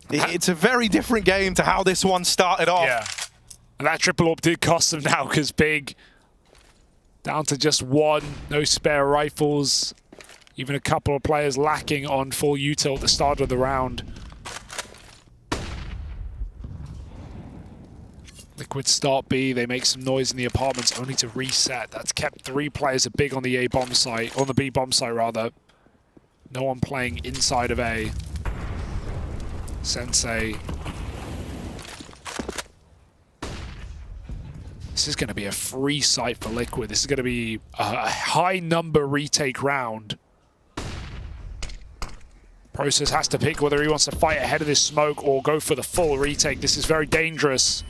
It's a very different game to how this one started off. Yeah. And that triple orb did cost them now, because Big down to just one, no spare rifles. Even a couple of players lacking on full util at the start of the round. Liquid start B, they make some noise in the apartments only to reset. That's kept 3 players at Big on the A bomb site, on the B bomb site rather. No one playing inside of A. Sensei. This is going to be a free site for Liquid. This is going to be a high number retake round. Process has to pick whether he wants to fight ahead of this smoke or go for the full retake. This is very dangerous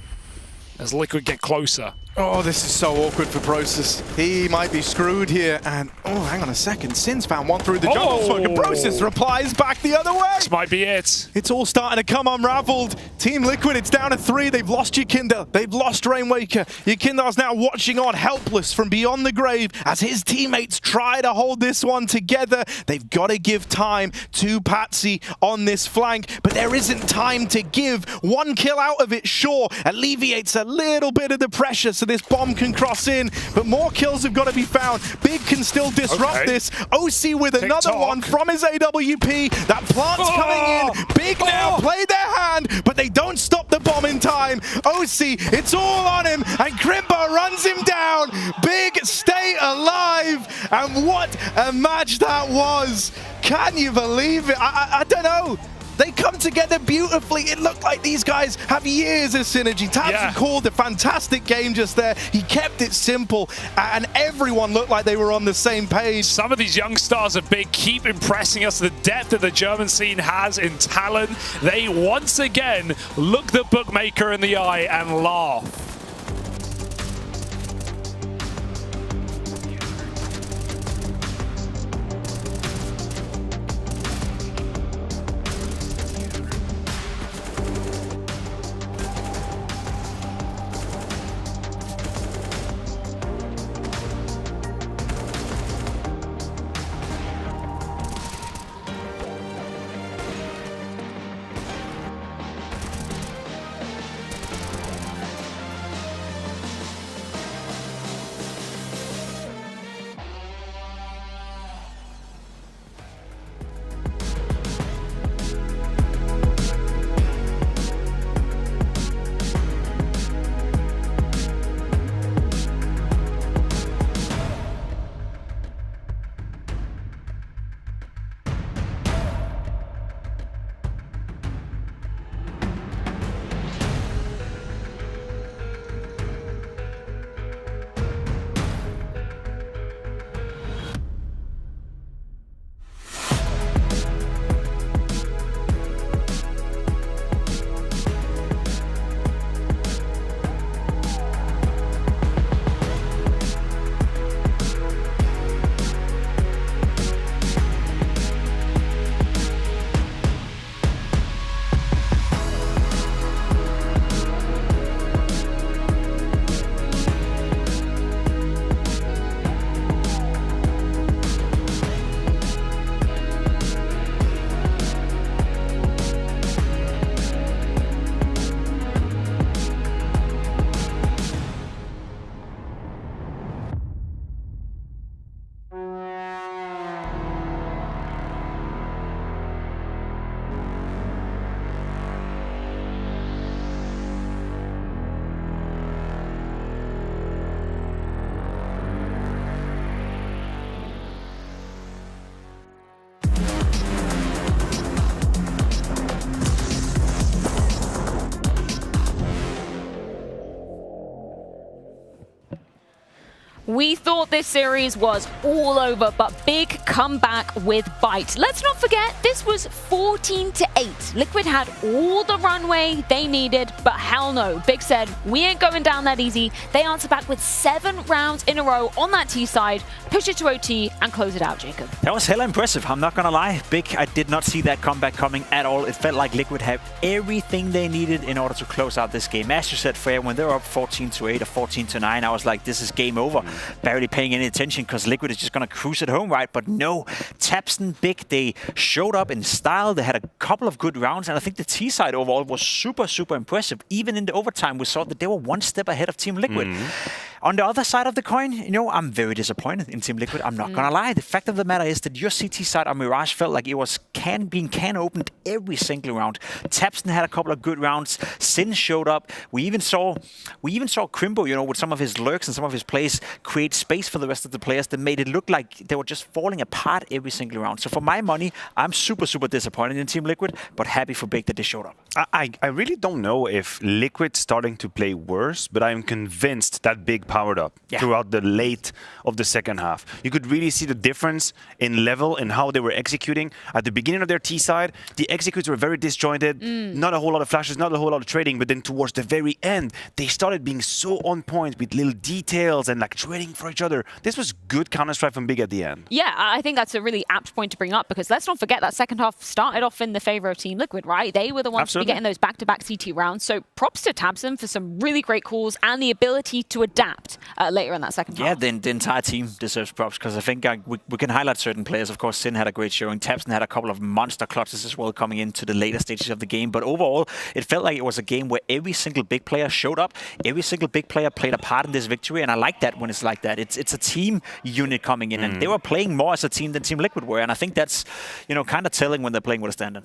as Liquid get closer. Oh, this is so awkward for Process. He might be screwed here, and oh, hang on a second. Sin's found one through the jungle smoke, and Process replies back the other way. This might be it. It's all starting to come unraveled. Team Liquid, it's down to 3. They've lost Yakinda. They've lost Rainwaker. Yakinda's now watching on, helpless from beyond the grave, as his teammates try to hold this one together. They've got to give time to Patsy on this flank, but there isn't time to give. 1 kill out of it, sure, alleviates a little bit of the pressure, so this bomb can cross in, but more kills have got to be found. Big can still disrupt this. OC with another one from his AWP. That plant's coming in. Big now played their hand, but they don't stop the bomb in time. OC, it's all on him, and Crimbo runs him down. Big stay alive, and what a match that was. Can you believe it? I don't know. They come together beautifully. It looked like these guys have years of synergy. tabseN called a fantastic game just there. He kept it simple, and everyone looked like they were on the same page. Some of these young stars of Big keep impressing us. The depth that the German scene has in talent. They once again look the bookmaker in the eye and laugh. We thought this series was all over, but Big come back with bite. Let's not forget, this was 14-8. Liquid had all the runway they needed, but hell no. Big said, we ain't going down that easy. They answer back with 7 rounds in a row on that T side, push it to OT, and close it out, Jacob. That was hella impressive, I'm not gonna lie. Big, I did not see that comeback coming at all. It felt like Liquid had everything they needed in order to close out this game. As you said, Freya, when they were up 14-8 or 14-9, I was like, this is game over. Barely paying any attention because Liquid is just gonna cruise it home, right? But no, tabseN, Big, they showed up in style. They had a couple of good rounds, and I think the T side overall was super, super impressive. Even in the overtime, we saw that they were one step ahead of Team Liquid. On the other side of the coin, you know, I'm very disappointed in Team Liquid. I'm not gonna lie. The fact of the matter is that your CT side on Mirage felt like it was being opened every single round. tabseN had a couple of good rounds. Sin showed up. We even saw Crimbo, you know, with some of his lurks and some of his plays, create space for the rest of the players that made it look like they were just falling apart every single round. So for my money, I'm super, super disappointed in Team Liquid, but happy for Big that they showed up. I really don't know if Liquid's starting to play worse, but I'm convinced that Big powered up throughout the late of the second half. You could really see the difference in level and how they were executing. At the beginning of their T side, the executes were very disjointed, not a whole lot of flashes, not a whole lot of trading, but then towards the very end, they started being so on point with little details and like trading for each other. This was good Counter-Strike from Big at the end. Yeah, I think that's a really apt point to bring up because let's not forget that second half started off in the favor of Team Liquid, right? They were the ones to be getting those back-to-back CT rounds. So props to tabseN for some really great calls and the ability to adapt later in that second half. Yeah, the entire team deserves props because I think we can highlight certain players. Of course, Sin had a great showing. tabseN had a couple of monster clutches as well coming into the later stages of the game. But overall, it felt like it was a game where every single big player showed up. Every single big player played a part in this victory, and I like that when it's like that. It's a team unit coming in, and they were playing more as a team than Team Liquid were, and I think that's, you know, kind of telling when they're playing with a stand-in.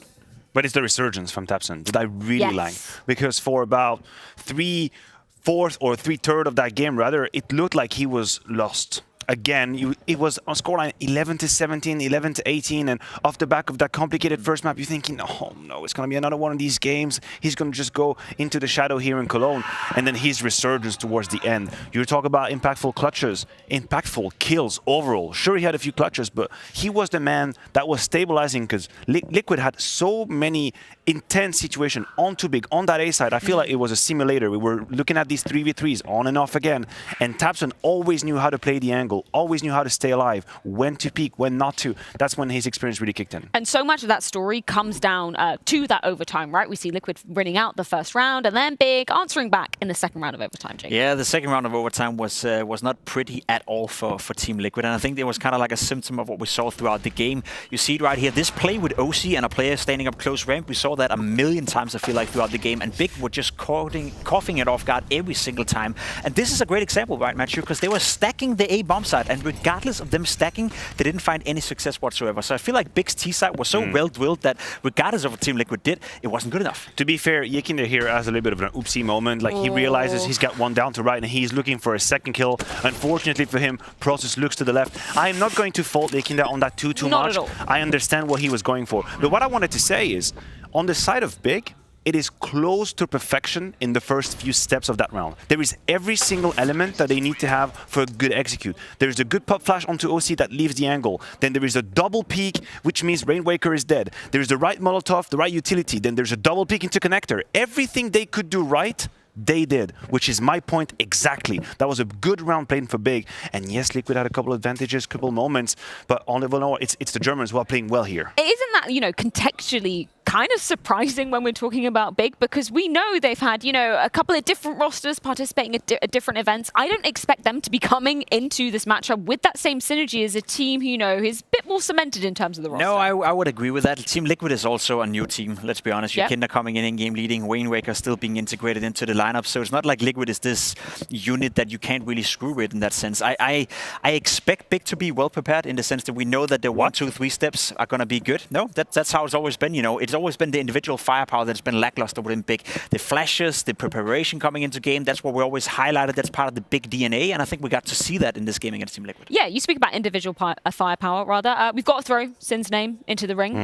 But it's the resurgence from tabseN that I really like, because for about 3/4 or 3/3 of that game, rather, it looked like he was lost. Again, it was on scoreline 11-17, 11-18, and off the back of that complicated first map, you're thinking, oh no, it's going to be another one of these games. He's going to just go into the shadow here in Cologne, and then his resurgence towards the end. You talk about impactful clutches, impactful kills overall. Sure, he had a few clutches, but he was the man that was stabilizing because Liquid had so many intense situations on too big, on that A side. I feel like it was a simulator. We were looking at these 3v3s on and off again, and tabseN always knew how to play the angle, always knew how to stay alive, when to peek, when not to. That's when his experience really kicked in. And so much of that story comes down to that overtime, right? We see Liquid winning out the first round and then Big answering back in the second round of overtime, Jake. Yeah, the second round of overtime was not pretty at all for Team Liquid, and I think it was kind of like a symptom of what we saw throughout the game. You see it right here, this play with OC and a player standing up close ramp, we saw that a million times, I feel like, throughout the game, and Big were just coughing it off guard every single time. And this is a great example, right, Matthew? Because they were stacking the A bomb side, and regardless of them stacking, they didn't find any success whatsoever. So I feel like Big's T side was so well-drilled that regardless of what Team Liquid did, it wasn't good enough. To be fair, Yekinder here has a little bit of an oopsie moment. Like, he realizes he's got one down to right, and he's looking for a second kill. Unfortunately for him, Process looks to the left. I am not going to fault Yekinder on that too much. I understand what he was going for. But what I wanted to say is, on the side of Big, it is close to perfection in the first few steps of that round. There is every single element that they need to have for a good execute. There is a good pop flash onto OC that leaves the angle. Then there is a double peek, which means Rainwaker is dead. There is the right Molotov, the right utility. Then there's a double peek into connector. Everything they could do right, they did, which is my point exactly. That was a good round played for Big. And yes, Liquid had a couple of advantages, couple moments, but all in all, it's the Germans who are playing well here. Isn't that, you know, contextually kind of surprising when we're talking about Big, because we know they've had, you know, a couple of different rosters participating at different events. I don't expect them to be coming into this matchup with that same synergy as a team who, you know, is a bit more cemented in terms of the roster. No, I would agree with that. Team Liquid is also a new team, let's be honest. Yekinder coming in game leading, Rainwaker still being integrated into the lineup, so it's not like Liquid is this unit that you can't really screw with in that sense. I expect Big to be well prepared in the sense that we know that the 1, 2, 3 steps are going to be good. No, that's how it's always been, you know. It's always been the individual firepower that's been lackluster within Big. The flashes, the preparation coming into game, that's what we always highlighted. That's part of the Big DNA, and I think we got to see that in this game against Team Liquid. Yeah, you speak about individual firepower, rather. We've got to throw Sin's name into the ring.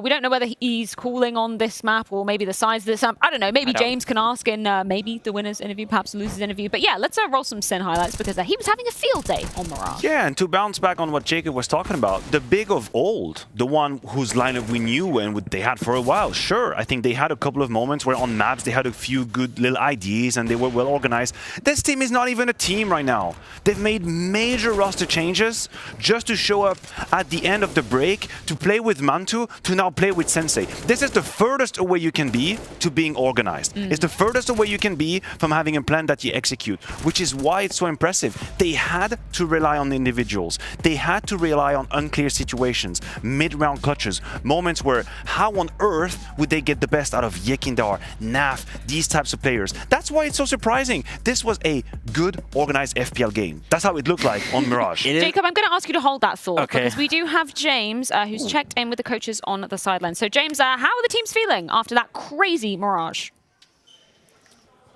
We don't know whether he's calling on this map or maybe the size of this map. I don't know. Maybe James can ask in maybe the winner's interview, perhaps the loser's interview. But yeah, let's roll some Sin highlights because he was having a field day on Mirage. Yeah, and to bounce back on what Jacob was talking about, the Big of old, the one whose lineup we knew and they had for a while. Sure, I think they had a couple of moments where on maps they had a few good little ideas and they were well organized. This team is not even a team right now. They've made major roster changes just to show up at the end of the break, to play with Mantu, to now play with Sensei. This is the furthest away you can be to being organized. It's the furthest away you can be from having a plan that you execute, which is why it's so impressive. They had to rely on the individuals. They had to rely on unclear situations, mid-round clutches, moments where how on earth would they get the best out of Yekindar, Naf, these types of players? That's why it's so surprising. This was a good organized FPL game. That's how it looked like on Mirage. Jacob, I'm going to ask you to hold that thought because we do have James who's checked in with the coaches on the sideline. So James, how are the teams feeling after that crazy Mirage?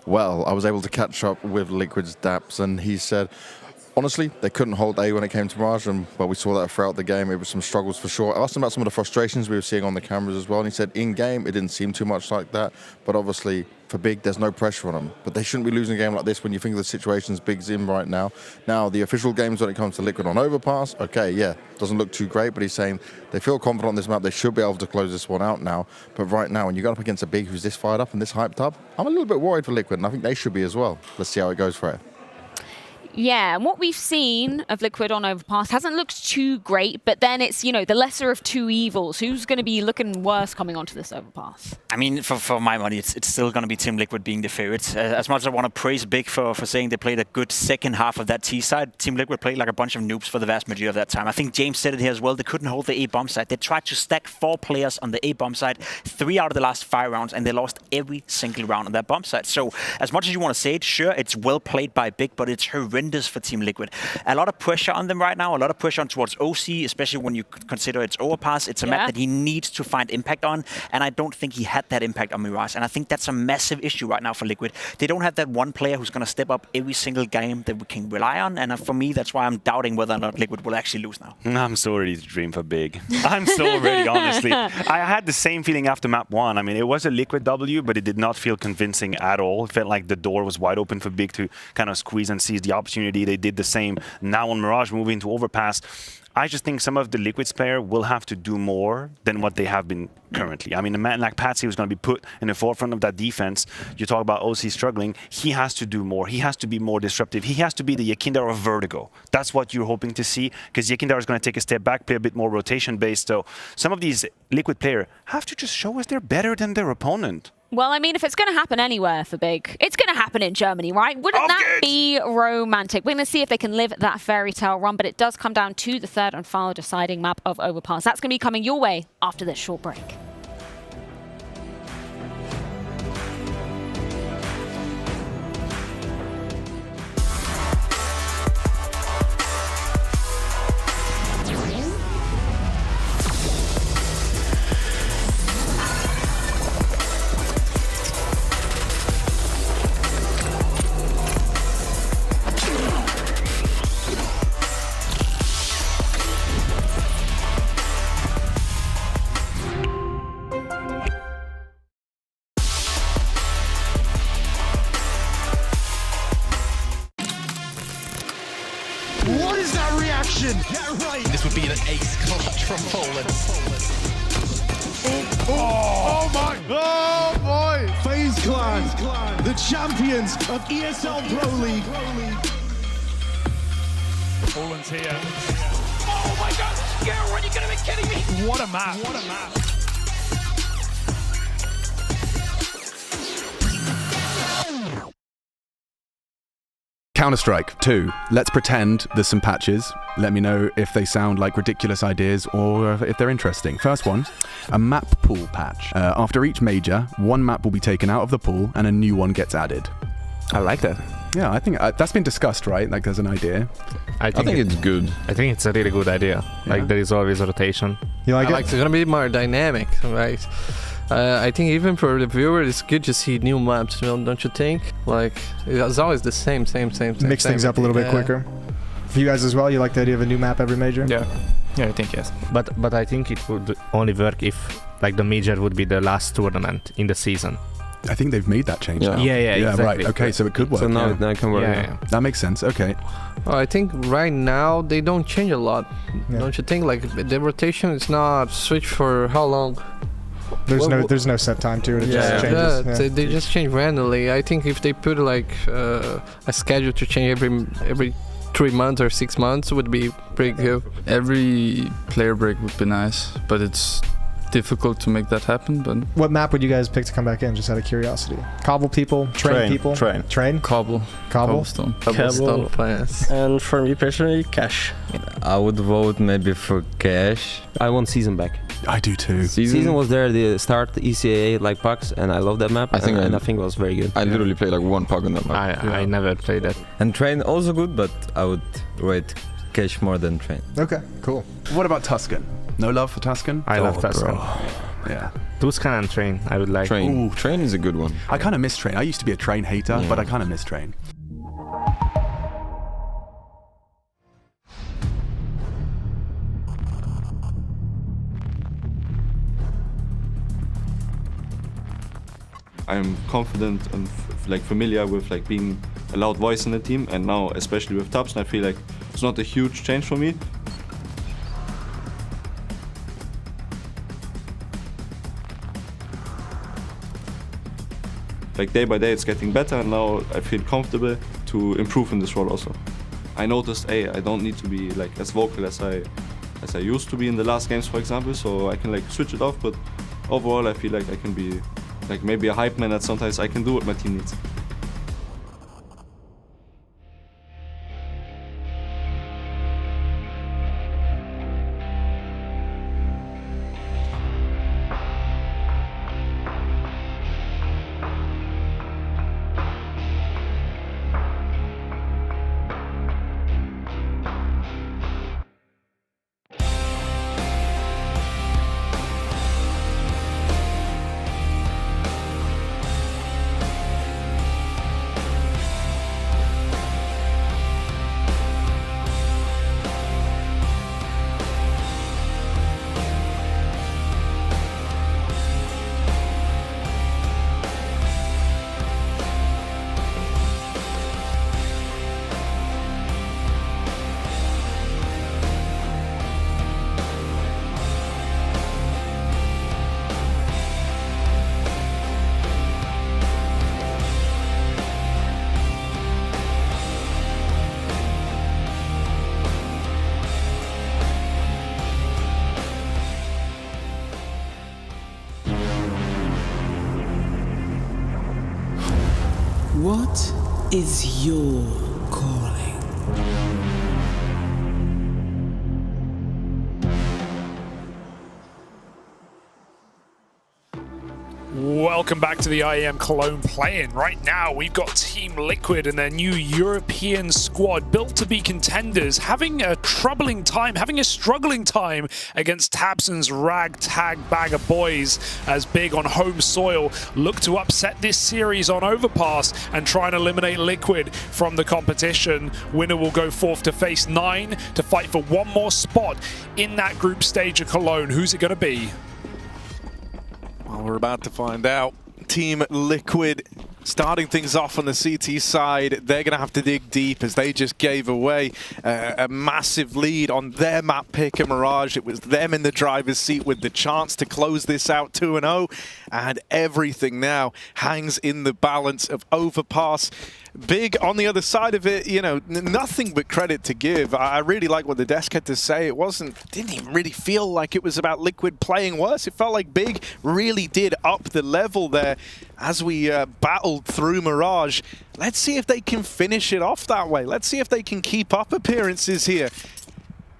Well, I was able to catch up with Liquid's Daps, and he said, honestly, they couldn't hold A when it came to Mirage, and we saw that throughout the game. It was some struggles for sure. I asked him about some of the frustrations we were seeing on the cameras as well, and he said in-game, it didn't seem too much like that, but obviously, for Big, there's no pressure on them. But they shouldn't be losing a game like this when you think of the situations Big's in right now. Now, the official games when it comes to Liquid on Overpass, okay, yeah, doesn't look too great, but he's saying they feel confident on this map. They should be able to close this one out now. But right now, when you go up against a Big who's this fired up and this hyped up, I'm a little bit worried for Liquid, and I think they should be as well. Let's see how it goes for it. Yeah, and what we've seen of Liquid on Overpass hasn't looked too great, but then it's, you know, the lesser of two evils. Who's going to be looking worse coming onto this Overpass? I mean, for my money, it's still going to be Team Liquid being the favorites. As much as I want to praise Big for saying they played a good second half of that T side, Team Liquid played like a bunch of noobs for the vast majority of that time. I think James said it here as well. They couldn't hold the A-bomb side. They tried to stack 4 players on the A-bomb side, 3 out of the last 5 rounds, and they lost every single round on that bomb side. So as much as you want to say it, sure, it's well played by Big, but it's horrendous for Team Liquid. A lot of pressure on them right now, a lot of pressure on towards OC, especially when you consider it's Overpass. It's a map that he needs to find impact on, and I don't think he had that impact on Mirage, and I think that's a massive issue right now for Liquid. They don't have that one player who's going to step up every single game that we can rely on, and for me, that's why I'm doubting whether or not Liquid will actually lose now. I'm so ready to dream for Big. I'm so ready, honestly. I had the same feeling after map 1. I mean, it was a Liquid W, but it did not feel convincing at all. It felt like the door was wide open for Big to kind of squeeze and seize the opportunity. They did the same now on Mirage, moving to Overpass. I just think some of the Liquids player will have to do more than what they have been currently. I mean, a man like Patsy who's going to be put in the forefront of that defense. You talk about OC struggling. He has to do more. He has to be more disruptive. He has to be the Yekindar of Vertigo. That's what you're hoping to see, because Yekindar is going to take a step back, play a bit more rotation-based. So some of these Liquid players have to just show us they're better than their opponent. Well, I mean, if it's going to happen anywhere for Big, it's going to happen in Germany, right? Wouldn't that be romantic? We're going to see if they can live that fairy tale run, but it does come down to the third and final deciding map of Overpass. That's going to be coming your way after this short break. What is that reaction? Yeah, right. This would be an ace clutch from Poland. Oh my! Oh boy! FaZe Clan, the champions of ESL Pro League. Poland's here. Oh my God! Scare! Are you gonna be kidding me? What a map! What a map! Counter-Strike 2. Let's pretend there's some patches. Let me know if they sound like ridiculous ideas or if they're interesting. First one, a map pool patch. After each major, one map will be taken out of the pool and a new one gets added. I like that. Yeah, I think that's been discussed, right? Like there's an idea. I think it's good. I think it's a really good idea. Yeah. Like there is always a rotation. You like it? It's gonna be more dynamic, right? I think even for the viewer, it's good to see new maps, don't you think? Like, it's always the same. Mix things up a little bit quicker. For you guys as well, you like the idea of a new map every major? Yeah, I think yes. But I think it would only work if like the major would be the last tournament in the season. I think they've made that change now. Yeah, exactly. Right. Okay, so it could work. So now it can work. Yeah. That makes sense. Okay. Well, I think right now they don't change a lot. Don't you think? Like the rotation is not switched for how long? There's no set time to it. It just changes. Yeah. They just change randomly. I think if they put like a schedule to change every 3 months or 6 months, would be pretty good. Every player break would be nice, but it's difficult to make that happen. But what map would you guys pick to come back in, just out of curiosity? Cobble people, train people, train, cobblestone plans. And for me personally, cash. I would vote maybe for cash. I want season back. I do too. Season was there the start ECAA like pucks, and I love that map. I think it was very good. I literally played like one puck on that map. I never played that. And train also good, but I would rate cash more than train. Okay, cool. What about Tuscan? No love for Tuscan? I love Tuscan. Yeah. Tuscan and train, I would like. Train. Train is a good one. I kind of miss train. I used to be a train hater, but I kind of miss train. I'm confident and like familiar with like being a loud voice in the team, and now especially with Tabs, I feel like it's not a huge change for me. Like day by day it's getting better, and now I feel comfortable to improve in this role also. I noticed, I don't need to be like as vocal as I used to be in the last games, for example, so I can like switch it off, but overall I feel like I can be like maybe a hype man that sometimes I can do what my team needs. What is your calling? Welcome back to the IEM Cologne play-in. Right now, we've got Team Liquid and their new European squad built to be contenders, having a struggling time against Tabson's ragtag bag of boys, as Big on home soil look to upset this series on Overpass and try and eliminate Liquid from the competition. Winner will go forth to face 9 to fight for one more spot in that group stage of Cologne. Who's it going to be? Well, we're about to find out. Team Liquid starting things off on the CT side. They're going to have to dig deep as they just gave away a massive lead on their map pick and Mirage. It was them in the driver's seat with the chance to close this out 2-0, and everything now hangs in the balance of Overpass. Big on the other side of it, you know, nothing but credit to give. I really like what the desk had to say. It didn't even really feel like it was about Liquid playing worse. It felt like Big really did up the level there as we battled through Mirage. Let's see if they can finish it off that way. Let's see if they can keep up appearances here.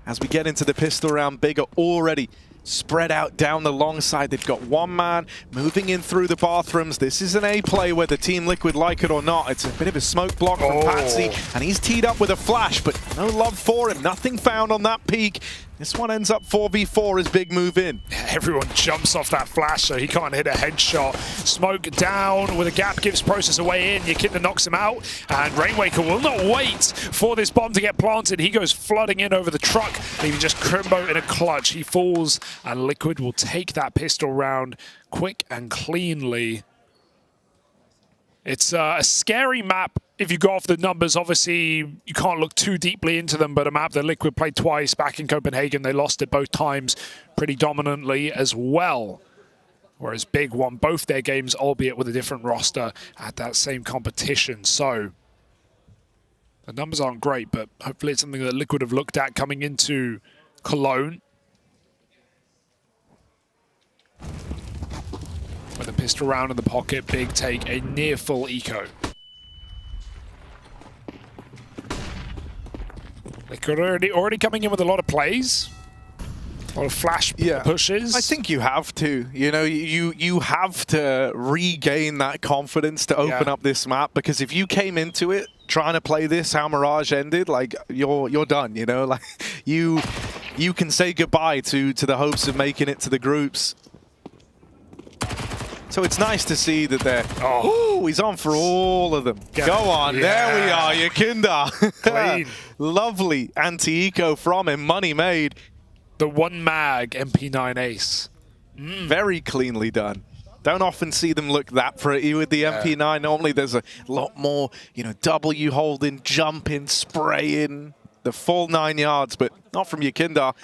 As we get into the pistol round, Big are already spread out down the long side. They've got one man moving in through the bathrooms. This is an A play whether Team Liquid like it or not. It's a bit of a smoke block from Patsy, and he's teed up with a flash, but no love for him. Nothing found on that peak. This one ends up 4v4 as Big move in. Everyone jumps off that flash, so he can't hit a headshot. Smoke down with a gap, gives Process a way in. Yakinda knocks him out, and Rainwaker will not wait for this bomb to get planted. He goes flooding in over the truck, leaving just Crimbo in a clutch. He falls, and Liquid will take that pistol round quick and cleanly. It's a scary map if you go off the numbers. Obviously, you can't look too deeply into them, but a map that Liquid played twice back in Copenhagen. They lost it both times pretty dominantly as well. Whereas Big won both their games, albeit with a different roster at that same competition. So the numbers aren't great, but hopefully it's something that Liquid have looked at coming into Cologne. With a pistol round in the pocket, Big take a near full eco. Liquid already coming in with a lot of plays. A lot of flash pushes. I think you have to. You know, you have to regain that confidence to open up this map, because if you came into it trying to play this how Mirage ended, like you're done, you know? Like you can say goodbye to the hopes of making it to the groups. So it's nice to see that they're... Oh, he's on for all of them. Go on, there we are, Yakinda. Clean. Lovely anti-eco from him, money made. The one mag MP9 ace. Very cleanly done. Don't often see them look that pretty with the MP9. Normally there's a lot more, you know, W holding, jumping, spraying, the full 9 yards, but not from Yakinda.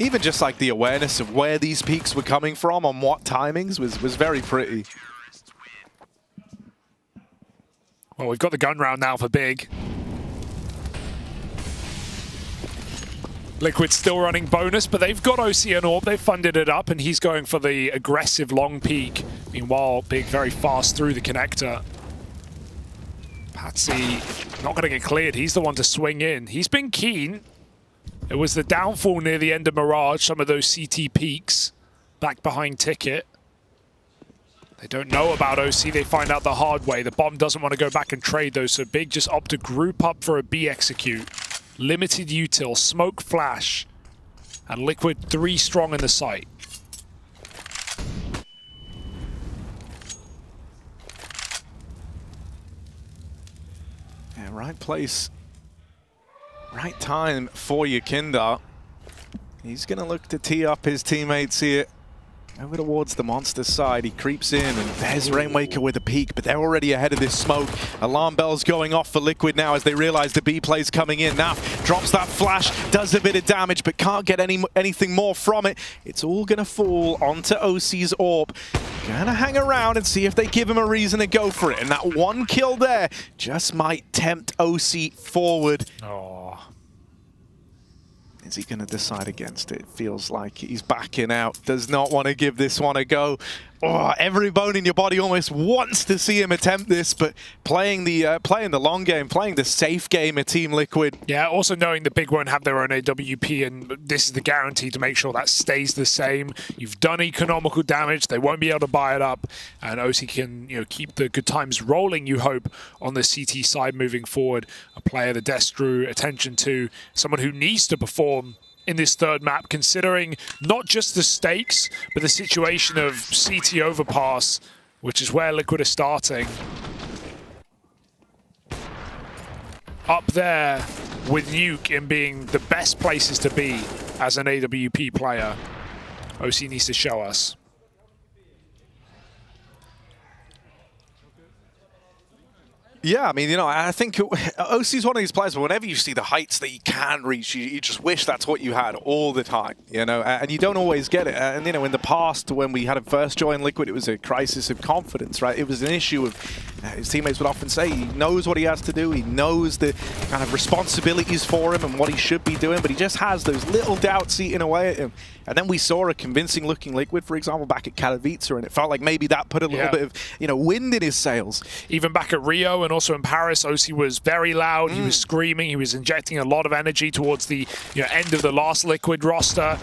Even just like the awareness of where these peaks were coming from on what timings was very pretty. Well, we've got the gun round now for Big. Liquid still running bonus, but they've got OC and Orb. They've funded it up, and he's going for the aggressive long peak. Meanwhile, Big very fast through the connector. Patsy not going to get cleared. He's the one to swing in. He's been keen. It was the downfall near the end of Mirage, some of those CT peaks back behind Ticket. They don't know about OC, they find out the hard way. The bomb doesn't want to go back and trade those, so Big just opt to group up for a B execute. Limited util, smoke flash, and Liquid 3 strong in the site. Yeah, right place. Right time for Yakinda. He's going to look to tee up his teammates here. Over towards the monster side, he creeps in, and there's Rainwaker with a peek, but they're already ahead of this smoke. Alarm bells going off for Liquid now as they realize the B play's coming in. Naf drops that flash, does a bit of damage, but can't get anything more from it. It's all gonna fall onto OC's Orb. Gonna hang around and see if they give him a reason to go for it, and that one kill there just might tempt OC forward. Is he going to decide against it? Feels like he's backing out. Does not want to give this one a go. Oh, every bone in your body almost wants to see him attempt this, but playing the long game, playing the safe game at Team Liquid. Yeah, also knowing the Big won't have their own AWP, and this is the guarantee to make sure that stays the same. You've done economical damage. They won't be able to buy it up, and OC can, you know, keep the good times rolling, you hope, on the CT side moving forward. A player the Death drew attention to, someone who needs to perform in this third map, considering not just the stakes, but the situation of CT overpass, which is where Liquid are starting. Up there with Nuke in being the best places to be as an AWP player. OC needs to show us. Yeah, I mean, you know, I think OC's one of these players, but whenever you see the heights that he can reach, you just wish that's what you had all the time, you know, and you don't always get it. And, you know, in the past, when we had him first join Liquid, it was a crisis of confidence, right? It was an issue of, his teammates would often say, he knows what he has to do, he knows the kind of responsibilities for him and what he should be doing, but he just has those little doubts eating away at him. And then we saw a convincing-looking Liquid, for example, back at Katowice, and it felt like maybe that put a little bit of, you know, wind in his sails. Even back at Rio and also in Paris, OC was very loud. He was screaming. He was injecting a lot of energy towards the end of the last Liquid roster,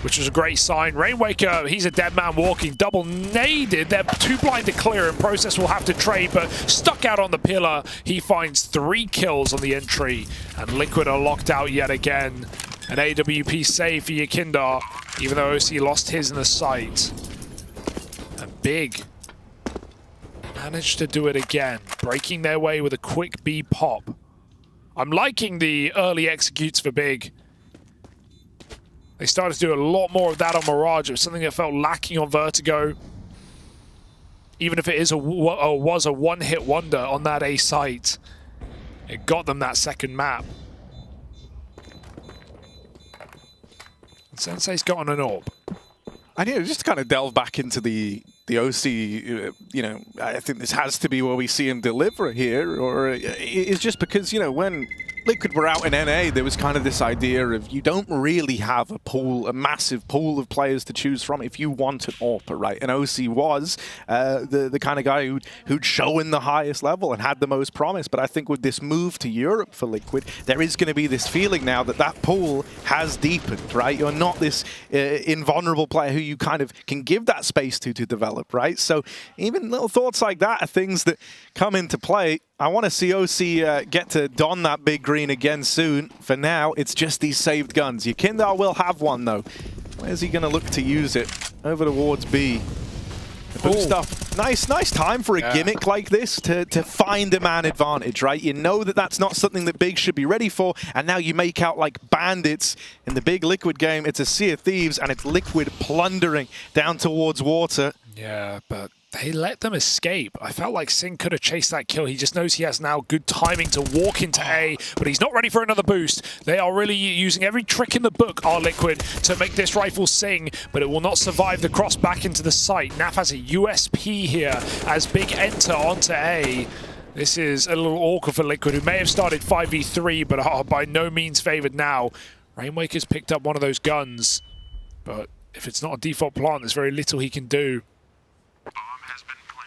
which was a great sign. Rainwaker, he's a dead man walking. Double naded. They're too blind to clear, and Process will have to trade, but stuck out on the pillar. He finds 3 kills on the entry, and Liquid are locked out yet again. An AWP save for Yakindar, even though OC lost his in the site. And Big managed to do it again, breaking their way with a quick B pop. I'm liking the early executes for Big. They started to do a lot more of that on Mirage. It was something that felt lacking on Vertigo. Even if it is was a one-hit wonder on that A site, it got them that second map. And Sensei's got on an orb. And just to kind of delve back into the OC, I think this has to be where we see him deliver here, or it's just because, when Liquid were out in NA, there was kind of this idea of you don't really have a massive pool of players to choose from if you want an AWP, right? And OC was the kind of guy who'd shown the highest level and had the most promise. But I think with this move to Europe for Liquid, there is going to be this feeling now that that pool has deepened, right? You're not this invulnerable player who you kind of can give that space to develop, right? So even little thoughts like that are things that come into play. I want to see OC get to don that big green again soon. For now, it's just these saved guns. Yakindar will have one, though. Where's he going to look to use it? Over towards B. The boost up. Nice time for a gimmick like this to find a man advantage, right? You know that that's not something that Big should be ready for, and now you make out like bandits. In the big Liquid game, it's a Sea of Thieves, and it's Liquid plundering down towards water. Yeah, but they let them escape. I felt like Singh could have chased that kill. He just knows he has now good timing to walk into A, but he's not ready for another boost. They are really using every trick in the book, our Liquid, to make this rifle sing, but it will not survive the cross back into the site. Naf has a USP here as Big enter onto A. This is a little awkward for Liquid, who may have started 5v3, but are by no means favored now. Rainwaker's picked up one of those guns, but if it's not a default plant, there's very little he can do.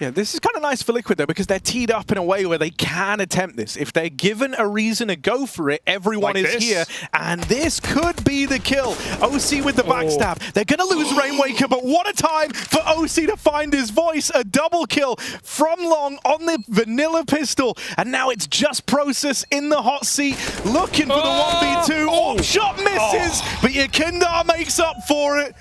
Yeah, this is kind of nice for Liquid, though, because they're teed up in a way where they can attempt this. If they're given a reason to go for it, everyone is here, and this could be the kill. OC with the backstab. They're going to lose Rainwaker, but what a time for OC to find his voice. A double kill from Long on the vanilla pistol, and now it's just Process in the hot seat, looking for the 1v2. Oh, shot misses, but Yakindar makes up for it.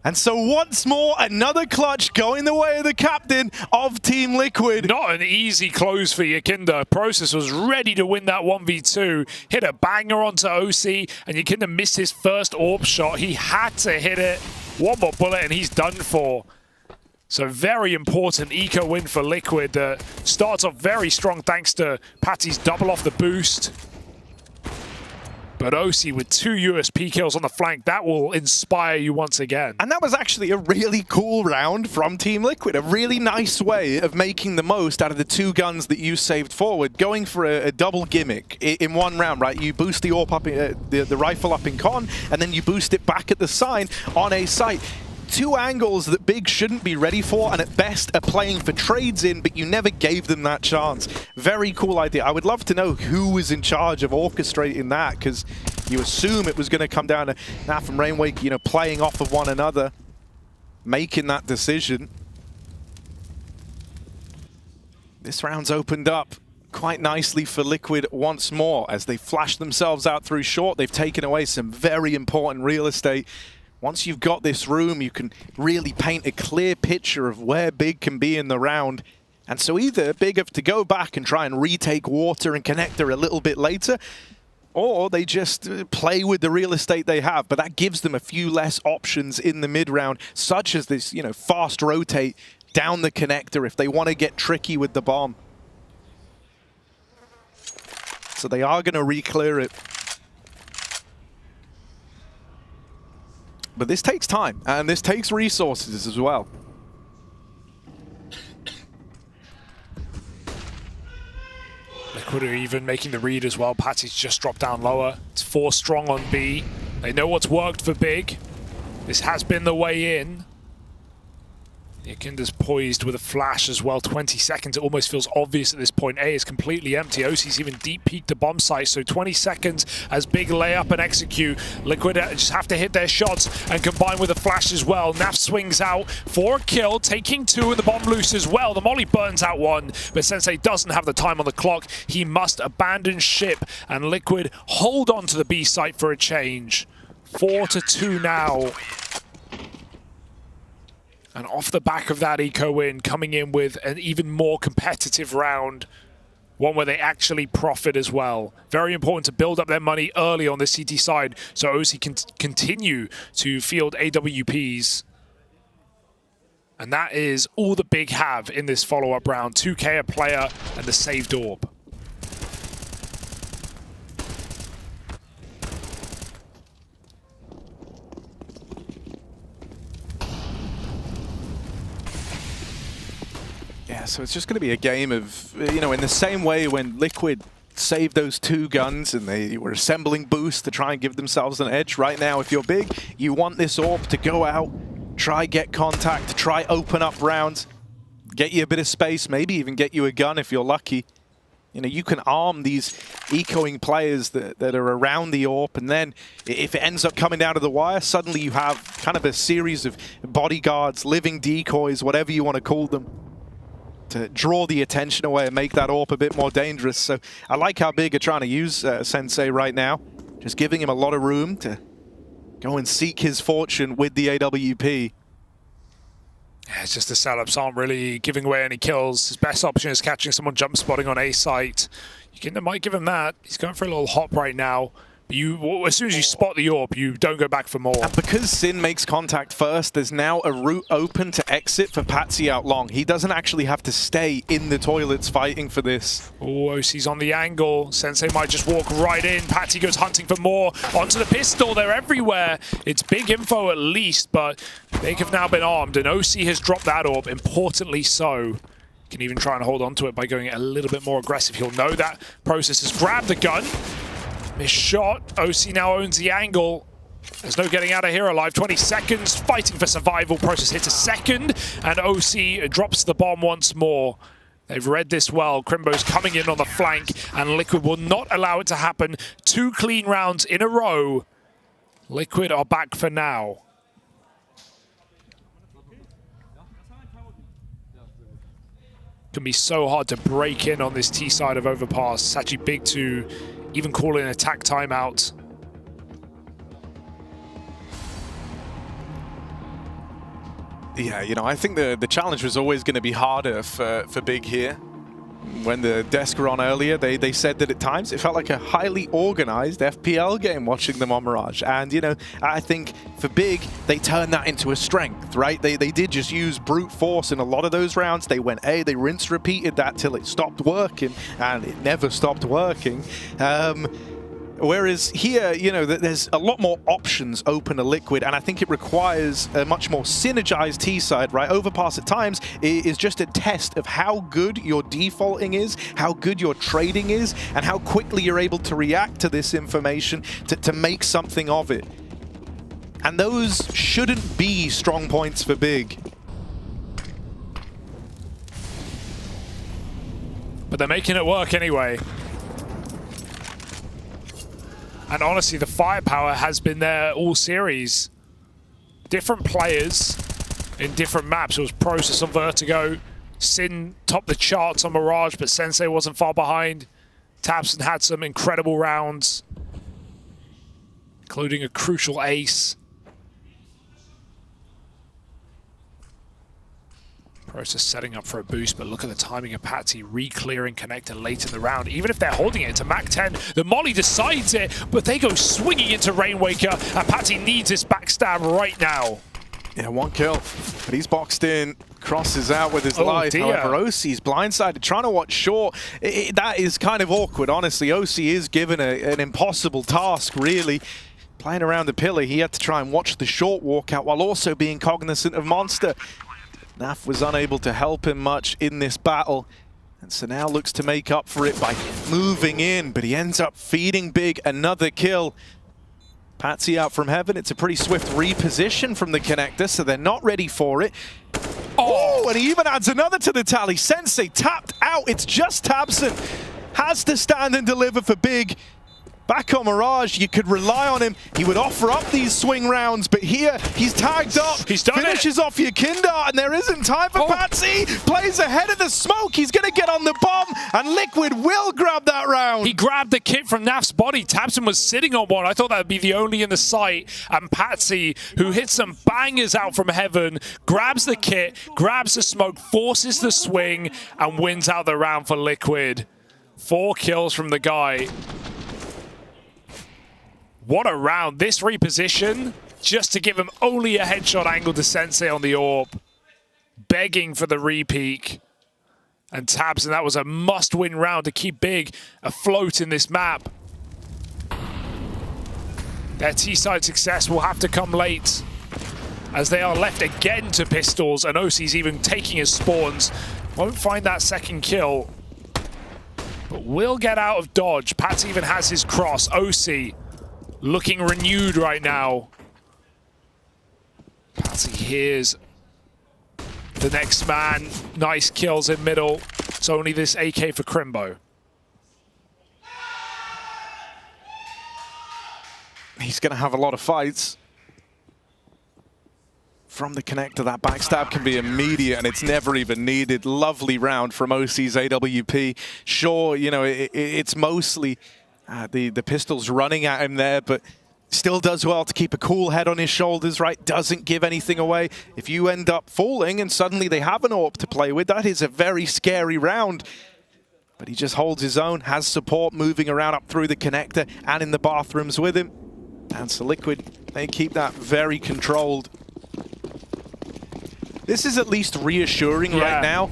And so once more, another clutch going the way of the captain of Team Liquid. Not an easy close for Yakindar. Process was ready to win that 1v2. Hit a banger onto OC, and Yakindar missed his first AWP shot. He had to hit it. One more bullet, and he's done for. So very important eco win for Liquid. Starts off very strong thanks to Patsy's double off the boost. But OC with 2 USP kills on the flank, that will inspire you once again. And that was actually a really cool round from Team Liquid. A really nice way of making the most out of the 2 guns that you saved forward. Going for a double gimmick in one round, right? You boost the AWP up, the rifle up in con, and then you boost it back at the sign on A site. 2 angles that Big shouldn't be ready for, and at best are playing for trades in, but you never gave them that chance. Very cool idea. I would love to know who was in charge of orchestrating that, because you assume it was going to come down to Naf and Rainwaker, playing off of one another, making that decision. This round's opened up quite nicely for Liquid once more as they flash themselves out through short. They've taken away some very important real estate. Once you've got this room, you can really paint a clear picture of where Big can be in the round. And so either Big have to go back and try and retake water and connector a little bit later, or they just play with the real estate they have. But that gives them a few less options in the mid-round, such as this, fast rotate down the connector if they want to get tricky with the bomb. So they are going to re-clear it. But this takes time, and this takes resources as well. Liquid are even making the read as well. Patsy's just dropped down lower. It's 4 strong on B. They know what's worked for Big. This has been the way in. Yakinda's poised with a flash as well. 20 seconds. It almost feels obvious at this point. A is completely empty. OC's even deep peeked the bomb site. So 20 seconds as big layup and execute. Liquid just have to hit their shots and combine with a flash as well. Naf swings out for a kill, taking 2 and the bomb loose as well. The molly burns out 1, but Sensei doesn't have the time on the clock. He must abandon ship, and Liquid hold on to the B site for a change. 4-2 now. And off the back of that eco win, coming in with an even more competitive round, one where they actually profit as well. Very important to build up their money early on the CT side so OC can continue to field AWPs. And that is all the Big have in this follow-up round. 2K a player and the saved orb. Yeah, so it's just going to be a game of, you know, in the same way when Liquid saved those 2 guns and they were assembling boosts to try and give themselves an edge. Right now, if you're big, you want this orb to go out, try get contact, try open up rounds, get you a bit of space, maybe even get you a gun if you're lucky. You know, you can arm these ecoing players that are around the AWP, and then if it ends up coming down to the wire, suddenly you have kind of a series of bodyguards, living decoys, whatever you want to call them, to draw the attention away and make that AWP a bit more dangerous. So I like how Big are trying to use Sensei right now, just giving him a lot of room to go and seek his fortune with the AWP. Yeah, it's just the setups aren't really giving away any kills. His best option is catching someone jump spotting on A site. Yakinda might give him that. He's going for a little hop right now. But as soon as you spot the AWP, you don't go back for more. And because Sin makes contact first, there's now a route open to exit for Patsy out long. He doesn't actually have to stay in the toilets fighting for this. Oh, OC's on the angle. Sensei might just walk right in. Patsy goes hunting for more. Onto the pistol. They're everywhere. It's big info at least, but Big have now been armed, and OC has dropped that AWP, importantly so. Can even try and hold on to it by going a little bit more aggressive. He'll know that Process has grabbed the gun. Missed shot. OC now owns the angle. There's no getting out of here alive. 20 seconds, fighting for survival. Process hits a second, and OC drops the bomb once more. They've read this well. Crimbo's coming in on the flank, and Liquid will not allow it to happen. 2 clean rounds in a row. Liquid are back for now. Can be so hard to break in on this T side of Overpass. It's actually big to even call in attack timeout. Yeah, you know, I think the challenge was always going to be harder for Big here. When the desk were on earlier, they said that at times it felt like a highly organized FPL game watching them on Mirage. And, you know, I think for Big, they turned that into a strength, right? They did just use brute force in a lot of those rounds. They went A, they rinse repeated that till it stopped working, and it never stopped working. Whereas here, you know, there's a lot more options open to Liquid, and I think it requires a much more synergized T-side, right? Overpass at times is just a test of how good your defaulting is, how good your trading is, and how quickly you're able to react to this information to make something of it. And those shouldn't be strong points for Big. But they're making it work anyway. And honestly, the firepower has been there all series. Different players in different maps. It was Process on Vertigo. Sin topped the charts on Mirage, but Sensei wasn't far behind. Tabson had some incredible rounds, including a crucial ace. Process setting up for a boost, but look at the timing of Patsy re-clearing connector late in the round. Even if they're holding it to Mach 10, the Molly decides it, but they go swinging into Rainwaker, and Patsy needs this backstab right now. Yeah, 1 kill, but he's boxed in, crosses out with his life. However, OC's blindsided, trying to watch short. That is kind of awkward, honestly. OC is given an impossible task, really. Playing around the pillar, he had to try and watch the short walkout while also being cognizant of Monster. Naf was unable to help him much in this battle, and so now looks to make up for it by moving in, but he ends up feeding Big another kill. Patsy out from heaven. It's a pretty swift reposition from the connector, so they're not ready for it. Oh, and he even adds another to the tally. Sensei tapped out. It's just Tabson. Has to stand and deliver for Big. Back on Mirage, you could rely on him. He would offer up these swing rounds, but here he's tagged up. He's done Finishes off Yakinda, and there isn't time for Patsy. Plays ahead of the smoke. He's going to get on the bomb, and Liquid will grab that round. He grabbed the kit from Naf's body. Tabson was sitting on one. I thought that would be the only in the sight. And Patsy, who hits some bangers out from heaven, grabs the kit, grabs the smoke, forces the swing, and wins out the round for Liquid. 4 kills from the guy. What a round. This reposition, just to give him only a headshot angle to Sensei on the AWP. Begging for the repeak. And Tabson, that was a must-win round to keep Big afloat in this map. Their T-side success will have to come late, as they are left again to pistols, and OC's even taking his spawns. Won't find that second kill, but will get out of dodge. Pat even has his cross. OC looking renewed right now. Patsy hears the next man. Nice kills in middle. It's only this AK for Crimbo. He's going to have a lot of fights. From the connector, that backstab can be immediate and it's never even needed. Lovely round from OC's AWP. Sure, you know, it's mostly the pistols running at him there, but still does well to keep a cool head on his shoulders, right? Doesn't give anything away. If you end up falling and suddenly they have an AWP to play with, that is a very scary round. But he just holds his own, has support moving around up through the connector and in the bathrooms with him. And so Liquid, they keep that very controlled. This is at least reassuring right now,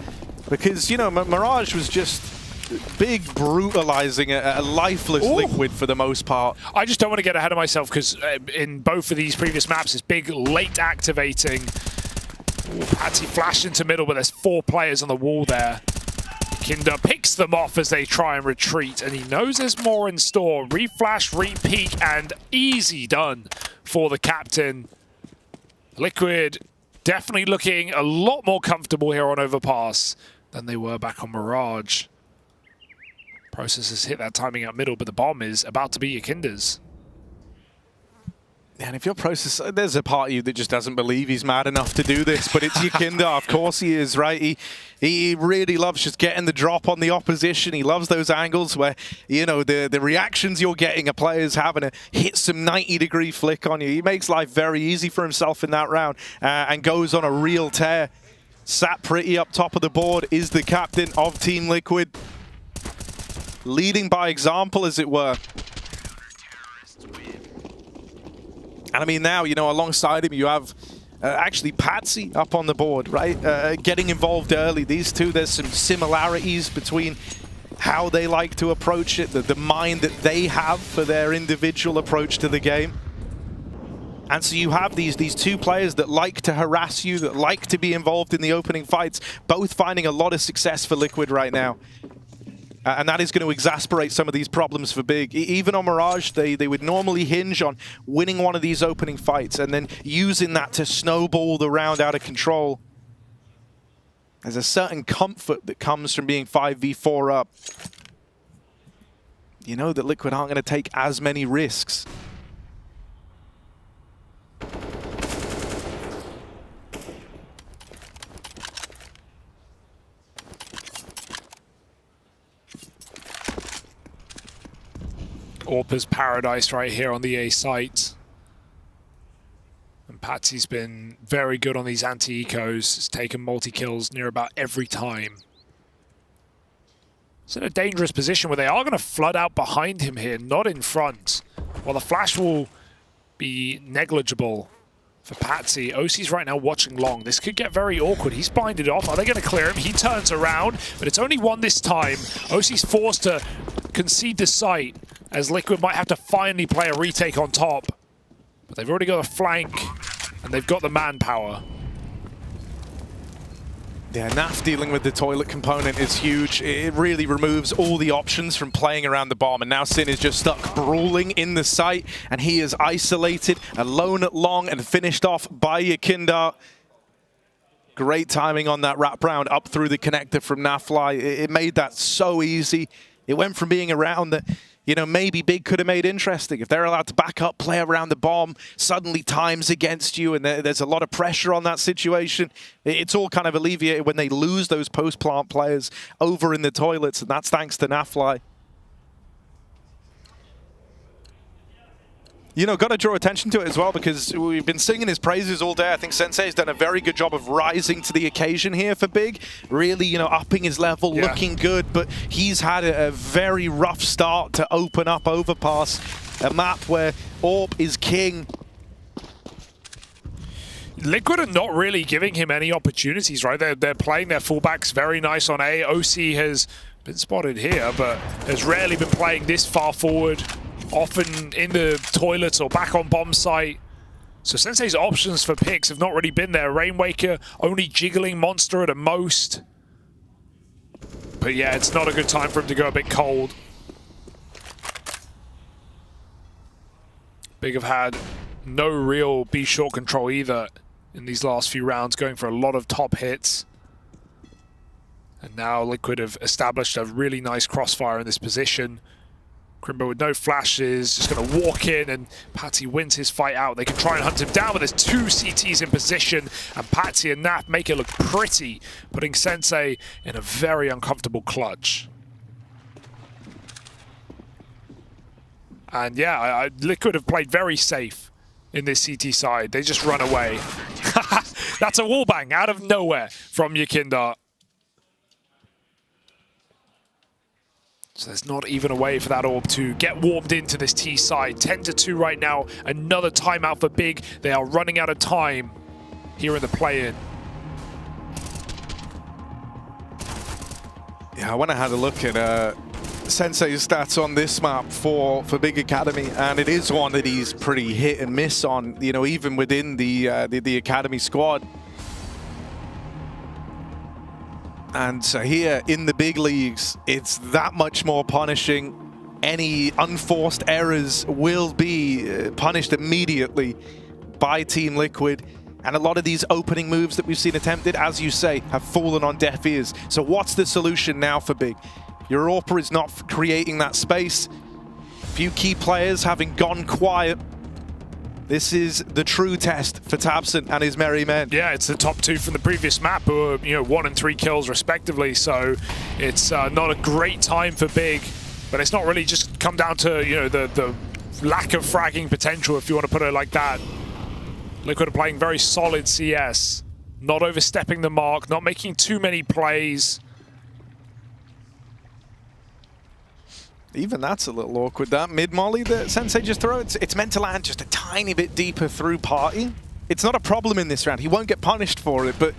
because, you know, Mirage was just Big brutalizing a lifeless Liquid for the most part. I just don't want to get ahead of myself, because in both of these previous maps, it's Big late activating. Patsy flashed into middle, but there's 4 players on the wall there. Kinder picks them off as they try and retreat, and he knows there's more in store. Reflash, repeak, and easy done for the captain. Liquid definitely looking a lot more comfortable here on Overpass than they were back on Mirage. Process has hit that timing out middle, but the bomb is about to be Yakinda's. And if you're Process, there's a part of you that just doesn't believe he's mad enough to do this, but it's Yakinda. Of course he is, right? He really loves just getting the drop on the opposition. He loves those angles where, you know, the reactions you're getting, a player's having to hit some 90-degree flick on you. He makes life very easy for himself in that round and goes on a real tear. Sat pretty up top of the board, is the captain of Team Liquid. Leading by example, as it were. And I mean, now, you know, alongside him, you have actually Patsy up on the board, right? Getting involved early. These two, there's some similarities between how they like to approach it, the mind that they have for their individual approach to the game. And so you have these 2 players that like to harass you, that like to be involved in the opening fights, both finding a lot of success for Liquid right now. And that is going to exasperate some of these problems for Big. Even on Mirage, they would normally hinge on winning one of these opening fights and then using that to snowball the round out of control. There's a certain comfort that comes from being 5v4 up. You know that Liquid aren't going to take as many risks. Orpa's paradise right here on the A site. And Patsy's been very good on these anti-ecos. He's taken multi-kills near about every time. It's in a dangerous position where they are going to flood out behind him here, not in front. While the flash will be negligible for Patsy. OC's right now watching long. This could get very awkward. He's blinded off. Are they going to clear him? He turns around, but it's only 1 this time. OC's forced to concede the site, as Liquid might have to finally play a retake on top. But they've already got a flank, and they've got the manpower. Yeah, Naf dealing with the toilet component is huge. It really removes all the options from playing around the bomb. And now Sin is just stuck brawling in the site, and he is isolated, alone at long, and finished off by Yakinda. Great timing on that wraparound up through the connector from Nafly. It made that so easy. It went from being a round that, you know, maybe Big could have made interesting. If they're allowed to back up, play around the bomb, suddenly time's against you, and there's a lot of pressure on that situation. It's all kind of alleviated when they lose those post-plant players over in the toilets, and that's thanks to Nafly. You know, got to draw attention to it as well, because we've been singing his praises all day. I think Sensei's done a very good job of rising to the occasion here for Big. Really, you know, upping his level, looking good, but he's had a very rough start to open up Overpass, a map where AWP is king. Liquid are not really giving him any opportunities, right? They're playing their fullbacks very nice on A. OC has been spotted here, but has rarely been playing this far forward. Often in the toilets or back on bomb site. So Sensei's options for picks have not really been there. Rainwaker only jiggling Monster at a most. But yeah, it's not a good time for him to go a bit cold. Big have had no real B short control either in these last few rounds, going for a lot of top hits. And now Liquid have established a really nice crossfire in this position. Crimbo with no flashes, just going to walk in, and Patsy wins his fight out. They can try and hunt him down, but there's two CTs in position, and Patsy and Naf make it look pretty, putting Sensei in a very uncomfortable clutch. And yeah, Liquid have played very safe in this CT side. They just run away. That's a wallbang out of nowhere from Yakindar. So there's not even a way for that AWP to get warmed into this T side. 10-2 right now. Another timeout for Big. They are running out of time here in the play-in. Yeah, I went and had a look at Sensei's stats on this map for Big Academy, and it is one that he's pretty hit and miss on, you know, even within the Academy squad. And so here in the big leagues, it's that much more punishing. Any unforced errors will be punished immediately by Team Liquid. And a lot of these opening moves that we've seen attempted, as you say, have fallen on deaf ears. So what's the solution now for Big? Your AWPer is not creating that space. Few key players having gone quiet. This is the true test for Tabson and his merry men. Yeah, it's the top two from the previous map, who are, you know, 1 and 3 kills respectively. So it's not a great time for Big, but it's not really just come down to, you know, the lack of fragging potential, if you want to put it like that. Liquid are playing very solid CS, not overstepping the mark, not making too many plays. Even that's a little awkward, that mid-molly that Sensei just threw. It's meant to land just a tiny bit deeper through party. It's not a problem in this round. He won't get punished for it, but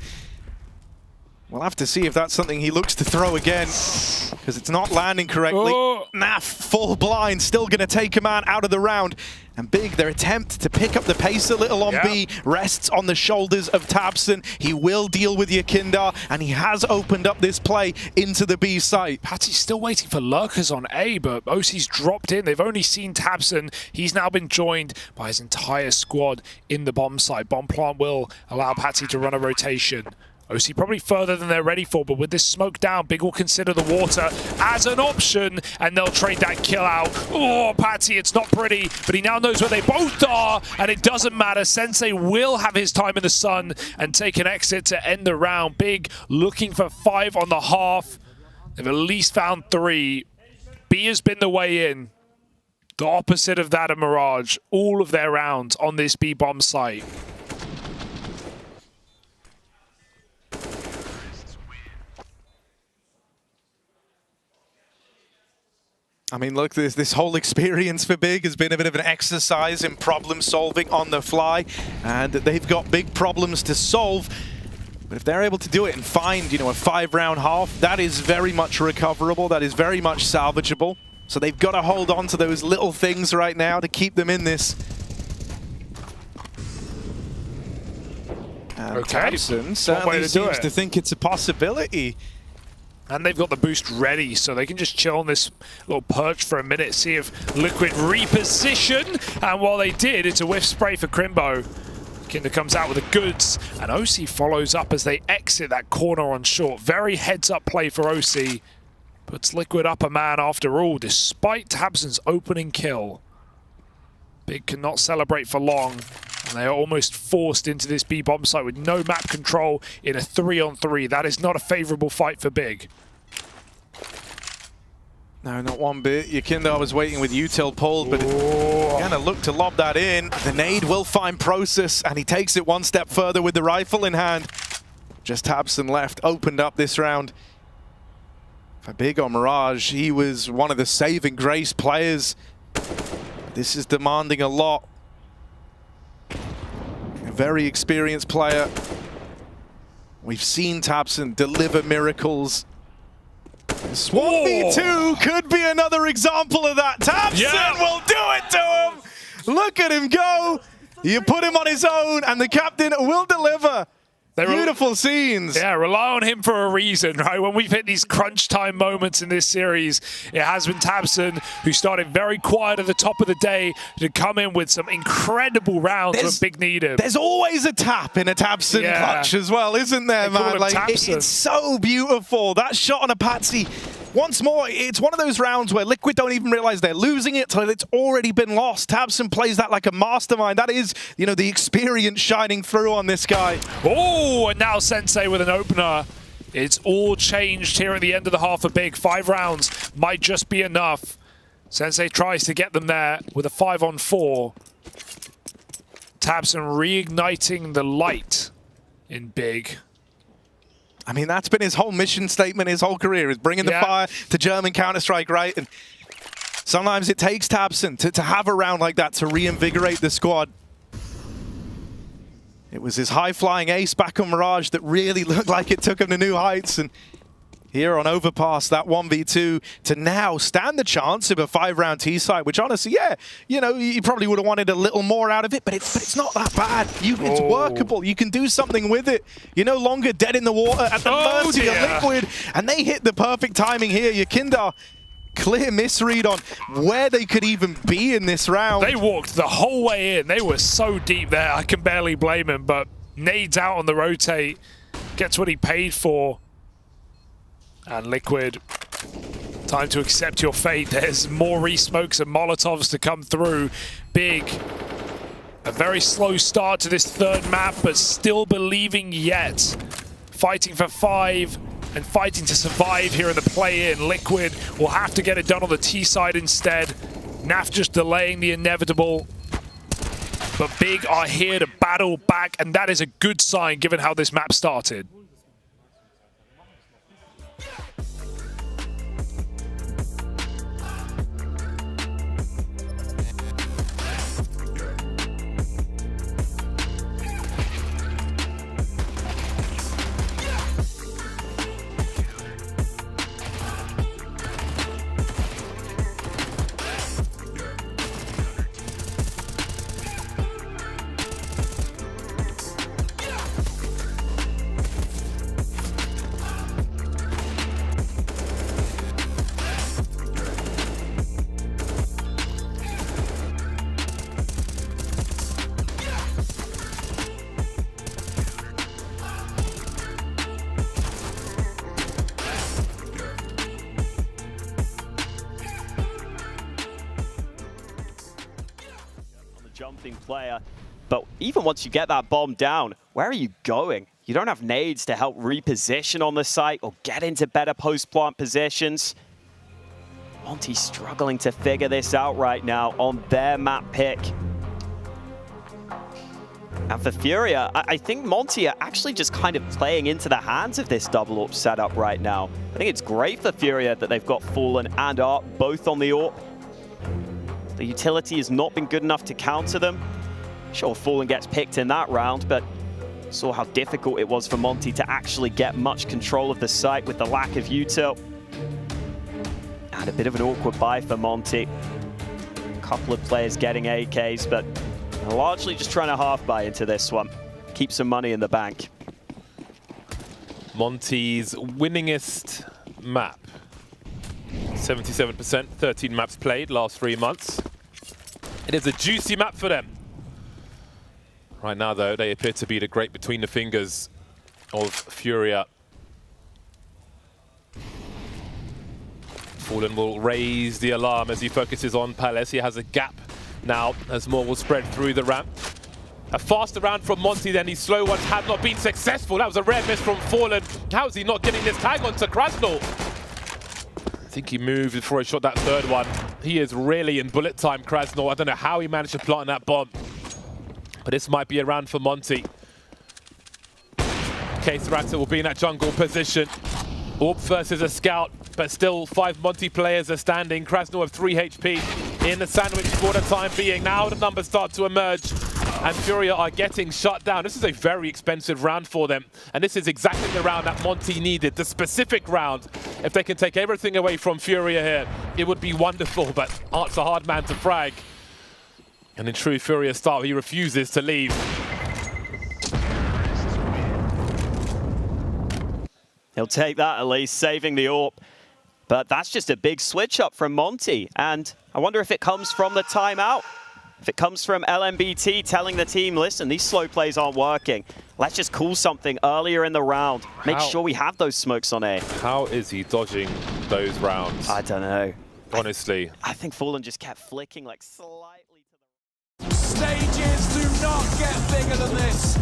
we'll have to see if that's something he looks to throw again, because it's not landing correctly. Oh. Naf, full blind, still going to take a man out of the round. And Big, their attempt to pick up the pace a little on B rests on the shoulders of Tabson. He will deal with Yakindar, and he has opened up this play into the B site. Patsy's still waiting for lurkers on A, but OC's dropped in. They've only seen Tabson. He's now been joined by his entire squad in the bomb site. Bomb plant will allow Patsy to run a rotation. OC probably further than they're ready for, but with this smoke down, Big will consider the water as an option, and they'll trade that kill out. Oh, Patsy, it's not pretty, but he now knows where they both are, and it doesn't matter. Sensei will have his time in the sun and take an exit to end the round. Big looking for 5 on the half. They've at least found 3. B has been the way in. The opposite of that of Mirage. All of their rounds on this B bomb site. I mean, look, this whole experience for Big has been a bit of an exercise in problem solving on the fly, and they've got big problems to solve. But if they're able to do it and find, you know, a 5-round half, that is very much recoverable, that is very much salvageable. So they've got to hold on to those little things right now to keep them in this. And Tabson certainly seems to think it's a possibility. And they've got the boost ready, so they can just chill on this little perch for a minute, see if Liquid reposition. And while they did, it's a whiff spray for Crimbo. Kinder comes out with the goods, and OC follows up as they exit that corner on short. Very heads-up play for OC. Puts Liquid up a man after all, despite tabseN's opening kill. Big cannot celebrate for long, and they are almost forced into this B bomb site with no map control in a 3-on-3. That is not a favorable fight for Big. No, not one bit. Yakinder was waiting with util pulled, but gonna look to lob that in. The nade will find Process, and he takes it one step further with the rifle in hand. Just tabseN left, opened up this round. For Big on Mirage, he was one of the saving grace players. This is demanding a lot. A very experienced player. We've seen tabseN deliver miracles. This 1v2 could be another example of that. tabseN will do it to him. Look at him go. You put him on his own, and the captain will deliver. Beautiful scenes. Yeah, rely on him for a reason, right? When we've hit these crunch time moments in this series, it has been tabseN, who started very quiet at the top of the day, to come in with some incredible rounds when Big need him. There's always a tap in a tabseN clutch as well, isn't there, man? Like, it's so beautiful. That shot on a Patsy. Once more, it's one of those rounds where Liquid don't even realize they're losing it till it's already been lost. tabseN plays that like a mastermind. That is, you know, the experience shining through on this guy. Oh, and now Sensei with an opener. It's all changed here at the end of the half for Big. 5 rounds might just be enough. Sensei tries to get them there with a 5-on-4. tabseN reigniting the light in Big. I mean, that's been his whole mission statement, his whole career, is bringing the fire to German Counter-Strike, right? And sometimes it takes tabseN to have a round like that to reinvigorate the squad. It was his high-flying ace back on Mirage that really looked like it took him to new heights. And here on Overpass, that 1v2 to now stand the chance of a 5-round T-side, which honestly, yeah, you know, you probably would have wanted a little more out of it, but it's not that bad. It's workable. You can do something with it. You're no longer dead in the water at the mercy of Liquid, and they hit the perfect timing here. Yakinder, clear misread on where they could even be in this round. They walked the whole way in. They were so deep there. I can barely blame him, but nades out on the rotate, gets what he paid for. And Liquid, time to accept your fate. There's more re-smokes and Molotovs to come through. Big, a very slow start to this third map, but still believing yet. Fighting for 5 and fighting to survive here in the play-in. Liquid will have to get it done on the T side instead. NAF just delaying the inevitable. But Big are here to battle back, and that is a good sign given how this map started. Jumping player, but even once you get that bomb down, where are you going? You don't have nades to help reposition on the site or get into better post-plant positions. Monty struggling to figure this out right now on their map pick. And for Furia, I think Monty are actually just kind of playing into the hands of this double AWP setup right now. I think it's great for Furia that they've got Fallen and ARP both on the AWP. The utility has not been good enough to counter them. Sure, Fallen gets picked in that round, but saw how difficult it was for Monty to actually get much control of the site with the lack of util. And a bit of an awkward buy for Monty. A couple of players getting AKs, but largely just trying to half buy into this one. Keep some money in the bank. Monty's winningest map. 77%, 13 maps played last 3 months. It is a juicy map for them. Right now, though, they appear to be the great between the fingers of Furia. Fallen will raise the alarm as he focuses on Palace. He has a gap now as more will spread through the ramp. A faster round from Monty than these slow ones had not been successful. That was a rare miss from Fallen. How is he not getting this tag onto Krasnal? I think he moved before he shot that third one. He is really in bullet time, Krasnal. I don't know how he managed to plant that bomb. But this might be a round for Monty. Case Raptor will be in that jungle position. Orb versus a scout, but still 5 Monty players are standing. Krasnal have 3 HP in the sandwich for the time being. Now the numbers start to emerge, and Furia are getting shut down. This is a very expensive round for them, and this is exactly the round that Monty needed, the specific round. If they can take everything away from Furia here, it would be wonderful, but Art's a hard man to frag. And in true Furia style, he refuses to leave. He'll take that at least, saving the AWP. But that's just a big switch up from Monty. And I wonder if it comes from the timeout. If it comes from LMBT telling the team, listen, these slow plays aren't working. Let's just call something earlier in the round. Make sure we have those smokes on A. How is he dodging those rounds? I don't know. Honestly. I think Fallen just kept flicking like slightly to the... Stages do not get bigger than this.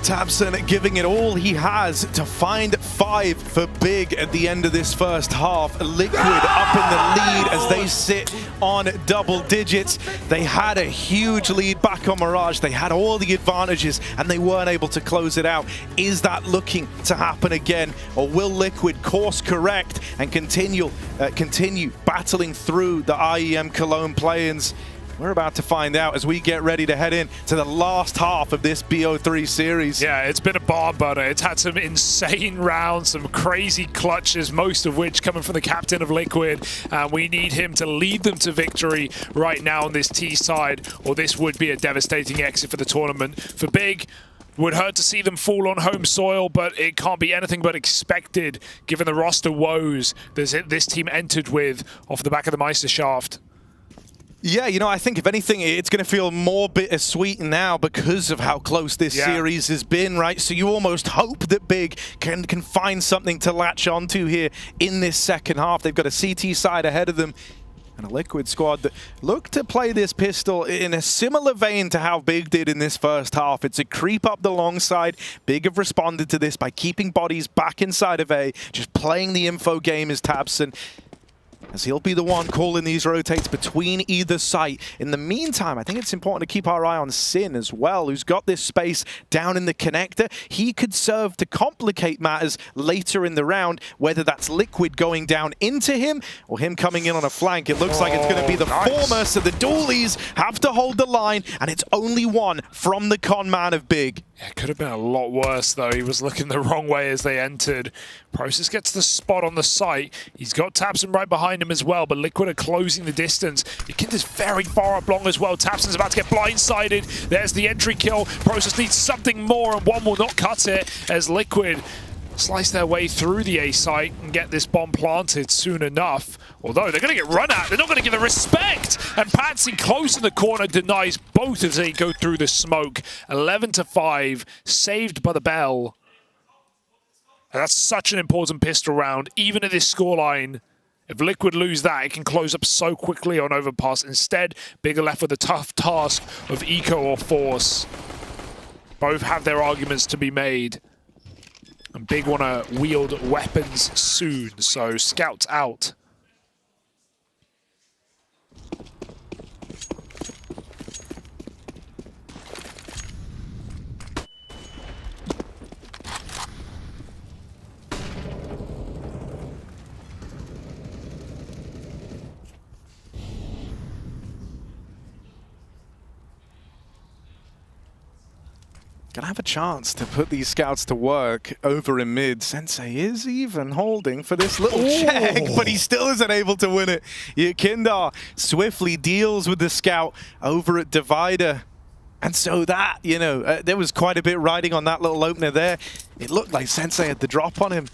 tabseN giving it all he has to find 5 for Big at the end of this first half. Liquid up in the lead as they sit on double digits. They had a huge lead back on Mirage. They had all the advantages and they weren't able to close it out. Is that looking to happen again, or will Liquid course correct and continue battling through the IEM Cologne play-ins? We're about to find out as we get ready to head in to the last half of this BO3 series. Yeah, it's been a barn burner. It's had some insane rounds, some crazy clutches, most of which coming from the captain of Liquid. We need him to lead them to victory right now on this T side, or this would be a devastating exit for the tournament. For Big, would hurt to see them fall on home soil, but it can't be anything but expected given the roster woes this team entered with off the back of the Meisterschaft. Yeah, you know, I think if anything, it's going to feel more bittersweet now because of how close this series has been, right? So you almost hope that Big can find something to latch onto here in this second half. They've got a CT side ahead of them and a Liquid squad that look to play this pistol in a similar vein to how Big did in this first half. It's a creep up the long side. Big have responded to this by keeping bodies back inside of A, just playing the info game as tabseN, as he'll be the one calling these rotates between either site. In the meantime, I think it's important to keep our eye on Sin as well, who's got this space down in the connector. He could serve to complicate matters later in the round, whether that's Liquid going down into him or him coming in on a flank. It looks like it's going to be the former, so the Doolies have to hold the line, and it's only one from the con man of Big. Yeah, it could have been a lot worse, though. He was looking the wrong way as they entered. Process gets the spot on the site. He's got tabseN right behind him as well, but Liquid are closing the distance. Yakinda's very far up long as well. tabseN's about to get blindsided. There's the entry kill. Process needs something more, and one will not cut it as Liquid slice their way through the A site and get this bomb planted soon enough. Although they're going to get run at, they're not going to give the respect. And Patsy close in the corner denies both as they go through the smoke. 11-5, saved by the bell. And that's such an important pistol round, even at this scoreline. If Liquid lose that, it can close up so quickly on Overpass. Instead, Big are left with the tough task of eco or force. Both have their arguments to be made. And Big want to wield weapons soon, so scouts out. Gonna have a chance to put these scouts to work over in mid. Sensei is even holding for this little check, but he still isn't able to win it. Yakinda swiftly deals with the scout over at Divider. And so that, you know, there was quite a bit riding on that little opener there. It looked like Sensei had the drop on him.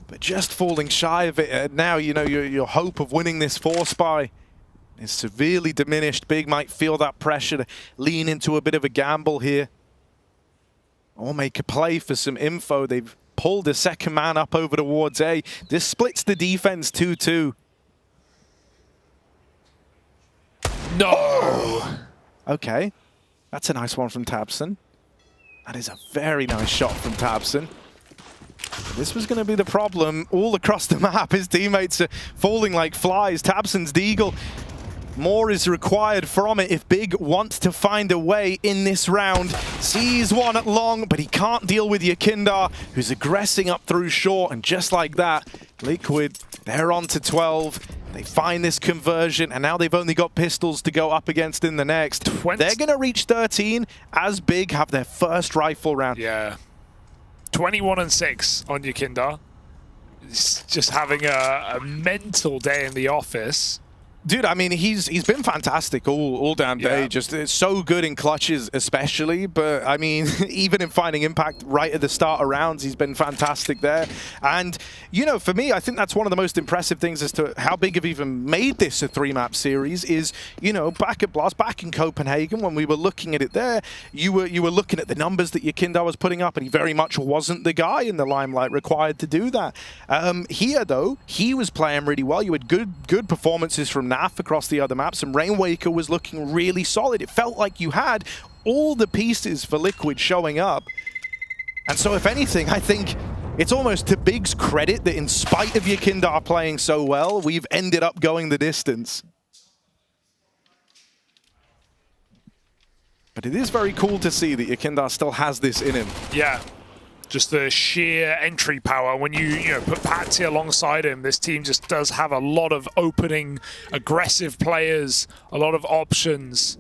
but just falling shy of it. And now, you know, your hope of winning this 4-spy is severely diminished. Big might feel that pressure to lean into a bit of a gamble here, or make a play for some info. They've pulled a second man up over towards A. This splits the defense 2-2. No! Oh. Okay, that's a nice one from tabseN. That is a very nice shot from tabseN. This was going to be the problem all across the map. His teammates are falling like flies. tabseN's Deagle. More is required from it if Big wants to find a way in this round. Sees one at long, but he can't deal with Yakindar, who's aggressing up through short. And just like that, Liquid, they're on to 12. They find this conversion, and now they've only got pistols to go up against in the next. They're going to reach 13 as Big have their first rifle round. Yeah. 21-6 on Yakindar. He's just having a mental day in the office. Dude, I mean, he's been fantastic all damn day. Yeah. Just so good in clutches especially. But, I mean, even in finding impact right at the start of rounds, he's been fantastic there. And, you know, for me, I think that's one of the most impressive things as to how Big have even made this a 3-map series is, you know, back at Blast, back in Copenhagen, when we were looking at it there, you were looking at the numbers that Yakindar was putting up, and he very much wasn't the guy in the limelight required to do that. Here, though, he was playing really well. You had good performances from across the other maps, and Rainwaker was looking really solid. It felt like you had all the pieces for Liquid showing up. And so if anything, I think it's almost to Big's credit that in spite of Yakindar playing so well, we've ended up going the distance. But it is very cool to see that Yakindar still has this in him. Yeah. Just the sheer entry power. When you put Patsy alongside him, this team just does have a lot of opening, aggressive players, a lot of options.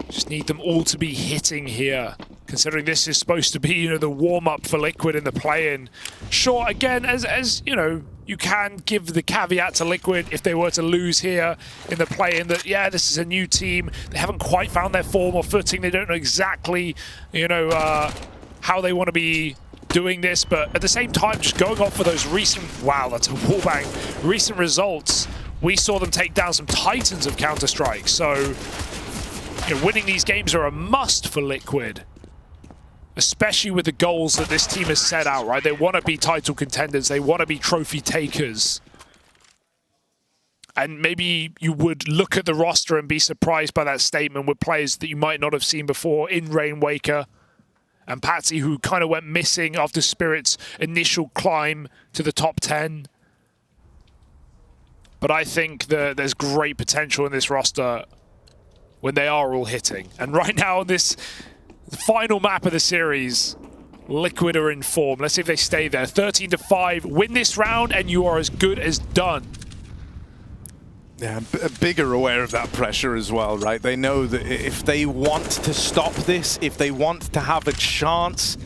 Just need them all to be hitting here, considering this is supposed to be, the warm-up for Liquid in the play-in. Sure, again, as you can give the caveat to Liquid if they were to lose here in the play-in that, yeah, this is a new team. They haven't quite found their form or footing. They don't know exactly, how they want to be doing this. But at the same time, just going off for those recent, wow, that's a wallbang, recent results, we saw them take down some titans of Counter-Strike. So, winning these games are a must for Liquid. Especially with the goals that this team has set out, right? They want to be title contenders. They want to be trophy takers. And maybe you would look at the roster and be surprised by that statement with players that you might not have seen before in Rainwaker and Patsy, who kind of went missing after Spirit's initial climb to the top 10. But I think that there's great potential in this roster when they are all hitting. And right now on this final map of the series, Liquid are in form. Let's see if they stay there. 13-5, win this round, and you are as good as done. Yeah, Big are aware of that pressure as well, right? They know that if they want to stop this, if they want to have a chance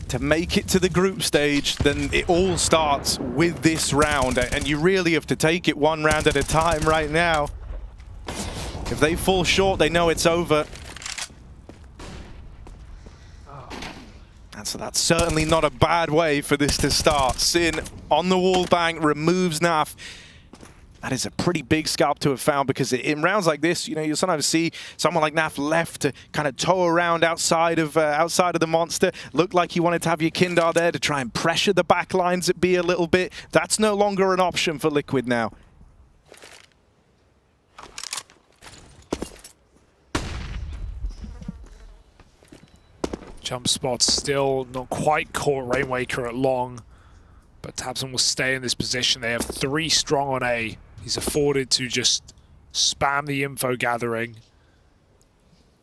to make it to the group stage, then it all starts with this round. And you really have to take it one round at a time right now. If they fall short, they know it's over. And so that's certainly not a bad way for this to start. Sin on the wall bang, removes Naf. That is a pretty big scalp to have found, because in rounds like this, you sometimes see someone like Naf left to kind of tow around outside of the monster. Looked like he wanted to have Yakindar there to try and pressure the back lines at B a little bit. That's no longer an option for Liquid now. Jump spots still not quite caught Rainwaker at long, but tabseN will stay in this position. They have 3 strong on A. He's afforded to just spam the info gathering.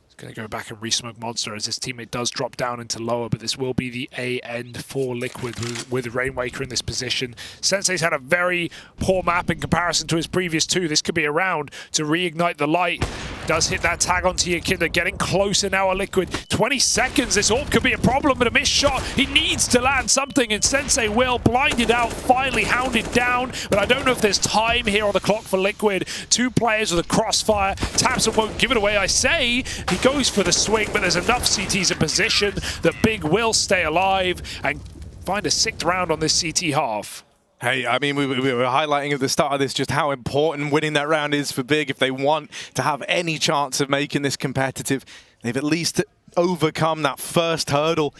He's going to go back and re-smoke Monster as his teammate does drop down into lower, but this will be the A end for Liquid with Rainwaker in this position. Sensei's had a very poor map in comparison to his previous 2. This could be a round to reignite the light Does hit that tag onto Yakinda, getting closer now a Liquid. 20 seconds, this all could be a problem, but a missed shot. He needs to land something, and Sensei will. Blinded out, finally hounded down, but I don't know if there's time here on the clock for Liquid. 2 players with a crossfire. Tapson won't give it away, I say. He goes for the swing, but there's enough CTs in position that Big will stay alive and find a 6th round on this CT half. Hey, I mean, we were highlighting at the start of this just how important winning that round is for Big if they want to have any chance of making this competitive. They've at least overcome that first hurdle.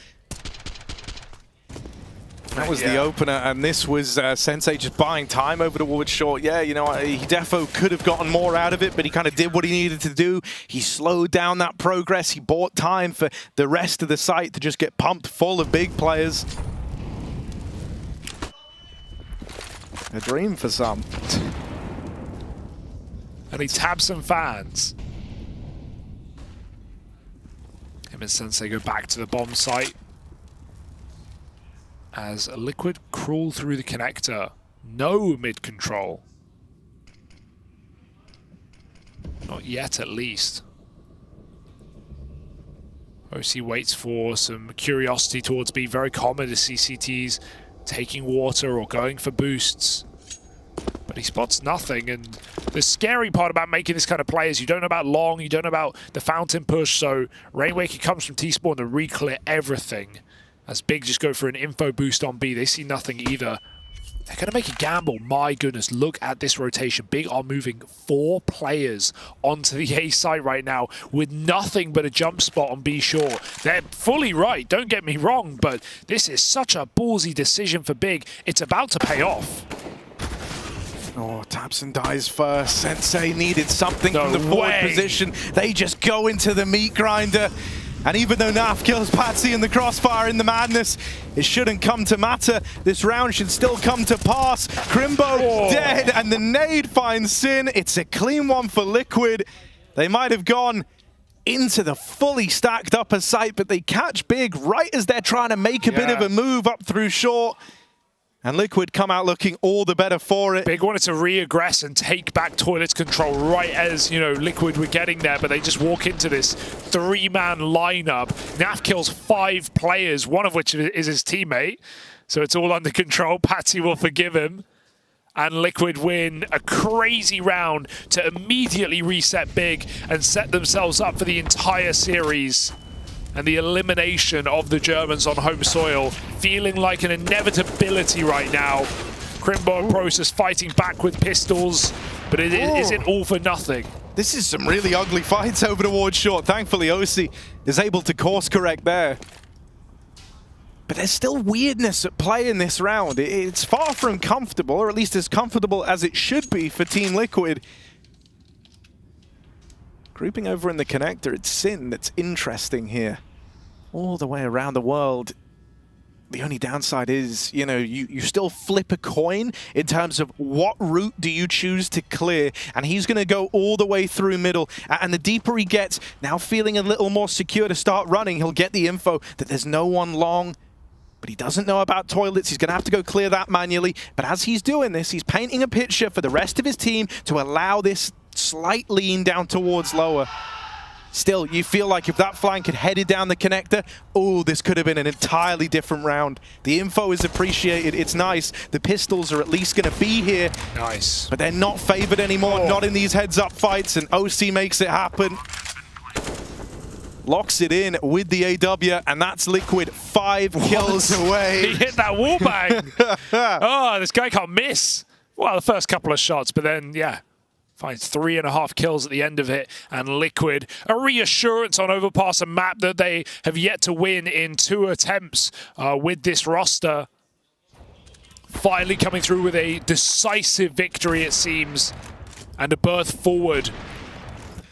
That was the opener, and this was Sensei just buying time over towards short. Yeah, you know, he defo could have gotten more out of it, but he kind of did what he needed to do. He slowed down that progress. He bought time for the rest of the site to just get pumped full of Big players. A dream for some. And he taps some fans. Him and Sensei go back to the bomb site. As a Liquid crawl through the connector. No mid-control. Not yet, at least. OC waits for some curiosity towards B. Very common to see CTs taking water or going for boosts. But he spots nothing, and the scary part about making this kind of play is you don't know about long, you don't know about the fountain push, so Rainwaker comes from T-Spawn to re-clear everything. As Big just go for an info boost on B, they see nothing either. They're going to make a gamble. My goodness, look at this rotation. Big are moving 4 players onto the A site right now with nothing but a jump spot on B short. They're fully right, don't get me wrong, but this is such a ballsy decision for Big. It's about to pay off. Oh, Tapson dies first. Sensei needed something from the forward position. They just go into the meat grinder. And even though Naf kills Patsy in the crossfire in the madness, it shouldn't come to matter. This round should still come to pass. Crimbo dead, and the nade finds Sin. It's a clean one for Liquid. They might have gone into the fully stacked upper site, but they catch Big right as they're trying to make a bit of a move up through short. And Liquid come out looking all the better for it. Big wanted to re-aggress and take back Toilet's control right as, you know, Liquid were getting there, but they just walk into this 3-man lineup. Naf kills 5 players, one of which is his teammate. So it's all under control. Patsy will forgive him. And Liquid win a crazy round to immediately reset Big and set themselves up for the entire series. And the elimination of the Germans on home soil, feeling like an inevitability right now. Crimbo Process fighting back with pistols, but it isn't all for nothing. This is some really ugly fights over towards short. Thankfully, OC is able to course correct there. But there's still weirdness at play in this round. It's far from comfortable, or at least as comfortable as it should be for Team Liquid. Grouping over in the connector, it's Sin that's interesting here. All the way around the world. The only downside is, you know, you still flip a coin in terms of what route do you choose to clear. And he's going to go all the way through middle. And the deeper he gets, now feeling a little more secure to start running, he'll get the info that there's no one long. But he doesn't know about toilets. He's going to have to go clear that manually. But as he's doing this, he's painting a picture for the rest of his team to allow this slight lean down towards lower. Still, you feel like if that flank had headed down the connector, oh, this could have been an entirely different round. The info is appreciated. It's nice. The pistols are at least going to be here. Nice. But they're not favored anymore, not in these heads-up fights, and OC makes it happen. Locks it in with the AW, and that's Liquid 5 kills away. He hit that wallbang. Oh, this guy can't miss. Well, the first couple of shots, but then, yeah. Finds 3.5 kills at the end of it, and Liquid, a reassurance on Overpass, a map that they have yet to win in 2 attempts with this roster. Finally coming through with a decisive victory, it seems, and a berth forward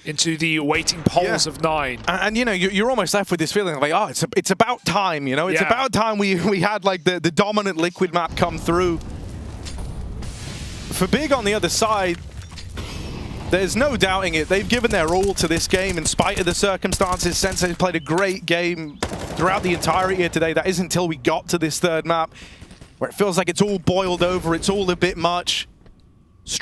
into the waiting polls of 9. And you know, you're almost left with this feeling like, oh, it's about time, you know? It's about time we had like the dominant Liquid map come through. For Big on the other side, there's no doubting it. They've given their all to this game in spite of the circumstances. Sensei's played a great game throughout the entirety here today. That isn't until we got to this third map where it feels like it's all boiled over. It's all a bit much.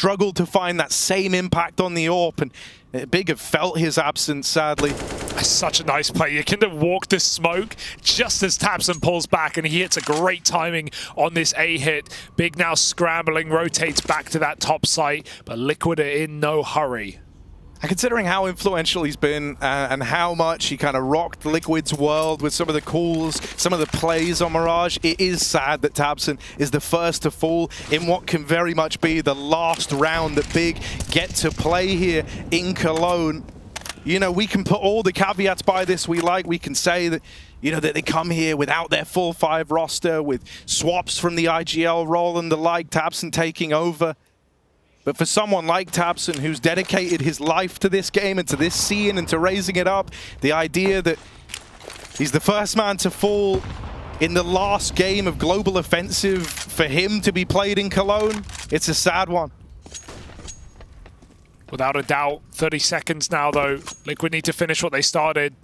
struggled to find that same impact on the AWP, and Big have felt his absence, sadly. That's such a nice play. You can walk the smoke just as tabseN pulls back, and he hits a great timing on this A hit. Big now scrambling, rotates back to that top site, but Liquid are in no hurry. And considering how influential he's been and how much he kind of rocked Liquid's world with some of the calls, some of the plays on Mirage, it is sad that tabseN is the first to fall in what can very much be the last round that Big get to play here in Cologne. You know, we can put all the caveats by this we like. We can say that, you know, that they come here without their full 5 roster, with swaps from the IGL role and the like, tabseN taking over. But for someone like tabseN, who's dedicated his life to this game and to this scene and to raising it up, the idea that he's the first man to fall in the last game of Global Offensive, for him to be played in Cologne, it's a sad one. Without a doubt, 30 seconds now, though. Liquid need to finish what they started.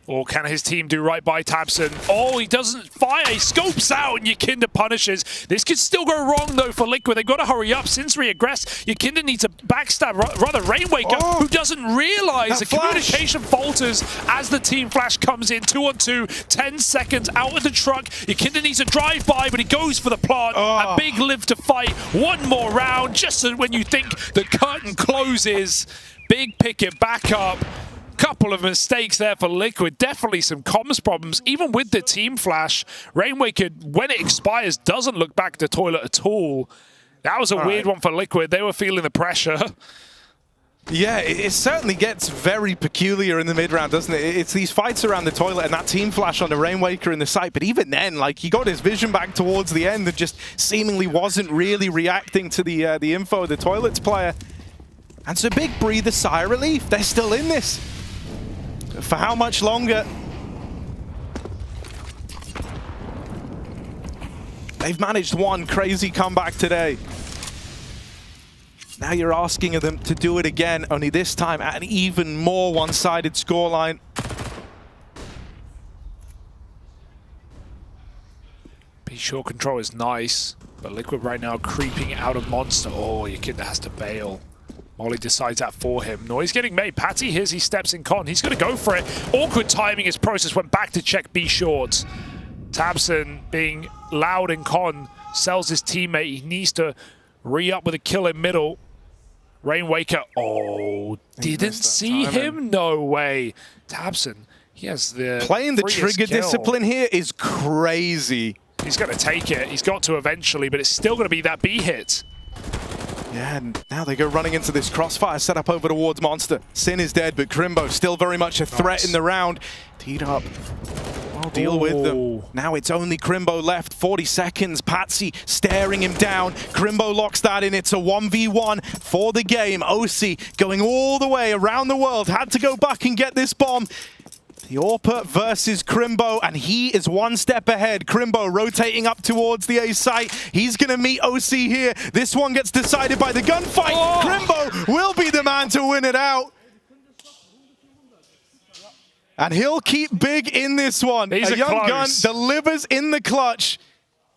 Or can his team do right by tabseN? Oh, he doesn't fire. He scopes out, and Yakinda punishes. This could still go wrong, though, for Liquid. They've got to hurry up. Since reaggress, Yakinda needs a backstab. Rather, Rainwaker, who doesn't realize the communication falters as the team flash comes in. 2-on-2, 10 seconds out of the truck. Yakinda needs a drive-by, but he goes for the plant. A Big live to fight. One more round, just when you think the curtain closes. Big pick it back up. Couple of mistakes there for Liquid. Definitely some comms problems, even with the team flash. Rainwaker, when it expires, doesn't look back at the toilet at all. That was a weird one for Liquid. They were feeling the pressure. Yeah, it certainly gets very peculiar in the mid-round, doesn't it? It's these fights around the toilet and that team flash on the Rainwaker in the site. But even then, like, he got his vision back towards the end and just seemingly wasn't really reacting to the info of the toilets player. And so Big breathe a sigh of relief. They're still in this. For how much longer? They've managed one crazy comeback today. Now you're asking of them to do it again, only this time at an even more one-sided scoreline. Be sure control is nice, but Liquid right now creeping out of Monster. Oh, Yakinda has to bail. Molly decides that for him. Noise getting made. Patty hears he steps in con. He's going to go for it. Awkward timing. His process went back to check B short. tabseN being loud in con sells his teammate. He needs to re-up with a kill in middle. Rainwaker. Oh, didn't see him? No way. tabseN, he has the playing the trigger discipline here is crazy. He's going to take it. He's got to eventually, but it's still going to be that B hit. Yeah, and now they go running into this crossfire set up over towards Monster. Sin is dead, but Crimbo still very much a threat in the round. Teed up. I'll deal with them. Now it's only Crimbo left. 40 seconds. Patsy staring him down. Crimbo locks that in. It's a 1v1 for the game. OC going all the way around the world. Had to go back and get this bomb. The AWP versus Crimbo, and he is one step ahead. Crimbo rotating up towards the A site. He's going to meet OC here. This one gets decided by the gunfight. Crimbo will be the man to win it out. And he'll keep Big in this one. He's a young gun delivers in the clutch.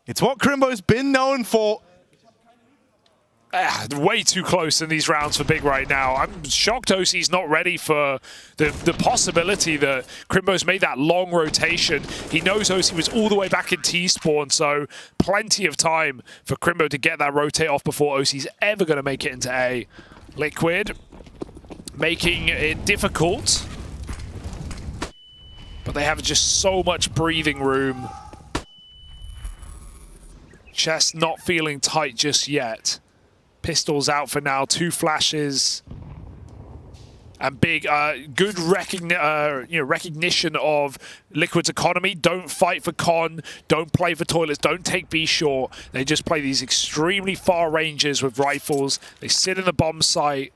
It's what Crimbo's been known for. Way too close in these rounds for Big right now. I'm shocked OC's not ready for the possibility that Crimbo's made that long rotation. He knows OC was all the way back in T-spawn, so plenty of time for Crimbo to get that rotate off before OC's ever going to make it into A. Liquid making it difficult, but they have just so much breathing room. Chest not feeling tight just yet. Pistols out for now, 2 flashes, and Big good recognition of Liquid's economy. Don't fight for con, don't play for toilets, don't take B short. They just play these extremely far ranges with rifles. They sit in the bomb site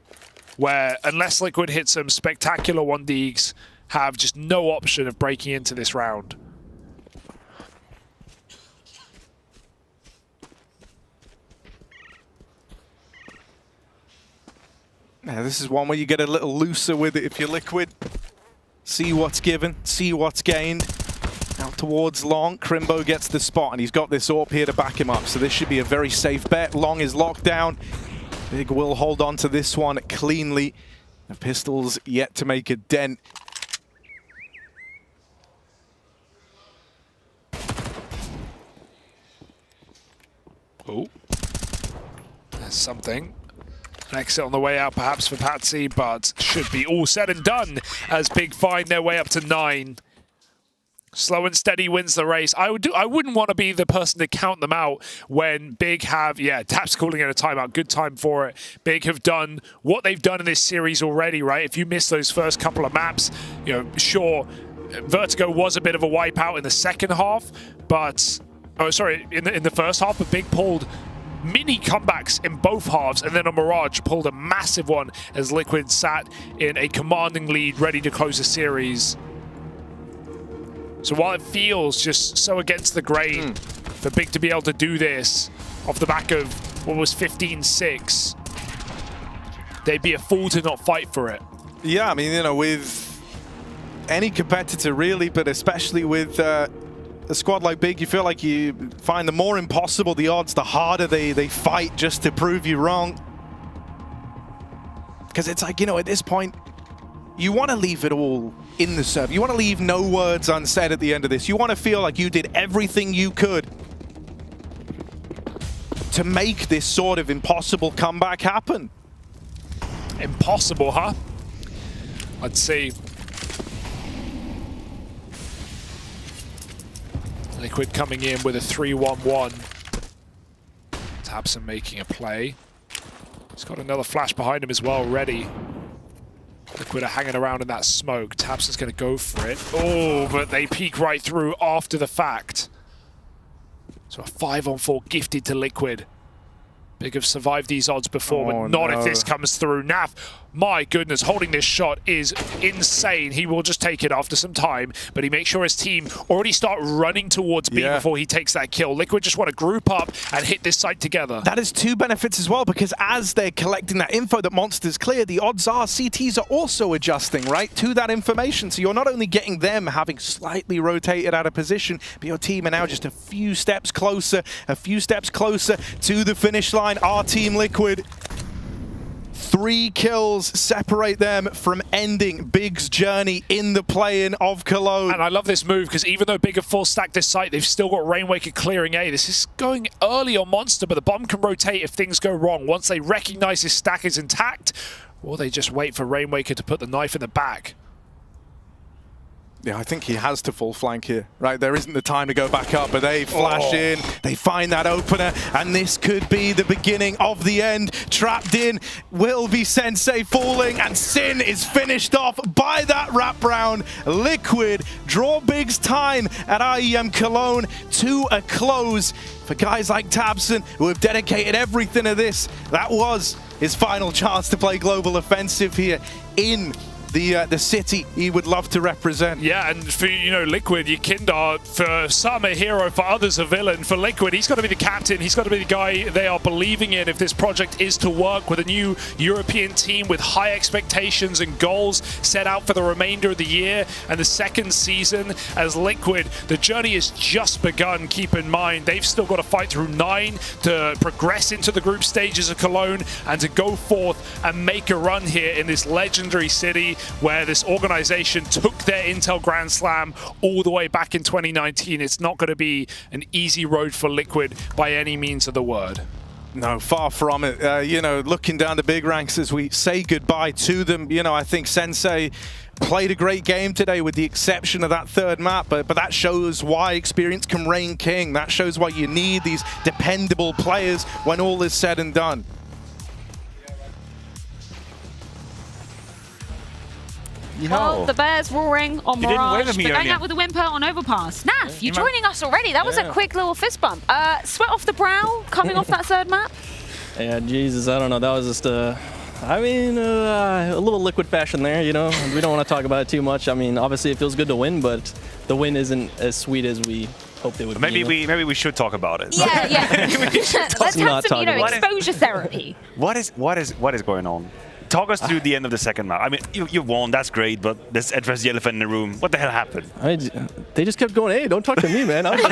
where, unless Liquid hits some spectacular 1Ds, have just no option of breaking into this round. Now, this is one where you get a little looser with it if you're Liquid. See what's given, see what's gained. Out towards Long, Crimbo gets the spot, and he's got this AWP here to back him up, so this should be a very safe bet. Long is locked down. Big will hold on to this one cleanly. The pistols yet to make a dent. Oh, there's something. An exit on the way out perhaps for Patsy, but should be all said and done as Big find their way up to 9. Slow and steady wins the race. I wouldn't want to be the person to count them out when Big have, Taps calling it a timeout. Good time for it. Big have done what they've done in this series already, right? If you miss those first couple of maps, sure, Vertigo was a bit of a wipeout in the second half, but, in the first half, but Big pulled mini comebacks in both halves, and then a Mirage pulled a massive one as Liquid sat in a commanding lead, ready to close the series. So while it feels just so against the grain for Big to be able to do this off the back of what was 15-6, they'd be a fool to not fight for it. Yeah, I mean, with any competitor really, but especially with a squad like Big, you feel like you find the more impossible the odds, the harder they fight just to prove you wrong. Because it's like, at this point, you want to leave it all in the serve. You want to leave no words unsaid at the end of this. You want to feel like you did everything you could to make this sort of impossible comeback happen. Impossible, huh? Let's see. Liquid coming in with a 3-1-1. Tabson making a play. He's got another flash behind him as well, ready. Liquid are hanging around in that smoke. Tabson's going to go for it. Oh, but they peek right through after the fact. So a 5-on-4 gifted to Liquid. Big have survived these odds before, but not if this comes through. Naf, my goodness, holding this shot is insane. He will just take it after some time, but he makes sure his team already start running towards B before he takes that kill. Liquid just want to group up and hit this site together. That is 2 benefits as well, because as they're collecting that info that Monster's clear, the odds are CTs are also adjusting, right, to that information. So you're not only getting them having slightly rotated out of position, but your team are now just a few steps closer to the finish line. Our team Liquid, 3 kills separate them from ending Big's journey in the play-in of Cologne. And I love this move because even though Big have full stacked this site, they've still got Rainwaker clearing A. This is going early on Monster, but the bomb can rotate if things go wrong. Once they recognize his stack is intact, or they just wait for Rainwaker to put the knife in the back. Yeah, I think he has to full flank here, right? There isn't the time to go back up, but they flash in, they find that opener, and this could be the beginning of the end. Trapped in will be Sensei falling, and Sin is finished off by that wraparound. Liquid draw Big's time at IEM Cologne to a close. For guys like Tabson, who have dedicated everything to this, that was his final chance to play global offensive here in the city he would love to represent. Yeah, and for, Liquid, Yekindar, for some a hero, for others a villain. For Liquid, he's got to be the captain, he's got to be the guy they are believing in if this project is to work with a new European team with high expectations and goals set out for the remainder of the year and the second season. As Liquid, the journey has just begun, keep in mind. They've still got to fight through 9 to progress into the group stages of Cologne and to go forth and make a run here in this legendary city where this organization took their Intel Grand Slam all the way back in 2019. It's not going to be an easy road for Liquid by any means of the word. No, far from it. Looking down the big ranks as we say goodbye to them, I think Sensei played a great game today with the exception of that 3rd map, but that shows why experience can reign king. That shows why you need these dependable players when all is said and done. Well, the bears roaring on Mirage. They're going out with a whimper on Overpass. Naf, you're joining us already. That was a quick little fist bump. Sweat off the brow coming off that 3rd map? Yeah, Jesus, I don't know. That was just a little Liquid fashion there, We don't want to talk about it too much. I mean, obviously it feels good to win, but the win isn't as sweet as we hoped it would be. Maybe we should talk about it. Yeah. Let's have some, exposure therapy. What is going on? talk us through the end of the second map. I mean, you won, that's great, but let's address the elephant in the room. What the hell happened? They just kept going, hey, don't talk to me, man. Only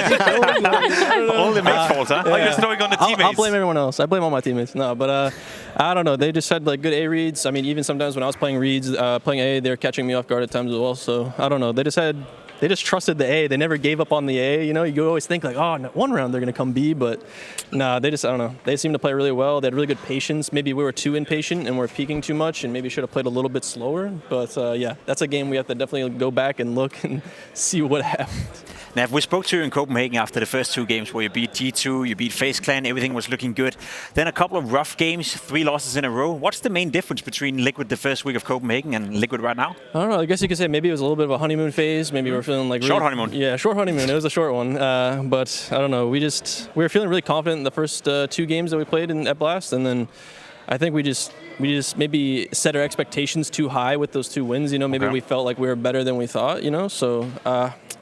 mate's fault, huh? Yeah. Like you're throwing on the teammates. I'll blame everyone else. I blame all my teammates. No, but I don't know. They just had like good A reads. I mean, even sometimes when I was playing reads, playing A, they're catching me off guard at times as well. So I don't know. They just trusted the A. They never gave up on the A. You know, you always think like, oh, no, one round they're going to come B, but nah, I don't know. They seem to play really well. They had really good patience. Maybe we were too impatient and we're peaking too much and maybe should have played a little bit slower. But yeah, that's a game we have to definitely go back and look and see what happened. Now, we spoke to you in Copenhagen after the first 2 games where you beat G2, you beat FaZe Clan, everything was looking good. Then a couple of rough games, 3 losses in a row. What's the main difference between Liquid the first week of Copenhagen and Liquid right now? I don't know. I guess you could say maybe it was a little bit of a honeymoon phase. Maybe we're feeling like short honeymoon. Yeah, short honeymoon. It was a short one. But I don't know. We were feeling really confident in the first 2 games that we played at Blast, and then I think we just maybe set our expectations too high with those 2 wins. You know, maybe we felt like we were better than we thought. You know, so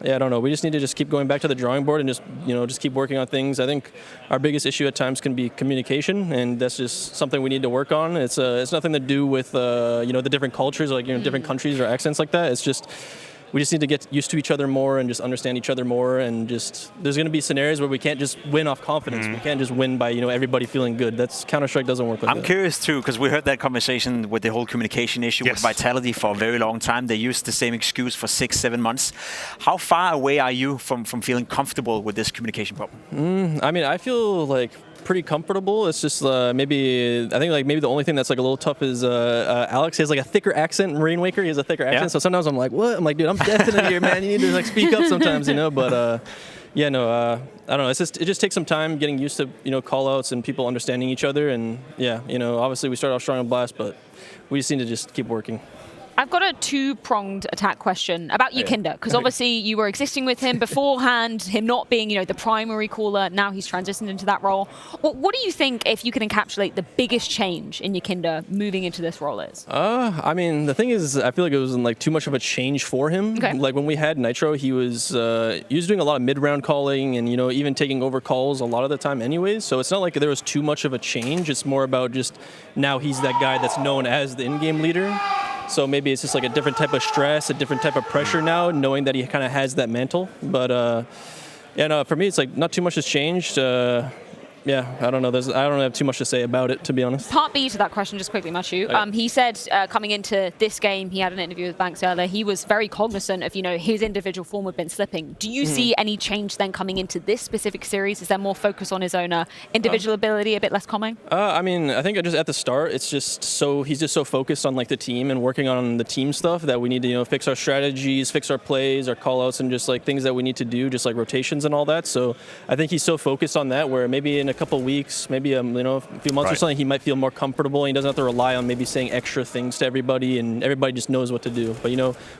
yeah, I don't know. We just need to just keep going back to the drawing board and just keep working on things. I think our biggest issue at times can be communication, and that's just something we need to work on. It's nothing to do with the different cultures, like different countries or accents like that. It's just we just need to get used to each other more and just understand each other more, and just there's going to be scenarios where we can't just win off confidence. We can't just win by everybody feeling good. That's Counter-Strike doesn't work like that. I'm curious too, because we heard that conversation with the whole communication issue with Vitality for a very long time. They used the same excuse for 6-7 months. How far away are you from feeling comfortable with this communication problem? I mean, I feel like pretty comfortable. It's just maybe the only thing that's like a little tough is Alex. He has like a thicker accent. Rain Waker, he has a thicker accent. So sometimes I'm like, what? I'm like, dude, I'm definitely here, man. You need to like speak up sometimes, you know. But yeah, no, I don't know. It just takes some time getting used to call outs and people understanding each other. And yeah, obviously we started off strong on Blast, but we just need to just keep working. I've got a 2-pronged attack question about Yakinda, because obviously you were existing with him beforehand, him not being, the primary caller. Now he's transitioned into that role. What do you think, if you could encapsulate the biggest change in Yakinda moving into this role is? I mean, the thing is, I feel like it wasn't like too much of a change for him. Okay. Like when we had Nitro, he was doing a lot of mid-round calling and even taking over calls a lot of the time anyways. So it's not like there was too much of a change. It's more about just now he's that guy that's known as the in-game leader. So maybe it's just like a different type of stress, a different type of pressure now, knowing that he kind of has that mantle. But yeah, no, for me, it's like not too much has changed. Yeah, I don't know. I don't have too much to say about it, to be honest. Part B to that question, just quickly, Mashu. He said coming into this game, he had an interview with Banks earlier, he was very cognizant of, his individual form had been slipping. Do you see any change then coming into this specific series? Is there more focus on his own individual ability, a bit less calming? I mean, I think just at the start, it's just he's just so focused on like the team and working on the team stuff that we need to, fix our strategies, fix our plays, our call-outs, and just like things that we need to do, just like rotations and all that. So I think he's so focused on that where maybe in a couple weeks, maybe a few months or something, he might feel more comfortable. He doesn't have to rely on maybe saying extra things to everybody, and everybody just knows what to do. But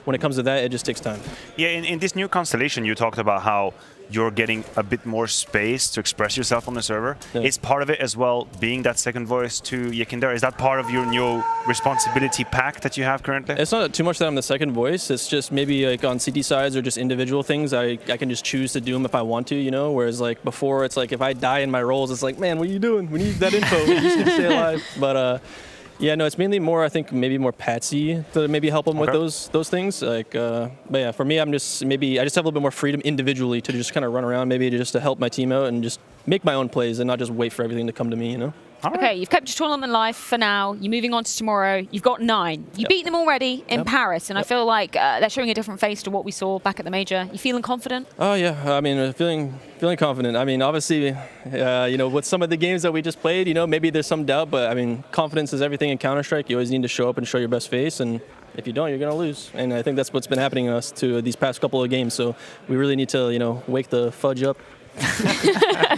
when it comes to that, it just takes time. Yeah, in this new constellation, you talked about how you're getting a bit more space to express yourself on the server. Yeah. Is part of it as well being that second voice to Yakinda? Is that part of your new responsibility pack that you have currently? It's not too much that I'm the second voice. It's just maybe like on CT sides or just individual things, I can just choose to do them if I want to, whereas like before, it's like if I die in my roles, it's like, man, what are you doing? We need that info. We just need to stay alive. But yeah, no, it's mainly more, I think, maybe more Patsy to maybe help him with those things. Like, but yeah, for me, I just have a little bit more freedom individually to just kind of run around, maybe just to help my team out and just make my own plays and not just wait for everything to come to me, Okay, you've kept your tournament live for now. You're moving on to tomorrow. You've got 9. You beat them already in Paris, and I feel like they're showing a different face to what we saw back at the major. You feeling confident? Oh yeah, I mean, feeling confident. I mean, obviously, with some of the games that we just played, maybe there's some doubt, but I mean, confidence is everything in Counter-Strike. You always need to show up and show your best face, and if you don't, you're going to lose. And I think that's what's been happening to us to these past couple of games. So we really need to, wake the fudge up.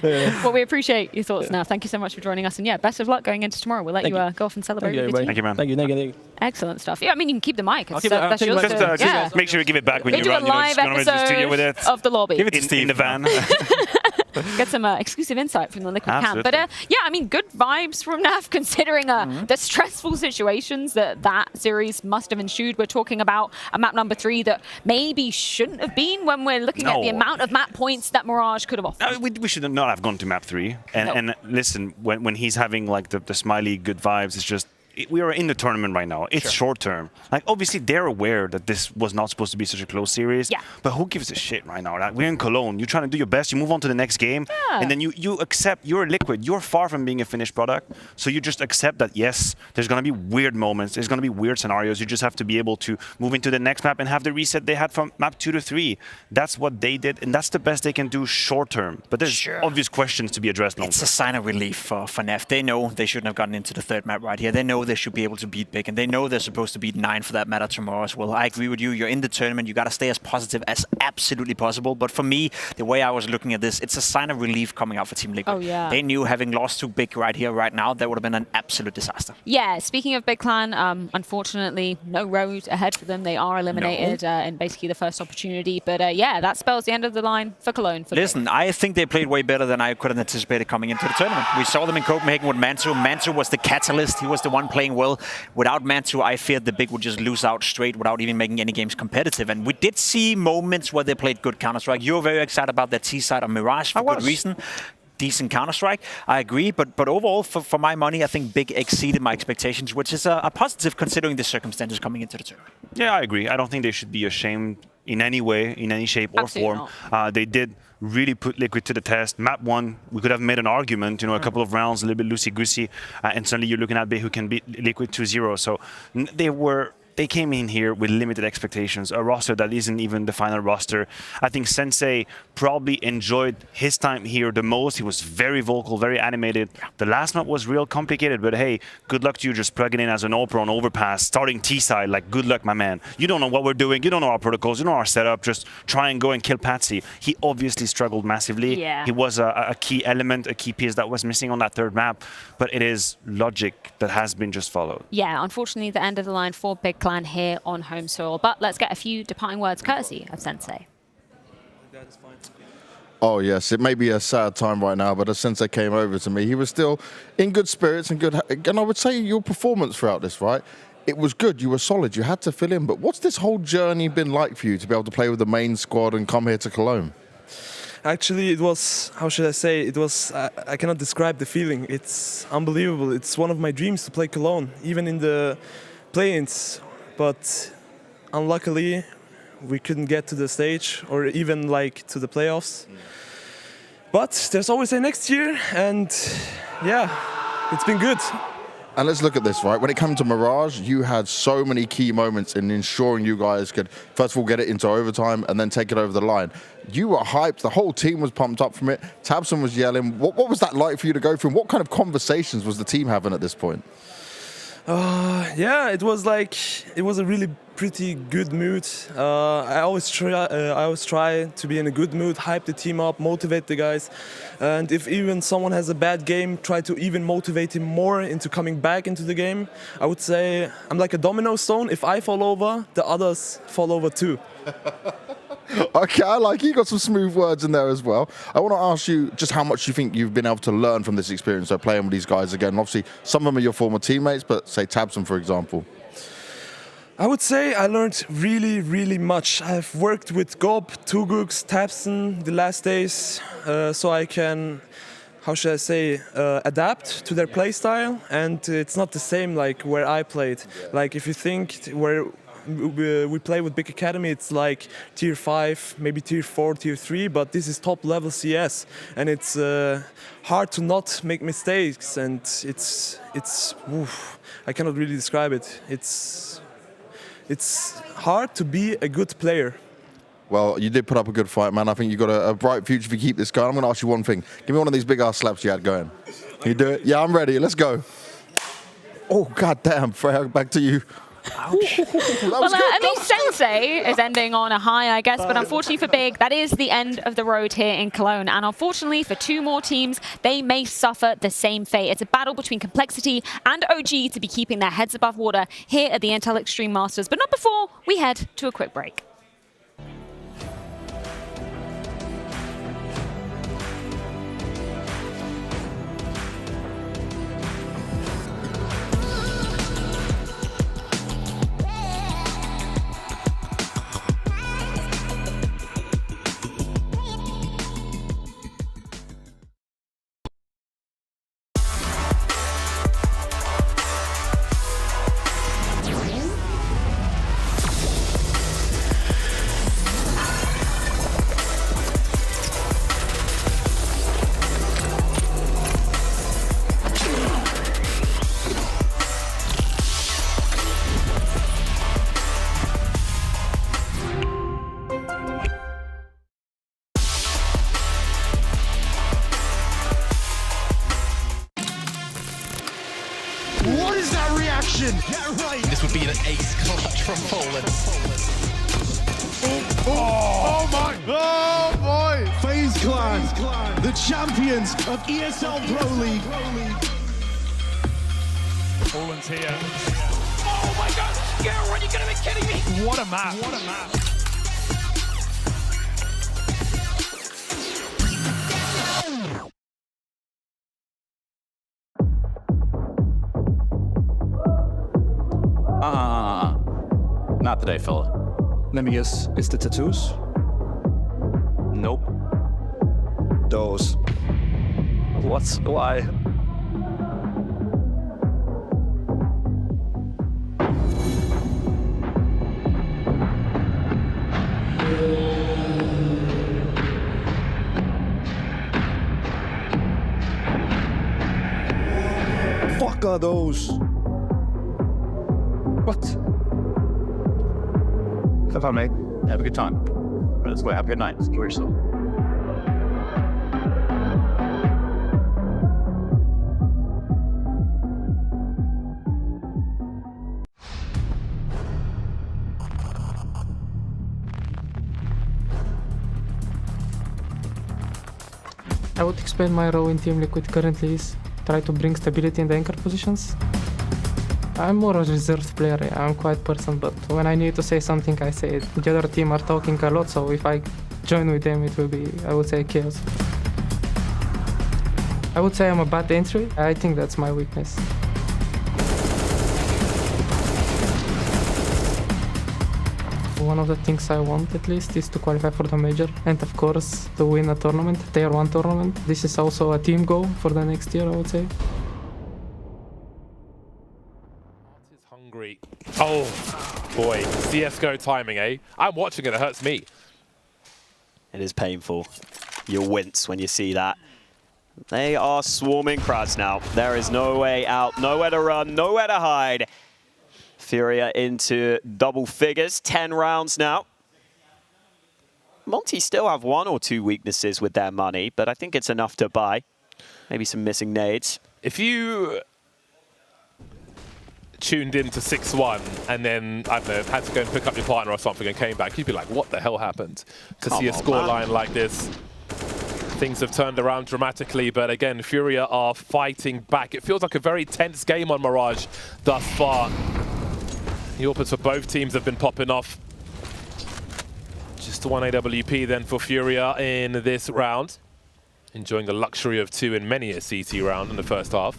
Well, we appreciate your thoughts now. Thank you so much for joining us. And yeah, best of luck going into tomorrow. We'll let you go off and celebrate. Thank you, man. Thank you. Excellent stuff. Yeah, I mean, you can keep the mic. That's yours. Just make sure you give it back when you run. Do a live episode with it. Of the lobby. Give it to Steve in the van. Get some exclusive insight from the Liquid camp. But yeah, I mean, good vibes from NAF considering the stressful situations that series must have ensued. We're talking about a map number 3 that maybe shouldn't have been when we're looking at the amount of map points that Mirage could have offered. We should not have gone to map 3. And listen, when he's having like the smiley good vibes, it's just we are in the tournament right now. It's short term. Like, obviously, they're aware that this was not supposed to be such a close series. Yeah. But who gives a shit right now? Like, we're in Cologne. You're trying to do your best. You move on to the next game. Yeah. And then you accept you're Liquid. You're far from being a finished product. So you just accept that, yes, there's going to be weird moments. There's going to be weird scenarios. You just have to be able to move into the next map and have the reset they had from map 2 to 3. That's what they did. And that's the best they can do short term. But there's obvious questions to be addressed long term. It's a sign of relief for FNAF. They know they shouldn't have gotten into the third map right here. They know they should be able to beat Big, and they know they're supposed to beat 9 for that matter tomorrow as well. I agree with you. You're in the tournament. You got to stay as positive as absolutely possible. But for me, the way I was looking at this, it's a sign of relief coming out for Team Liquid. Oh, yeah. They knew having lost to Big right here, right now, that would have been an absolute disaster. Yeah, speaking of Big Clan, unfortunately, no road ahead for them. They are eliminated in basically the first opportunity. But yeah, that spells the end of the line for Cologne. Listen, I think they played way better than I could have anticipated coming into the tournament. We saw them in Copenhagen with Mantu. Mantu was the catalyst. He was the one playing well. Without Mantu, I feared the Big would just lose out straight without even making any games competitive. And we did see moments where they played good Counter-Strike. You're very excited about that T-side of Mirage for good reason. Decent Counter-Strike, I agree. But overall, for my money, I think Big exceeded my expectations, which is a positive considering the circumstances coming into the tournament. Yeah, I agree. I don't think they should be ashamed in any way, in any shape or form. They did really put Liquid to the test. Map 1, we could have made an argument, a couple of rounds, a little bit loosey-goosey, and suddenly you're looking at Big who can beat Liquid 2-0. So they came in here with limited expectations, a roster that isn't even the final roster. I think Sensei probably enjoyed his time here the most. He was very vocal, very animated. The last map was real complicated, but hey, good luck to you just plugging in as an Opera on Overpass, starting T-side, like good luck, my man. You don't know what we're doing, you don't know our protocols, you don't know our setup, just try and go and kill Patsy. He obviously struggled massively. Yeah. He was a key element, a key piece that was missing on that third map, but it is logic that has been just followed. Yeah, unfortunately, the end of the line for Big Clan here on home soil. But let's get a few departing words courtesy of Sensei. Oh, yes, it may be a sad time right now, but as Sensei came over to me, he was still in good spirits and good. And I would say your performance throughout this, right? It was good. You were solid. You had to fill in. But what's this whole journey been like for you to be able to play with the main squad and come here to Cologne? Actually, it was, how should I say, it was, I cannot describe the feeling. It's unbelievable. It's one of my dreams to play Cologne, even in the play-ins. But unluckily, we couldn't get to the stage or even like to the playoffs. But there's always a next year, and yeah, it's been good. And let's look at this, right? When it came to Mirage, you had so many key moments in ensuring you guys could, first of all, get it into overtime and then take it over the line. You were hyped. The whole team was pumped up from it. Tabson was yelling. What was that like for you to go through? And what kind of conversations was the team having at this point? Yeah, it was a really pretty good mood. I always try to be in a good mood, hype the team up, motivate the guys, and if even someone has a bad game, try to even motivate him more into coming back into the game. I would say I'm like a domino stone. If I fall over, the others fall over too. Okay, I like you got some smooth words in there as well. I want to ask you just how much you think you've been able to learn from this experience, so playing with these guys again. Obviously, some of them are your former teammates, but say Tabson, for example. I would say I learned really, really much. I've worked with Gob, Tugux, Tabson the last days, so I can, how should I say, adapt to their play style. And it's not the same like where I played. Like if you think where we play with Big Academy, it's like tier 5, maybe tier 4, tier 3, but this is top level CS, and it's hard to not make mistakes, and it's oof, I cannot really describe it. It's hard to be a good player. Well, you did put up a good fight, man. I think you've got a bright future if you keep this going. I'm going to ask you one thing. Give me one of these big-ass slaps you had going. Can you do it? Yeah, I'm ready. Let's go. Oh, goddamn. Freya, back to you. Ouch. Well, at least Sensei is ending on a high, I guess, but unfortunately for Big, that is the end of the road here in Cologne. And unfortunately for two more teams, they may suffer the same fate. It's a battle between Complexity and OG to be keeping their heads above water here at the Intel Extreme Masters, but not before we head to a quick break. This would be an ace clutch from Poland. Oh my! Oh boy! FaZe Clan, the champions of ESL Pro League. Poland's here. Oh my god! Are you gonna be kidding me? What a map! What a map! Not today, fella. Let me guess, it's the tattoos? Nope. Those. What's why? Fuck are those? What? Have fun, mate. Have a good time. Let's go. Have a good night. Enjoy yourself. I would explain my role in Team Liquid currently is try to bring stability in the anchor positions. I'm more a reserved player, I'm a quiet person, but when I need to say something, I say it. The other team are talking a lot, so if I join with them, it will be, I would say, chaos. I would say I'm a bad entry. I think that's my weakness. One of the things I want, at least, is to qualify for the major, and of course, to win a tournament, Tier 1 tournament. This is also a team goal for the next year, I would say. Hungry. Oh, boy. CSGO timing, eh? I'm watching it. It hurts me. It is painful. You wince when you see that. They are swarming Kraz now. There is no way out, nowhere to run, nowhere to hide. Furia into double figures, 10 rounds now. Monty still have 1 or 2 weaknesses with their money, but I think it's enough to buy. Maybe some missing nades. If you tuned into 6-1 and then, I don't know, had to go and pick up your partner or something and came back, you'd be like, what the hell happened? To see a scoreline like this. Things have turned around dramatically, but again, Furia are fighting back. It feels like a very tense game on Mirage thus far. The AWPs for both teams have been popping off. Just 1 AWP then for Furia in this round. Enjoying the luxury of 2 in many a CT round in the first half.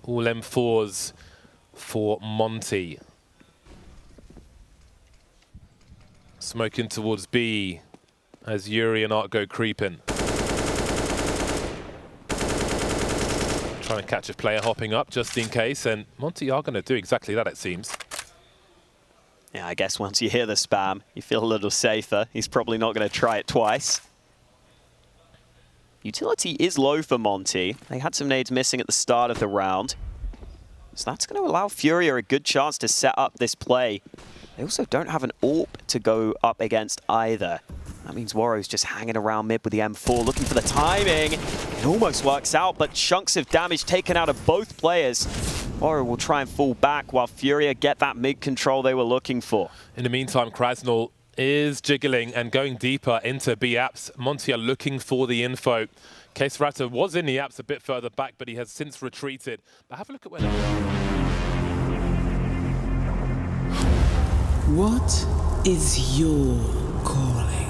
All M4s for Monty. Smoking towards B as Yuri and Art go creeping. Trying to catch a player hopping up just in case, and Monty are going to do exactly that, it seems. Yeah, I guess once you hear the spam, you feel a little safer. He's probably not going to try it twice. Utility is low for Monty. They had some nades missing at the start of the round. So that's going to allow Furia a good chance to set up this play. They also don't have an AWP to go up against either. That means Warrow's just hanging around mid with the M4, looking for the timing. It almost works out, but chunks of damage taken out of both players. Warrow will try and fall back while Furia get that mid control they were looking for. In the meantime, Krasnal is jiggling and going deeper into B apps. Monty are looking for the info. Case Rata was in the apps a bit further back, but he has since retreated. But have a look at where they What is your calling?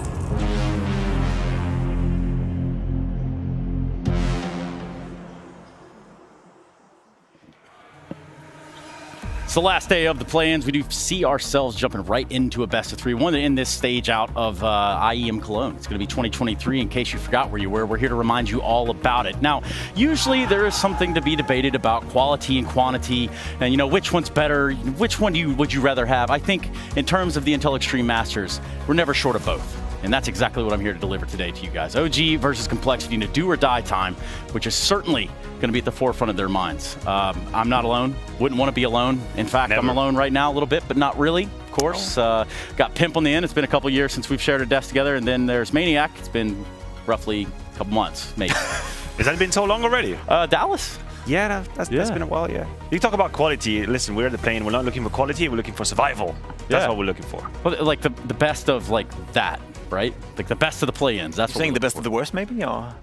It's the last day of the play-ins. We do see ourselves jumping right into a best-of-3. We wanted to end this stage out of IEM Cologne. It's going to be 2023. In case you forgot where you were, we're here to remind you all about it. Now, usually there is something to be debated about quality and quantity, and you know which one's better, which one would you rather have. I think in terms of the Intel Extreme Masters, we're never short of both. And that's exactly what I'm here to deliver today to you guys. OG versus complexity in a do or die time, which is certainly going to be at the forefront of their minds. I'm not alone. Wouldn't want to be alone. In fact, I'm alone right now a little bit, but not really, of course. Got Pimp on the end. It's been a couple years since we've shared a desk together. And then there's Maniac. It's been roughly a couple months, maybe. Has that been so long already? Dallas. Yeah, that's been a while, yeah. You talk about quality. Listen, we're the plane. We're not looking for quality. We're looking for survival. That's what we're looking for. Well, like the best of like that, right? Like the best of the play-ins. That's You're saying the best of the worst, maybe? Or?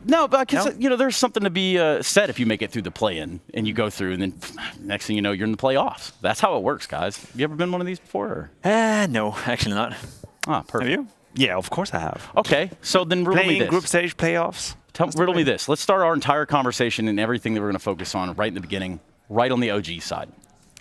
No, but I guess, there's something to be said if you make it through the play-in and you go through, and then next thing you know, you're in the playoffs. That's how it works, guys. Have you ever been one of these before? No, actually not. Ah, perfect. Have you? Yeah, of course I have. Okay, so then riddle me this. Group stage playoffs. Riddle me this. Let's start our entire conversation and everything that we're going to focus on right in the beginning, right on the OG side.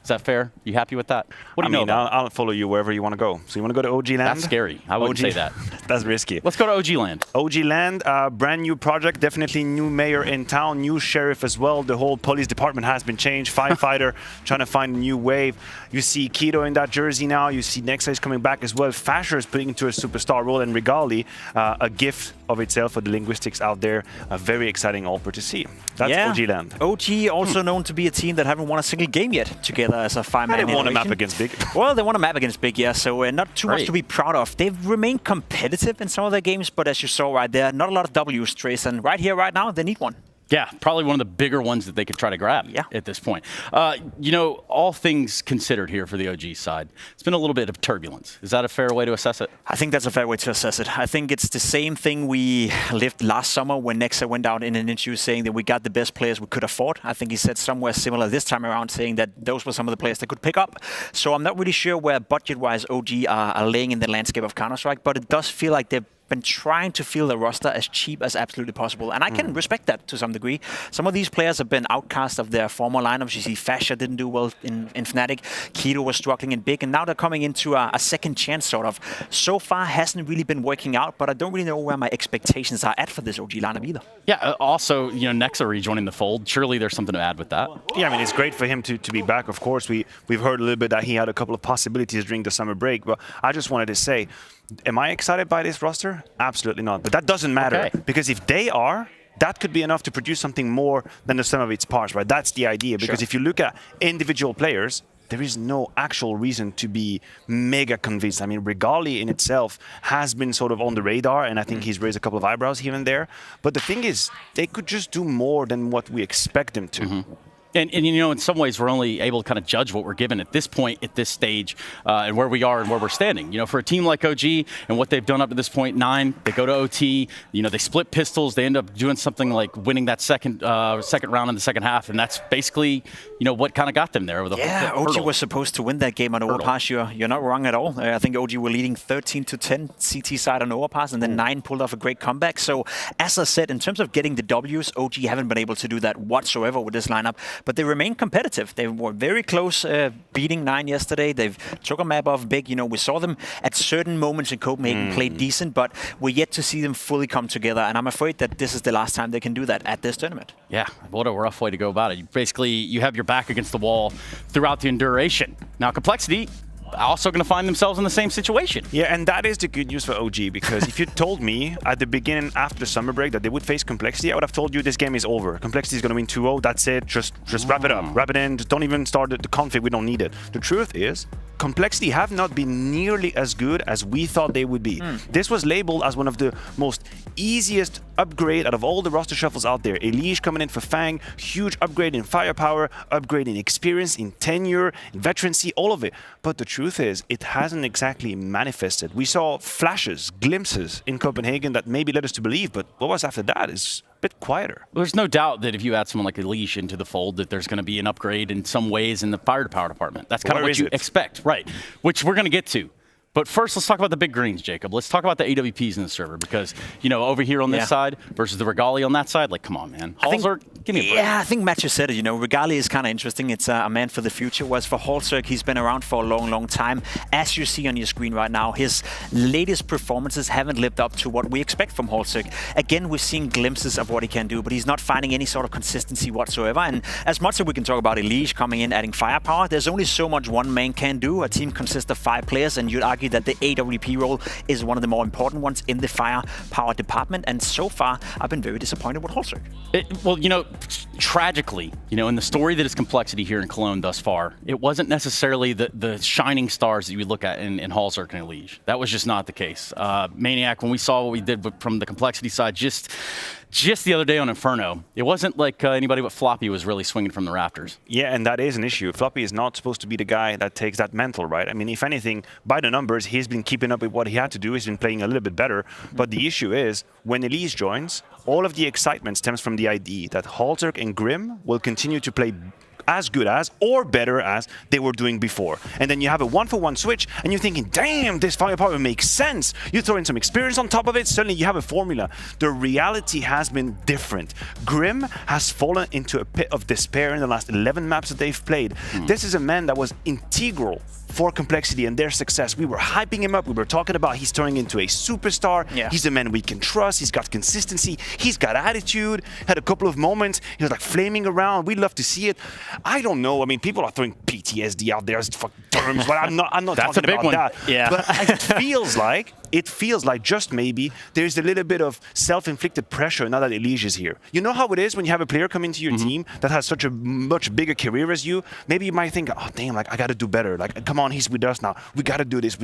Is that fair? You happy with that? What do you know about? I'll follow you wherever you want to go. So you want to go to OG Land? That's scary. I wouldn't say that. That's risky. Let's go to OG Land. OG Land, brand new project, definitely new mayor in town, new sheriff as well. The whole police department has been changed. Firefighter trying to find a new wave. You see Keto in that jersey now. You see Nexa is coming back as well. Fasher is putting into a superstar role, and Regali, a gift of itself for the linguistics out there. A very exciting Alper to see. That's OG Land. OG also known to be a team that haven't won a single game yet together as a five-man. They won a map against Big. Well, they won a map against Big, yeah, so not too much to be proud of. They've remained competitive in some of their games, but as you saw right there, not a lot of W's, Trace, and right here, right now, they need one. Yeah, probably one of the bigger ones that they could try to grab at this point. All things considered here for the OG side, it's been a little bit of turbulence. Is that a fair way to assess it? I think that's a fair way to assess it. I think it's the same thing we lived last summer when Nexa went out in an interview saying that we got the best players we could afford. I think he said somewhere similar this time around, saying that those were some of the players they could pick up. So I'm not really sure where budget-wise OG are laying in the landscape of Counter-Strike, but it does feel like they've been trying to fill the roster as cheap as absolutely possible. And I can respect that to some degree. Some of these players have been outcast of their former lineups. You see Fasher didn't do well in Fnatic. Keto was struggling in Big. And now they're coming into a second chance, sort of. So far, hasn't really been working out. But I don't really know where my expectations are at for this OG lineup either. Yeah, also, Nexa rejoining the fold. Surely there's something to add with that. Yeah, I mean, it's great for him to be back. Of course, we've heard a little bit that he had a couple of possibilities during the summer break. But I just wanted to say, am I excited by this roster? Absolutely not. But that doesn't matter, because if they are, that could be enough to produce something more than the sum of its parts, right? That's the idea. Because if you look at individual players, there is no actual reason to be mega convinced. I mean, Regali in itself has been sort of on the radar, and I think he's raised a couple of eyebrows here and there. But the thing is, they could just do more than what we expect them to. And in some ways, we're only able to kind of judge what we're given at this point, at this stage, and where we are and where we're standing. For a team like OG and what they've done up to this point, 9, they go to OT, they split pistols, they end up doing something like winning that second round in the second half, and that's basically, what kind of got them there over the whole OG was supposed to win that game on Overpass. You're not wrong at all. I think OG were leading 13-10 CT side on Overpass, and then 9 pulled off a great comeback. So, as I said, in terms of getting the Ws, OG haven't been able to do that whatsoever with this lineup. But they remain competitive. They were very close beating 9 yesterday. They've took a map off Big. We saw them at certain moments in Copenhagen play decent, but we're yet to see them fully come together. And I'm afraid that this is the last time they can do that at this tournament. Yeah, what a rough way to go about it. Basically, you have your back against the wall throughout the duration. Now, Complexity also going to find themselves in the same situation. Yeah, and that is the good news for OG, because if you told me at the beginning, after the summer break, that they would face Complexity, I would have told you this game is over. Complexity is going to win 2-0, that's it, just wrap it up, wrap it in, just don't even start the config, we don't need it. The truth is, Complexity have not been nearly as good as we thought they would be. This was labeled as one of the most easiest upgrade out of all the roster shuffles out there. Elige coming in for Fang, huge upgrade in firepower, upgrade in experience, in tenure, in veterancy, all of it. But the truth is, it hasn't exactly manifested. We saw flashes, glimpses in Copenhagen that maybe led us to believe, but what was after that is a bit quieter. Well, there's no doubt that if you add someone like Elige into the fold, that there's going to be an upgrade in some ways in the fire power department. That's kind of what you expect, right? Which we're going to get to. But first, let's talk about the big greens, Jacob. Let's talk about the AWPs in the server, because, over here on this side versus the Regali on that side, like, come on, man. Halzerk, give me a break. Yeah, I think Matthew said it, Regali is kind of interesting. It's a man for the future. Whereas for Halzerk, he's been around for a long, long time. As you see on your screen right now, his latest performances haven't lived up to what we expect from Halzerk. Again, we've seen glimpses of what he can do, but he's not finding any sort of consistency whatsoever. And as much as we can talk about Elige coming in, adding firepower, there's only so much one man can do. A team consists of 5 players, and you'd argue that the AWP role is one of the more important ones in the firepower department, and so far I've been very disappointed with Halzerk. Well, tragically, in the story that is Complexity here in Cologne thus far, it wasn't necessarily the shining stars that you would look at in Halzerk and Elige. That was just not the case. Maniac, when we saw what we did from the Complexity side, just just the other day on Inferno. It wasn't like anybody but Floppy was really swinging from the rafters. Yeah, and that is an issue. Floppy is not supposed to be the guy that takes that mental, right? I mean, if anything, by the numbers, he's been keeping up with what he had to do. He's been playing a little bit better. But the issue is, when Elise joins, all of the excitement stems from the idea that Halterk and Grim will continue to play as good as or better as they were doing before. And then you have a one-for-one switch and you're thinking, damn, this firepower makes sense. You throw in some experience on top of it, suddenly you have a formula. The reality has been different. Grim has fallen into a pit of despair in the last 11 maps that they've played. This is a man that was integral for Complexity and their success. We were hyping him up. We were talking about he's turning into a superstar. Yeah. He's a man we can trust. He's got consistency. He's got attitude. Had a couple of moments. He was like flaming around. We love to see it. I don't know. I mean, people are throwing PTSD out there as terms, but I'm not That's talking a big about one. that. Yeah. But it feels like just maybe there's a little bit of self-inflicted pressure now that Elige is here. You know how it is when you have a player come into your team that has such a much bigger career as you? Maybe you might think, oh damn, like I got to do better. Like, come on, he's with us now. We got to do this.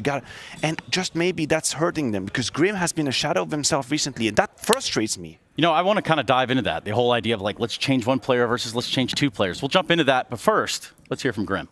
And just maybe that's hurting them because Grim has been a shadow of himself recently, and that frustrates me. You know, I want to kind of dive into that. The whole idea of like, let's change one player versus let's change two players. We'll jump into that, but first, let's hear from Grim.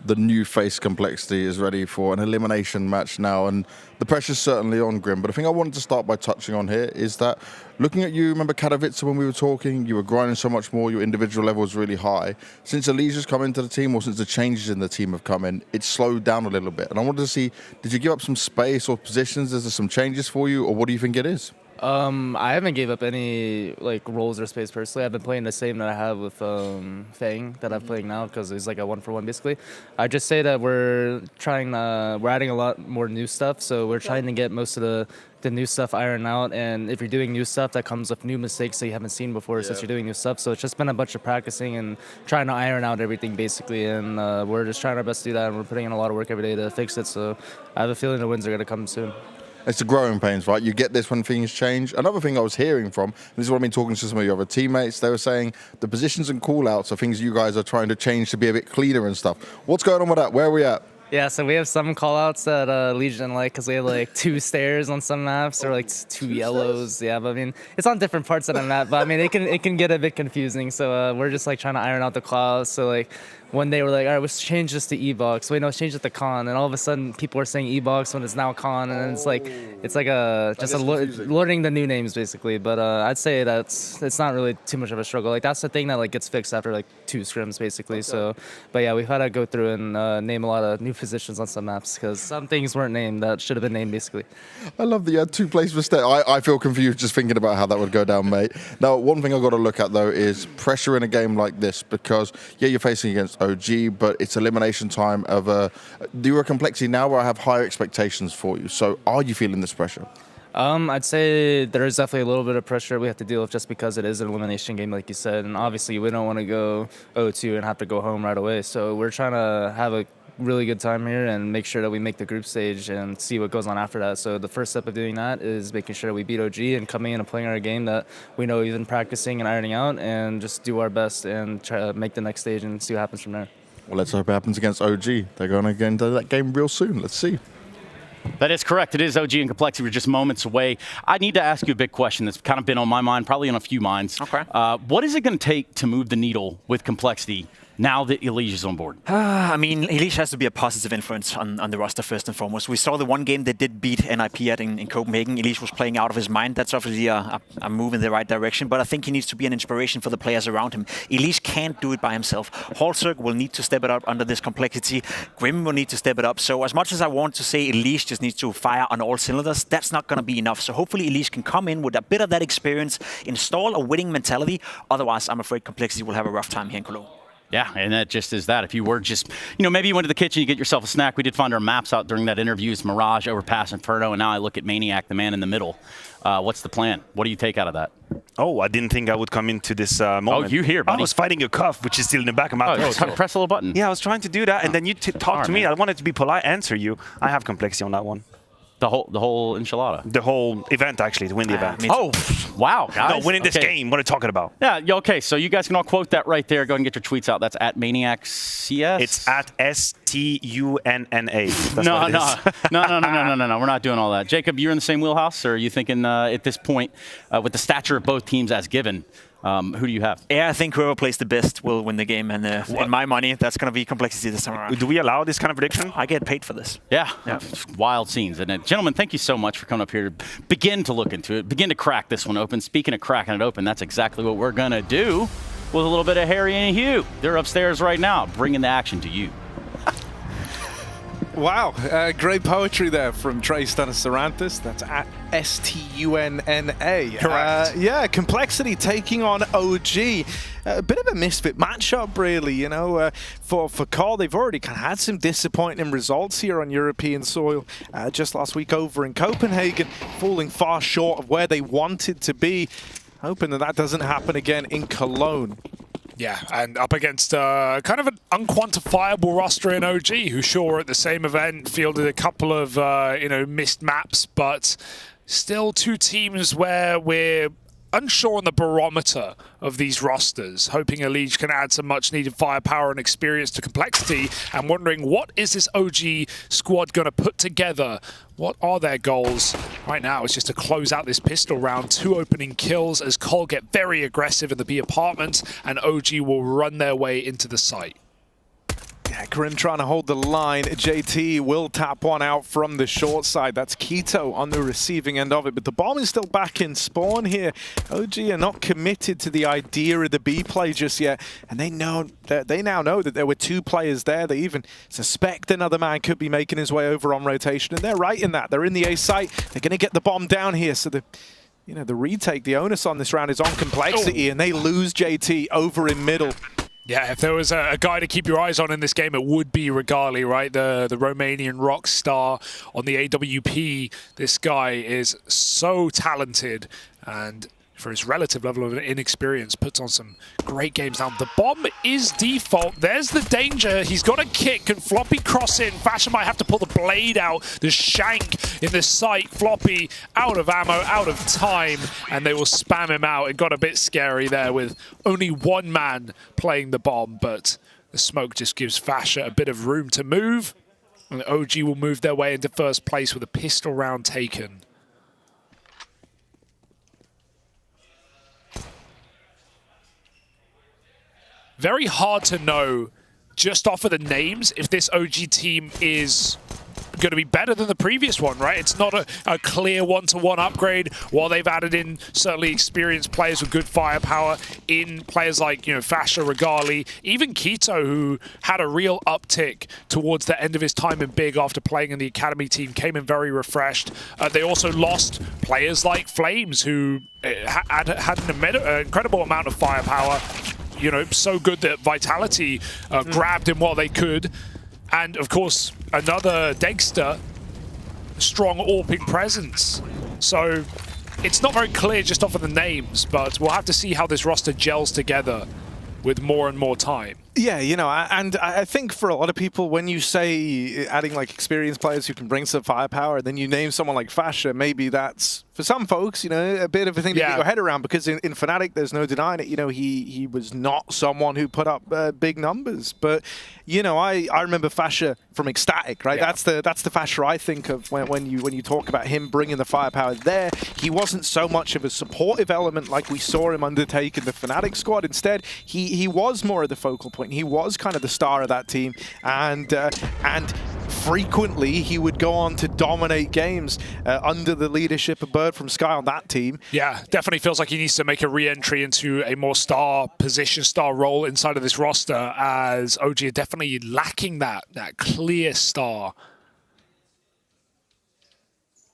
The new face Complexity is ready for an elimination match now, and the pressure's certainly on Grim. But the thing I wanted to start by touching on here is that looking at you, remember Katowice when we were talking, you were grinding so much more, your individual level was really high. Since Elige's come into the team, or since the changes in the team have come in, it's slowed down a little bit. And I wanted to see, did you give up some space or positions? Is there some changes for you, or what do you think it is? I haven't gave up any like roles or space personally. I've been playing the same that I have with Fang that I'm playing now because it's like a 1-for-1 basically. I just say that we're adding a lot more new stuff, so we're trying to get most of the new stuff ironed out. And if you're doing new stuff, that comes with new mistakes that you haven't seen before since you're doing new stuff. So it's just been a bunch of practicing and trying to iron out everything basically. And we're just trying our best to do that, and we're putting in a lot of work every day to fix it. So I have a feeling the wins are going to come soon. It's the growing pains, right? You get this when things change. Another thing I was hearing from, and this is what I've been talking to some of your other teammates, they were saying the positions and call-outs are things you guys are trying to change to be a bit cleaner and stuff. What's going on with that? Where are we at? Yeah, so we have some call-outs that Legion like because we have like 2 stairs on some maps or like 2 yellows. Yeah, but I mean, it's on different parts of the map, but I mean, it can get a bit confusing. So we're just like trying to iron out the call-outs. So like one day we're like, all right, let's change this to E-Box. Wait, no, let's change it to Con. And all of a sudden people are saying E-Box when it's now Con. And then it's like learning the new names basically. But I'd say it's not really too much of a struggle. Like that's the thing that like gets fixed after like 2 scrims basically. Okay. So, but yeah, we've had to go through and name a lot of new positions on some maps because some things weren't named that should have been named basically. I love that you had 2 places for stay. I feel confused just thinking about how that would go down, mate. Now, one thing I've got to look at though is pressure in a game like this because yeah, you're facing against OG, but it's elimination time of you're a Complexity now where I have higher expectations for you. So are you feeling this pressure? I'd say there is definitely a little bit of pressure we have to deal with just because it is an elimination game, like you said. And obviously, we don't want to go 0-2 and have to go home right away. So we're trying to have a really good time here and make sure that we make the group stage and see what goes on after that. So the first step of doing that is making sure that we beat OG and coming in and playing our game that we know we've been practicing and ironing out and just do our best and try to make the next stage and see what happens from there. Well, let's hope it happens against OG. They're going to get into that game real soon. Let's see. That is correct. It is OG and Complexity. We're just moments away. I need to ask you a big question that's kind of been on my mind, probably on a few minds. Okay. What is it going to take to move the needle with Complexity now that Elige is on board? I mean, Elige has to be a positive influence on the roster first and foremost. We saw the one game they did beat NIP at in Copenhagen. Elige was playing out of his mind. That's obviously a move in the right direction, but I think he needs to be an inspiration for the players around him. Elige can't do it by himself. Halterk will need to step it up under this Complexity. Grim will need to step it up. So as much as I want to say Elige just needs to fire on all cylinders, that's not going to be enough. So hopefully Elige can come in with a bit of that experience, install a winning mentality. Otherwise, I'm afraid Complexity will have a rough time here in Cologne. Yeah, and that just is that. If you were just, maybe you went to the kitchen, you get yourself a snack. We did find our maps out during that interview. It's Mirage, Overpass, Inferno, and now I look at Maniac, the man in the middle. What's the plan? What do you take out of that? Oh, I didn't think I would come into this moment. Oh, you here, buddy. I was fighting a cough, which is still in the back of my throat. Oh, press a little button. Yeah, I was trying to do that, and then you talk to me. I wanted to be polite, answer you. I have Complexity on that one. The whole enchilada. The whole event, actually, to win the event. Oh, wow, guys. No, winning this game. What are you talking about? Yeah, okay, so you guys can all quote that right there. Go ahead and get your tweets out. That's at ManiacCS. It's at STUNNA. No. We're not doing all that. Jacob, you're in the same wheelhouse, or are you thinking at this point, with the stature of both teams as given, who do you have? Yeah, I think whoever plays the best will win the game. And in my money, that's going to be complexity this time around. Do we allow this kind of prediction? I get paid for this. Yeah. Wild scenes. And gentlemen, thank you so much for coming up here to begin to look into it, begin to crack this one open. Speaking of cracking it open, that's exactly what we're going to do with a little bit of Harry and Hugh. They're upstairs right now, bringing the action to you. Wow, great poetry there from Trey Stanasarantis. That's at STUNNA. Correct. Yeah, Complexity taking on OG. A bit of a misfit matchup, really, you know, for Cole. They've already kind of had some disappointing results here on European soil just last week over in Copenhagen, falling far short of where they wanted to be. Hoping that doesn't happen again in Cologne. Yeah, and up against kind of an unquantifiable roster in OG, who sure at the same event fielded a couple of missed maps, but still two teams where we're unsure on the barometer of these rosters, hoping Elige can add some much needed firepower and experience to Complexity, and wondering what is this OG squad going to put together? What are their goals? Right now it's just to close out this pistol round, 2 opening kills as Cole get very aggressive in the B apartment, and OG will run their way into the site. Yeah, Grim trying to hold the line. JT will tap one out from the short side. That's Keto on the receiving end of it. But the bomb is still back in spawn here. OG are not committed to the idea of the B play just yet. And they now know that there were 2 players there. They even suspect another man could be making his way over on rotation. And they're right in that. They're in the A site. They're going to get the bomb down here. So the retake, the onus on this round is on Complexity. And they lose JT over in middle. Yeah, if there was a guy to keep your eyes on in this game, it would be Regali, right? The Romanian rock star on the AWP. This guy is so talented, and for his relative level of inexperience, puts on some great games. Now, the bomb is default. There's the danger. He's got a kick. Can Floppy cross in? Fashion might have to pull the blade out. The shank in the sight. Floppy out of ammo, out of time, and they will spam him out. It got a bit scary there with only one man playing the bomb, but the smoke just gives Fasha a bit of room to move. And OG will move their way into first place with a pistol round taken. Very hard to know just off of the names if this OG team is going to be better than the previous one, right? It's not a clear one-to-one upgrade. While they've added in certainly experienced players with good firepower in players like, Fasha, Regali, even Keto, who had a real uptick towards the end of his time in Big after playing in the academy team, came in very refreshed. They also lost players like Flames, who had an incredible amount of firepower. So good that Vitality grabbed him while they could. And, of course, another Dexter, strong AWPing presence. So it's not very clear just off of the names, but we'll have to see how this roster gels together with more and more time. Yeah, and I think for a lot of people, when you say adding like experienced players who can bring some firepower, and then you name someone like Fasha, maybe that's, for some folks, a bit of a thing to get your head around, because in Fnatic, there's no denying it, he was not someone who put up big numbers. But, I remember Fasha from Ecstatic, right? Yeah. That's the Fasha I think of when you talk about him bringing the firepower there. He wasn't so much of a supportive element like we saw him undertake in the Fnatic squad. Instead, he was more of the focal point. He was kind of the star of that team, and frequently he would go on to dominate games under the leadership of Bird from Sky on that team. Yeah, definitely feels like he needs to make a re-entry into a more star role inside of this roster, as OG are definitely lacking that clear star.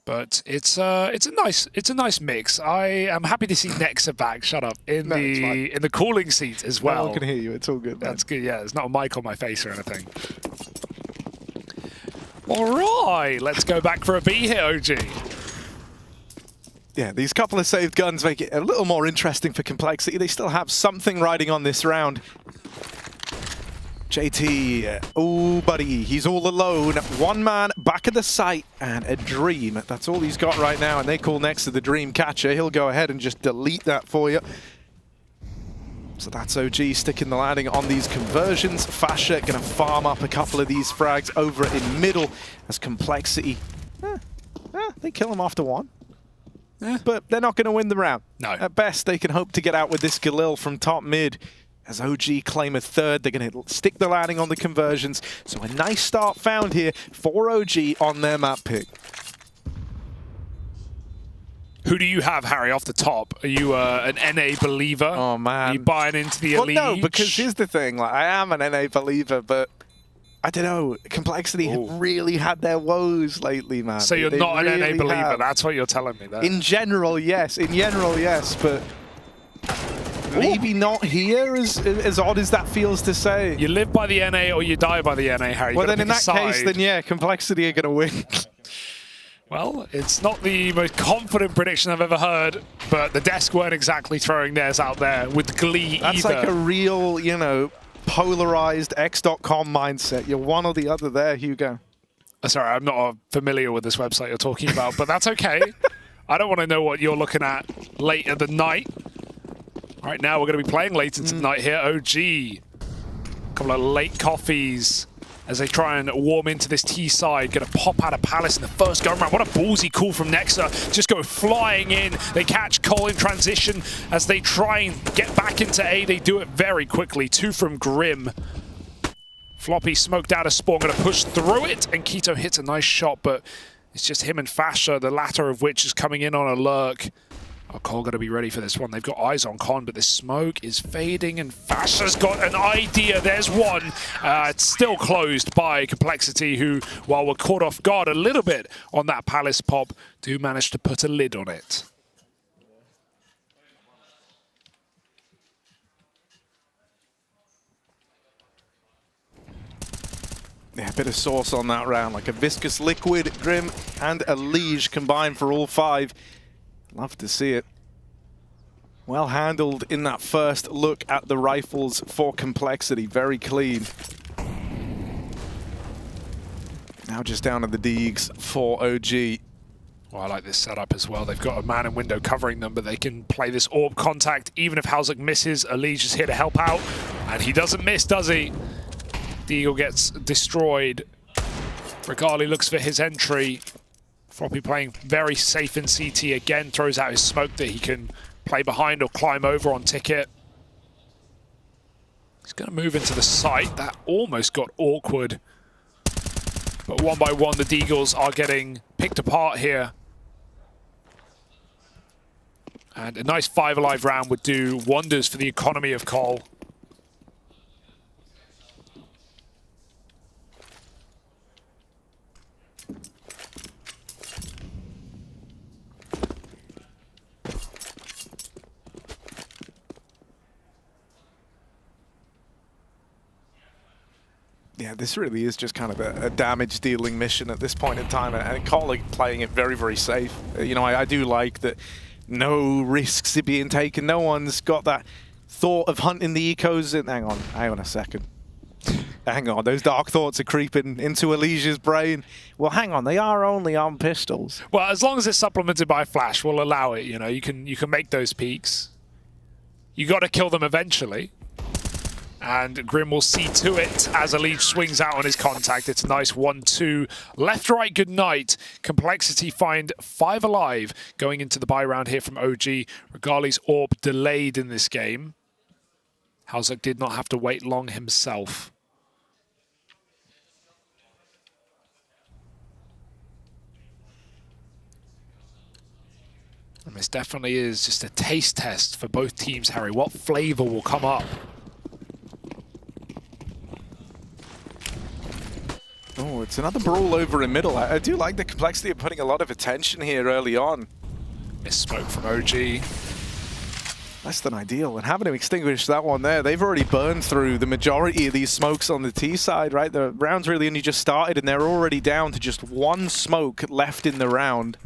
But it's a nice mix. I am happy to see Nexa back. Shut up in the calling seat as well. No one can hear you. It's all good. Man. That's good. Yeah, there's not a mic on my face or anything. All right, let's go back for a B here, OG. Yeah, these couple of saved guns make it a little more interesting for Complexity. They still have something riding on this round. JT, oh buddy, he's all alone. One man back at the site and a dream. That's all he's got right now, and they call next to the dream catcher. He'll go ahead and just delete that for you. So that's OG sticking the landing on these conversions. Fasher gonna farm up a couple of these frags over in middle as Complexity. They kill him after one. But they're not gonna win the round. No. At best, they can hope to get out with this Galil from top mid. As OG claim a third, they're going to stick the landing on the conversions. So a nice start found here for OG on their map pick. Who do you have, Harry, off the top? Are you an NA believer? Oh, man. Are you buying into the elite? Well, no, because here's the thing. Like, I am an NA believer, but I don't know. Complexity have really had their woes lately, man. So you're not an NA believer. That's what you're telling me there. In general, yes. In general, yes. But maybe not here, as odd as that feels to say. You live by the NA or you die by the NA, Harry. Well, then in that case, then yeah, Complexity are going to win. Well, it's not the most confident prediction I've ever heard, but the desk weren't exactly throwing theirs out there with glee That's either. like a real, you know, polarized X.com mindset. You're one or the other there, Hugo. Sorry, I'm not familiar with this website you're talking about, but that's okay. I don't want to know what you're looking at late at the night. Right now, we're going to be playing late into the night here. OG. A couple of late coffees as they try and warm into this T side. Going to pop out of Palace in the first go round. What a ballsy call from Nexa. Just go flying in. They catch Cole in transition as they try and get back into A. They do it very quickly. 2 from Grim. Floppy smoked out a spawn. Going to push through it. And Keto hits a nice shot, but it's just him and Fasher, the latter of which is coming in on a lurk. Oh, Cole got to be ready for this one. They've got eyes on Con, but the smoke is fading, and Fasher's got an idea. There's one. It's still closed by Complexity, who, while we're caught off guard a little bit on that Palace pop, do manage to put a lid on it. Yeah, a bit of sauce on that round, like a viscous liquid, Grim, and a Liege combined for all 5. Love to see it. Well handled in that first look at the rifles for Complexity. Very clean. Now just down to the Deegs for OG. Well, I like this setup as well. They've got a man in window covering them, but they can play this orb contact even if Halzuk misses. Elige is here to help out, and he doesn't miss, does he? Deagle gets destroyed. Regali looks for his entry. Floppy playing very safe in CT again, throws out his smoke that he can play behind or climb over on Ticket. He's going to move into the site. That almost got awkward. But one by one, the Deagles are getting picked apart here. And a nice 5 alive round would do wonders for the economy of Cole. Yeah, this really is just kind of a damage-dealing mission at this point in time, and Cole playing it very, very safe. You know, I do like that no risks are being taken. No one's got that thought of hunting the ecos. Hang on a second. Hang on, those dark thoughts are creeping into Elige's brain. Well, hang on, they are only on pistols. Well, as long as it's supplemented by flash, we'll allow it. You know, you can make those peaks. You got to kill them eventually. And Grim will see to it as Elige swings out on his contact. It's a nice 1-2. Left, right, good night. Complexity find 5 alive going into the buy round here from OG. Regali's orb delayed in this game. Halzuk did not have to wait long himself. And this definitely is just a taste test for both teams, Harry. What flavor will come up? Oh, it's another brawl over in middle. I do like the Complexity of putting a lot of attention here early on. Missed smoke from OG. Less than ideal, and having to extinguish that one there, they've already burned through the majority of these smokes on the T side, right? The round's really only just started, and they're already down to just 1 smoke left in the round.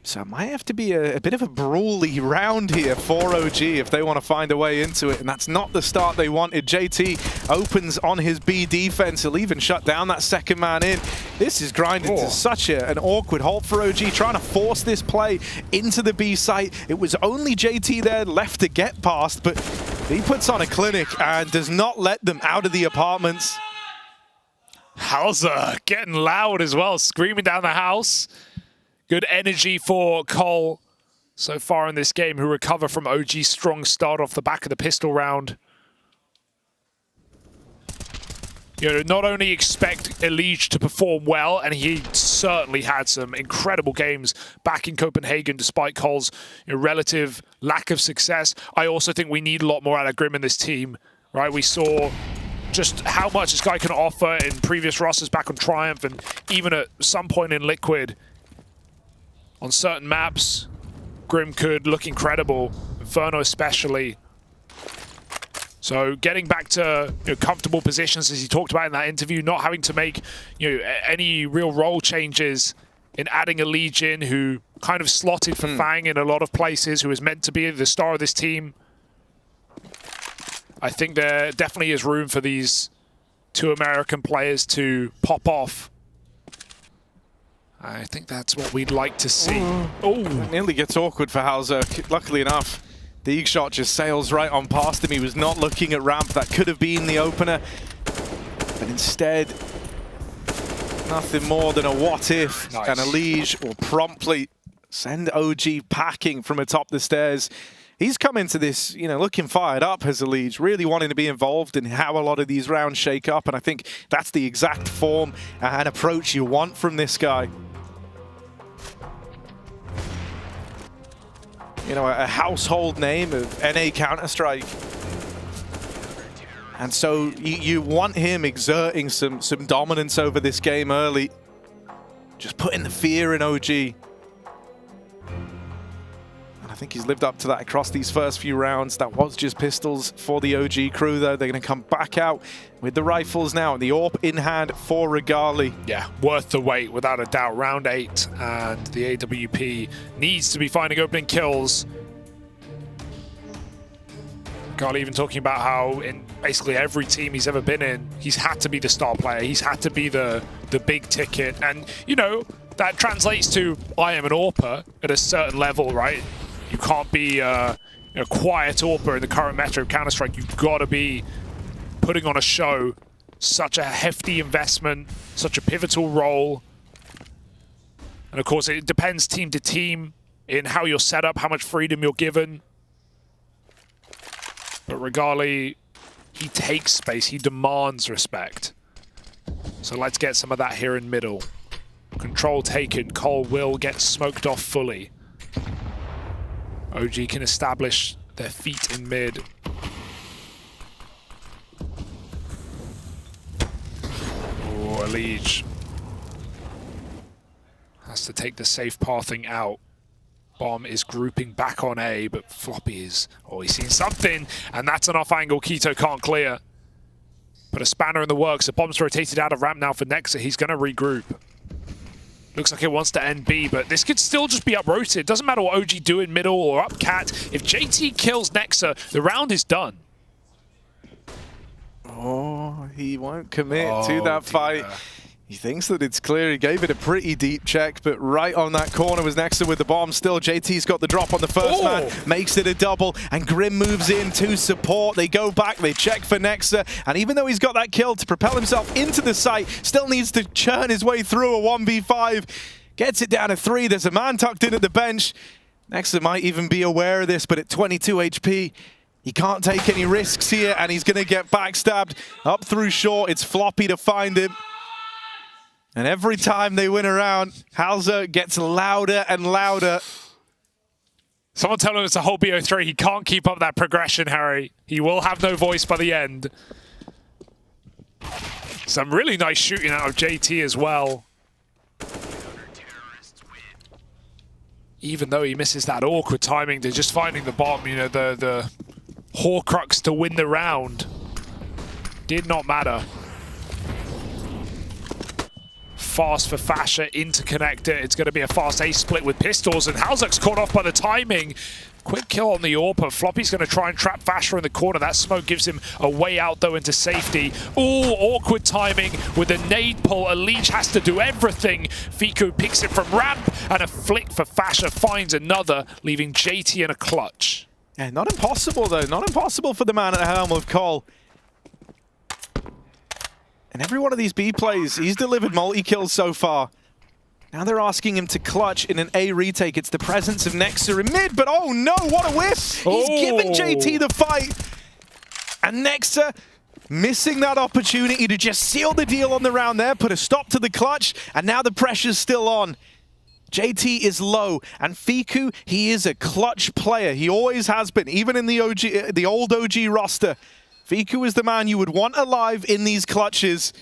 So it might have to be a bit of a brawly round here for OG if they want to find a way into it, and that's not the start they wanted. JT opens on his B defense. He'll even shut down that second man in. This is grinding to such an awkward halt for OG, trying to force this play into the B site. It was only JT there left to get past, but he puts on a clinic and does not let them out of the apartments. Hauser getting loud as well, screaming down the house. Good energy for Cole so far in this game, who recover from OG's strong start off the back of the pistol round. You know, not only expect Elige to perform well, and he certainly had some incredible games back in Copenhagen despite Cole's relative lack of success. I also think we need a lot more out of Grim in this team, right? We saw just how much this guy can offer in previous rosters back on Triumph, and even at some point in Liquid. On certain maps, Grim could look incredible, Inferno especially. So getting back to comfortable positions, as he talked about in that interview, not having to make any real role changes in adding a Legion who kind of slotted for Fang in a lot of places, who is meant to be the star of this team. I think there definitely is room for these two American players to pop off. I think that's what we'd like to see. Oh, it nearly gets awkward for Hauser. Luckily enough, the Eagle shot just sails right on past him. He was not looking at ramp. That could have been the opener. But instead, nothing more than a what if. Nice. And Elige will promptly send OG packing from atop the stairs. He's come into this, looking fired up as Elige, really wanting to be involved in how a lot of these rounds shake up. And I think that's the exact form and approach you want from this guy. A household name of NA Counter-Strike. And so you want him exerting some dominance over this game early. Just putting the fear in OG. And I think he's lived up to that across these first few rounds. That was just pistols for the OG crew, though. They're going to come back out with the rifles now. The AWP in hand for Regali. Yeah, worth the wait, without a doubt. Round 8, and the AWP needs to be finding opening kills. Regali even talking about how in basically every team he's ever been in, he's had to be the star player. He's had to be the big ticket. And, that translates to IEM and AWPer at a certain level, right? You can't be a quiet AWPer in the current meta of Counter-Strike. You've got to be putting on a show. Such a hefty investment, such a pivotal role. And of course, it depends team to team in how you're set up, how much freedom you're given. But Regali, he takes space, he demands respect. So let's get some of that here in middle. Control taken, Cole will get smoked off fully. OG can establish their feet in mid. Oh, Elige has to take the safe pathing out. Bomb is grouping back on A, but Floppy is... Oh, he's seen something, and that's an off-angle Keto can't clear. Put a spanner in the works. The bomb's rotated out of ramp now for Nexa. He's going to regroup. Looks like it wants to end B, but this could still just be up-rotated. Doesn't matter what OG do in middle or up cat. If JT kills Nexa, the round is done. Oh, he won't commit to that fight. He thinks that it's clear. He gave it a pretty deep check, but right on that corner was Nexa with the bomb. Still, JT's got the drop on the first man, makes it a double, and Grim moves in to support. They go back, they check for Nexa, and even though he's got that kill to propel himself into the site, still needs to churn his way through a 1v5. Gets it down to 3. There's a man tucked in at the bench. Nexa might even be aware of this, but at 22 HP, he can't take any risks here, and he's going to get backstabbed up through short. It's Floppy to find him. And every time they win a round, Hauser gets louder and louder. Someone tell him it's a whole BO3. He can't keep up that progression, Harry. He will have no voice by the end. Some really nice shooting out of JT as well. Even though he misses that awkward timing to just finding the bomb, the Horcrux to win the round did not matter. fast for Fasher into connector. It's going to be a fast ace split with pistols, and Halzak's caught off by the timing. Quick kill on the AWP. Floppy's going to try and trap Fasher in the corner. That smoke gives him a way out, though, into safety. Ooh, awkward timing with a nade pull. Elige has to do everything. Fiku picks it from ramp, and a flick for Fasher finds another, leaving JT in a clutch. Yeah, not impossible, though. Not impossible for the man at the helm of Cole. And every one of these B plays, he's delivered multi-kills so far. Now they're asking him to clutch in an A retake. It's the presence of Nexa in mid, but oh no, what a whiff! He's given JT the fight. And Nexa missing that opportunity to just seal the deal on the round there, put a stop to the clutch, and now the pressure's still on. JT is low, and Fiku, he is a clutch player. He always has been, even in the old OG roster. Fiku is the man you would want alive in these clutches.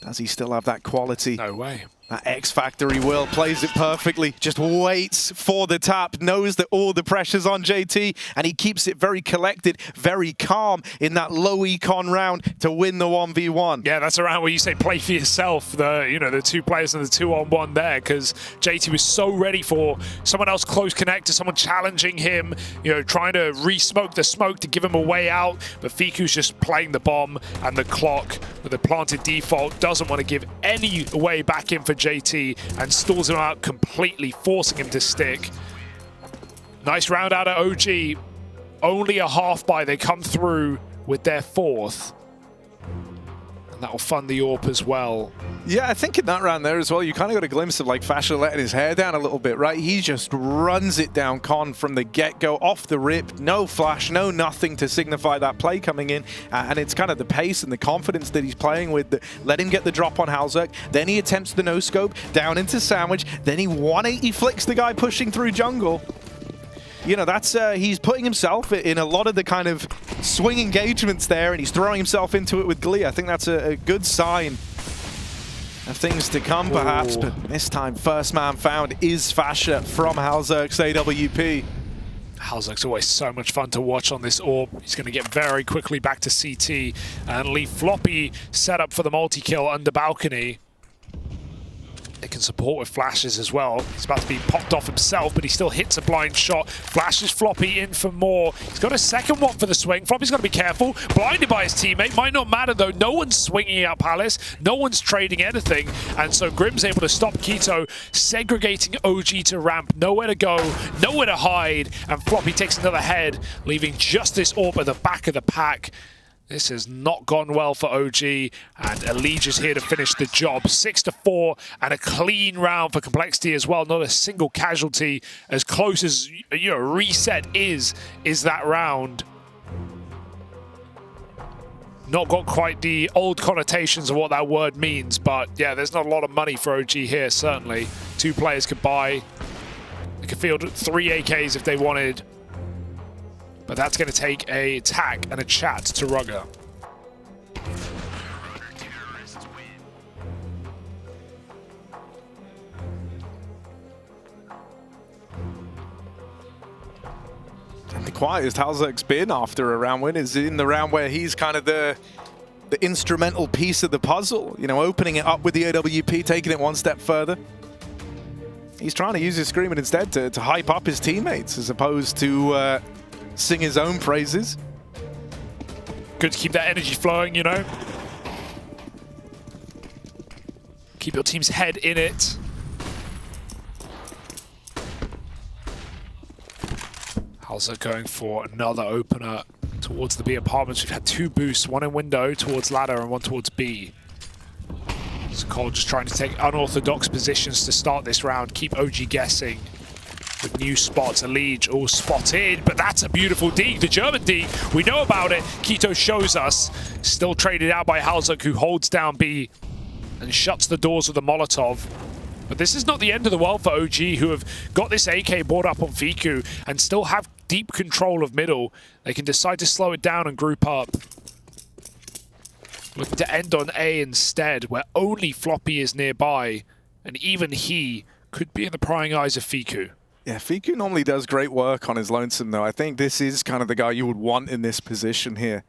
Does he still have that quality? No way. That X Factor, he will, plays it perfectly, just waits for the tap, knows that all the pressure's on JT, and he keeps it very collected, very calm in that low econ round to win the 1v1. Yeah, that's around where you say play for yourself, the two players and the 2-on-1 there, because JT was so ready for someone else close connect to someone challenging him, trying to re-smoke the smoke to give him a way out, but Fiku's just playing the bomb, and the clock with a planted default doesn't want to give any way back in for JT and stalls him out completely, forcing him to stick. Nice round out of OG. Only a half buy. They come through with their fourth. And that'll fund the AWP as well. Yeah, I think in that round there as well, you kind of got a glimpse of like Fasher letting his hair down a little bit, right? He just runs it down Con from the get-go, off the rip, no flash, no nothing to signify that play coming in. And it's kind of the pace and the confidence that he's playing with that let him get the drop on Halzak. Then he attempts the no-scope down into Sandwich. Then he 180 flicks the guy pushing through jungle. That's he's putting himself in a lot of the kind of swing engagements there, and he's throwing himself into it with glee. I think that's a good sign of things to come, perhaps. But this time, first man found is Fasher from Halzak's AWP. Halzak's always so much fun to watch on this AWP. He's going to get very quickly back to CT and leave Floppy set up for the multi-kill under balcony. They can support with flashes as well. He's about to be popped off himself, but he still hits a blind shot. Flashes Floppy in for more. He's got a second one for the swing. Floppy's got to be careful. Blinded by his teammate. Might not matter, though. No one's swinging out Palace. No one's trading anything. And so Grim's able to stop Keto, segregating OG to ramp. Nowhere to go, nowhere to hide. And Floppy takes another head, leaving just this AWP at the back of the pack. This has not gone well for OG, and Elige is here to finish the job. 6-4, and a clean round for Complexity as well. Not a single casualty. As close as reset is that round. Not got quite the old connotations of what that word means, but yeah, there's not a lot of money for OG here, certainly. Two players could buy. They could field 3 AKs if they wanted. But that's going to take a tack and a chat to Rugger. And the quietest Halzak's been after a round win is in the round where he's kind of the instrumental piece of the puzzle. Opening it up with the AWP, taking it one step further. He's trying to use his screaming instead to hype up his teammates as opposed to sing his own praises. Good to keep that energy flowing, Keep your team's head in it. Halzak going for another opener towards the B apartments. We've had 2 boosts, one in window towards ladder and one towards B. So Cole just trying to take unorthodox positions to start this round, keep OG guessing. With new spots, Elige all spotted, but that's a beautiful dig. The German dig, we know about it. Keto shows us. Still traded out by Halzak, who holds down B and shuts the doors with a Molotov. But this is not the end of the world for OG, who have got this AK brought up on Fiku and still have deep control of middle. They can decide to slow it down and group up. Looking to end on A instead, where only Floppy is nearby, and even he could be in the prying eyes of Fiku. Yeah, Fiku normally does great work on his lonesome, though. I think this is kind of the guy you would want in this position here.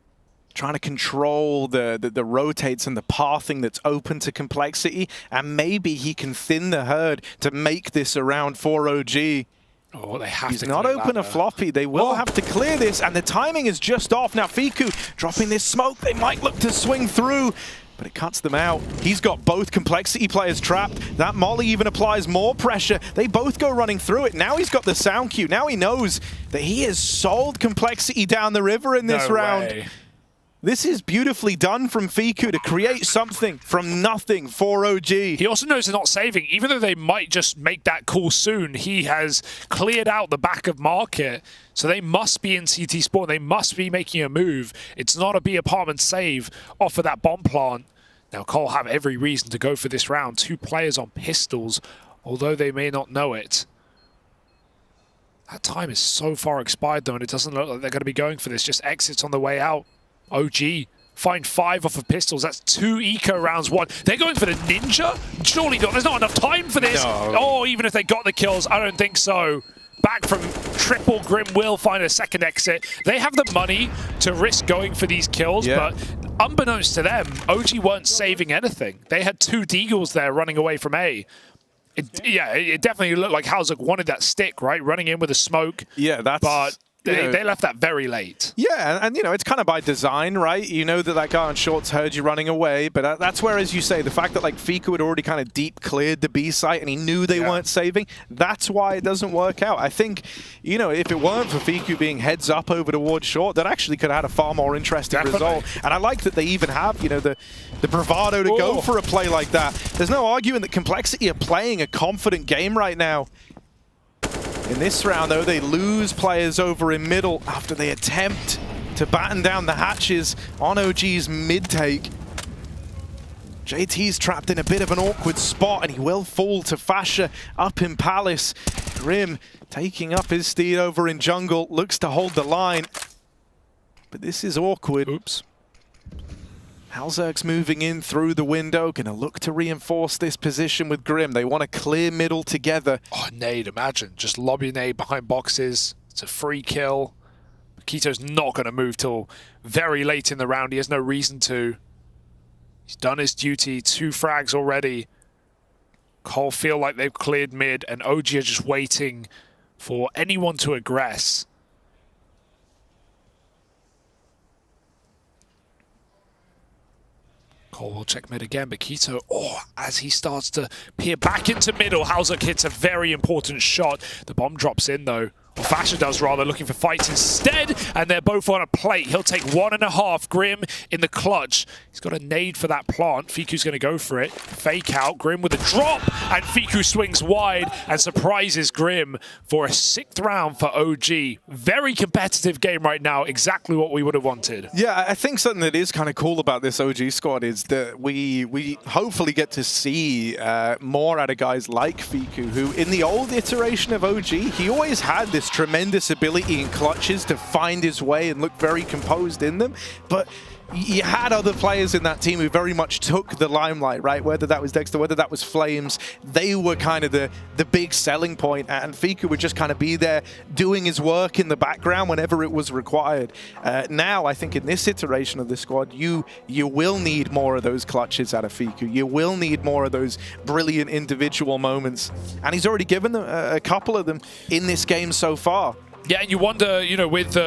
trying to control the rotates and the pathing that's open to Complexity, and maybe he can thin the herd to make this around for OG. Oh, they have He's to not clear open that, a floppy. They will have to clear this, and the timing is just off. Now Fiku dropping this smoke. They might look to swing through, but it cuts them out. He's got both Complexity players trapped. That molly even applies more pressure. They both go running through it. Now he's got the sound cue. Now he knows that he has sold Complexity down the river in this round. Way. This is beautifully done from Fiku to create something from nothing for OG. He also knows they're not saving. Even though they might just make that call soon, he has cleared out the back of market. So they must be in CT spawn. They must be making a move. It's not a B apartment save off of that bomb plant. Now Cole have every reason to go for this round. 2 players on pistols, although they may not know it. That time is so far expired though, and it doesn't look like they're going to be going for this. Just exits on the way out. OG find 5 off of pistols. That's 2 eco rounds won. They're going for the ninja? Surely not. There's not enough time for this. No. Oh, even if they got the kills, I don't think so. Back from triple, Grim will find a second exit. They have the money to risk going for these kills, but unbeknownst to them, OG weren't saving anything. They had 2 Deagles there running away from A. It definitely looked like Halzuk wanted that stick, right? Running in with a smoke. Yeah, that's... But they left that very late. Yeah, and you know, it's kind of by design, right? You know that guy on shorts heard you running away, but that's where, as you say, the fact that like Fiku had already kind of deep cleared the B site and he knew they weren't saving, that's why it doesn't work out. I think, you know, if it weren't for Fiku being heads up over towards short, that actually could have had a far more interesting result. And I like that they even have, you know, the bravado to go for a play like that. There's no arguing that Complexity are playing a confident game right now. In this round, though, they lose players over in middle after they attempt to batten down the hatches on OG's mid-take. JT's trapped in a bit of an awkward spot, and he will fall to Fasha up in Palace. Grim taking up his steed over in jungle, looks to hold the line. But this is awkward. Oops. Halzuk's moving in through the window, going to look to reinforce this position with Grim. They want to clear middle together. Oh, nade, imagine. Just lobby nade behind boxes. It's a free kill. Kito's not going to move till very late in the round. He has no reason to. He's done his duty. 2 frags already. Cole feel like they've cleared mid, and OG are just waiting for anyone to aggress. Cole will check mid again, but Kito, as he starts to peer back into middle, Halzuk hits a very important shot. The bomb drops in though. Or Fasha does rather, looking for fights instead, and they're both on a plate. He'll take 1.5. Grim in the clutch. He's got a nade for that plant. Fiku's going to go for it. Fake out. Grim with a drop, and Fiku swings wide and surprises Grim for a 6th round for OG. Very competitive game right now. Exactly what we would have wanted. Yeah, I think something that is kind of cool about this OG squad is that we hopefully get to see more out of guys like Fiku, who in the old iteration of OG, he always had this tremendous ability in clutches to find his way and look very composed in them. But you had other players in that team who very much took the limelight, right? Whether that was Dexter, whether that was Flames, they were kind of the big selling point, and Fiku would just kind of be there doing his work in the background whenever it was required. Now, I think in this iteration of the squad, you will need more of those clutches out of Fiku. You will need more of those brilliant individual moments, and he's already given them a couple of them in this game so far. Yeah, and you wonder, you know, with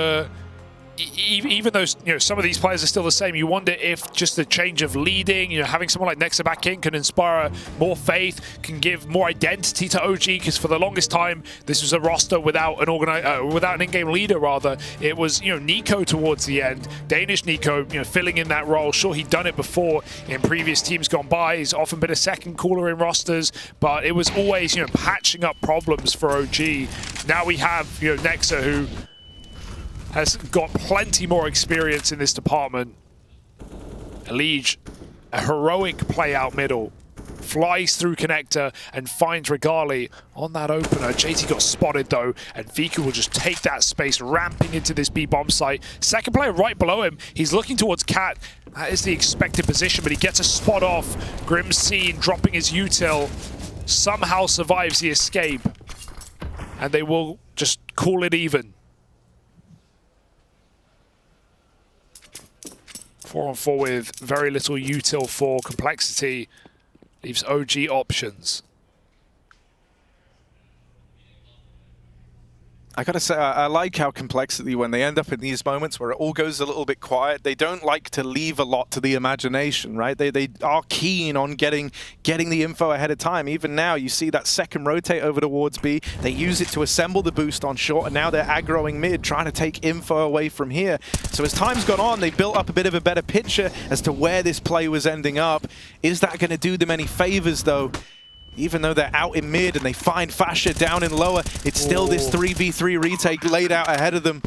even though, you know, some of these players are still the same, you wonder if just the change of leading, you know, having someone like Nexa back in can inspire more faith, can give more identity to OG, because for the longest time, this was a roster without an in-game leader, rather. It was, you know, Nico towards the end, Danish Nico, you know, filling in that role. Sure, he'd done it before in previous teams gone by. He's often been a second caller in rosters, but it was always, you know, patching up problems for OG. Now we have, you know, Nexa, who has got plenty more experience in this department. Elige, a heroic play out middle, flies through connector and finds Regali on that opener. JT got spotted though, and Fiku will just take that space, ramping into this B bomb site. Second player right below him, he's looking towards Cat. That is the expected position, but he gets a spot off. Grim's seen, dropping his util, somehow survives the escape, and they will just call it even. 4-on-4 with very little util for Complexity. Leaves OG options. I gotta say, I like how Complexity, when they end up in these moments where it all goes a little bit quiet, they don't like to leave a lot to the imagination, right? They are keen on getting the info ahead of time. Even now, you see that second rotate over towards B. They use it to assemble the boost on short, and now they're aggroing mid, trying to take info away from here. So as time's gone on, they built up a bit of a better picture as to where this play was ending up. Is that going to do them any favors, though? Even though they're out in mid and they find Fasha down in lower, it's still this 3v3 retake laid out ahead of them.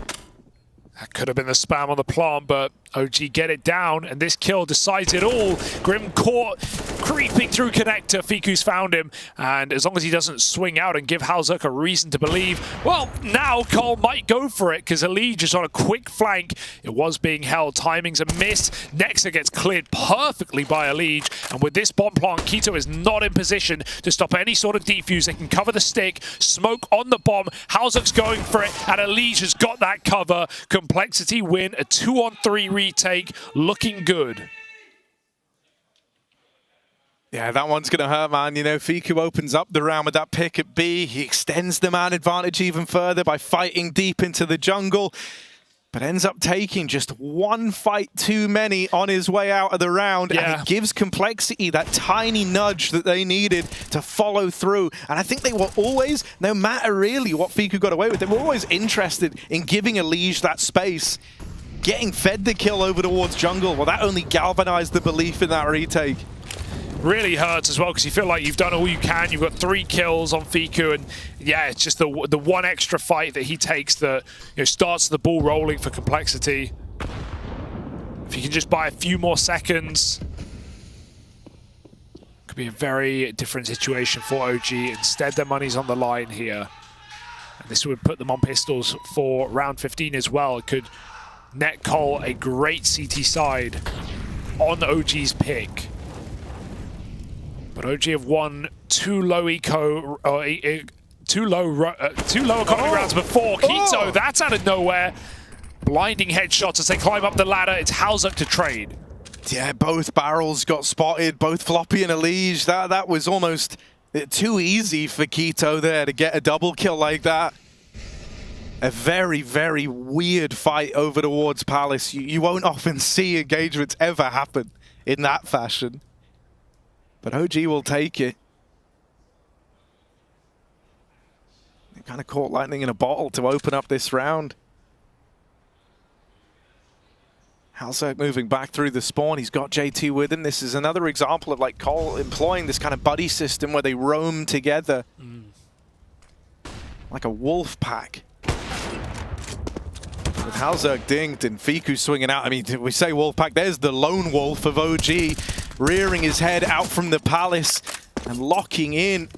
That could have been the spam on the plant, but OG get it down, and this kill decides it all. Grim caught creeping through connector. Fiku's found him, and as long as he doesn't swing out and give Halzuk a reason to believe, well, now Cole might go for it, because Elige is on a quick flank. It was being held. Timing's a miss. Nexa gets cleared perfectly by Elige, and with this bomb plant, Keto is not in position to stop any sort of defuse. They can cover the stick, smoke on the bomb. Halzuk's going for it, and Elige has got that cover. Complexity win a 2-on-3 retake, looking good. Yeah, that one's going to hurt, man. You know, Fiku opens up the round with that pick at B. He extends the man advantage even further by fighting deep into the jungle, but ends up taking just one fight too many on his way out of the round. Yeah. And it gives Complexity that tiny nudge that they needed to follow through. And I think they were always, no matter really what Fiku got away with, they were always interested in giving Elige that space. Getting fed the kill over towards jungle, well, that only galvanized the belief in that retake. Really hurts as well, because you feel like you've done all you can. You've got 3 kills on Fiku, and yeah, it's just the one extra fight that he takes that, you know, starts the ball rolling for Complexity. If you can just buy a few more seconds, could be a very different situation for OG. Instead, their money's on the line here, and this would put them on pistols for round 15 as well. It could net Cole a great CT side on OG's pick. But OG have won 2 low eco, two low economy rounds before. Keto, that's out of nowhere. Blinding headshots as they climb up the ladder. It's Halzuk to trade. Yeah, both barrels got spotted, both Floppy and Elige. That was almost too easy for Keto there to get a double kill like that. A very, very weird fight over towards Palace. You won't often see engagements ever happen in that fashion. But OG will take it. They kind of caught lightning in a bottle to open up this round. Halzuk moving back through the spawn. He's got JT with him. This is another example of like Cole employing this kind of buddy system where they roam together. Like a wolf pack. With Halzuk dinged and Fiku swinging out. I mean, we say wolf pack, there's the lone wolf of OG. Rearing his head out from the palace and locking in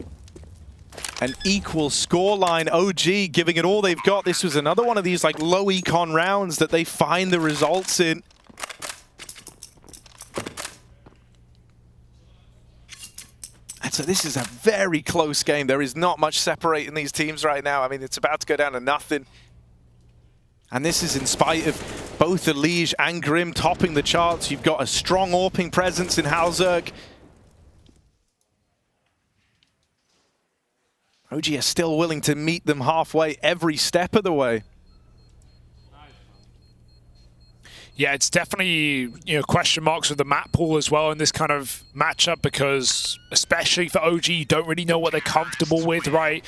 an equal scoreline. OG giving it all they've got. This was another one of these like low econ rounds that they find the results in. And so this is a very close game. There is not much separating these teams right now. I mean, it's about to go down to nothing. And this is in spite of both Elige and Grim topping the charts. You've got a strong AWPing presence in Halzuk. OG are still willing to meet them halfway every step of the way. Yeah, it's definitely, you know, question marks with the map pool as well in this kind of matchup, because especially for OG, you don't really know what they're comfortable with, right?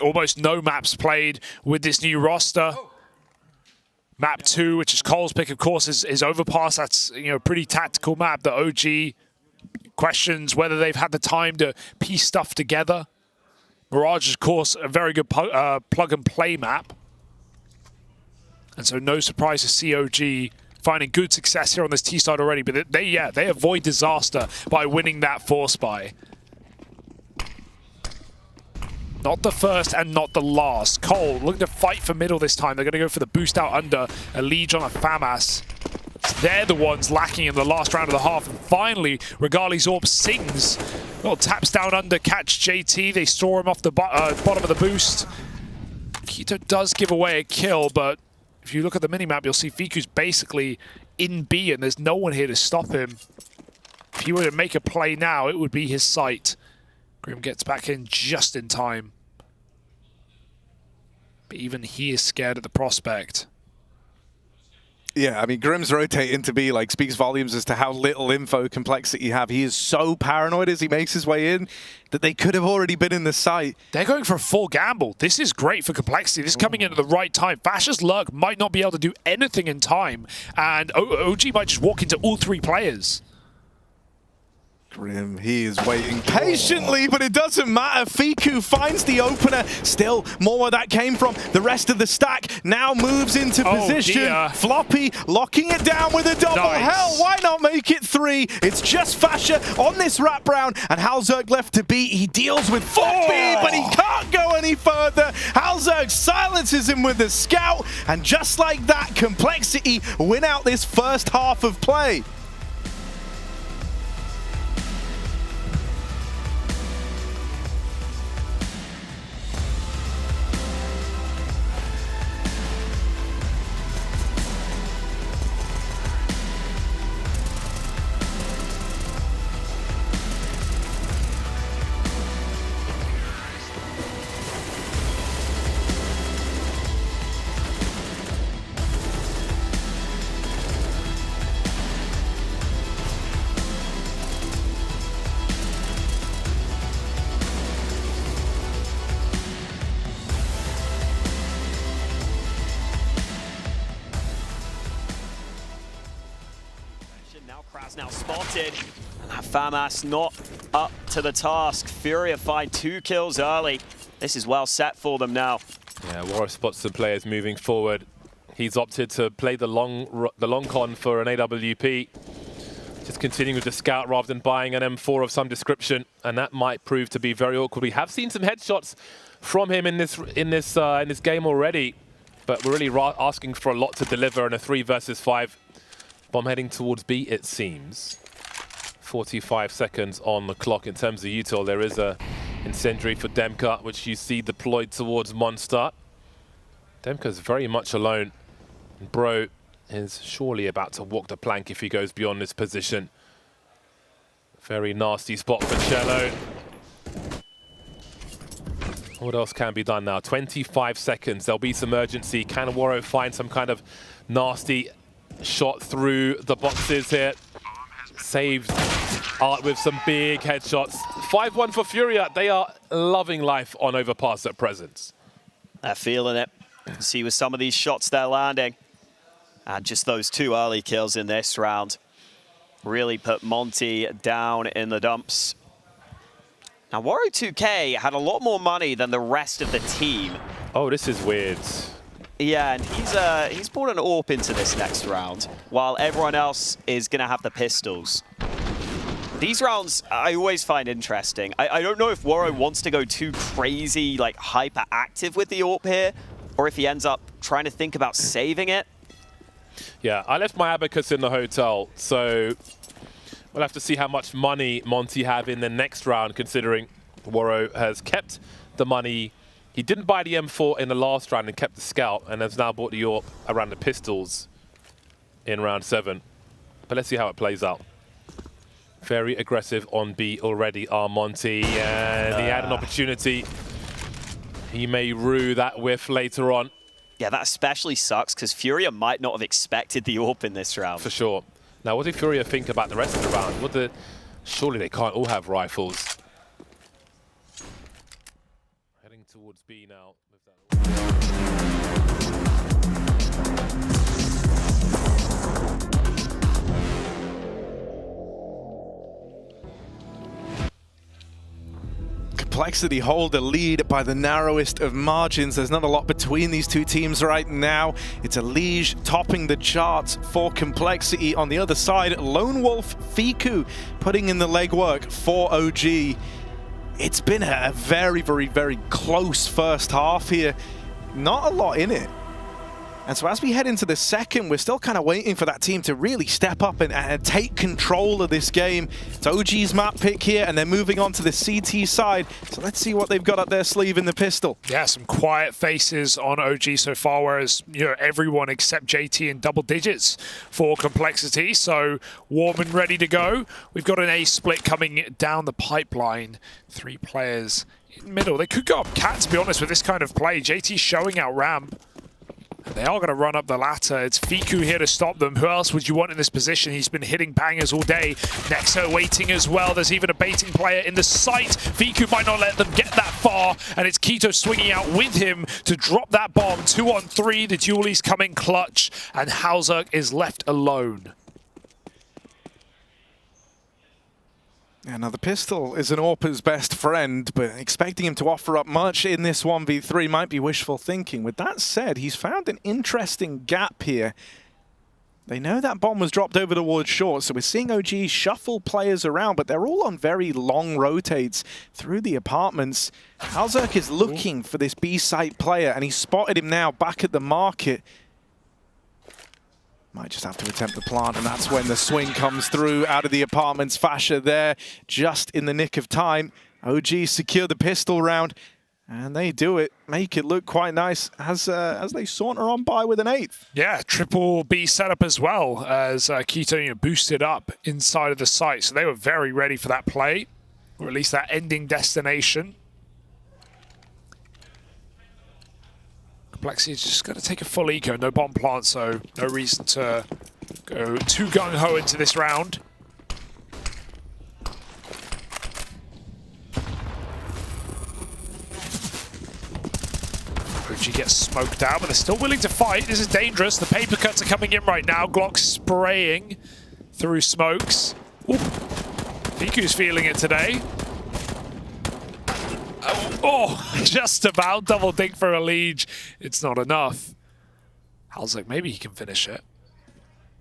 Almost no maps played with this new roster. Map 2, which is Cole's pick, of course, is Overpass. That's, you know, a pretty tactical map that OG questions whether they've had the time to piece stuff together. Mirage, of course, a very good plug-and-play map. And so no surprise to see OG finding good success here on this T side already. But they avoid disaster by winning that force buy. Not the first and not the last. Cole looking to fight for middle this time. They're going to go for the boost out under. Elige on a FAMAS. They're the ones lacking in the last round of the half. And finally, Regali's AWP sings. Well, taps down under, catch JT. They store him off the bottom of the boost. Keto does give away a kill, but if you look at the minimap, you'll see Fiku's basically in B, and there's no one here to stop him. If he were to make a play now, it would be his sight. Grim gets back in just in time. But even he is scared of the prospect. Yeah, I mean, Grim's rotating to be like speaks volumes as to how little info Complexity have. He is so paranoid as he makes his way in that they could have already been in the site. They're going for a full gamble. This is great for Complexity. This is coming in at the right time. Vasher's Lurk might not be able to do anything in time, and OG might just walk into all three players. Grim, he is waiting patiently, but it doesn't matter. Fiku finds the opener. Still, more where that came from. The rest of the stack now moves into position. Dear. Floppy locking it down with a double. Nice. Hell, why not make it 3? It's just Vasher on this wraparound, and Halzerg left to beat. He deals with Floppy, but he can't go any further. Halzerg silences him with the scout, and just like that, Complexity win out this first half of play. Now spotted, and that FAMAS not up to the task. Furia find 2 kills early. This is well set for them now. Yeah, Waro spots the players moving forward. He's opted to play the long con for an AWP. Just continuing with the scout rather than buying an M4 of some description, and that might prove to be very awkward. We have seen some headshots from him in this game already, but we're really asking for a lot to deliver in a 3 versus 5. Bomb heading towards B, it seems. 45 seconds on the clock in terms of util. There is a incendiary for Demka, which you see deployed towards Monster. Demka's very much alone. Bro is surely about to walk the plank if he goes beyond this position. Very nasty spot for Cello. What else can be done now? 25 seconds. There'll be some urgency. Can Waro find some kind of nasty shot through the boxes here? Saved Art with some big headshots. 5-1 for Furia. They are loving life on Overpass at present. They're feeling it. See with some of these shots they're landing. And just those 2 early kills in this round really put Monty down in the dumps. Now, Waro 2K had a lot more money than the rest of the team. Oh, this is weird. Yeah, and he's brought an AWP into this next round, while everyone else is going to have the pistols. These rounds I always find interesting. I don't know if Waro wants to go too crazy, like hyper-active with the AWP here, or if he ends up trying to think about saving it. Yeah, I left my Abacus in the hotel, so we'll have to see how much money Monty have in the next round, considering Waro has kept the money. He didn't buy the M4 in the last round and kept the scout, and has now bought the AWP around the pistols in round 7. But let's see how it plays out. Very aggressive on B already are Monty, and he had an opportunity. He may rue that whiff later on. Yeah, that especially sucks because Furia might not have expected the AWP in this round. For sure. Now, what did Furia think about the rest of the round? Surely they can't all have rifles. Heading towards B now. Complexity hold a lead by the narrowest of margins. There's not a lot between these two teams right now. It's a Liege topping the charts for Complexity. On the other side, Lone Wolf Fiku putting in the legwork for OG. It's been a very, very, very close first half here. Not a lot in it. And so as we head into the second, we're still kind of waiting for that team to really step up and take control of this game. It's OG's map pick here, and they're moving on to the CT side. So let's see what they've got up their sleeve in the pistol. Yeah, some quiet faces on OG so far, whereas everyone except JT in double digits for Complexity. So warm and ready to go. We've got an A split coming down the pipeline. 3 players in middle. They could go up cat, to be honest, with this kind of play. JT showing out ramp. They are going to run up the ladder. It's Fiku here to stop them. Who else would you want in this position? He's been hitting bangers all day. Nexo waiting as well. There's even a baiting player in the site. Fiku might not let them get that far, and it's Keto swinging out with him to drop that bomb. 2 on 3. The dualies come in clutch, and Halzerk is left alone. Yeah, now the pistol is an AWP's best friend, but expecting him to offer up much in this 1v3 might be wishful thinking. With that said, he's found an interesting gap here. They know that bomb was dropped over towards short, so we're seeing OG shuffle players around, but they're all on very long rotates through the apartments. Halzerk is looking for this B-site player, and he spotted him now back at the market. Might just have to attempt the plant, and that's when the swing comes through out of the apartments. Fasha there, just in the nick of time. OG secure the pistol round, and they do it. Make it look quite nice as they saunter on by with an 8th. Yeah, triple B setup as well, as Keto boosted up inside of the site. So they were very ready for that play, or at least that ending destination. Complexity is just going to take a full eco, no bomb plant, so no reason to go too gung-ho into this round. OG gets smoked out, but they're still willing to fight. This is dangerous. The paper cuts are coming in right now. Glock spraying through smokes. Fiku's feeling it today. Oh, just about. Double dink for a Liege. It's not enough. Halzerk, maybe he can finish it.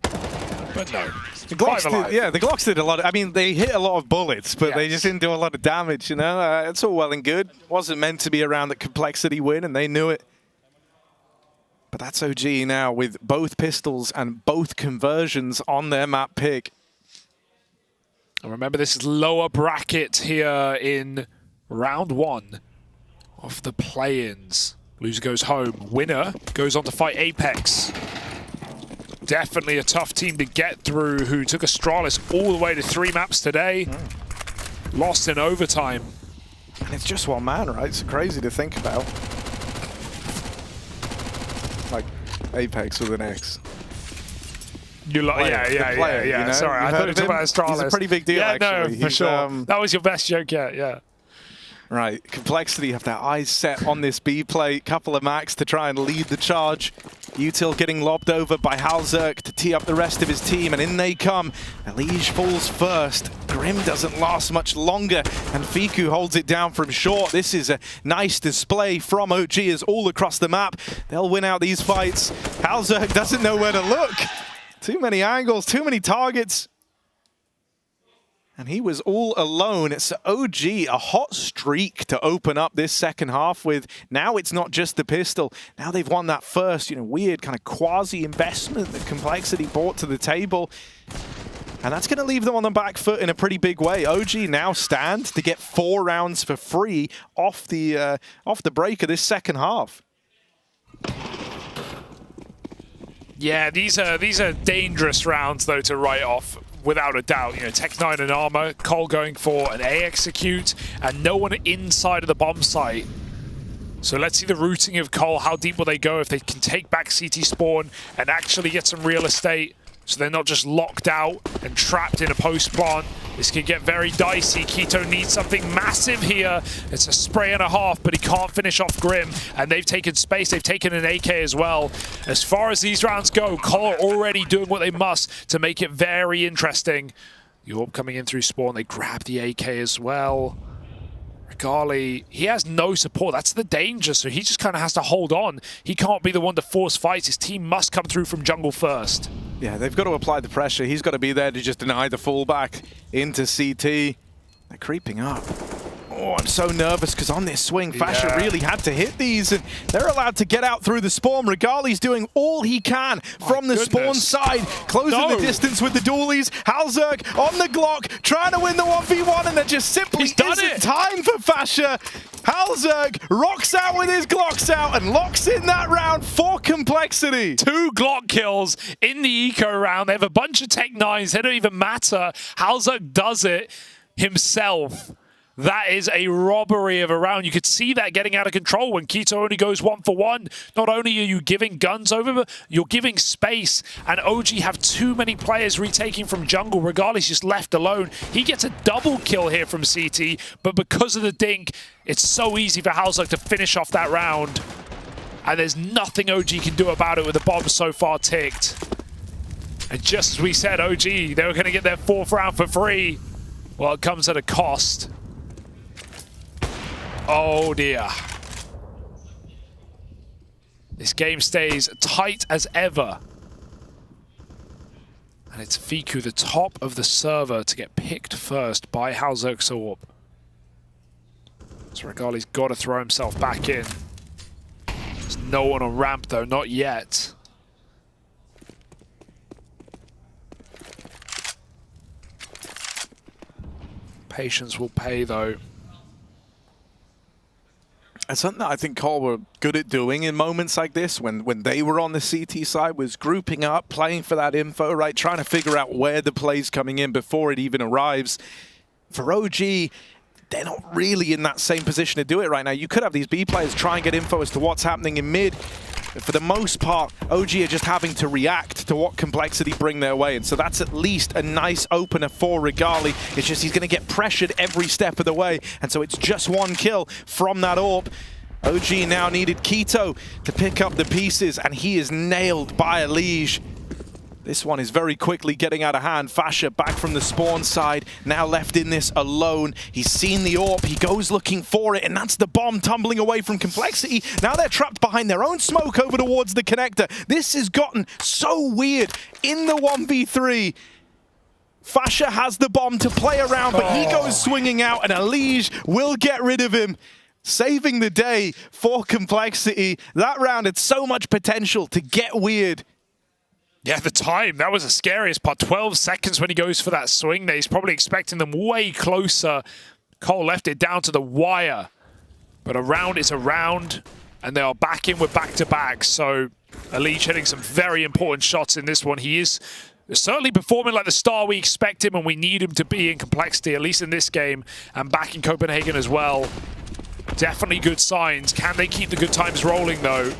But no. The Glocks did a lot. I mean, they hit a lot of bullets, but they just didn't do a lot of damage, It's all well and good. Wasn't meant to be around that Complexity win, and they knew it. But that's OG now with both pistols and both conversions on their map pick. And remember, this is lower bracket here in round 1 of the play-ins. Loser goes home. Winner goes on to fight Apex. Definitely a tough team to get through, who took Astralis all the way to 3 maps today. Lost in overtime. And it's just one man, right? It's crazy to think about. Like Apex with an X. Yeah. Sorry, I thought you were talking about Astralis. He's a pretty big deal, actually. No, for sure. That was your best joke yet, yeah. Right, Complexity have their eyes set on this B play. Couple of Max to try and lead the charge. Util getting lobbed over by Halzerk to tee up the rest of his team, and in they come. Liege falls first. Grim doesn't last much longer, and Fiku holds it down from short. This is a nice display from OG as all across the map. They'll win out these fights. Halzerk doesn't know where to look. Too many angles, too many targets. And he was all alone. It's OG, a hot streak to open up this second half with. Now it's not just the pistol. Now they've won that first, weird kind of quasi-investment that Complexity brought to the table. And that's going to leave them on the back foot in a pretty big way. OG now stand to get 4 rounds for free off the break of this second half. Yeah, these are dangerous rounds, though, to write off. Without a doubt, Tech 9 and Armor, Cole going for an A execute, and no one inside of the bomb site. So let's see the routing of Cole. How deep will they go if they can take back CT spawn and actually get some real estate, so they're not just locked out and trapped in a post plant. This could get very dicey. Keto needs something massive here. It's a spray and a half, but he can't finish off Grim. And they've taken space. They've taken an AK as well. As far as these rounds go, Cole are already doing what they must to make it very interesting. The orb coming in through spawn. They grab the AK as well. Regali, he has no support. That's the danger, so he just kind of has to hold on. He can't be the one to force fights. His team must come through from jungle first. Yeah, they've got to apply the pressure. He's got to be there to just deny the fallback into CT. They're creeping up. Oh, I'm so nervous because on this swing, Fasha really had to hit these, and they're allowed to get out through the spawn. Regali's doing all he can from the spawn side, closing the distance with the dualies. Halzerg on the Glock, trying to win the 1v1, and there just simply isn't time for Fasha. Halzerg rocks out with his Glocks out and locks in that round for Complexity. 2 Glock kills in the eco round. They have a bunch of Tech 9s. They don't even matter. Halzerg does it himself. That is a robbery of a round. You could see that getting out of control when k1to only goes 1 for 1. Not only are you giving guns over, but you're giving space. And OG have too many players retaking from jungle. Regardless, just left alone. He gets a double kill here from CT, but because of the dink, it's so easy for Halzerg to finish off that round. And there's nothing OG can do about it with the bomb so far ticked. And just as we said, OG, they were going to get their 4th round for free. Well, it comes at a cost. Oh dear. This game stays tight as ever. And it's Fiku, the top of the server, to get picked first by Halzerg's AWP. So Regali's got to throw himself back in. There's no one on ramp though, not yet. Patience will pay though. And something that I think Cole were good at doing in moments like this, when they were on the CT side, was grouping up, playing for that info, right? Trying to figure out where the play's coming in before it even arrives. For OG, they're not really in that same position to do it right now. You could have these B players try and get info as to what's happening in mid. But for the most part, OG are just having to react to what Complexity bring their way. And so that's at least a nice opener for Regali. It's just he's going to get pressured every step of the way. And so it's just 1 kill from that AWP. OG now needed k1to to pick up the pieces, and he is nailed by a Liege. This one is very quickly getting out of hand. Fasha back from the spawn side, now left in this alone. He's seen the AWP, he goes looking for it, and that's the bomb tumbling away from Complexity. Now they're trapped behind their own smoke over towards the connector. This has gotten so weird in the 1v3. Fasha has the bomb to play around, but he goes swinging out, and a Liege will get rid of him. Saving the day for Complexity. That round had so much potential to get weird. Yeah, the time, that was the scariest part. 12 seconds when he goes for that swing there. He's probably expecting them way closer. Cole left it down to the wire. But a round is a round, and they are back in with back-to-back. So Liege hitting some very important shots in this one. He is certainly performing like the star we expect him and we need him to be in Complexity, at least in this game, and back in Copenhagen as well. Definitely good signs. Can they keep the good times rolling, though?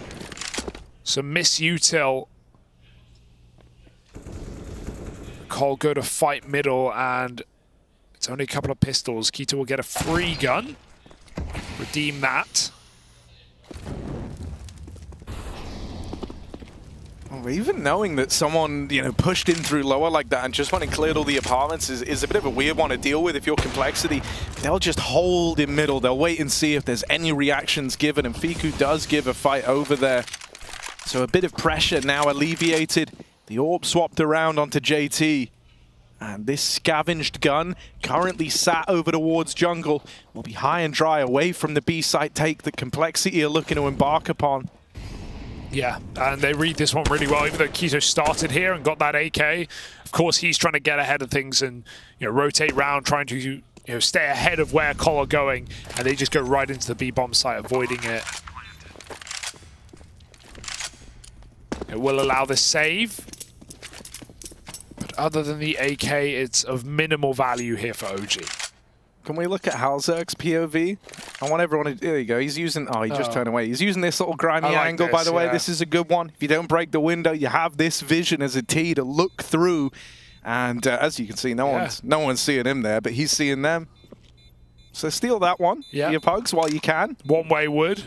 Some misutil. Cole go to fight middle, and it's only a couple of pistols. k1to will get a free gun. Redeem that. Well, even knowing that someone, pushed in through lower like that and just went and cleared all the apartments is a bit of a weird one to deal with if you're Complexity. They'll just hold in middle. They'll wait and see if there's any reactions given, and Fiku does give a fight over there. So a bit of pressure now alleviated. The AWP swapped around onto JT. And this scavenged gun, currently sat over towards jungle, will be high and dry away from the B site take that Complexity are looking to embark upon. Yeah, and they read this one really well, even though k1to started here and got that AK. Of course, he's trying to get ahead of things and rotate round, trying to stay ahead of where Cole are going, and they just go right into the B-bomb site, avoiding it. It will allow the save. But other than the AK, it's of minimal value here for OG. Can we look at Halzerg's POV? I want everyone to... There you go. He's using... Oh, he just turned away. He's using this little grimy angle, by the way. This is a good one. If you don't break the window, you have this vision as a T to look through. And as you can see, no one's seeing him there, but he's seeing them. So steal that one, your pugs, while you can. One-way wood.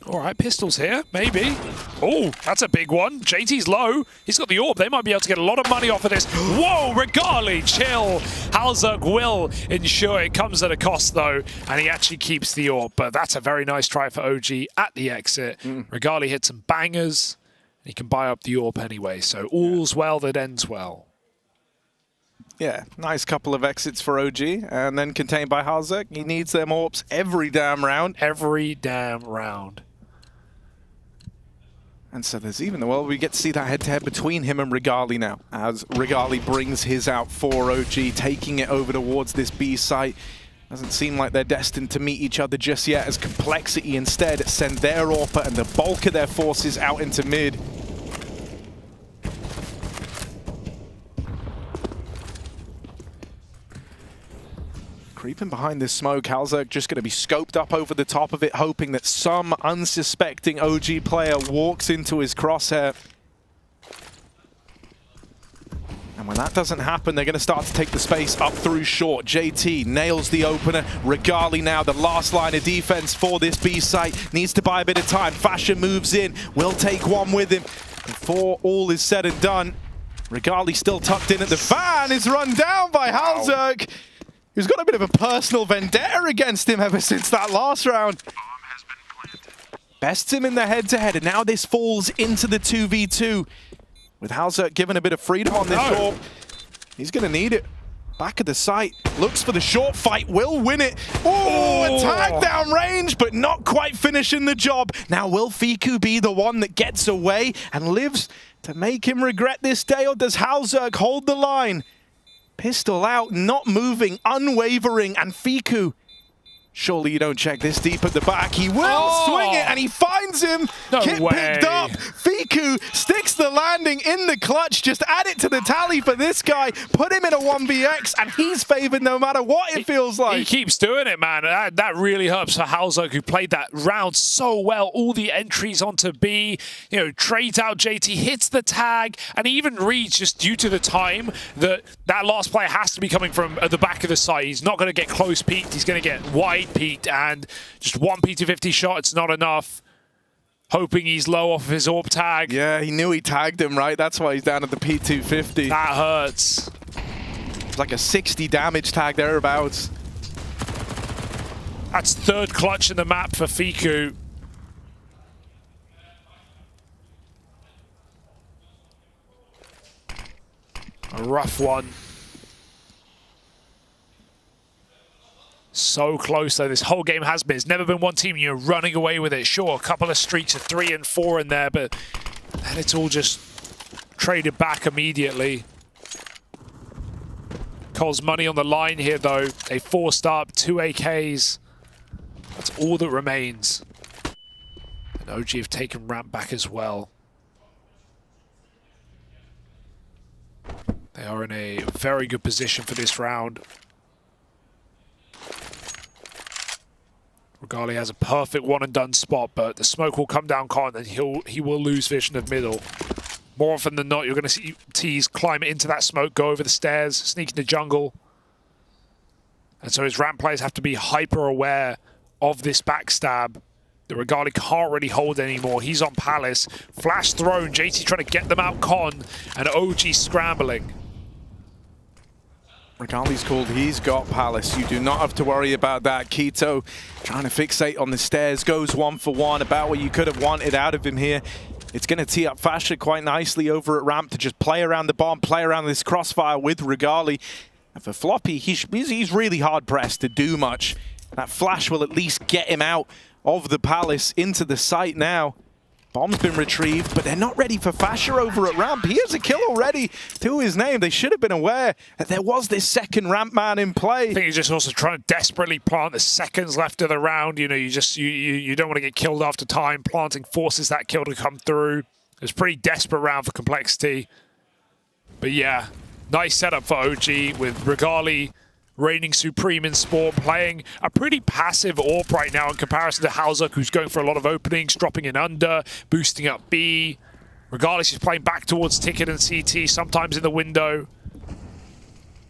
All right, pistols here, maybe. Oh, that's a big one. JT's low. He's got the AWP. They might be able to get a lot of money off of this. Whoa, Regali, chill. Halzerg will ensure it comes at a cost, though, and he actually keeps the AWP. But that's a very nice try for OG at the exit. Regali hit some bangers. He can buy up the AWP anyway, so all's well that ends well. Yeah, nice couple of exits for OG, and then contained by Halzek. He needs them AWPs every damn round. Every damn round. And so there's even, well, we get to see that head-to-head between him and Regali now, as Regali brings his out for OG, taking it over towards this B site. Doesn't seem like they're destined to meet each other just yet, as Complexity instead send their AWP and the bulk of their forces out into mid. Creeping behind this smoke, Halzek just going to be scoped up over the top of it, hoping that some unsuspecting OG player walks into his crosshair. And when that doesn't happen, they're going to start to take the space up through short. JT nails the opener. Regali now, the last line of defense for this B site. Needs to buy a bit of time. Fasher moves in. Will take one with him. Before all is said and done, Regali still tucked in at the fan is run down by Halzek, who's got a bit of a personal vendetta against him ever since that last round. Bests him in the head-to-head, and now this falls into the 2v2. With Halzek given a bit of freedom on this AWP, he's going to need it. Back of the site, looks for the short fight, will win it. Oh, a tag down range, but not quite finishing the job. Now will Fiku be the one that gets away and lives to make him regret this day, or does Halzek hold the line? Pistol out, not moving, unwavering, and Fiku. Surely you don't check this deep at the back. He will swing it, and he finds him. Kit picked up. Fiku sticks the landing in the clutch. Just add it to the tally for this guy. Put him in a 1vx, and he's favored no matter what it feels like. He keeps doing it, man. That really helps for Halzek, who played that round so well. All the entries onto B, you know, trades out JT, hits the tag, and he even reads, just due to the time, that last player has to be coming from the back of the site. He's not going to get close peeked. He's going to get wide peaked, and just one P250 shot, it's not enough. Hoping he's low off of his AWP tag. Yeah, he knew he tagged him, right? That's why he's down at the P250. That hurts. It's like a 60 damage tag thereabouts. That's third clutch in the map for Fiku. A rough one. So close, though, this whole game has been. It's never been one team, you're running away with it. Sure, a couple of streaks of 3 and 4 in there, but then it's all just traded back immediately. Cole's money on the line here, though. They forced up 2 AKs. That's all that remains. And OG have taken ramp back as well. They are in a very good position for this round. Regali has a perfect one-and-done spot, but the smoke will come down Con, and he will lose vision of middle. More often than not, you're going to see Tease climb into that smoke, go over the stairs, sneak into jungle. And so his ramp players have to be hyper-aware of this backstab. The Regali can't really hold anymore. He's on Palace. Flash thrown, JT trying to get them out Con, and OG scrambling. Regali's called, he's got Palace. You do not have to worry about that. Keto trying to fixate on the stairs, goes 1 for 1, about what you could have wanted out of him here. It's going to tee up Fasher quite nicely over at ramp to just play around the bomb, play around this crossfire with Regali. And for Floppy, he's really hard-pressed to do much. That flash will at least get him out of the Palace into the site now. Bomb's been retrieved, but they're not ready for Fasher over at ramp. He has a kill already to his name. They should have been aware that there was this second ramp man in play. I think he's just also trying to desperately plant the seconds left of the round. You know, you don't want to get killed after time. Planting forces that kill to come through. It was a pretty desperate round for Complexity. But yeah, nice setup for OG with Regali reigning supreme in Spawn, playing a pretty passive AWP right now in comparison to Halzek, who's going for a lot of openings, dropping in under, boosting up B. Regardless, he's playing back towards Ticket and CT, sometimes in the window.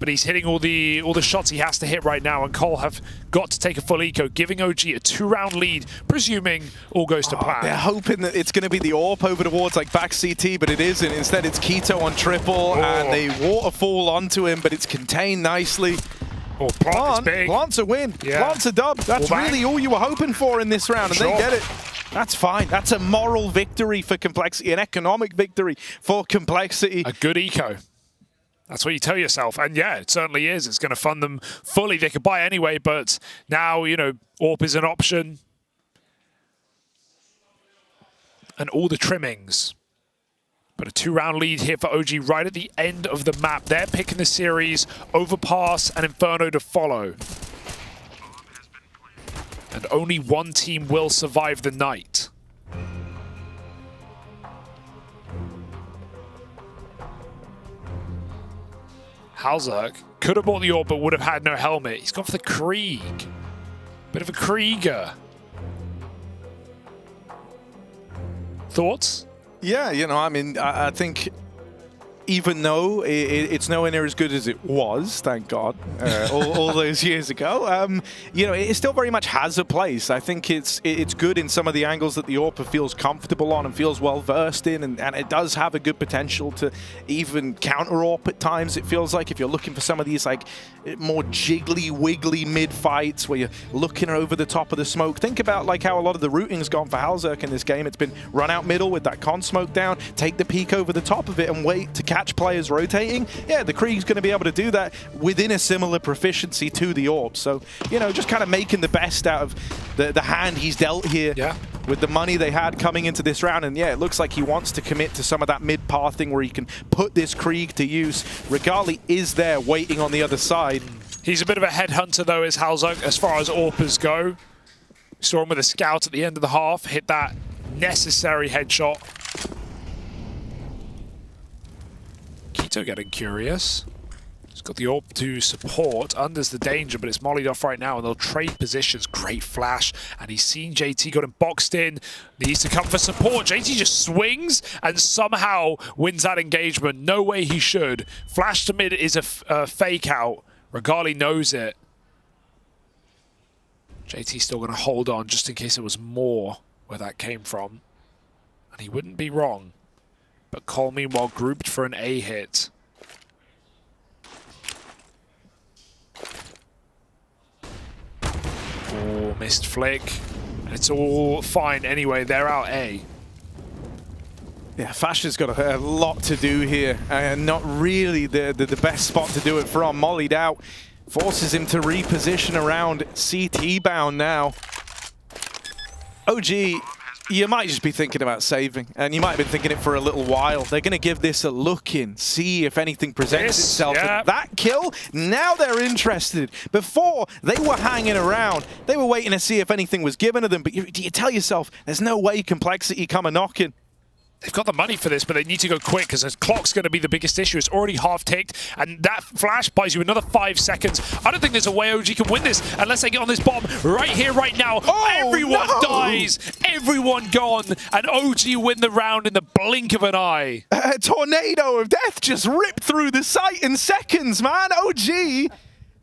But he's hitting all the shots he has to hit right now, and Cole have got to take a full eco, giving OG a 2-round lead, presuming all goes to plan. They're hoping that it's going to be the AWP over towards like back CT, but it isn't. Instead, it's Keto on triple, and they waterfall onto him, but it's contained nicely. Plant's a win. Yeah. Plant's a dub. That's really all you were hoping for in this round, and they get it. That's fine. That's a moral victory for Complexity, an economic victory for Complexity. A good eco. That's what you tell yourself. And yeah, it certainly is. It's going to fund them fully. They could buy anyway, but now, you know, AWP is an option. And all the trimmings. But a 2-round lead here for OG right at the end of the map. They're picking the series, Overpass and Inferno to follow. And only one team will survive the night. Halzerk could have bought the AWP but would have had no helmet. He's gone for the Krieg. Bit of a Krieger. Thoughts? Yeah, you know, I mean, I think even though it's nowhere near as good as it was, thank God, all those years ago, you know, it still very much has a place. I think it's good in some of the angles that the AWP feels comfortable on and feels well versed in, and it does have a good potential to even counter AWP at times. It feels like if you're looking for some of these like more jiggly, wiggly mid fights where you're looking over the top of the smoke. Think about like how a lot of the routing's gone for Halzerk in this game. It's been run out middle with that con smoke down, take the peek over the top of it and wait to catch players rotating. Yeah, the Krieg's going to be able to do that within a similar proficiency to the AWP. So, you know, just kind of making the best out of the hand he's dealt here. Yeah. With the money they had coming into this round. And yeah, it looks like he wants to commit to some of that mid-pathing where he can put this Krieg to use. Regali is there waiting on the other side. He's a bit of a headhunter though, is Halzerk, as far as AWPers go. Saw him with a scout at the end of the half, hit that necessary headshot. Keto getting curious. He's got the AWP to support. Under's the danger, but it's mollied off right now, and they'll trade positions. Great flash, and he's seen JT, got him boxed in. Needs to come for support. JT just swings and somehow wins that engagement. No way he should. Flash to mid is a fake out. Regali knows it. JT's still going to hold on just in case it was more where that came from. And he wouldn't be wrong. But Cole, meanwhile, grouped for an A hit. Oh, missed flick. And it's all fine anyway. They're out A. Yeah, Fasha's got a lot to do here, and not really the best spot to do it from. Mollied out, forces him to reposition around CT bound now. OG, you might just be thinking about saving, and you might have been thinking it for a little while. They're going to give this a look in, see if anything presents itself. Yeah. And that kill, now they're interested. Before, they were hanging around. They were waiting to see if anything was given to them, but you tell yourself, there's no way Complexity come a-knocking. They've got the money for this, but they need to go quick because the clock's going to be the biggest issue. It's already half ticked, and that flash buys you another 5 seconds. I don't think there's a way OG can win this unless they get on this bomb right here, right now. Oh, everyone no! dies, everyone gone, and OG win the round in the blink of an eye. A tornado of death just ripped through the site in seconds, man. OG...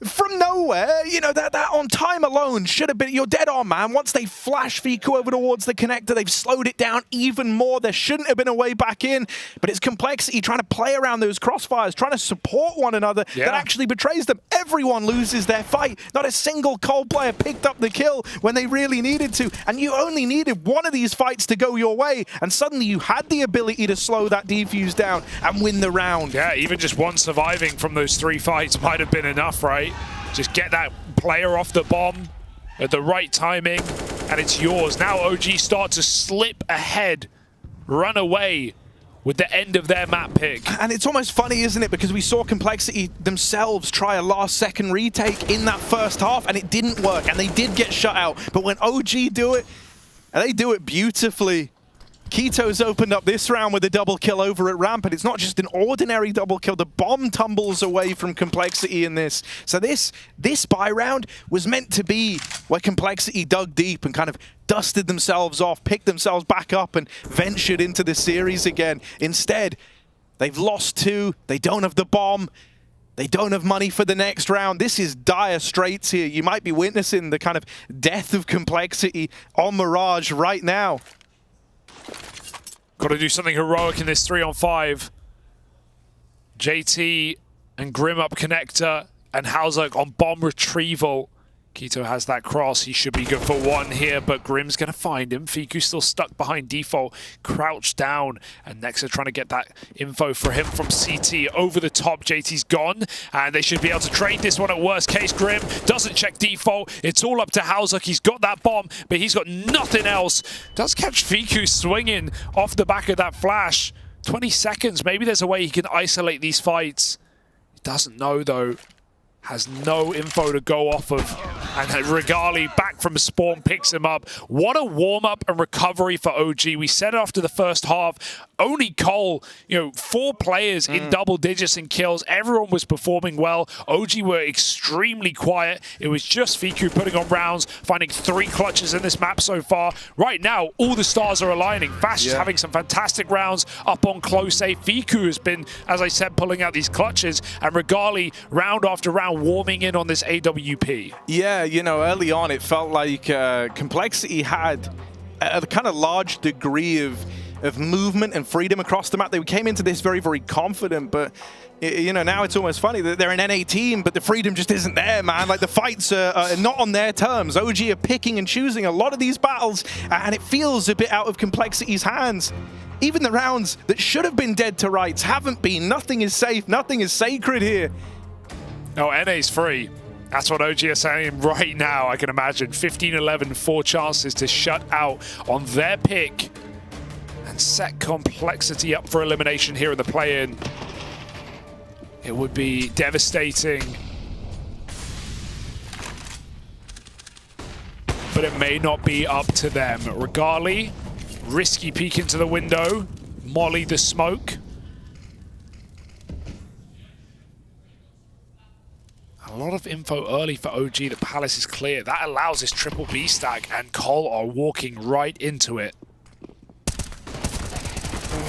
from nowhere, you know, that on time alone should have been, you're dead on, man. Once they flash Fiku over towards the connector, they've slowed it down even more. There shouldn't have been a way back in, but it's Complexity trying to play around those crossfires, trying to support one another that actually betrays them. Everyone loses their fight. Not a single Cold player picked up the kill when they really needed to, and you only needed one of these fights to go your way, and suddenly you had the ability to slow that defuse down and win the round. Yeah, even just one surviving from those 3 fights might have been enough, right? Just get that player off the bomb at the right timing, and it's yours. Now OG start to slip ahead, run away with the end of their map pick. And it's almost funny, isn't it? Because we saw Complexity themselves try a last-second retake in that first half, and it didn't work, and they did get shut out. But when OG do it, and they do it beautifully. Keto's opened up this round with a double kill over at ramp, and it's not just an ordinary double kill. The bomb tumbles away from Complexity in this. So this buy round was meant to be where Complexity dug deep and kind of dusted themselves off, picked themselves back up, and ventured into the series again. Instead, they've lost 2. They don't have the bomb. They don't have money for the next round. This is dire straits here. You might be witnessing the kind of death of Complexity on Mirage right now. Got to do something heroic in this 3-on-5. JT and Grim up connector and Halzerk on bomb retrieval. Keto has that cross. He should be good for one here, but Grim's going to find him. Fiku still stuck behind Default, crouched down, and Nexa trying to get that info for him from CT. Over the top, JT's gone, and they should be able to trade this one at worst case. Grim doesn't check Default. It's all up to Hausuk. He's got that bomb, but he's got nothing else. Does catch Fiku swinging off the back of that flash. 20 seconds. Maybe there's a way he can isolate these fights. He doesn't know, though. Has no info to go off of. And Regali back from spawn picks him up. What a warm-up and recovery for OG. We said it after the first half. Only Cole, 4 players in double digits in kills. Everyone was performing well. OG were extremely quiet. It was just Fiku putting on rounds, finding 3 clutches in this map so far. Right now, all the stars are aligning. Fash is having some fantastic rounds up on close A. Fiku has been, as I said, pulling out these clutches. And Regali, round after round, warming in on this AWP. Yeah, early on it felt like Complexity had a kind of large degree of movement and freedom across the map. They came into this very, very confident, but now it's almost funny that they're an NA team, but the freedom just isn't there, man. Like, the fights are not on their terms. OG are picking and choosing a lot of these battles, and it feels a bit out of Complexity's hands. Even the rounds that should have been dead to rights haven't been. Nothing is safe. Nothing is sacred here. No, NA's free. That's what OG are saying right now, I can imagine. 15-11, 4 chances to shut out on their pick and set Complexity up for elimination here in the play-in. It would be devastating. But it may not be up to them. Regali, risky peek into the window. Molly the smoke. A lot of info early for OG. The Palace is clear. That allows this triple B stack, and Cole are walking right into it.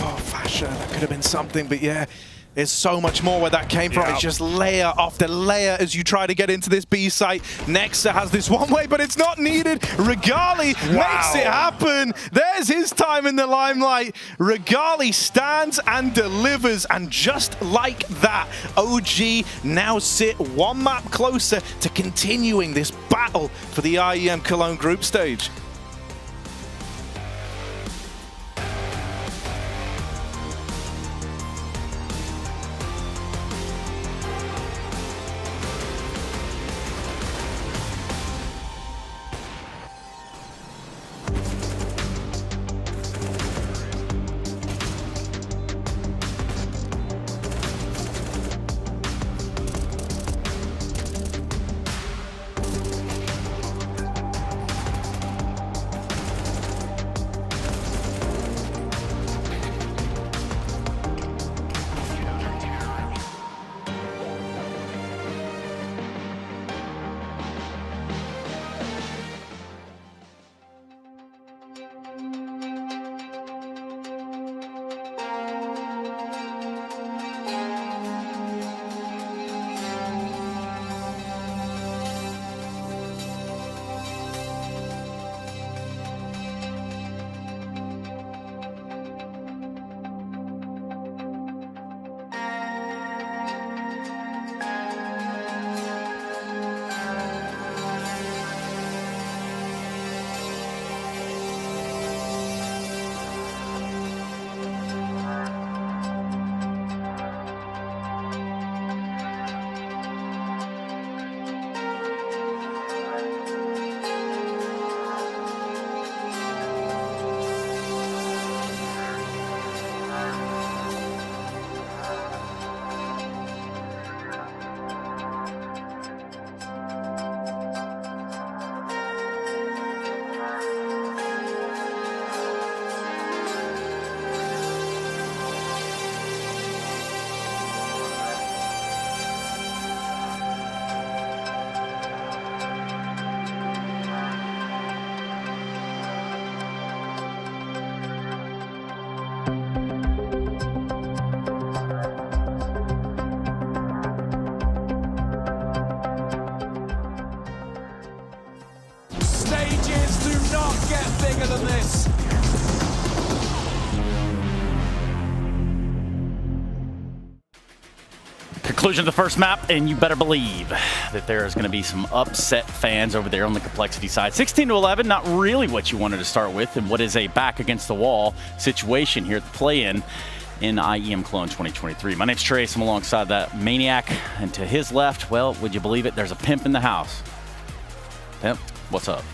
Oh, Fasher, that could have been something, but yeah, there's so much more where that came from. It's just layer after layer as you try to get into this B site. Nexa has this one way, but it's not needed. Regali makes it happen. There's his time in the limelight. Regali stands and delivers, and just like that, OG now sit one map closer to continuing this battle for the IEM Cologne group stage. Conclusion of the first map, and you better believe that there is going to be some upset fans over there on the Complexity side. 16-11, not really what you wanted to start with, and what is a back-against-the-wall situation here at the play-in in IEM Cologne 2023. My name's Trace. I'm alongside that Maniac, and to his left, well, would you believe it, there's a pimp in the house. Pimp, what's up?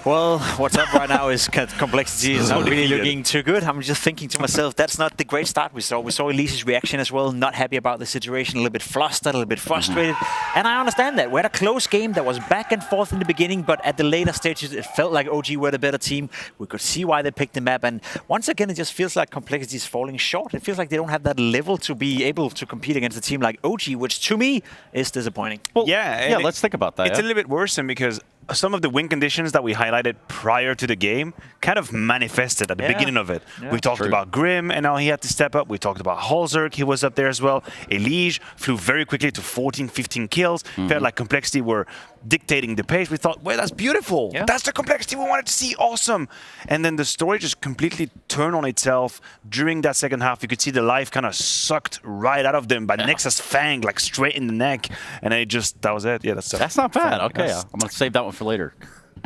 Well, what's up right now is Complexity is not really looking too good. I'm just thinking to myself, that's not the great start we saw. We saw Elise's reaction as well, not happy about the situation, a little bit flustered, a little bit frustrated. And I understand that. We had a close game that was back and forth in the beginning, but at the later stages, it felt like OG were the better team. We could see why they picked the map. And once again, it just feels like Complexity is falling short. It feels like they don't have that level to be able to compete against a team like OG, which to me is disappointing. Well, yeah, let's think about that. It's a little bit worse because some of the win conditions that we highlighted prior to the game kind of manifested at the beginning of it. We talked about Grim and how he had to step up. We talked about Halzerk, he was up there as well. Elige flew very quickly to 14, 15 kills. Felt like Complexity were dictating the pace. We thought, well, that's beautiful. That's the Complexity we wanted to see. Awesome. And then the story just completely turned on itself during that second half. You could see the life kind of sucked right out of them by Nexus Fang, like straight in the neck. And that was it. Yeah, that's not bad. Okay, I'm going to save that one for later.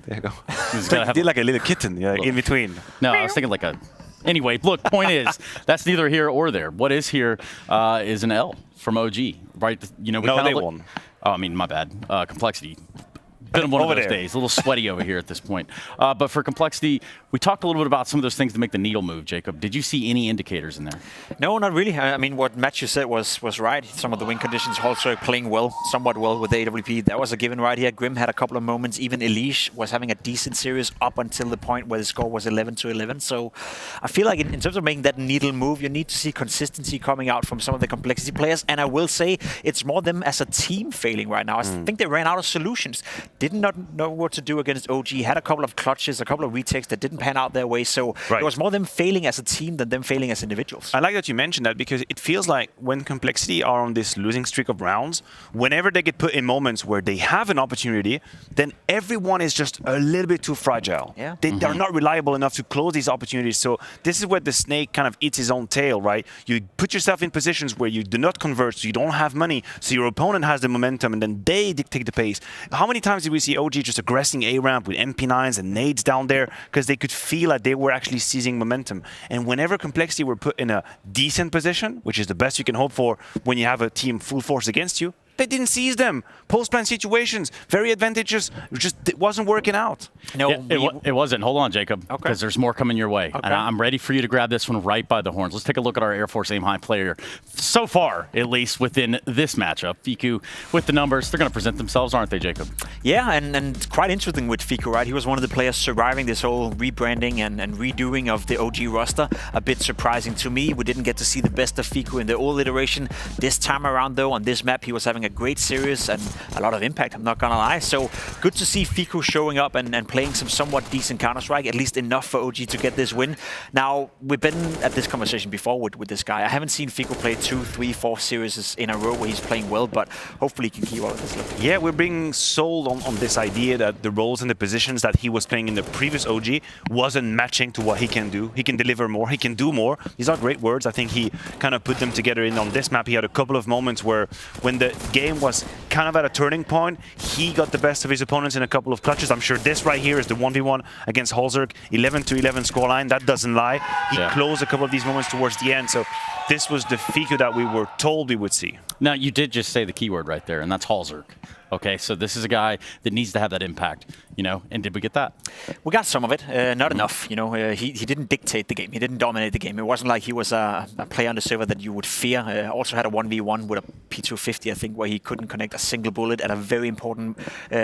There you go. Did like a little kitten in between. No, I was thinking like a... Anyway, look, point is, that's neither here or there. What is here is an L from OG, right? You know, they won. Oh, I mean, my bad. Complexity. Been one of those days. A little sweaty over here at this point. But for Complexity, we talked a little bit about some of those things to make the needle move, Jacob. Did you see any indicators in there? No, not really. I mean, what Matthew said was right. Some of the win conditions also playing well, somewhat well with the AWP. That was a given right here. Grim had a couple of moments. Even Elige was having a decent series up until the point where the score was 11-11. So I feel like in terms of making that needle move, you need to see consistency coming out from some of the Complexity players. And I will say it's more them as a team failing right now. I think they ran out of solutions. Did not know what to do against OG. Had a couple of clutches, a couple of retakes that didn't pan out their way. So it was more them failing as a team than them failing as individuals. I like that you mentioned that because it feels like when Complexity are on this losing streak of rounds, whenever they get put in moments where they have an opportunity, then everyone is just a little bit too fragile. They're not reliable enough to close these opportunities. So this is where the snake kind of eats his own tail, right? You put yourself in positions where you do not convert, so you don't have money, so your opponent has the momentum, and then they dictate the pace. How many times did we see OG just aggressing A-ramp with MP9s and nades down there because they could feel that they were actually seizing momentum? And whenever Complexity were put in a decent position, which is the best you can hope for when you have a team full force against you, they didn't seize them. Post-plan situations, very advantageous. It wasn't working out. No, it wasn't. Hold on, Jacob, because there's more coming your way. And I'm ready for you to grab this one right by the horns. Let's take a look at our Air Force Aim High player. So far, at least within this matchup, Fiku with the numbers, they're going to present themselves, aren't they, Jacob? Yeah, and quite interesting with Fiku, right? He was one of the players surviving this whole rebranding and redoing of the OG roster. A bit surprising to me. We didn't get to see the best of Fiku in the old iteration. This time around, though, on this map, he was having a great series and a lot of impact, I'm not gonna lie. So good to see Fiku showing up and playing some somewhat decent Counter-Strike, at least enough for OG to get this win. Now, we've been at this conversation before with this guy. I haven't seen Fiku play 2, 3, 4 series in a row where he's playing well, but hopefully he can keep up with this level. Yeah, we're being sold on this idea that the roles and the positions that he was playing in the previous OG wasn't matching to what he can do. He can deliver more, he can do more. These are great words. I think he kind of put them together on this map. He had a couple of moments where when the game was kind of at a turning point, he got the best of his opponents in a couple of clutches. I'm sure this right here is the 1v1 against Halzerk, 11-11 scoreline. That doesn't lie. He closed a couple of these moments towards the end. So this was the Fiku that we were told we would see. Now, you did just say the keyword right there, and that's Halzerk. Okay, so this is a guy that needs to have that impact, you know, and did we get that? We got some of it, not enough, you know. He didn't dictate the game, he didn't dominate the game. It wasn't like he was a player on the server that you would fear. Also had a 1v1 with a P250, I think, where he couldn't connect a single bullet at a very important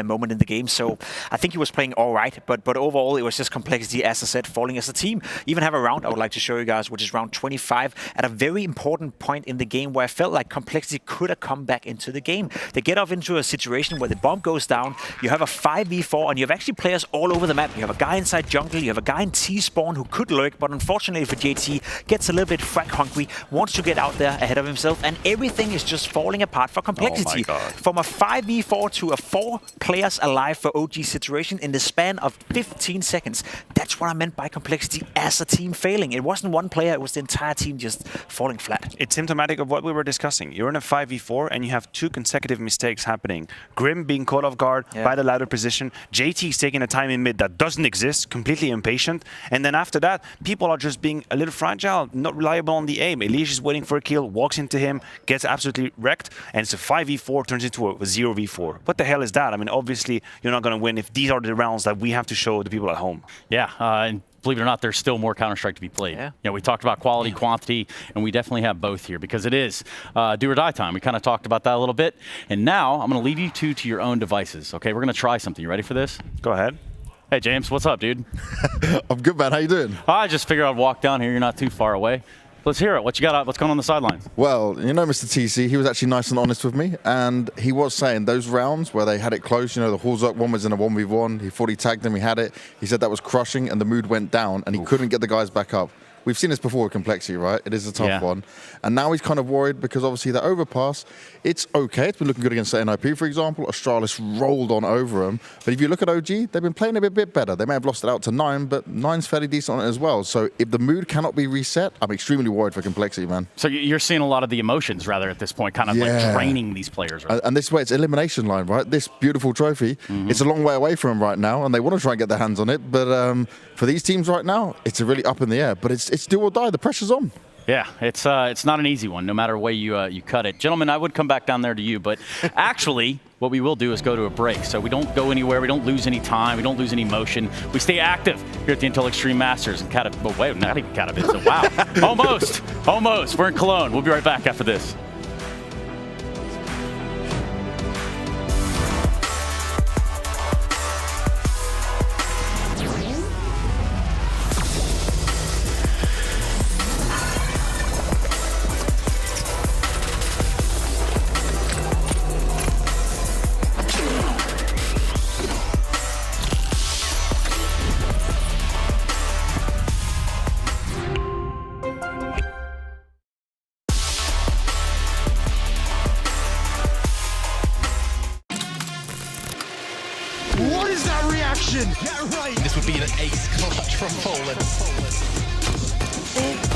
moment in the game. So I think he was playing all right, but overall it was just Complexity, as I said, falling as a team. Even have a round I would like to show you guys, which is round 25, at a very important point in the game where I felt like Complexity could have come back into the game. They get off into a situation where the bomb goes down, you have a 5v4, and you have actually players all over the map. You have a guy inside jungle, you have a guy in T-spawn who could lurk, but unfortunately for JT, gets a little bit frag hungry, wants to get out there ahead of himself, and everything is just falling apart for Complexity. Oh my God. From a 5v4 to a 4 players alive for OG situation in the span of 15 seconds. That's what I meant by complexity as a team failing. It wasn't one player, it was the entire team just falling flat. It's symptomatic of what we were discussing. You're in a 5v4 and you have 2 consecutive mistakes happening. Grim being caught off guard by the ladder position. JT's taking a time in mid that doesn't exist, completely impatient. And then after that, people are just being a little fragile, not reliable on the aim. Elish is waiting for a kill, walks into him, gets absolutely wrecked, and it's a 5v4 turns into a 0v4. What the hell is that? I mean, obviously, you're not going to win if these are the rounds that we have to show the people at home. Yeah, and believe it or not, there's still more Counter-Strike to be played. Yeah. You know, we talked about quality, quantity, and we definitely have both here because it is do or die time. We kind of talked about that a little bit. And now I'm going to leave you two to your own devices. Okay, we're going to try something. You ready for this? Go ahead. Hey, James, what's up, dude? I'm good, man. How you doing? I just figured I'd walk down here. You're not too far away. Let's hear it. What you got? What's going on the sidelines? Well, you know, Mr. TC, he was actually nice and honest with me, and he was saying those rounds where they had it close, you know, the Hulzuk one was in a 1v1, he thought he tagged him, he had it, he said that was crushing, and the mood went down, and he couldn't get the guys back up. We've seen this before with complexity, right? It is a tough one. And now he's kind of worried because obviously the overpass, it's okay. It's been looking good against the NIP, for example. Astralis rolled on over him. But if you look at OG, they've been playing a bit better. They may have lost it out to 9, but 9's fairly decent on it as well. So if the mood cannot be reset, I'm extremely worried for complexity, man. So you're seeing a lot of the emotions, rather, at this point, kind of like draining these players, right? And this way, it's elimination line, right? This beautiful trophy, it's a long way away from them right now, and they want to try and get their hands on it. But for these teams right now, it's really up in the air. But it's do or die. The pressure's on. Yeah, it's not an easy one, no matter way you cut it. Gentlemen, I would come back down there to you, but actually, what we will do is go to a break. So we don't go anywhere, we don't lose any time, we don't lose any motion. We stay active here at the Intel Extreme Masters and well, wait, not even Katowice, wow. Almost. We're in Cologne. We'll be right back after this. What is that reaction? Yeah, right. This would be an ace clutch from Poland.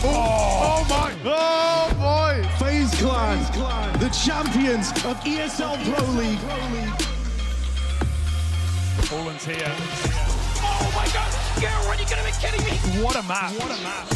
Oh my! Oh boy! FaZe Clan, the champions of ESL Pro League. Poland's here. Oh my God! Girl, are you gonna be kidding me? What a map! What a map!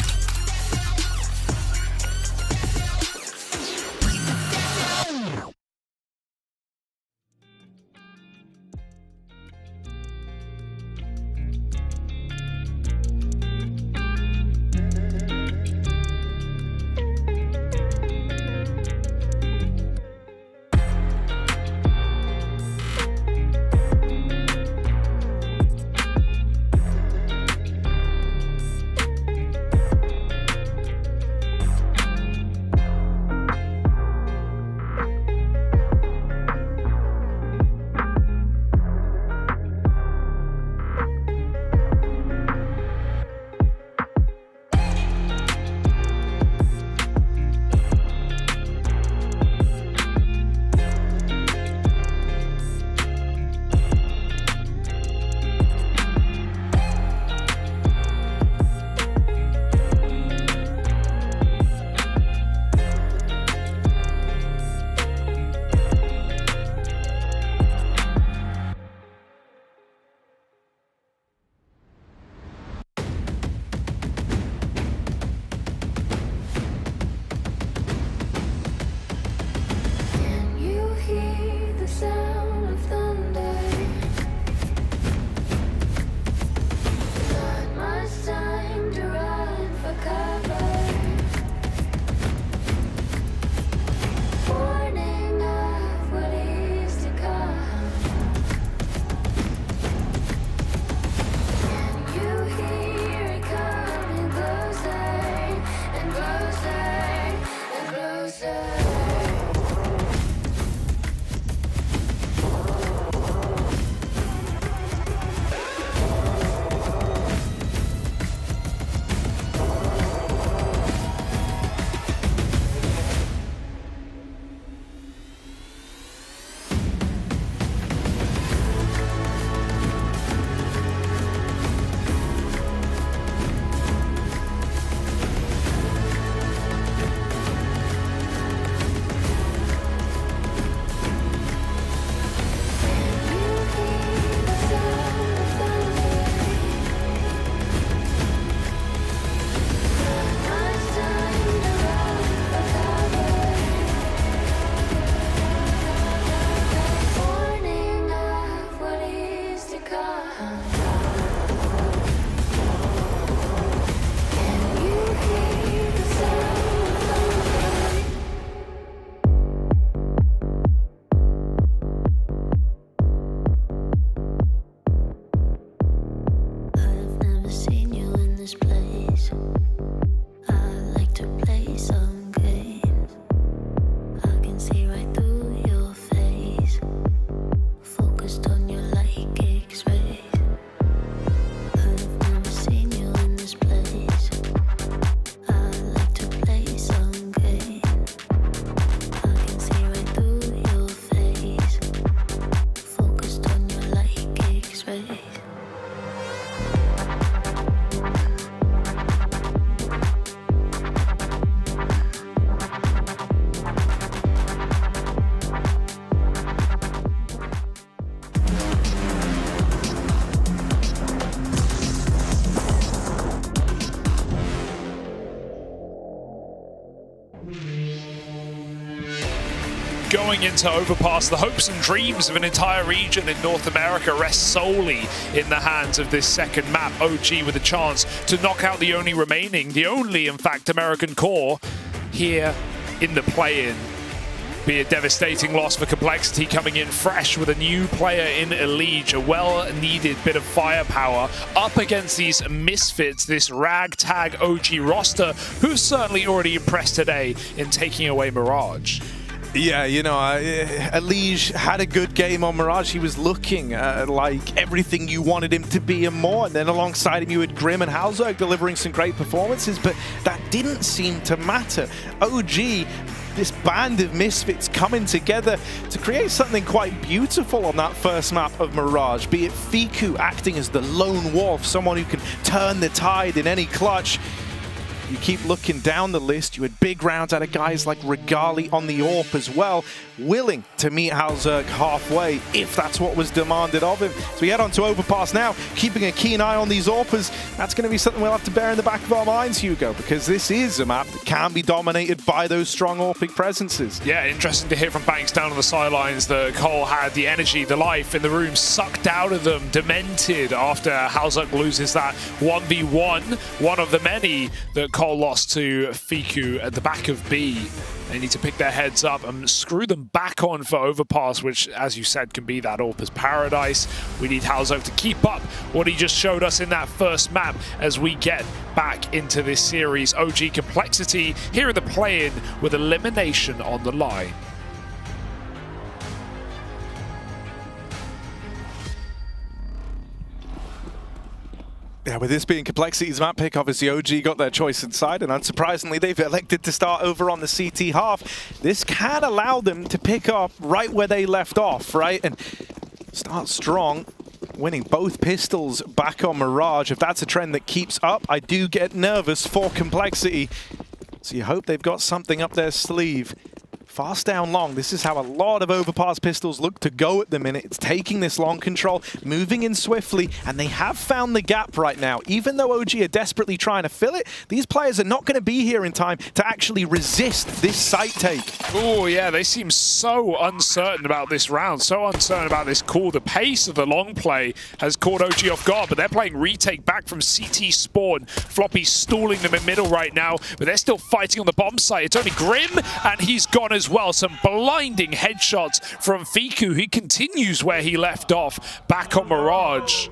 going into Overpass, the hopes and dreams of an entire region in North America rest solely in the hands of this second map. OG with a chance to knock out the only remaining, the only, in fact, American core here in the play-in. Be a devastating loss for Complexity, coming in fresh with a new player in Elige, a well-needed bit of firepower up against these misfits, this ragtag OG roster, who's certainly already impressed today in taking away Mirage. Yeah, you know, Elige had a good game on Mirage. He was looking like everything you wanted him to be and more. And then alongside him, you had Grim and Halzerg delivering some great performances, but that didn't seem to matter. OG, this band of misfits coming together to create something quite beautiful on that first map of Mirage, be it Fiku acting as the lone wolf, someone who can turn the tide in any clutch. You keep looking down the list, you had big rounds out of guys like Regali on the AWP as well, willing to meet Halzerg halfway if that's what was demanded of him. So we head on to Overpass now, keeping a keen eye on these AWPers. That's going to be something we'll have to bear in the back of our minds, Hugo, because this is a map that can be dominated by those strong AWPing presences. Yeah, interesting to hear from Banks down on the sidelines that Cole had the energy, the life in the room sucked out of them, demented after Halzerg loses that 1v1, one of the many that Cole lost to Fiku at the back of B. They need to pick their heads up and screw them back on for Overpass, which, as you said, can be that AWPer's paradise. We need Halzerg to keep up what he just showed us in that first map as we get back into this series. OG Complexity here in the play-in with elimination on the line. Yeah, with this being Complexity's map pick, obviously OG got their choice inside, and unsurprisingly, they've elected to start over on the CT half. This can allow them to pick up right where they left off, right? And start strong, winning both pistols back on Mirage. If that's a trend that keeps up, I do get nervous for Complexity. So you hope they've got something up their sleeve. Fast down long. This is how a lot of Overpass pistols look to go at the minute. It's taking this long control, moving in swiftly, and they have found the gap right now. Even though OG are desperately trying to fill it, these players are not going to be here in time to actually resist this site take. Oh yeah, they seem so uncertain about this round, so uncertain about this call. The pace of the long play has caught OG off guard, but they're playing retake back from CT spawn. Floppy stalling them in middle right now, but they're still fighting on the bomb site. It's only Grim, and he's gone as well. Some blinding headshots from Fiku. He continues where he left off, back on Mirage.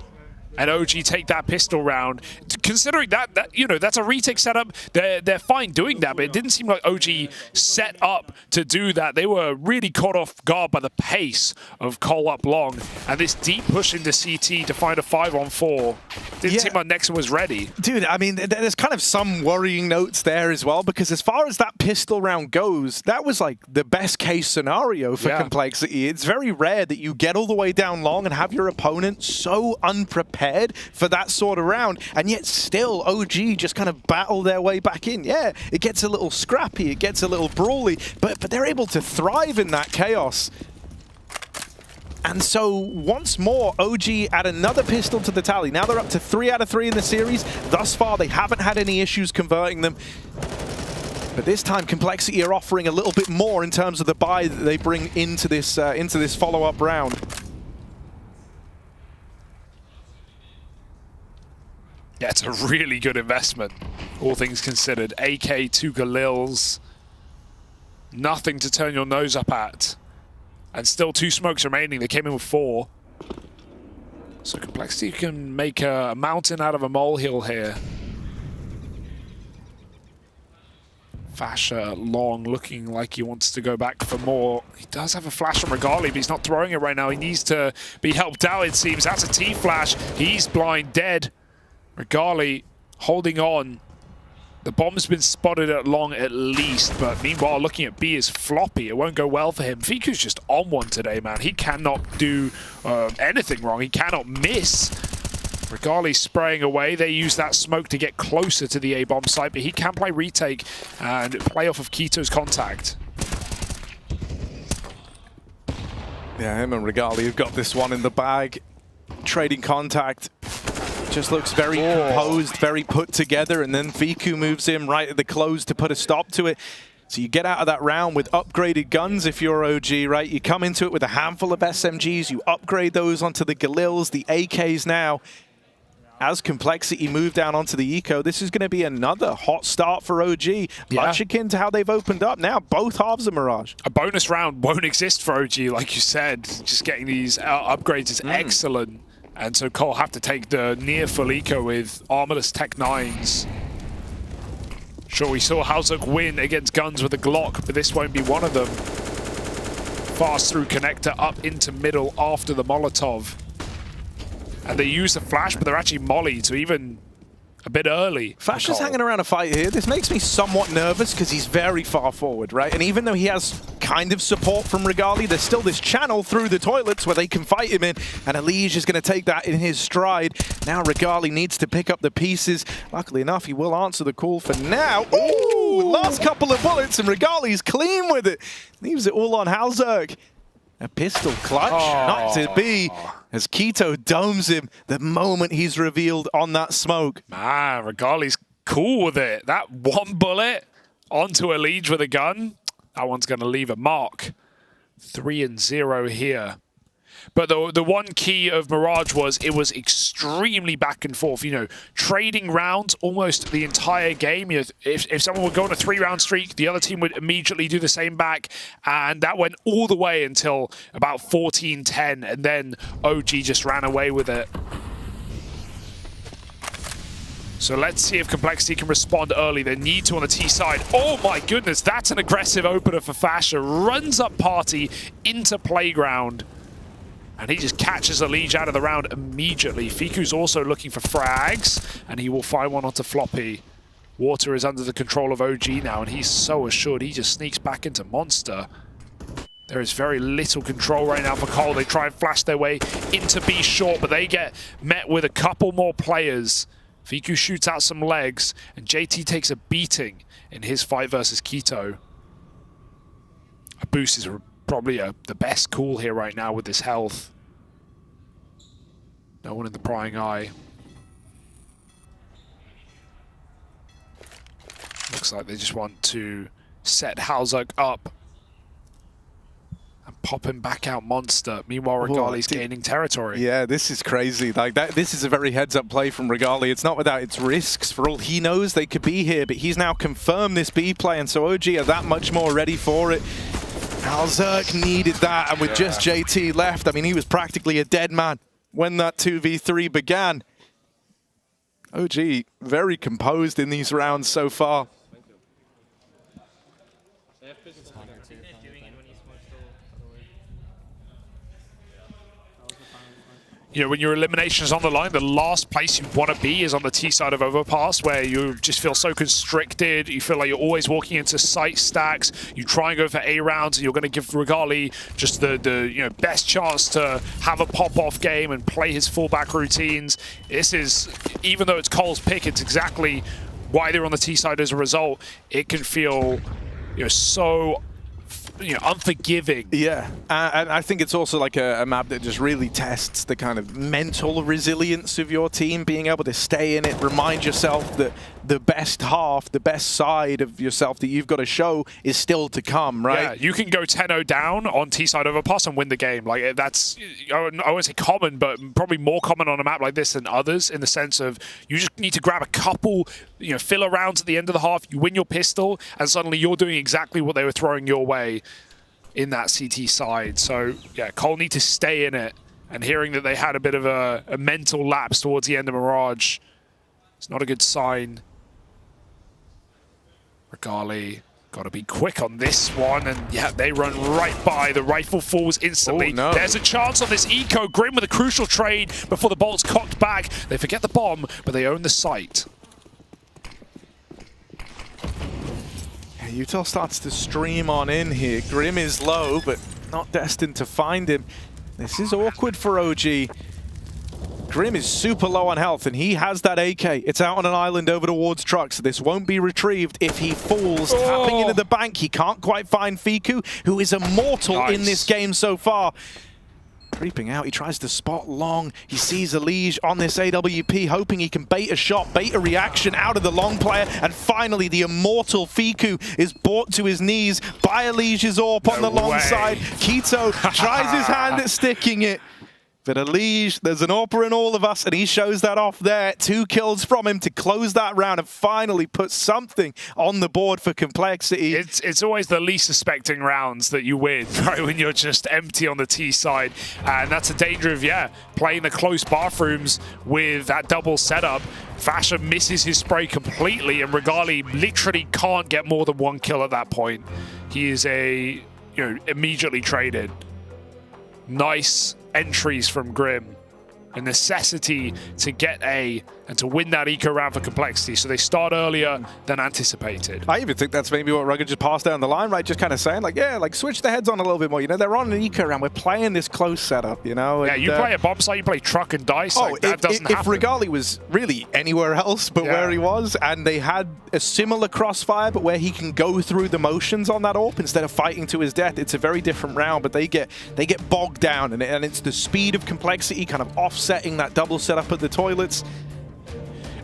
And OG take that pistol round. Considering that you know, that's a retake setup, they're fine doing that, but it didn't seem like OG set up to do that. They were really caught off guard by the pace of Cole up long, and this deep push into CT to find a 5-on-4. Didn't seem like Nexon was ready. Dude, I mean, there's kind of some worrying notes there as well, because as far as that pistol round goes, that was like the best case scenario for Complexity. It's very rare that you get all the way down long and have your opponent so unprepared for that sort of round, and yet still OG just kind of battle their way back in. Yeah, it gets a little scrappy, it gets a little brawly, but they're able to thrive in that chaos. And so once more, OG add another pistol to the tally. Now they're up to 3 out of 3 in the series. Thus far, they haven't had any issues converting them. But this time, Complexity are offering a little bit more in terms of the buy that they bring into this follow-up round. Yeah, it's a really good investment, all things considered. AK, 2 Galils, nothing to turn your nose up at. And still 2 smokes remaining. They came in with 4. So Complexity can make a mountain out of a molehill here. Fasher long, looking like he wants to go back for more. He does have a flash from Regali, but he's not throwing it right now. He needs to be helped out, it seems. That's a T-flash. He's blind, dead. Regali holding on. The bomb's been spotted at long at least, but meanwhile looking at B is Floppy. It won't go well for him. Fiku's just on one today, man. He cannot do anything wrong. He cannot miss. Regali spraying away. They use that smoke to get closer to the A-bomb site, but he can play retake and play off of Kito's contact. Yeah, him and Regali have got this one in the bag. Trading contact. Just looks very composed, very put together, and then Fiku moves in right at the close to put a stop to it. So you get out of that round with upgraded guns if you're OG, right? You come into it with a handful of SMGs, you upgrade those onto the Galils, the AKs now. As Complexity move down onto the eco, this is going to be another hot start for OG. Much akin to how they've opened up now, both halves of Mirage. A bonus round won't exist for OG, like you said. Just getting these upgrades is excellent. And so Cole have to take the near full eco with Armorless Tech 9s. Sure, we saw Halzuk win against Guns with a Glock, but this won't be one of them. Fast through connector up into middle after the Molotov. And they use the flash, but they're actually mollied, so even a bit early. Flash is hanging around a fight here. This makes me somewhat nervous because he's very far forward, right? And even though he has kind of support from Regali, there's still this channel through the toilets where they can fight him in, and Elige is going to take that in his stride. Now Regali needs to pick up the pieces. Luckily enough, he will answer the call for now. Ooh, last couple of bullets, and Regali's clean with it. Leaves it all on Halzuk. A pistol clutch, not to be, as Keto domes him the moment he's revealed on that smoke. Man, Regali's cool with it. That one bullet onto Elige with a gun, that one's going to leave a mark. 3-0 here. But the one key of Mirage was it was extremely back and forth. You know, trading rounds almost the entire game. You know, if someone would go on a 3-round streak, the other team would immediately do the same back. And that went all the way until about 14-10. And then OG just ran away with it. So let's see if Complexity can respond early. They need to on the T side. Oh my goodness, that's an aggressive opener for Fasher. Runs up Party into Playground. And he just catches Elige out of the round immediately. Fiku's also looking for frags, and he will find one onto Floppy. Water is under the control of OG now, and he's so assured. He just sneaks back into Monster. There is very little control right now for Cole. They try and flash their way into B short, but they get met with a couple more players. Fiku shoots out some legs, and JT takes a beating in his fight versus Keto. A boost is probably the best call here right now with this health. No one in the prying eye. Looks like they just want to set Halzuk up and pop him back out Monster. Meanwhile, Regali's gaining territory. Yeah, this is crazy. Like that, this is a very heads-up play from Regali. It's not without its risks. For all he knows, they could be here, but he's now confirmed this B play, and so OG are that much more ready for it. Halzuk needed that, and with just JT left, I mean, he was practically a dead man when that 2v3 began. OG very composed in these rounds so far. You know, when your elimination is on the line, the last place you want to be is on the T side of Overpass, where you just feel so constricted. You feel like you're always walking into site stacks. You try and go for A rounds, and you're going to give Regali just the best chance to have a pop-off game and play his fullback routines. This is, even though it's Cole's pick, it's exactly why they're on the T side as a result. It can feel, so unforgiving. Yeah, and I think it's also like a map that just really tests the kind of mental resilience of your team, being able to stay in it, remind yourself that the best half, the best side of yourself that you've got to show is still to come, right? Yeah, you can go 10-0 down on T-side overpass and win the game. Like, that's, I won't say common, but probably more common on a map like this than others, in the sense of you just need to grab a couple, filler rounds at the end of the half, you win your pistol, and suddenly you're doing exactly what they were throwing your way in that CT side. So, yeah, Cole need to stay in it. And hearing that they had a bit of a mental lapse towards the end of Mirage, it's not a good sign. Regali got to be quick on this one, and yeah, they run right by. The rifle falls instantly. Oh, no. There's a chance on this eco. Grim with a crucial trade before the bolt's cocked back. They forget the bomb, but they own the site. Utah starts to stream on in here. Grim is low, but not destined to find him. This is awkward for OG. Grim is super low on health, and he has that AK. It's out on an island over towards truck, so this won't be retrieved if he falls. Tapping into the bank, he can't quite find Fiku, who is immortal in this game so far. creeping out. He tries to spot long. He sees Elige on this AWP, hoping he can bait a shot, bait a reaction out of the long player. And finally, the immortal Fiku is brought to his knees by Elige's AWP on the long side. Keto tries his hand at sticking it. But Elige, there's an AWPer in all of us, and he shows that off there. 2 kills from him to close that round and finally put something on the board for Complexity. It's always the least suspecting rounds that you win, right, when you're just empty on the T side. And that's a danger of, playing the close bathrooms with that double setup. Fasher misses his spray completely, and Regali literally can't get more than 1 kill at that point. He is immediately traded. Nice entries from Grim. A necessity to get and to win that eco round for Complexity, so they start earlier than anticipated. I even think that's maybe what Rugged just passed down the line, right? Just kind of saying, switch the heads on a little bit more. They're on an eco round. We're playing this close setup, Yeah, and, you play a bomb site, you play truck and dice. That doesn't if happen. Regali was really anywhere else but where he was, and they had a similar crossfire, but where he can go through the motions on that AWP instead of fighting to his death, it's a very different round. But they get bogged down, and it's the speed of Complexity kind of offsetting that double setup at the toilets.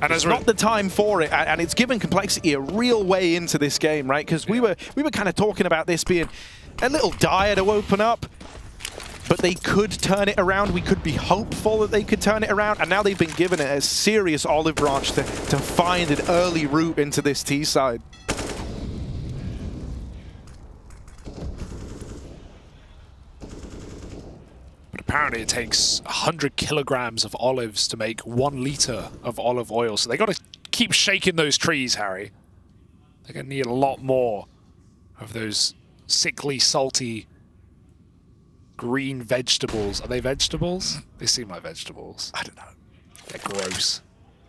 And it's not the time for it, and it's given Complexity a real way into this game, right? Because we were kind of talking about this being a little dire to open up, but they could turn it around. We could be hopeful that they could turn it around, and now they've been given a serious olive branch to find an early route into this T side. Apparently it takes 100 kilograms of olives to make 1 liter of olive oil. So they got to keep shaking those trees, Harry. They're going to need a lot more of those sickly, salty, green vegetables. Are they vegetables? They seem like vegetables. I don't know. They're gross.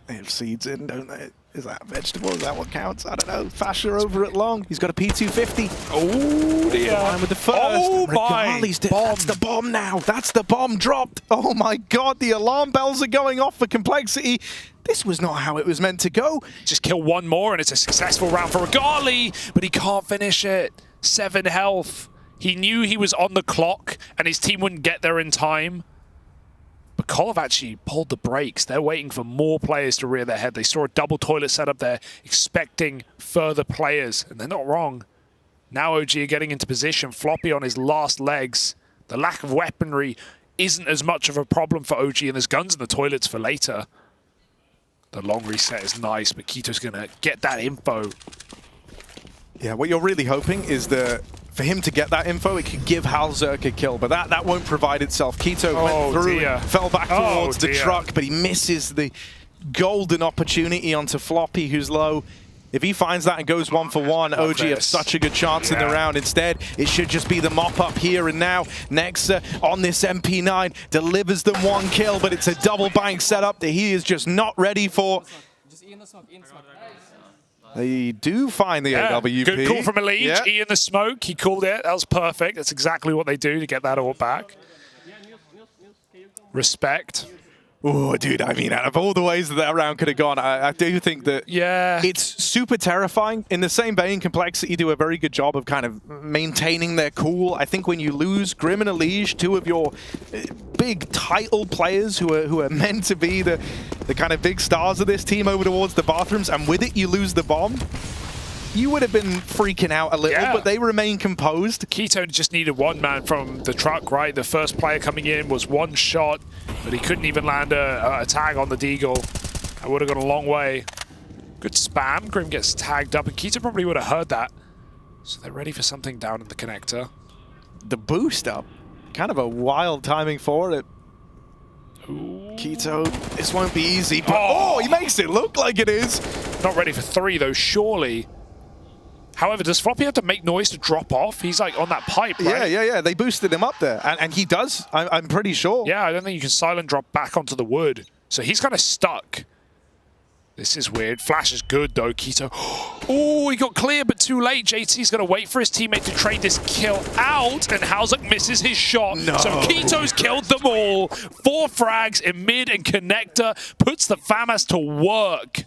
They have seeds in, don't they? Is that a vegetable? Is that what counts? I don't know. Fasher over at long. He's got a P250. Oh, dear. Line with the first. Oh, my. That's the bomb now. That's the bomb dropped. Oh, my God. The alarm bells are going off for Complexity. This was not how it was meant to go. Just kill 1 more, and it's a successful round for Regali, but he can't finish it. 7 health. He knew he was on the clock, and his team wouldn't get there in time. But Kolov actually pulled the brakes. They're waiting for more players to rear their head. They saw a double toilet set up there, expecting further players, and they're not wrong. Now OG are getting into position. Floppy on his last legs. The lack of weaponry isn't as much of a problem for OG, and there's guns in the toilets for later. The long reset is nice, but Kito's going to get that info. Yeah, what you're really hoping is that for him to get that info, it could give Halzerk a kill, but that won't provide itself. Keto went through, fell back towards the truck, but he misses the golden opportunity onto Floppy, who's low. If he finds that and goes 1 for 1, OG have such a good chance in the round. Instead, it should just be the mop up here and now. Nexa on this MP9 delivers them 1 kill, but it's a double bank setup that he is just not ready for. They do find the AWP. Good call from Elige. E in the smoke. He called it. That was perfect. That's exactly what they do to get that all back. Respect. Oh, dude, I mean, out of all the ways that round could have gone, I do think that it's super terrifying. In the same vein, Complexity do a very good job of kind of maintaining their cool. I think when you lose Grim and Elige, 2 of your big title players who are meant to be the kind of big stars of this team over towards the bathrooms, and with it you lose the bomb, you would have been freaking out a little, but they remain composed. Keto just needed 1 man from the truck, right? The first player coming in was 1 shot, but he couldn't even land a tag on the Deagle. I would have gone a long way. Good spam. Grim gets tagged up, and Keto probably would have heard that. So they're ready for something down in the connector. The boost up. Kind of a wild timing for it. Keto, this won't be easy, but he makes it look like it is. Not ready for 3, though, surely. However, does Floppy have to make noise to drop off? He's like on that pipe, right? Yeah. They boosted him up there, and he does, I'm pretty sure. Yeah, I don't think you can silent drop back onto the wood. So he's kind of stuck. This is weird. Flash is good, though, Keto. Oh, he got clear, but too late. JT's going to wait for his teammate to trade this kill out, and Halzerk misses his shot. No. So Keto's killed them all. 4 frags in mid and connector. Puts the FAMAS to work.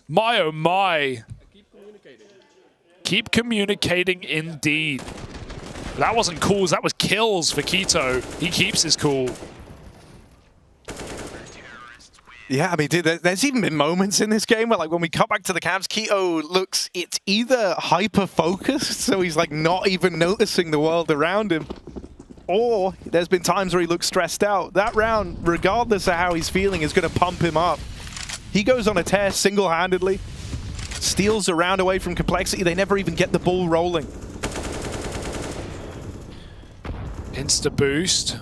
My, oh, my. Keep communicating indeed. That wasn't calls, that was kills for Quito. He keeps his cool. Yeah, I mean, dude, there's even been moments in this game where, like, when we cut back to the cams, Quito looks, it's either hyper-focused, so he's, like, not even noticing the world around him, or there's been times where he looks stressed out. That round, regardless of how he's feeling, is going to pump him up. He goes on a tear single-handedly, steals a round away from Complexity. They never even get the ball rolling. Insta boost.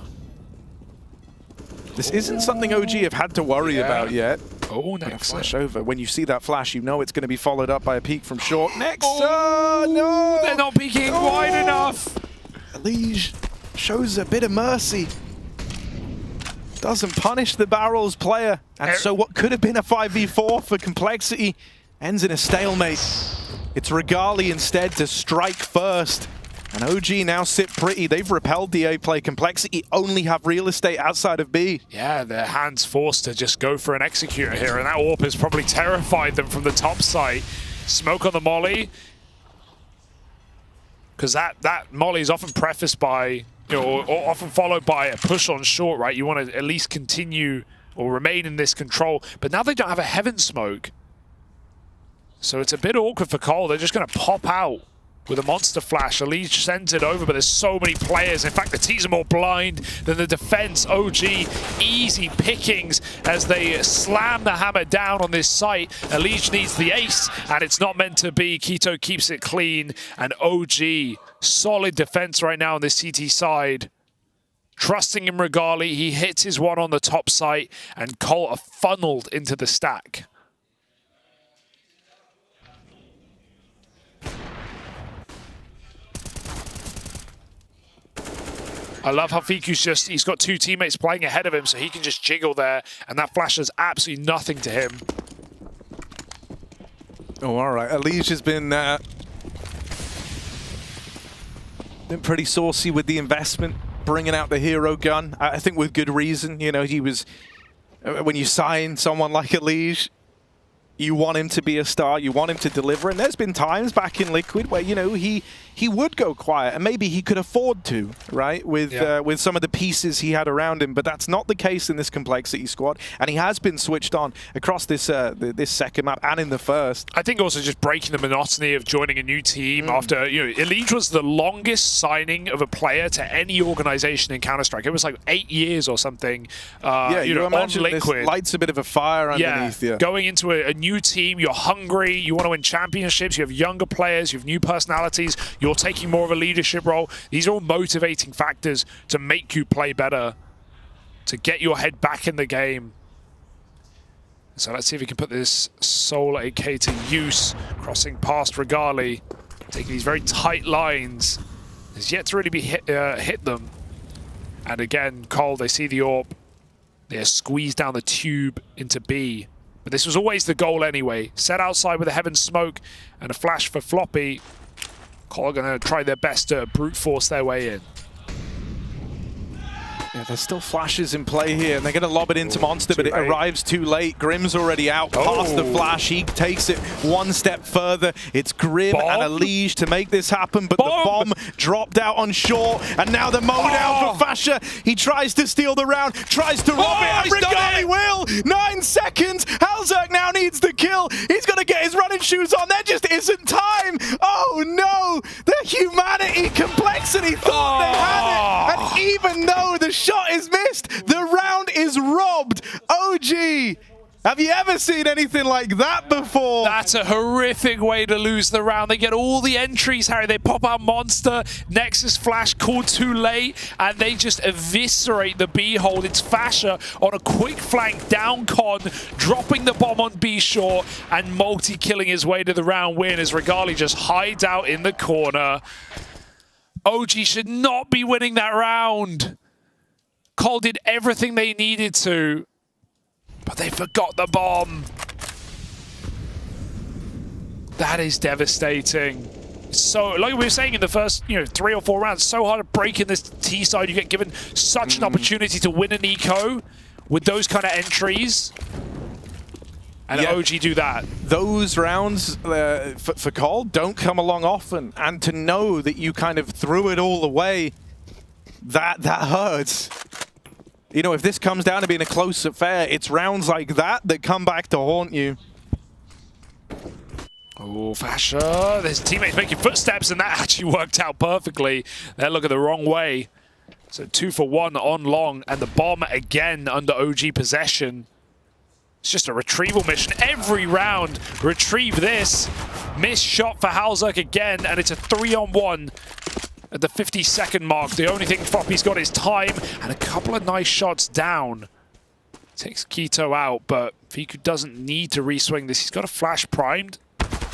This isn't something OG have had to worry about yet. Oh, next flash over. When you see that flash, you know it's going to be followed up by a peek from short. Next! Oh, no! They're not peeking wide enough! Elige shows a bit of mercy. Doesn't punish the barrels player. And so what could have been a 5v4 for Complexity ends in a stalemate. It's Regali instead to strike first. And OG now sit pretty. They've repelled the A play. Complexity only have real estate outside of B. Yeah, their hands forced to just go for an executor here, and that AWP has probably terrified them from the top site. Smoke on the molly. Because that molly is often prefaced by, you know, or often followed by a push on short, right? You want to at least continue or remain in this control. But now they don't have a heaven smoke. So it's a bit awkward for Cole. They're just going to pop out with a monster flash. Elige sends it over, but there's so many players. In fact, the T's are more blind than the defense. OG, easy pickings as they slam the hammer down on this site. Elige needs the ace, and it's not meant to be. Quito keeps it clean, and OG, solid defense right now on the CT side. Trusting in Regali, he hits his one on the top site, and Cole are funneled into the stack. I love how Fiku's he's got two teammates playing ahead of him, so he can just jiggle there, and that flash does absolutely nothing to him. Oh, all right. Elige has been pretty saucy with the investment, bringing out the hero gun. I think with good reason. You know, he was, when you sign someone like Elige, you want him to be a star, you want him to deliver, and there's been times back in Liquid where, you know, he would go quiet, and maybe he could afford to, right, with some of the pieces he had around him, but that's not the case in this Complexity squad, and he has been switched on across this this second map and in the first. I think also just breaking the monotony of joining a new team after, you know, Elige was the longest signing of a player to any organization in Counter-Strike. It was like 8 years or something, yeah, you know, on Liquid. Liquid. This lights a bit of a fire underneath you. Going into a new team, you're hungry, you want to win championships, you have younger players, you have new personalities, you're taking more of a leadership role. These are all motivating factors to make you play better, to get your head back in the game. So let's see if we can put this Soul AK to use, crossing past Regali, taking these very tight lines. Has yet to really be hit them. And again, Cole, they see the AWP. They're squeezed down the tube into B. But this was always the goal anyway. Set outside with a heaven smoke and a flash for Floppy. Cole are going to try their best to brute force their way in. Yeah, there's still flashes in play here, and they're going to lob it into Monster, but it arrives too late. Grim's already out past the flash. He takes it one step further. It's Grim and Elige to make this happen, but the bomb dropped out on short, and now the mow down for Fasha. He tries to steal the round, tries to rob it, and Regali will! 9 seconds! Halzerk now needs the kill. He's got to get his running shoes on. There just isn't time! Oh no! The humanity Complexity thought they had it, and even though the shot is missed, the round is robbed. OG, have you ever seen anything like that before? That's a horrific way to lose the round. They get all the entries, Harry. They pop out Monster, Nexus Flash called too late, and they just eviscerate the B hold. It's Fasha on a quick flank down con, dropping the bomb on B short, and multi-killing his way to the round win as Regali just hides out in the corner. OG should not be winning that round. Cole did everything they needed to, but they forgot the bomb. That is devastating. So, like we were saying in the first, 3 or 4 rounds, so hard to break in this T side. You get given such an opportunity to win an eco with those kind of entries. And OG do that. Those rounds for Cole don't come along often. And to know that you kind of threw it all away, that hurts. You know, if this comes down to being a close affair, it's rounds like that come back to haunt you. Oh, Fasha, his teammates making footsteps, and that actually worked out perfectly. They're looking the wrong way. So 2 for 1 on long, and the bomb again under OG possession. It's just a retrieval mission. Every round, retrieve this. Missed shot for Halzerk again, and it's a 3-on-1 at the 50-second mark. The only thing Foppy's got is time, and a couple of nice shots down. Takes Quito out, but Fiku doesn't need to reswing this. He's got a flash primed.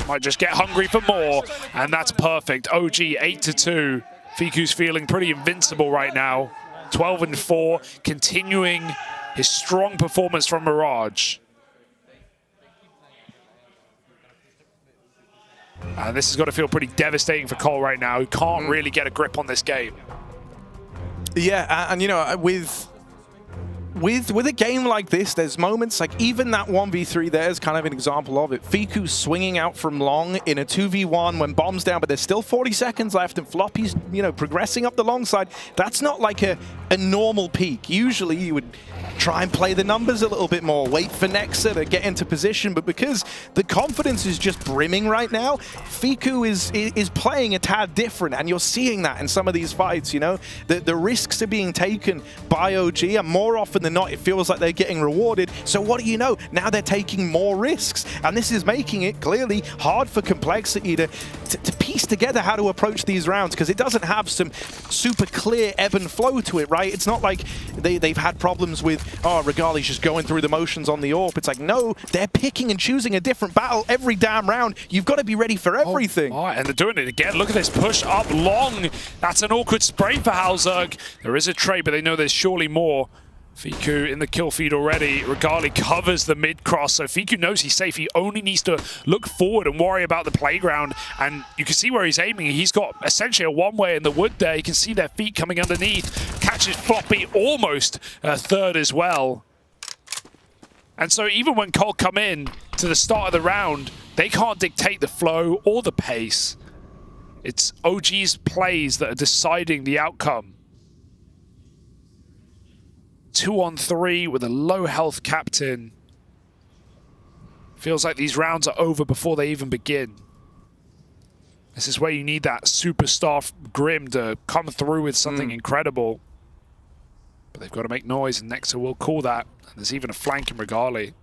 Might just get hungry for more, and that's perfect. OG 8-2. Fiku's feeling pretty invincible right now. 12-4, continuing his strong performance from Mirage. And this has got to feel pretty devastating for Cole right now, who can't really get a grip on this game. Yeah, and you know, with a game like this, there's moments like even that 1v3 there is kind of an example of it. Fiku swinging out from long in a 2v1 when bomb's down, but there's still 40 seconds left and Floppy's, you know, progressing up the long side. That's not like a normal peak. Usually you would try and play the numbers a little bit more, wait for Nexa to get into position, but because the confidence is just brimming right now, Fiku is playing a tad different, and you're seeing that in some of these fights, you know? The risks are being taken by OG, and more often than not, it feels like they're getting rewarded. So what do you know? Now they're taking more risks, and this is making it clearly hard for Complexity to piece together how to approach these rounds, because it doesn't have some super clear ebb and flow to it, right? It's not like they've had problems with, oh, Regali's just going through the motions on the AWP. It's like, no, they're picking and choosing a different battle every damn round. You've got to be ready for everything. Oh, and they're doing it again. Look at this push up long. That's an awkward spray for Halzerk. There is a trade, but they know there's surely more. Fiku in the kill feed already. Regali covers the mid-cross, so Fiku knows he's safe. He only needs to look forward and worry about the playground, and you can see where he's aiming. He's got essentially a one-way in the wood there. You can see their feet coming underneath. Catches Floppy almost a third as well. And so even when Cole come in to the start of the round, they can't dictate the flow or the pace. It's OG's plays that are deciding the outcome. 2-on-3 with a low health captain. Feels like these rounds are over before they even begin. This is where you need that superstar Grim to come through with something incredible. But they've got to make noise, and Nexa will call that. And there's even a flank in Regali.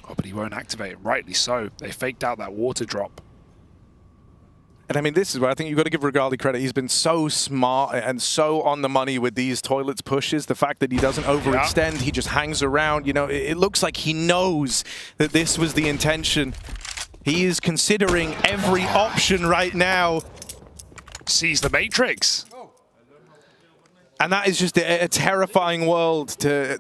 Oh, but he won't activate, rightly so. They faked out that water drop. And I mean, this is where I think you've got to give Regali credit. He's been so smart and so on the money with these toilets pushes. The fact that he doesn't overextend, he just hangs around. You know, it looks like he knows that this was the intention. He is considering every option right now. Sees the Matrix. And that is just a terrifying world to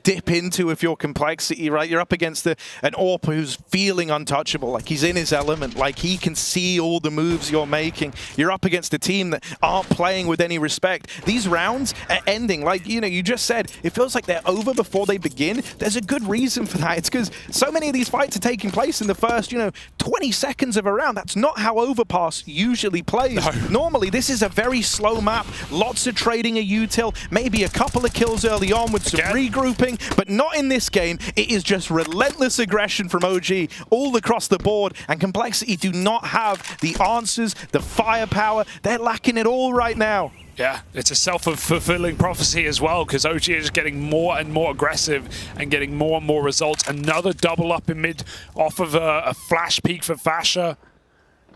dip into if you're Complexity, right? You're up against an AWP who's feeling untouchable, like he's in his element, like he can see all the moves you're making. You're up against a team that aren't playing with any respect. These rounds are ending, like, you know, you just said, it feels like they're over before they begin. There's a good reason for that. It's because so many of these fights are taking place in the first, you know, 20 seconds of a round. That's not how Overpass usually plays. No. Normally, this is a very slow map, lots of trading a util, maybe a couple of kills early on with some regrouping, but not in this game. It is just relentless aggression from OG all across the board, and Complexity do not have the answers, the firepower. They're lacking it all right now. Yeah, it's a self-fulfilling prophecy as well, because OG is getting more and more aggressive and getting more and more results. Another double up in mid off of a flash peek for Fasha.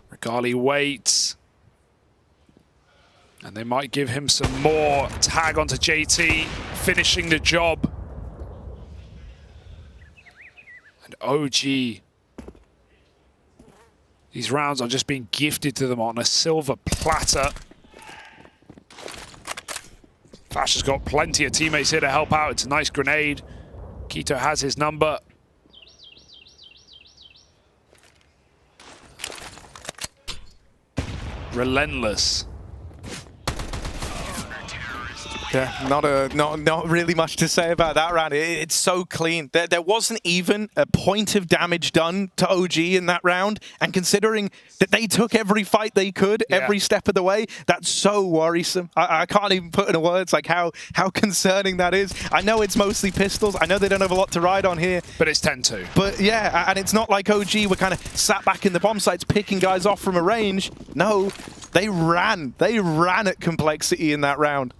Regali waits. And they might give him some more. Tag onto JT, finishing the job. And OG. These rounds are just being gifted to them on a silver platter. Flash has got plenty of teammates here to help out. It's a nice grenade. Quito has his number. Relentless. Yeah, not really much to say about that round. It's so clean. There wasn't even a point of damage done to OG in that round, and considering that they took every fight they could, every step of the way, that's so worrisome. I can't even put into words like how concerning that is. I know it's mostly pistols. I know they don't have a lot to ride on here. But it's 10-2. But yeah, and it's not like OG were kind of sat back in the bomb sites picking guys off from a range. No, they ran. They ran at Complexity in that round.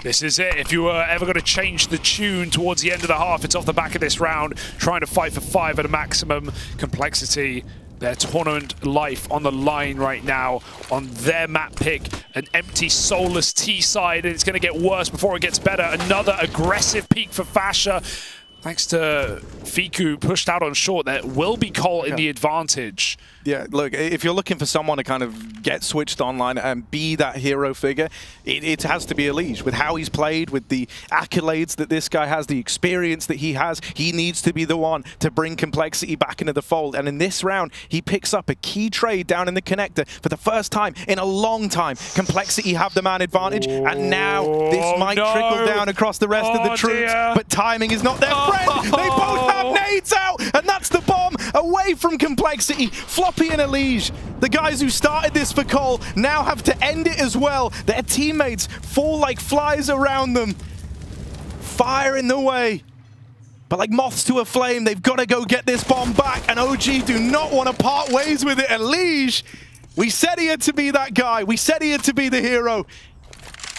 This is it. If you were ever going to change the tune towards the end of the half, it's off the back of this round, trying to fight for 5 at a maximum. Complexity, their tournament life on the line right now on their map pick. An empty, soulless T side, and it's going to get worse before it gets better. Another aggressive peak for Fasha. Thanks to Fiku pushed out on short, there will be Cole in the advantage. Yeah, look, if you're looking for someone to kind of get switched online and be that hero figure, it has to be Elige. With how he's played, with the accolades that this guy has, the experience that he has, he needs to be the one to bring Complexity back into the fold. And in this round, he picks up a key trade down in the connector for the first time in a long time. Complexity have the man advantage, and now this might trickle down across the rest of the troops, but timing is not their friend. They both have nades out, and that's the bomb away from Complexity. Floppy and Elige, the guys who started this for Cole, now have to end it as well. Their teammates fall like flies around them. Fire in the way. But like moths to a flame, they've got to go get this bomb back, and OG do not want to part ways with it. Elige, we said he had to be that guy. We said he had to be the hero.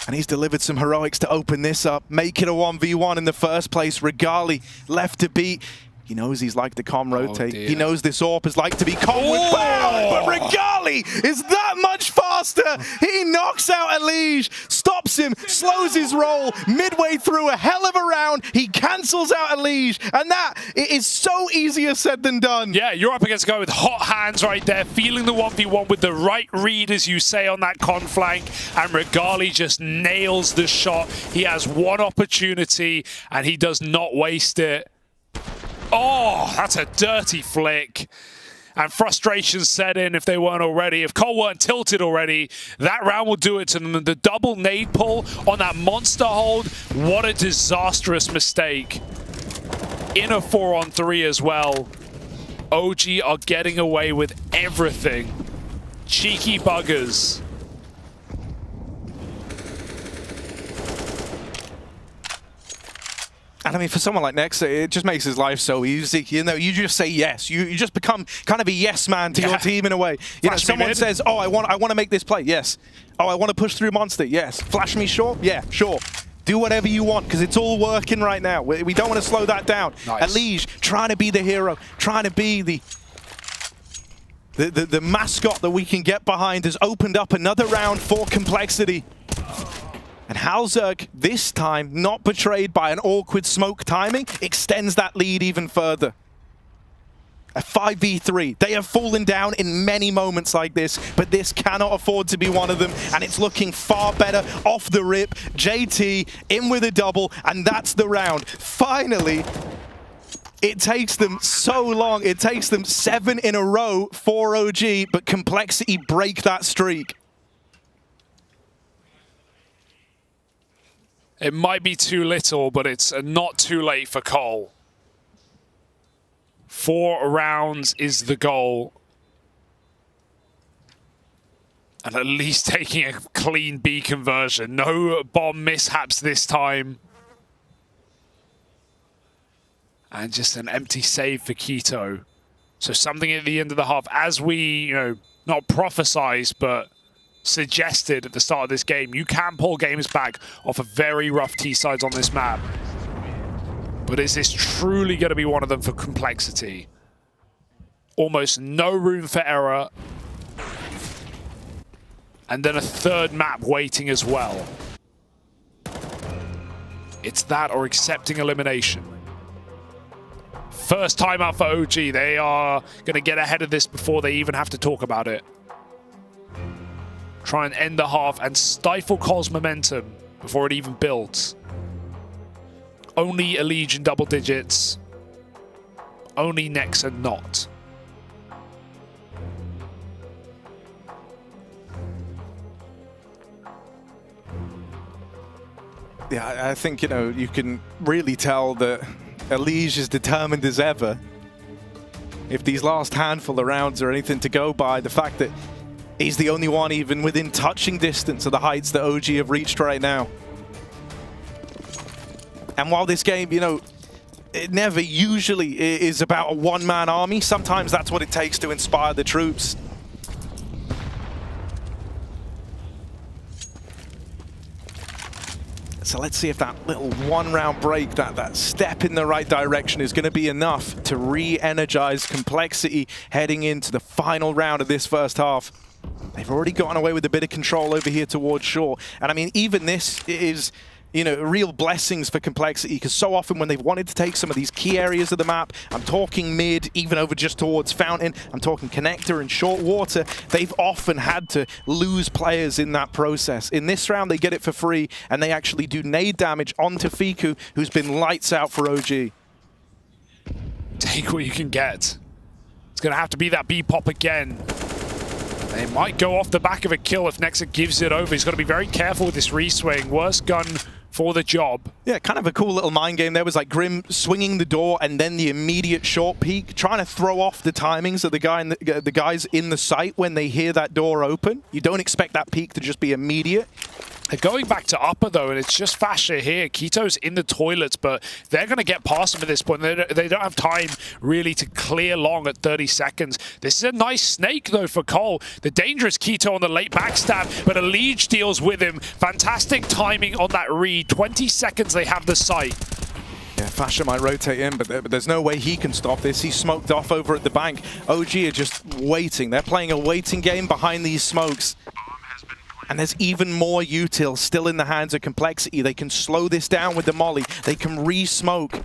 And he's delivered some heroics to open this up, make it a 1v1 in the first place. Regali left to beat. He knows he's like to com rotate. He knows this AWP is like to be com with power, but Regali is that much faster. He knocks out Elige, stops him, slows his roll. Midway through a hell of a round, he cancels out Elige, and that is so easier said than done. Yeah, you're up against a guy with hot hands right there, feeling the 1v1 with the right read, as you say, on that con flank, and Regali just nails the shot. He has one opportunity, and he does not waste it. Oh, that's a dirty flick. And frustration set in if they weren't already. If Cole weren't tilted already, that round will do it to them. The double nade pull on that monster hold, what a disastrous mistake. In a 4-on-3 as well. OG are getting away with everything. Cheeky buggers. And I mean, for someone like Nexa, it just makes his life so easy. You know, you just say yes. You just become kind of a yes man to your team in a way. You know, someone says, "Oh, I want to make this play." Yes. Oh, I want to push through monster. Yes. Flash me short. Yeah, sure. Do whatever you want, because it's all working right now. We don't want to slow that down. Nice. Elige trying to be the hero, trying to be the mascot that we can get behind, has opened up another round for Complexity. And Halzerg, this time, not betrayed by an awkward smoke timing, extends that lead even further. A 5v3. They have fallen down in many moments like this, but this cannot afford to be one of them, and it's looking far better off the rip. JT in with a double, and that's the round. Finally, it takes them so long. It takes them 7 in a row for OG, but Complexity break that streak. It might be too little, but it's not too late for Cole. 4 rounds is the goal. And at least taking a clean B conversion. No bomb mishaps this time. And just an empty save for Keto. So something at the end of the half, as we, not prophesized, but suggested at the start of this game, you can pull games back off of very rough T-sides on this map. But is this truly going to be one of them for Complexity? Almost no room for error. And then a third map waiting as well. It's that or accepting elimination. First time out for OG. They are going to get ahead of this before they even have to talk about it. Try and end the half and stifle Cole's momentum before it even builds. Only Elige in double digits. Only Nexa not. Yeah, I think, you know, you can really tell that Elige is determined as ever. If these last handful of rounds are anything to go by, the fact that he's the only one even within touching distance of the heights that OG have reached right now. And while this game, you know, it never usually is about a one-man army, sometimes that's what it takes to inspire the troops. So let's see if that little one-round break, that step in the right direction is going to be enough to re-energize Complexity heading into the final round of this first half. They've already gotten away with a bit of control over here towards shore. And I mean, even this is, you know, real blessings for Complexity, because so often when they've wanted to take some of these key areas of the map, I'm talking mid, even over just towards Fountain, I'm talking connector and short water, they've often had to lose players in that process. In this round, they get it for free, and they actually do nade damage onto Fiku, who's been lights out for OG. Take what you can get. It's going to have to be that B-pop again. They might go off the back of a kill if Nexa gives it over. He's got to be very careful with this re-swing. Worst gun for the job. Yeah, kind of a cool little mind game. There was like Grim swinging the door and then the immediate short peek, trying to throw off the timings of the guys in the site when they hear that door open. You don't expect that peek to just be immediate. They're going back to upper, though, and it's just Fasher here. Keto's in the toilets, but they're going to get past him at this point. They don't have time, really, to clear long at 30 seconds. This is a nice snake, though, for Cole. The dangerous Keto on the late backstab, but Elige deals with him. Fantastic timing on that read. 20 seconds they have the site. Yeah, Fasher might rotate in, but there's no way he can stop this. He's smoked off over at the bank. OG are just waiting. They're playing a waiting game behind these smokes. And there's even more util still in the hands of Complexity. They can slow this down with the molly. They can re-smoke.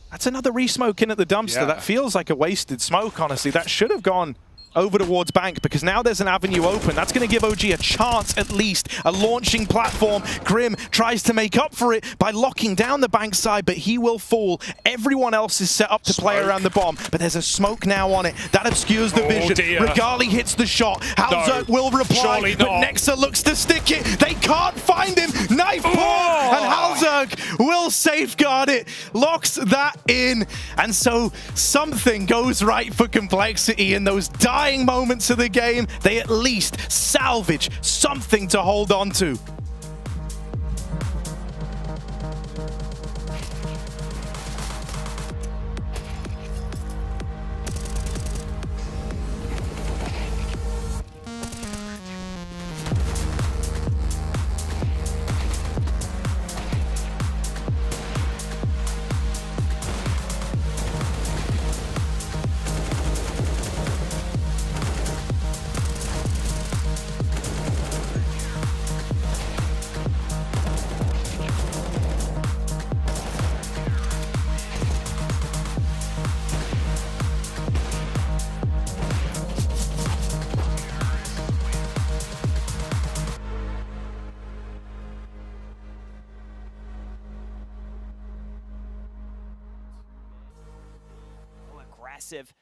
That's another re-smoke in at the dumpster. Yeah. That feels like a wasted smoke, honestly. That should have gone over towards bank, because now there's an avenue open. That's going to give OG a chance, at least, a launching platform. Grim tries to make up for it by locking down the bank side, but he will fall. Everyone else is set up to play around the bomb, but there's a smoke now on it. That obscures the vision. Dear. Regali hits the shot. Halzerk will reply, but Nexa looks to stick it. They can't find him. Knife pull, and Halzerk will safeguard it. Locks that in, and so something goes right for Complexity in those dying moments of the game. They at least salvage something to hold on to. Aggressive.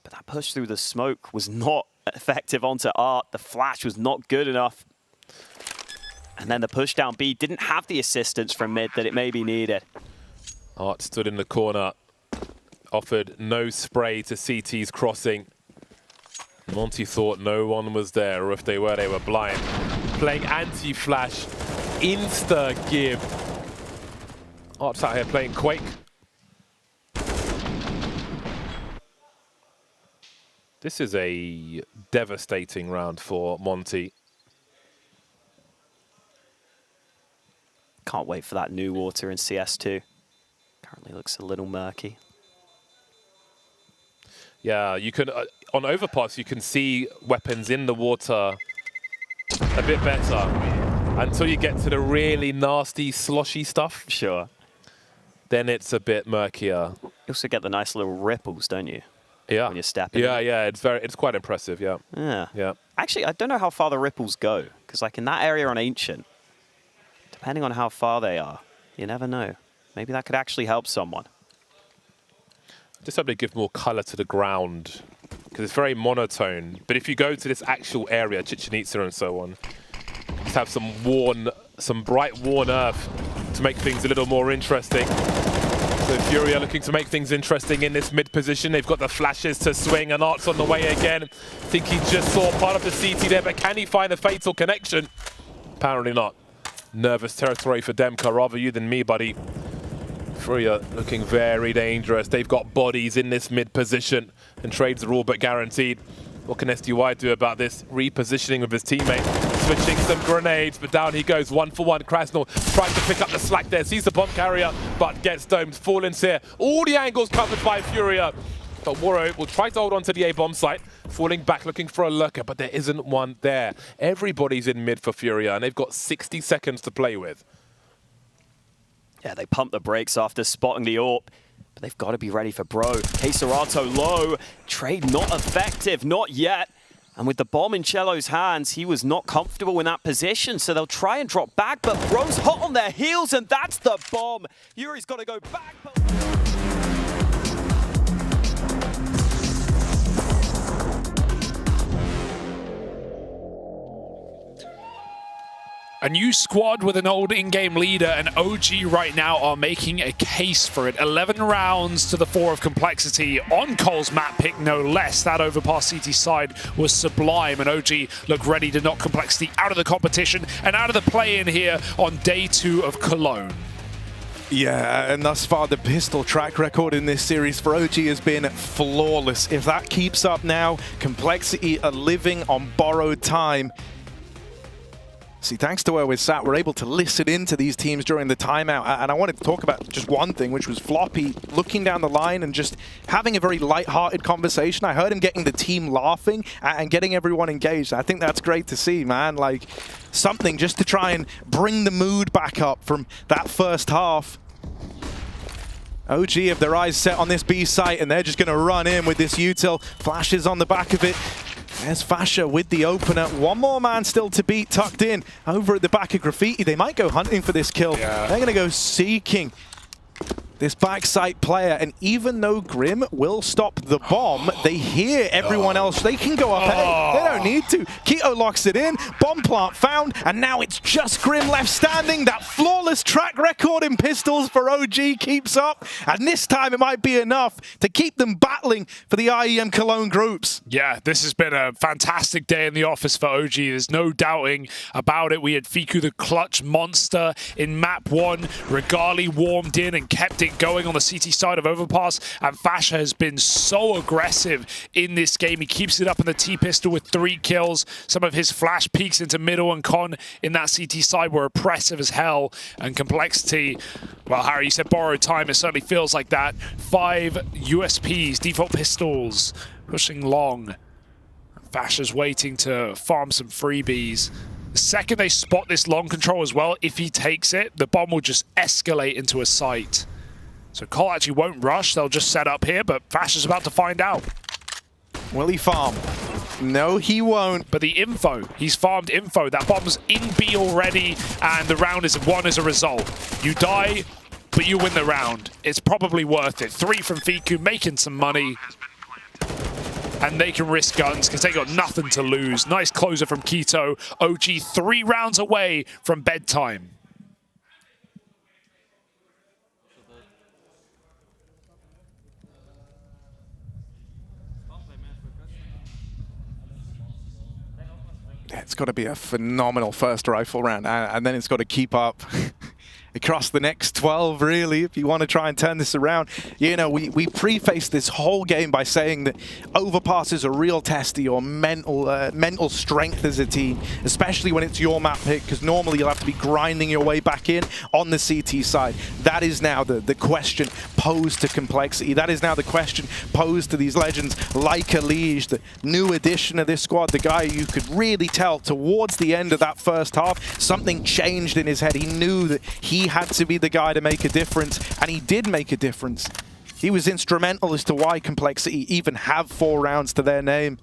But that push through the smoke was not effective onto Art. The flash was not good enough. And then the push down B didn't have the assistance from mid that it maybe needed. Art stood in the corner, offered no spray to CT's crossing. Monty thought no one was there, or if they were blind. Playing anti-flash, insta-give. Art's out here playing Quake. This is a devastating round for Monty. Can't wait for that new water in CS2. Currently looks a little murky. Yeah, you can on overpass you can see weapons in the water a bit better until you get to the really nasty sloshy stuff. Sure. Then it's a bit murkier. You also get the nice little ripples, don't you? Yeah. When you're stepping. Yeah, it's quite impressive, yeah. Yeah. Actually, I don't know how far the ripples go, because like in that area on Ancient, depending on how far they are, you never know. Maybe that could actually help someone. Just hope they give more color to the ground, because it's very monotone. But if you go to this actual area, Chichen Itza and so on, just have some bright worn earth to make things a little more interesting. So Furia looking to make things interesting in this mid position. They've got the flashes to swing, and Art's on the way again. I think he just saw part of the CT there, but can he find a fatal connection? Apparently not. Nervous territory for Demka, rather you than me, buddy. Furia looking very dangerous. They've got bodies in this mid position, and trades are all but guaranteed. What can SDY do about this repositioning of his teammate? Switching some grenades, but down he goes, 1-for-1. Krasnov trying to pick up the slack there, sees the bomb carrier, but gets domed. Fallen's here. All the angles covered by Furia. But Waro will try to hold on to the A-bomb site, falling back looking for a lurker, but there isn't one there. Everybody's in mid for Furia, and they've got 60 seconds to play with. Yeah, they pump the brakes after spotting the AWP. But they've got to be ready for Bro. Keserato low. Trade not effective, not yet. And with the bomb in Cello's hands, he was not comfortable in that position. So they'll try and drop back, but Bro's hot on their heels, and that's the bomb. Yuri's got to go back. A new squad with an old in-game leader, and OG right now are making a case for it. 11 rounds to the 4 of Complexity on Cole's map pick, no less. That overpass CT side was sublime, and OG look ready to knock Complexity out of the competition and out of the play-in here on day 2 of Cologne. Yeah, and thus far the pistol track record in this series for OG has been flawless. If that keeps up now, Complexity are living on borrowed time. See, thanks to where we're sat, we're able to listen into these teams during the timeout. And I wanted to talk about just one thing, which was Floppy looking down the line and just having a very light-hearted conversation. I heard him getting the team laughing and getting everyone engaged. I think that's great to see, man. Like, something just to try and bring the mood back up from that first half. OG have their eyes set on this B site, and they're just going to run in with this util. Flashes on the back of it. There's Fasha with the opener. One more man still to beat, tucked in over at the back of Graffiti. They might go hunting for this kill. Yeah. They're going to go seeking this backside player, and even though Grim will stop the bomb, they hear everyone else. They can go up ahead. They don't need to. Keto locks it in. Bomb plant found, and now it's just Grim left standing. That flawless track record in pistols for OG keeps up, and this time it might be enough to keep them battling for the IEM Cologne groups. Yeah, this has been a fantastic day in the office for OG. There's no doubting about it. We had Fiku the clutch monster in map 1. Regali warmed in and kept it going on the CT side of Overpass, and Fasha has been so aggressive in this game. He keeps it up in the T-pistol with 3 kills. Some of his flash peeks into middle and con in that CT side were oppressive as hell. And Complexity, well, Harry, you said borrowed time. It certainly feels like that. 5 USPs, default pistols, pushing long. Fasha's waiting to farm some freebies. The second they spot this long control as well, if he takes it, the bomb will just escalate into a site. So Cole actually won't rush, they'll just set up here, but Fasha's about to find out. Will he farm? No, he won't. But the info, he's farmed info. That bomb's in B already, and the round is won as a result. You die, but you win the round. It's probably worth it. 3 from Fiku, making some money. And they can risk guns because they got nothing to lose. Nice closer from Keto. OG 3 rounds away from bedtime. It's got to be a phenomenal first rifle round, and then it's got to keep up across the next 12, really, if you want to try and turn this around. You know, we prefaced this whole game by saying that Overpass is a real test of your mental strength as a team, especially when it's your map pick, because normally you'll have to be grinding your way back in on the CT side. That is now the question posed to Complexity. That is now the question posed to these legends like Elige, the new addition of this squad, the guy you could really tell towards the end of that first half, something changed in his head. He knew that he had to be the guy to make a difference, and he did make a difference. He was instrumental as to why Complexity even have 4 rounds to their name.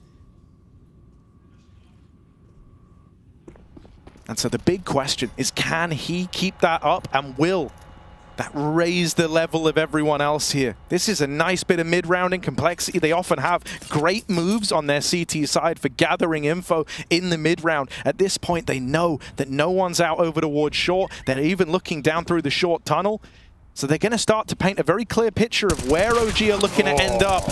And so the big question is, can he keep that up, and will that raise the level of everyone else here. This is a nice bit of mid-rounding complexity. They often have great moves on their CT side for gathering info in the mid-round. At this point, they know that no one's out over towards short. They're even looking down through the short tunnel. So they're going to start to paint a very clear picture of where OG are looking to end up.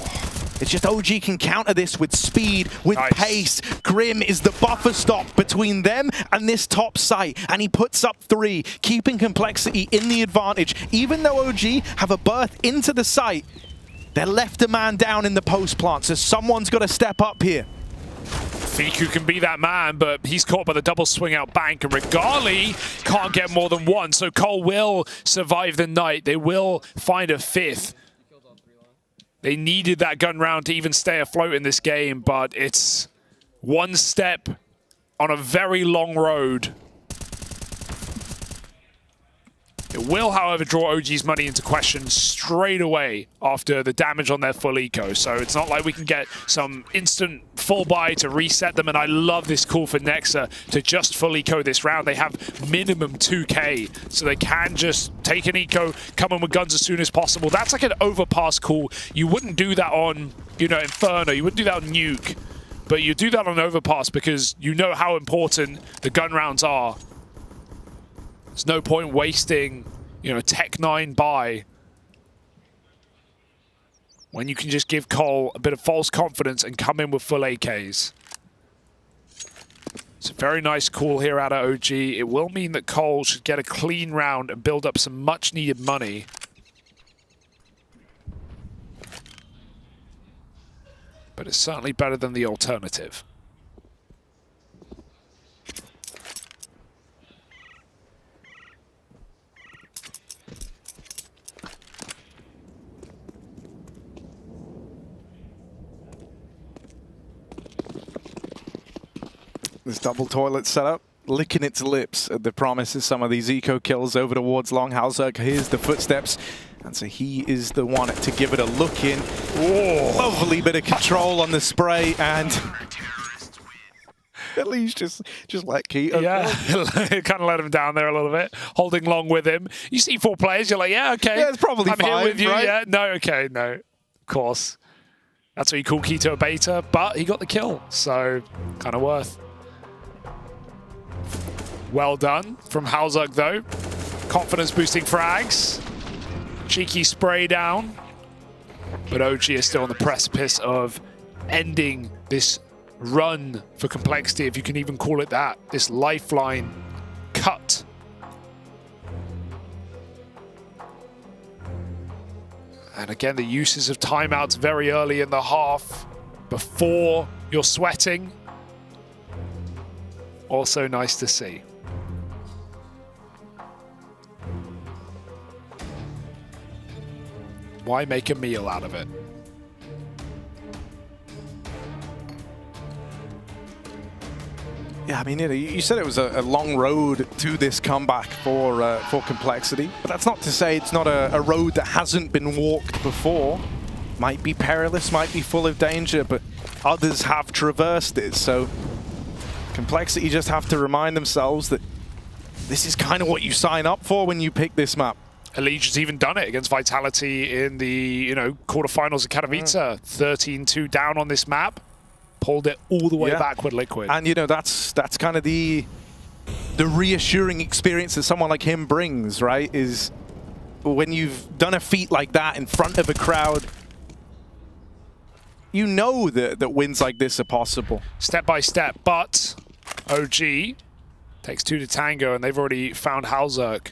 It's just OG can counter this with speed, with pace. Grim is the buffer stop between them and this top site, and he puts up 3, keeping complexity in the advantage. Even though OG have a berth into the site, they're left a man down in the post plant, so someone's got to step up here. Fiku can be that man, but he's caught by the double swing out bank, and Regali can't get more than 1, so Cole will survive the night. They will find a 5th. They needed that gun round to even stay afloat in this game, but it's one step on a very long road. It will, however, draw OG's money into question straight away after the damage on their full eco. So it's not like we can get some instant full buy to reset them. And I love this call for Nexa to just full eco this round. They have minimum 2k, so they can just take an eco, come in with guns as soon as possible. That's like an overpass call. You wouldn't do that on, you know, Inferno. You wouldn't do that on Nuke. But you do that on overpass because you know how important the gun rounds are. There's no point wasting, you know, Tech 9 buy when you can just give Cole a bit of false confidence and come in with full AKs. It's a very nice call here out of OG. It will mean that Cole should get a clean round and build up some much needed money. But it's certainly better than the alternative. This double toilet setup, licking its lips at the promise of some of these eco kills over towards Long. Halzerg hears the footsteps, and so he is the one to give it a look in. Oh, lovely bit of control on the spray, and at least just let Keto. Yeah, kind of let him down there a little bit, holding Long with him. You see 4 players, you're like, yeah, okay. Yeah, it's probably I'm fine, here with you, right? yeah. No, okay, no. Of course. That's what you call Keto a beta, but he got the kill, so kind of worth. Well done from Halzerg, though. Confidence boosting frags. Cheeky spray down. But OG is still on the precipice of ending this run for complexity, if you can even call it that. This lifeline cut. And again, the uses of timeouts very early in the half before you're sweating. Also nice to see. Why make a meal out of it? Yeah, I mean, you said it was a long road to this comeback for complexity, but that's not to say it's not a road that hasn't been walked before. Might be perilous, might be full of danger, but others have traversed it. So complexity just have to remind themselves that this is kind of what you sign up for when you pick this map. Allegiant's even done it against Vitality in the, you know, quarterfinals of Katowice. 13-2 down on this map. Pulled it all the way back with Liquid. And, you know, that's kind of the reassuring experience that someone like him brings, right? Is when you've done a feat like that in front of a crowd, you know that wins like this are possible. Step by step, but OG takes 2 to tango, and they've already found Halzerg.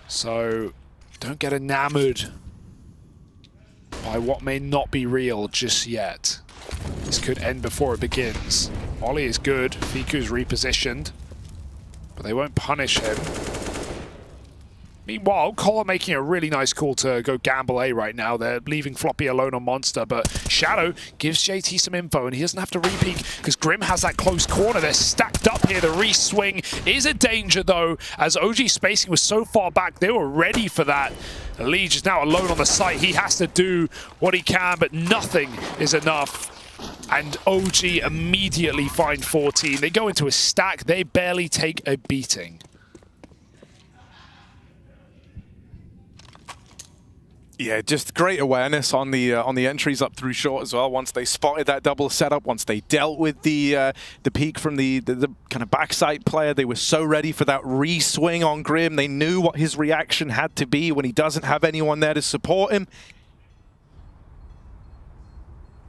So don't get enamored by what may not be real just yet. This could end before it begins. Ollie is good, Fiku's repositioned, but they won't punish him. Meanwhile, Cole are making a really nice call to go gamble A right now. They're leaving Floppy alone on Monster, but Shadow gives JT some info, and he doesn't have to re-peek because Grim has that close corner. They're stacked up here. The re-swing is a danger, though, as OG spacing was so far back. They were ready for that. Lige is now alone on the site. He has to do what he can, but nothing is enough. And OG immediately find 14. They go into a stack. They barely take a beating. Yeah, just great awareness on the entries up through short as well. Once they spotted that double setup, once they dealt with the peak from the kind of backside player, they were so ready for that re-swing on Grim. They knew what his reaction had to be when he doesn't have anyone there to support him.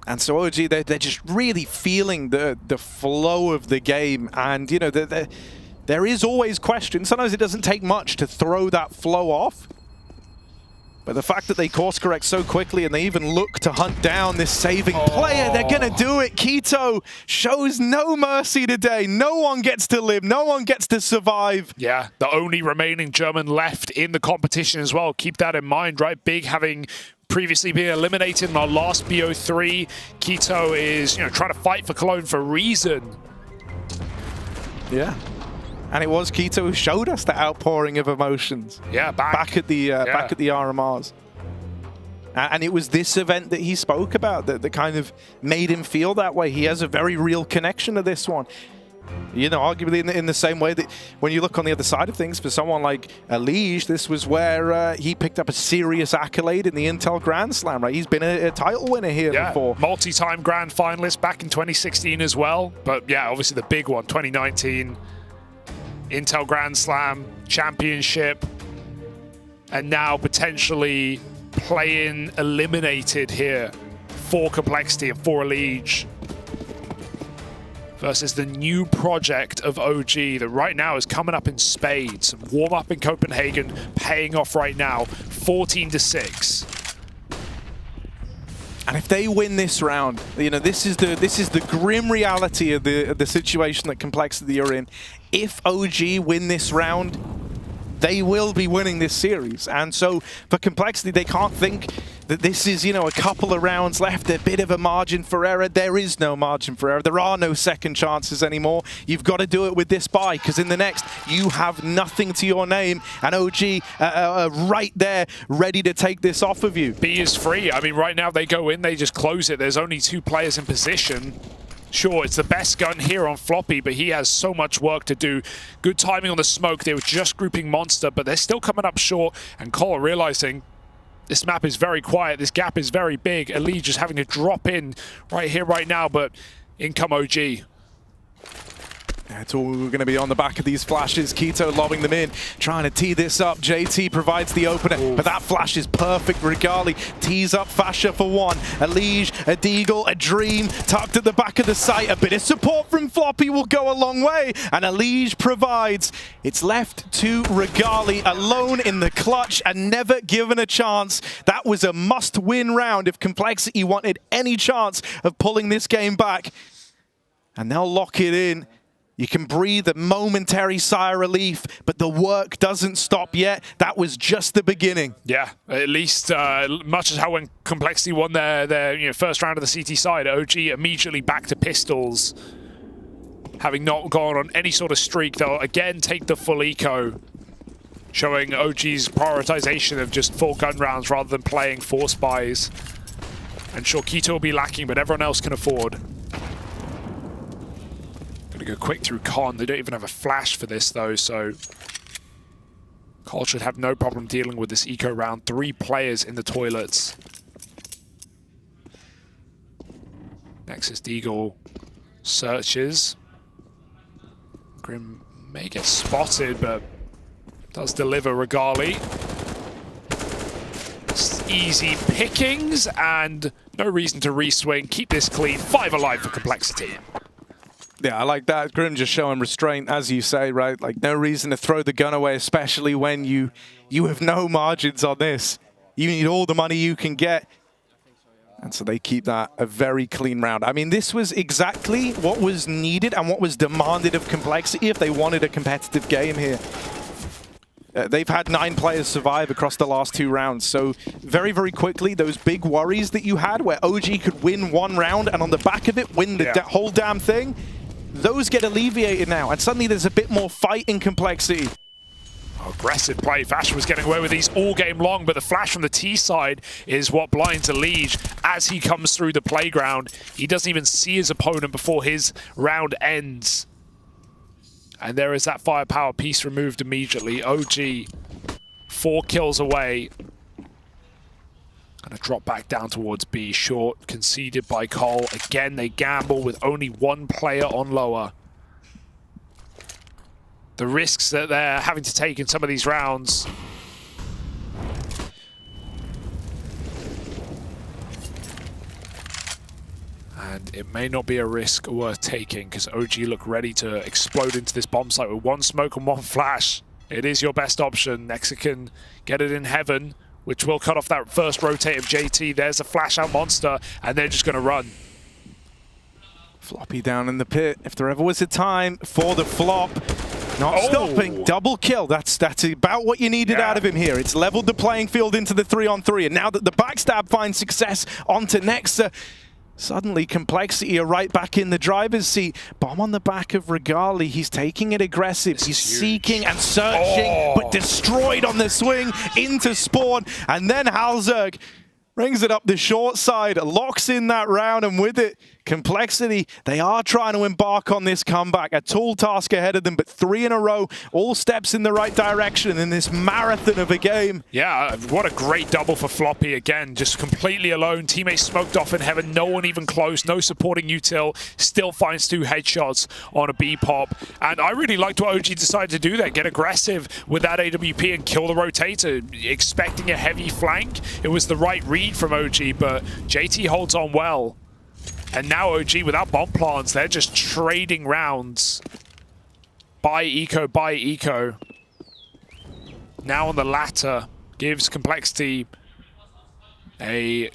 And so OG, they're just really feeling the flow of the game. And, you know, there is always questions. Sometimes it doesn't take much to throw that flow off. But the fact that they course correct so quickly and they even look to hunt down this saving player, they're going to do it. k1to shows no mercy today. No one gets to live. No one gets to survive. Yeah, the only remaining German left in the competition as well. Keep that in mind, right? Big having previously been eliminated in our last BO3. k1to is, you know, trying to fight for Cologne for reason. Yeah. And it was k1to who showed us the outpouring of emotions. Yeah, back at the RMRs. And it was this event that he spoke about that kind of made him feel that way. He has a very real connection to this one. You know, arguably in the same way that when you look on the other side of things, for someone like Lige, this was where he picked up a serious accolade in the Intel Grand Slam, right? He's been a title winner here before. Multi-time grand finalist back in 2016 as well. But yeah, obviously the big one, 2019. Intel Grand Slam, Championship, and now potentially playing eliminated here for Complexity and for Lige versus the new project of OG that right now is coming up in spades. Warm up in Copenhagen, paying off right now, 14-6. And if they win this round, you know, this is the grim reality of the situation that Complexity are in. If OG win this round, they will be winning this series. And so for Complexity, they can't think that this is, you know, a couple of rounds left, a bit of a margin for error. There is no margin for error. There are no second chances anymore. You've got to do it with this buy, because in the next, you have nothing to your name. And OG right there, ready to take this off of you. B is free. I mean, right now they go in, they just close it. There's only 2 players in position. Sure, it's the best gun here on Floppy, but he has so much work to do. Good timing on the smoke. They were just grouping Monster, but they're still coming up short. And Cole realizing this map is very quiet. This gap is very big. Elite just having to drop in right here, right now, but in come OG. It's all going to be on the back of these flashes. k1to lobbing them in, trying to tee this up. JT provides the opener, but that flash is perfect. Regali tees up Fasha for one. A Lige, a Deagle, a Dream, tucked at the back of the site. A bit of support from Floppy will go a long way, and a Lige provides. It's left to Regali, alone in the clutch and never given a chance. That was a must-win round if Complexity wanted any chance of pulling this game back. And they'll lock it in. You can breathe a momentary sigh of relief, but the work doesn't stop yet. That was just the beginning. Yeah, at least much as how when Complexity won their first round of the CT side, OG immediately back to pistols. Having not gone on any sort of streak, they'll again take the full eco, showing OG's prioritization of just full gun rounds rather than playing 4 spies. And sure, k1to will be lacking, but everyone else can afford. Go quick through Con. They don't even have a flash for this though, so Cole should have no problem dealing with this eco round. 3 players in the toilets. Nexus Deagle searches. Grim may get spotted, but does deliver Regali. Easy pickings and no reason to re-swing. Keep this clean. 5 alive for Complexity. Yeah, I like that. Grim just showing restraint, as you say, right? Like, no reason to throw the gun away, especially when you have no margins on this. You need all the money you can get. And so they keep that a very clean round. I mean, this was exactly what was needed and what was demanded of Complexity if they wanted a competitive game here. They've had 9 players survive across the last 2 rounds. So very, very quickly, those big worries that you had where OG could win 1 round and on the back of it win the whole damn thing, those get alleviated now, and suddenly there's a bit more fight in Complexity. Aggressive play. Fashion was getting away with these all game long, but the flash from the T side is what blinds Lige as he comes through the playground. He doesn't even see his opponent before his round ends. And there is that firepower piece removed immediately. OG 4 kills away. Gonna drop back down towards B. Short, conceded by Cole. Again, they gamble with only one player on lower. The risks that they're having to take in some of these rounds. And it may not be a risk worth taking because OG look ready to explode into this bomb site with one smoke and one flash. It is your best option. Nexican get it in heaven, which will cut off that first rotate of JT. There's a flash out monster, and they're just going to run. Floppy down in the pit. If there ever was a time for the flop, not stopping, double kill. That's about what you needed out of him here. It's leveled the playing field into the 3-on-3, and now that the backstab finds success onto Nexa, suddenly Complexity are right back in the driver's seat. Bomb on the back of Regali. He's taking it aggressive. He's seeking and searching, but destroyed on the swing into spawn. And then Halzerg brings it up the short side, locks in that round, and with it, Complexity, they are trying to embark on this comeback. A tall task ahead of them, but 3 in a row, all steps in the right direction in this marathon of a game. Yeah, what a great double for Floppy again. Just completely alone. Teammates smoked off in heaven. No one even close. No supporting util. Still finds 2 headshots on a B pop. And I really liked what OG decided to do there. Get aggressive with that AWP and kill the rotator. Expecting a heavy flank. It was the right read from OG, but JT holds on well. And now OG, without bomb plants, they're just trading rounds. Buy eco, buy eco. Now on the latter, gives Complexity a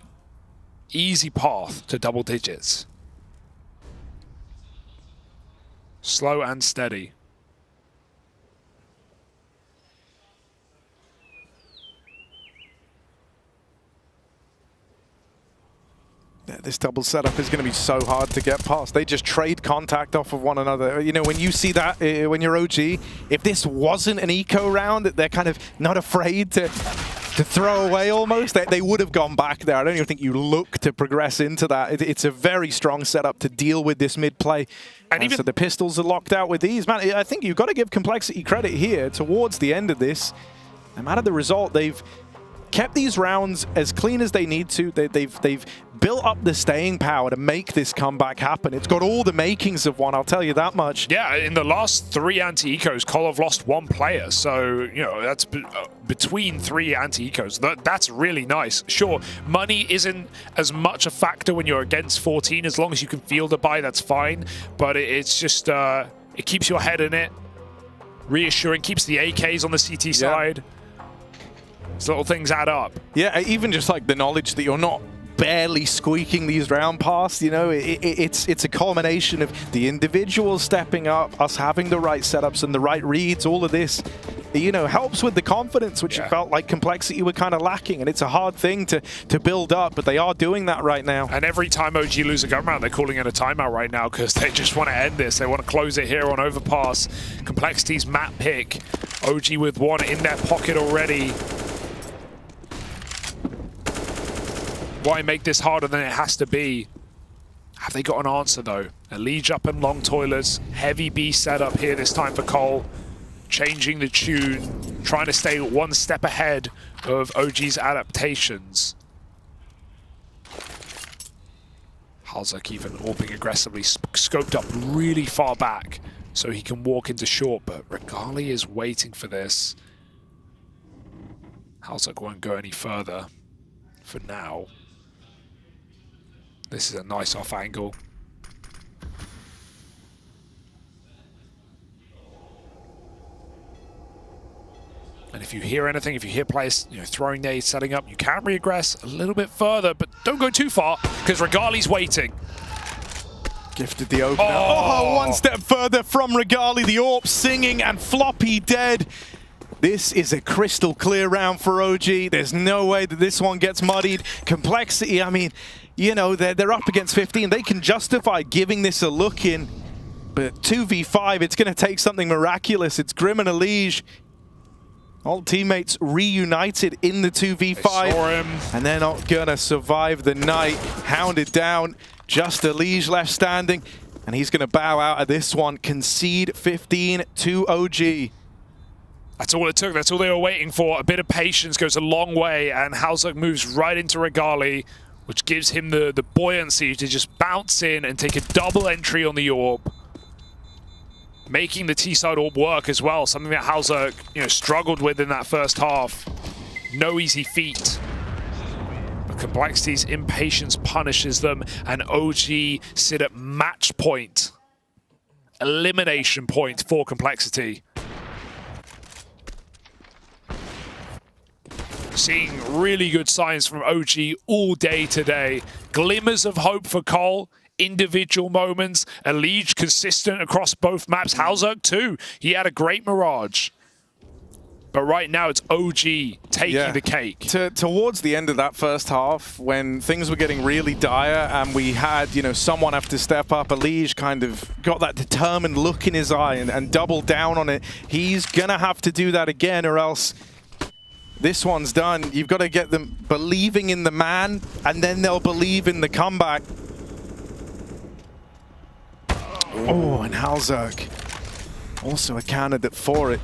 easy path to double digits. Slow and steady. This double setup is going to be so hard to get past. They just trade contact off of one another. You know, when you see that, when you're OG, if this wasn't an eco round, they're kind of not afraid to throw away almost. They would have gone back there. I don't even think you look to progress into that. It's a very strong setup to deal with this mid play. And even so the pistols are locked out with these. Man, I think you've got to give Complexity credit here towards the end of this. No matter the result, they've kept these rounds as clean as they need to. They've built up the staying power to make this comeback happen. It's got all the makings of one, I'll tell you that much. Yeah, in the last 3 anti-ecos, Cole have lost 1 player. So, you know, that's between 3 anti-ecos. That's really nice. Sure, money isn't as much a factor when you're against 14. As long as you can field a buy, that's fine. But it's just, it keeps your head in it. Reassuring, keeps the AKs on the CT side. These little things add up. Yeah, even just like the knowledge that you're not barely squeaking these round past, you know, it's a culmination of the individuals stepping up, us having the right setups and the right reads, all of this, you know, helps with the confidence, which you felt like Complexity were kind of lacking. And it's a hard thing to build up, but they are doing that right now. And every time OG lose a gun round, they're calling it a timeout right now because they just want to end this. They want to close it here on Overpass. Complexity's map pick. OG with 1 in their pocket already. Why make this harder than it has to be? Have they got an answer though? A Liege up and long toilets. Heavy B setup here this time for Cole. Changing the tune. Trying to stay 1 step ahead of OG's adaptations. Halzerg even AWPing aggressively. Scoped up really far back so he can walk into short. But Regali is waiting for this. Halzerg won't go any further for now. This is a nice off angle. And if you hear anything, if you hear players throwing nades, setting up, you can regress a little bit further, but don't go too far because Regali's waiting. Gifted the opener. Oh, 1 step further from Regali. The AWP singing and Floppy dead. This is a crystal clear round for OG. There's no way that this one gets muddied. Complexity, I mean, you know, they're up against 15. They can justify giving this a look in. But 2v5, it's going to take something miraculous. It's Grim and Elige. All teammates reunited in the 2v5. And they're not going to survive the night. Hounded down. Just Elige left standing. And he's going to bow out of this one. Concede 15 to OG. That's all it took. That's all they were waiting for. A bit of patience goes a long way, and Halzuk moves right into Regali, which gives him the buoyancy to just bounce in and take a double entry on the orb, making the T-side orb work as well, something that Halzuk, struggled with in that first half. No easy feat. But Complexity's impatience punishes them, and OG sit at match point. Elimination point for Complexity. Seeing really good signs from OG all day today. Glimmers of hope for Cole. Individual moments. Elige consistent across both maps. Halzuk too. He had a great Mirage. But right now it's OG taking the cake. Towards the end of that first half, when things were getting really dire and we had, someone have to step up, Elige kind of got that determined look in his eye and doubled down on it. He's gonna have to do that again, or else this one's done. You've got to get them believing in the man, and then they'll believe in the comeback. Oh, and Halzuk, also a candidate for it.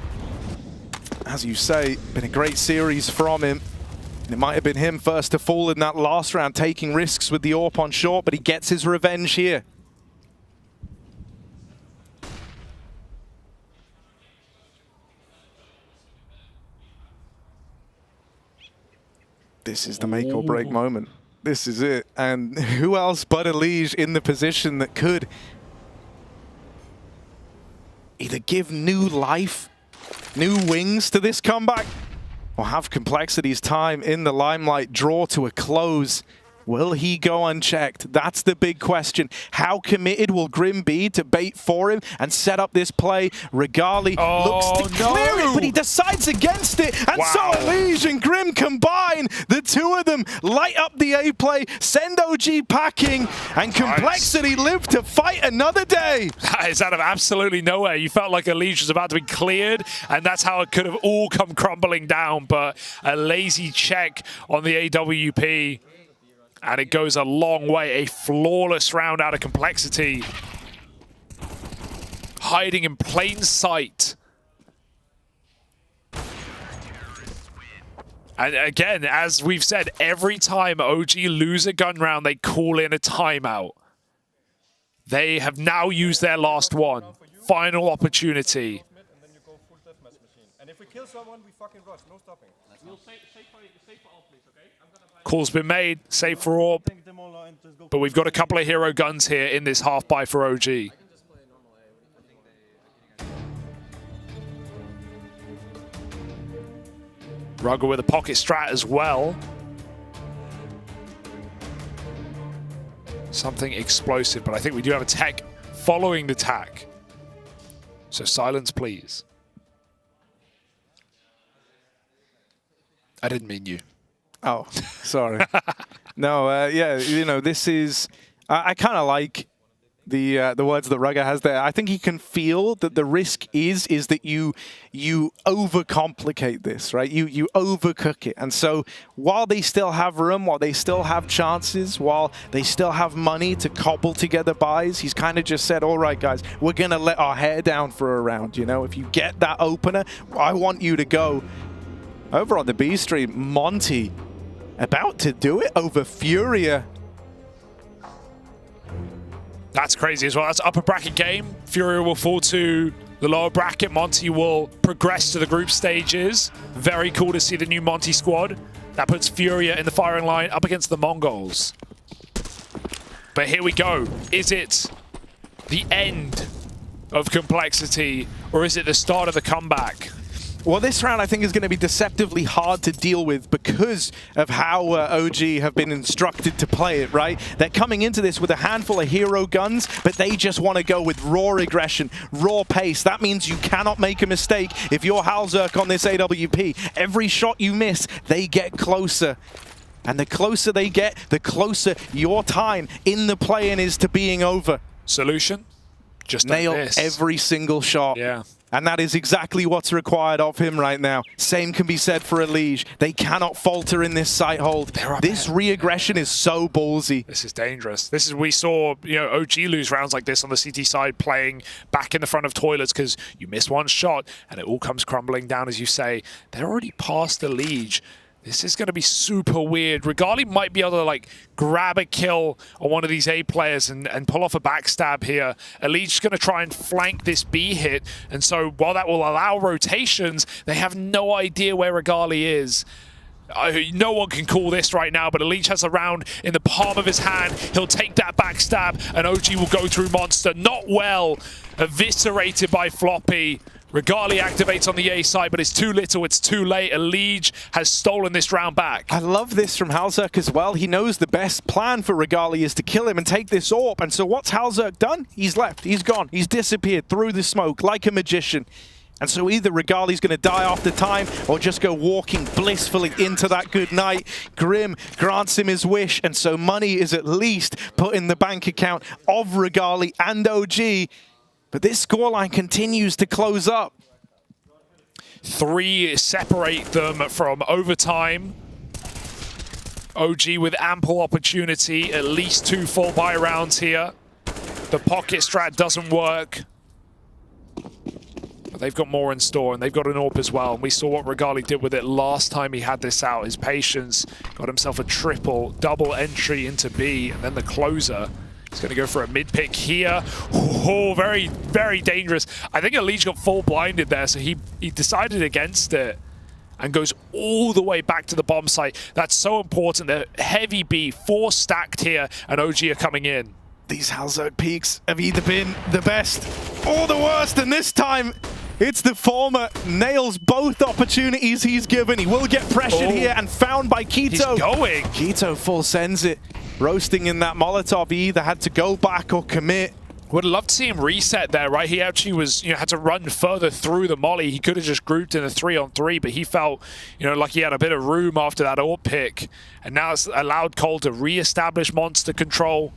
As you say, been a great series from him. And it might have been him first to fall in that last round, taking risks with the AWP on short, but he gets his revenge here. This is the make or break moment. This is it. And who else but Elige in the position that could either give new life, new wings to this comeback, or have Complexity's time in the limelight draw to a close? Will he go unchecked? That's the big question. How committed will Grim be to bait for him and set up this play? Regali looks to clear it, but he decides against it. And so Elige and Grim combine. The two of them light up the A play, send OG packing, and Complexity live to fight another day. That is out of absolutely nowhere. You felt like Elige was about to be cleared, and that's how it could have all come crumbling down. But a lazy check on the AWP. And it goes a long way. A flawless round out of Complexity. Hiding in plain sight. And again, as we've said, every time OG lose a gun round, they call in a timeout. They have now used their last one. Final opportunity. And if we kill someone, we fucking rush. No stopping. Call's been made, save for AWP. But we've got a couple of hero guns here in this half buy for OG. Rugger with a pocket strat as well. Something explosive, but I think we do have a tech following the tack. So silence, please. I didn't mean you. Oh, sorry. No, yeah, this is... I kind of like the words that Rugger has there. I think he can feel that the risk is that you overcomplicate this, right? You overcook it. And so while they still have room, while they still have chances, while they still have money to cobble together buys, he's kind of just said, all right, guys, we're going to let our hair down for a round. If you get that opener, I want you to go. Over on the B stream, Monty about to do it over Furia. That's crazy as well. That's upper bracket game. Furia will fall to the lower bracket. Monty will progress to the group stages. Very cool to see the new Monty squad. That puts Furia in the firing line up against the Mongols. But here we go. Is it the end of Complexity, or is it the start of the comeback? Well, this round I think is going to be deceptively hard to deal with because of how OG have been instructed to play it, right? They're coming into this with a handful of hero guns, but they just want to go with raw aggression, raw pace. That means you cannot make a mistake if you're Halzuk on this AWP. Every shot you miss, they get closer. And the closer they get, the closer your time in the play-in is to being over. Solution? Just nail every single shot. Yeah. And that is exactly what's required of him right now. Same can be said for Elige. They cannot falter in this site hold. This re-aggression is so ballsy. This is dangerous. This is, we saw, OG lose rounds like this on the CT side, playing back in the front of toilets because you miss one shot and it all comes crumbling down, as you say. They're already past Elige. This is going to be super weird. Regali might be able to like grab a kill on one of these A players and pull off a backstab here. Elige's going to try and flank this B hit. And so while that will allow rotations, they have no idea where Regali is. No one can call this right now, but Elige has a round in the palm of his hand. He'll take that backstab and OG will go through Monster. Not well. Eviscerated by Floppy. Regali activates on the A side, but it's too little, it's too late. Elige has stolen this round back. I love this from Halzerk as well. He knows the best plan for Regali is to kill him and take this AWP. And so what's Halzerk done? He's left, he's gone, he's disappeared through the smoke like a magician. And so either Regali's going to die after time or just go walking blissfully into that good night. Grim grants him his wish, and so money is at least put in the bank account of Regali and OG. But this scoreline continues to close up. 3 separate them from overtime. OG with ample opportunity, at least 2 full buy rounds here. The pocket strat doesn't work. But they've got more in store, and they've got an AWP as well. And we saw what Regali did with it last time he had this out. His patience got himself a double entry into B, and then the closer. He's going to go for a mid pick here. Oh, very, very dangerous. I think Elige got full blinded there, so he decided against it and goes all the way back to the bomb site. That's so important. The heavy B, 4 stacked here, and OG are coming in. These Halzerk peaks have either been the best or the worst, and this time it's the former. Nails both opportunities he's given. He will get pressured here and found by Keto. He's going. Keto full sends it. Roasting in that Molotov, he either had to go back or commit. Would have loved to see him reset there, right? He actually was, had to run further through the molly. He could have just grouped in a 3-on-3, but he felt, like he had a bit of room after that AWP pick. And now it's allowed Cole to re-establish monster control.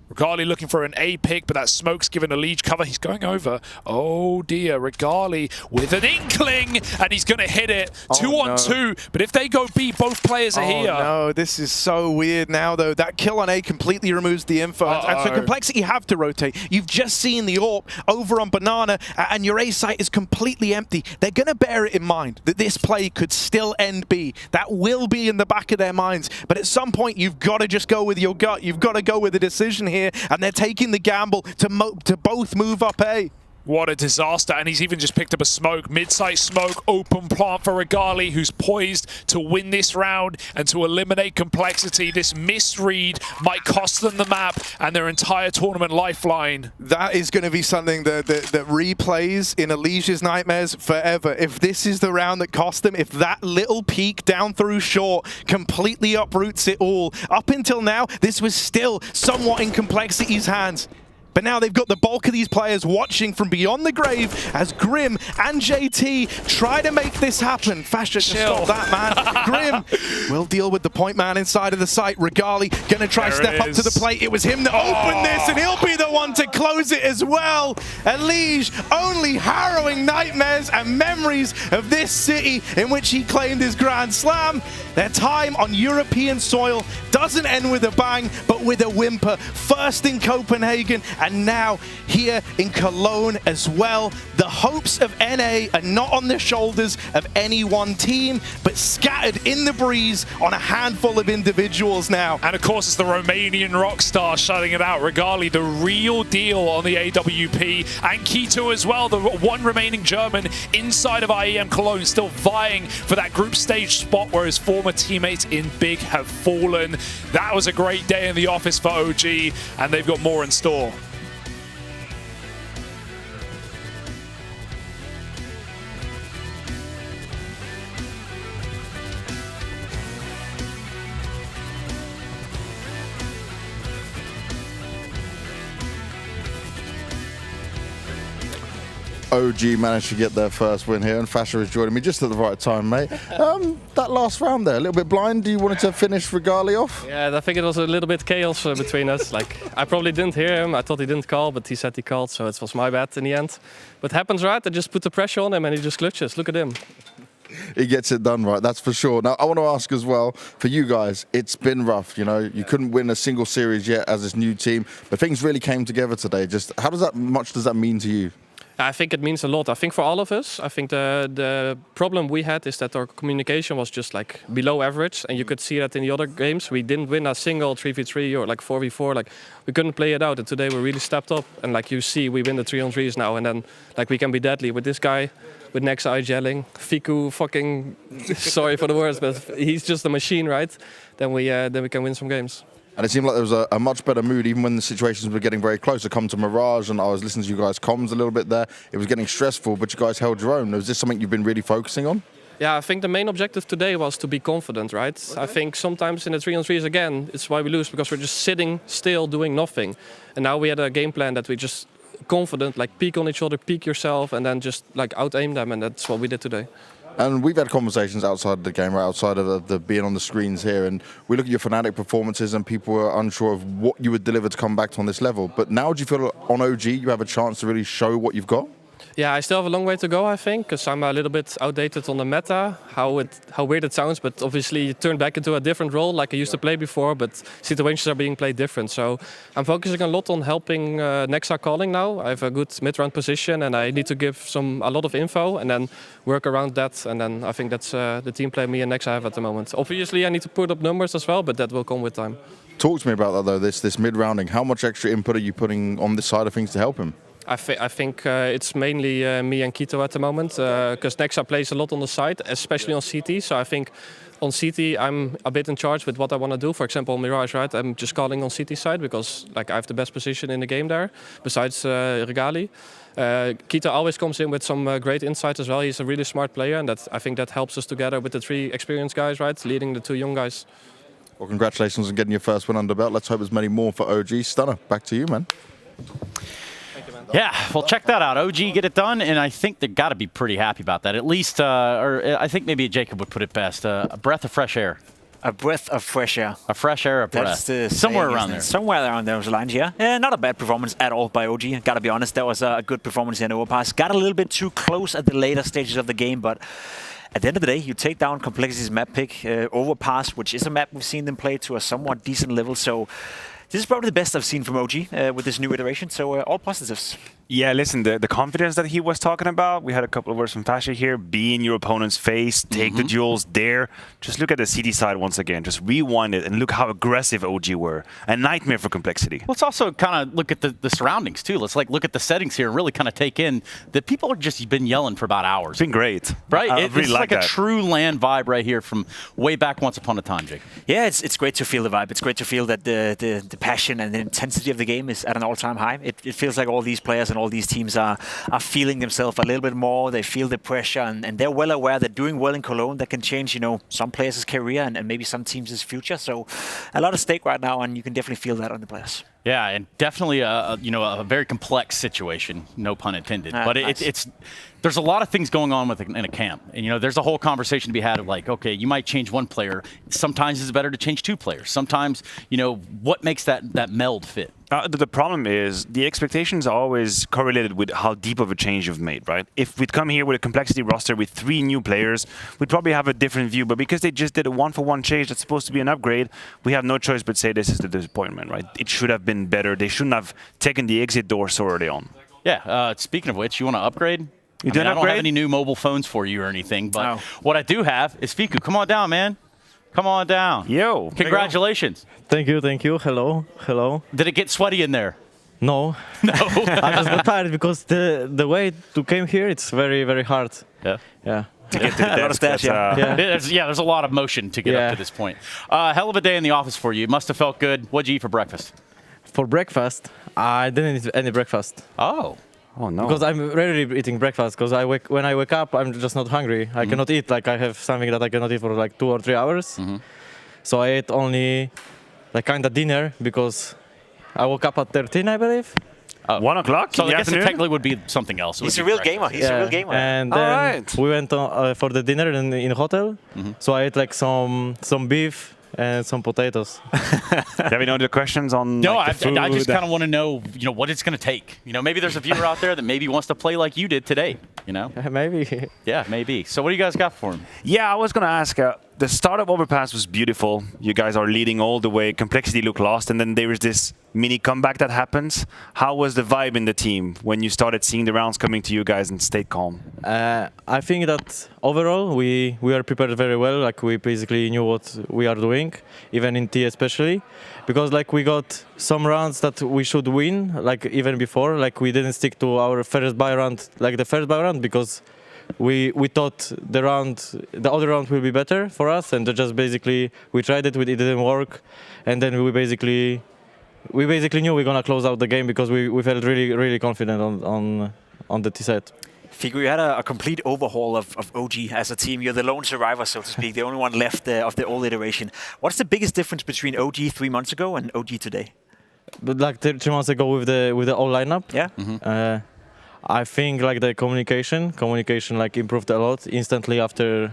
Regali looking for an A pick, but that smoke's given Elige cover. He's going over. Oh dear, Regali with an inkling, and he's going to hit it. 2-on-2, but if they go B, both players are here. No, this is so weird now, though. That kill on A completely removes the info. And so Complexity have to rotate. You've just seen the AWP over on Banana, and your A site is completely empty. They're going to bear it in mind that this play could still end B. That will be in the back of their minds. But at some point, you've got to just go with your gut. You've got to go with a decision here. And they're taking the gamble to both move up A. What a disaster, and he's even just picked up a smoke. Mid-site smoke, open plant for Regali, who's poised to win this round and to eliminate Complexity. This misread might cost them the map and their entire tournament lifeline. That is going to be something that replays in Elige's nightmares forever. If this is the round that cost them, if that little peek down through short completely uproots it all. Up until now, this was still somewhat in Complexity's hands. But now they've got the bulk of these players watching from beyond the grave as Grim and JT try to make this happen. Fascia to stop that, man. Grim will deal with the point man inside of the site. Regali gonna try step up to the plate. It was him that opened this, and he'll be the one to close it as well. Elige, only harrowing nightmares and memories of this city in which he claimed his Grand Slam. Their time on European soil doesn't end with a bang, but with a whimper. First in Copenhagen, and now here in Cologne as well. The hopes of NA are not on the shoulders of any one team, but scattered in the breeze on a handful of individuals now. And of course, it's the Romanian rock star shutting it out. Regali, the real deal on the AWP, and Keto as well, the one remaining German inside of IEM Cologne, still vying for that group stage spot where his former teammates in Big have fallen. That was a great day in the office for OG, and they've got more in store. OG managed to get their first win here, and Fasher is joining me just at the right time, mate. That last round there, a little bit blind. Do you want to finish Regali off? Yeah, I think it was a little bit chaos between us. Like, I probably didn't hear him. I thought he didn't call, but he said he called, so it was my bad in the end. But happens, right? I just put the pressure on him and he just clutches. Look at him. He gets it done right, that's for sure. Now, I want to ask as well, for you guys, it's been rough, you know. You couldn't win a single series yet as this new team, but things really came together today. Just how much does that mean to you? I think it means a lot. I think for all of us, I think the problem we had is that our communication was just like below average, and you could see that in the other games. We didn't win a single 3v3 or like 4v4. Like, we couldn't play it out, and today we really stepped up. And like you see, we win the 3-on-3s now, and then like we can be deadly with this guy, with Nexa gelling, Fiku fucking sorry for the words, but he's just a machine, right? Then we can win some games. And it seemed like there was a much better mood even when the situations were getting very close. To come to Mirage, and I was listening to you guys' comms a little bit there. It was getting stressful, but you guys held your own. Was this something you've been really focusing on? Yeah, I think the main objective today was to be confident, right? Okay. I think sometimes in the 3-on-3s again, it's why we lose, because we're just sitting still doing nothing. And now we had a game plan that we just confident, like peek on each other, peek yourself, and then just like out-aim them, and that's what we did today. And we've had conversations outside of the game, right, outside of the being on the screens here, and we look at your Fnatic performances and people are unsure of what you would deliver to come back to on this level. But now do you feel on OG you have a chance to really show what you've got? Yeah, I still have a long way to go, I think, because I'm a little bit outdated on the meta, how weird it sounds, but obviously you turn back into a different role like I used to play before, but situations are being played different. So I'm focusing a lot on helping Nexa calling now. I have a good mid-round position and I need to give a lot of info and then work around that, and then I think that's the team play me and Nexa have at the moment. Obviously I need to put up numbers as well, but that will come with time. Talk to me about that though, this mid-rounding. How much extra input are you putting on this side of things to help him? I think it's mainly me and Kito at the moment, because Nexa plays a lot on the side, especially on CT. So I think on CT I'm a bit in charge with what I want to do. For example, on Mirage, right? I'm just calling on CT side because like I have the best position in the game there, besides Regali. Kito always comes in with some great insights as well. He's a really smart player, and I think that helps us together with the 3 experienced guys, right? Leading the 2 young guys. Well, congratulations on getting your first win under belt. Let's hope there's many more for OG. Stunner, back to you, man. Yeah, well, check that out. OG get it done, and I think they've got to be pretty happy about that. At least, or I think maybe Jacob would put it best, a breath of fresh air. A breath of fresh air. A fresh air, a breath. That's somewhere around there. Somewhere around those lines, yeah. Not a bad performance at all by OG. Gotta be honest, that was a good performance in Overpass. Got a little bit too close at the later stages of the game, but at the end of the day, you take down Complexity's map pick, Overpass, which is a map we've seen them play to a somewhat decent level. So this is probably the best I've seen from OG with this new iteration, so all positives. Yeah, listen, the confidence that he was talking about, we had a couple of words from Fasher here, be in your opponent's face, take the duels there. Just look at the CD side once again, just rewind it and look how aggressive OG were. A nightmare for Complexity. Let's also kind of look at the surroundings too. Let's like look at the settings here and really kind of take in that people have just been yelling for about hours. It's been great. Right? It's really like a true LAN vibe right here from way back once upon a time, Jake. Yeah, it's great to feel the vibe. It's great to feel that the passion and the intensity of the game is at an all-time high. It feels like all these players and all these teams are feeling themselves a little bit more. They feel the pressure, and they're well aware they're doing well in Cologne. That can change, you know, some players' career and maybe some teams' future. So a lot of stake right now, and you can definitely feel that on the players. Yeah, and definitely a very complex situation, no pun intended. But nice. There's a lot of things going on in a camp. And, you know, there's a whole conversation to be had of like, okay, you might change one player. Sometimes it's better to change 2 players. Sometimes, you know, what makes that meld fit? The problem is the expectations are always correlated with how deep of a change you've made, right? If we'd come here with a Complexity roster with 3 new players, we'd probably have a different view. But because they just did a 1-for-1 change that's supposed to be an upgrade, we have no choice but say this is the disappointment, right? It should have been better. They shouldn't have taken the exit door so early on. Yeah, speaking of which, you want to upgrade? I don't have any new mobile phones for you or anything, but what I do have is Fiku. Come on down, man. Come on down. Yo. Congratulations. Thank you. Hello. Did it get sweaty in there? No. No. I just got tired because the way to came here, it's very, very hard. Yeah. To get to the desk, there's a lot of motion to get up to this point. Hell of a day in the office for you. Must have felt good. What'd you eat for breakfast? For breakfast, I didn't eat any breakfast. Oh no. Because I'm rarely eating breakfast. Because when I wake up, I'm just not hungry. I cannot eat. Like I have something that I cannot eat for like 2 or 3 hours. So I ate only like kind of dinner because I woke up at 13, I believe. 1 o'clock? So I guess it technically would be something else. He's a real gamer. He's a real gamer. And then we went for the dinner in a hotel. So I ate like some beef and some potatoes. Have you know the questions on No, like, the food? I just kind of want to know, what it's going to take. Maybe there's a viewer out there that maybe wants to play like you did today. Maybe. Yeah, maybe. So what do you guys got for him? Yeah, I was going to ask, the startup overpass was beautiful. You guys are leading all the way. Complexity looked lost. And then there was this mini comeback that happens. How was the vibe in the team when you started seeing the rounds coming to you guys and stayed calm? I think that overall we are prepared very well. Like we basically knew what we are doing, even in T especially, because like we got some rounds that we should win, like even before. Like we didn't stick to our first buy round, like the first buy round, because we thought the other round will be better for us, and just basically we tried it, it didn't work, and then we basically knew we're gonna close out the game because we felt really confident on the T set. Figo, you had a complete overhaul of OG as a team. You're the lone survivor, so to speak, the only one left of the old iteration. What's the biggest difference between OG 3 months ago and OG today? But like 3 months ago with the old lineup, yeah. I think like the communication like improved a lot instantly after.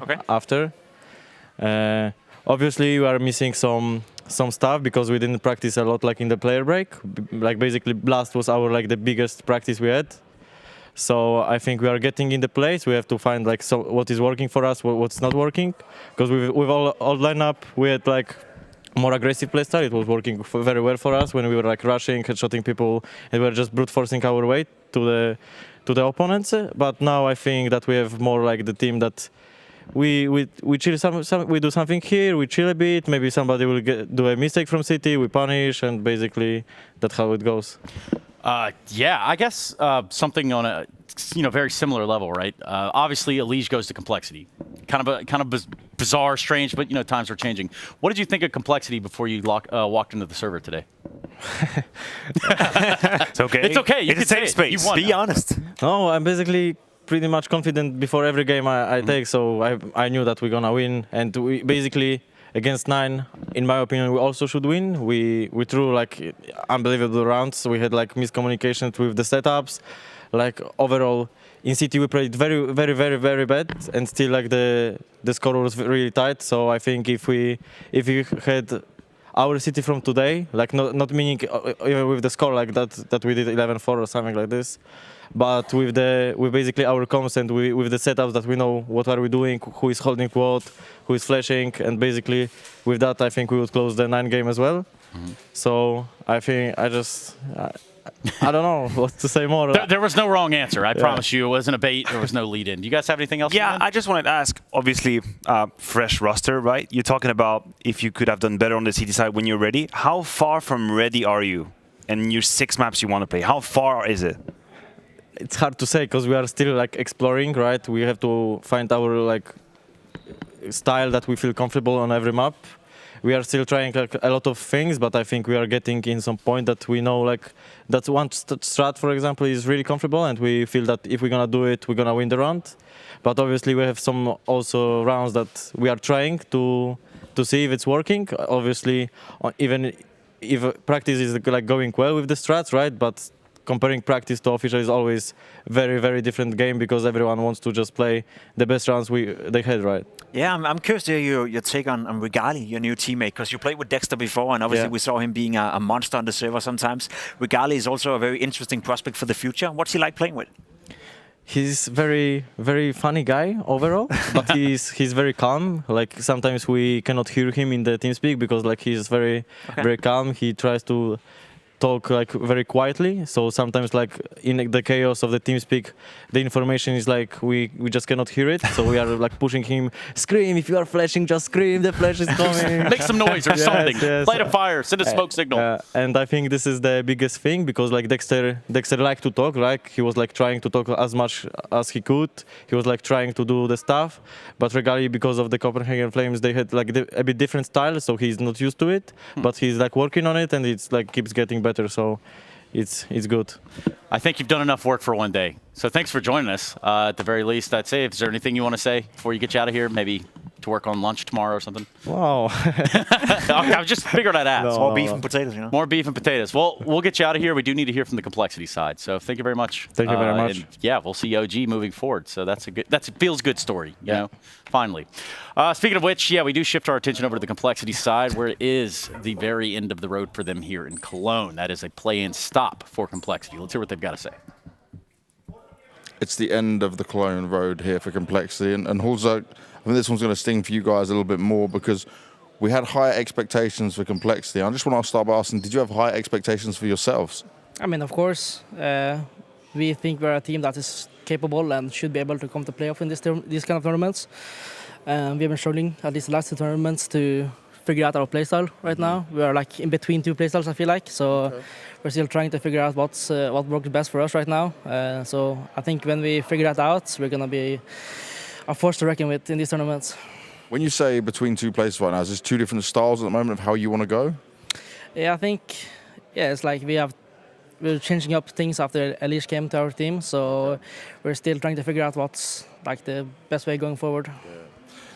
Obviously, we are missing some stuff because we didn't practice a lot like in the player break. Like basically, Blast was our the biggest practice we had. So I think we are getting in the place. We have to find like what is working for us, what's not working. Because with all lineup, we had like more aggressive playstyle. It was working very well for us when we were like rushing, headshotting people, and we were just brute forcing our way to the opponents. But now I think that we have more like the team that we chill we do something here, we chill a bit. Maybe somebody will do a mistake from City, we punish, and basically that's how it goes. Yeah, I guess something on a very similar level, right? Obviously, Elige goes to complexity. Kind of bizarre, strange, but times are changing. What did you think of complexity before you walked into the server today? It's okay. It's okay. You it's a safe space. Be honest. No, I'm basically pretty much confident before every game I take, so I knew that we're gonna win, and we basically. Against 9, in my opinion, we also should win. We threw like unbelievable rounds. We had like miscommunications with the setups. Like overall, in City we played very bad, and still like the score was really tight. So I think if we had our City from today, like not meaning even with the score like that we did 11-4 or something like this, but with basically our comms and with the setups that we know what are we doing, who is holding what, who is flashing, and basically with that I think we would close the 9 game as well. So I think I don't know what to say more. There was no wrong answer. I promise you, it wasn't a bait. There was no lead-in. Do you guys have anything else? Yeah, I just wanted to ask. Obviously, fresh roster, right? You're talking about if you could have done better on the City side when you're ready. How far from ready are you? And your 6 maps you want to play. How far is it? It's hard to say because we are still like exploring, right? We have to find our like style that we feel comfortable on every map. We are still trying like a lot of things, but I think we are getting in some point that we know like that one strat, for example, is really comfortable, and we feel that if we're gonna do it, we're gonna win the round. But obviously we have some also rounds that we are trying to see if it's working. Obviously, even if practice is like going well with the strats, right? But comparing practice to official is always very different game because everyone wants to just play the best rounds they had, right? Yeah, I'm curious to hear your take on Regali, your new teammate, because you played with Dexter before, and obviously we saw him being a monster on the server sometimes. Regali is also a very interesting prospect for the future. What's he like playing with? He's very funny guy overall, but he's very calm. Like sometimes we cannot hear him in the TeamSpeak because like he's very calm. He tries to talk like very quietly, so sometimes like in the chaos of the TeamSpeak the information is like we just cannot hear it, so we are like pushing him, scream, if you are flashing, just scream, the flash is coming. Make some noise or something. Light a fire, send a smoke signal. And I think this is the biggest thing because like Dexter liked to talk, like he was like trying to talk as much as he could. He was like trying to do the stuff, but Regali, because of the Copenhagen Flames, they had like a bit different style, so he's not used to it, but he's like working on it, and it's like keeps getting better. So it's good. I think you've done enough work for one day. So thanks for joining us. At the very least, I'd say, is there anything you want to say before you get you out of here? Maybe to work on lunch tomorrow or something? Wow. I was just figured I'd ask. More beef and potatoes, you know. More beef and potatoes. Well, we'll get you out of here. We do need to hear from the complexity side. So thank you very much. Thank you very much. And yeah, we'll see OG moving forward. So that's a feels good story, you know, finally. Speaking of which, yeah, we do shift our attention over to the complexity side, where it is the very end of the road for them here in Cologne. That is a play-in stop for complexity. Let's hear what they've got to say. It's the end of the Cologne road here for complexity. And Hulzak, I think this one's going to sting for you guys a little bit more because we had higher expectations for complexity. I just want to start by asking, did you have high expectations for yourselves? I mean, of course, we think we're a team that is capable and should be able to come to playoff in these kind of tournaments. We have been struggling at least the last two tournaments to figure out our playstyle right now. We are like in between two playstyles, I feel like. So we're still trying to figure out what works best for us right now. So I think when we figure that out, we're going to be a force to reckon with in these tournaments. When you say between two places right now, is this two different styles at the moment of how you want to go? Yeah, I think, it's like we're changing up things after Elish came to our team. So we're still trying to figure out what's like the best way going forward. Yeah.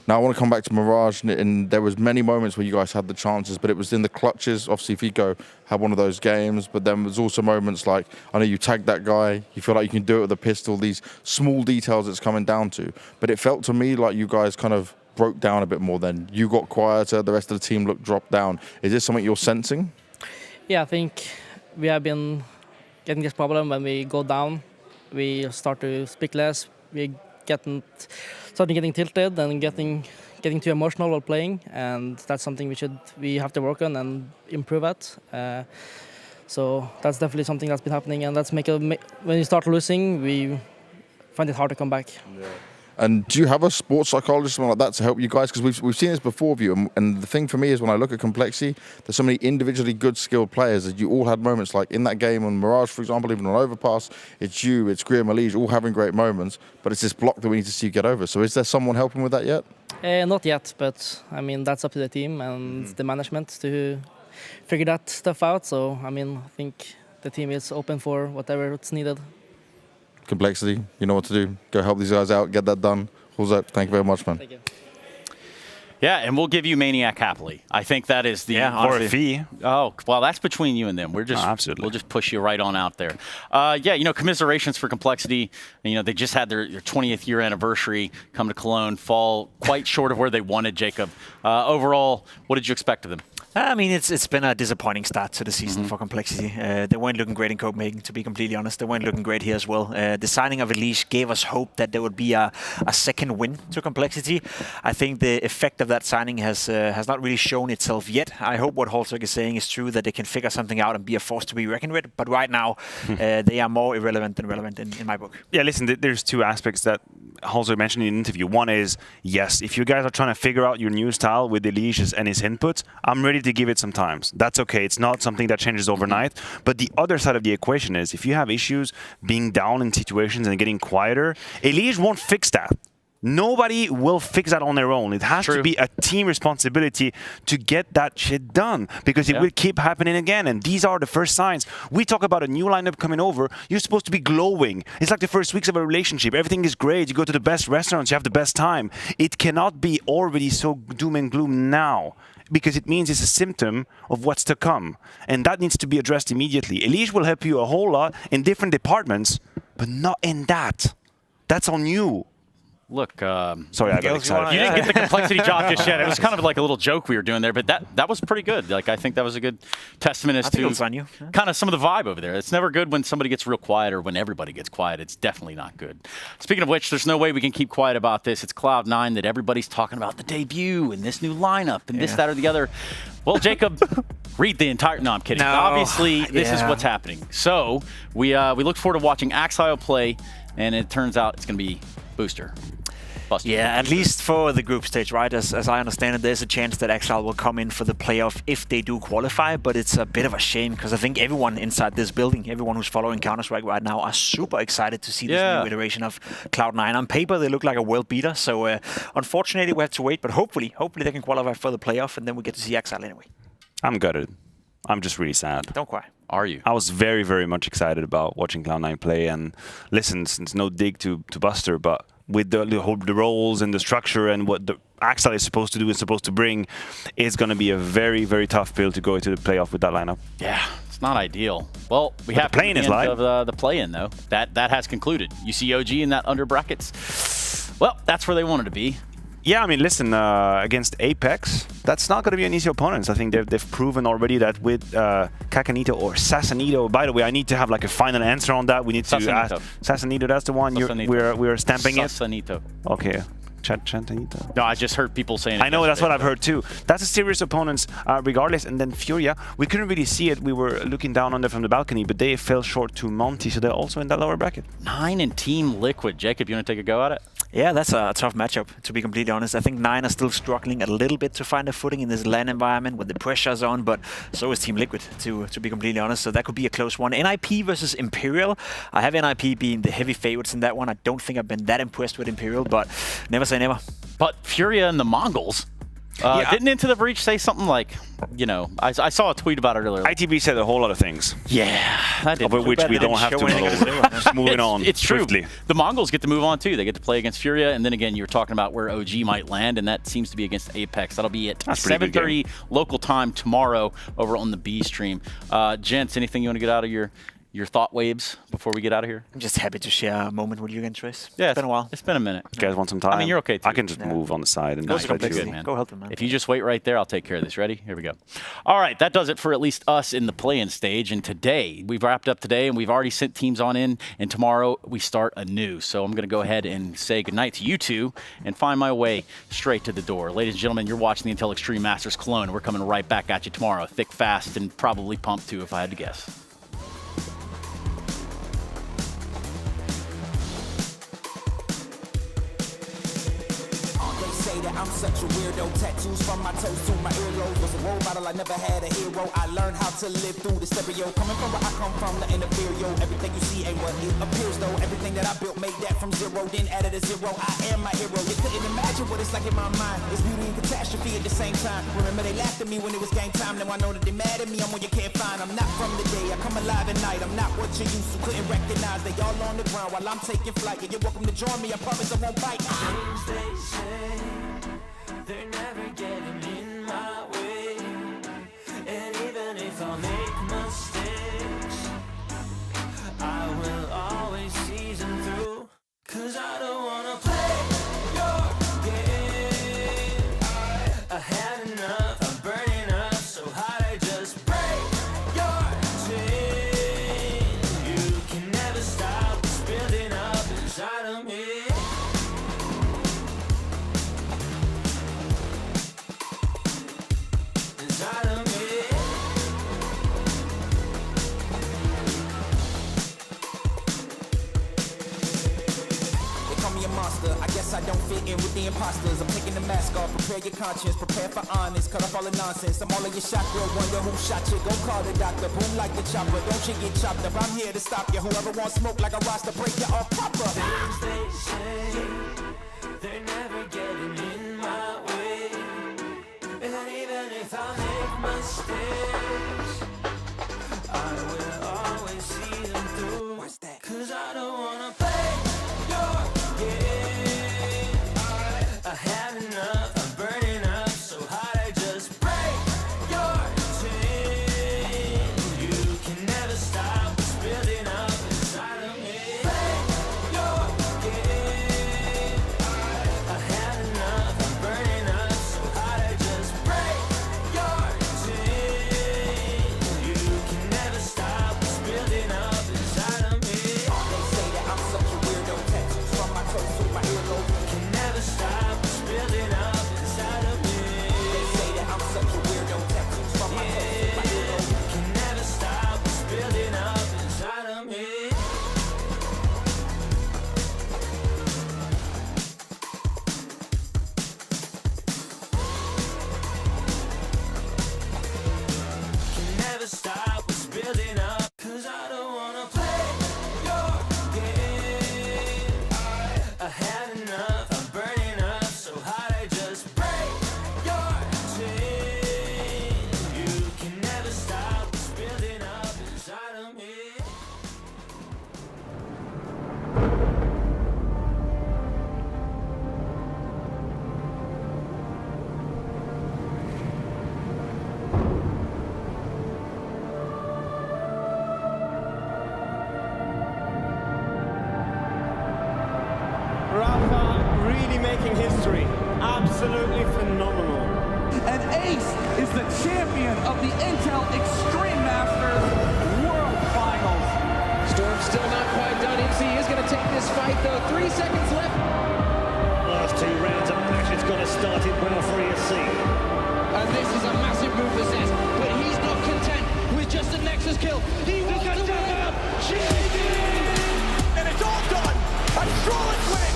Now I want to come back to Mirage, and there was many moments where you guys had the chances, but it was in the clutches. Obviously, Fico had one of those games, but then there's also moments like, I know you tagged that guy, you feel like you can do it with a pistol, these small details it's coming down to. But it felt to me like you guys kind of broke down a bit more then. You got quieter, the rest of the team looked dropped down. Is this something you're sensing? Yeah, I think we have been getting this problem when we go down. We start to speak less, we starting getting tilted and getting too emotional while playing, and that's something we have to work on and improve at. So that's definitely something that's been happening, and when you start losing, we find it hard to come back. Yeah. And do you have a sports psychologist, something like that, to help you guys? Because we've seen this before of you, and the thing for me is when I look at complexity, there's so many individually good, skilled players that you all had moments like in that game on Mirage, for example, even on Overpass, it's you, it's Graham Elige, all having great moments, but it's this block that we need to see you get over. So is there someone helping with that yet? Not yet, but I mean, that's up to the team and the management to figure that stuff out. So, I mean, I think the team is open for whatever it's needed. Complexity, you know what to do. Go help these guys out, get that done. Hulzak, thank you very much, man. Thank you. Yeah, and we'll give you Maniac happily. I think that is the for a fee. Oh, well, that's between you and them. We'll just push you right on out there. Yeah, commiserations for complexity. They just had their 20th year anniversary, come to Cologne, fall quite short of where they wanted. Jacob, overall, what did you expect of them? I mean, it's been a disappointing start to the season for Complexity. They weren't looking great in Copenhagen, to be completely honest. They weren't looking great here as well. The signing of Elige gave us hope that there would be a second win to Complexity. I think the effect of that signing has not really shown itself yet. I hope what Hulzak is saying is true, that they can figure something out and be a force to be reckoned with. But right now, they are more irrelevant than relevant in my book. Yeah, listen, there's two aspects that Hulzak mentioned in the interview. One is, yes, if you guys are trying to figure out your new style with Elige's and his inputs, I'm ready to give it some time. That's okay. It's not something that changes overnight. But the other side of the equation is, if you have issues being down in situations and getting quieter, Elige won't fix that. Nobody will fix that on their own. It has to be a team responsibility to get that shit done, because it will keep happening again. And these are the first signs. We talk about a new lineup coming over. You're supposed to be glowing. It's like the first weeks of a relationship. Everything is great. You go to the best restaurants. You have the best time. It cannot be already so doom and gloom now, because it means it's a symptom of what's to come. And that needs to be addressed immediately. Elige will help you a whole lot in different departments, but not in that. That's on you. Look, sorry, I got excited. You didn't get the complexity job just yet. It was kind of like a little joke we were doing there, but that was pretty good. Like, I think that was a good testament as to kind of some of the vibe over there. It's never good when somebody gets real quiet or when everybody gets quiet. It's definitely not good. Speaking of which, there's no way we can keep quiet about this. It's Cloud9 that everybody's talking about, the debut and this new lineup and this, that, or the other. Well, Jacob, read the entire... No, I'm kidding. No, obviously, this is what's happening. So we look forward to watching Axile play, and it turns out it's going to be Booster. Yeah, at least for the group stage, right? As I understand it, there's a chance that Axile will come in for the playoff if they do qualify, but it's a bit of a shame, because I think everyone inside this building, everyone who's following Counter-Strike right now, are super excited to see this new iteration of Cloud9. On paper, they look like a world beater, so unfortunately we have to wait, but hopefully they can qualify for the playoff, and then we get to see Axile anyway. I'm gutted. I'm just really sad. Don't cry. Are you? I was very, very much excited about watching Cloud9 play, and listen, it's no dig to Buster, but with the roles and the structure and what Axel is supposed to do and supposed to bring, it's going to be a very, very tough build to go into the playoff with that lineup. Yeah, it's not ideal. Well, we But have the play-in is live. of the play-in though. That has concluded. You see OG in that under brackets. Well, that's where they wanted to be. Yeah, I mean, listen, against Apex, that's not going to be an easy opponent. I think they've proven already that with Kakanito or Sassanito. By the way, I need to have like a final answer on that. We need to ask Sassanito. That's the one we're stamping Sassanito. it. Okay. Chantanito. No, I just heard people saying it. I know, that's what I've heard too. That's a serious opponent regardless. And then Furia, we couldn't really see it. We were looking down on them from the balcony, but they fell short to Monty, so they're also in that lower bracket. 9 in Team Liquid. Jacob, you want to take a go at it? Yeah, that's a tough matchup, to be completely honest. I think 9 are still struggling a little bit to find a footing in this LAN environment with the pressures on, but so is Team Liquid, to be completely honest. So that could be a close one. NIP versus Imperial. I have NIP being the heavy favorites in that one. I don't think I've been that impressed with Imperial, but never say never. But Furia and the Mongols didn't Into the Breach say something like, you know, I saw a tweet about it earlier. ITB said a whole lot of things. Yeah, that did. Of which we don't have to know. Moving on It's swiftly. true. The Mongols get to move on too. They get to play against Furia, and then again, you're talking about where OG might land, and that seems to be against Apex. That'll be at 7:30 local time tomorrow over on the B stream. Gents, anything you want to get out of your thought waves before we get out of here? I'm just happy to share a moment with you again, Trace. Yeah, it's been a while. It's been a minute. You guys want some time? I mean, you're okay too. I can just move on the side and Those are play good, man. Go help them, man. If you just wait right there, I'll take care of this. Ready? Here we go. All right, that does it for at least us in the play-in stage. And today, we've wrapped up today, and we've already sent teams on in. And tomorrow, we start anew. So I'm going to go ahead and say goodnight to you two and find my way straight to the door. Ladies and gentlemen, you're watching the Intel Extreme Masters Cologne. We're coming right back at you tomorrow. Thick, fast, and probably pumped too, if I had to guess. I'm such a weirdo, tattoos from my toes to my earlobe. Was a role model, I never had a hero. I learned how to live through the stereo. Coming from where I come from, nothing inferior. Everything you see ain't what it appears though. Everything that I built made that from zero, then added a zero. I am my hero. You couldn't imagine what it's like in my mind. It's beauty and catastrophe at the same time. Remember they laughed at me when it was game time. Now I know that they mad at me. I'm what you can't find. I'm not from the day. I come alive at night. I'm not what you used to. Couldn't recognize. They all on the ground while I'm taking flight. Yeah, you're welcome to join me. I promise I won't bite. Things they say, they're never getting in my way. And even if I make mistakes, I will always see them through. 'Cause I don't wanna play your game. I had enough, I'm burning up so hot I just break your chain. You can never stop what's building up inside of me. I guess I don't fit in with the imposters. I'm taking the mask off, prepare your conscience, prepare for honest, cut off all the nonsense. I'm all of your chakra, wonder who shot you. Go call the doctor, boom like the chopper. Don't you get chopped up, I'm here to stop you. Whoever wants smoke like a roster, break you off proper. Things they say, they're never getting in my way. And even if I make mistakes, I will always see them through. 'Cause I don't wanna play your game. I had enough, I'm burning up so hot I just break your chain. You can never stop what's building up inside of me. Play your game. Rafa really making history. Absolutely phenomenal. And Ace is the champion of the Intel Extreme Masters World Finals. Storm still not quite done. MC is going to take this fight, though. 3 seconds left. Last 2 rounds of action's got to start it well for ESC. And this is a massive move for Zez, but he's not content with just a Nexus kill. He wants to win out. And it's all done. And Strollin's winning.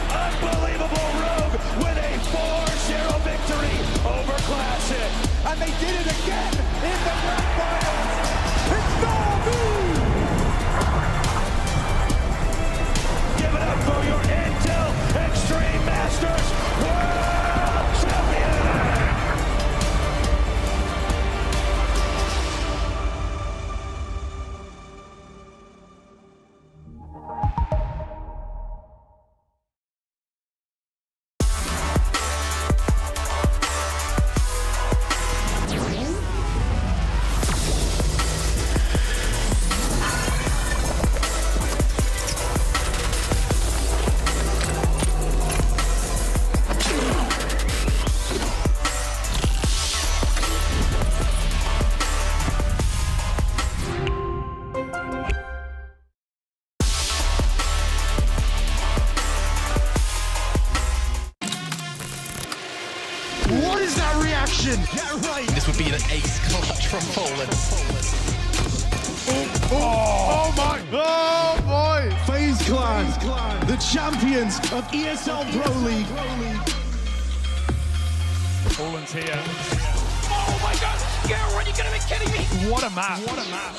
Unbelievable Rogue with a 4-0 victory over Classic. And they did it again in the grand finals. It's Nobu! Give it up for your Intel Extreme Masters World Champion! What is that reaction? Yeah, right. This would be an ace clutch from Poland. Oh my! Oh boy! FaZe Clan, the champions of ESL Pro League. Poland's here. Oh my God! Scarrow, are you going to be kidding me? What a map. What a map.